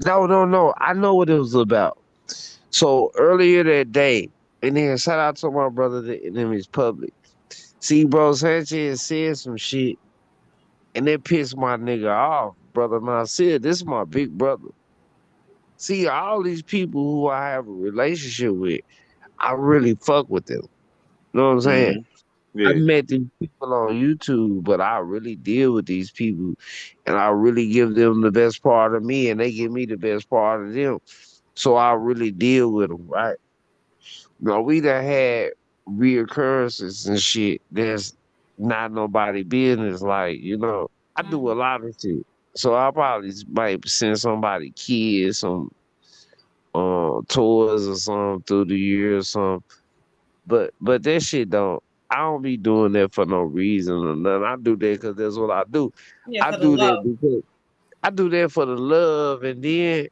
No, no, no. I know what it was about. So earlier that day, and then shout out to my brother, the enemy's public. See, Bro Sanchez said some shit, and it pissed my nigga off, brother Nasir. This is my big brother. See, all these people who I have a relationship with, I really fuck with them. You know what I'm saying? Hmm. I Yeah, met these people on YouTube, but I really deal with these people, and I really give them the best part of me, and they give me the best part of them. So I really deal with them, right? Now we done had reoccurrences and shit that's not nobody business. Like, I do a Mhm. lot of shit. So I probably might send somebody kids some toys or something through the year or something. But that shit don't. I don't be doing that for no reason or nothing. I do that because that's what I do. Yeah, I for the do that love. because I do that for the love, and then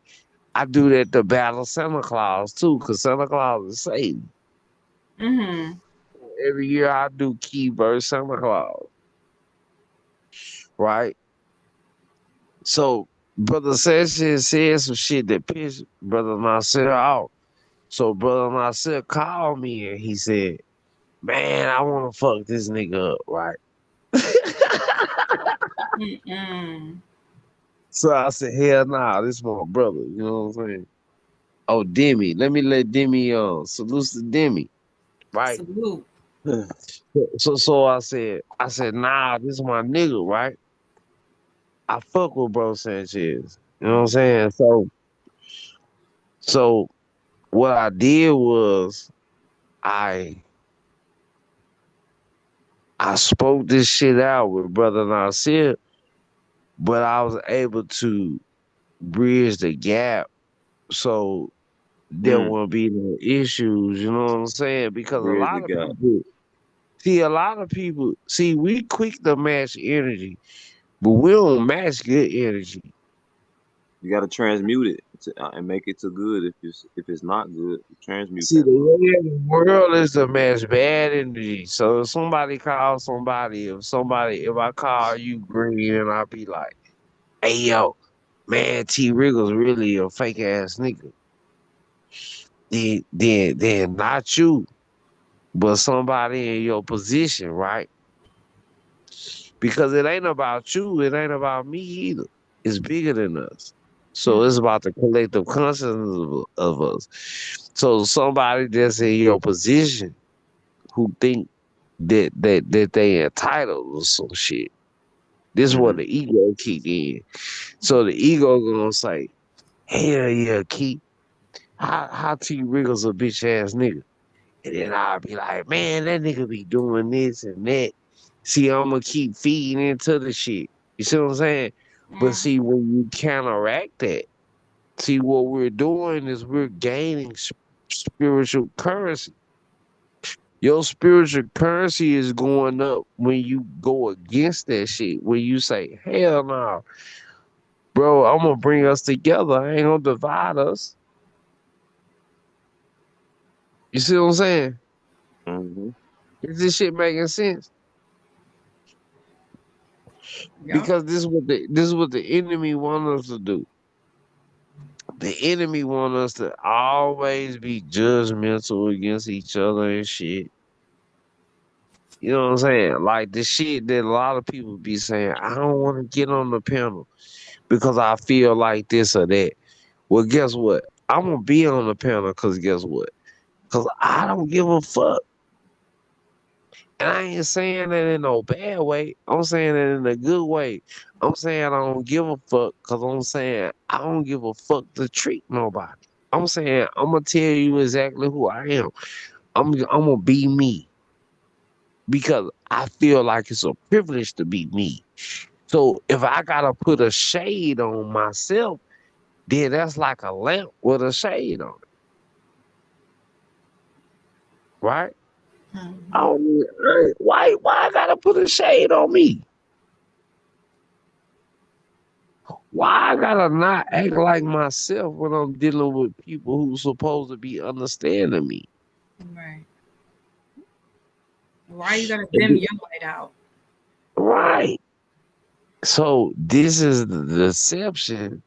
I do that to battle Santa Claus too, because Santa Claus is Satan. Mm-hmm. Every year I do Key versus Santa Claus, right? So Brother Sanchez said some shit that pissed Brother Nasir off. So Brother Nasir called me and he said, "Man, I want to fuck this nigga up, right?" Mm-mm. So I said, "Hell nah, this my brother." You know what I'm saying? Oh, Demi, let Demi salute to Demi, right? Salute. So I said, nah, this is my nigga, right? I fuck with Bro Sanchez. You know what I'm Mm. saying? So what I did was I I spoke this shit out with Brother Nasir, but I was able to bridge the gap so there Mm, won't be no issues, you know what I'm saying? Because bridge the gap. a lot of people see we quick to match energy, but we don't match good energy. You got to transmute it and make it to good. If it's not good, transmute See, that the motherfucker. way of the world is to match bad energy. So if somebody calls somebody, if I call you green and I be like, hey yo, man, T Wriggle's really a fake ass nigga. Then not you, but somebody in your position, right? Because it ain't about you, it ain't about me either. It's bigger than us. So it's Mm. about the collective consciousness of us. So somebody that's in your position who think that they entitled or some shit. This is what Hmm. the ego kick in. So the ego gonna say, hell yeah, Keith, how T Wriggle's a bitch ass nigga. And then I'll be like, man, that nigga be doing this and that. See, I'm gonna keep feeding into the shit. You see what I'm saying? But Mm. see, when you counteract that, see what we're doing is we're gaining spiritual currency. Your spiritual currency is going up when you go against that shit. When you say, hell no, bro, I'm gonna bring us together. I ain't gonna divide us. You see what I'm saying? Hmm. Is this shit making sense? Yep. Because this is what the enemy want us to do. The enemy want us to always be judgmental against each other and shit. You know what I'm saying? Like the shit that a lot of people be saying, I don't want to get on the panel because I feel like this or that. Well, guess what? I'm gonna be on the panel because guess what? Because I don't give a fuck. And I ain't saying that in no bad way. I'm saying that in a good way. I'm saying I don't give a fuck because I'm saying I don't give a fuck to treat nobody. I'm saying I'm gonna tell you exactly who I am. I'm gonna be me because I feel like it's a privilege to be me. So if I gotta put a shade on myself, then that's like a lamp with a shade on it, right? I Mm. don't need, why I gotta put a shade on me? Why I gotta not act like myself when I'm dealing with people who's supposed to be understanding me? Right. Why you gotta dim your light out? Right. So this is the deception.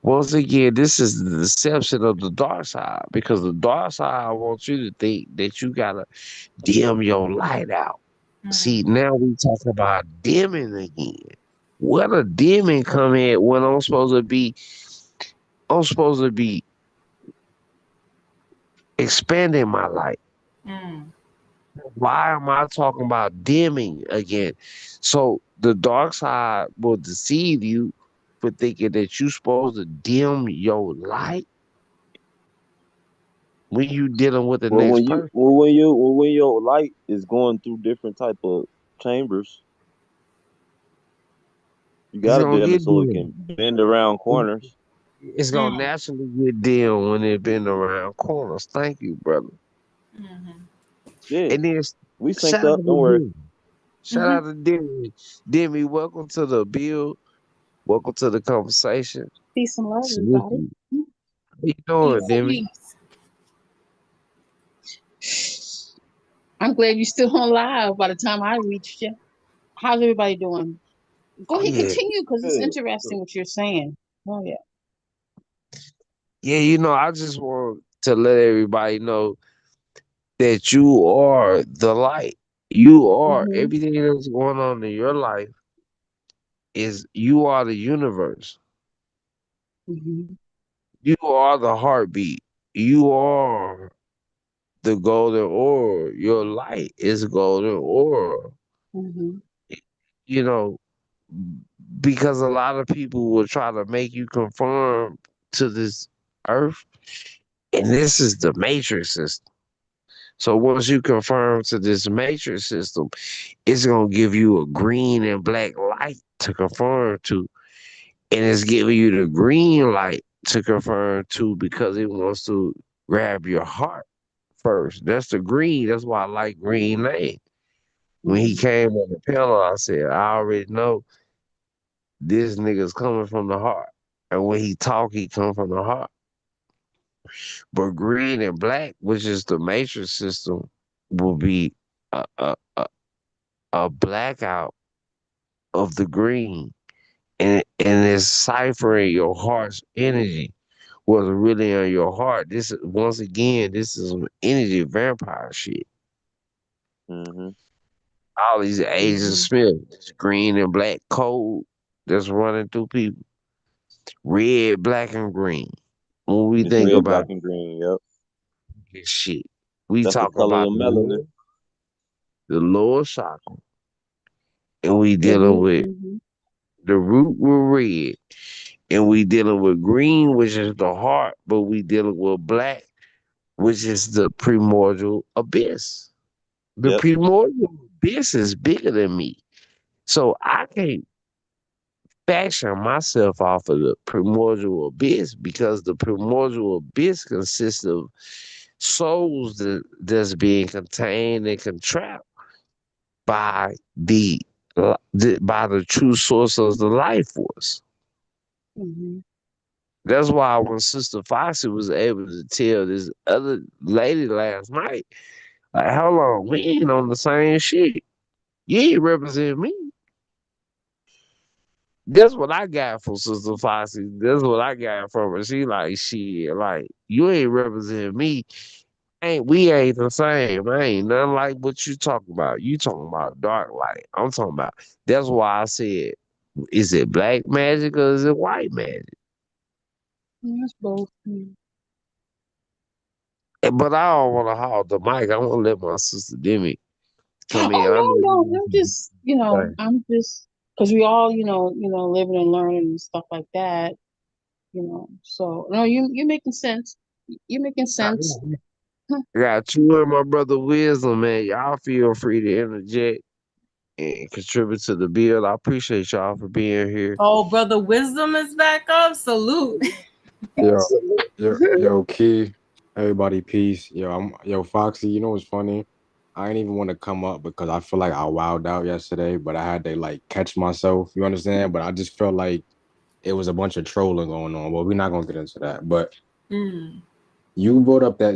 Once again, this is the deception of the dark side because the dark side wants you to think that you gotta dim your light out. Mm. See, now we talking about dimming again. Where the dimming come in when I'm supposed to be expanding my light. Mm. Why am I talking about dimming again? So the dark side will deceive you for thinking that you're supposed to dim your light. when you dealing with the Well, next when you person. when your light is going through different type of chambers, you It's gotta gonna do it get so it dim. can bend around corners. It's gonna Mm. naturally get dim when it been around corners. Thank you, brother. Mhm. Yeah, And then we synced shout out up. to Don't worry. Demi. Shout Mhm. out to Demi. Demi, welcome to the bill. Welcome to the conversation. Peace and love, Salute everybody. you. How you doing, Peace, Demi? peace. I'm glad you're still on live by the time I reached you. How's everybody doing? Go Oh ahead, yeah. continue because it's Good. interesting what you're saying. Oh yeah. Yeah, I just want to let everybody know that you are the light. You are Mhm. everything that's going on in your life is you are the universe. Mhm. You are the heartbeat. You are the golden ore. Your light is golden ore. Mhm. You know, because a lot of people will try to make you conform to this earth, and this is the matrix system. So once you conform to this matrix system, it's gonna give you a green and black light to conform to, and it's giving you the green light to conform to because it wants to grab your heart first. That's the green. That's why I like Green Lane. When he Mhm. came on the panel, I said, I already know this nigga's coming from the heart. And when he talk, he come from the heart. But green and black, which is the matrix system, will be a a blackout of the green. And it's ciphering your heart's energy. What's really on your heart. This is once again, this is some energy vampire shit. Mm-hmm. All these Agent Mhm. Smith, this green and black code that's running through people. Red, black, and green. When we It's think red, Mhm. black, about and green. Yep. this shit, we That's the talk color about of melanin. the lower chakra, and we The dealing root. with Mhm. the root with red, and we dealing with green, which is the heart, but we dealing with black, which is the primordial abyss. The Yep. primordial abyss is bigger than me. So I can't fashion myself off of the primordial abyss because the primordial abyss consists of souls that's being contained and contracted by by the true source of the life force. Mhm. That's why when Sister Foxy was able to tell this other lady last night, like, hold on, we ain't on the same shit. You ain't represent me. That's what I got from Sister Foxy. That's what I got from her. She like, shit, like, you ain't represent me. We ain't the same. I ain't nothing like what you talking about. You talking about dark light. I'm talking about. That's why I said, is it black magic or is it white magic? That's both. Mhm. But I don't want to hog the mic. I want to let my sister Demi come in. I Oh know no, you no. got I'm some just, thing. I'm just because we all, living and learning and stuff like that. So no, you're making sense. You're making sense. I got you and my brother Wisdom, man. Y'all feel free to interject and contribute to the bill. I appreciate y'all for being here. Oh, brother Wisdom is back up. Salute. Yo, yo, Key, everybody, peace. Yo, Foxy. You know what's funny? I didn't even want to come up because I feel like I wowed out yesterday, but I had to like catch myself. You understand? But I just felt like it was a bunch of trolling going on. Well, we're not gonna get into that. But Mm. you brought up that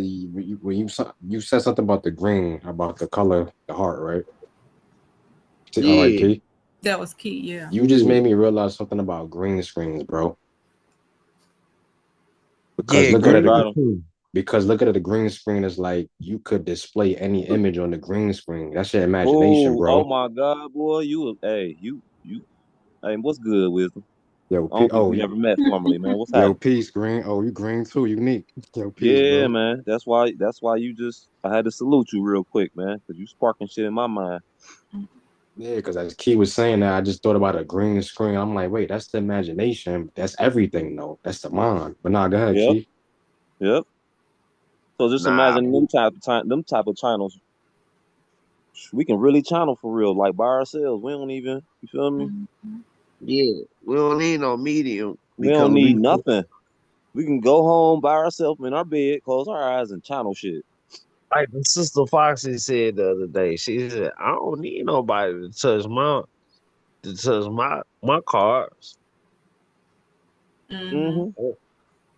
when you said something about the green, about the color, the heart, right? All right, Yeah, Key. That was key. Yeah. You just made me realize something about green screens, bro. Because yeah, look at Okay, it. green got him. too. Because looking at the green screen is like you could display any image on the green screen. That's your imagination, Oh bro. my God, boy, hey, what's good, wisdom? Yo, I don't think we you, never met formally, man. What's yo, happening? peace, green. Oh, you green too. Unique. Yo, peace, Yeah, bro. man. That's why I had to salute you real quick, man, because you sparking shit in my mind. Yeah, because as Key was saying that, I just thought about a green screen. I'm like, wait, that's the imagination. That's everything, though. That's the mind. But nah, go ahead, Yep, Key. yep. So just Nah, imagine them type of channels. We can really channel for real, like by ourselves. We don't even, you feel me? Mhm. yeah, we don't need no medium We don't because need we nothing. We can go home by ourselves in our bed, close our eyes, and channel shit. like the sister Foxy said the other day. She said, "I don't need nobody to touch my cards." Mhm. Hmm.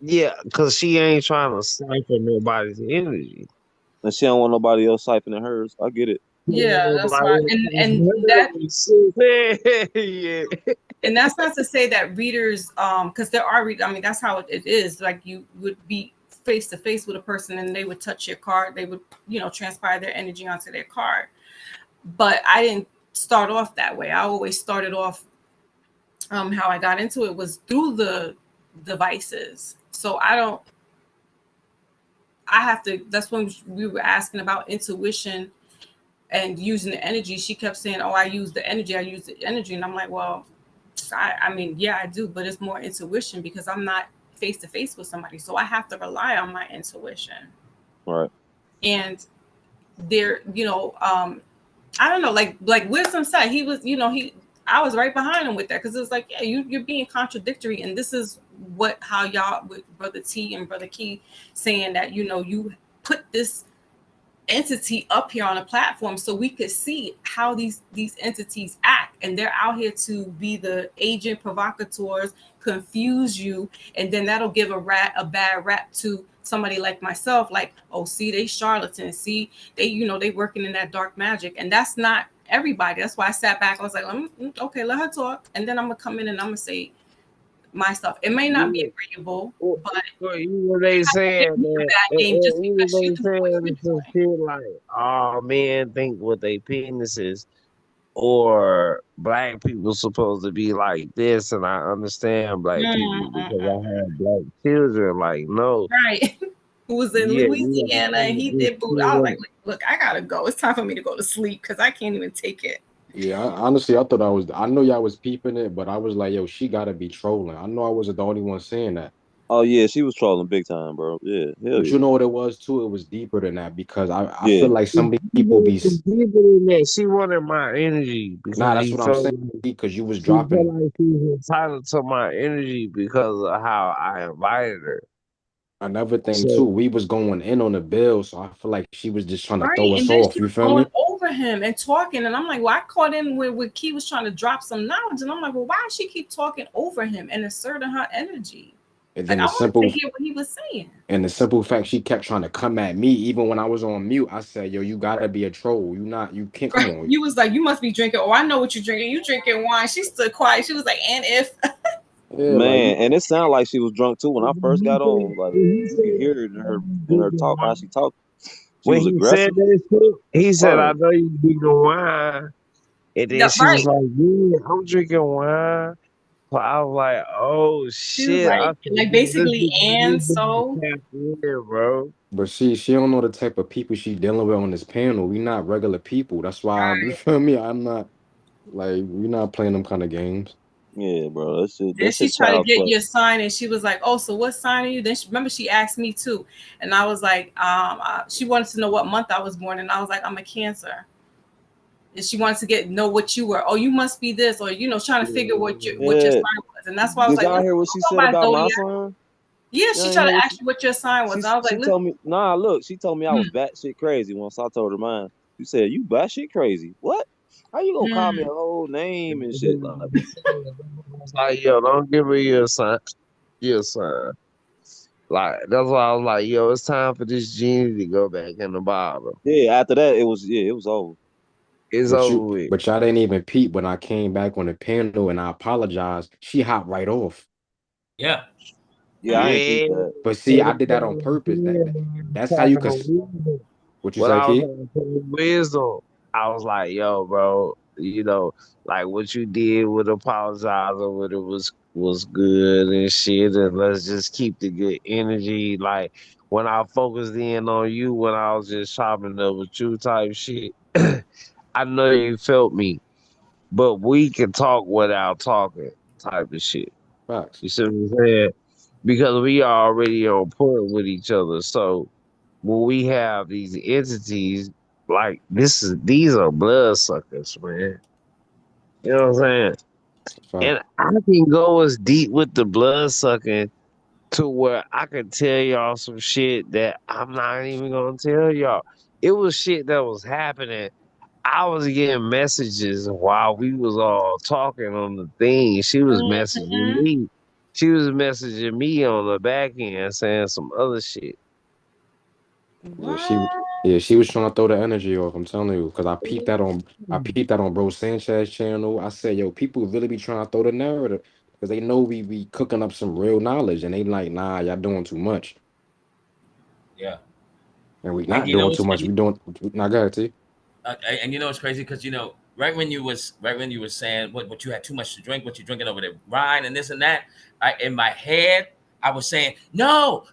Yeah, because she ain't trying to siphon nobody's energy. And she don't want nobody else siphoning hers. I get it. Yeah, that's Nobody why. yeah. And that's not to say that readers, because there are I mean, that's how it is. Like you would be face to face with a person and they would touch your card, they would, transpire their energy onto their card. But I didn't start off that way. I always started off, how I got into it was through the devices. So I have to, that's when we were asking about intuition and using the energy. She kept saying, "Oh, I use the energy, I use the energy." And I'm like, well, I mean, yeah, I do, but it's more intuition because I'm not face to face with somebody. So I have to rely on my intuition. Right. And there, I don't know, like Wisdom said, he was, I was right behind him with that because it's like, yeah, you're being contradictory, and this is how y'all with Brother T and Brother Key saying that you put this entity up here on a platform so we could see how these entities act, and they're out here to be the agent provocateurs, confuse you, and then that'll give a bad rap to somebody like myself, like, oh, see, they charlatans, see, they working in that dark magic. And that's not everybody. That's why I sat back. I was like, okay, let her talk, and then I'm gonna come in and I'm gonna say my stuff. It may not be Yeah. agreeable, Or, but or even they saying give me a that, bad name just even because she they do what saying you're some doing. shit like, "Oh, men think with their penises," or "Black people supposed to be like this," and I understand black people because I have black children. Like, no, Right. Who was in yeah, you Louisiana and he gotta did boot. I was like, look, I gotta go. It's time for me to go to sleep because I can't even take it. Yeah, honestly, I thought I know y'all was peeping it, but I was like, yo, she gotta be trolling. I know I wasn't the only one saying that. Oh yeah, she was trolling big time, bro. Yeah, hell But yeah. you know what it was too? It was deeper than that because I Yeah. feel like some of these people be It's deeper than that. She wanted my energy nah, because that's he what I'm felt saying. like Because you was she felt dropping like she was entitled to my energy because of how I invited her. another thing too. So We was going in on the bill, so I feel like she was just trying to Right. throw And us then off. she You was feel going me? over him and talking. And I'm like, well, I caught in where Key was trying to drop some knowledge. And I'm like, well, why does she keep talking over him and asserting her energy? And Like, then I wanted to hear what he was saying. the simple fact she kept trying to come at me even when I was on mute. I said, yo, you gotta be a troll. You can't come Right. on. You was like, you must be drinking. Oh, I know what you're drinking. You drinking wine. She stood quiet. She was like, and if. Yeah, like Man, and it sounded like she was drunk too when I first got on. Like he you could hear said, it in her talk how she talked. She when was he said aggressive. that shit, he said, "I Word. know you drinking wine," and then Yeah, she was right. like, "Yeah, I'm drinking wine." So I was like, "Oh She was shit!" I like, said, "This basically, is and so. tap in, bro." but she don't know the type of people she dealing with on this panel. We not regular people. That's why you Right. feel me? I'm not like we not playing them kind of games. Yeah, bro. Then That she shit tried to child's get play. your sign, and she was like, "Oh, so what sign are you?" Then remember she asked me too, and I was like, she wanted to know what month I was born, and I was like, I'm a Cancer, and she wanted to know what you were. Oh, you must be this, or trying to figure what your Yeah. sign was, and that's why I was Did like, y'all let's hear what she talk said about about my zodiac. son? Yeah, Y'all she ain't tried hear to what ask you what your sign was. I was she like, listen, told me, nah, look, she told me I was mm, batshit crazy once I told her mine. You said, you batshit crazy. What? How you gonna call me a mm. whole name and shit? Like, was like, "Yo, don't give me your sign, your sign." Like that's why I was like, "Yo, it's time for this genie to go back in the bottle. yeah, after that it was over. It's But over with." y'all didn't even peep when I came back on the panel and I apologized. She hopped right off. Yeah. Yeah, I Mm. ain't Yeah, peep that. But see, I did that on purpose. That's how you talking could. to wisdom. What you When say, I was Key? talking to wisdom, I was like, "Yo, bro, like what you did with apologizing with it was good and shit, and let's just keep the good energy." Like when I focused in on you, when I was just chopping up with you type shit, I know you felt me, but we can talk without talking type of shit. Facts. You see what I'm saying? Because we already on point with each other. So when we have these entities like these are blood suckers, man. You know what I'm saying? Fact. And I can go as deep with the blood sucking to where I can tell y'all some shit that I'm not even gonna tell y'all. It was shit that was happening. I was getting messages while we was all talking on the thing. She was messaging Mhm. me. She was messaging me on the back end saying some other shit. Yeah, What? she was trying to throw the energy off. I'm telling you, because I peeped that on Bro Sanchez channel. I said, yo, people really be trying to throw the narrative because they know we be cooking up some real knowledge, and they like, nah, y'all doing too much, Yeah. and we And not doing too much. We doing. Now, go ahead, T. and it's crazy because right when you was saying what you had too much to drink, what you drinking over there, wine and this and that. In my head, I was saying, no,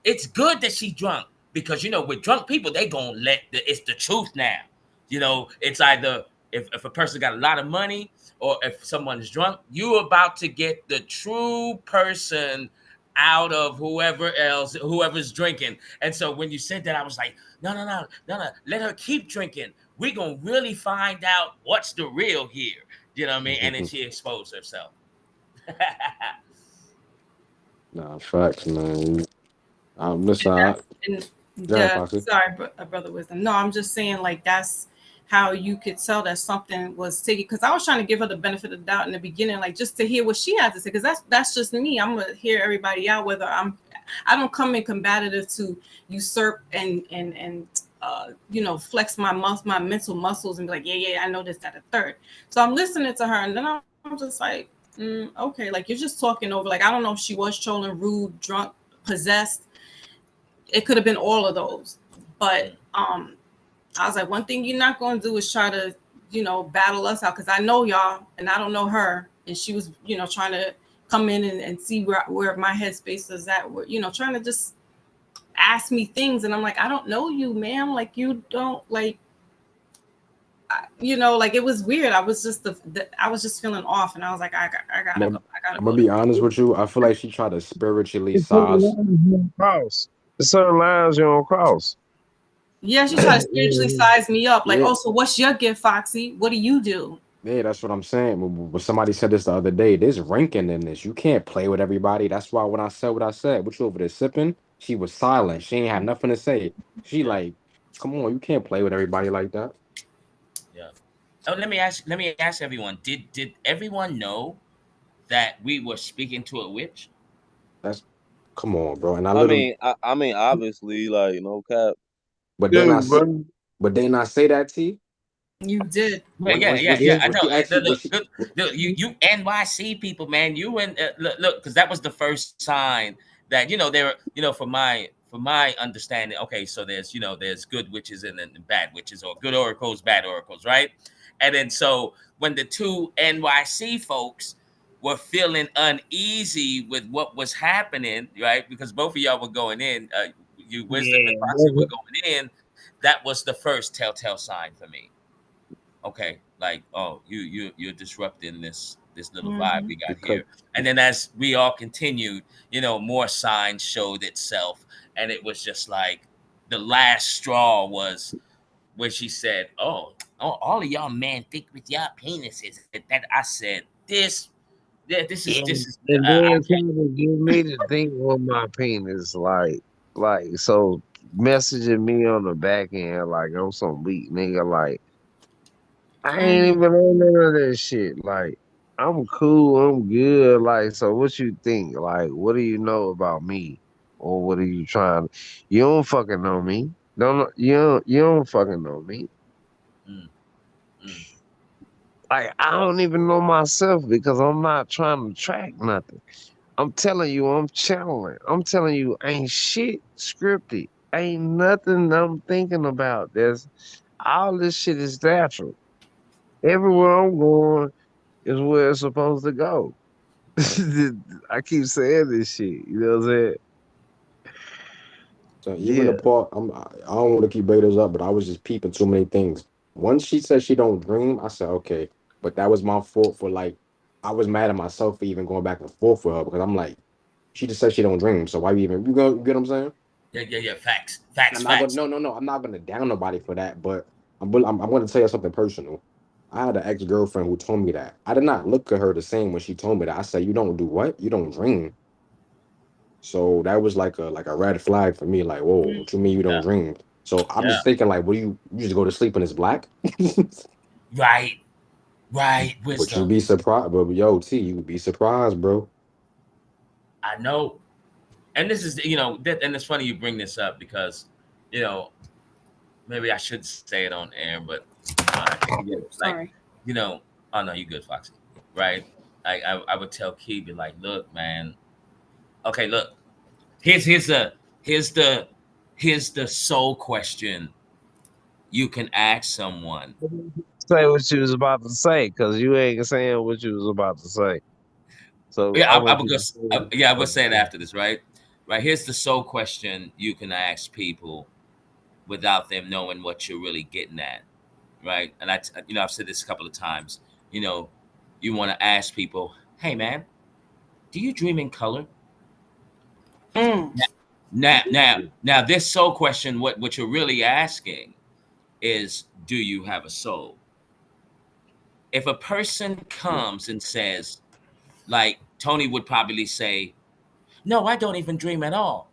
it's good that she drunk because with drunk people they gonna it's the truth now. It's either if a person got a lot of money or if someone's drunk, you about to get the true person out of whoever's drinking. And so when you said that, I was like, no, let her keep drinking. We gonna really find out what's the real here. You know what I mean? And then she exposed herself. Nah, facts, man. Listen, And go ahead, the Foxy. sorry, brother wisdom. No, I'm just saying like that's how you could tell that something was taken. Because I was trying to give her the benefit of the doubt in the beginning, like just to hear what she has to say. Because that's just me. I'm gonna hear everybody out. Whether I don't come in combative to usurp and flex my mental muscles and be like, yeah, I know this, that, a third. So I'm listening to her, and then I'm just like, okay, like you're just talking over. Like I don't know if she was trolling, rude, drunk, possessed. It could have been all of those. But I was like, one thing you're not going to do is try to, battle us out because I know y'all and I don't know her. And she was, trying to come in and see where my headspace is at. Trying to just ask me things. And I'm like, I don't know you, ma'am. Like, you don't, like, like it was weird. I was just I was just feeling off, and I was like, I gotta go. I'm, I gotta I'm go gonna to be work. honest with you. I feel like she tried to spiritually It's certain size. lines you don't cross. It's certain lines you don't cross. Yeah, she tried to spiritually size me up. Like, Yeah, oh, so what's your gift, Foxy? What do you do? yeah, that's what I'm saying. But somebody said this the other day. There's ranking in this. You can't play with everybody. That's why when I said what I said, what you over there sipping? She was silent. She ain't had nothing to say. She Yeah, like, come on, you can't play with everybody like that. yeah. Oh, let me ask everyone. Did everyone know that we were speaking to a witch? That's come on, bro. And I I literally, mean, I mean, obviously, like no cap. but then I, Dude, s- bro. but then I say that T. You did. Yeah, yeah, yeah, Yeah. yeah. I When know. she actually, when Look, she, look, look, you NYC people, man. You and look, because that was the first sign that they were, for my understanding. Okay, so there's good witches and bad witches, or good oracles, bad oracles, right? And then so when the two NYC folks were feeling uneasy with what was happening, right? Because both of y'all were going in, you wisdom and Foxy were Yeah. going in. That was the first telltale sign for me. Okay, like, oh, you're disrupting this little vibe Mm-hmm. we got because here. And then as we all continued, more signs showed itself, and it was just like the last straw was where she said, oh, all of y'all men think with y'all penises. That I said, this is And I then can't. trying to get me to think with my penis, like, so messaging me on the back end, like I'm some weak nigga, like I ain't Mm-hmm. even on none of that shit. Like, I'm cool, I'm good. Like, so what you think? Like, what do you know about me? Or what are you trying? You don't fucking know me. You don't fucking know me. Mm, mm, Like, I don't even know myself because I'm not trying to track nothing. I'm telling you, I'm channeling. I'm telling you, ain't shit scripted. Ain't nothing I'm thinking about. There's all this shit is natural. mm. Everywhere I'm going is where it's supposed to go. I keep saying this shit. You know what I'm saying? so even the Yeah. part, I don't want to keep bringing this up, but I was just peeping too many things. Once she said she don't dream, I said okay, but that was my fault for like, I was mad at myself for even going back and forth with her because I'm like, she just said she don't dream, so why even you go? You get what I'm saying? Yeah. Facts. Facts. I'm not gonna Facts. no. I'm not gonna down nobody for that, but I'm gonna tell you something personal. I had an ex girlfriend who told me that. I did not look at her the same when she told me that. I said, "You don't do what? You don't dream." So that was like a red flag for me. Like, whoa, what you mean you don't Yeah. dream? So I'm Yeah. just thinking, like, what do you just go to sleep when it's black? Right. Right. But you Wisdom. be surprised, but yo, T, you would be surprised, bro. I know. And this is, and it's funny you bring this up because, you know, maybe I should say it on air, but like, Sorry. you know, oh no, you good, Foxy, right? I would tell Key, be like, look, man, okay, look, here's the here's the here's the sole question you can ask someone. Say what you was about to say, cause you ain't saying what you was about to say. So Yeah, I I want would you go. to say what you Yeah, I was would say it about to after this, right? Right. Here's the sole question you can ask people without them knowing what you're really getting at, right? And I've said this a couple of times. You know, you want to ask people, "Hey, man, do you dream in color?" Mm. Now, this soul question, what you're really asking is, do you have a soul? If a person comes and says, like Tony would probably say, "No, I don't even dream at all,"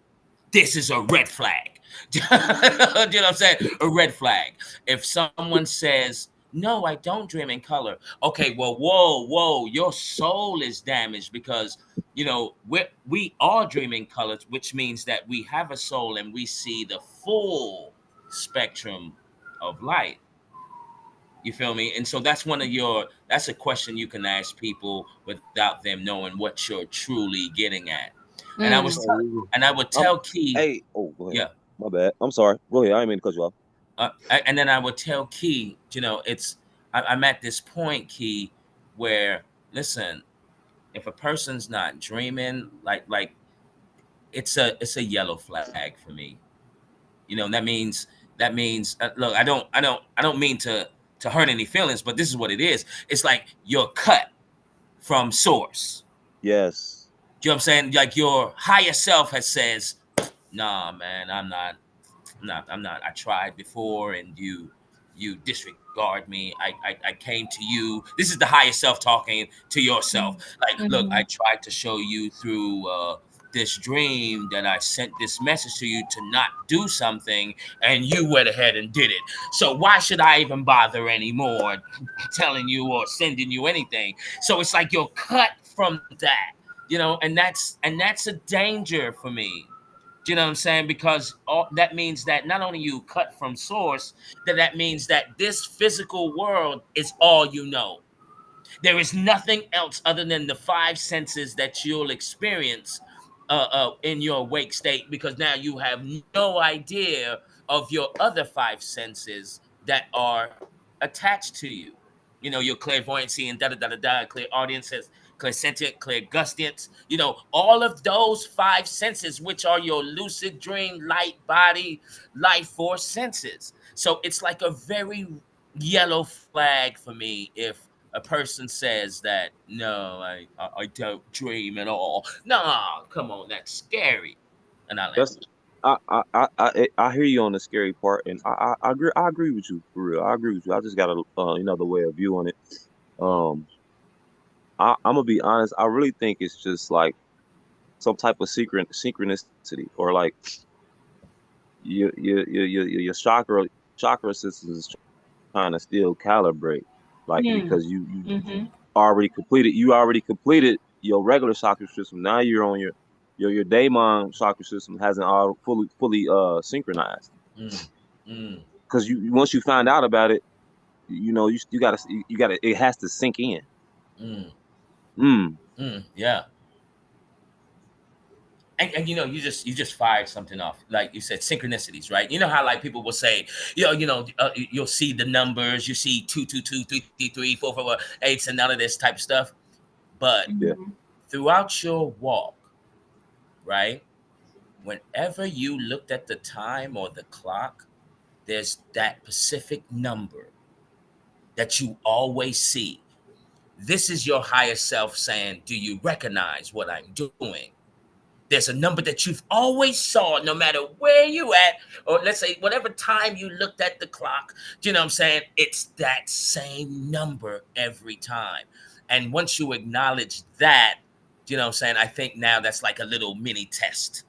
this is a red flag. Do you know what I'm saying? A red flag. If someone says, "No, I don't dream in color," okay, well, whoa, your soul is damaged because we all dream in colors, which means that we have a soul and we see the full spectrum of light. You feel me? And so that's a question you can ask people without them knowing what you're truly getting at. And Mm. say. I would I'm, tell Key, hey, oh, go ahead. yeah, My bad. I'm sorry. Go ahead. I didn't mean to cut you off. and then I would tell Key, I'm at this point, Key, where listen, if a person's not dreaming, like it's a yellow flag for me. That means look, I don't mean to hurt any feelings, but this is what it is. It's like you're cut from source. Yes. You know what I'm saying? Like your higher self has says, nah, man, I'm not. I tried before, and you disregard me. I came to you. This is the higher self talking to yourself. Like, look, I Mm-hmm. tried to show you through this dream that I sent this message to you to not do something, and you went ahead and did it. So why should I even bother anymore telling you or sending you anything? So it's like you're cut from that, and that's a danger for me. Do you know what I'm saying? Because that means that not only you cut from source, that means that this physical world is all you know. There is nothing else other than the five senses that you'll experience in your awake state, because now you have no idea of your other five senses that are attached to you. Your clairvoyancy and da da da da da, clear audiences, clairsentient, clairgustance. All of those five senses, which are your lucid dream, light body, life force senses. So it's like a very yellow flag for me if a person says that, no, I don't dream at all. Nah, come on, that's scary. And I land. That's I hear you on the scary part, and I agree with you for real. I agree with you. I just got a another way of view on it. Um, I'm gonna be honest. I really think it's just like some type of synchronicity, or like your chakra system is trying to still calibrate, like Mm. because you Mm-hmm. already completed your regular chakra system. Now you're on your daemon chakra system hasn't all fully synchronized, Mm, mm, because you once you find out about it, you gotta it has to sink in. mm, Mm, yeah. And you just fired something off, like you said, synchronicities, right? You know how like people will say, you'll see the numbers, you see 222 333 444 eights and none of this type of stuff, but yeah, Mm-hmm. throughout your walk, right, whenever you looked at the time or the clock, there's that specific number that you always see. This is your higher self saying, do you recognize what I'm doing? There's a number that you've always saw, no matter where you at, or let's say whatever time you looked at the clock. You know what I'm saying? It's that same number every time. And once you acknowledge that, you know what I'm saying? I think now that's like a little mini test,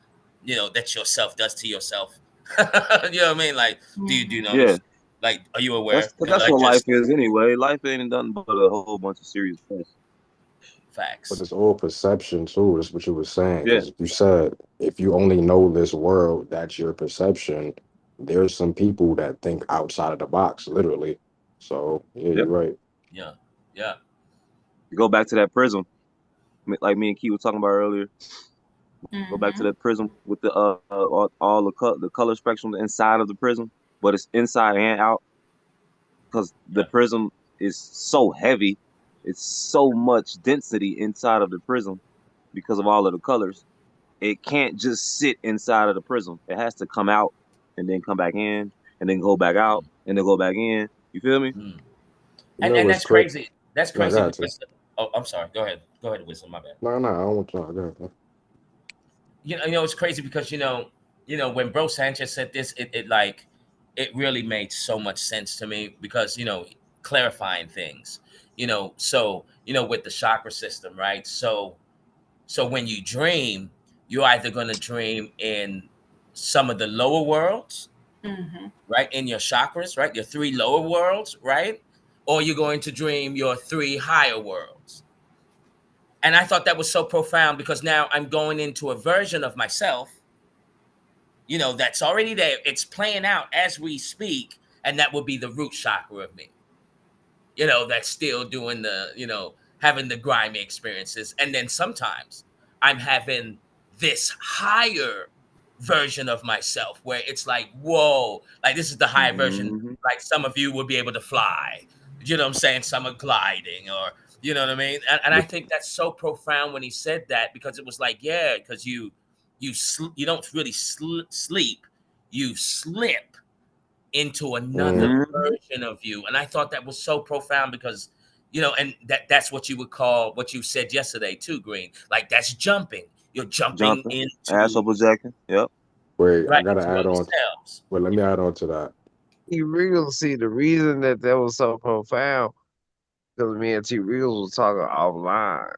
that yourself does to yourself. You know what I mean? Like, do you Yeah, notice? Like, are you aware? that's that's Like, what life just is anyway. Life ain't nothing but a whole bunch of serious tests. But facts. it's all perception too. That's what you were saying. Yeah, Because you said if you only know this world, that's your perception. There's some people that think outside of the box, literally. So yeah, yep. you're right. Yeah, yeah, Go back to that prism, like me and Key were talking about earlier. Go back to Mm-hmm. that prism with all the color spectrum inside of the prism, but it's inside and out because the yeah. prism is so heavy. It's so much density inside of the prism because of all of the colors. It can't just sit inside of the prism. It has to come out and then come back in and then go back out and then go back in. You feel me? Mm. You And know and what's that's quick? crazy. That's No, crazy go ahead, T. because. Oh, I'm sorry. Go ahead. Go ahead, Wisdom. My bad. No, I don't want to talk. Go ahead. It's crazy because when Bro Sanchez said this, it like it really made so much sense to me because clarifying things. With the chakra system, right? So when you dream, you're either gonna dream in some of the lower worlds, Mm-hmm. right? In your chakras, right? Your three lower worlds, right? Or you're going to dream your three higher worlds. And I thought that was so profound because now I'm going into a version of myself, that's already there. It's playing out as we speak, and that would be the root chakra of me. That's still doing having the grimy experiences. And then sometimes I'm having this higher version of myself where it's like, whoa, like this is the higher version. Hmm. Like some of you would be able to fly. You know what I'm saying? Some are gliding, or you know what I mean? And I think that's so profound when he said that because it was like, yeah, because you don't really sleep, you slip into another Mm, Hmm. version of you. And I thought that was so profound because, and that's what you would call what you said yesterday too, Green. Like that's jumping. You're jumping Jumping, into astral projecting. Yep. wait, I right gotta into add other on. selves. Wait, let me add on to that. T Regal, see the reason that that was so profound because me and T Regal was talking offline.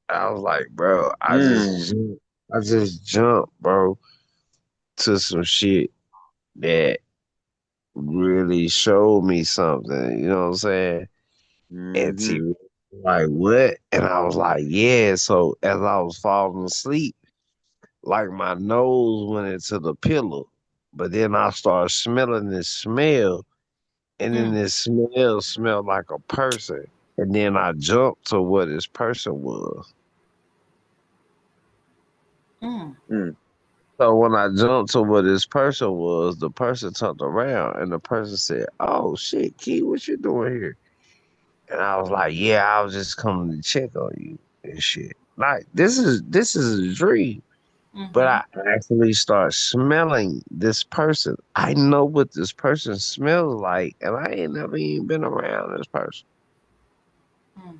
I was like, bro, Mm. I just jumped, bro, to some shit that really showed me something. You know what I'm saying? And Hmm. T was like, what? And I was like, yeah. So as I was falling asleep, like my nose went into the pillow, but then I started smelling this smell, and then Mm. this smell smelled like a person. And then I jumped to what this person was. Mm. Mm. So when I jumped to what this person was, the person turned around and the person said, "Oh shit, Key, what you doing here?" And I was like, "Yeah, I was just coming to check on you and shit." Like this is a dream. But Mm-hmm. I actually start smelling this person. I know what this person smells like, and I ain't never even been around this person. Mm.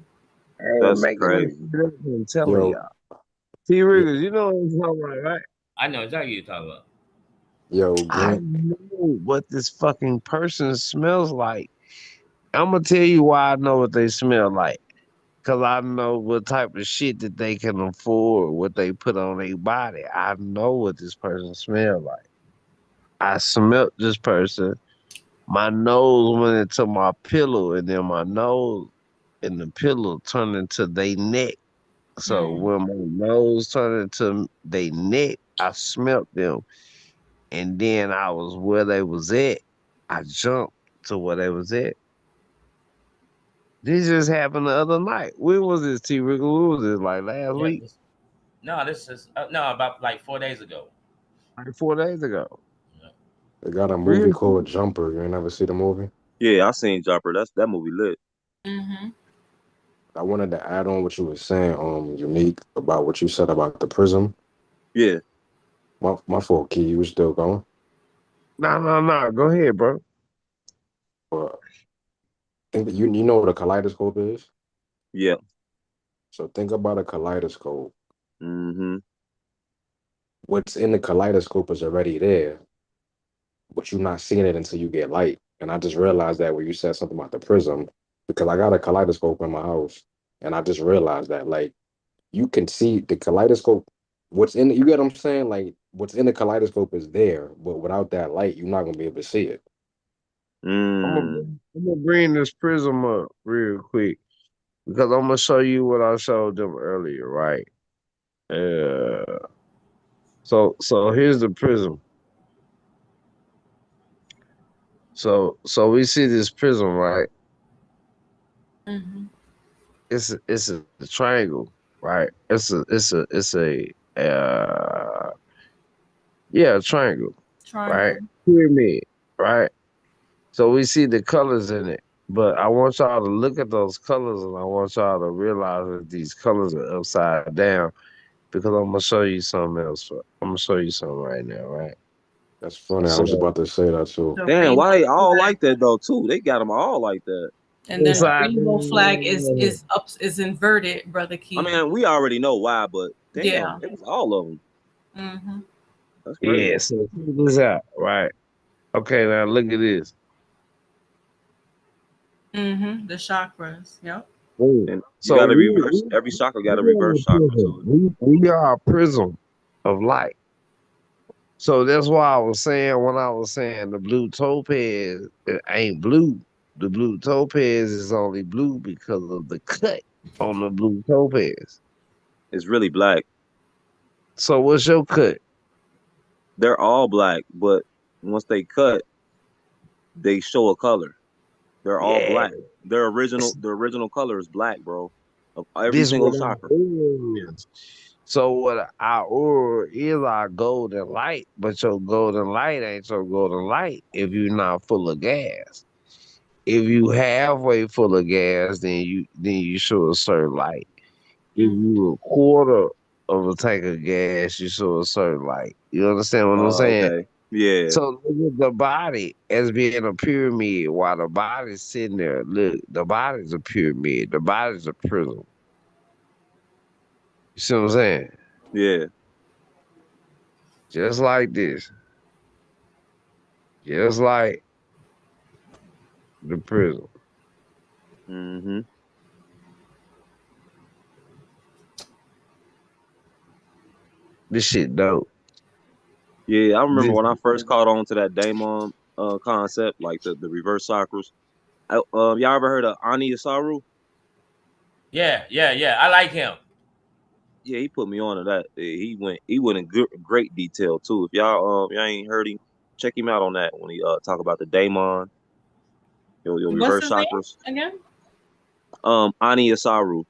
I ain't That's making this crazy. shit up and telling Yo, y'all. T yo, Riggers, you know what I'm talking about, right? I know exactly what you're talking about. yo, I Green. know what this fucking person smells like. I'm gonna tell you why I know what they smell like. Cause I know what type of shit that they can afford, what they put on their body. I know what this person smells like. I smelt this person. My nose went into my pillow, and then my nose and the pillow turned into their neck. So Mm. when my nose turned into their neck, I smelt them, and then I was where they was at. I jumped to where they was at. This just happened the other night. When was this, T. Rickle? When was this? Like last Yeah. week? No, this is no about like 4 days ago. Like 4 days ago? Yeah. They got a movie Really? called Jumper. You ain't never see the movie? Yeah, I seen Jumper. That movie lit. Mm-hmm. I wanted to add on what you were saying, unique about what you said about the prism. Yeah. My fault, Key. You was still going. No, no, no. Go ahead, bro. But think that you know what a kaleidoscope is. Yeah. So think about a kaleidoscope. Hmm. what's in the kaleidoscope is already there, but you're not seeing it until you get light. And I just realized that when you said something about the prism, because I got a kaleidoscope in my house, and I just realized that like you can see the kaleidoscope. What's in you get what I'm saying? Like what's in the kaleidoscope is there, but without that light, you're not gonna be able to see it. Mm. I'm gonna bring this prism up real quick because I'm gonna show you what I showed them earlier, right? Uh, so here's the prism. So we see this prism, right? Mm-hmm. It's a triangle, right? It's a yeah, a triangle, right? Triangle. Pyramid, right? So we see the colors in it. But I want y'all to look at those colors and I want y'all to realize that these colors are upside down because I'm gonna show you something else. I'm gonna show you something right now, right? That's funny. I So was about to say that too. The Damn, why rainbow they all flag, like that though too? They got them all like that. and then the upside rainbow flag down. is inverted, brother I Key. mean, we already know why, but damn, Yeah. it was all of them. Mm-hmm. That's Yeah, crazy. so check this out, right? Okay, now look at this. Mm-hmm. The chakras. Yep. Boom. And you So got to reverse. Every chakra got a we are a reverse chakra prism. to it. We are a prism of light. So that's why I was saying when I was saying the blue topaz it ain't blue. The blue topaz is only blue because of the cut on the blue topaz. It's really black. So what's your cut? They're all black, but once they cut, they show a color. They're all Yeah, black. The original color is black, bro. Of every this single what our chakra. aura is. So what our aura is our golden light, but your golden light ain't your golden light if you're not full of gas. If you halfway full of gas, then you show a certain light. If Mm-hmm. you a quarter of a tank of gas, you show a certain light. You understand what I'm saying? Okay. Yeah. So look at the body as being a pyramid while the body's sitting there. Look, the body's a pyramid. The body's a prism. You see what I'm saying? Yeah. Just like this. Just like the prism. Hmm. This shit dope. Yeah. I remember This when I first caught on to that daemon concept, like the reverse chakras. Y'all ever heard of Ani Asaru? Yeah, yeah, yeah. I like him. Yeah, he put me on to that. Yeah, he went in great detail too. If y'all ain't heard him, check him out on that when he talk about the daemon, your What's reverse his name chakras. again? Ani Asaru.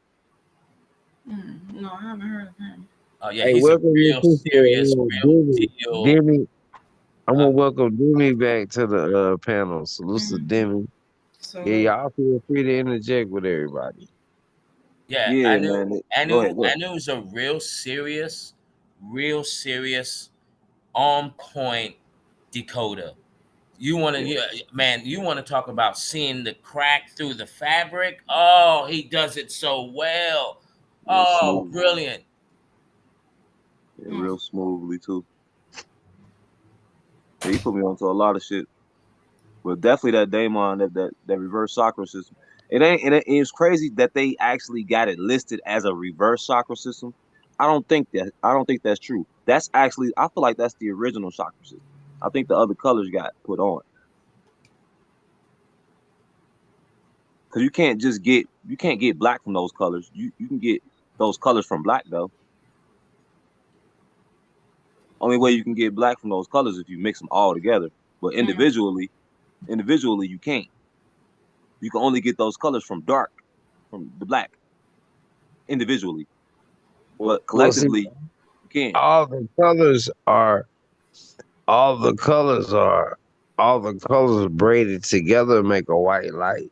No, I haven't heard of him. Oh yeah, hey, he's a welcome your real serious, sister, real Demi. deal. Demi. I'm Uh, gonna welcome Demi back to the panel. Salute to Mm-hmm. Demi. Yeah, So y'all feel free to interject with everybody. yeah, Yeah, man. Go ahead. Go ahead. Anu is a real serious, on point decoder. You want to, Yeah, man, you want to talk about seeing the crack through the fabric? Oh, he does it so well. real Oh, smooth. brilliant. Yeah, real smoothly too. Yeah, he put me onto a lot of shit. But definitely that daemon, that reverse chakra system. It's crazy that they actually got it listed as a reverse chakra system. I don't think that's true. That's actually I feel like that's the original chakra system. I think the other colors got put on because you can't get black from those colors. You can get those colors from black though. Only way you can get black from those colors if you mix them all together. But individually you can't. You can only get those colors from the black individually. But Well, see, collectively you can. all the colors are, all the colors are, all the colors braided together make a white light.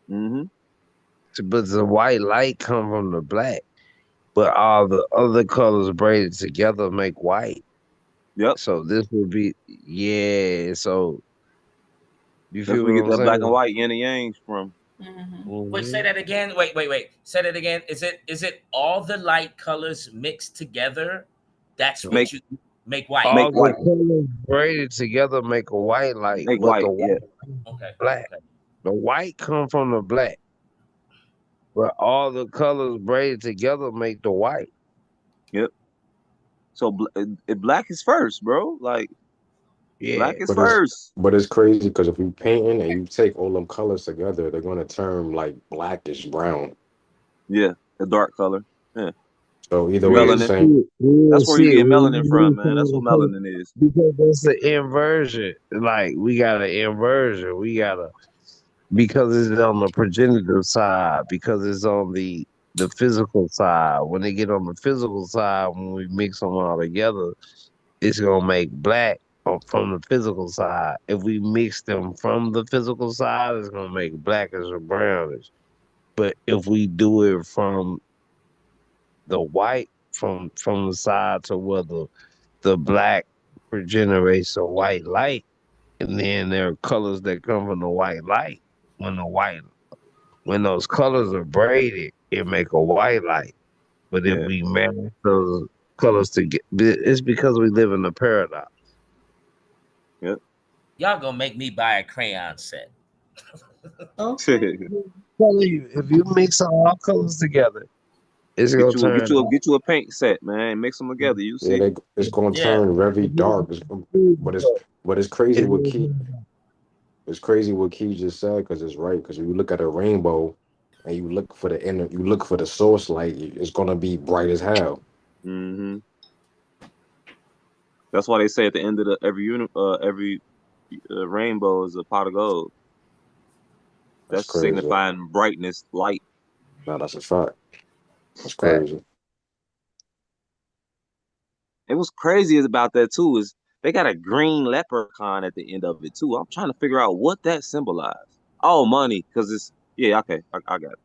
Hmm. But the white light come from the black. But all the other colors braided together make white. Yep. So this would be, yeah. So you That's feel where what we get I'm that black and saying? white yin and yangs from. Wait, say Hmm. that again. Wait. Say that again. Is it all the light colors mixed together That's Make what you make white. All make the white. colors braided together make a white light, Make but the white. white Yeah. comes from Okay. the black. Okay. The white come from the black, but all the colors braided together make the white. Yep. So black is first, bro. Like black Yeah. is But it's first. but it's crazy because if you painting and you take all them colors together, they're gonna turn like blackish brown. Yeah. The dark color. Yeah. So either way, We'll it's Melanin. saying see. We'll That's where you see. get We'll melanin from, see man. That's what because melanin is. that's the inversion. Like we got an inversion. We gotta because it's on the progenitor side, because it's on the physical side. When they get on the physical side, when we mix them all together, it's gonna make black from the physical side. If we mix them from the physical side, it's gonna make blackish or brownish. But if we do it from the white, from the side to where the black regenerates a white light, and then there are colors that come from the white light. When the white when those colors are braided, it make a white light. But if Yeah. we match those colors together, it's because we live in a paradox. Yep. Y'all gonna make me buy a crayon set. Okay. Telling you, if you mix all colors together, it's Get gonna you a turn paint set, man. Mix them together. You yeah, see. it's gonna Yeah. turn very dark. But it's but it's crazy it's what gonna Key it's crazy what Key just said because it's right. Because if you look at a rainbow and you look for the inner, you look for the source light, it's gonna be bright as hell. Hmm. That's why they say at the end of every rainbow is a pot of gold. That's That's crazy. signifying brightness, light. Now that's a fact. That's turn. crazy. And what's crazy is about that too is they got a green leprechaun at the end of it too. I'm trying to figure out what that symbolizes. Oh, money, because it's yeah, okay, I got it.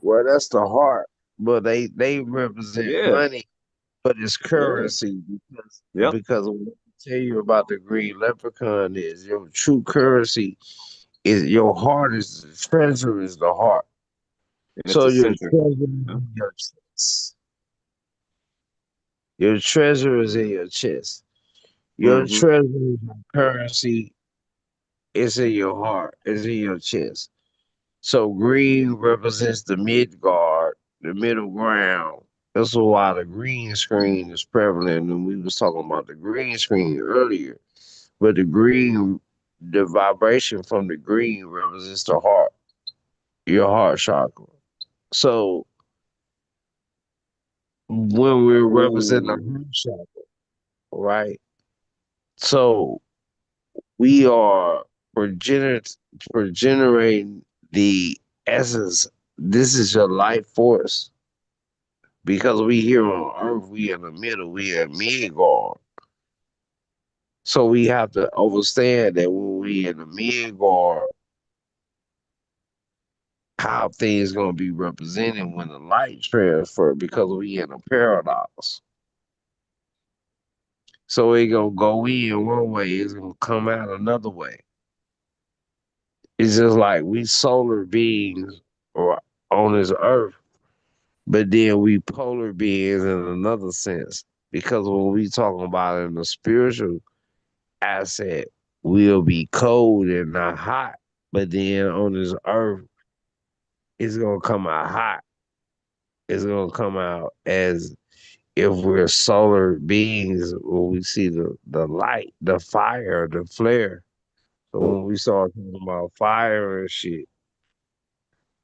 Well, that's the heart, but they represent Yeah, money, but it's yeah, currency yep. because what I tell you about the green leprechaun is your true currency is your heart is the treasure is the heart. And it's So the your center. treasure is Yeah. in your chest. Your treasure is in your chest. Your Mm-hmm. treasure is your currency. It's in your heart. It's in your chest. So green represents the Midgard, the middle ground. That's why the green screen is prevalent. And we was talking about the green screen earlier. But the vibration from the green represents the heart, your heart chakra. So when we're representing the Ooh. heart chakra, right? So we are for generating the essence. This is your life force because we here on Earth, we in the middle, we at Midgard. So we have to understand that when we in the Midgard, how things gonna be represented when the light transfer because we in a paradox. So it gonna go in one way, it's gonna come out another way. It's just like we solar beings or on this earth, but then we polar beings in another sense. Because when we talking about it in the spiritual asset, we'll be cold and not hot. But then on this earth, it's gonna come out hot. It's gonna come out as if we're solar beings when we see the light, the fire, the flare. So So when we start talking about fire and shit,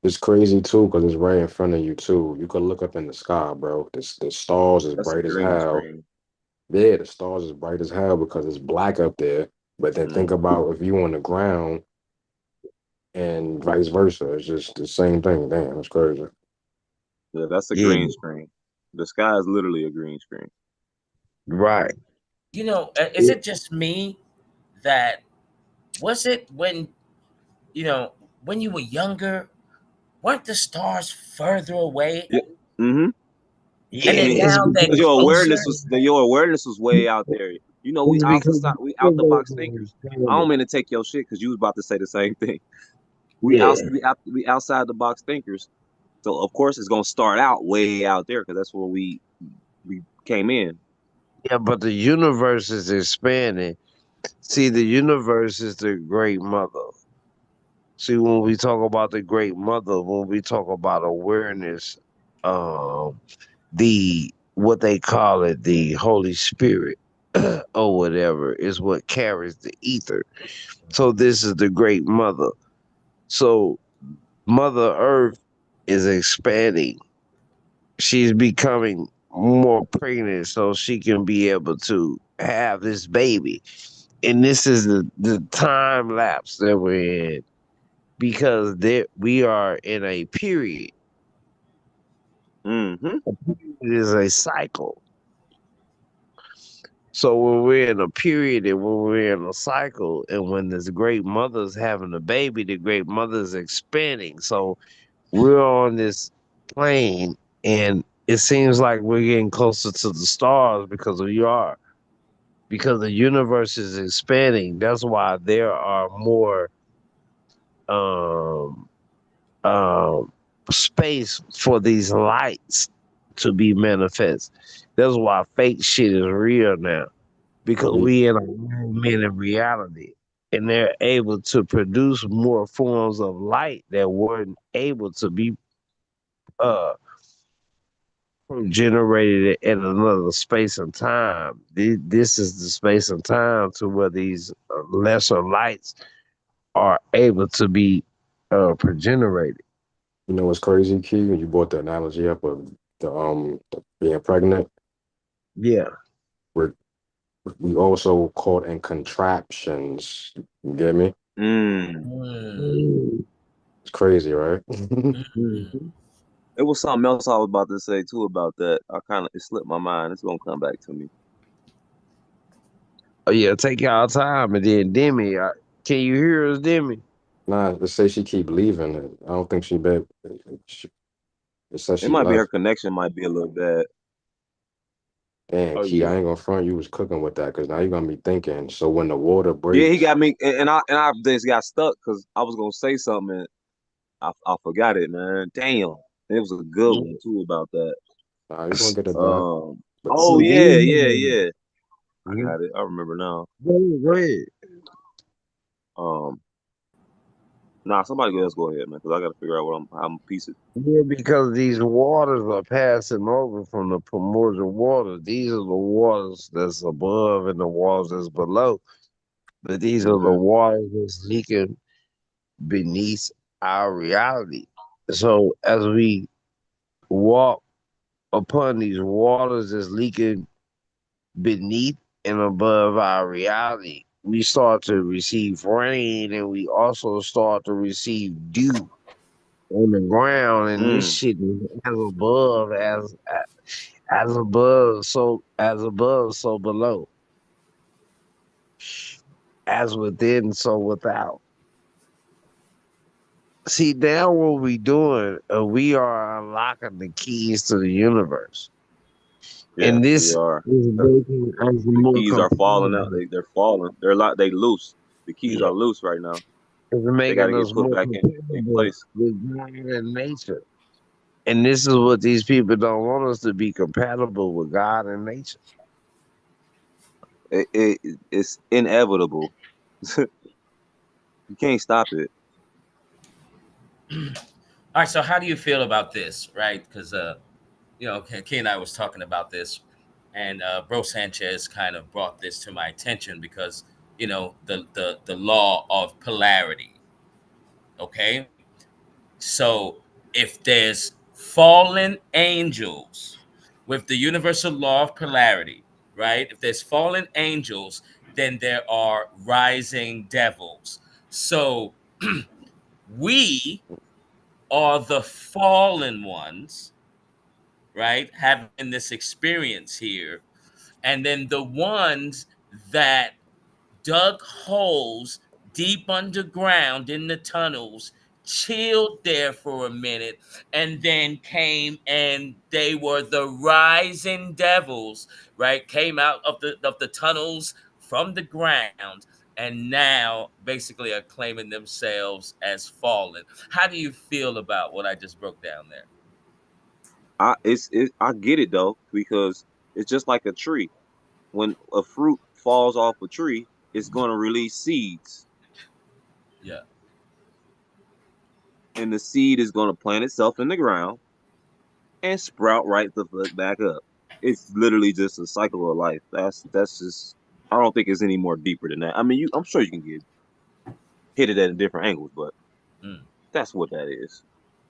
it's crazy too because it's right in front of you too. You could look up in the sky, bro. The stars is That's a bright as green hell. screen. Yeah, the stars is bright as hell because it's black up there. But then think Mm. about if you on the ground and vice versa. It's just the same thing. Damn, that's crazy. Yeah, that's a yeah, green screen. The sky is literally a green screen. right. You know, is it just me that was it when you know when you were younger? Weren't the stars further away, Yeah. Mm-hmm. and Yeah, then it's now they're because closer? Your awareness was way out there. You know, it's because we out the box thinkers. I don't mean to take your shit because you was about to say the same thing. yeah, We outside the box thinkers. So of course it's gonna start out way out there because that's where we came in. Yeah, but the universe is expanding. See, the universe is the great mother. See, when we talk about the great mother, when we talk about awareness, um, the what they call it, the Holy Spirit or whatever, is what carries the ether. So this is the great mother. So Mother Earth is expanding. She's becoming more pregnant so she can be able to have this baby. And this is the time lapse that we're in because we are in a period. Mm-hmm. A period is a cycle. So when we're in a period and when we're in a cycle and when this great mother's having a baby, the great mother's expanding. So we're on this plane and it seems like we're getting closer to the stars because we are. Because the universe is expanding. That's why there are more um um space for these lights to be manifest. That's why fake shit is real now. Because You, we in a augmented reality. And they're able to produce more forms of light that weren't able to be uh generated in another space and time. This is the space and time to where these lesser lights are able to be generated. you know what's crazy, Key? When you brought the analogy up of the being pregnant, Yeah. we're we also caught in contraptions. You get me? Mm. Mm, Mhm. It's crazy, right? mm. It was something else I was about to say too about that. I kind of it slipped my mind. It's gonna come back to me. Oh yeah, take y'all time and then Demi. Can you hear us, Demi? Nah, let's say she keep leaving. I don't think she bet. She, it says It she might be her left. connection might be a little bad. Damn, Oh Key, yeah. I ain't gonna front. You was cooking with that because now you're gonna be thinking. So when the water Yeah, he breaks, got me, and I just got stuck because I was gonna say something and I forgot it, man. Damn, it was a good one too about that. nah, you're gonna get it back. Um. But Oh See, yeah, these yeah, yeah. I Mhm. got it. I remember now. Go ahead. Um. Nah, somebody else go ahead, man, because I got to figure out what I'm piecing. Yeah, because these waters are passing over from the primordial water. These are the waters that's above and the waters that's below. But these are the Mm-hmm. waters that's leaking beneath our reality. So as we walk upon these waters that's leaking beneath and above our reality, we start to receive rain and we also start to receive dew on the ground. And this Mm. shit is as above as above, so below, as within, so without. See, now what we doing? We are unlocking the keys to the universe, and Yes, we this are. is making us The more keys are falling out. compatible. They're falling. They're like they loose. The keys Yeah, are loose right now. it's They got to making get us put more back in compatible place. with God and nature. And this is what these people don't want us to be compatible with God and nature. It's inevitable. You can't stop it. All right. So, how do you feel about this, right? Because Key and I was talking about this, and Bro Sanchez kind of brought this to my attention because the law of polarity. Okay, so if there's fallen angels with the universal law of polarity, right? If there's fallen angels, then there are rising devils. So we are the fallen ones, right? Having this experience here. And then the ones that dug holes deep underground in the tunnels, chilled there for a minute, and then came and they were the rising devils, right? Came out of the tunnels from the ground and now basically are claiming themselves as fallen. How do you feel about what I just broke down there? I get it though because it's just like a tree. when a fruit falls off a tree, it's gonna release seeds, Yeah. and the seed is gonna plant itself in the ground and sprout right the fuck back up. It's literally just a cycle of life. That's just. I don't think it's any more deeper than that. I mean, I'm sure you can get hit it at different angles, but Mm. that's what that is.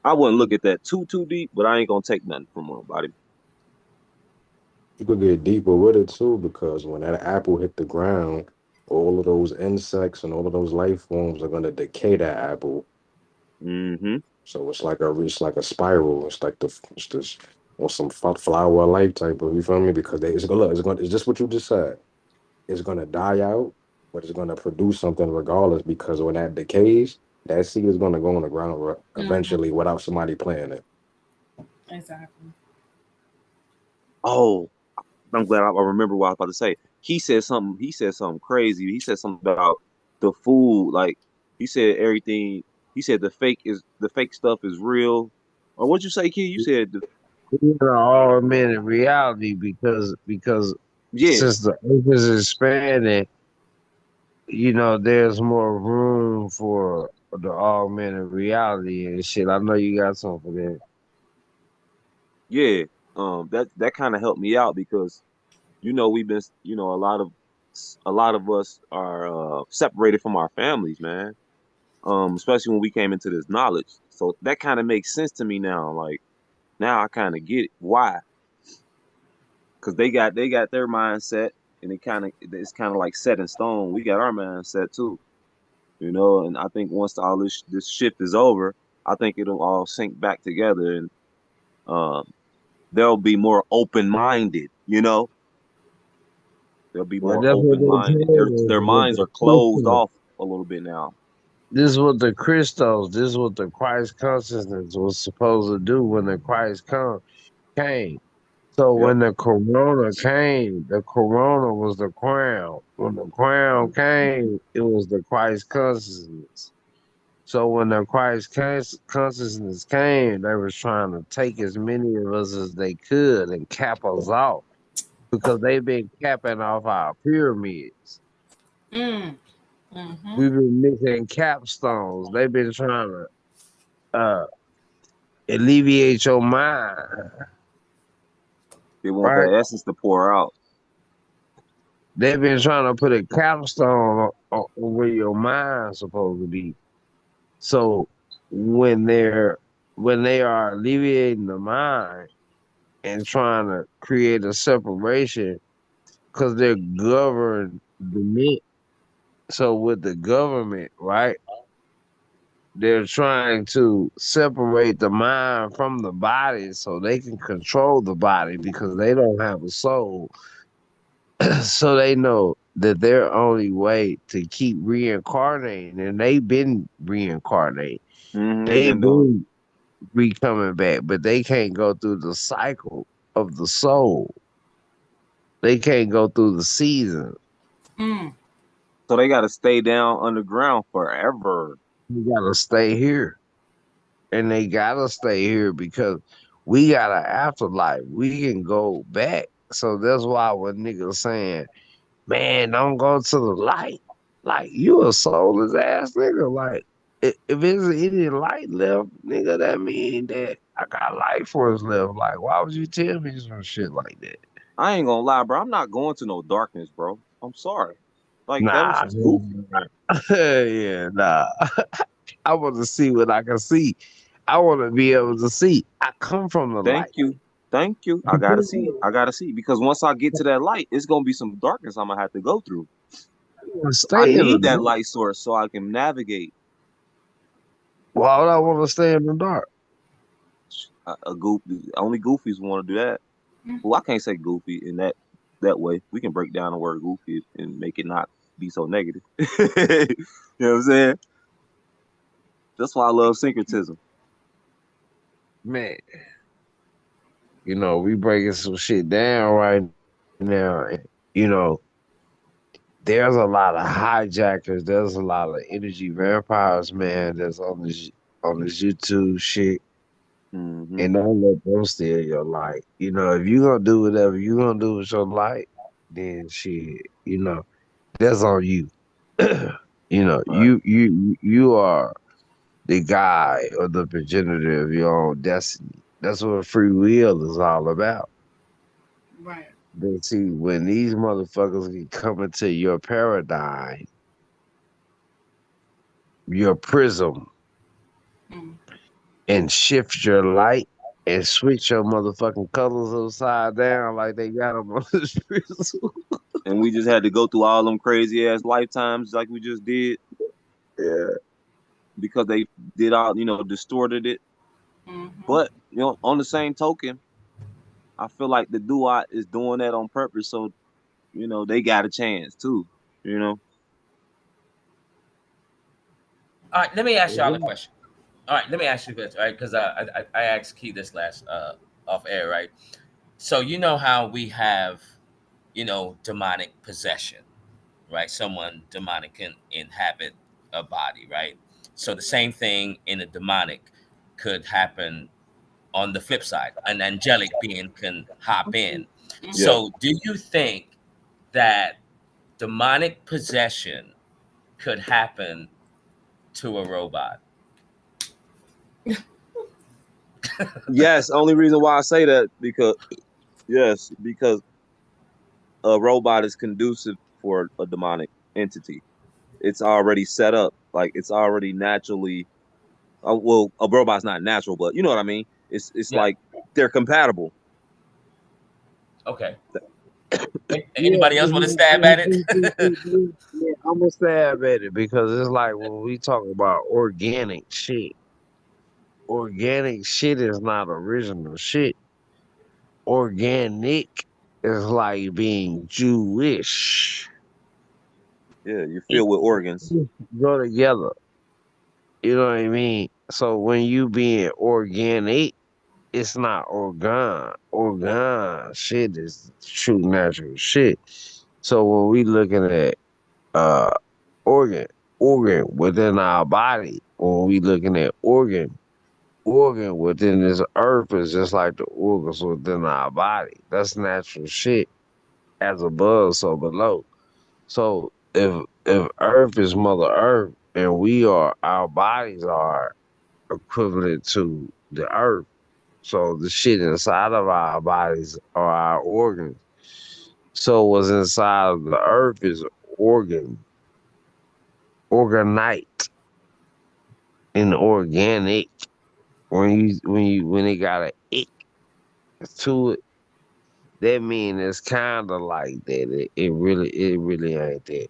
I wouldn't look at that too deep, but I ain't gonna take nothing from nobody. You could get deeper with it too, because when that apple hit the ground, all of those insects and all of those life forms are gonna decay that apple. Mm-hmm. So it's like a spiral. It's like it's this or some flower of life type of, you feel me? Because it's gonna look, it's just what you just said. It's gonna die out, but it's gonna produce something regardless, because when that decays, that seed is gonna go on the ground Mhm. eventually without somebody planting it. Exactly. Oh, I'm glad I remember what I was about to say. He said something. He said something crazy. He said something about the food. Like he said everything. He said the fake stuff is real. Or what'd you say, kid? You said You know, augmented reality because yeah, since the earth is expanding, there's more room for the augmented reality and shit. I know you got something for that. yeah. That kind of helped me out because we've been a lot of us are separated from our families, man. Especially when we came into this knowledge. So that kind of makes sense to me now. Like now I kind of get it. Why? Because they got their mindset, and it's kind of like set in stone. We got our mindset too, and I think once all this shift is over, I think it'll all sink back together, and um, they'll be more open minded. They'll be Well, more that's what open they minded. told Their us with minds the are closed Christos. off a little bit now. This is what the Christos, this is what the Christ consciousness was supposed to do when the came. So Yep. when the corona came, the corona was the crown. When the crown came, it was the Christ consciousness. So when the consciousness came, they was trying to take as many of us as they could and cap us off because they've been capping off our pyramids. Mm. Mhm. We've been missing capstones. They've been trying to uh, alleviate your mind, They want right? that essence to pour out. They've been trying to put a capstone on where your mind's supposed to be. So when they are alleviating the mind and trying to create a separation because they're governed the mint. So with the government, right? They're trying to separate the mind from the body so they can control the body because they don't have a soul. So they know that their only way to keep reincarnating, and they've been reincarnating, They've they've been doing. been coming back, but they can't go through the cycle of the soul. They can't go through the season. Mm. So they got to stay down underground forever. They gotta stay here. And they gotta stay here because we got an afterlife. We can go back. So that's why when niggas saying, man, don't go to the light. Like, you a soulless ass nigga. Like, if there's any light left, nigga, that mean that I got life force left. Like, why would you tell me some shit like that? I ain't gonna lie, bro. I'm not going to no darkness, bro. I'm sorry. Like that was Nah, just goofy. yeah, nah. I want to see what I can see. I want to be able to see. I come from the Thank light. you. Thank you. I gotta see. I gotta see. Because once I get to that light, it's gonna be some darkness I'm gonna have to go through. I want to I stay in the need that dark. light source so I can navigate. Why would I want to stay in the dark? A goofy. Only goofies want to do that. Well, I can't say goofy in that way. We can break down the word goofy and make it not be so negative. You know what I'm saying? That's why I love syncretism. Man, we breaking some shit down right now. And, you know, there's a lot of hijackers. There's a lot of energy vampires, man, that's on this YouTube shit. Hmm. And don't let them steal your light. If you gonna do whatever you gonna do with your light, then shit, that's on you. Right. You are the guy or the progenitor of your own destiny. That's what free will is all about. Right. But see, when these motherfuckers can come into your paradigm, your prism, Mm. and shift your light and switch your motherfucking colors upside down like they got them on this prism. And we just had to go through all them crazy ass lifetimes like we just did Yeah. because they did all, distorted it. Mm-hmm. But, on the same token, I feel like the duat is doing that on purpose. So, they got a chance too, you know? All right, let me ask y'all a question. All right, let me ask you this, right? Because I asked Key this last off air, right? So you know how we have, demonic possession, right? Someone demonic can inhabit a body, right? So the same thing in a demonic could happen on the flip side. An angelic being can hop in. Yeah. So do you think that demonic possession could happen to a robot? Yes. Only reason why I say that because a robot is conducive for a demonic entity. It's already set up. Like it's already naturally. Well, a robot's not natural, but you know what I mean. It's Yeah. like they're compatible. Okay. Yeah, Anybody else want to stab at it? yeah, I'm gonna stab at it because it's like when we talk about organic shit is not original shit. Organic is like being Jewish. Yeah, you It filled with organs. go together. You know what I mean? So when you being organic, it's not organ. Organ shit is true natural shit. So when we looking at uh organ, organ within our body, when we looking at organ within this earth is just like the organs within our body. That's natural shit as above, so below. So if earth is mother earth and our bodies are equivalent to the earth. So the shit inside of our bodies are our organs. So what's inside of the earth is organite, and organic. When it got an ick to it, that mean it's kind of like that. It really ain't that.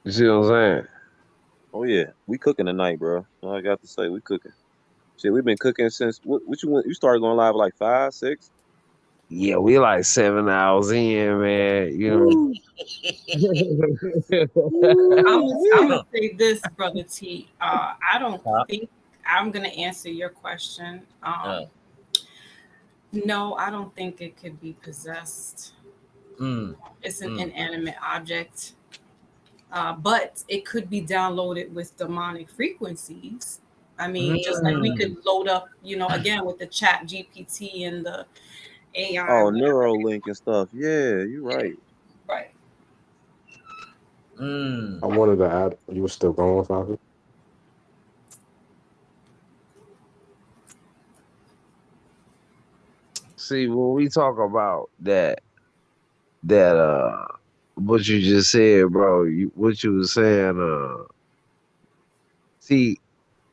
You see what I'm saying? Oh yeah, we cooking tonight, bro. All I got to say, we cooking. Shit, we've been cooking since what you went? You started going live like 5, 6. Yeah, we like 7 hours in, man. Woo, I'm woo-wee. gonna say this, brother T. I don't Huh? think I'm gonna answer your question. Uh, No, I don't think it could be possessed. mm, It's an mm, inanimate object, but it could be downloaded with demonic frequencies. I mean, just like we mm. could load up, again with the Chat GPT and the AI, Oh, whatever. Neuralink and stuff. Yeah, you're Yeah, right. right. Mm. I wanted to add, you were still going, Falcon? See, when we talk about that what you just said, bro, what you was saying, see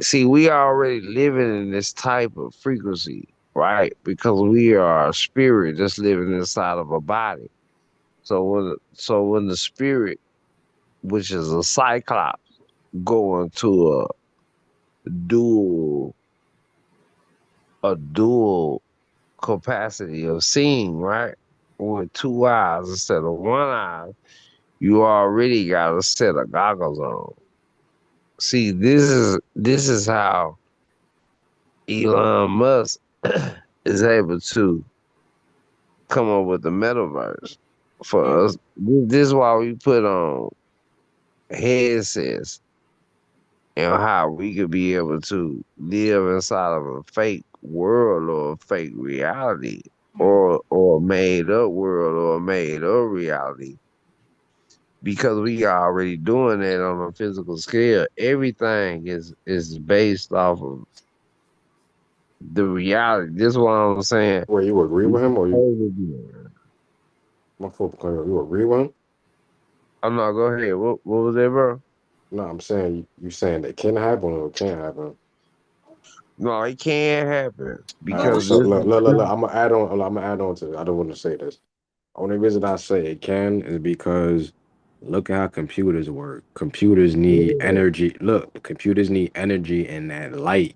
see, we already living in this type of frequency, right? Because we are a spirit just living inside of a body. So when the spirit, which is a cyclops, go into dual a dual capacity of seeing, right? With two eyes instead of one eye, you already got a set of goggles on. See, this is how Elon Musk is able to come up with the metaverse for us. This is why we put on headsets and how we could be able to live inside of a fake world or a fake reality or a made up world or a made up reality because we already doing that on a physical scale. Everything is based off of the reality. This is what I'm saying. Where you agree We with him, or you? supposed to be- My fault, Claire. You agree with him? I'm not. Go ahead. What was that, bro? No, I'm saying you saying it can happen or it can't happen. No, it can't happen All right, because so this. look. I'm gonna add on. I'm gonna add on to this. I don't want to say this. Only reason I say it can is because look at how computers work. Computers need energy. Look, computers need energy and that light.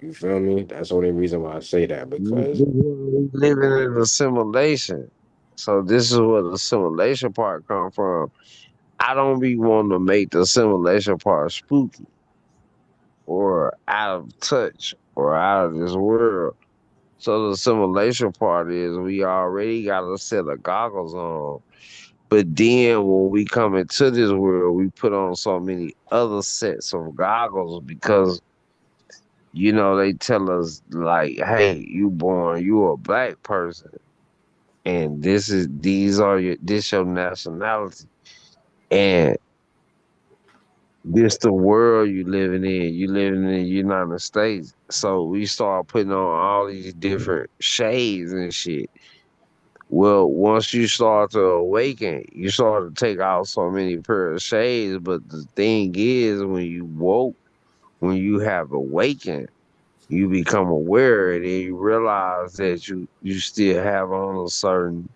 You feel me? That's the only reason why I say that because This is why we living in a simulation. So this is where the simulation part come from. I don't be wanting to make the simulation part spooky or out of touch or out of this world. So the simulation part is we already got a set of goggles on. But then when we come into this world, we put on so many other sets of goggles because they tell us like, hey, you a black person and this your nationality. And this the world you living in. You living in the United States. So we start putting on all these different shades and shit. Well, once you start to awaken, you start to take out so many pair of shades. But the thing is, when you have awakened, you become aware, and then you realize that you still have on a certain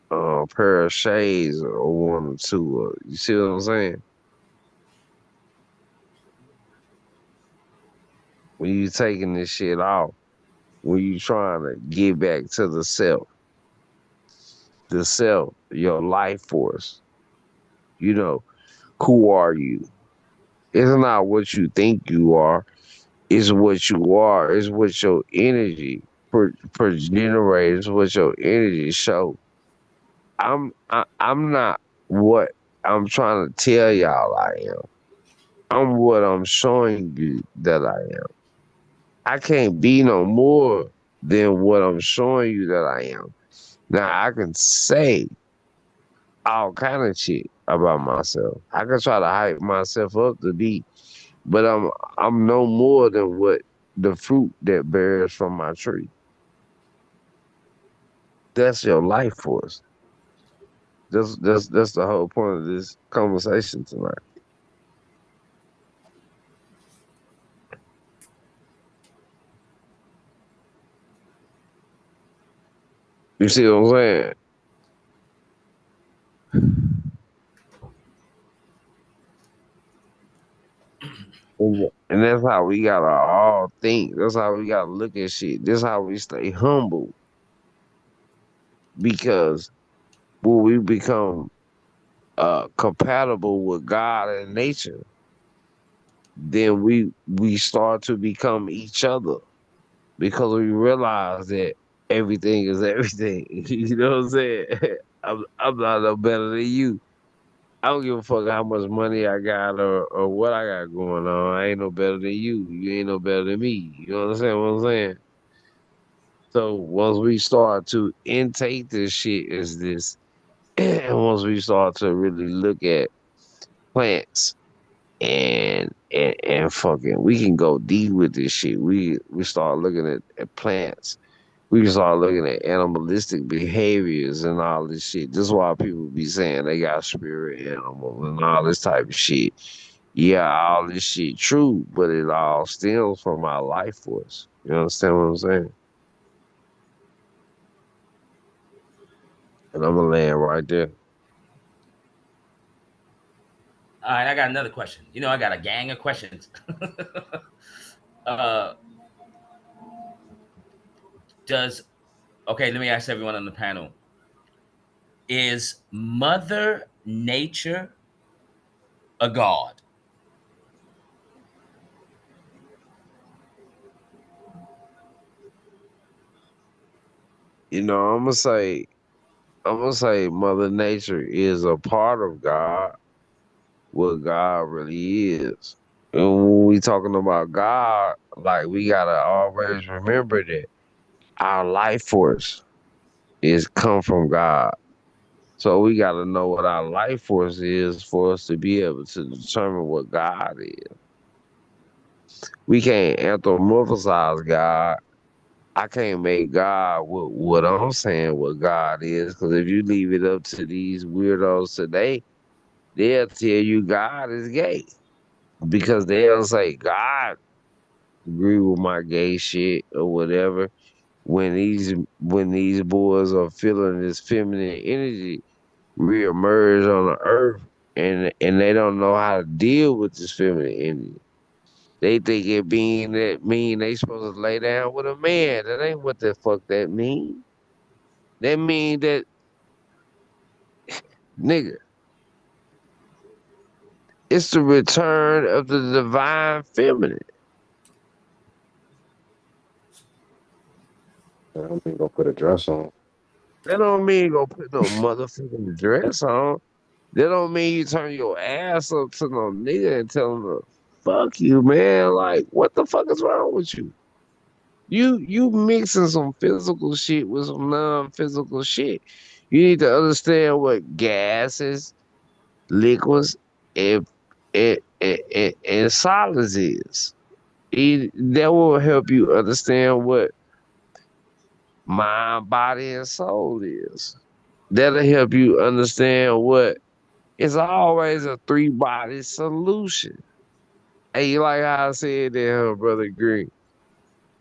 pair of shades or one or two. You see what I'm saying? When you taking this shit off, when you trying to get back to the self, your life force, you know, who are you? It's not what you think you are. It's what you are. It's what your energy per generate. It's what your energy show. I'm not what I'm trying to tell y'all I am. I'm what I'm showing you that I am. I can't be no more than what I'm showing you that I am. Now I can say all kind of shit about myself. I can try to hype myself up to be, but I'm no more than what the fruit that bears from my tree. That's your life force. That's the whole point of this conversation tonight. You see what I'm saying? And that's how we gotta all think. That's how we gotta look at shit. This how we stay humble because when we become compatible with God and nature, then we start to become each other because we realize that everything is everything. You know what I'm saying? I'm not no better than you. I don't give a fuck how much money I got or what I got going on. I ain't no better than you. You ain't no better than me. You understand what I'm saying? So once we start to intake this shit as this, and once we start to really look at plants and fucking, we can go deep with this shit. We start looking at plants. We can start looking at animalistic behaviors and all this shit. This is why people be saying they got spirit animals and all this type of shit. Yeah, all this shit true, but it all stems from our life force. You understand what I'm saying? And I'm gonna land right there. All right, I got another question. I got a gang of questions. uh, does Okay? Let me ask everyone on the panel: is Mother Nature a god? I'm gonna say Mother Nature is a part of God, what God really is. when we talking about God, like we gotta always remember that our life force is come from God. So we gotta know what our life force is for us to be able to determine what God is. We can't anthropomorphize God. I can't make God what I'm saying what God is, because if you leave it up to these weirdos today, they'll tell you God is gay. Because they'll say God agree with my gay shit or whatever. When these boys are feeling this feminine energy reemerge on the earth, and they don't know how to deal with this feminine energy. They think it mean they supposed to lay down with a man. That ain't what the fuck that mean. That mean that, nigga, it's the return of the divine feminine. I don't mean go put a dress on. That don't mean go put no motherfucking dress on. That don't mean you turn your ass up to no nigga and tell him to fuck you, man. Like, what the fuck is wrong with you? You mixing some physical shit with some non-physical shit. You need to understand what gases, liquids, and and solids is. That will help you understand what mind, body, and soul is. That'll help you understand what it's always a three-body solution. Hey, you like how I said that, huh, Brother Green?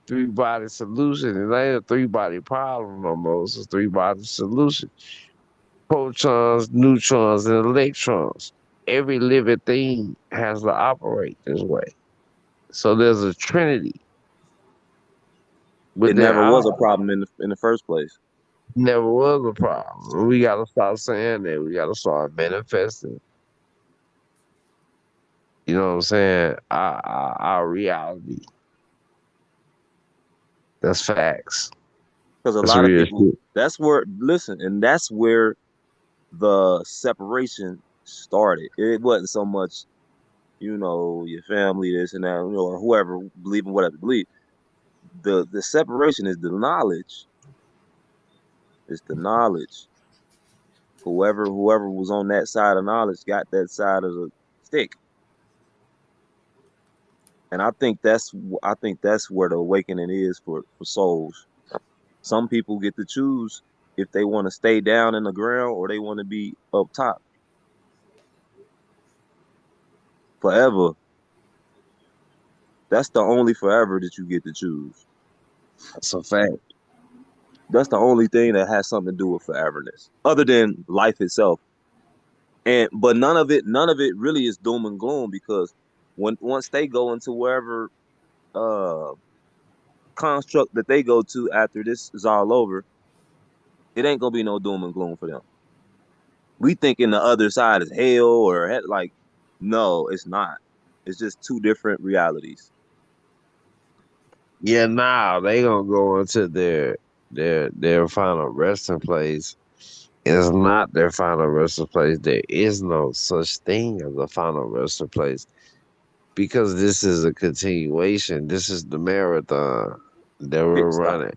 Three-body solution. It ain't a three-body problem no more. It's a three-body solution. Protons, neutrons, and electrons. Every living thing has to operate this way. So there's a trinity. But It then never I was a problem in the first place. never was a problem. We gotta stop saying that. We gotta start manifesting. You know what I'm saying? Our reality. That's facts. Because a That's lot of real people, shit. that's where, listen, and that's where the separation started. It wasn't so much, your family, this and that, or whoever believe in whatever believe. The separation is the knowledge. It's the knowledge. Whoever was on that side of knowledge got that side of the stick. And I think that's where the awakening is for souls. Some people get to choose if they want to stay down in the ground or they want to be up top forever. That's the only forever that you get to choose. That's a fact. That's the only thing that has something to do with foreverness, other than life itself. And but none of it really is doom and gloom, because once they go into wherever uh construct that they go to after this is all over, it ain't gonna be no doom and gloom for them. We thinking the other side is hell or like, no, it's not. It's just two different realities. Yeah, now they gonna go into their final resting place. It's not their final resting place. There is no such thing as a final resting place, because this is a continuation. This is the marathon that Pit we're stop. running.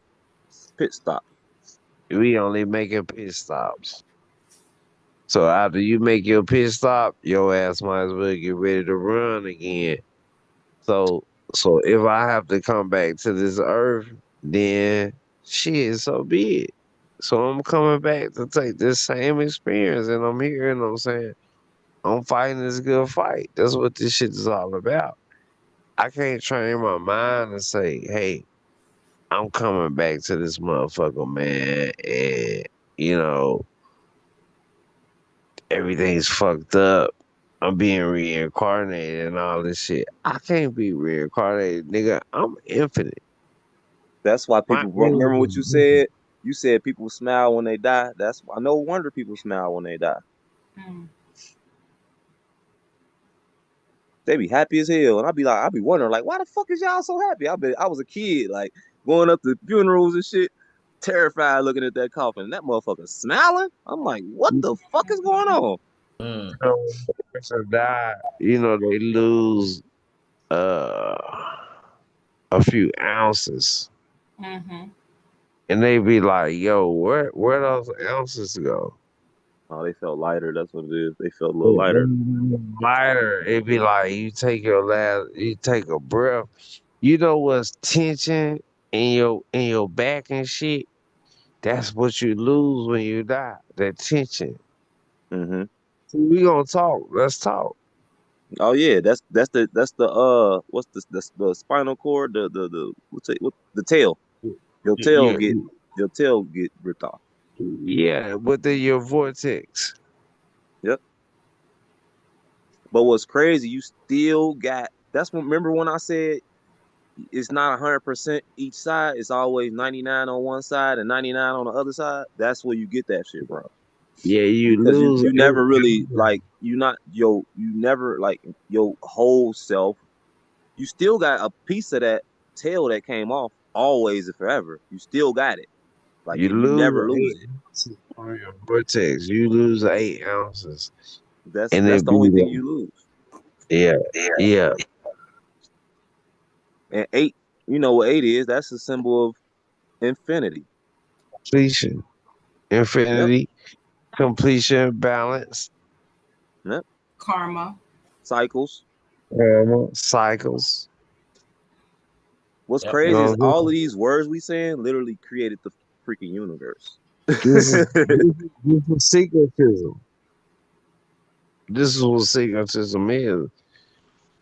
Pit stop. We only making pit stops. So after you make your pit stop, your ass might as well get ready to run again. So so if I have to come back to this earth, then shit, so be it. So I'm coming back to take this same experience, and I'm here, and I'm saying I'm fighting this good fight. That's what this shit is all about. I can't train my mind to say, hey, I'm coming back to this motherfucker, man, and you know, everything's fucked up. I'm being reincarnated and all this shit. I can't be reincarnated, nigga. I'm infinite. That's why My people remember energy what you is infinite. said. You said people smile when they die. That's why no wonder people smile when they die. Mm. They be happy as hell, and I be wondering like, why the fuck is y'all so happy? I was a kid, like going up to funerals and shit, terrified looking at that coffin, and that motherfucker smiling. I'm like, what the fuck is going on? Mm. When a person die, they lose. uh a few ounces. Mm-hmm. And they be like, yo, where those ounces go? Oh, they felt lighter. That's what it is. They felt a little lighter. Lighter. It be like you take a breath. You know what's tension in your back and shit? That's what you lose when you die. That tension. Hmm. So we gonna talk. Let's talk. Oh yeah, that's the what's the spinal cord, the what's it, what the tail. Your tail Yeah, get your tail get ripped off. yeah, within your vortex. Yep. But what's crazy, you still got. That's what. Remember when I said it's not 100% each side. It's always 99 on one side and 99 on the other side. That's where you get that shit, bro. Yeah, you Because you lose you eight never really ounces. like you not yo you never like your whole self. You still got a piece of that tail that came off always and forever. You still got it. Like You and you lose never lose eight it. ounces from your vortex. You lose 8 ounces. That's And that's it the be only thing like, you lose. yeah, yeah, And eight, you know what eight is? That's a symbol of infinity. completion, Yep. infinity, completion, balance, Yep. Karma. Cycles. cycles. What's Yep. You crazy is know, all of these words we saying literally created the freaking universe. this is syncretism. This is what syncretism is.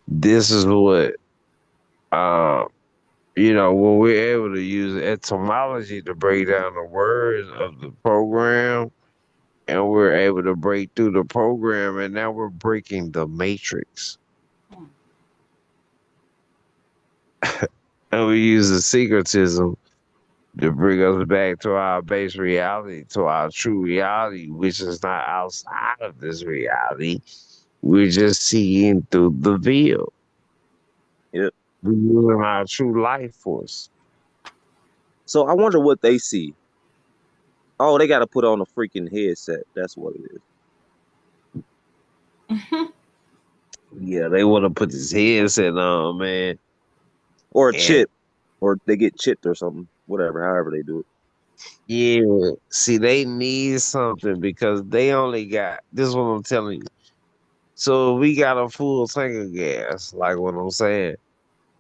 This is what, uh, when we're able to use etymology to break down the words of the program, and we're able to break through the program, and now we're breaking the matrix. Mm. And we use the syncretism to bring us back to our base reality, to our true reality, which is not outside of this reality. We're just seeing through the veil. Yep. We're using our true life force. So I wonder what they see. Oh, they got to put on a freaking headset. That's what it is. Yeah, they want to put this headset on, man. Or a And chip, or they get chipped or something. Whatever, however they do it. yeah, see, they need something because they only got this is what I'm telling you. So if we got a full tank of gas, like what I'm saying,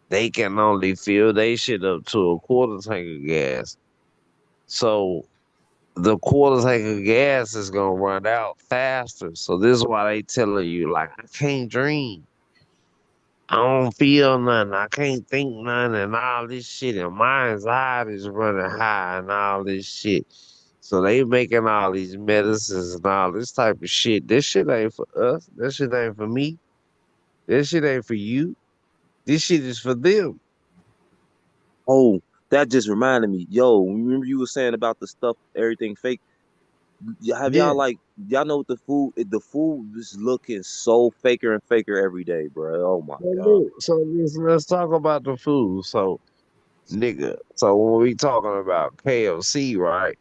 they can only fill they shit up to a quarter tank of gas. So the quarter tank of gas is gonna run out faster. So this is why they telling you, like, I can't dream. I don't feel nothing. I can't think nothing and all this shit. And my anxiety is running high and all this shit. So they making all these medicines and all this type of shit. This shit ain't for us. That shit ain't for me. This shit ain't for you. This shit is for them. Oh, that just reminded me. Yo, remember you were saying about the stuff, everything fake. Have Yeah. y'all like y'all know what the food? The food is looking so faker and faker every day, bro. Oh my So god. look, so listen, let's talk about the food. So, nigga, so when we talking about KFC, right?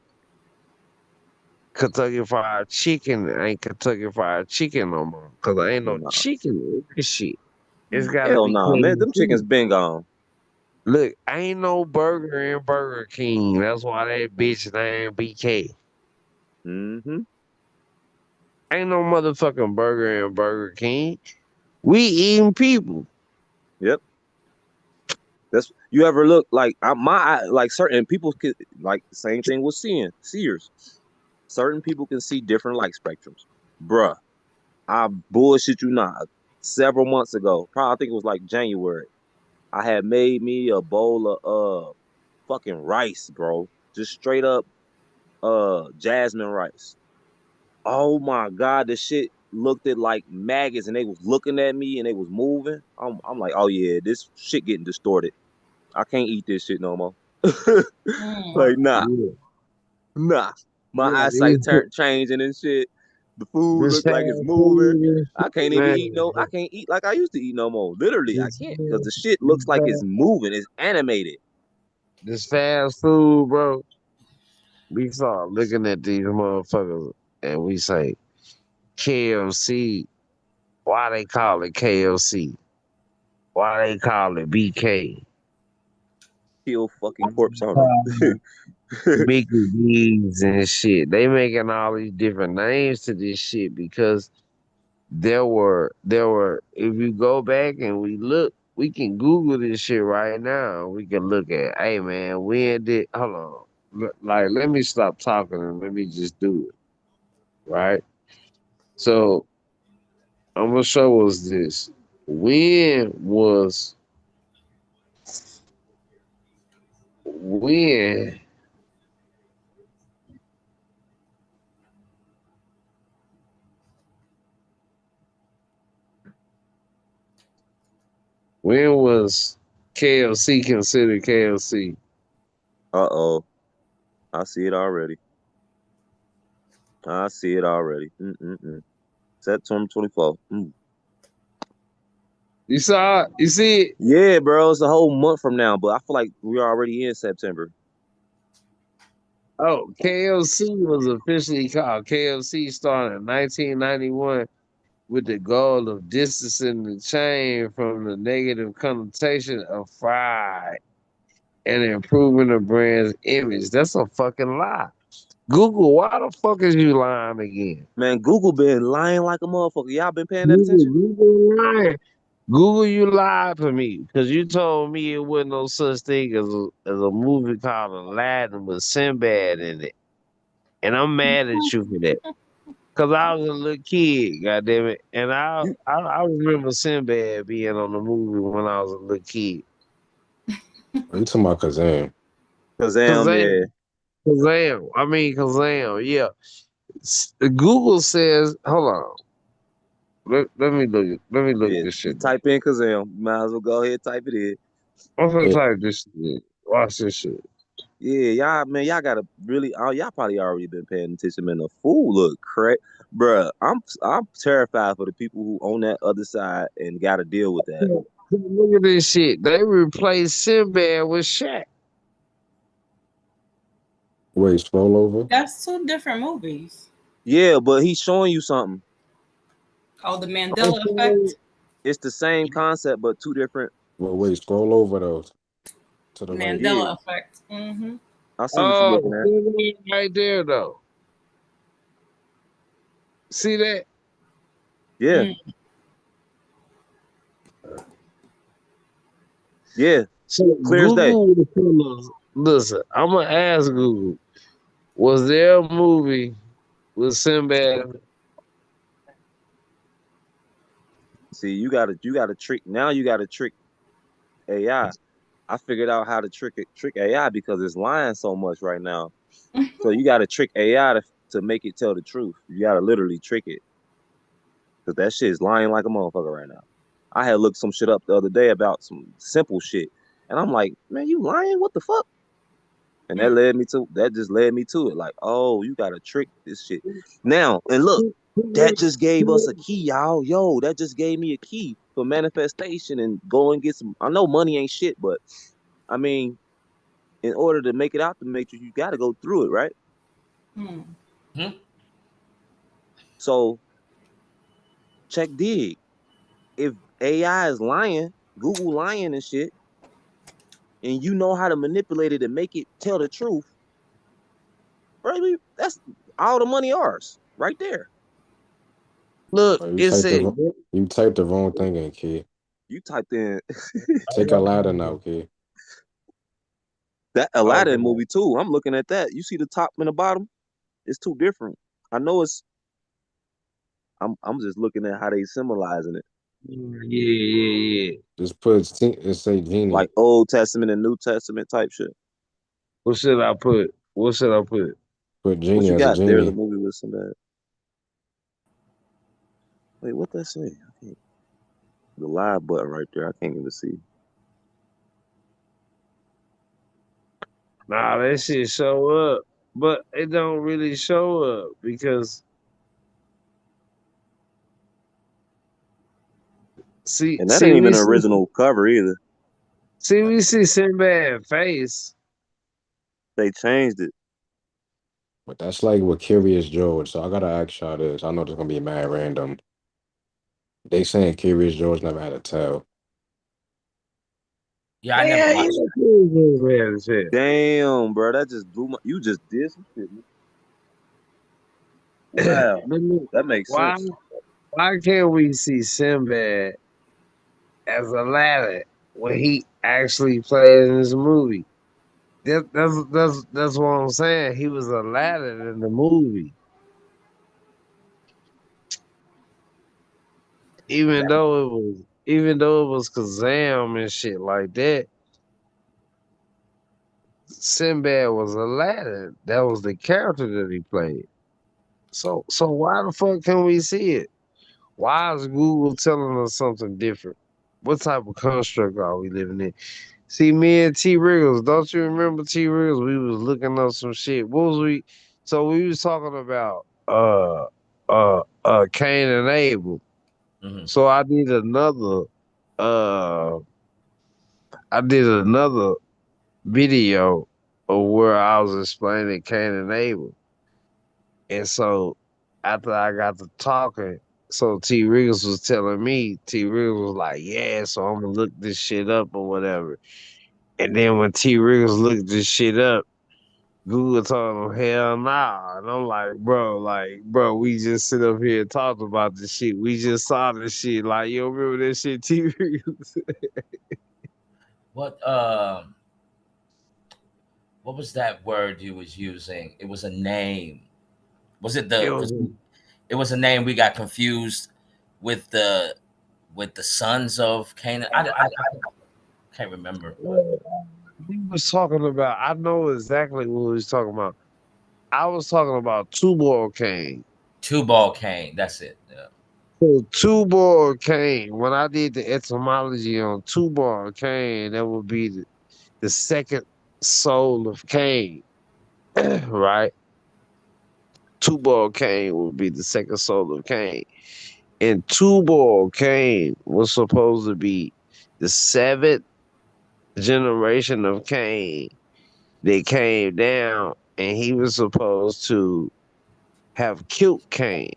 Kentucky Fried Chicken ain't Kentucky Fried Chicken no more. Cause there ain't no Nah, chicken in this shit. It's gotta hell be nah, man. Them chickens KFC. been gone. Look, ain't no burger in Burger King. That's why that bitch name BK. Mm-hmm. Ain't no motherfucking burger in Burger King. We eating people. Yep. That's you ever look like like certain people could like the same thing with seers. Certain people can see different light spectrums. Bruh, I bullshit you not. Several months ago, probably I think it was like January, I had made me a bowl of fucking rice, bro. Just straight up jasmine rice. Oh my god, the shit looked at like maggots and they was looking at me and they was moving. I'm like, oh yeah, this shit getting distorted. I can't eat this shit no more. Mm. Like nah, Yeah, nah. My yeah. eyesight turned changing and shit. The food This look like it's fast moving. food and I shit, can't even man. eat no. I can't eat like I used to eat no more. Literally, I This, can't because the shit looks like it's fast, moving. It's animated. this fast food, bro. We start looking at these motherfuckers and we say KFC. Why they call it KFC? Why they call it BK? Kill fucking corpse on Uh, her. Mickey D's and shit. They making all these different names to this shit because there were if you go back and we look, we can Google this shit right now. We can look at, hey man, when did hold on. Like let me stop talking and let me just do it. Right? So I'm gonna show us this. When was when when was KLC considered KLC? Uh-oh. I see it already. I see it already. Mm-mm-mm. September 24th. Mm. You saw it? You see it? Yeah, bro, it's a whole month from now, but I feel like we're already in September. Oh, KLC was officially called KLC started in 1991 with the goal of distancing the chain from the negative connotation of fried and improving the brand's image. That's a fucking lie. Google, why the fuck is you lying again? Man, Google been lying like a motherfucker. Y'all been paying that Google, attention? Google lying. Google, you lied to me because you told me it wasn't no such thing as a movie called Aladdin with Sinbad in it. And I'm mad at you for that. Cause I was a little kid, goddamn it, and You I remember Sinbad being on the movie when I was a little kid. Are you talking about Kazam? Kazam, Kazam, yeah. Kazam, yeah. Google says, hold on, let me look Yeah. this You shit up. type in Kazam. Might as well go ahead and type it in. I'm gonna Hey, type this shit. Watch this shit. Yeah, y'all, man, y'all gotta really. Oh, y'all probably already been paying attention, man. The fool look crack, bruh. I'm terrified for the people who on that other side and got to deal with that. Look at this shit. They replaced Sinbad with Shaq. wait, scroll over. That's two different movies. Yeah, but he's showing you something. Oh, the I'm Mandela saying, effect. It's the same concept, but two different. Well, wait, scroll over though to the right. Yeah, Mandela effect. Mm-hmm. I see what you're oh, looking at. Sinbad right there though. See that? Yeah, Mm. yeah, So clear as day. Google will tell us. Listen, I'm gonna ask Google. Was there a movie with Sinbad? See, you gotta trick. Now you gotta trick AI. I figured out how to trick AI because it's lying so much right now. So you gotta trick AI to make it tell the truth. You gotta literally trick it because that shit is lying like a motherfucker right now. I had looked some shit up the other day about some simple shit, and I'm like, man, you lying? What the fuck? And that just led me to it. Like, oh, you gotta trick this shit. Now, and look, that just gave us a key, y'all. Yo, that just gave me a key for manifestation and go and get some. I know money ain't shit, but I mean, in order to make it out the matrix, you gotta go through it, right? Mm. Hmm? So check dig. If AI is lying, Google lying and shit, and you know how to manipulate it and make it tell the truth, baby, that's all the money ours right there. Look, Oh, it said you typed the wrong thing in, kid. You typed in Take Aladdin out, kid. that okay. Aladdin movie too. I'm looking at that. You see the top and the bottom? It's too different. I know it's. I'm just looking at how they symbolizing it, Yeah. Just put it say like genie. Old Testament and New Testament type shit. What should I put? What should I put? Put What genie you as a got? There's a genie. movie with some bad. Wait, what that say? I can't, the live button right there. I can't even see. Nah, that shit show up, but it don't really show up because see, And that see, ain't we even an see, original cover either. we see Sinbad face. They changed it. But that's like with Curious George. So I gotta ask y'all this. I know this gonna be mad random. They saying Curious George never had a tail. Yeah, I never Man, watched you that. man, shit. Damn, bro, that just blew my. You just did some shit. Wow, Let me- that makes why sense. why can't we see Sinbad as Aladdin when he actually played in this movie? That's what I'm saying. He was Aladdin in the movie, Yeah. even though it was Kazam and shit like that. Sinbad was Aladdin. That was the character that he played. So why the fuck can we see it? Why is Google telling us something different? What type of construct are we living in? See, me and T Riggles, don't you remember T Riggles? We was looking up some shit. What was we? So we was talking about Cain and Abel. Hmm. So uh I did another video of where I was explaining Cain and Abel. And so after I got to talking, so T Riggles was telling me, T Riggles was like, yeah, so I'm gonna look this shit up or whatever. And then when T Riggles looked this shit up, Google told him, hell nah. And I'm like, bro, we just sit up here and talked about this shit. We just saw this shit. Like, you remember that shit, T Riggles? What what was that word you was using? It was a name. Was it It the? was, Because it was a name we got confused with the sons of Canaan. I can't remember, but he was talking about, I know exactly what he was talking about. I was talking about Tubal Cain. two ball Cain. That's it. Yeah. So Tubal Cain, when I did the etymology on Tubal Cain, that would be the second soul of Cain, right? Tubal Cain would be the second soul of Cain. And Tubal Cain was supposed to be the seventh generation of Cain that came down, and he was supposed to have killed Cain.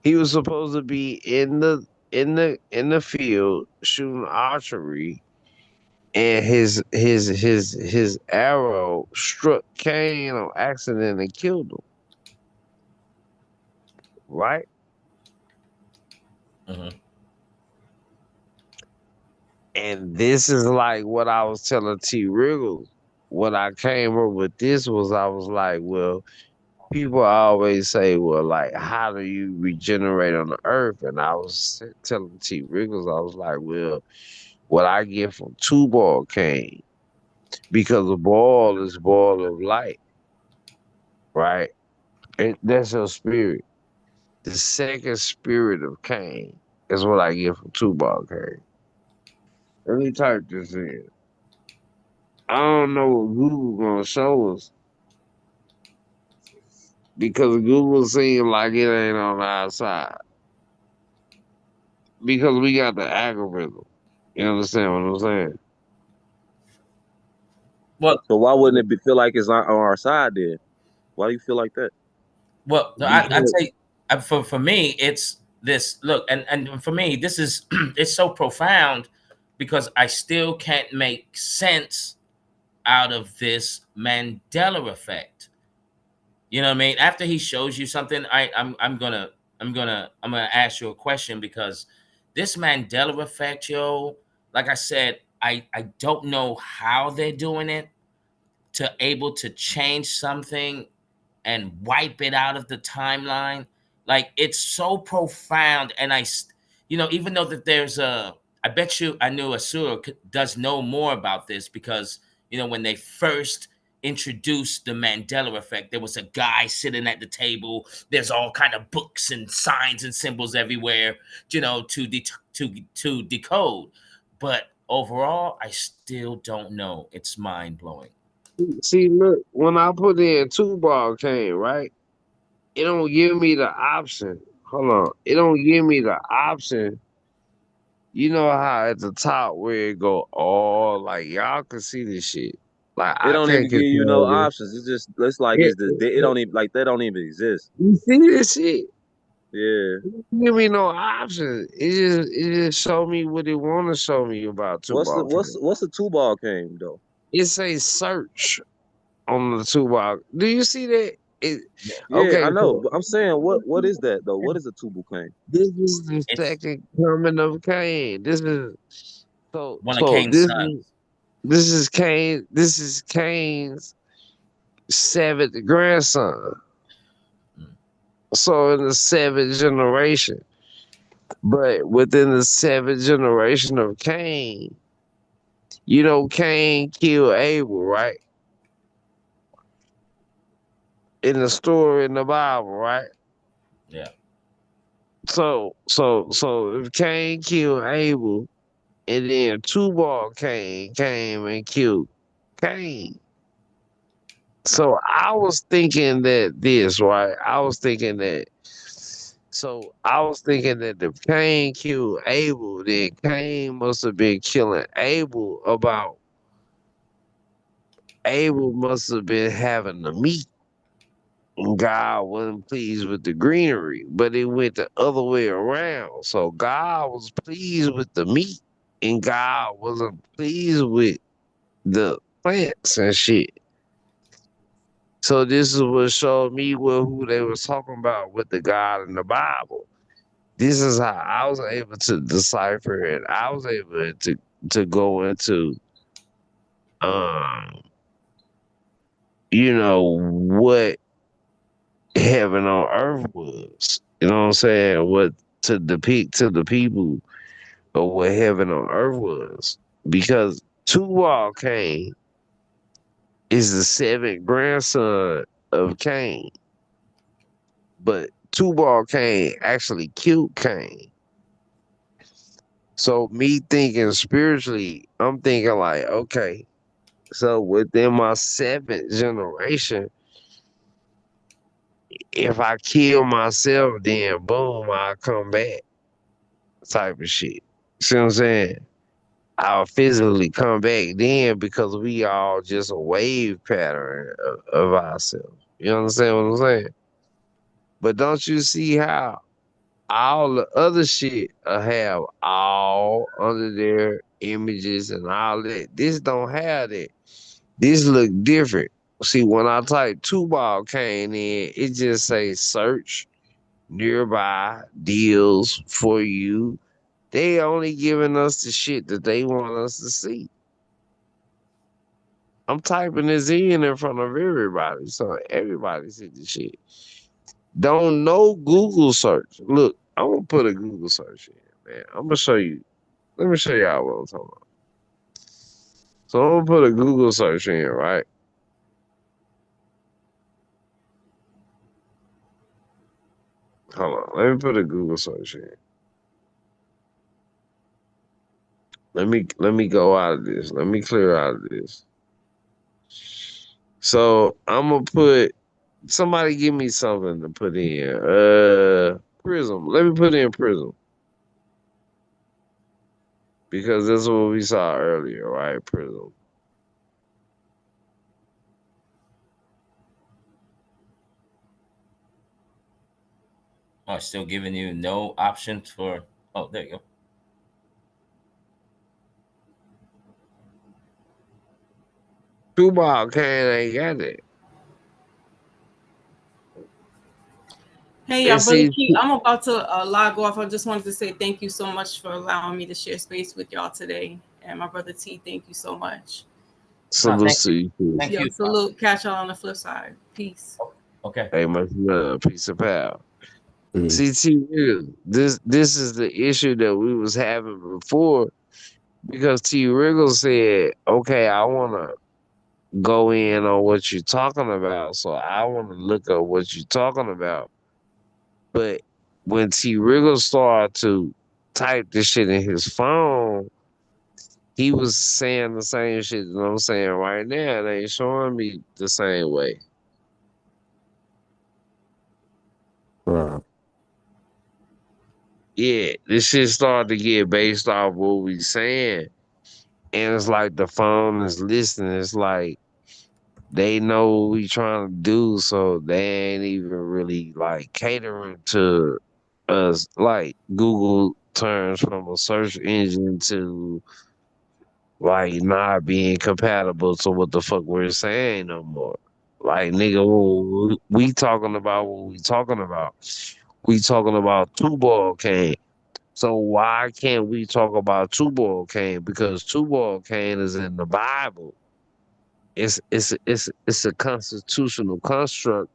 He was supposed to be in the field shooting archery, and his arrow struck Cain on accident and killed him. Right? Hmm. And this is like what I was telling T Wriggles. What I came up with this was I was like, well, people always say, well, like, how do you regenerate on the earth? And I was telling T Wriggles, I was like, well, what I get from two ball came because a ball is ball of light, right? And that's your spirit. The second spirit of Cain is what I get from two ball Cain. Let me type this in. I don't know what Google gonna show us because Google seems like it ain't on our side because we got the algorithm. You understand what I'm saying? Well, So why wouldn't it feel like it's not on our side then? Why do you feel like that? well, no, I Because tell you, for me, it's this. Look, and for me, this is it's so profound because I still can't make sense out of this Mandela effect. You know what I mean? After he shows you something, I'm gonna ask you a question because this Mandela effect, yo, like I said, I don't know how they're doing it to able to change something and wipe it out of the timeline. Like it's so profound, and even though that there's I bet you I knew Asura does know more about this because when they first introduced the Mandela effect, there was a guy sitting at the table. There's all kind of books and signs and symbols everywhere, to decode. But overall, I still don't know. It's mind blowing. see, look, when I put in two ball cane, right? It don't give me the option. Hold on, it don't give me the option. You know how at the top where it go all like y'all can see this shit. Like It I don't can't even give you no control this. options. It's just it's like It, it's the it, it it, don't even like that don't even exist. you see this shit? Yeah. Give me no option. It just show me what it want to show me about two What's the ball what's game. what's the two ball game though? It say search on the two ball. Do you see that? It Yeah. Yeah, I okay. know, So but I'm saying what is that though? What is a two ball game? this is the It's second coming of Cain. This is so one of so. Cain's This sons. is this is Cain. This is Cain's seventh grandson. Mm. So in the seventh generation, but within the seventh generation of Cain, Cain killed Abel, right? In the story in the Bible, right? Yeah. So if Cain killed Abel, and then Tubal Cain came and killed Cain. So I was thinking that this, right? I was thinking that if Cain killed Abel, then Cain must have been killing Abel about Abel must have been having the meat. And God wasn't pleased with the greenery, but it went the other way around. So God was pleased with the meat, and God wasn't pleased with the plants and shit. So this is what showed me who they was talking about with the God in the Bible. This is how I was able to decipher it. I was able to go into um what heaven on earth was. You know what I'm saying? What to depict to the people of what heaven on earth was. Because Tubal Cain is the seventh grandson of Cain. But Tubal Cain actually killed Cain. So me thinking spiritually, I'm thinking like, okay, so within my seventh generation, if I kill myself, then boom, I come back type of shit. See what I'm saying? I'll physically come back then because we all just a wave pattern of ourselves. You understand what I'm saying? But don't you see how all the other shit have all under their images and all that? This don't have that. This look different. See, when I type two ball came in, it just say search nearby deals for you. They only giving us the shit that they want us to see. I'm typing this in front of everybody, so everybody see the shit. Don't know Google search. Look, I'm gonna put a Google search in, man. I'm gonna show you. Let me show y'all what I'm talking about. So I'm gonna put a Google search in, right? Hold on. Let me put a Google search in. Let me go out of this. Let me clear out of this. So I'm gonna put somebody give me something to put in. Prism. Let me put in Prism. Because that's what we saw earlier, right? Prism. Oh, still giving you no option for. Oh, there you go. Two ball can ain't got it. Hey, And y'all, Brother see, Key, I'm about to log off. I just wanted to say thank you so much for allowing me to share space with y'all today. And my brother T, thank you so much. No, salute to you, too. thank Yo, you. salute. Catch y'all on the flip side. Peace. Okay. Hey, much love. Peace of power. Mhm. See, this is the issue that we was having before because T Wriggle said, okay, I want to go in on what you're talking about. So I want to look up what you're talking about. But when T Wriggle started to type this shit in his phone, he was saying the same shit that I'm saying right now. They ain't showing me the same way. Right. Yeah, this shit started to get based off what we saying. And it's like the phone is listening. It's like they know what we trying to do, so they ain't even really like catering to like Google turns from a search engine to like not being compatible to what the fuck we're saying no more. Like nigga, we talking about what we talking about. We talking about two-ball cane. So why can't we talk about two-ball cane? Because two-ball cane is in the Bible. It's a constitutional construct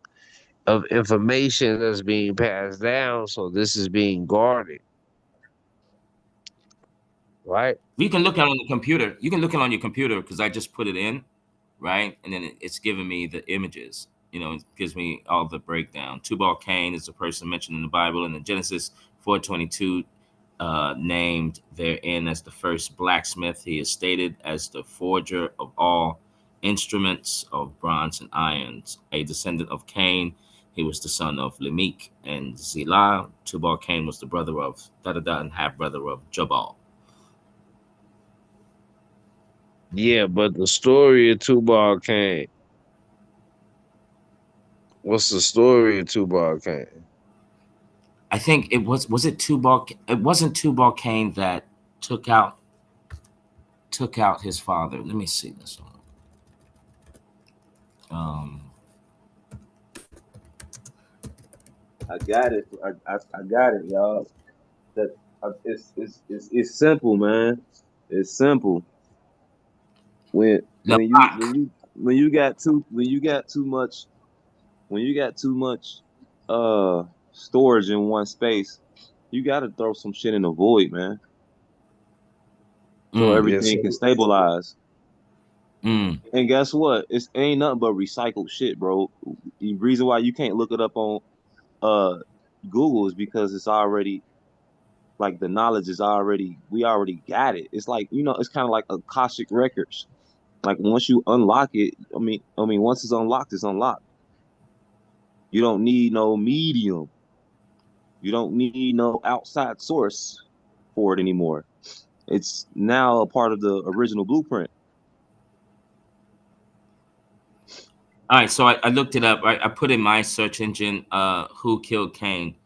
of information that's being passed down. So this is being guarded, right? You can look at it on the computer. You can look at it on your computer because I just put it in, right? And then it's giving me the images. It gives me all the breakdown. Tubal Cain is a person mentioned in the Bible, and in Genesis 4:22, named therein as the first blacksmith. He is stated as the forger of all instruments of bronze and irons, a descendant of Cain. He was the son of Lamech and Zillah. Tubal Cain was the brother of da da da and half brother of Jabal. Yeah, but the story of Tubal Cain. What's the story of Tubal Cain? I think was it Tubal. It wasn't Tubal Cain that took out his father. Let me see this one. Um, I got it. I got it, y'all. That it's simple, man. It's simple. Lamach. When you got too much when you got too much storage in one space, you got to throw some shit in the void, man, so Mm, Yes, everything sir. can stabilize. mm. And guess what? It ain't nothing but recycled shit, bro. The reason why you can't look it up on uh Google is because it's already like the knowledge is already we already got it. It's like it's kind of like Akashic records. Like once you unlock it, I mean once it's unlocked, it's unlocked. You don't need no medium. You don't need no outside source for it anymore. It's now a part of the original blueprint. All right, so I looked it up. I put in my search engine, who killed Cain.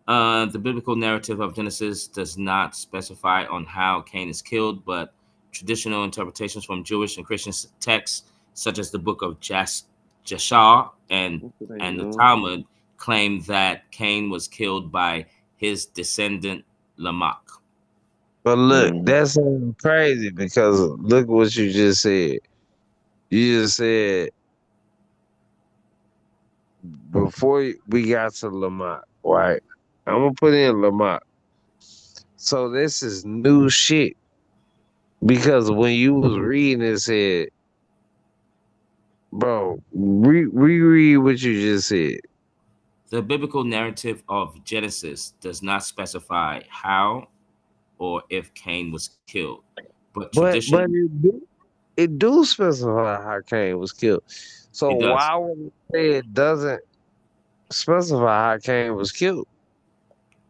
The biblical narrative of Genesis does not specify on how Cain is killed, but traditional interpretations from Jewish and Christian texts, such as the book of Jashar What's the name and the doing? Talmud, claim that Cain was killed by his descendant Lamech. But look, Mm-hmm. that's crazy because look what you just said. You just said before we got to Lamont, right? I'm gonna put in Lamont. So this is new shit because when you was reading it, said, bro, reread what you just said. The biblical narrative of Genesis does not specify how or if Cain was killed, but tradition But it do specify how Cain was killed. So it does. why would it say it doesn't specify how Cain was killed?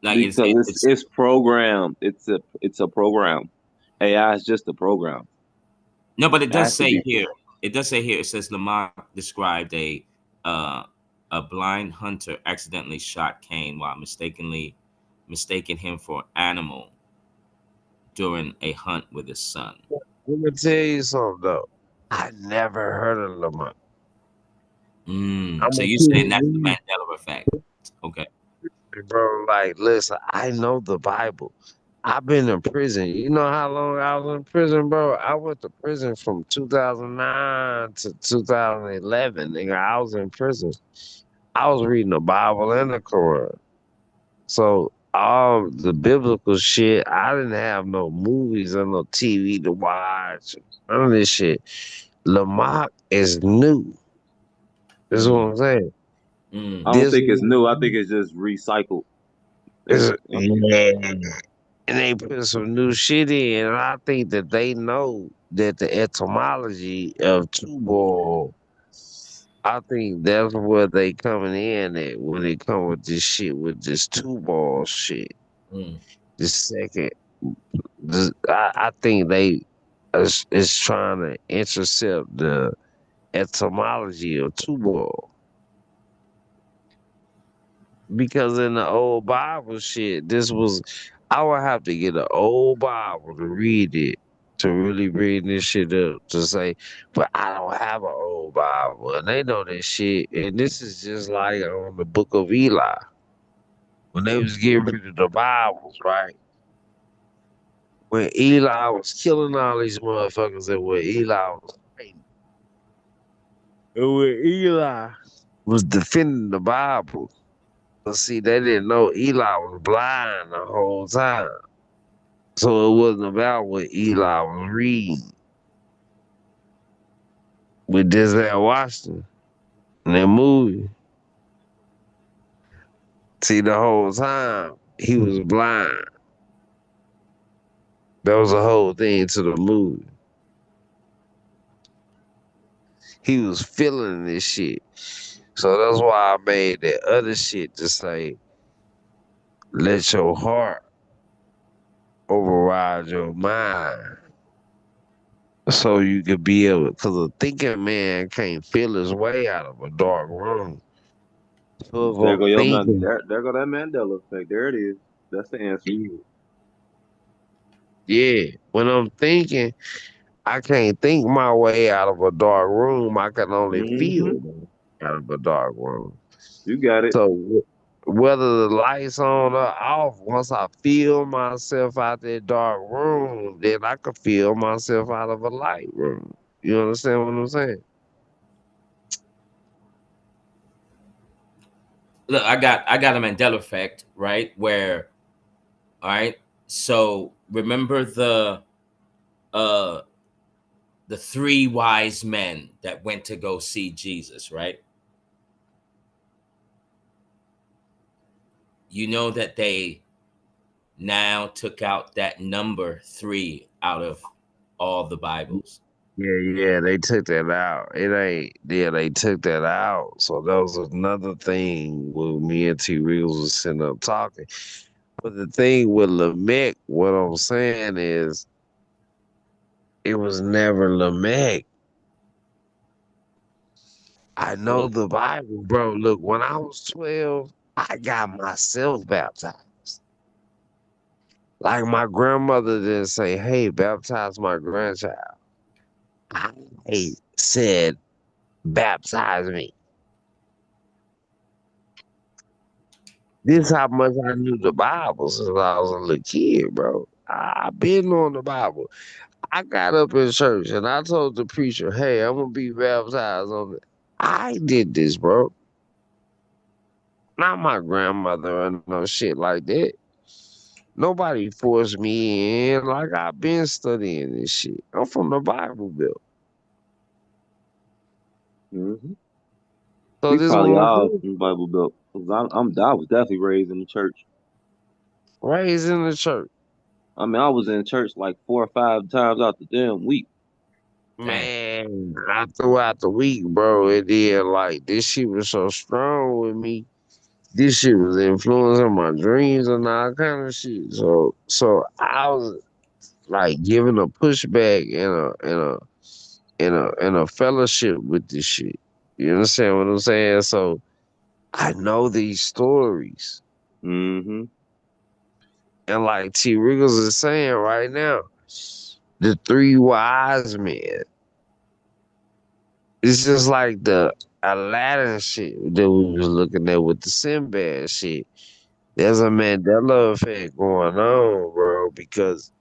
Like Because it's it's programmed. It's a program. AI is just a program. no, but it It does has to say be. here. It does say here. It says Lamar described uh, a blind hunter accidentally shot Cain while mistaking him for an animal during a hunt with his son. Let me tell you something though. I never heard of Lamont. I'm So gonna you're keep saying it that's the real, Mandela effect? Okay. bro. Like, listen, I know the Bible. I've been in prison. You know how long I was in prison, bro? I went to prison from 2009 to 2011. Nigga, I was in prison. I was reading the Bible and the Quran. So all the biblical shit, I didn't have no movies or no TV to watch. None of this shit. Lamont is new. This is what Mm, I'm saying. mm, I don't This think it's new. I one think it's just recycled. is I think yeah. And they put some new shit in. And I think that they know that the etymology of two ball. I think that's where they coming in at when they come with this shit with this two ball shit. mm. The second, I think they is trying to intercept the etymology of two ball. because in the old Bible shit, this was I would have to get an old Bible to read it to really bring this shit up to say, but I don't have an old Bible and they know this shit. And this is just like on the book of Eli when they was getting rid of the Bibles, right? When Eli was killing all these motherfuckers and when Eli was fighting. And when Eli was defending the Bible. But see, they didn't know Eli was blind the whole time. So it wasn't about what Eli was reading with Denzel Washington in that movie. See, the whole time he was blind. That was the whole thing to the movie. He was feeling this shit. So that's why I made that other shit to say, let your heart override your mind. So you could be able, because a thinking man can't feel his way out of a dark room. So if There I'm go your man. thinking, There go that Mandela effect. There it is. That's the answer. yeah, when I'm thinking, I can't think my way out of a dark room. I can only Mm-hmm. feel my way out of a dark room. You got it. So whether the lights on or off, once I feel myself out that dark room, then I can feel myself out of a light room. You understand what I'm saying? Look, I got a Mandela effect, right? Where, all right. So remember uh the three wise men that went to go see Jesus, right? You know that they now took out that number three out of all the Bibles. Yeah, they took that out. It ain't, yeah, they took that out. So that was another thing when me and T Reels was sitting up talking. But the thing with Lamech, what I'm saying is, it was never Lamech. I know the Bible, bro. Look, when I was 12, I got myself baptized. Like my grandmother didn't say, hey, baptize my grandchild. I said, baptize me. This how much I knew the Bible since I was a little kid, bro. I been on the Bible. I got up in church and I told the preacher, hey, I'm gonna be baptized on it. I did this, bro. Not my grandmother or no shit like that. Nobody forced me in. Like I've been studying this shit. I'm from the Bible Belt. Mm-hmm. So We this is probably what I'm all saying. from Bible Belt. 'Cause I was definitely raised in the church. Raised in the church. I mean, I was in church like 4 or 5 times out the damn week. Dang. Man, I throughout the week, bro, it did like this shit was so strong with me. This shit was influencing my dreams and all kind of shit. So I was like giving a pushback and a fellowship with this shit. You understand what I'm saying? So I know these stories. Mm-hmm. And like T Riggles is saying right now, the three wise men. It's just like the Aladdin shit that we was looking at with the Sinbad shit. There's a Mandela effect going on, bro, because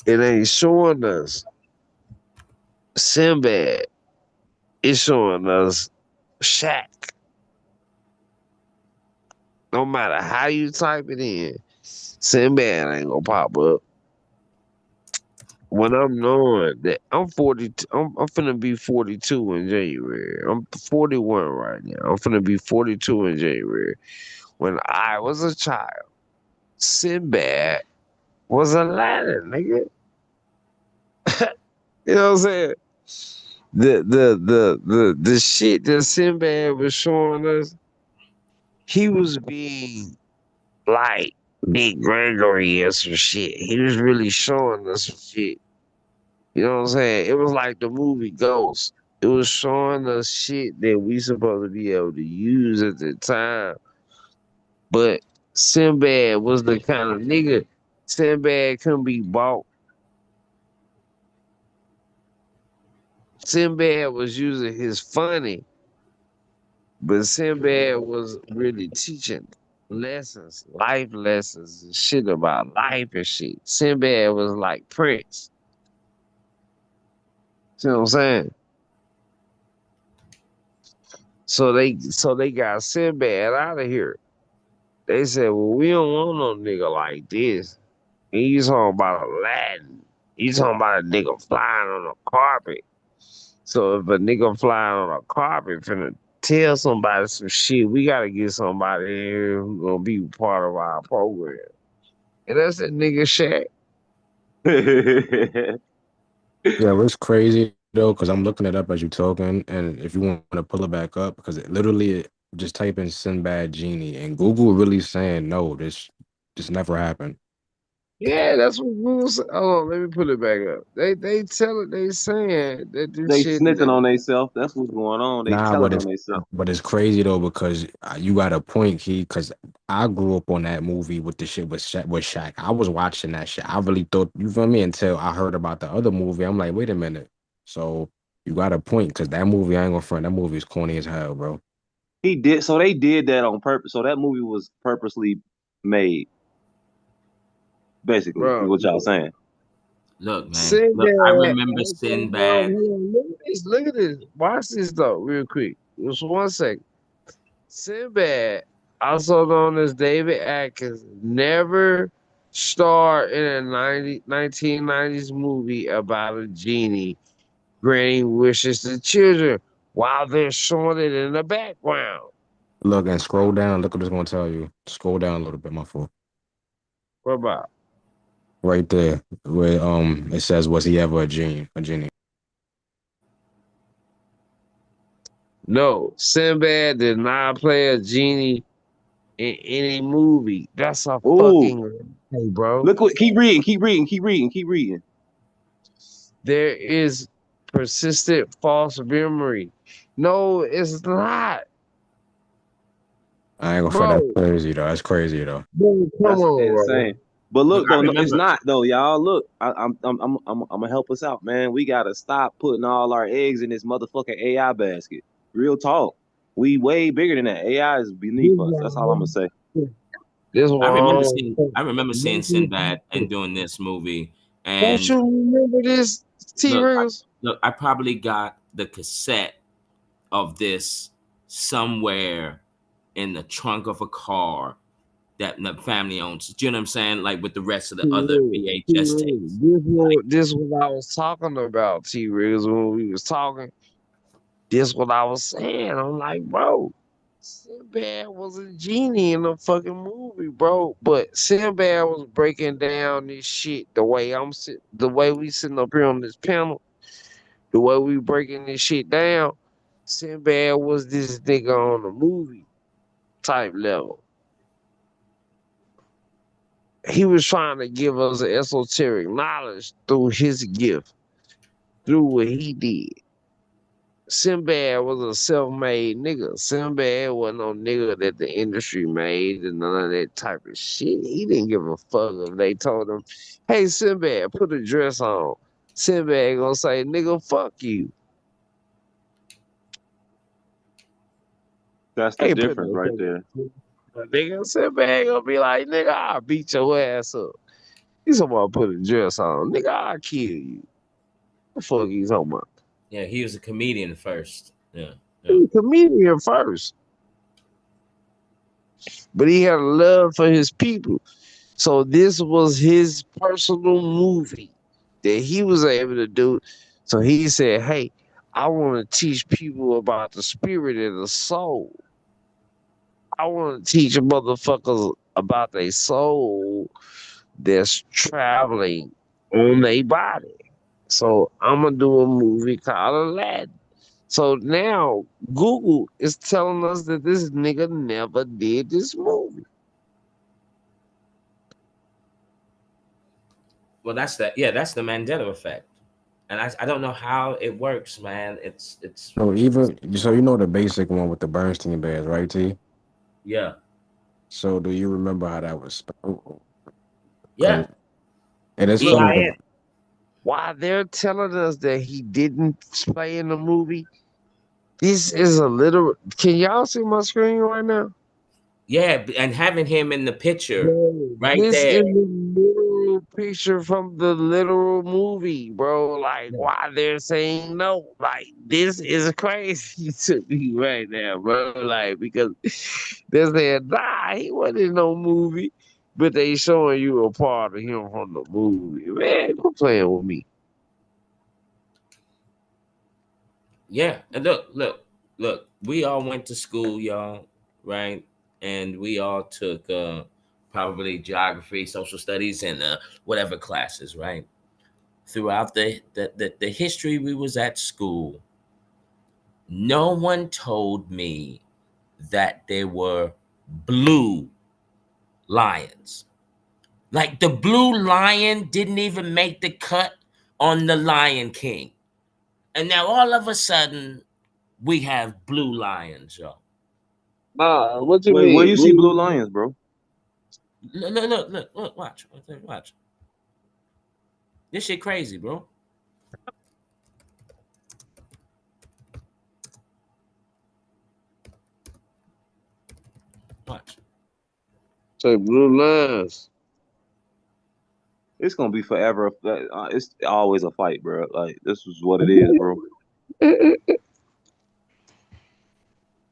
it ain't showing us Sinbad. It's showing us Shaq. No matter how you type it in, Sinbad ain't gonna pop up. When I'm knowing that I'm 40, I'm finna be 42 in January. I'm 41 right now. I'm finna be 42 in January. When I was a child, Sinbad was Aladdin, nigga. You know what I'm saying? The shit that Sinbad was showing us, he was being like Big Gregory or some shit. He was really showing us some shit. You know what I'm saying? It was like the movie Ghost. It was showing us shit that we supposed to be able to use at the time. But Sinbad was the kind of nigga. Sinbad couldn't be bought. Sinbad was using his funny, but Sinbad was really teaching lessons, life lessons and shit about life and shit. Sinbad was like Prince. See what I'm saying? So they got Sinbad out of here. They said, well, we don't want no nigga like this. And you talking about Aladdin. You talking about a nigga flying on a carpet. So if a nigga flying on a carpet finna tell somebody some shit, we gotta get somebody in here who gonna be part of our program. And that's that nigga Shaq. Yeah, what's crazy though, because I'm looking it up as you talking, and if you want to pull it back up, because it literally just type in Sinbad genie, and Google really saying no, this never happened. Yeah, that's what rules. Hold on, let me put it back up. They saying that this They shit. snitching on themselves. That's what's going on. They Nah, telling on themselves. but it's crazy though because you got a point, Key. Because I grew up on that movie with the shit with Shaq. I was watching that shit. I really thought, you feel me, until I heard about the other movie. I'm like, wait a minute. So you got a point because that movie, I ain't gonna front. That movie is corny as hell, bro. He did so they did that on purpose. So that movie was purposely made, basically, is Bro, what y'all saying. Look, man. Look, I Sinbad. remember Sinbad. Hold on, look at this. Look at this. Watch this though, real quick. Just 1 second. Sinbad, also known as David Atkins, never starred in a 1990s movie about a genie granting wishes to children while they're showing it in the background. Look and scroll down. Look what it's gonna tell you. Scroll down a little bit, my fault. What about? Right there, where it says, was he ever a genie? A genie. No, Sinbad did not play a genie in any movie. That's a Ooh, fucking lie, bro. look what keep reading, keep reading, keep reading, keep reading. There is persistent false memory. No, it's not, I ain't gonna front. That's bro. crazy though. That's crazy though. Bro, come That's on, bro. insane. But Look, look I though, no, it's remember. not though, y'all. Look, I'm gonna help us out, man. We gotta stop putting all our eggs in this motherfucking AI basket. Real talk. We way bigger than that. AI is This beneath us. That's all I'm gonna one, say. this I remember seeing Sinbad and doing this movie. Don't And you remember this, T look, Reels? I probably got the cassette of this somewhere in the trunk of a car that the family owns. Do you know what I'm saying? Like with the rest of the other VHS tapes. This what I was talking about, T Reels, when we was talking. This what I was saying. I'm like, bro, Sinbad was a genie in the fucking movie, bro. But Sinbad was breaking down this shit the way we sitting up here on this panel, the way we breaking this shit down. Sinbad was this nigga on the movie type level. He was trying to give us esoteric knowledge through his gift, through what he did. Sinbad was a self-made nigga. Sinbad wasn't no nigga that the industry made and none of that type of shit. He didn't give a fuck if they told him, hey, Sinbad, put a dress on. Sinbad gonna say, nigga, fuck you. That's the Hey, put difference no right there. fucking nigga. Sinbad gonna be like, nigga, I'll beat your ass up. He's talking about put a dress on. Nigga, I'll kill you. The fuck you talking about? Yeah, he was a comedian first. Yeah, He yeah. was a comedian first, but he had a love for his people. So this was his personal movie that he was able to do. So he said, hey, I want to teach people about the spirit and the soul. I want to teach motherfuckers about their soul that's traveling on their body. So I'm gonna do a movie called Aladdin. So now Google is telling us that this nigga never did this movie. Well, that's that. Yeah, that's the Mandela effect. and I don't know how it works, man. It's So even so, you know the basic one with the Bernstein Bears, right, T? yeah, So do you remember how that was spelled? yeah, Because it is funny because EIN. Why they're telling us that he didn't play in the movie? This is a little. Can y'all see my screen right now? Yeah, and having him in the picture Bro, right this there. is a literal picture from the literal movie, bro. Like, Yeah. why they're saying no? Like, this is crazy to me right now, bro. Like, because they're saying, nah, he wasn't in no movie, but they showing you a part of him from the movie. Man, quit playing with me. Yeah, and look. We all went to school, y'all, right? And we all took probably geography, social studies, and whatever classes, right? Throughout the history we was at school, no one told me that there were blue lions. Like the blue lion didn't even make the cut on the Lion King. And now all of a sudden we have blue lions, y'all. Nah, what you Wait, where mean? you see blue lions, bro? Look, watch. This shit crazy, bro. Watch. Say blue lines. It's gonna be forever. It's always a fight, bro. Like this is what it is, bro.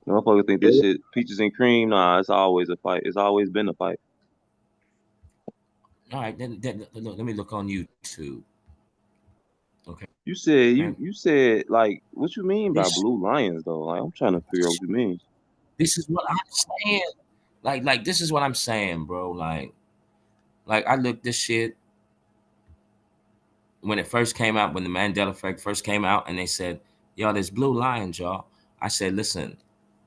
Motherfuckers think this shit peaches and cream. Nah, it's always a fight. It's always been a fight. All right, then look, let me look on YouTube. Okay. You said And you said like what you mean by this blue lions though? Like I'm trying to figure out what you mean. this is what I'm saying. Like this is what I'm saying, bro. Like I looked this shit when it first came out, when the Mandela effect first came out, and they said, "Yo, there's blue lions, y'all." I said, "Listen,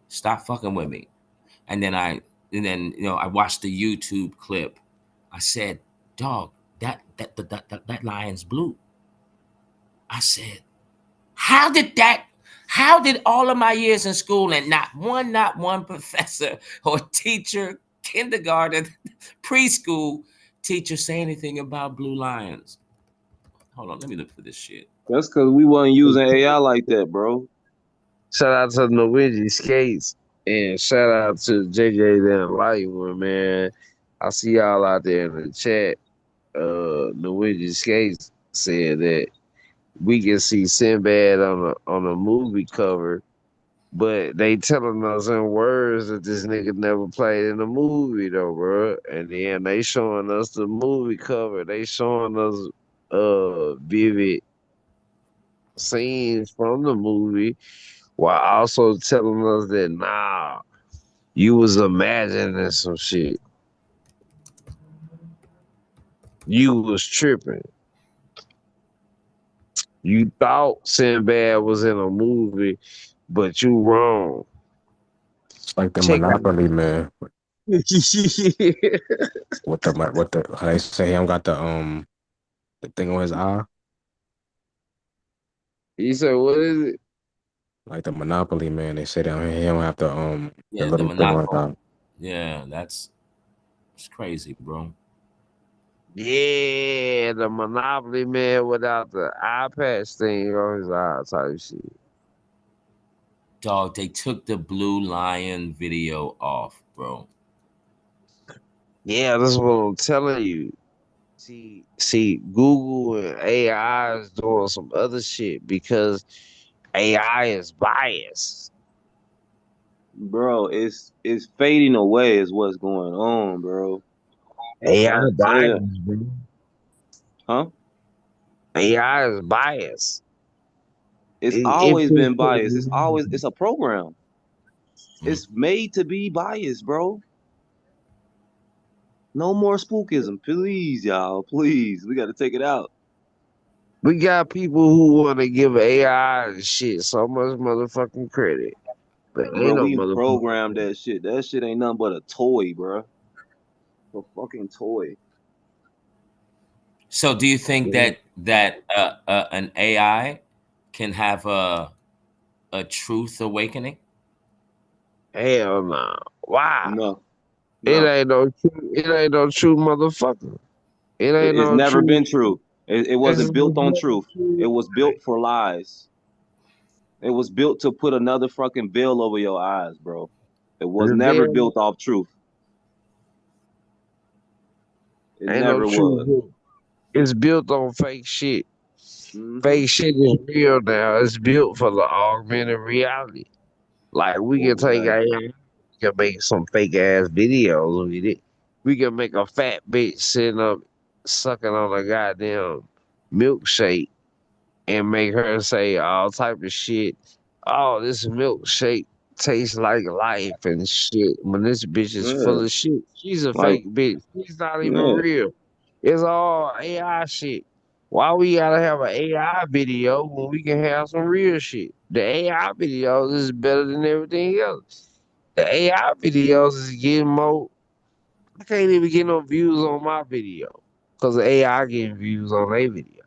stop fucking with me." And then I watched the YouTube clip. I said, "Dog, that lion's blue." I said, "How did that? How did all of my years in school and not one professor or teacher, kindergarten, preschool teacher say anything about blue lions?" Hold on, let me look for this shit. That's because we wasn't using AI like that, bro. Shout out to Luigi Skates and shout out to JJ the Enlightenment, man. I see y'all out there in the chat. Luigi Skates said that we can see Sinbad on a movie cover, but they telling us in words that this nigga never played in the movie though, bro. And then they showing us the movie cover. They showing us vivid scenes from the movie while also telling us that nah, you was imagining some shit. You was tripping. You thought Sinbad was in a movie, but you wrong. it's like the Check Monopoly man it. with the how they say he don't got the thing on his eye, You said, what is it? like the Monopoly man. They say that he don't have the Yeah, the little thing on his monocle. eye. Yeah, it's crazy, bro. Yeah, the Monopoly man without the eye patch thing on his eye type shit. Dog, they took the blue lion video off, bro. Yeah, that's what I'm telling you. See, Google and AI is doing some other shit because AI is biased. Bro, it's fading away is what's going on, bro. AI Trying to tell you. biased, bro. Huh? AI is biased. It's It always puts been biased. It's a program. Mm. It's made to be biased, bro. No more spookism, please, y'all. Please, we got to take it out, we got people who want to give AI and shit so much motherfucking credit, but bro. ain't no We motherfucking programmed credit. that shit. That shit ain't nothing but a toy, bro. A fucking toy. So, do you think Mhm. that an AI can have a truth awakening? Hell no. Why? No, It no. ain't no true. It ain't no true motherfucker. It ain't It's no never true. been true. It It's wasn't built on never truth. It true. was built for lies. It was built to put another fucking veil over your eyes, bro. It was The never veil built off truth. It ain't no never true was. book. It's built on fake shit. Hmm. Fake shit is real now. It's built for the augmented reality. Like we can take AI, Exactly. we can make some fake ass videos with it. We can make a fat bitch sitting up sucking on a goddamn milkshake and make her say all type of shit. Oh, this milkshake tastes like life and shit. When this bitch is full Yeah. of shit, she's a Like, fake bitch. She's not even yeah. real. It's all AI shit. Why we gotta have an AI video when we can have some real shit? The AI videos is better than everything else. The AI videos is getting more. I can't even get no views on my video because the AI getting views on their video.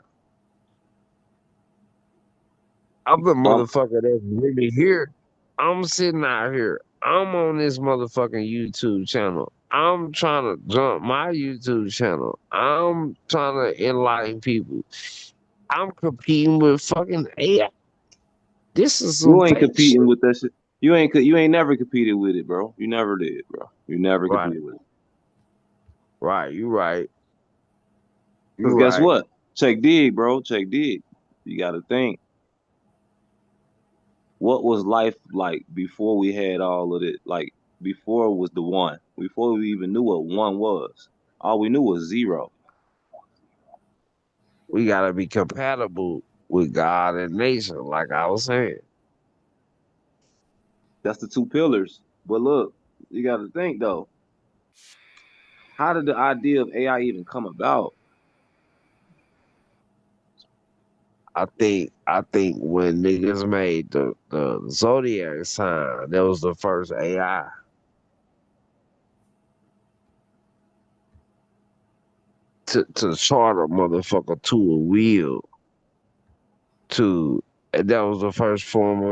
I'm the Um, motherfucker that's really here. I'm sitting out here. I'm on this motherfucking YouTube channel. I'm trying to jump my YouTube channel. I'm trying to enlighten people. I'm competing with fucking AI. This is some you ain't fake shit. competing with that shit. You ain't never competed with it, bro. You never did, bro. You never Right, competed with it. right. You right. Cause You guess right. what? Check dig, bro. Check dig. You got to think. What was life like before we had all of it? Like before it was the one. Before we even knew what one was. All we knew was zero. We gotta be compatible with God and nature, like I was saying. That's the two pillars. But look, you got to think though. How did the idea of AI even come about? I think when niggas made the zodiac sign, that was the first AI to chart a motherfucker to a wheel to and that was the first form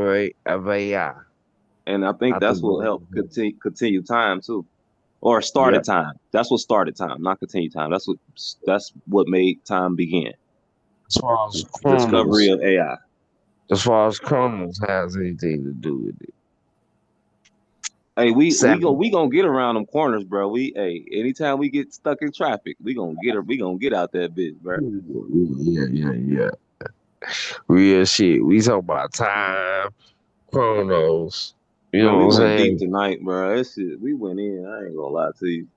of AI. And I think I think that's that what was helped continue time too, or yeah. started time. That's what started time, not continue time. That's what made time begin. As far as Discovery Chronos, of AI. as far as Chronos has anything to do with it. Hey, we go Saturn. we gonna get around them corners, bro. Anytime we get stuck in traffic, we gonna get out that bitch, bro. Yeah. Real shit. We talk about time, Chronos. You Man, know we what I'm went deep saying? tonight, bro. That shit, we went in. I ain't gonna lie to you.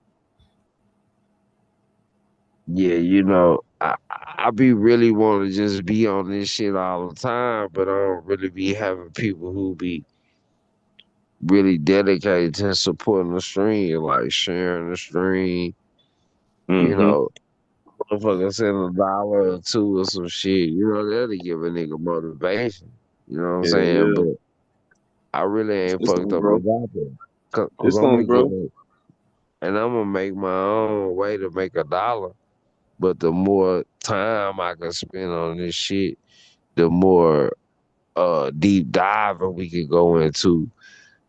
Yeah, I be really want to just be on this shit all the time, but I don't really be having people who be really dedicated to supporting the stream, like sharing the stream, you Mm-hmm. know, motherfucker send $1 or two or some shit, that'll give a nigga motivation. You know what I'm Yeah, saying? yeah. But I really ain't It's fucked gonna up grow. about that. Cause It's I'm gonna gonna get grow. it and I'm gonna make my own way to make $1. But the more time I can spend on this shit, the more deep diving we could go into,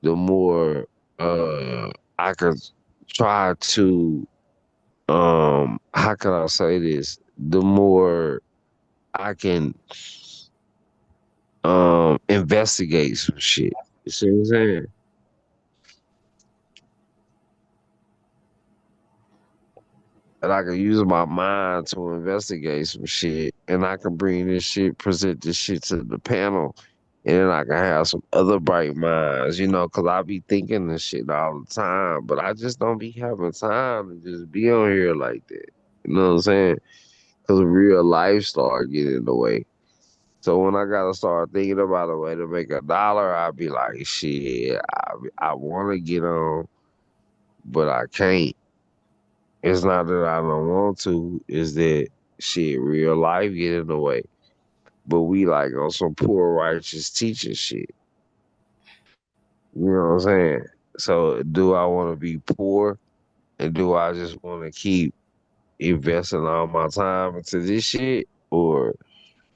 the more I could try to how can I say this? The more I can investigate some shit. You see what I'm saying? And I can use my mind to investigate some shit and I can bring this shit, present this shit to the panel. And then I can have some other bright minds, cause I be thinking this shit all the time, but I just don't be having time to just be on here like that. You know what I'm saying? Cause real life start getting in the way. So when I gotta start thinking about a way to make $1, I be like, shit, I want to get on, but I can't. It's not that I don't want to. It's that shit, real life get in the way. But we like on some poor righteous teacher shit. You know what I'm saying? So do I want to be poor, and do I just want to keep investing all my time into this shit, or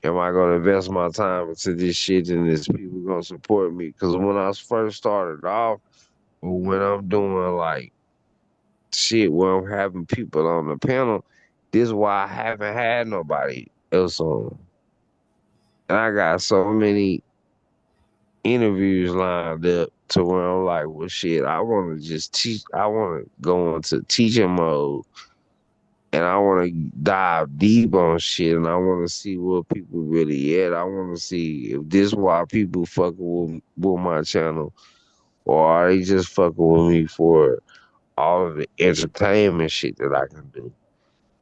am I gonna invest my time into this shit and is people gonna support me? Because when I first started off, or when I'm doing like shit where I'm having people on the panel, this is why I haven't had nobody else on. And I got so many interviews lined up to where I'm like, well, shit, I want to just teach. I want to go into teaching mode, and I want to dive deep on shit, and I want to see what people really at. I want to see if this why people fucking with my channel, or are they just fucking with me for all of the entertainment shit that I can do?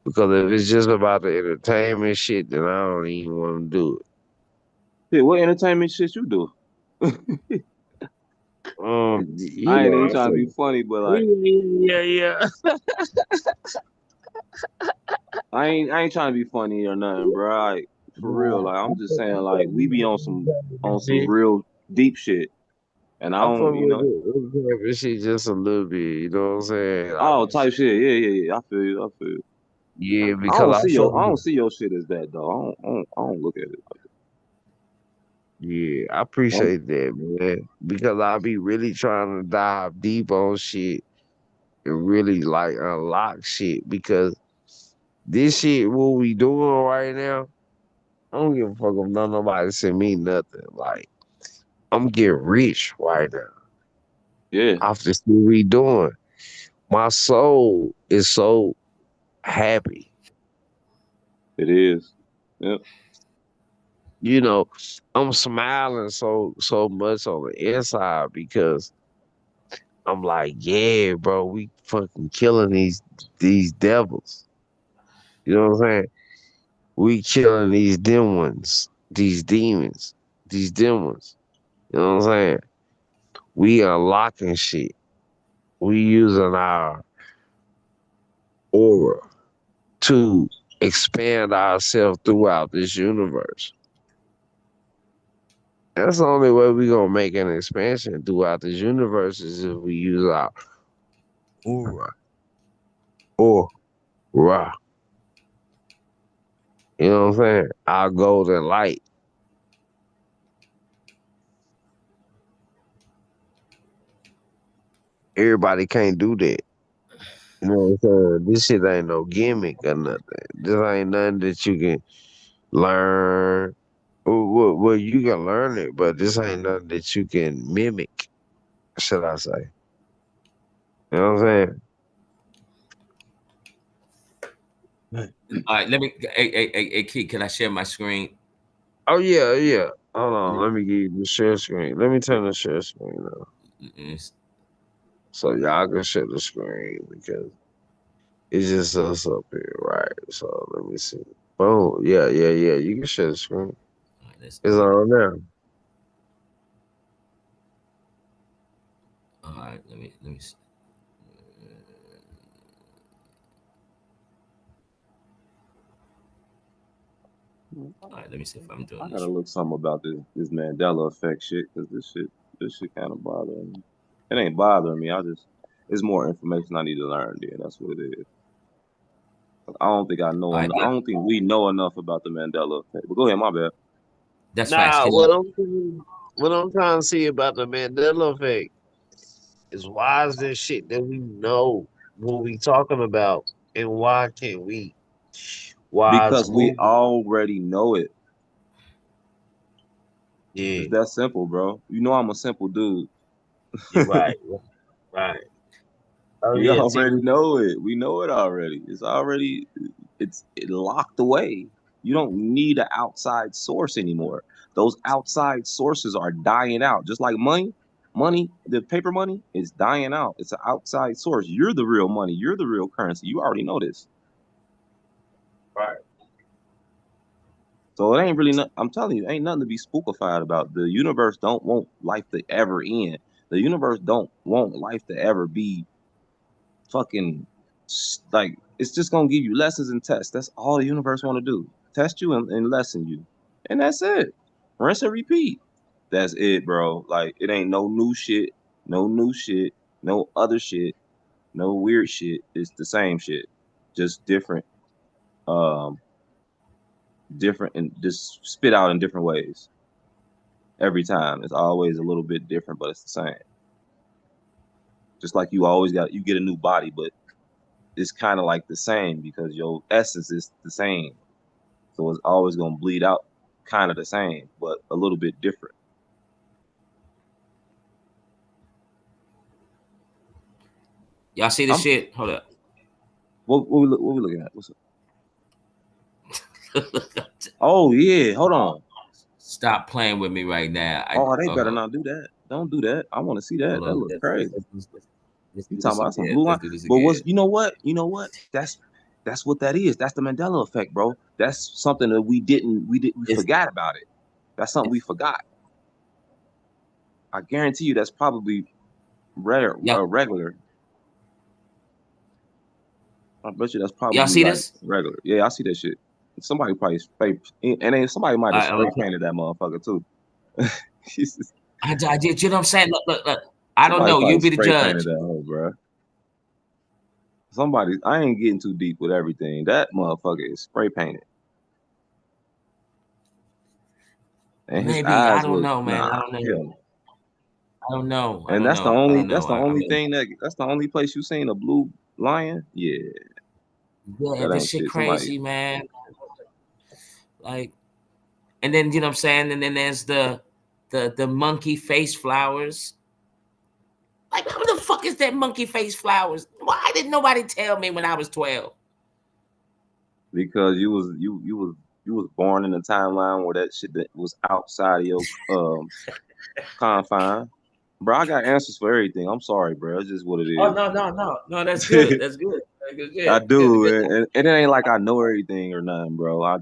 Because if it's just about the entertainment shit, then I don't even want to do it. Shit, what entertainment shit you do? You I ain't even know, trying to be funny, but like yeah. I ain't trying to be funny or nothing, bro. Like for real, like I'm just saying, like we be on some real deep shit, and I I don't, fuck with it shit just a little bit. You know what I'm saying? I oh be, type shit. Yeah. I feel you. I feel you. yeah, I because don't I see fuck your I with don't it. see your shit as that though. I don't look at it like Yeah, I that. appreciate that, man. Because I be really trying to dive deep on shit and really like unlock shit. Because this shit, what we doing right now, I don't give a fuck if nobody send me nothing. Like I'm getting rich right now Yeah, off this shit we doing. My soul is so happy. it is. Yep. You know, I'm smiling so much on the inside because I'm like, yeah, bro, we fucking killing these devils. You know what I'm saying? We killing these dim ones, these demons, these dim ones. You know what I'm saying? We unlocking shit. We using our aura to expand ourselves throughout this universe. That's the only way we gonna make an expansion throughout this universe is if we use our aura. Aura. You know what I'm saying? Our golden light. Everybody can't do that. You know what I'm saying? This shit ain't no gimmick or nothing. This ain't nothing that you can learn. Well, you can learn it, but this ain't nothing that you can mimic, should I say. You know what I'm saying? All right, let me. Hey, Key, can I share my screen? Oh, yeah, yeah. Hold on. Let me give you the share screen. Let me turn the share screen on Yes. so y'all can share the screen because it's just us up here, right? So let me see. Boom. Yeah. You can share the screen. All right, let's It's do it. on now. All right, let me. All right, let me see if I'm I doing gotta this. look something about this Mandela effect shit because this shit kind of bothering me. It ain't bothering me. It's more information I need to learn. Then that's what it is. I don't think I know All right, enough. I don't think we know enough about the Mandela effect. But go ahead, my bad. that's facts. Nah, Can you? what I'm trying to see about the Mandela effect is why is there shit that we know what we talking about and why can't we? Why it's Because we moving? already know it. Yeah, It's that simple, bro. You know I'm a simple dude. you're right. Right. Oh We yeah, already TV. know it. We know it already. It's locked away. You don't need an outside source anymore. Those outside sources are dying out. Just like money, the paper money is dying out. It's an outside source. You're the real money. You're the real currency. You already know this. Right. So it ain't really I'm telling you, ain't nothing to be spookified about. The universe don't want life to ever end. The universe don't want life to ever be fucking like it's just gonna give you lessons and tests. That's all the universe want to do. Test you and lesson you, and that's it. Rinse and repeat. That's it, bro. Like it ain't no new shit, no new shit, no other shit, no weird shit. It's the same shit, just different. um, different and just spit out in different ways every time. It's always a little bit different, but it's the same. Just like you get a new body, but it's kind of like the same because your essence is the same. So it's always gonna bleed out kind of the same, but a little bit different. Y'all see this I'm shit? Hold up. what we looking at? What's up? Oh yeah, hold on. Stop playing with me right now. Oh, they better Hold not do that. Don't do that. I want to see that. That on. looks crazy. Let's You do talking this about some again. blue line? Let's do this But again. you know what? You know what? That's what that is. That's the Mandela effect, bro. That's something that we It's, forgot about it. That's something we forgot. I guarantee you that's probably y'all, regular. I bet you that's y'all probably see like this? regular. Yeah, I see that shit. Somebody probably spray, and then somebody might have spray painted that motherfucker too. Jesus. I did. You know what I'm saying? Look. I don't Somebody know. You probably be the spray painted judge. that hole, bro. Somebody, I ain't getting too deep with everything. That motherfucker is spray painted, and his Maybe. I eyes don't look know, man. I nah, don't know. hell. I don't know. I And don't that's the know. I only don't know. thing that's the only place you seen a blue lion. Yeah, Yeah, that this ain't shit shit. Somebody crazy, man. Like, and then you know what I'm saying. And then there's the monkey face flowers. Like, who the fuck is that monkey face flowers? Why didn't nobody tell me when I was 12? because you was born in a timeline where that shit that was outside of your confine. Bro, I got answers for everything. I'm sorry, bro. It's just what it Oh is. no. That's good. That's good. That's good. I Good. do, Good. and it ain't like I know everything or nothing, bro. I'm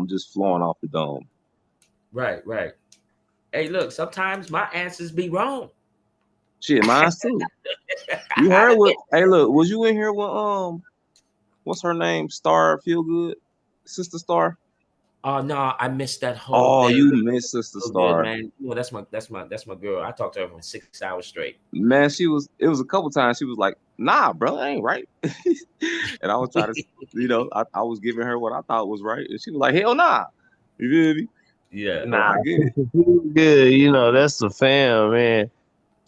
just flowing off the dome. Right. Hey, look. Sometimes my answers be wrong. Shit, mine too. You I heard done what? been. Hey, look, was you in here with what's her name? Star Feel Good, Sister Star. Oh no, I missed that whole Oh, thing. you missed Sister So good, Star. man. You know, that's my girl. I talked to her for 6 hours straight. Man, it was a couple times she was like, nah, bro, that ain't right. And I was trying to, I was giving her what I thought was right. And she was like, hell nah. You feel me? Yeah. So Nah, I get it. good. That's the fam, man.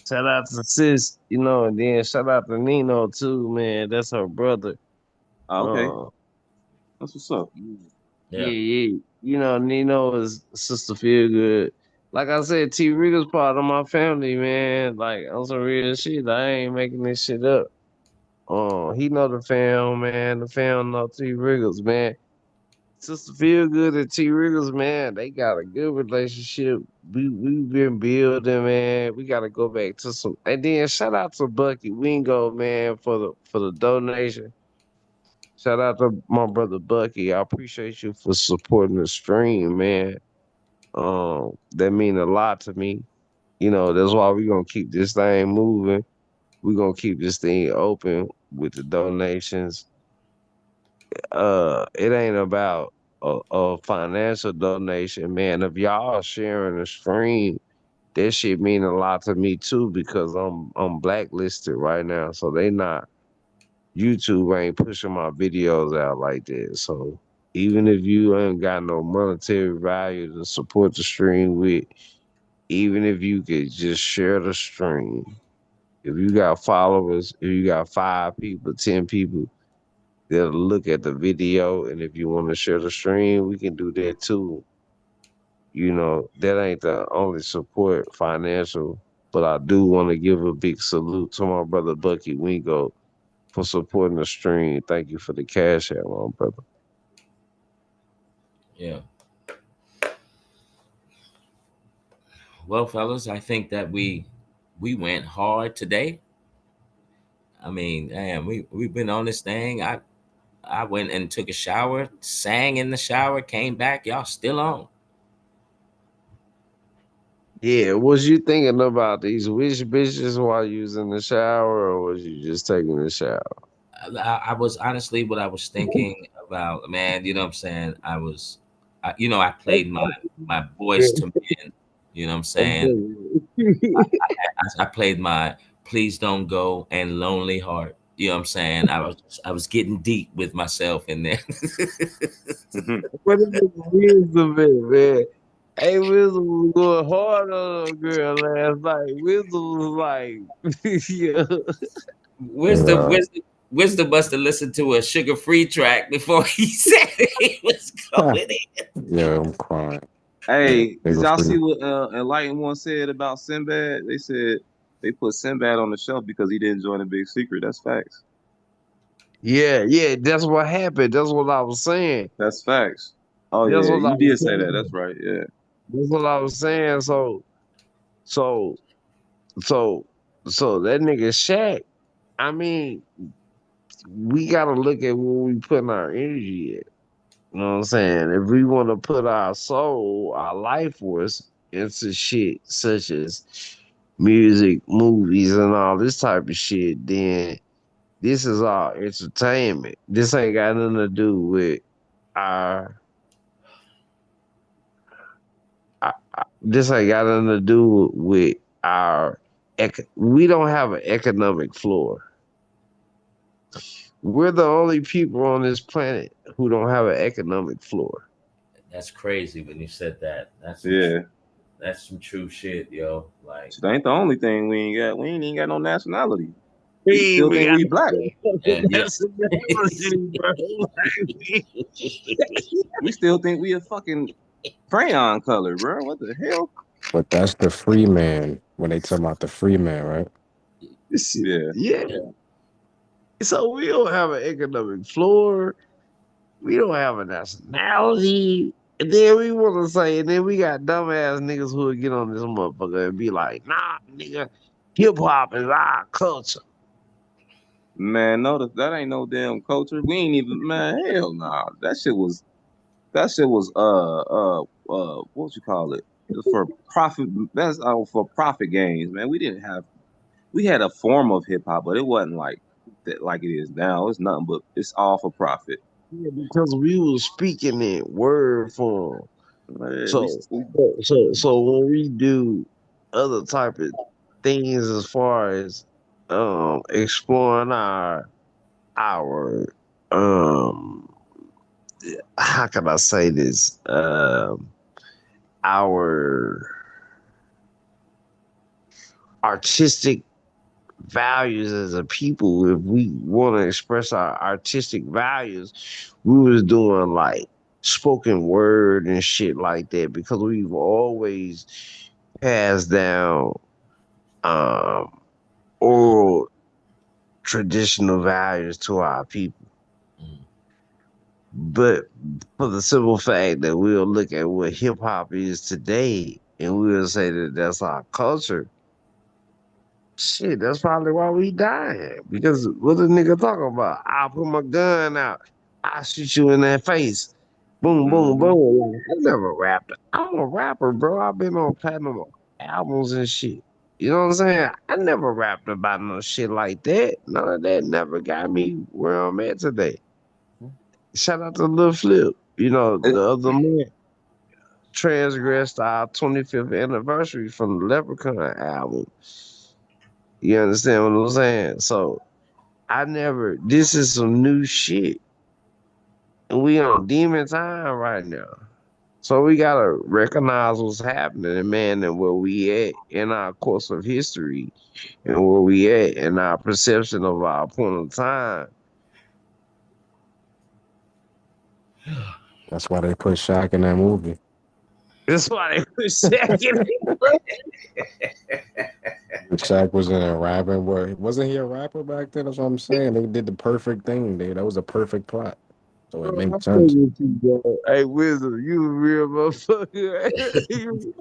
Shout out to sis, and then shout out to Nino too, man. That's her brother. Okay. Uh, That's what's up. Yeah. yeah. Nino is sister feel good. Like I said, T Rigger's part of my family, man. Like on some real shit. I ain't making this shit up. He know the fam, man. The fam know T Riggers, man. Sister Feel Good and T Riggers, man, they got a good relationship. We've been building, man. We gotta go back to some, and then shout out to Bucky Wingo, man, for the donation. Shout out to my brother Bucky. I appreciate you for supporting the stream, man. That mean a lot to me. That's why we gonna keep this thing moving. We gonna keep this thing open with the donations. It ain't about a financial donation, man. If y'all are sharing the stream, that shit mean a lot to me too because I'm blacklisted right now, so they not YouTube ain't pushing my videos out like that. So even if you ain't got no monetary value to support the stream with, even if you could just share the stream, if you got followers, if you got 5 people, 10 people, they'll look at the video, and if you want to share the stream, we can do that too. That ain't the only support financial, but I do want to give a big salute to my brother Bucky Wingo for supporting the stream. Thank you for the cash out, my brother. Yeah. Well, fellas, I think that we went hard today. I mean, damn, we've been on this thing. I went and took a shower, sang in the shower, came back. Y'all still on. Yeah, was you thinking about these wish bitches while you was in the shower, or was you just taking a shower? I was honestly what I was thinking about, man. You know what I'm saying? I played my voice to men. You know what I'm saying? I played my Please Don't Go and Lonely Heart. You know what I'm saying? I was getting deep with myself in there. What is wisdom, man? Hey, Wisdom was going hard on a girl last night. Wisdom was like, yeah. Wisdom, Yeah, wisdom, wisdom must have listened to a sugar-free track before he said he was going in. yeah, I'm crying. Yeah, Hey, they did go y'all free. see what Enlightenment one said about Sinbad? They said they put Sinbad on the shelf because he didn't join the Big Secret. That's facts. Yeah, yeah, that's what happened. That's what I was saying. That's facts. Oh That's yeah, what I you was did say that. That's saying. right. Yeah. That's what I was saying. So, so, so that nigga Shaq, I mean, we gotta look at where we putting our energy at. You know what I'm saying? If we want to put our soul, our life force into shit such as music, movies, and all this type of shit, then this is all entertainment. This ain't got nothing to do with our. This ain't got nothing to do with our. We don't have an economic floor. We're the only people on this planet who don't have an economic floor. That's crazy when you said that. Yeah. That's some true shit, yo. Like, That ain't the only thing we ain't got. We ain't even got no nationality. We We still even think got we black. yeah. that's another thing, bro. Like, We still think we a fucking crayon color, bro. What the hell? But that's the free man when they talk about the free man, right? this shit, Yeah. yeah. So we don't have an economic floor. We don't have a nationality. And then we want to say, and then we got dumbass niggas who would get on this motherfucker and be like, nah, nigga, hip hop is our culture. Man, no, that ain't no damn culture. We ain't even man, hell nah. That shit was what you call it? It was for profit. That's for profit gains, man. We had a form of hip hop, but it wasn't like that like it is now. It's nothing but it's all for profit. Yeah, because we was speaking in word form. Man, So, so when we do other type of things as far as exploring our um how can I say this? Our artistic values as a people, if we want to express our artistic values, we was doing like spoken word and shit like that because we've always passed down um oral traditional values to our people. Mm. But for the simple fact that we'll look at what hip hop is today and we'll say that that's our culture, shit, that's probably why we dying. Because what the nigga talking about? I'll put my gun out. I'll shoot you in that face. Boom, boom, hmm boom. Like, I never rapped. I'm a rapper, bro. I've been on platinum albums and shit. You know what I'm saying? I never rapped about no shit like that. None of that never got me where I'm at today. Shout out to Lil Flip. You know, the other month transgressed our 25th anniversary from the Leprechaun album. You understand what I'm saying? So I never. This is some new shit, and we on demon time right now. So we gotta recognize what's happening, man, and where we at in our course of history, and where we at in our perception of our point of time. That's why they put Shaq in that movie. That's why they put second. Shaq was in a rapping. Where wasn't he a rapper back then? That's what I'm saying. They did the perfect thing. That was a perfect plot. So it Bro, I'm makes sense. fucking with you, bro. Hey, Wizard, you a real motherfucker. You-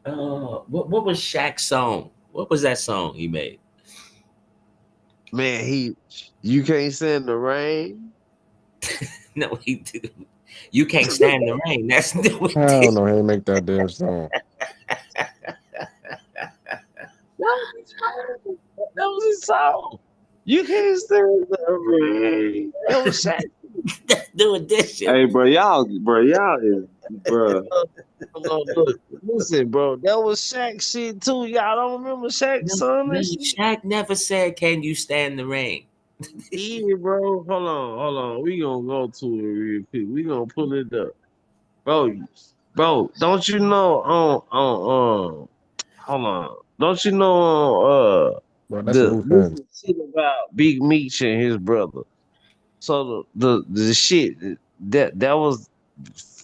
What was Shaq's song? What was that song he made? Man, you can't stand the rain. No, he did. You can't stand the rain. That's no, it Hell did. no, he ain't make that damn song. That was his song. You can't stand the rain. That was Shaq. That's new edition. Hey, bro, y'all is Bruh. Look, listen, bro. That was Shaq shit too. Y'all don't remember Shaq's No, son no, and shit? Shaq never said, "Can you stand the rain?" Yeah, bro. Hold on. We gonna go to it real quick. We gonna pull it up, bro. Bro, don't you know? Hold on. Don't you know? Bro, that's this Luthans. is shit about Big Meech and his brother. So the shit that was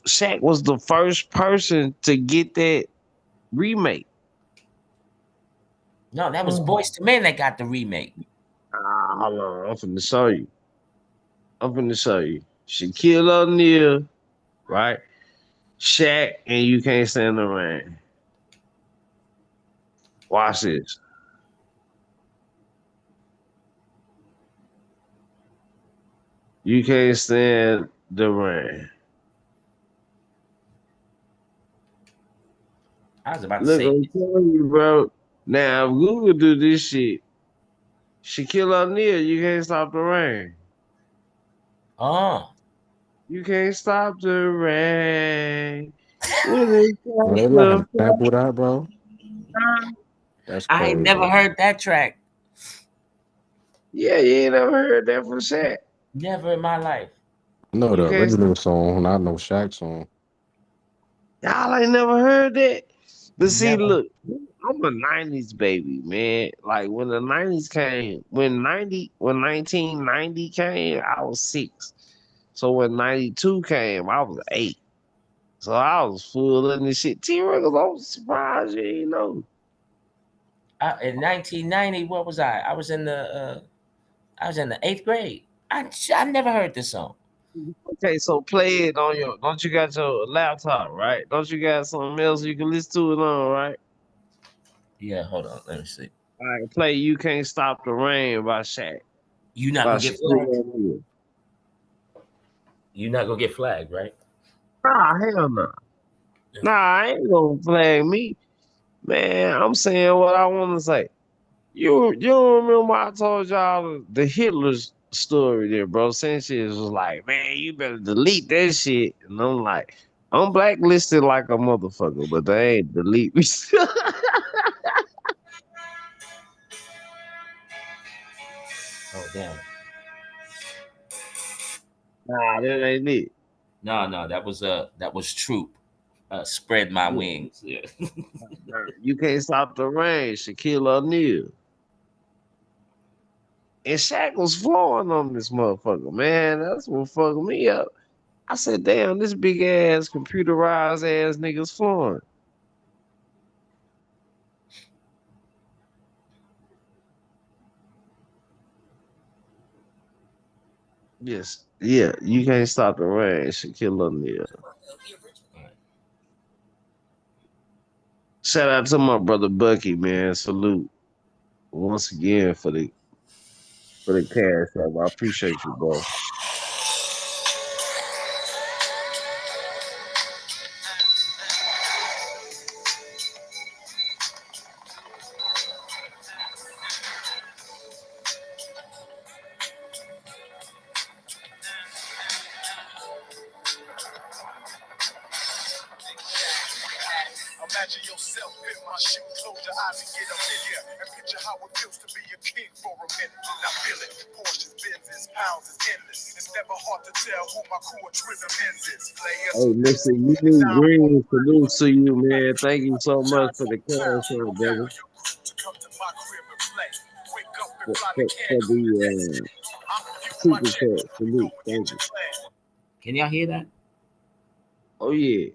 Shaq was the first person to get that remake. No, that was Oh. Boys to Men that got the remake. Hold on. I'm finna show you. Shaquille O'Neal, right? Shaq and You Can't Stand the Rain. Watch this. You Can't Stand the Rain. I was about to Look, say, I'm telling you, bro. Now, if Google do this shit, Shaquille O'Neal, You Can't Stop the Rain. oh, You can't stop the rain when it Bro, comes they let him to sample that, bro. That's I ain't never crazy. heard that track. Yeah, you ain't never heard that from Shaq. Never in my life. No, You the can't stop. original song, not no Shaq song. Y'all ain't never heard that. But see, Never. look, I'm a '90s baby, man. Like when the '90s came, when 1990 came, I was 6. So when '92 came, I was 8. So I was full in this shit. T-Rex, I was surprised you ain't know. In 1990, what was I? I was in the 8th grade. I never heard this song. Okay, so play it on your. Don't you got your laptop, right? Don't you got something else you can listen to it on, right? Yeah, hold on. Let me see. All right, play "You Can't Stop the Rain" by Shaq. You not By gonna get flagged. Shaquille O'Neal. You not gonna get flagged, right? Nah, hell no. Nah, I ain't gonna flag me, man. I'm saying what I want to say. You don't remember I told y'all the Hitler's story there, bro? Sanchez was like, man, you better delete that shit, and I'm like, I'm blacklisted like a motherfucker, but they ain't delete me. Oh damn. Nah, that ain't it. No, that was Troop. Spread my Yeah. wings. Yeah. Nah, You Can't Stop the Rain, Shaquille O'Neal. And Shaq was flowing on this motherfucker, man. That's what fucked me up. I said, damn, this big ass computerized ass nigga's flowing. Yes. Yeah, You Can't Stop the Rain, Shaquille O'Neal. Shout out to my brother Bucky, man. Salute once again for the cash app. I appreciate you, bro. Imagine yourself in my shoes, close your eyes and get up in here, and picture how it feels to be a king for a minute. Now feel it, Porsches, Benzes, pounds is endless. It's never hard to tell who my crew of Trism ends is. Players, Hey, listen, you need green. Salute to you, man. Thank you so much for the cash app, brother. to come to my crib and play. Wake up and For, fly the for, can for crew the the destiny. I'm you, my super check, chat. we go Salute. and get Thank you. your plan. Can y'all hear that? Oh yeah.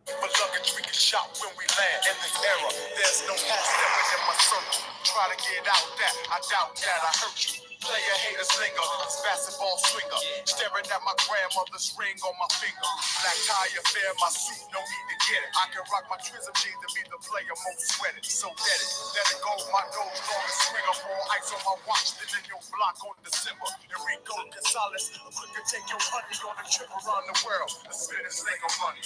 But luggage we can shop when we land in this era. There's no half stepping in my circle. Try to get out that, I doubt that I hurt you. Player hater slinger, basketball swinger. Staring at my grandmother's ring on my finger. Black tie affair, my suit, no need to get it. I can rock my Trism jeans to be the player most sweated. So let it go, my nose long and swinger. More ice on my watch than in your block on December. Enrico Gonzalez, quick to take your honey on a trip around the world. The spin is like a money.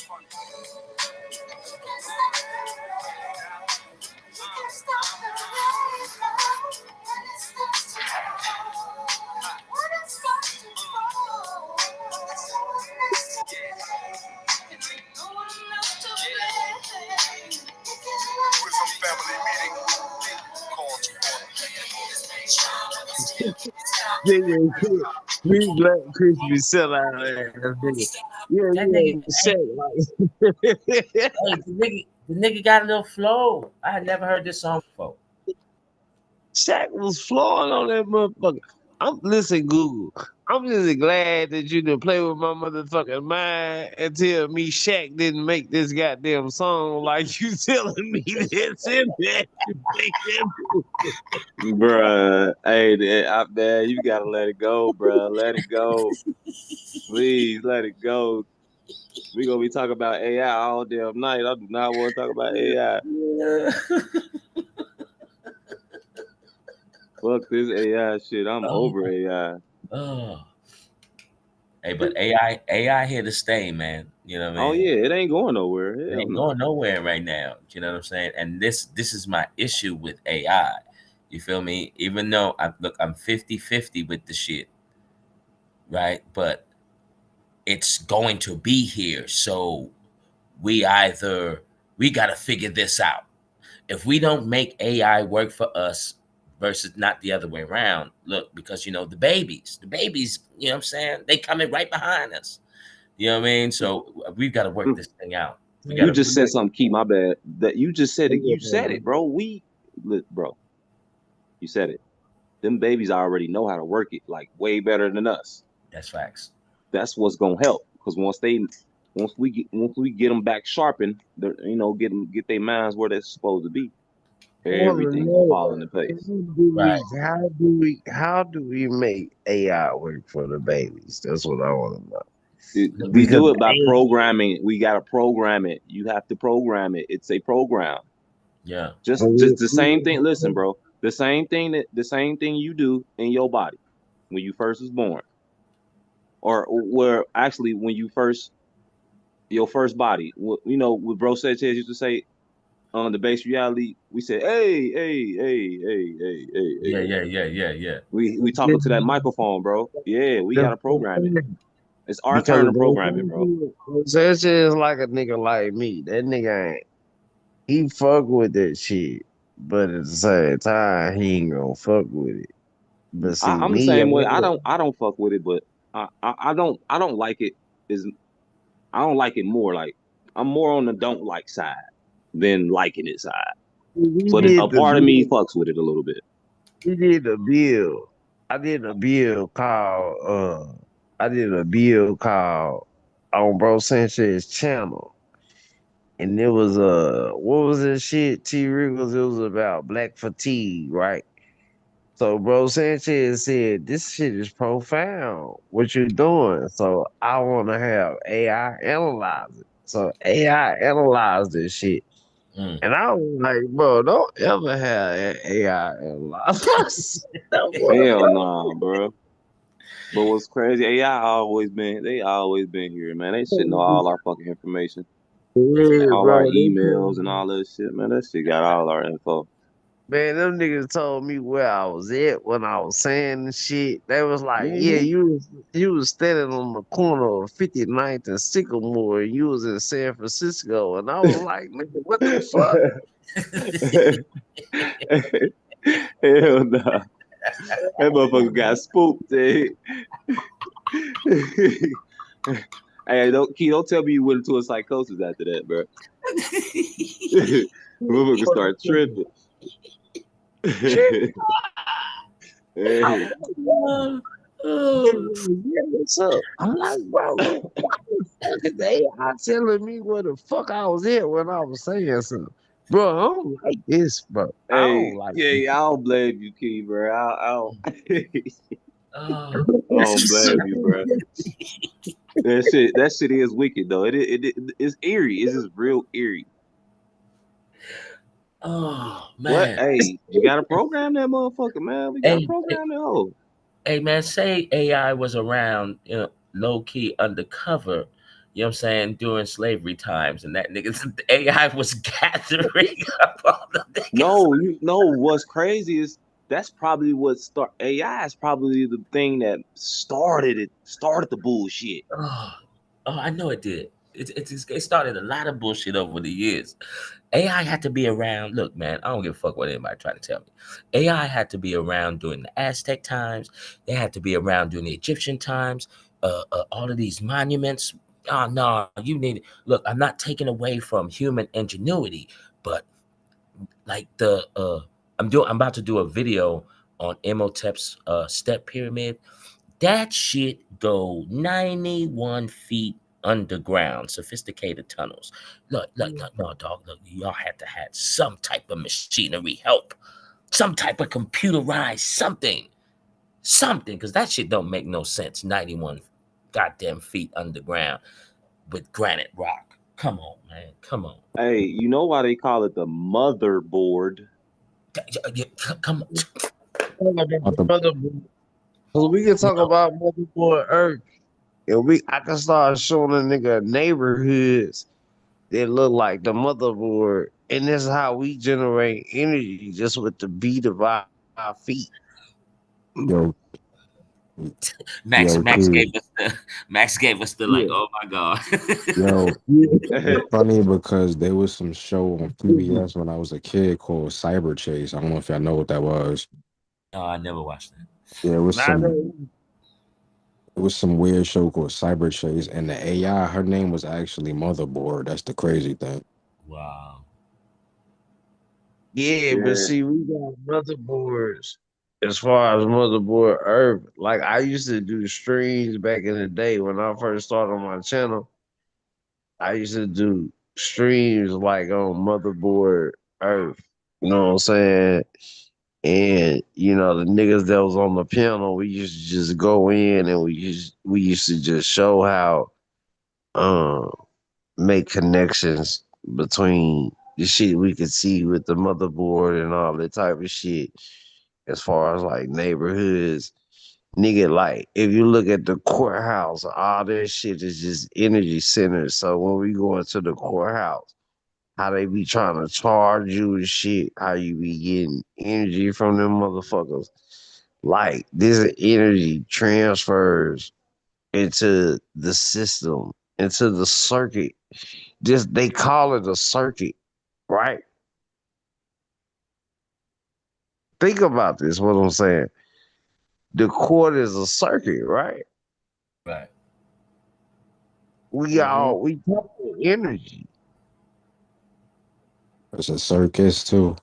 Nigga, we black crispy sellout ass nigga. Yeah, That nigga, Shaq like hey, the nigga got a little flow. I had never heard this song before. Shaq was flowing on that motherfucker. Listen, Google. I'm just glad that you didn't play with my motherfucking mind and tell me Shaq didn't make this goddamn song like you telling me that's in that. Bruh. Hey, man, you gotta let it go, bruh. Let it go. Please let it go. We gonna be talking about AI all damn night. I do not want to talk about AI. Fuck this AI shit. I'm over AI. Oh. Hey, but AI here to stay, man. You know what I Oh mean? yeah, it ain't going nowhere. It Hell ain't no. going nowhere right now. You know what I'm saying? And this is my issue with AI. You feel me? Even though I'm 50-50 with the shit, right? But it's going to be here. So we gotta figure this out. If we don't make AI work for us versus not the other way around, look, because the babies, you know what I'm saying? They coming right behind us. You know what I mean? So we've got to work this thing out. We got You to. just said something key. My bad. That you just said it. You said Yeah, it, bro. Bro. You said it. Them babies already know how to work it like way better than us. That's facts. That's what's gonna help because once we get them back sharpened, get their minds where they're supposed to be. I want to Everything gonna know fall into place. Right. how do we make AI work for the babies? That's what I want to know. We Because do it by programming. We gotta program it. You have to program it. It's a program. Yeah. Just the same thing. Listen, bro. The same thing you do in your body when you first was born, or where actually when you first your first body. What bro Sanchez used to say on the base reality. We said, hey, hey, hey, hey, hey, hey, hey. Yeah. Yeah. Yeah. Yeah. Yeah. We talking to that microphone, bro. Yeah, we gotta program it. It's our because turn to program it, bro. Sanchez is like a nigga like me. That nigga ain't he fuck with that shit, but at the same time he ain't gonna fuck with it. But see I'm the me, same way. I don't fuck with it, but I don't like it. Is I don't like it more. Like I'm more on the don't like side than liking it side. we But a did the part of me fucks with it a little bit. we did a bill. I did a bill called I did a bill called on Bro Sanchez channel. And it was what was this shit, T Wriggles? It was about black fatigue, right? So Bro Sanchez said, this shit is profound. What you doing? So I wanna have AI analyze it. So AI analyze this shit. Mm. And I was like, bro, don't ever have AI analyze. That Hell motherfucker. nah, bro. But what's crazy? They always been here, man. They should know all our fucking information, Yeah, all our bro. emails and all that shit, man. That shit got all our info. Man, them niggas told me where I was at when I was saying the shit. They was like, yeah, Hmm you was standing on the corner of 59th and Sycamore, and you was in San Francisco. And I was like, nigga, what the fuck? Hell nah. That motherfucker got spooked, eh? Hey, don't tell me you went into a psychosis after that, bro. Motherfucker start tripping. Shit. Hey, Oh, oh. Yeah, what's up? I'm like, bro, why the fuck is AI telling me where the fuck I was at when I was saying something? Bro, I don't like this, bro. I don't hey, like this. yeah, I don't blame you, Key, bro. Oh. I don't blame you, bro. That shit is wicked though. It's eerie. It's just real eerie. Oh What? man. Hey, you gotta program that motherfucker, man. We gotta Hey, program that hoe. hey man, say AI was around, low key undercover, you know what I'm saying, during slavery times, and that niggas AI was gathering up all the niggas. No, you know what's crazy is that's probably what start AI is probably the thing that started the bullshit. Oh, oh, I know it did. It started a lot of bullshit over the years. AI had to be around. Look, man, I don't give a fuck what anybody try to tell me. AI had to be around during the Aztec times. They had to be around during the Egyptian times. All of these monuments. Oh no, you need it. Look, I'm not taking away from human ingenuity, but like I'm about to do a video on Imhotep's step pyramid. That shit go 91 feet underground, sophisticated tunnels. Look, no, dog. Look, y'all had to have some type of machinery help, some type of computerized something, because that shit don't make no sense. 91 goddamn feet underground with granite rock. Come on, man. Come on. Hey, you know why they call it the motherboard? Come About the So we can talk about motherboard Earth, and I can start showing a nigga neighborhoods that look like the motherboard, and this is how we generate energy just with the beat of our feet. yo, Max. yo, Max kid, gave us the. Max gave us the like. Yeah. Oh my god. yo. Yeah. It's funny because there was some show on PBS when I was a kid called Cyber Chase. I don't know if y'all know what that was. No, I never watched that. Yeah, Nah, no. it was some weird show called Cyber Chase, and the AI, her name was actually Motherboard. That's the crazy thing. Wow. Yeah, but Yeah. see, we got motherboards as far as motherboard Earth. Like I used to do streams back in the day when I first started on my channel. I used to do streams like on motherboard Earth. You know what I'm saying? And the niggas that was on the panel, we used to just go in and we used to just show how um make connections between the shit we could see with the motherboard and all that type of shit as far as like neighborhoods. Nigga, like if you look at the courthouse, all that shit is just energy centers. So when we go into the courthouse, how they be trying to charge you and shit, how you be getting energy from them motherfuckers. Like this energy transfers into the system, into the circuit. Just they call it a circuit, right? Think about this, what I'm saying. The court is a circuit, right? Right. Hmm. We talk energy. It's a circus too.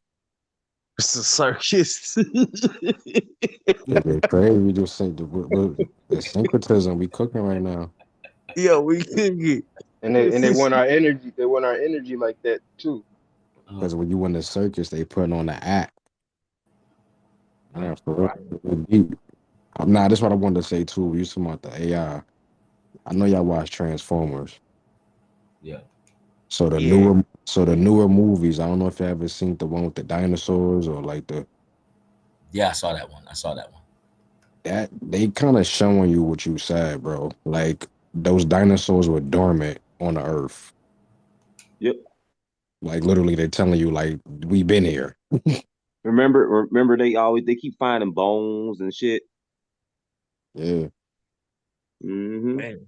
It's a circus. It's crazy. We just think the syncretism we cooking right now. Yo, we can get And they want our energy. They want our energy like that too. Oh, Because when you in the circus, they putting on the act. right. Yeah, for real. Nah, that's what I wanted to say too. We talking about the AI. I know y'all watch Transformers. Yeah. yeah. So the newer movies. I don't know if you ever seen the one with the dinosaurs or like Yeah, I saw that one. I saw that one. that. They kind of showing you what you said, bro. Like those dinosaurs were dormant on the Earth. Yep. Like literally, they're telling you like we been here. Remember they keep finding bones and shit. Yeah, Hmm. Man.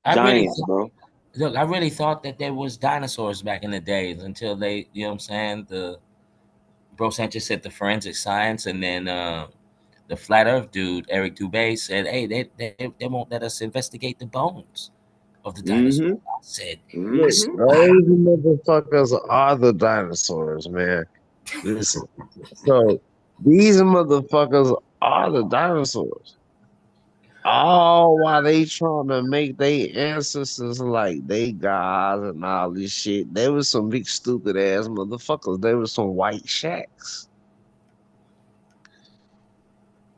I really Giants, bro. look. I really thought that there was dinosaurs back in the days until they, you know what I'm saying. The Bro Sanchez said the forensic science, and then the flat Earth dude Eric Dubay said, "Hey, they won't let us investigate the bones of the dinosaurs." Hmm. I said, Look, Hmm. those motherfuckers are the dinosaurs, man. Listen. So these motherfuckers are the dinosaurs. All while they trying to make their ancestors like they gods and all this shit. They was some big stupid ass motherfuckers. They was some white shacks.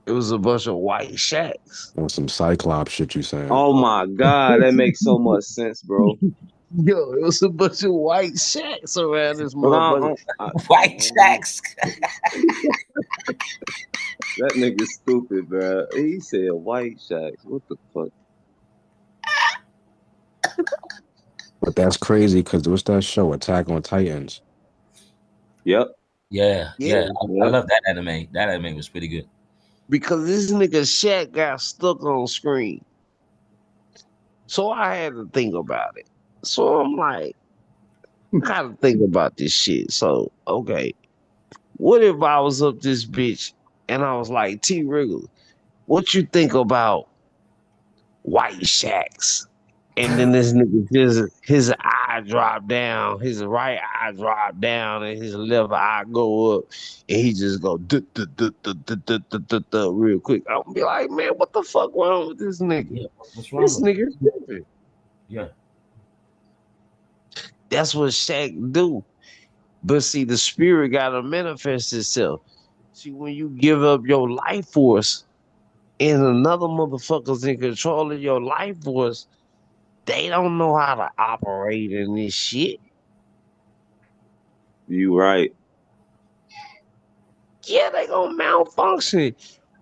It was a bunch of white shacks. on some Cyclops shit. You saying? Oh my God, that makes so much sense, bro. Yo, it was a bunch of white shacks around this But motherfucker. "White Shacks." that nigga stupid, bro. He said white shacks. What the fuck? But that's crazy because what's that show? Attack on Titans. Yep. Yeah, Yeah, yeah. I Yep. love that anime. That anime was pretty good. because this nigga shack got stuck on screen. So I had to think about it. So I'm like, I gotta think about this shit. So, okay, what if I was up this bitch and I was like, T Riggle, what you think about white shacks? And then this nigga just his eye drop down, his right eye drop down, and his left eye go up, and he just go real quick. I'm gonna be like, man, what the fuck wrong with this nigga? Yeah. What's wrong This with it? nigga tripping. Yeah. That's what Shaq do. But see, the spirit gotta manifest itself. See, when you give up your life force and another motherfucker's in control of your life force, they don't know how to operate in this shit. You right. Yeah, they gonna malfunction.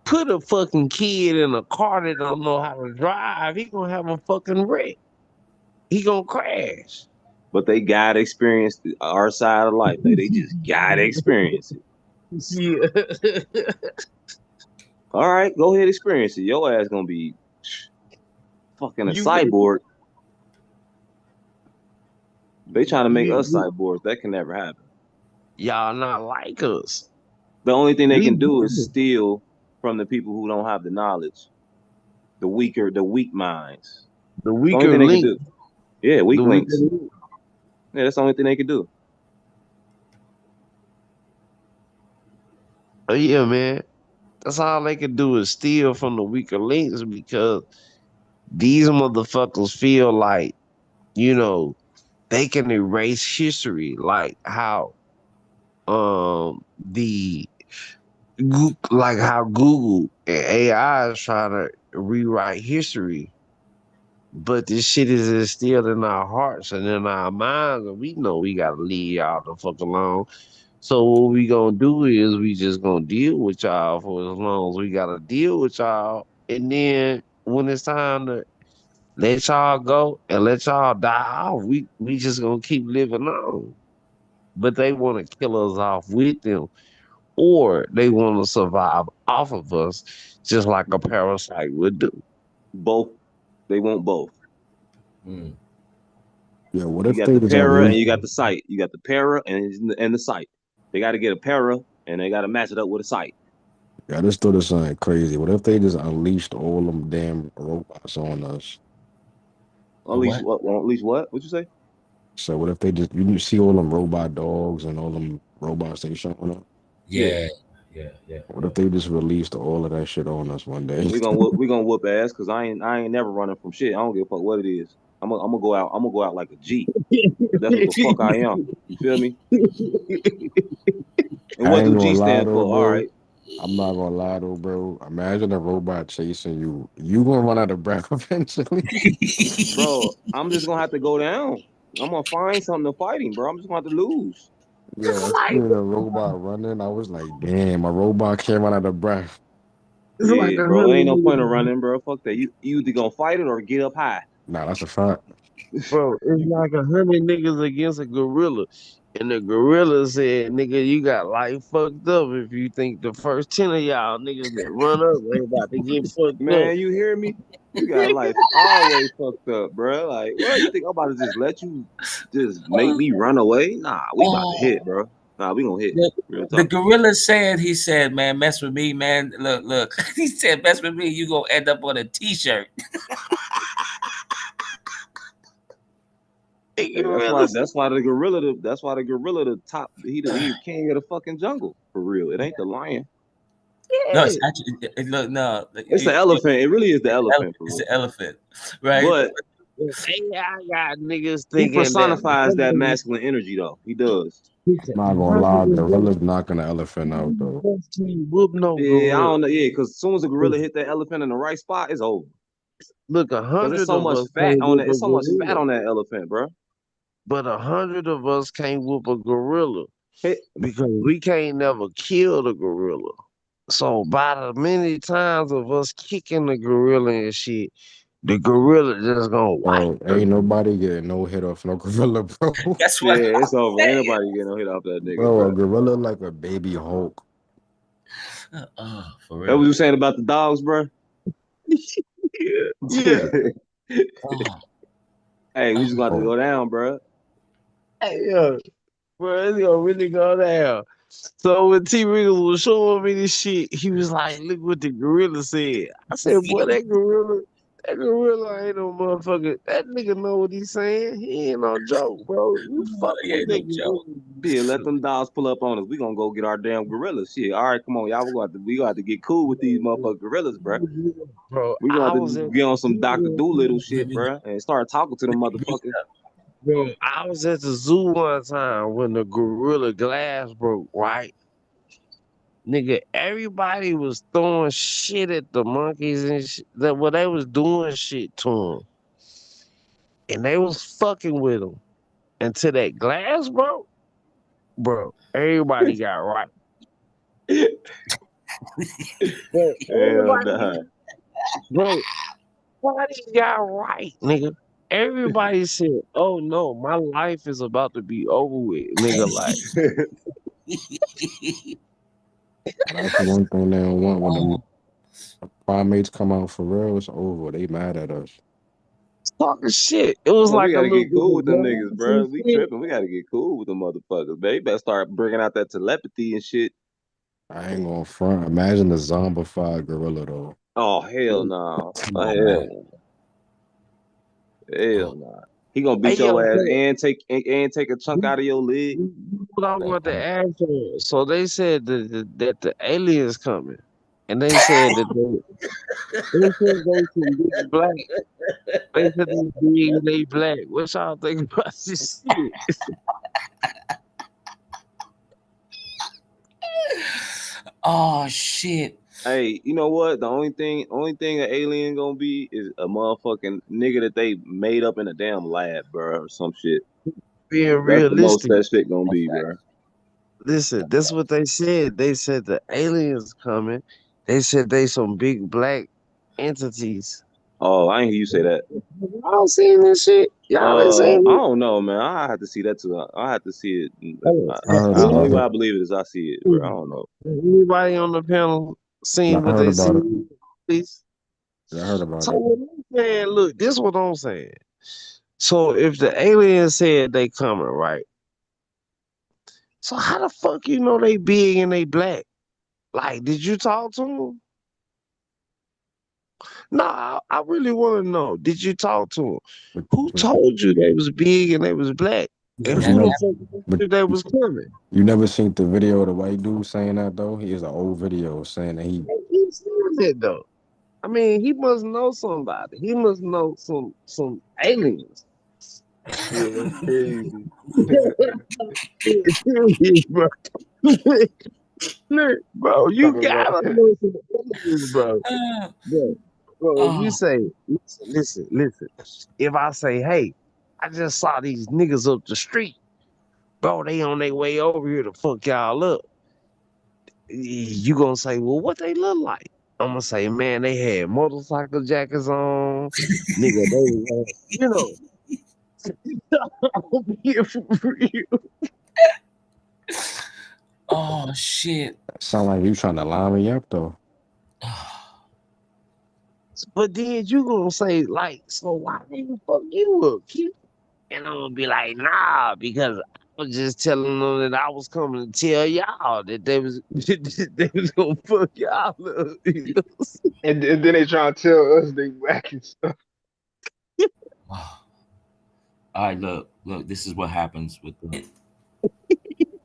Put a fucking kid in a car that don't know how to drive, he gonna have a fucking wreck. He gonna crash. But they gotta experience our side of life. They just gotta experience it. Yeah. All right, go ahead, experience it. Your ass gonna be fucking a you, cyborg. They trying to make us you cyborgs. That can never happen. y'all not like us. The only thing they We can do is steal from the people who don't have the knowledge, the weak minds. the It's the only weaker thing they can link. do. Yeah, weak The weaker links. link. Yeah, that's the only thing they can do. Oh, yeah, man. That's all they can do is steal from the weaker links because these motherfuckers feel like, you know, they can erase history, like how the like how Google and AI is trying to rewrite history, but this shit is instilled in our hearts and in our minds, and we know we gotta leave y'all the fuck alone. So what we gonna do is we just gonna deal with y'all for as long as we gotta deal with y'all, and then when it's time to let y'all go and let y'all die off, we just gonna keep living on. But they want to kill us off with them, or they want to survive off of us, just like a parasite would do. Both. They want both. Mm. Yeah, what You if got they the just para and unleash? you got the sight. You got the para and the sight. They got to get a para and they got to match it up with a sight. Yeah, this still is something crazy. What if they just unleashed all them damn robots on us? The what? At least what? What you say? So what if they just you see all them robot dogs and all them robots they showing up? Yeah. Yeah. Yeah. Yeah. What Yeah. if they just released all of that shit on us one day? We gonna whoop ass because I ain't never running from shit. I don't give a fuck what it is. I'm gonna go out. I'm gonna go out like a G because that's what the fuck I am. You feel me? And I what ain't do gonna G lie stand though, for? All bro. right. I'm not gonna lie though, bro. Imagine a robot chasing you. You gonna run out of breath eventually. Bro, I'm just gonna have to go down. I'm gonna find something to fight him, bro. I'm just gonna have to lose. Yeah, I seen a robot running. I was like, damn, a robot can't run out of breath. It's like Yeah, a bro. Ain't hundred no point in niggas, running, bro. Fuck that. You either gonna fight it or get up high. Nah, that's a fact. bro. It's You like 100 niggas against a gorilla, and the gorilla said, "Nigga, you got life fucked up if you think the first 10 of y'all niggas that run up ain't about to get fucked up." man, you hear me? You got life always fucked up, bro. Like, what? You think I'm about to just let you just make me run away? Nah, we about to Oh, hit, bro. Nah, we gonna hit. the, Real the talk. gorilla said, he said, man, mess with me, man. Look, look. He said, mess with me, you gonna end up on a t-shirt. Hey, Hey, gorilla, that's why the gorilla the top he the king of the fucking jungle for real. It ain't the lion. No, yeah. it's actually look, no, It's the elephant. It really is the elephant for it's real. the elephant, right? But AI got niggas he thinking that personifies that masculine energy though. He does. he said, I'm not gonna lie, 100 gorilla's knocking the elephant out though. of us can't whoop no Yeah, I gorilla. don't know. Yeah, because as soon as a gorilla hit that elephant in the right spot, it's over. Look, a Because there's hundred so of much us fat can't on whoop that. a It's so much fat gorilla, on that elephant, bro. but 100 of us can't whoop a gorilla Hey, because we can't never kill the gorilla. So by the many times of us kicking the gorilla and shit, the gorilla just gonna wipe Bro, us. ain't nobody getting no hit off no gorilla, bro. That's what yeah, I'm it's over. Ain't saying. nobody getting no hit off that nigga, Bro, a bro. gorilla like a baby Hulk. Oh, for That real. what you saying about the dogs, bro? Yeah, yeah. Oh, Hey, we just got to Oh, go down, bro. Hey, yo, bro, it's gonna really go down. So when T Regal was showing me this shit, he was like, "Look what the gorilla said." I said, "Boy, that gorilla ain't no motherfucker. That nigga know what he's saying. He ain't no joke, bro. You fuck he with ain't that no joke. gorilla." Shit, let them dogs pull up on us. We gonna go get our damn gorillas. Shit. All right, come on, y'all. We got to get cool with these motherfucking gorillas, bro. Bro, We gonna I have was to at get on some Dr. Doolittle Let shit, me bro, and start talking to them motherfuckers. bro, I was at the zoo one time when the gorilla glass broke, right? Nigga, everybody was throwing shit at the monkeys and that well, they was doing shit to them. And they was fucking with them. Until that glass broke, bro, everybody got right. Bro, Hell everybody, nah. bro, everybody got right, nigga. Everybody said, "Oh no, my life is about to be over with," nigga. Like, that's the one thing they don't want when them primates come out for real. It's over. They mad at us. talking shit. It was Well, we like a gotta little get bit cool of with them niggas, gas and bro. We shit. tripping. We gotta get cool with them motherfuckers, man. You better start bringing out that telepathy and shit. I ain't gonna front. Imagine the zombified gorilla though. Oh hell no. Come Oh, on, man. hell no. He gonna Hey, beat yo, your ass so and take a chunk out of your leg. what I want to ask you. So they said that the aliens coming, and they said that they said they some big black. They said they big, they black. What y'all think about this shit? Oh shit. Hey, you know what? The only thing an alien gonna be is a motherfucking nigga that they made up in a damn lab, bro, or some shit. Being That's the most realistic. that shit gonna That's be, bro. facts. Listen, this is what they said. They said the aliens coming. They said they some big black entities. Oh, I ain't hear you say that. Y'all seen this shit? Y'all ain't seen I it? don't know, man. I have to see that too. I have to see it. Hey, I heard The only about way it. I believe it is I see it, bro. I don't know. anybody on the panel I seen what heard they about it. seen? Please. Yeah, I heard about So it. what I'm saying, look, this what I'm saying. So if the aliens said they coming, right? So how the fuck you know they big and they black? Like, did you talk to them? No, I really want to know. Did you talk to them? But, Who but, told you they was big and they was black? And but you who the never, fuck told but you they was coming? you never seen the video of the white dude saying that though. He is an old video saying that he. He's saying that though. I mean, he must know somebody. He must know some aliens. Yeah, that's crazy. Serious, bro. Look, bro, you Talking about gotta know some aliens, bro. Uh, Bro, if you oh, say, listen. If I say, hey, I just saw these niggas up the street, bro, they on their way over here to fuck y'all up. You gonna say, well, what they look like? I'm gonna say, man, they had motorcycle jackets on, nigga. They was, you know, I'm being for real. oh shit. Sound like you trying to line me up though. But then you gonna say, like, so why didn't fuck you up? And I'm gonna be like, nah, because I was just telling them that I was coming to tell y'all that they was they was gonna fuck y'all up. You know what I'm saying? and then they trying to tell us they whack and stuff. All right, look. This is what happens with the.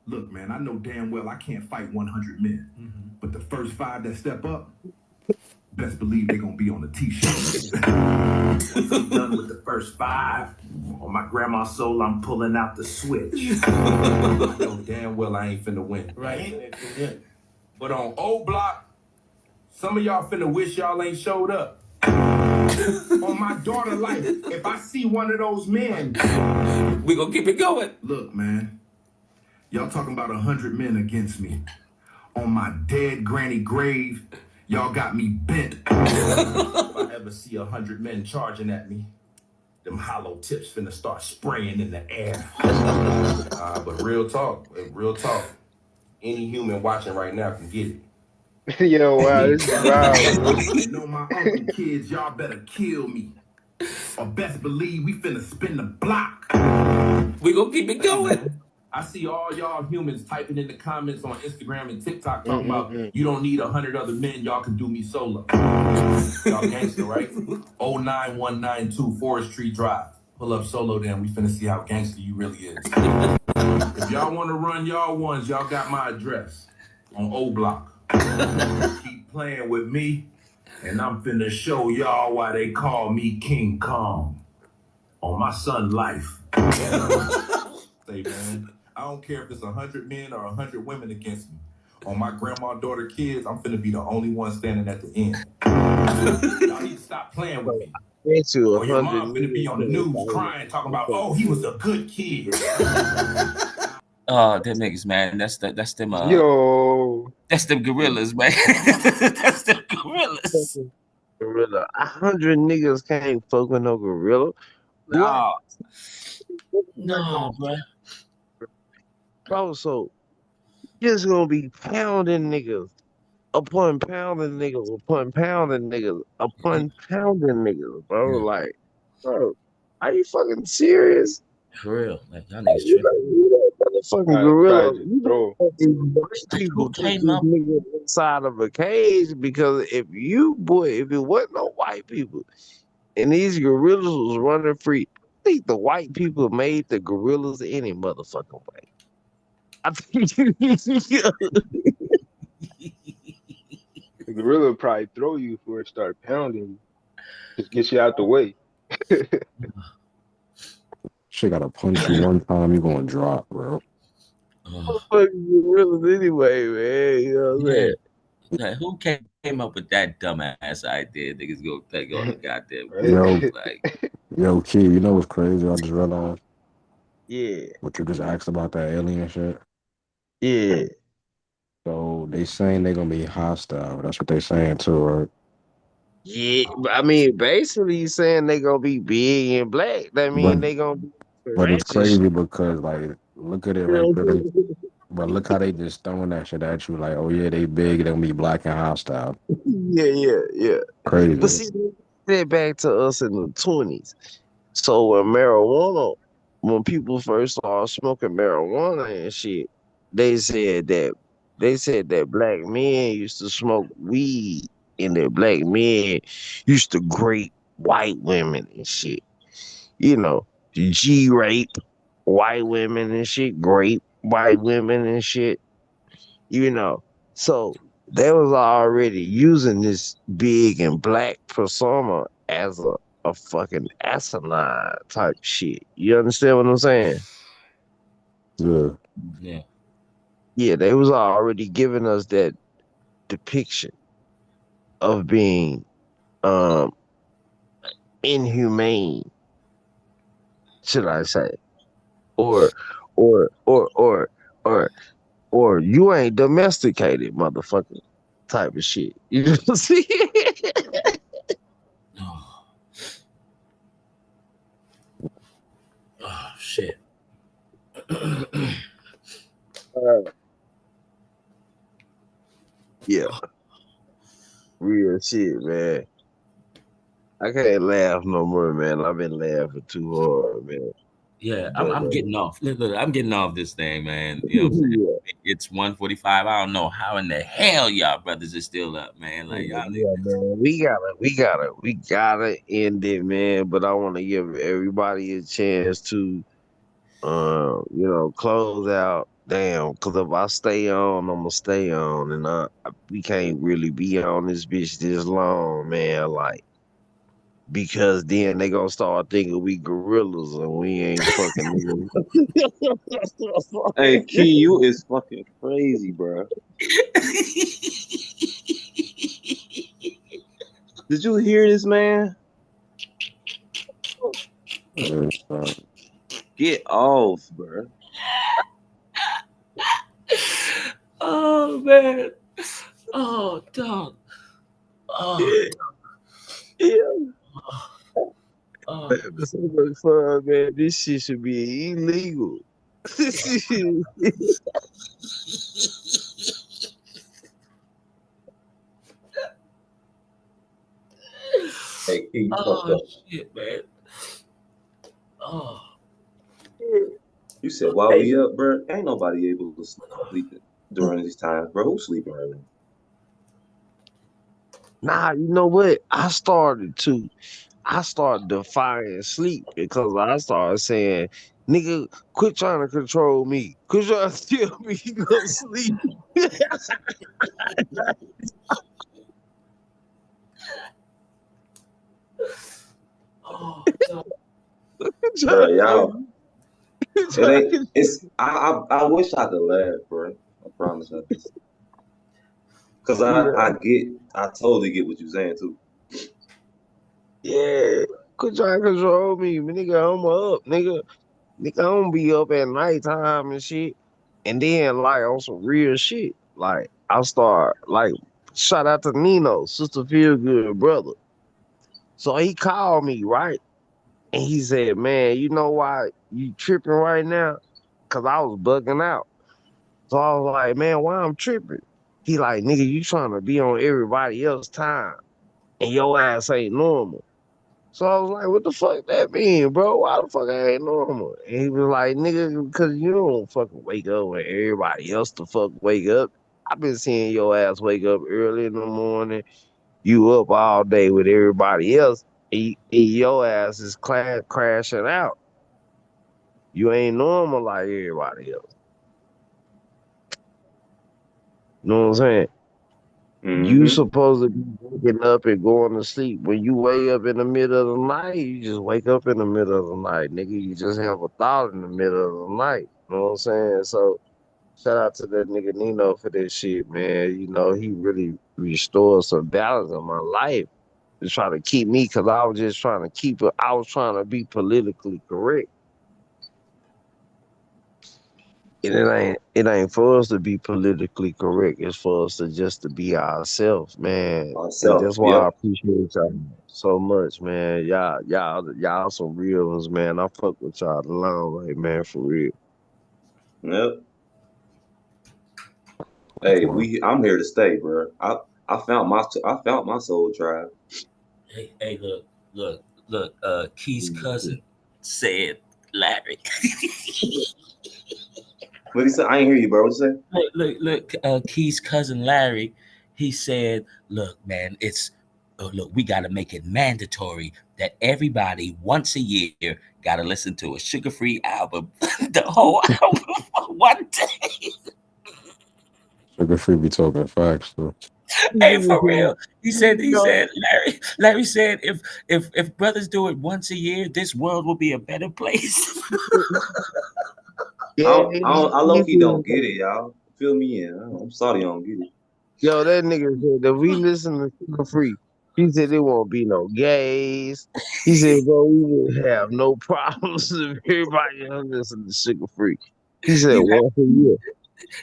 Look, man, I know damn well I can't fight 100 men, but the first five that step up, best believe they're gonna be on the t-shirt. Once I'm done with the first five, on my grandma's soul, I'm pulling out the switch. I know damn well I ain't finna win. Right? But on O Block, some of y'all finna wish y'all ain't showed up. On my daughter life, if I see one of those men, We gonna keep it going. look, man, y'all talking about 100 men against me. On my dead granny grave, y'all got me bent. If I ever see 100 men charging at me, them hollow tips finna start spraying in the air. But real talk, any human watching right now can get it. Yo, wow, Me, this is wild, bro. and know my uncle kids, y'all better kill me. Or best believe we finna spin the block. We gonna keep it going. I see all y'all humans typing in the comments on Instagram and TikTok talking about Mm-mm-mm. you don't need 100 other men, y'all can do me solo. Y'all gangster, right? 09192 Forest Tree Drive. Pull up solo then, we finna see how gangster you really is. If y'all wanna run y'all ones, y'all got my address on O Block. Keep playing with me, and I'm finna show y'all why they call me King Kong. On my son life. Say, man, I don't care if it's 100 men or 100 women against me. On my grandma, daughter, kids, I'm finna be the only one standing at the end. Y'all need to stop playing with me. Bet you Or your 100 mom finna be niggas on the can't news fight crying, talking about, it. oh, he was a good kid. Oh, them niggas, man. That's Yo. them gorillas, man. That's them gorillas. Gorilla. 100 niggas can't fuck with no gorilla. What? No, no, bro. Bro, so just gonna be pounding niggas upon pounding niggas upon pounding niggas upon pounding niggas, bro. Yeah, Like, bro, are you fucking serious? for real. Like y'all Like, niggas tripping. you know, motherfucking Probably gorilla. just You throw. know, these white Like who people put came this up? nigga inside of a cage because if it wasn't no white people and these gorillas was running free, I think the white people made the gorillas any motherfucking way. I think The gorilla would probably throw you before it start pounding you. Just get you out the way. Shit gotta punch you one time, you gonna drop, bro. Oh, fucking gorillas anyway, man. You know what I'm yeah. saying? Like who came up with that dumbass idea? Niggas go take on the goddamn Right? Yo, gorillas. Like, yo, Key, you know what's crazy? I just realized Yeah, what you just asked about that alien shit. yeah, So they saying they gonna be hostile. That's what they saying too, right? yeah. I mean, basically, you saying they gonna be big and black. That But mean they gonna be but it's ratchet shit. crazy because like look at it You right know there. what I'm saying? But look how they just throwing that shit at you like, oh yeah, they big, they gonna be black and hostile. Yeah, yeah, yeah. But Crazy. see, that back to us in the 20s. So when people first started smoking marijuana and shit, they said that black men used to smoke weed and that black men used to grape white women and shit. You know, G rape white women and shit, grape white women and shit, you know. So they was already using this big and black persona as a fucking asinine type shit. You understand what I'm saying? Yeah. yeah, Yeah, they was already giving us that depiction of being um inhumane, should I say. Or or or or or or you ain't domesticated, motherfucker type of shit. You know what I'm saying? oh, oh shit. Yeah, real shit, man. I can't laugh no more, man. I've been laughing too hard, man. Yeah, But I'm getting off. Look, I'm getting off this thing, man. You know what I'm saying? yeah, It's 1:45. I don't know how in the hell y'all brothers are still up, man. Like y'all yeah, man. We gotta end it, man. But I want to give everybody a chance to, close out. Damn, because if I stay on, I'm gonna stay on, and we can't really be on this bitch this long, man. Like. Because then they gonna start thinking we gorillas and we ain't fucking Hey, Key, you is fucking crazy, bro. Did you hear this, man? Yeah, Get off, bro. oh man. Oh dog. Oh, yeah, yeah. oh. Man, it's so much fun, man. This shit should be illegal. This shit- Hey, Key, you fucked Oh up. shit, man. Oh, You said while Hey, we up, bro. Ain't nobody able to sleep during these times, bro. Who's sleeping right now? nah, you know what? I started defying sleep because I started saying, nigga, quit trying to control me. Quit trying to tell me you go to sleep. oh, no. Quit trying Bro, to tell y'all, me. Quit it trying ain't. to- It's. I wish I could laugh, bro. I promise I just. Cause I Yeah, get. I totally get what you're saying too. yeah. Quit trying to control me, man, nigga. I'm up, nigga. Nigga, I'm gonna be up at nighttime and shit. And then like on some real shit. Like I start like shout out to Nino, sister feel good brother. So he called me, right? And he said, man, you know why you tripping right now? Cause I was bugging out. So I was like, man, why I'm tripping? He like, nigga, you trying to be on everybody else's time and your ass ain't normal. So I was like, what the fuck that mean, bro? Why the fuck I ain't normal? And he was like, nigga, because you don't fucking wake up when everybody else the fuck wake up. I've been seeing your ass wake up early in the morning. You up all day with everybody else. And your ass is crashing out. You ain't normal like everybody else. You know what I'm saying? You Mm-hmm. supposed to be waking up and going to sleep. When you wake up in the middle of the night, you just wake up in the middle of the night, nigga. You just have a thought in the middle of the night. You know what I'm saying? So shout out to that nigga Nino for that shit, man. You know, he really restored some balance in my life to try to keep me, cause I was just trying to keep it. I was trying to be politically correct. And it ain't for us to be politically correct. It's for us to just to be ourselves, man. And Myself. that's why I Yep. appreciate y'all so much, man. Y'all some real ones, man. I fuck with y'all the long way, man, for real. Yep. Hey, Well, I'm here to stay, bro. I found my soul tribe. Hey, look. Key's cousin said, Larry. What he said? I ain't hear you, bro. What you say? Look. Key's cousin Larry. He said, "Look, man, look. We got to make it mandatory that everybody once a year got to listen to a sugar-free album, the whole album for one day." Sugar free be talking facts though. Hey, for real. He Yo, said, Larry said, if brothers do it once a year, this world will be a better place. I yeah, don't, I, don't, I low key don't get it, y'all. Fill me in. I'm sorry, I don't get it. yo, that nigga said that we listen to Sugar Free. He said there won't be no gays. He said, bro, we would have no problems if everybody else listen to Sugar Free. He said You have, once a year.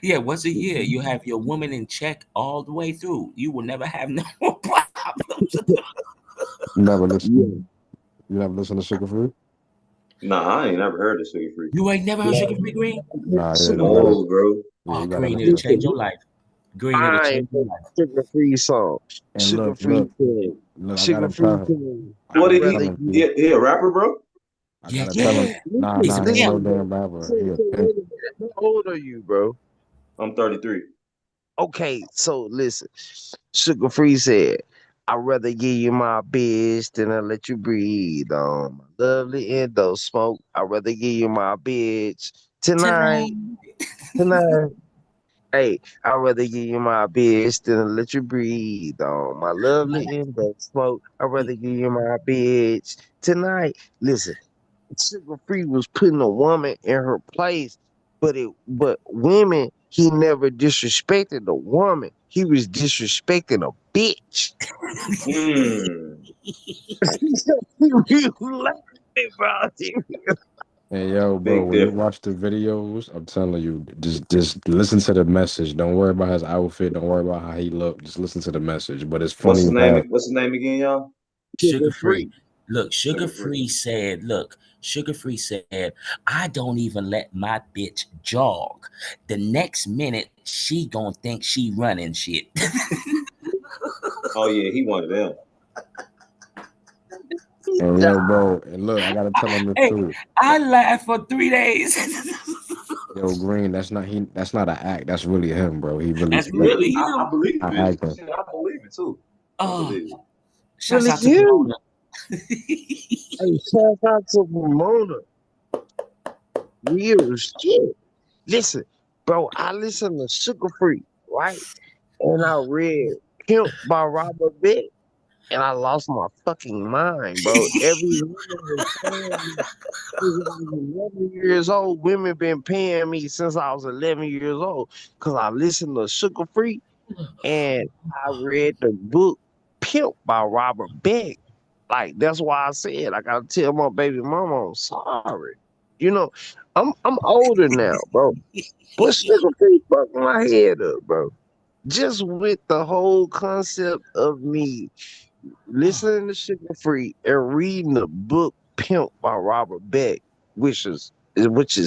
yeah, once a year, you have your woman in check all the way through. You will never have no more problems. You never listen. Yeah. You never listen to Sugar Free? Nah, I ain't never heard of Sugar Free. You ain't never heard Like, Sugar Free Green? Nah, yeah, Sugar you gotta. No, bro. Yeah, Oh, you gotta Green, it'll listen. change Free. your life. Green, it'll Fine change your life. Sugar Free song. And Sugar look, Free look, song. look. I Sugar gotta Free tell him. song. I What I'd gotta did tell rather he? him. give. He a rapper, bro? I Yeah, gotta tell him. yeah. Yeah, Nah, He's a nah, he ain't no pimp. listen, bro. damn rapper. He a So pimp. wait a minute. How old are you, bro? I'm 33. Okay, so listen. Sugar Free said, I'd rather give you my bitch than I let you breathe on my lovely endo smoke. I'd rather give you my bitch Tonight. tonight. Tonight. Hey, I'd rather give you my bitch than let you breathe on my lovely endo smoke. I'd rather give you my bitch tonight. Listen, Sugar Free was putting a woman in her place, but women, he never disrespected a woman. He was disrespecting a bitch. Hmm. He was laughing, bro. Hey yo, bro, Big when you difference. watch the videos, I'm telling you, just listen to the message. Don't worry about his outfit. Don't worry about how he looked. Just listen to the message. But it's funny as hell. What's his name again, y'all? Sugar Sugar free. Free. Look, Sugar Sugar Free. Free said, look, Sugar Free said, I don't even let my bitch jog. The next minute, she gonna think she running shit. Oh yeah, he one of them. And yo, bro, and look, I gotta tell him the Hey, truth. I laughed for 3 days. Yo, Green, that's not he. That's not an act. That's really him, bro. He really That's speaks. really I him. believe Not it. acting. Shit, I believe it too. I Oh, believe it. shouts Really out to him. Pomona. Hey, shout out to Ramona. Real shit. Listen, bro, I listen to Sugar Free, right? And I read Pimp by Robert Beck, and I lost my fucking mind, bro. Every woman was paying me since I was 11 years old. Women been paying me since I was 11 years old because I listened to Sugar Free and I read the book Pimp by Robert Beck. Like that's why I said I gotta tell my baby mama I'm sorry. You know, I'm older now, bro. But Sugar Free fucked my head up, bro. Just with the whole concept of me listening to Sugar Free and reading the book Pimp by Robert Beck, which is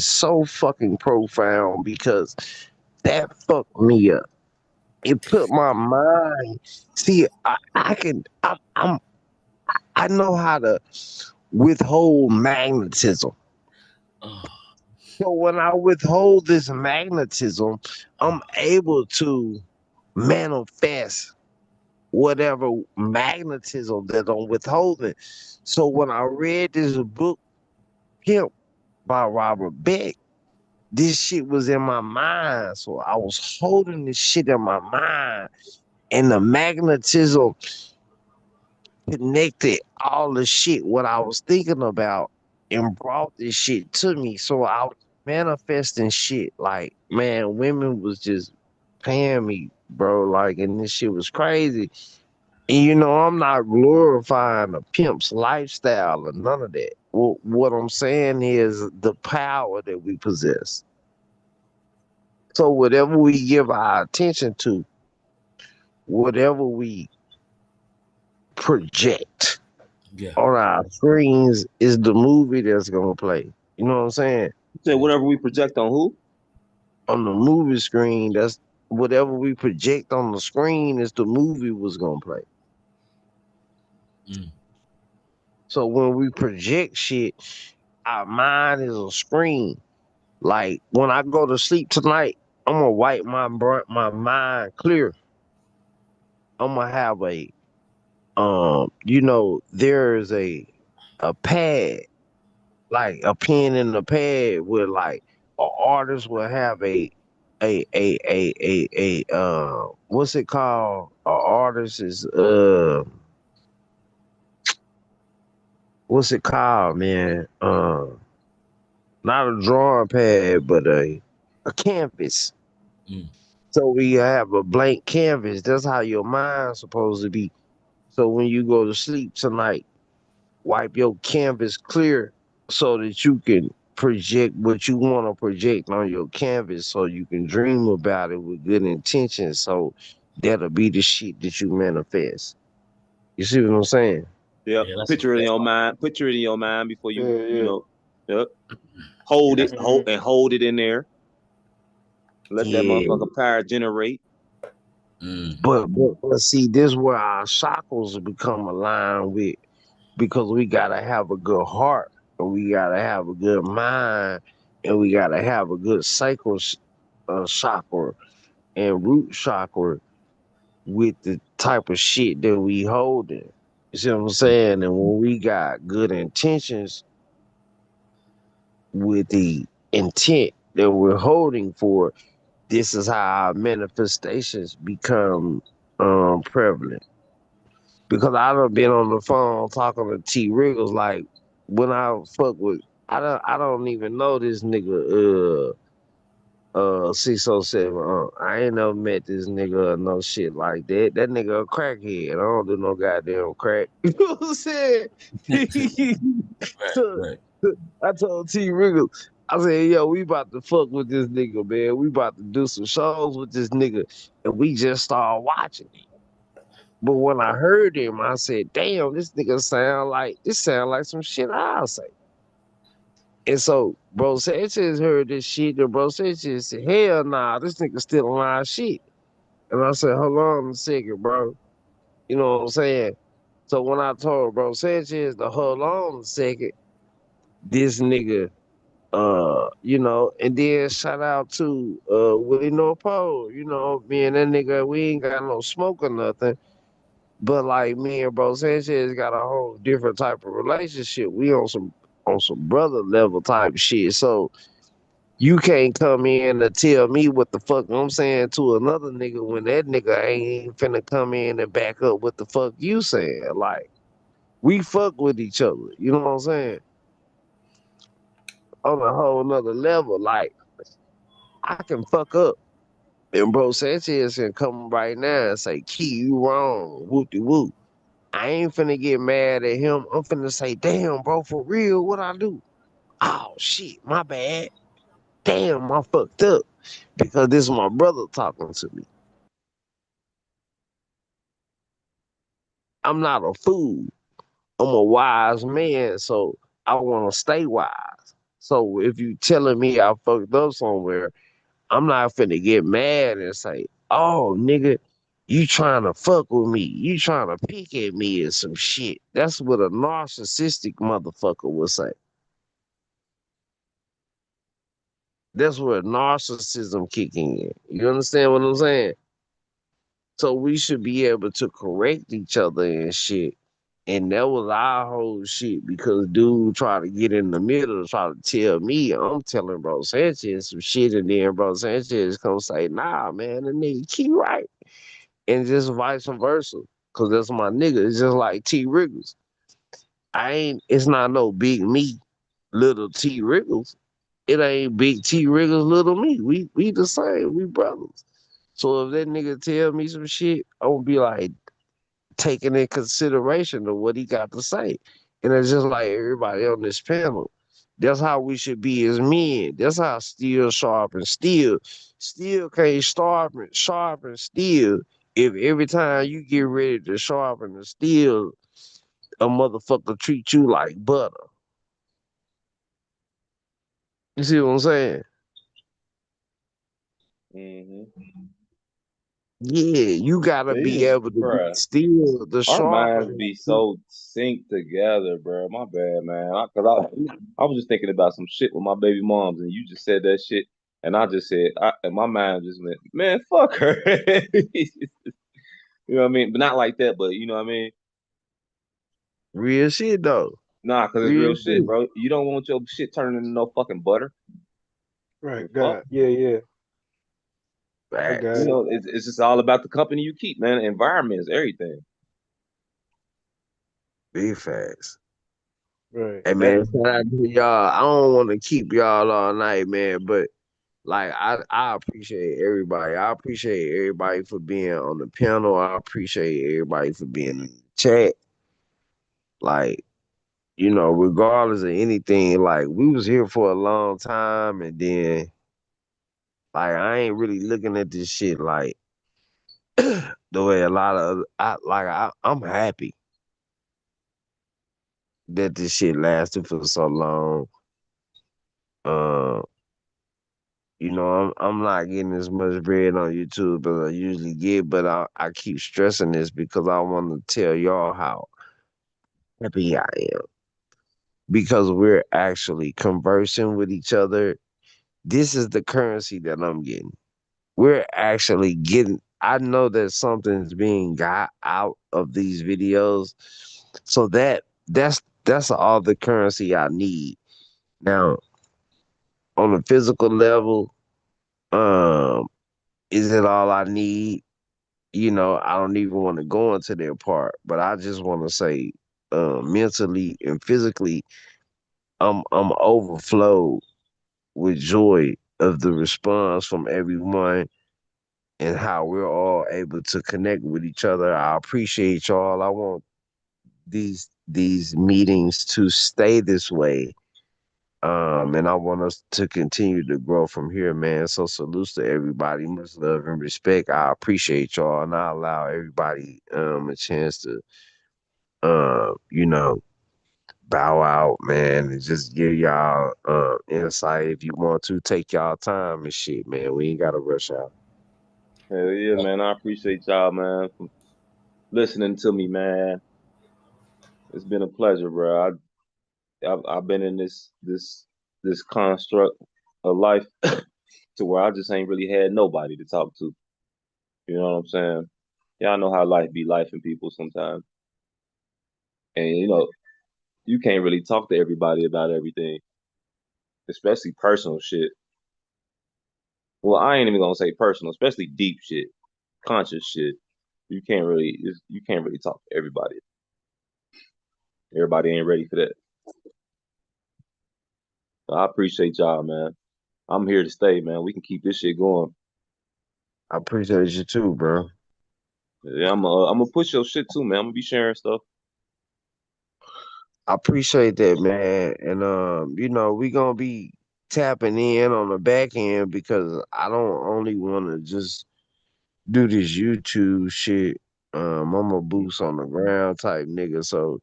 so fucking profound because that fucked me up. It put my mind. See, I know how to withhold magnetism. Oh, So when I withhold this magnetism, I'm able to manifest whatever magnetism that I'm withholding. So when I read this book, Pimp by Robert Beck, this shit was in my mind. So I was holding this shit in my mind. And the magnetism connected all the shit what I was thinking about and brought this shit to me. So I was manifesting shit. Like, man, women was just paying me, bro. Like, and this shit was crazy. And I'm not glorifying a pimp's lifestyle or none of that. What I'm saying is the power that we possess. So whatever we give our attention to, whatever we project yeah. on our screens is the movie that's gonna play. You know what I'm saying? You said whatever we project on who? On the movie screen, that's whatever we project on the screen is the movie was gonna play. Mm. So when we project shit, our mind is a screen. Like when I go to sleep tonight, I'm gonna wipe my mind clear. I'm gonna have there's a pad, like a pen and a pad where like an artist will have what's it called? An artist is what's it called, man? Not a drawing pad, but a canvas. Mm. So we have a blank canvas. That's how your mind's supposed to be. So when you go to sleep tonight, wipe your canvas clear so that you can project what you want to project on your canvas so you can dream about it with good intentions. So that'll be the shit that you manifest. You see what I'm saying? Yep. Yeah, that's Picture it in that's your mind. Picture it in your mind before Yeah, you yeah. know. Yep. Hold it, that's hold it in there. Let that Yeah. motherfucker power generate. mm. But see, this is where our chakras become aligned with because we gotta have a good heart and we gotta have a good mind and we gotta have a good sacral chakra and root chakra with the type of shit that we holding. You see what I'm saying? And when we got good intentions with the intent that we're holding for, this is how our manifestations become prevalent. Because I done been on the phone talking to T Riggles like when I fuck with I don't even know this nigga 607. I ain't never met this nigga or no shit like that. That nigga a crackhead. I don't do no goddamn crack. You know what I'm saying? Right, so, right. so I told T Riggles, I said, yo, we about to fuck with this nigga, man. We about to do some shows with this nigga. And we just started watching it. But when I heard him, I said, damn, this sound like some shit I'll say. And so bro Sanchez heard this shit, and bro Sanchez said, hell nah, this nigga still alive shit. And I said, hold on a second, bro. You know what I'm saying? So when I told bro Sanchez to hold on a second, this nigga, and then shout out to Willie No Pole, me and that nigga, we ain't got no smoke or nothing. But like me and bro Sanchez got a whole different type of relationship. We on some brother level type shit. So you can't come in and tell me what the fuck I'm saying to another nigga when that nigga ain't even finna come in and back up what the fuck you saying. Like, we fuck with each other. You know what I'm saying? On a whole nother level. Like, I can fuck up. And bro Sanchez can come right now and say, Key, you wrong. Whoop de whoop. I ain't finna get mad at him. I'm finna say, damn, bro, for real, what I do? Oh shit, my bad. Damn, I fucked up. Because this is my brother talking to me. I'm not a fool. I'm a wise man, so I wanna stay wise. So if you telling me I fucked up somewhere, I'm not finna get mad and say, oh nigga, you trying to fuck with me. You trying to pick at me or some shit. That's what a narcissistic motherfucker would say. That's where narcissism kicking in. You understand what I'm saying? So we should be able to correct each other and shit. And that was our whole shit because dude tried to get in the middle, try to tell me I'm telling bro Sanchez some shit, and then bro Sanchez come say, nah, man, the nigga Key right. And just vice versa. Cause that's my nigga. It's just like T Riggles. It's not no big me, little T Riggles. It ain't big T Riggles, little me. We the same. We brothers. So if that nigga tell me some shit, I'm gonna be like taking in consideration of what he got to say. And it's just like everybody on this panel. That's how we should be as men. That's how steel sharpen steel. Steel can't sharpen steel if every time you get ready to sharpen the steel, a motherfucker treat you like butter. You see what I'm saying? Mm-hmm. Yeah, you gotta be See, able to be bruh. still the Our minds sharpening. be so synced together, bro. My bad, man. I was just thinking about some shit with my baby moms, and you just said that shit, and I just said, and my mind just went, man, fuck her. You know what I mean? But not like that, but you know what I mean? Real shit though. Nah, cause it's Real real shit, shit. bro. You don't want your shit turning into no fucking butter. The Right, fuck? God. Yeah, yeah. I You got Facts. it. know, it's just all about the company you keep, man. Environment is everything. Big facts. Right. Hey That man, shout out to y'all. I don't want to keep y'all all night, man, but like I appreciate everybody. I appreciate everybody for being on the panel. I appreciate everybody for being in the chat. Like, regardless of anything, like we was here for a long time and then like I ain't really looking at this shit like the way a lot of I'm happy that this shit lasted for so long. Uh, I'm not getting as much bread on YouTube as I usually get, but I keep stressing this because I want to tell y'all how happy I am because we're actually conversing with each other. This is the currency that I'm getting. We're actually getting. I know that something's being got out of these videos, so that's all the currency I need now on a physical level. Um, is it all I need? I don't even want to go into that part, but I just want to say, mentally and physically, I'm overflowed with joy of the response from everyone and how we're all able to connect with each other. I appreciate y'all. I want these meetings to stay this way. And I want us to continue to grow from here, man. So salutes to everybody. Much love and respect. I appreciate y'all and I allow everybody a chance to you know, bow out, man, and just give y'all insight if you want to. Take y'all time and shit, man. We ain't gotta rush out. hell yeah, man. I appreciate y'all, man, for listening to me, man. It's been a pleasure, bro. I've been in this construct of life to where I just ain't really had nobody to talk to. You know what I'm saying? Y'all know how life be life and people sometimes, and you can't really talk to everybody about everything, especially personal shit. Well, I ain't even gonna say personal, especially deep shit, conscious shit. You can't really talk to everybody. Everybody ain't ready for that. So I appreciate y'all, man. I'm here to stay, man. We can keep this shit going. I appreciate you too, bro. Yeah, I'm gonna push your shit too, man. I'm gonna be sharing stuff. I appreciate that, man. And we gonna be tapping in on the back end because I don't only wanna just do this YouTube shit. I'm a boots on the ground type nigga, so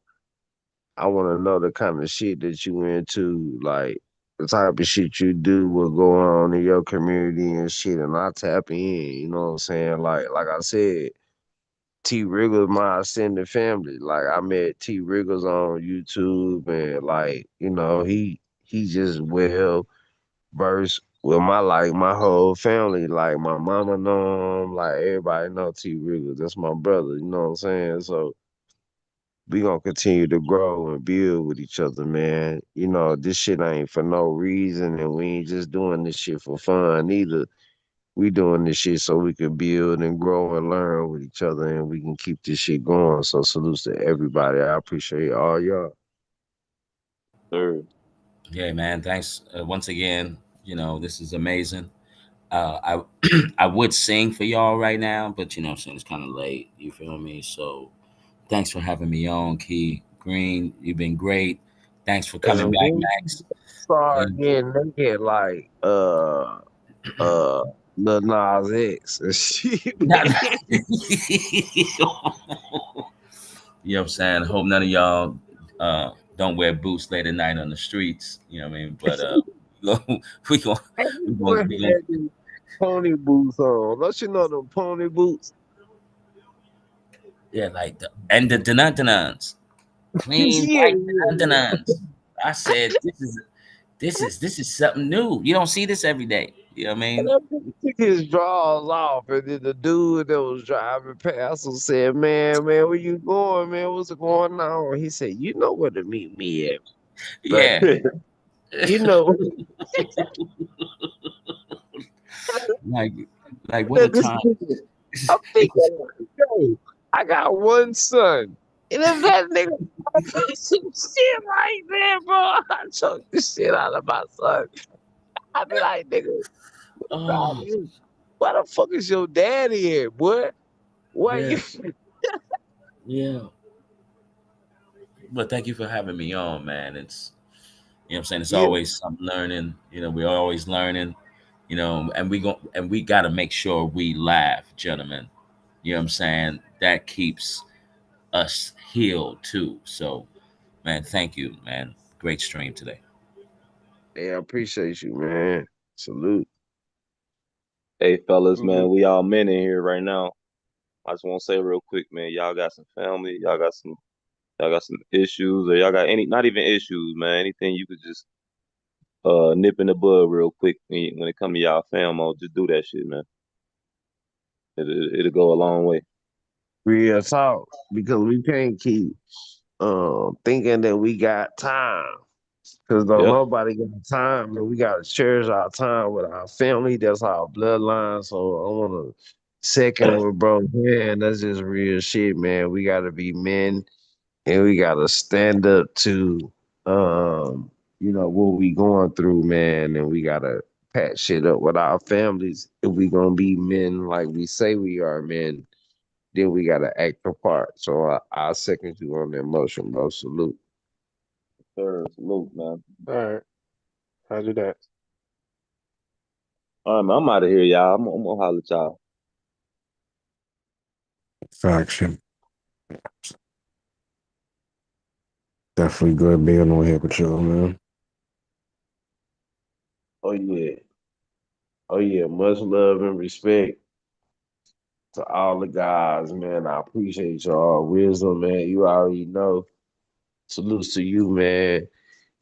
I wanna know the kind of shit that you into, like the type of shit you do, what go on in your community and shit, and I tap in, you know what I'm saying? Like I said, T Riggles my extended family. Like I met T Riggles on YouTube and like, he just well versed with my whole family. Like my mama know him, like everybody know T Riggles. That's my brother, you know what I'm saying? So we gonna continue to grow and build with each other, man. This shit ain't for no reason and we ain't just doing this shit for fun either. We doing this shit so we can build and grow and learn with each other and we can keep this shit going. So salutes to everybody. I appreciate all y'all. Sir. Yeah, man. Thanks once again. This is amazing. I I would sing for y'all right now, but it's kind of late. You feel me? So thanks for having me on, Key Green. You've been great. Thanks for coming And back, we Max. start And getting naked like uh Lil Nas X and shit, not, man. you know what I'm saying? Hope none of y'all don't wear boots late at night on the streets. You know what I mean? But we going Everyone we going had these pony boots on. Don't you know them pony boots? yeah, like and the Dunans. Clean Yeah, white yeah. Dunans. I said this is something new. You don't see this every day. You know what I And mean? that dude took his drawers off, and then the dude that was driving past him said, man, where you going, man? What's going on?" He said, "You know where to meet me at, Yeah. brother. You know." like what a That this time. nigga, I'm thinking, like, yo, I got one son. And if that nigga did some shit like that, bro, I choke the shit out of my son. I be like, nigga, nah, Oh, man, why the fuck is your daddy at, boy? Why yeah. you? Yeah. But thank you for having me on, man. What I'm saying, it's Yeah, always some learning. We're always learning. And we got to make sure we laugh, gentlemen. You know what I'm saying? That keeps us healed too. So, man, thank you, man. Great stream today. yeah, I appreciate you, man. Salute. Hey, fellas, man, Mhm. we all men in here right now. I just want to say real quick, man, y'all got some family, y'all got some issues, or y'all got any, not even issues, man. Anything you could just nip in the bud real quick when it come to y'all fam, just do that shit, man. It'll go a long way. Real talk, because we can't keep thinking that we got time. Because don't Yeah, nobody got time, and we gotta cherish our time with our family. That's our bloodline. So I wanna second with bro. Man, that's just real shit, man. We gotta be men, and we gotta stand up to, what we going through, man. And we gotta patch shit up with our families. If we gonna be men like we say we are men, then we gotta act the part. So I second you on that motion, bro. Salute. sir. Salute, man. All right, I do that. All right, man, I'm out of here, y'all. I'm gonna holler at y'all. Faction. Definitely good being on here with y'all, man. Oh yeah. Oh yeah, much love and respect to all the guys, man. I appreciate y'all wisdom, man. You already know. Salutes to you, man,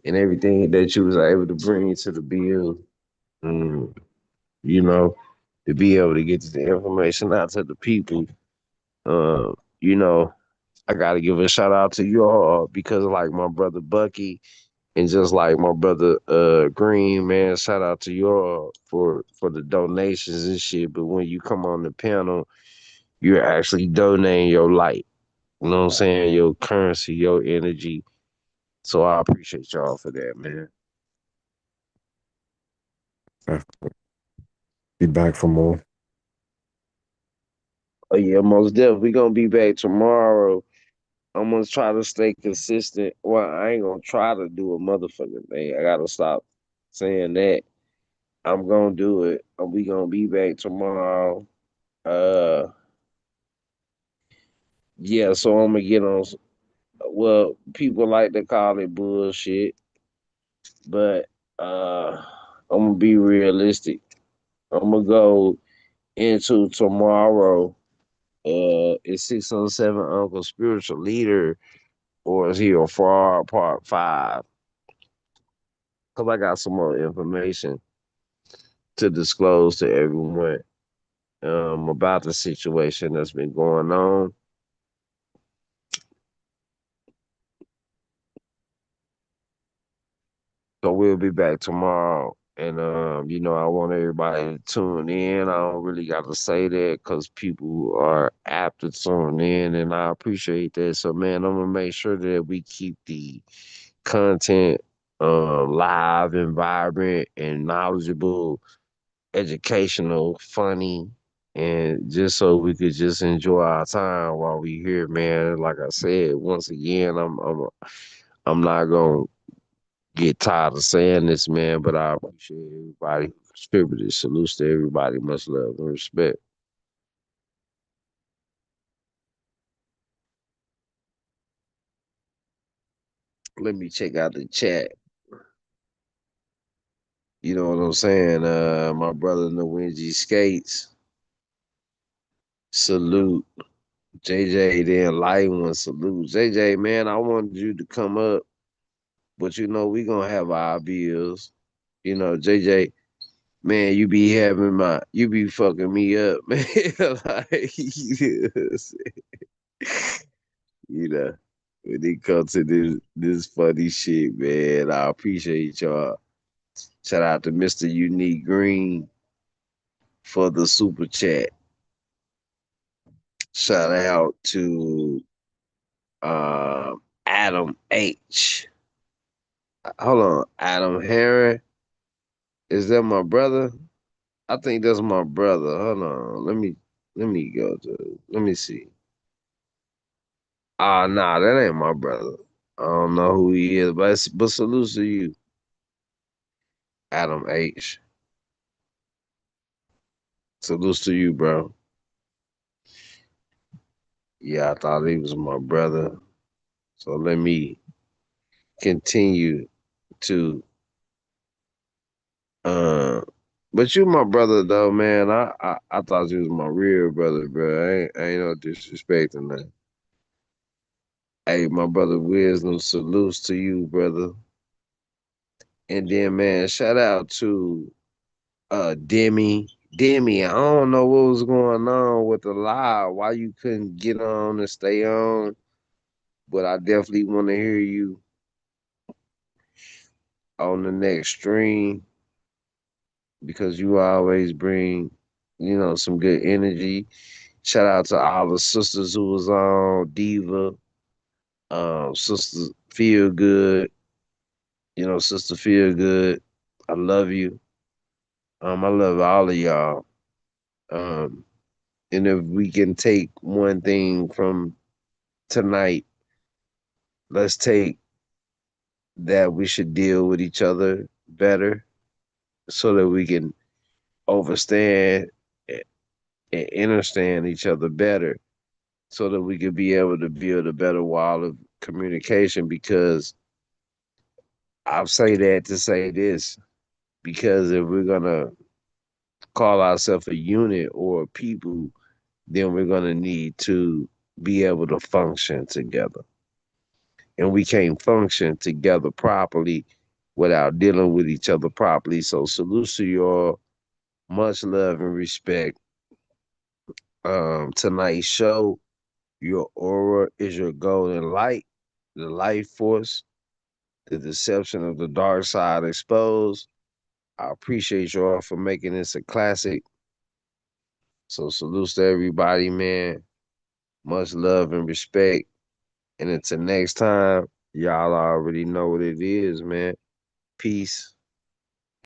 and everything that you was able to bring to the bill. Mm, you know, to be able to get the information out to the people. You know, I gotta give a shout out to you all because like my brother Bucky and just like my brother Green, man, shout out to you all for the donations and shit. But when you come on the panel, you're actually donating your light. You know what I'm saying? Your currency, your energy. So I appreciate y'all for that, man. Be back for more. Oh yeah, most definitely. We gonna be back tomorrow. I'm gonna try to stay consistent. Well, I ain't gonna try to do a motherfucking thing. I gotta stop saying that. I'm gonna do it. We gonna be back tomorrow. Uh, yeah. So I'm gonna get on. Well, people like to call it bullshit, but I'm gonna be realistic. I'm gonna go into tomorrow. Is 607 Uncle Spiritual Leader or is he a fraud part five? Because I got some more information to disclose to everyone about the situation that's been going on. So we'll be back tomorrow. And I want everybody to tune in. I don't really got to say that because people are apt to tune in, and I appreciate that. So, man, I'm gonna make sure that we keep the content live and vibrant and knowledgeable, educational, funny, and just so we could just enjoy our time while we here, man. Like I said, once again, I'm not gonna get tired of saying this, man, but I appreciate everybody who contributed. Salutes to everybody. Much love and respect. Let me check out the chat. You know what I'm saying? My brother Nwinji Skates. Salute. JJ the Enlightened One. Salute. JJ, man, I wanted you to come up, but we gonna have our bills. JJ, man, you be fucking me up, man. Like, you know, when it comes to this funny shit, man, I appreciate y'all. Shout out to Mr. Unique Green for the super chat. Shout out to Adam H. Hold on, Adam Harry. Is that my brother? I think that's my brother. Hold on. Let me go to let me see. Nah, that ain't my brother. I don't know who he is, but salute to you, Adam H. Salute to you, bro. Yeah, I thought he was my brother. So let me continue to uh but you my brother though, man. I thought you was my real brother, bro. I ain't no disrespect in that. Hey, my brother Wisdom, salutes to you, brother. And then man, shout out to Demi. Demi, I don't know what was going on with the live, why you couldn't get on and stay on, but I definitely want to hear you on the next stream because you always bring, some good energy. Shout out to all the sisters who was on Diva, Sister Feel Good, Sister Feel Good. I love you. I love all of y'all. Um, and if we can take one thing from tonight, let's take that we should deal with each other better so that we can overstand and understand each other better so that we could be able to build a better wall of communication because I'll say that to say this because if we're gonna call ourselves a unit or a people, then we're gonna need to be able to function together. and we can't function together properly without dealing with each other properly. So salute to y'all. Much love and respect. Tonight's show, your aura is your golden light, the life force, the deception of the dark side exposed. I appreciate y'all for making this a classic. So salutes to everybody, man. Much love and respect. And until next time, y'all already know what it is, man. Peace.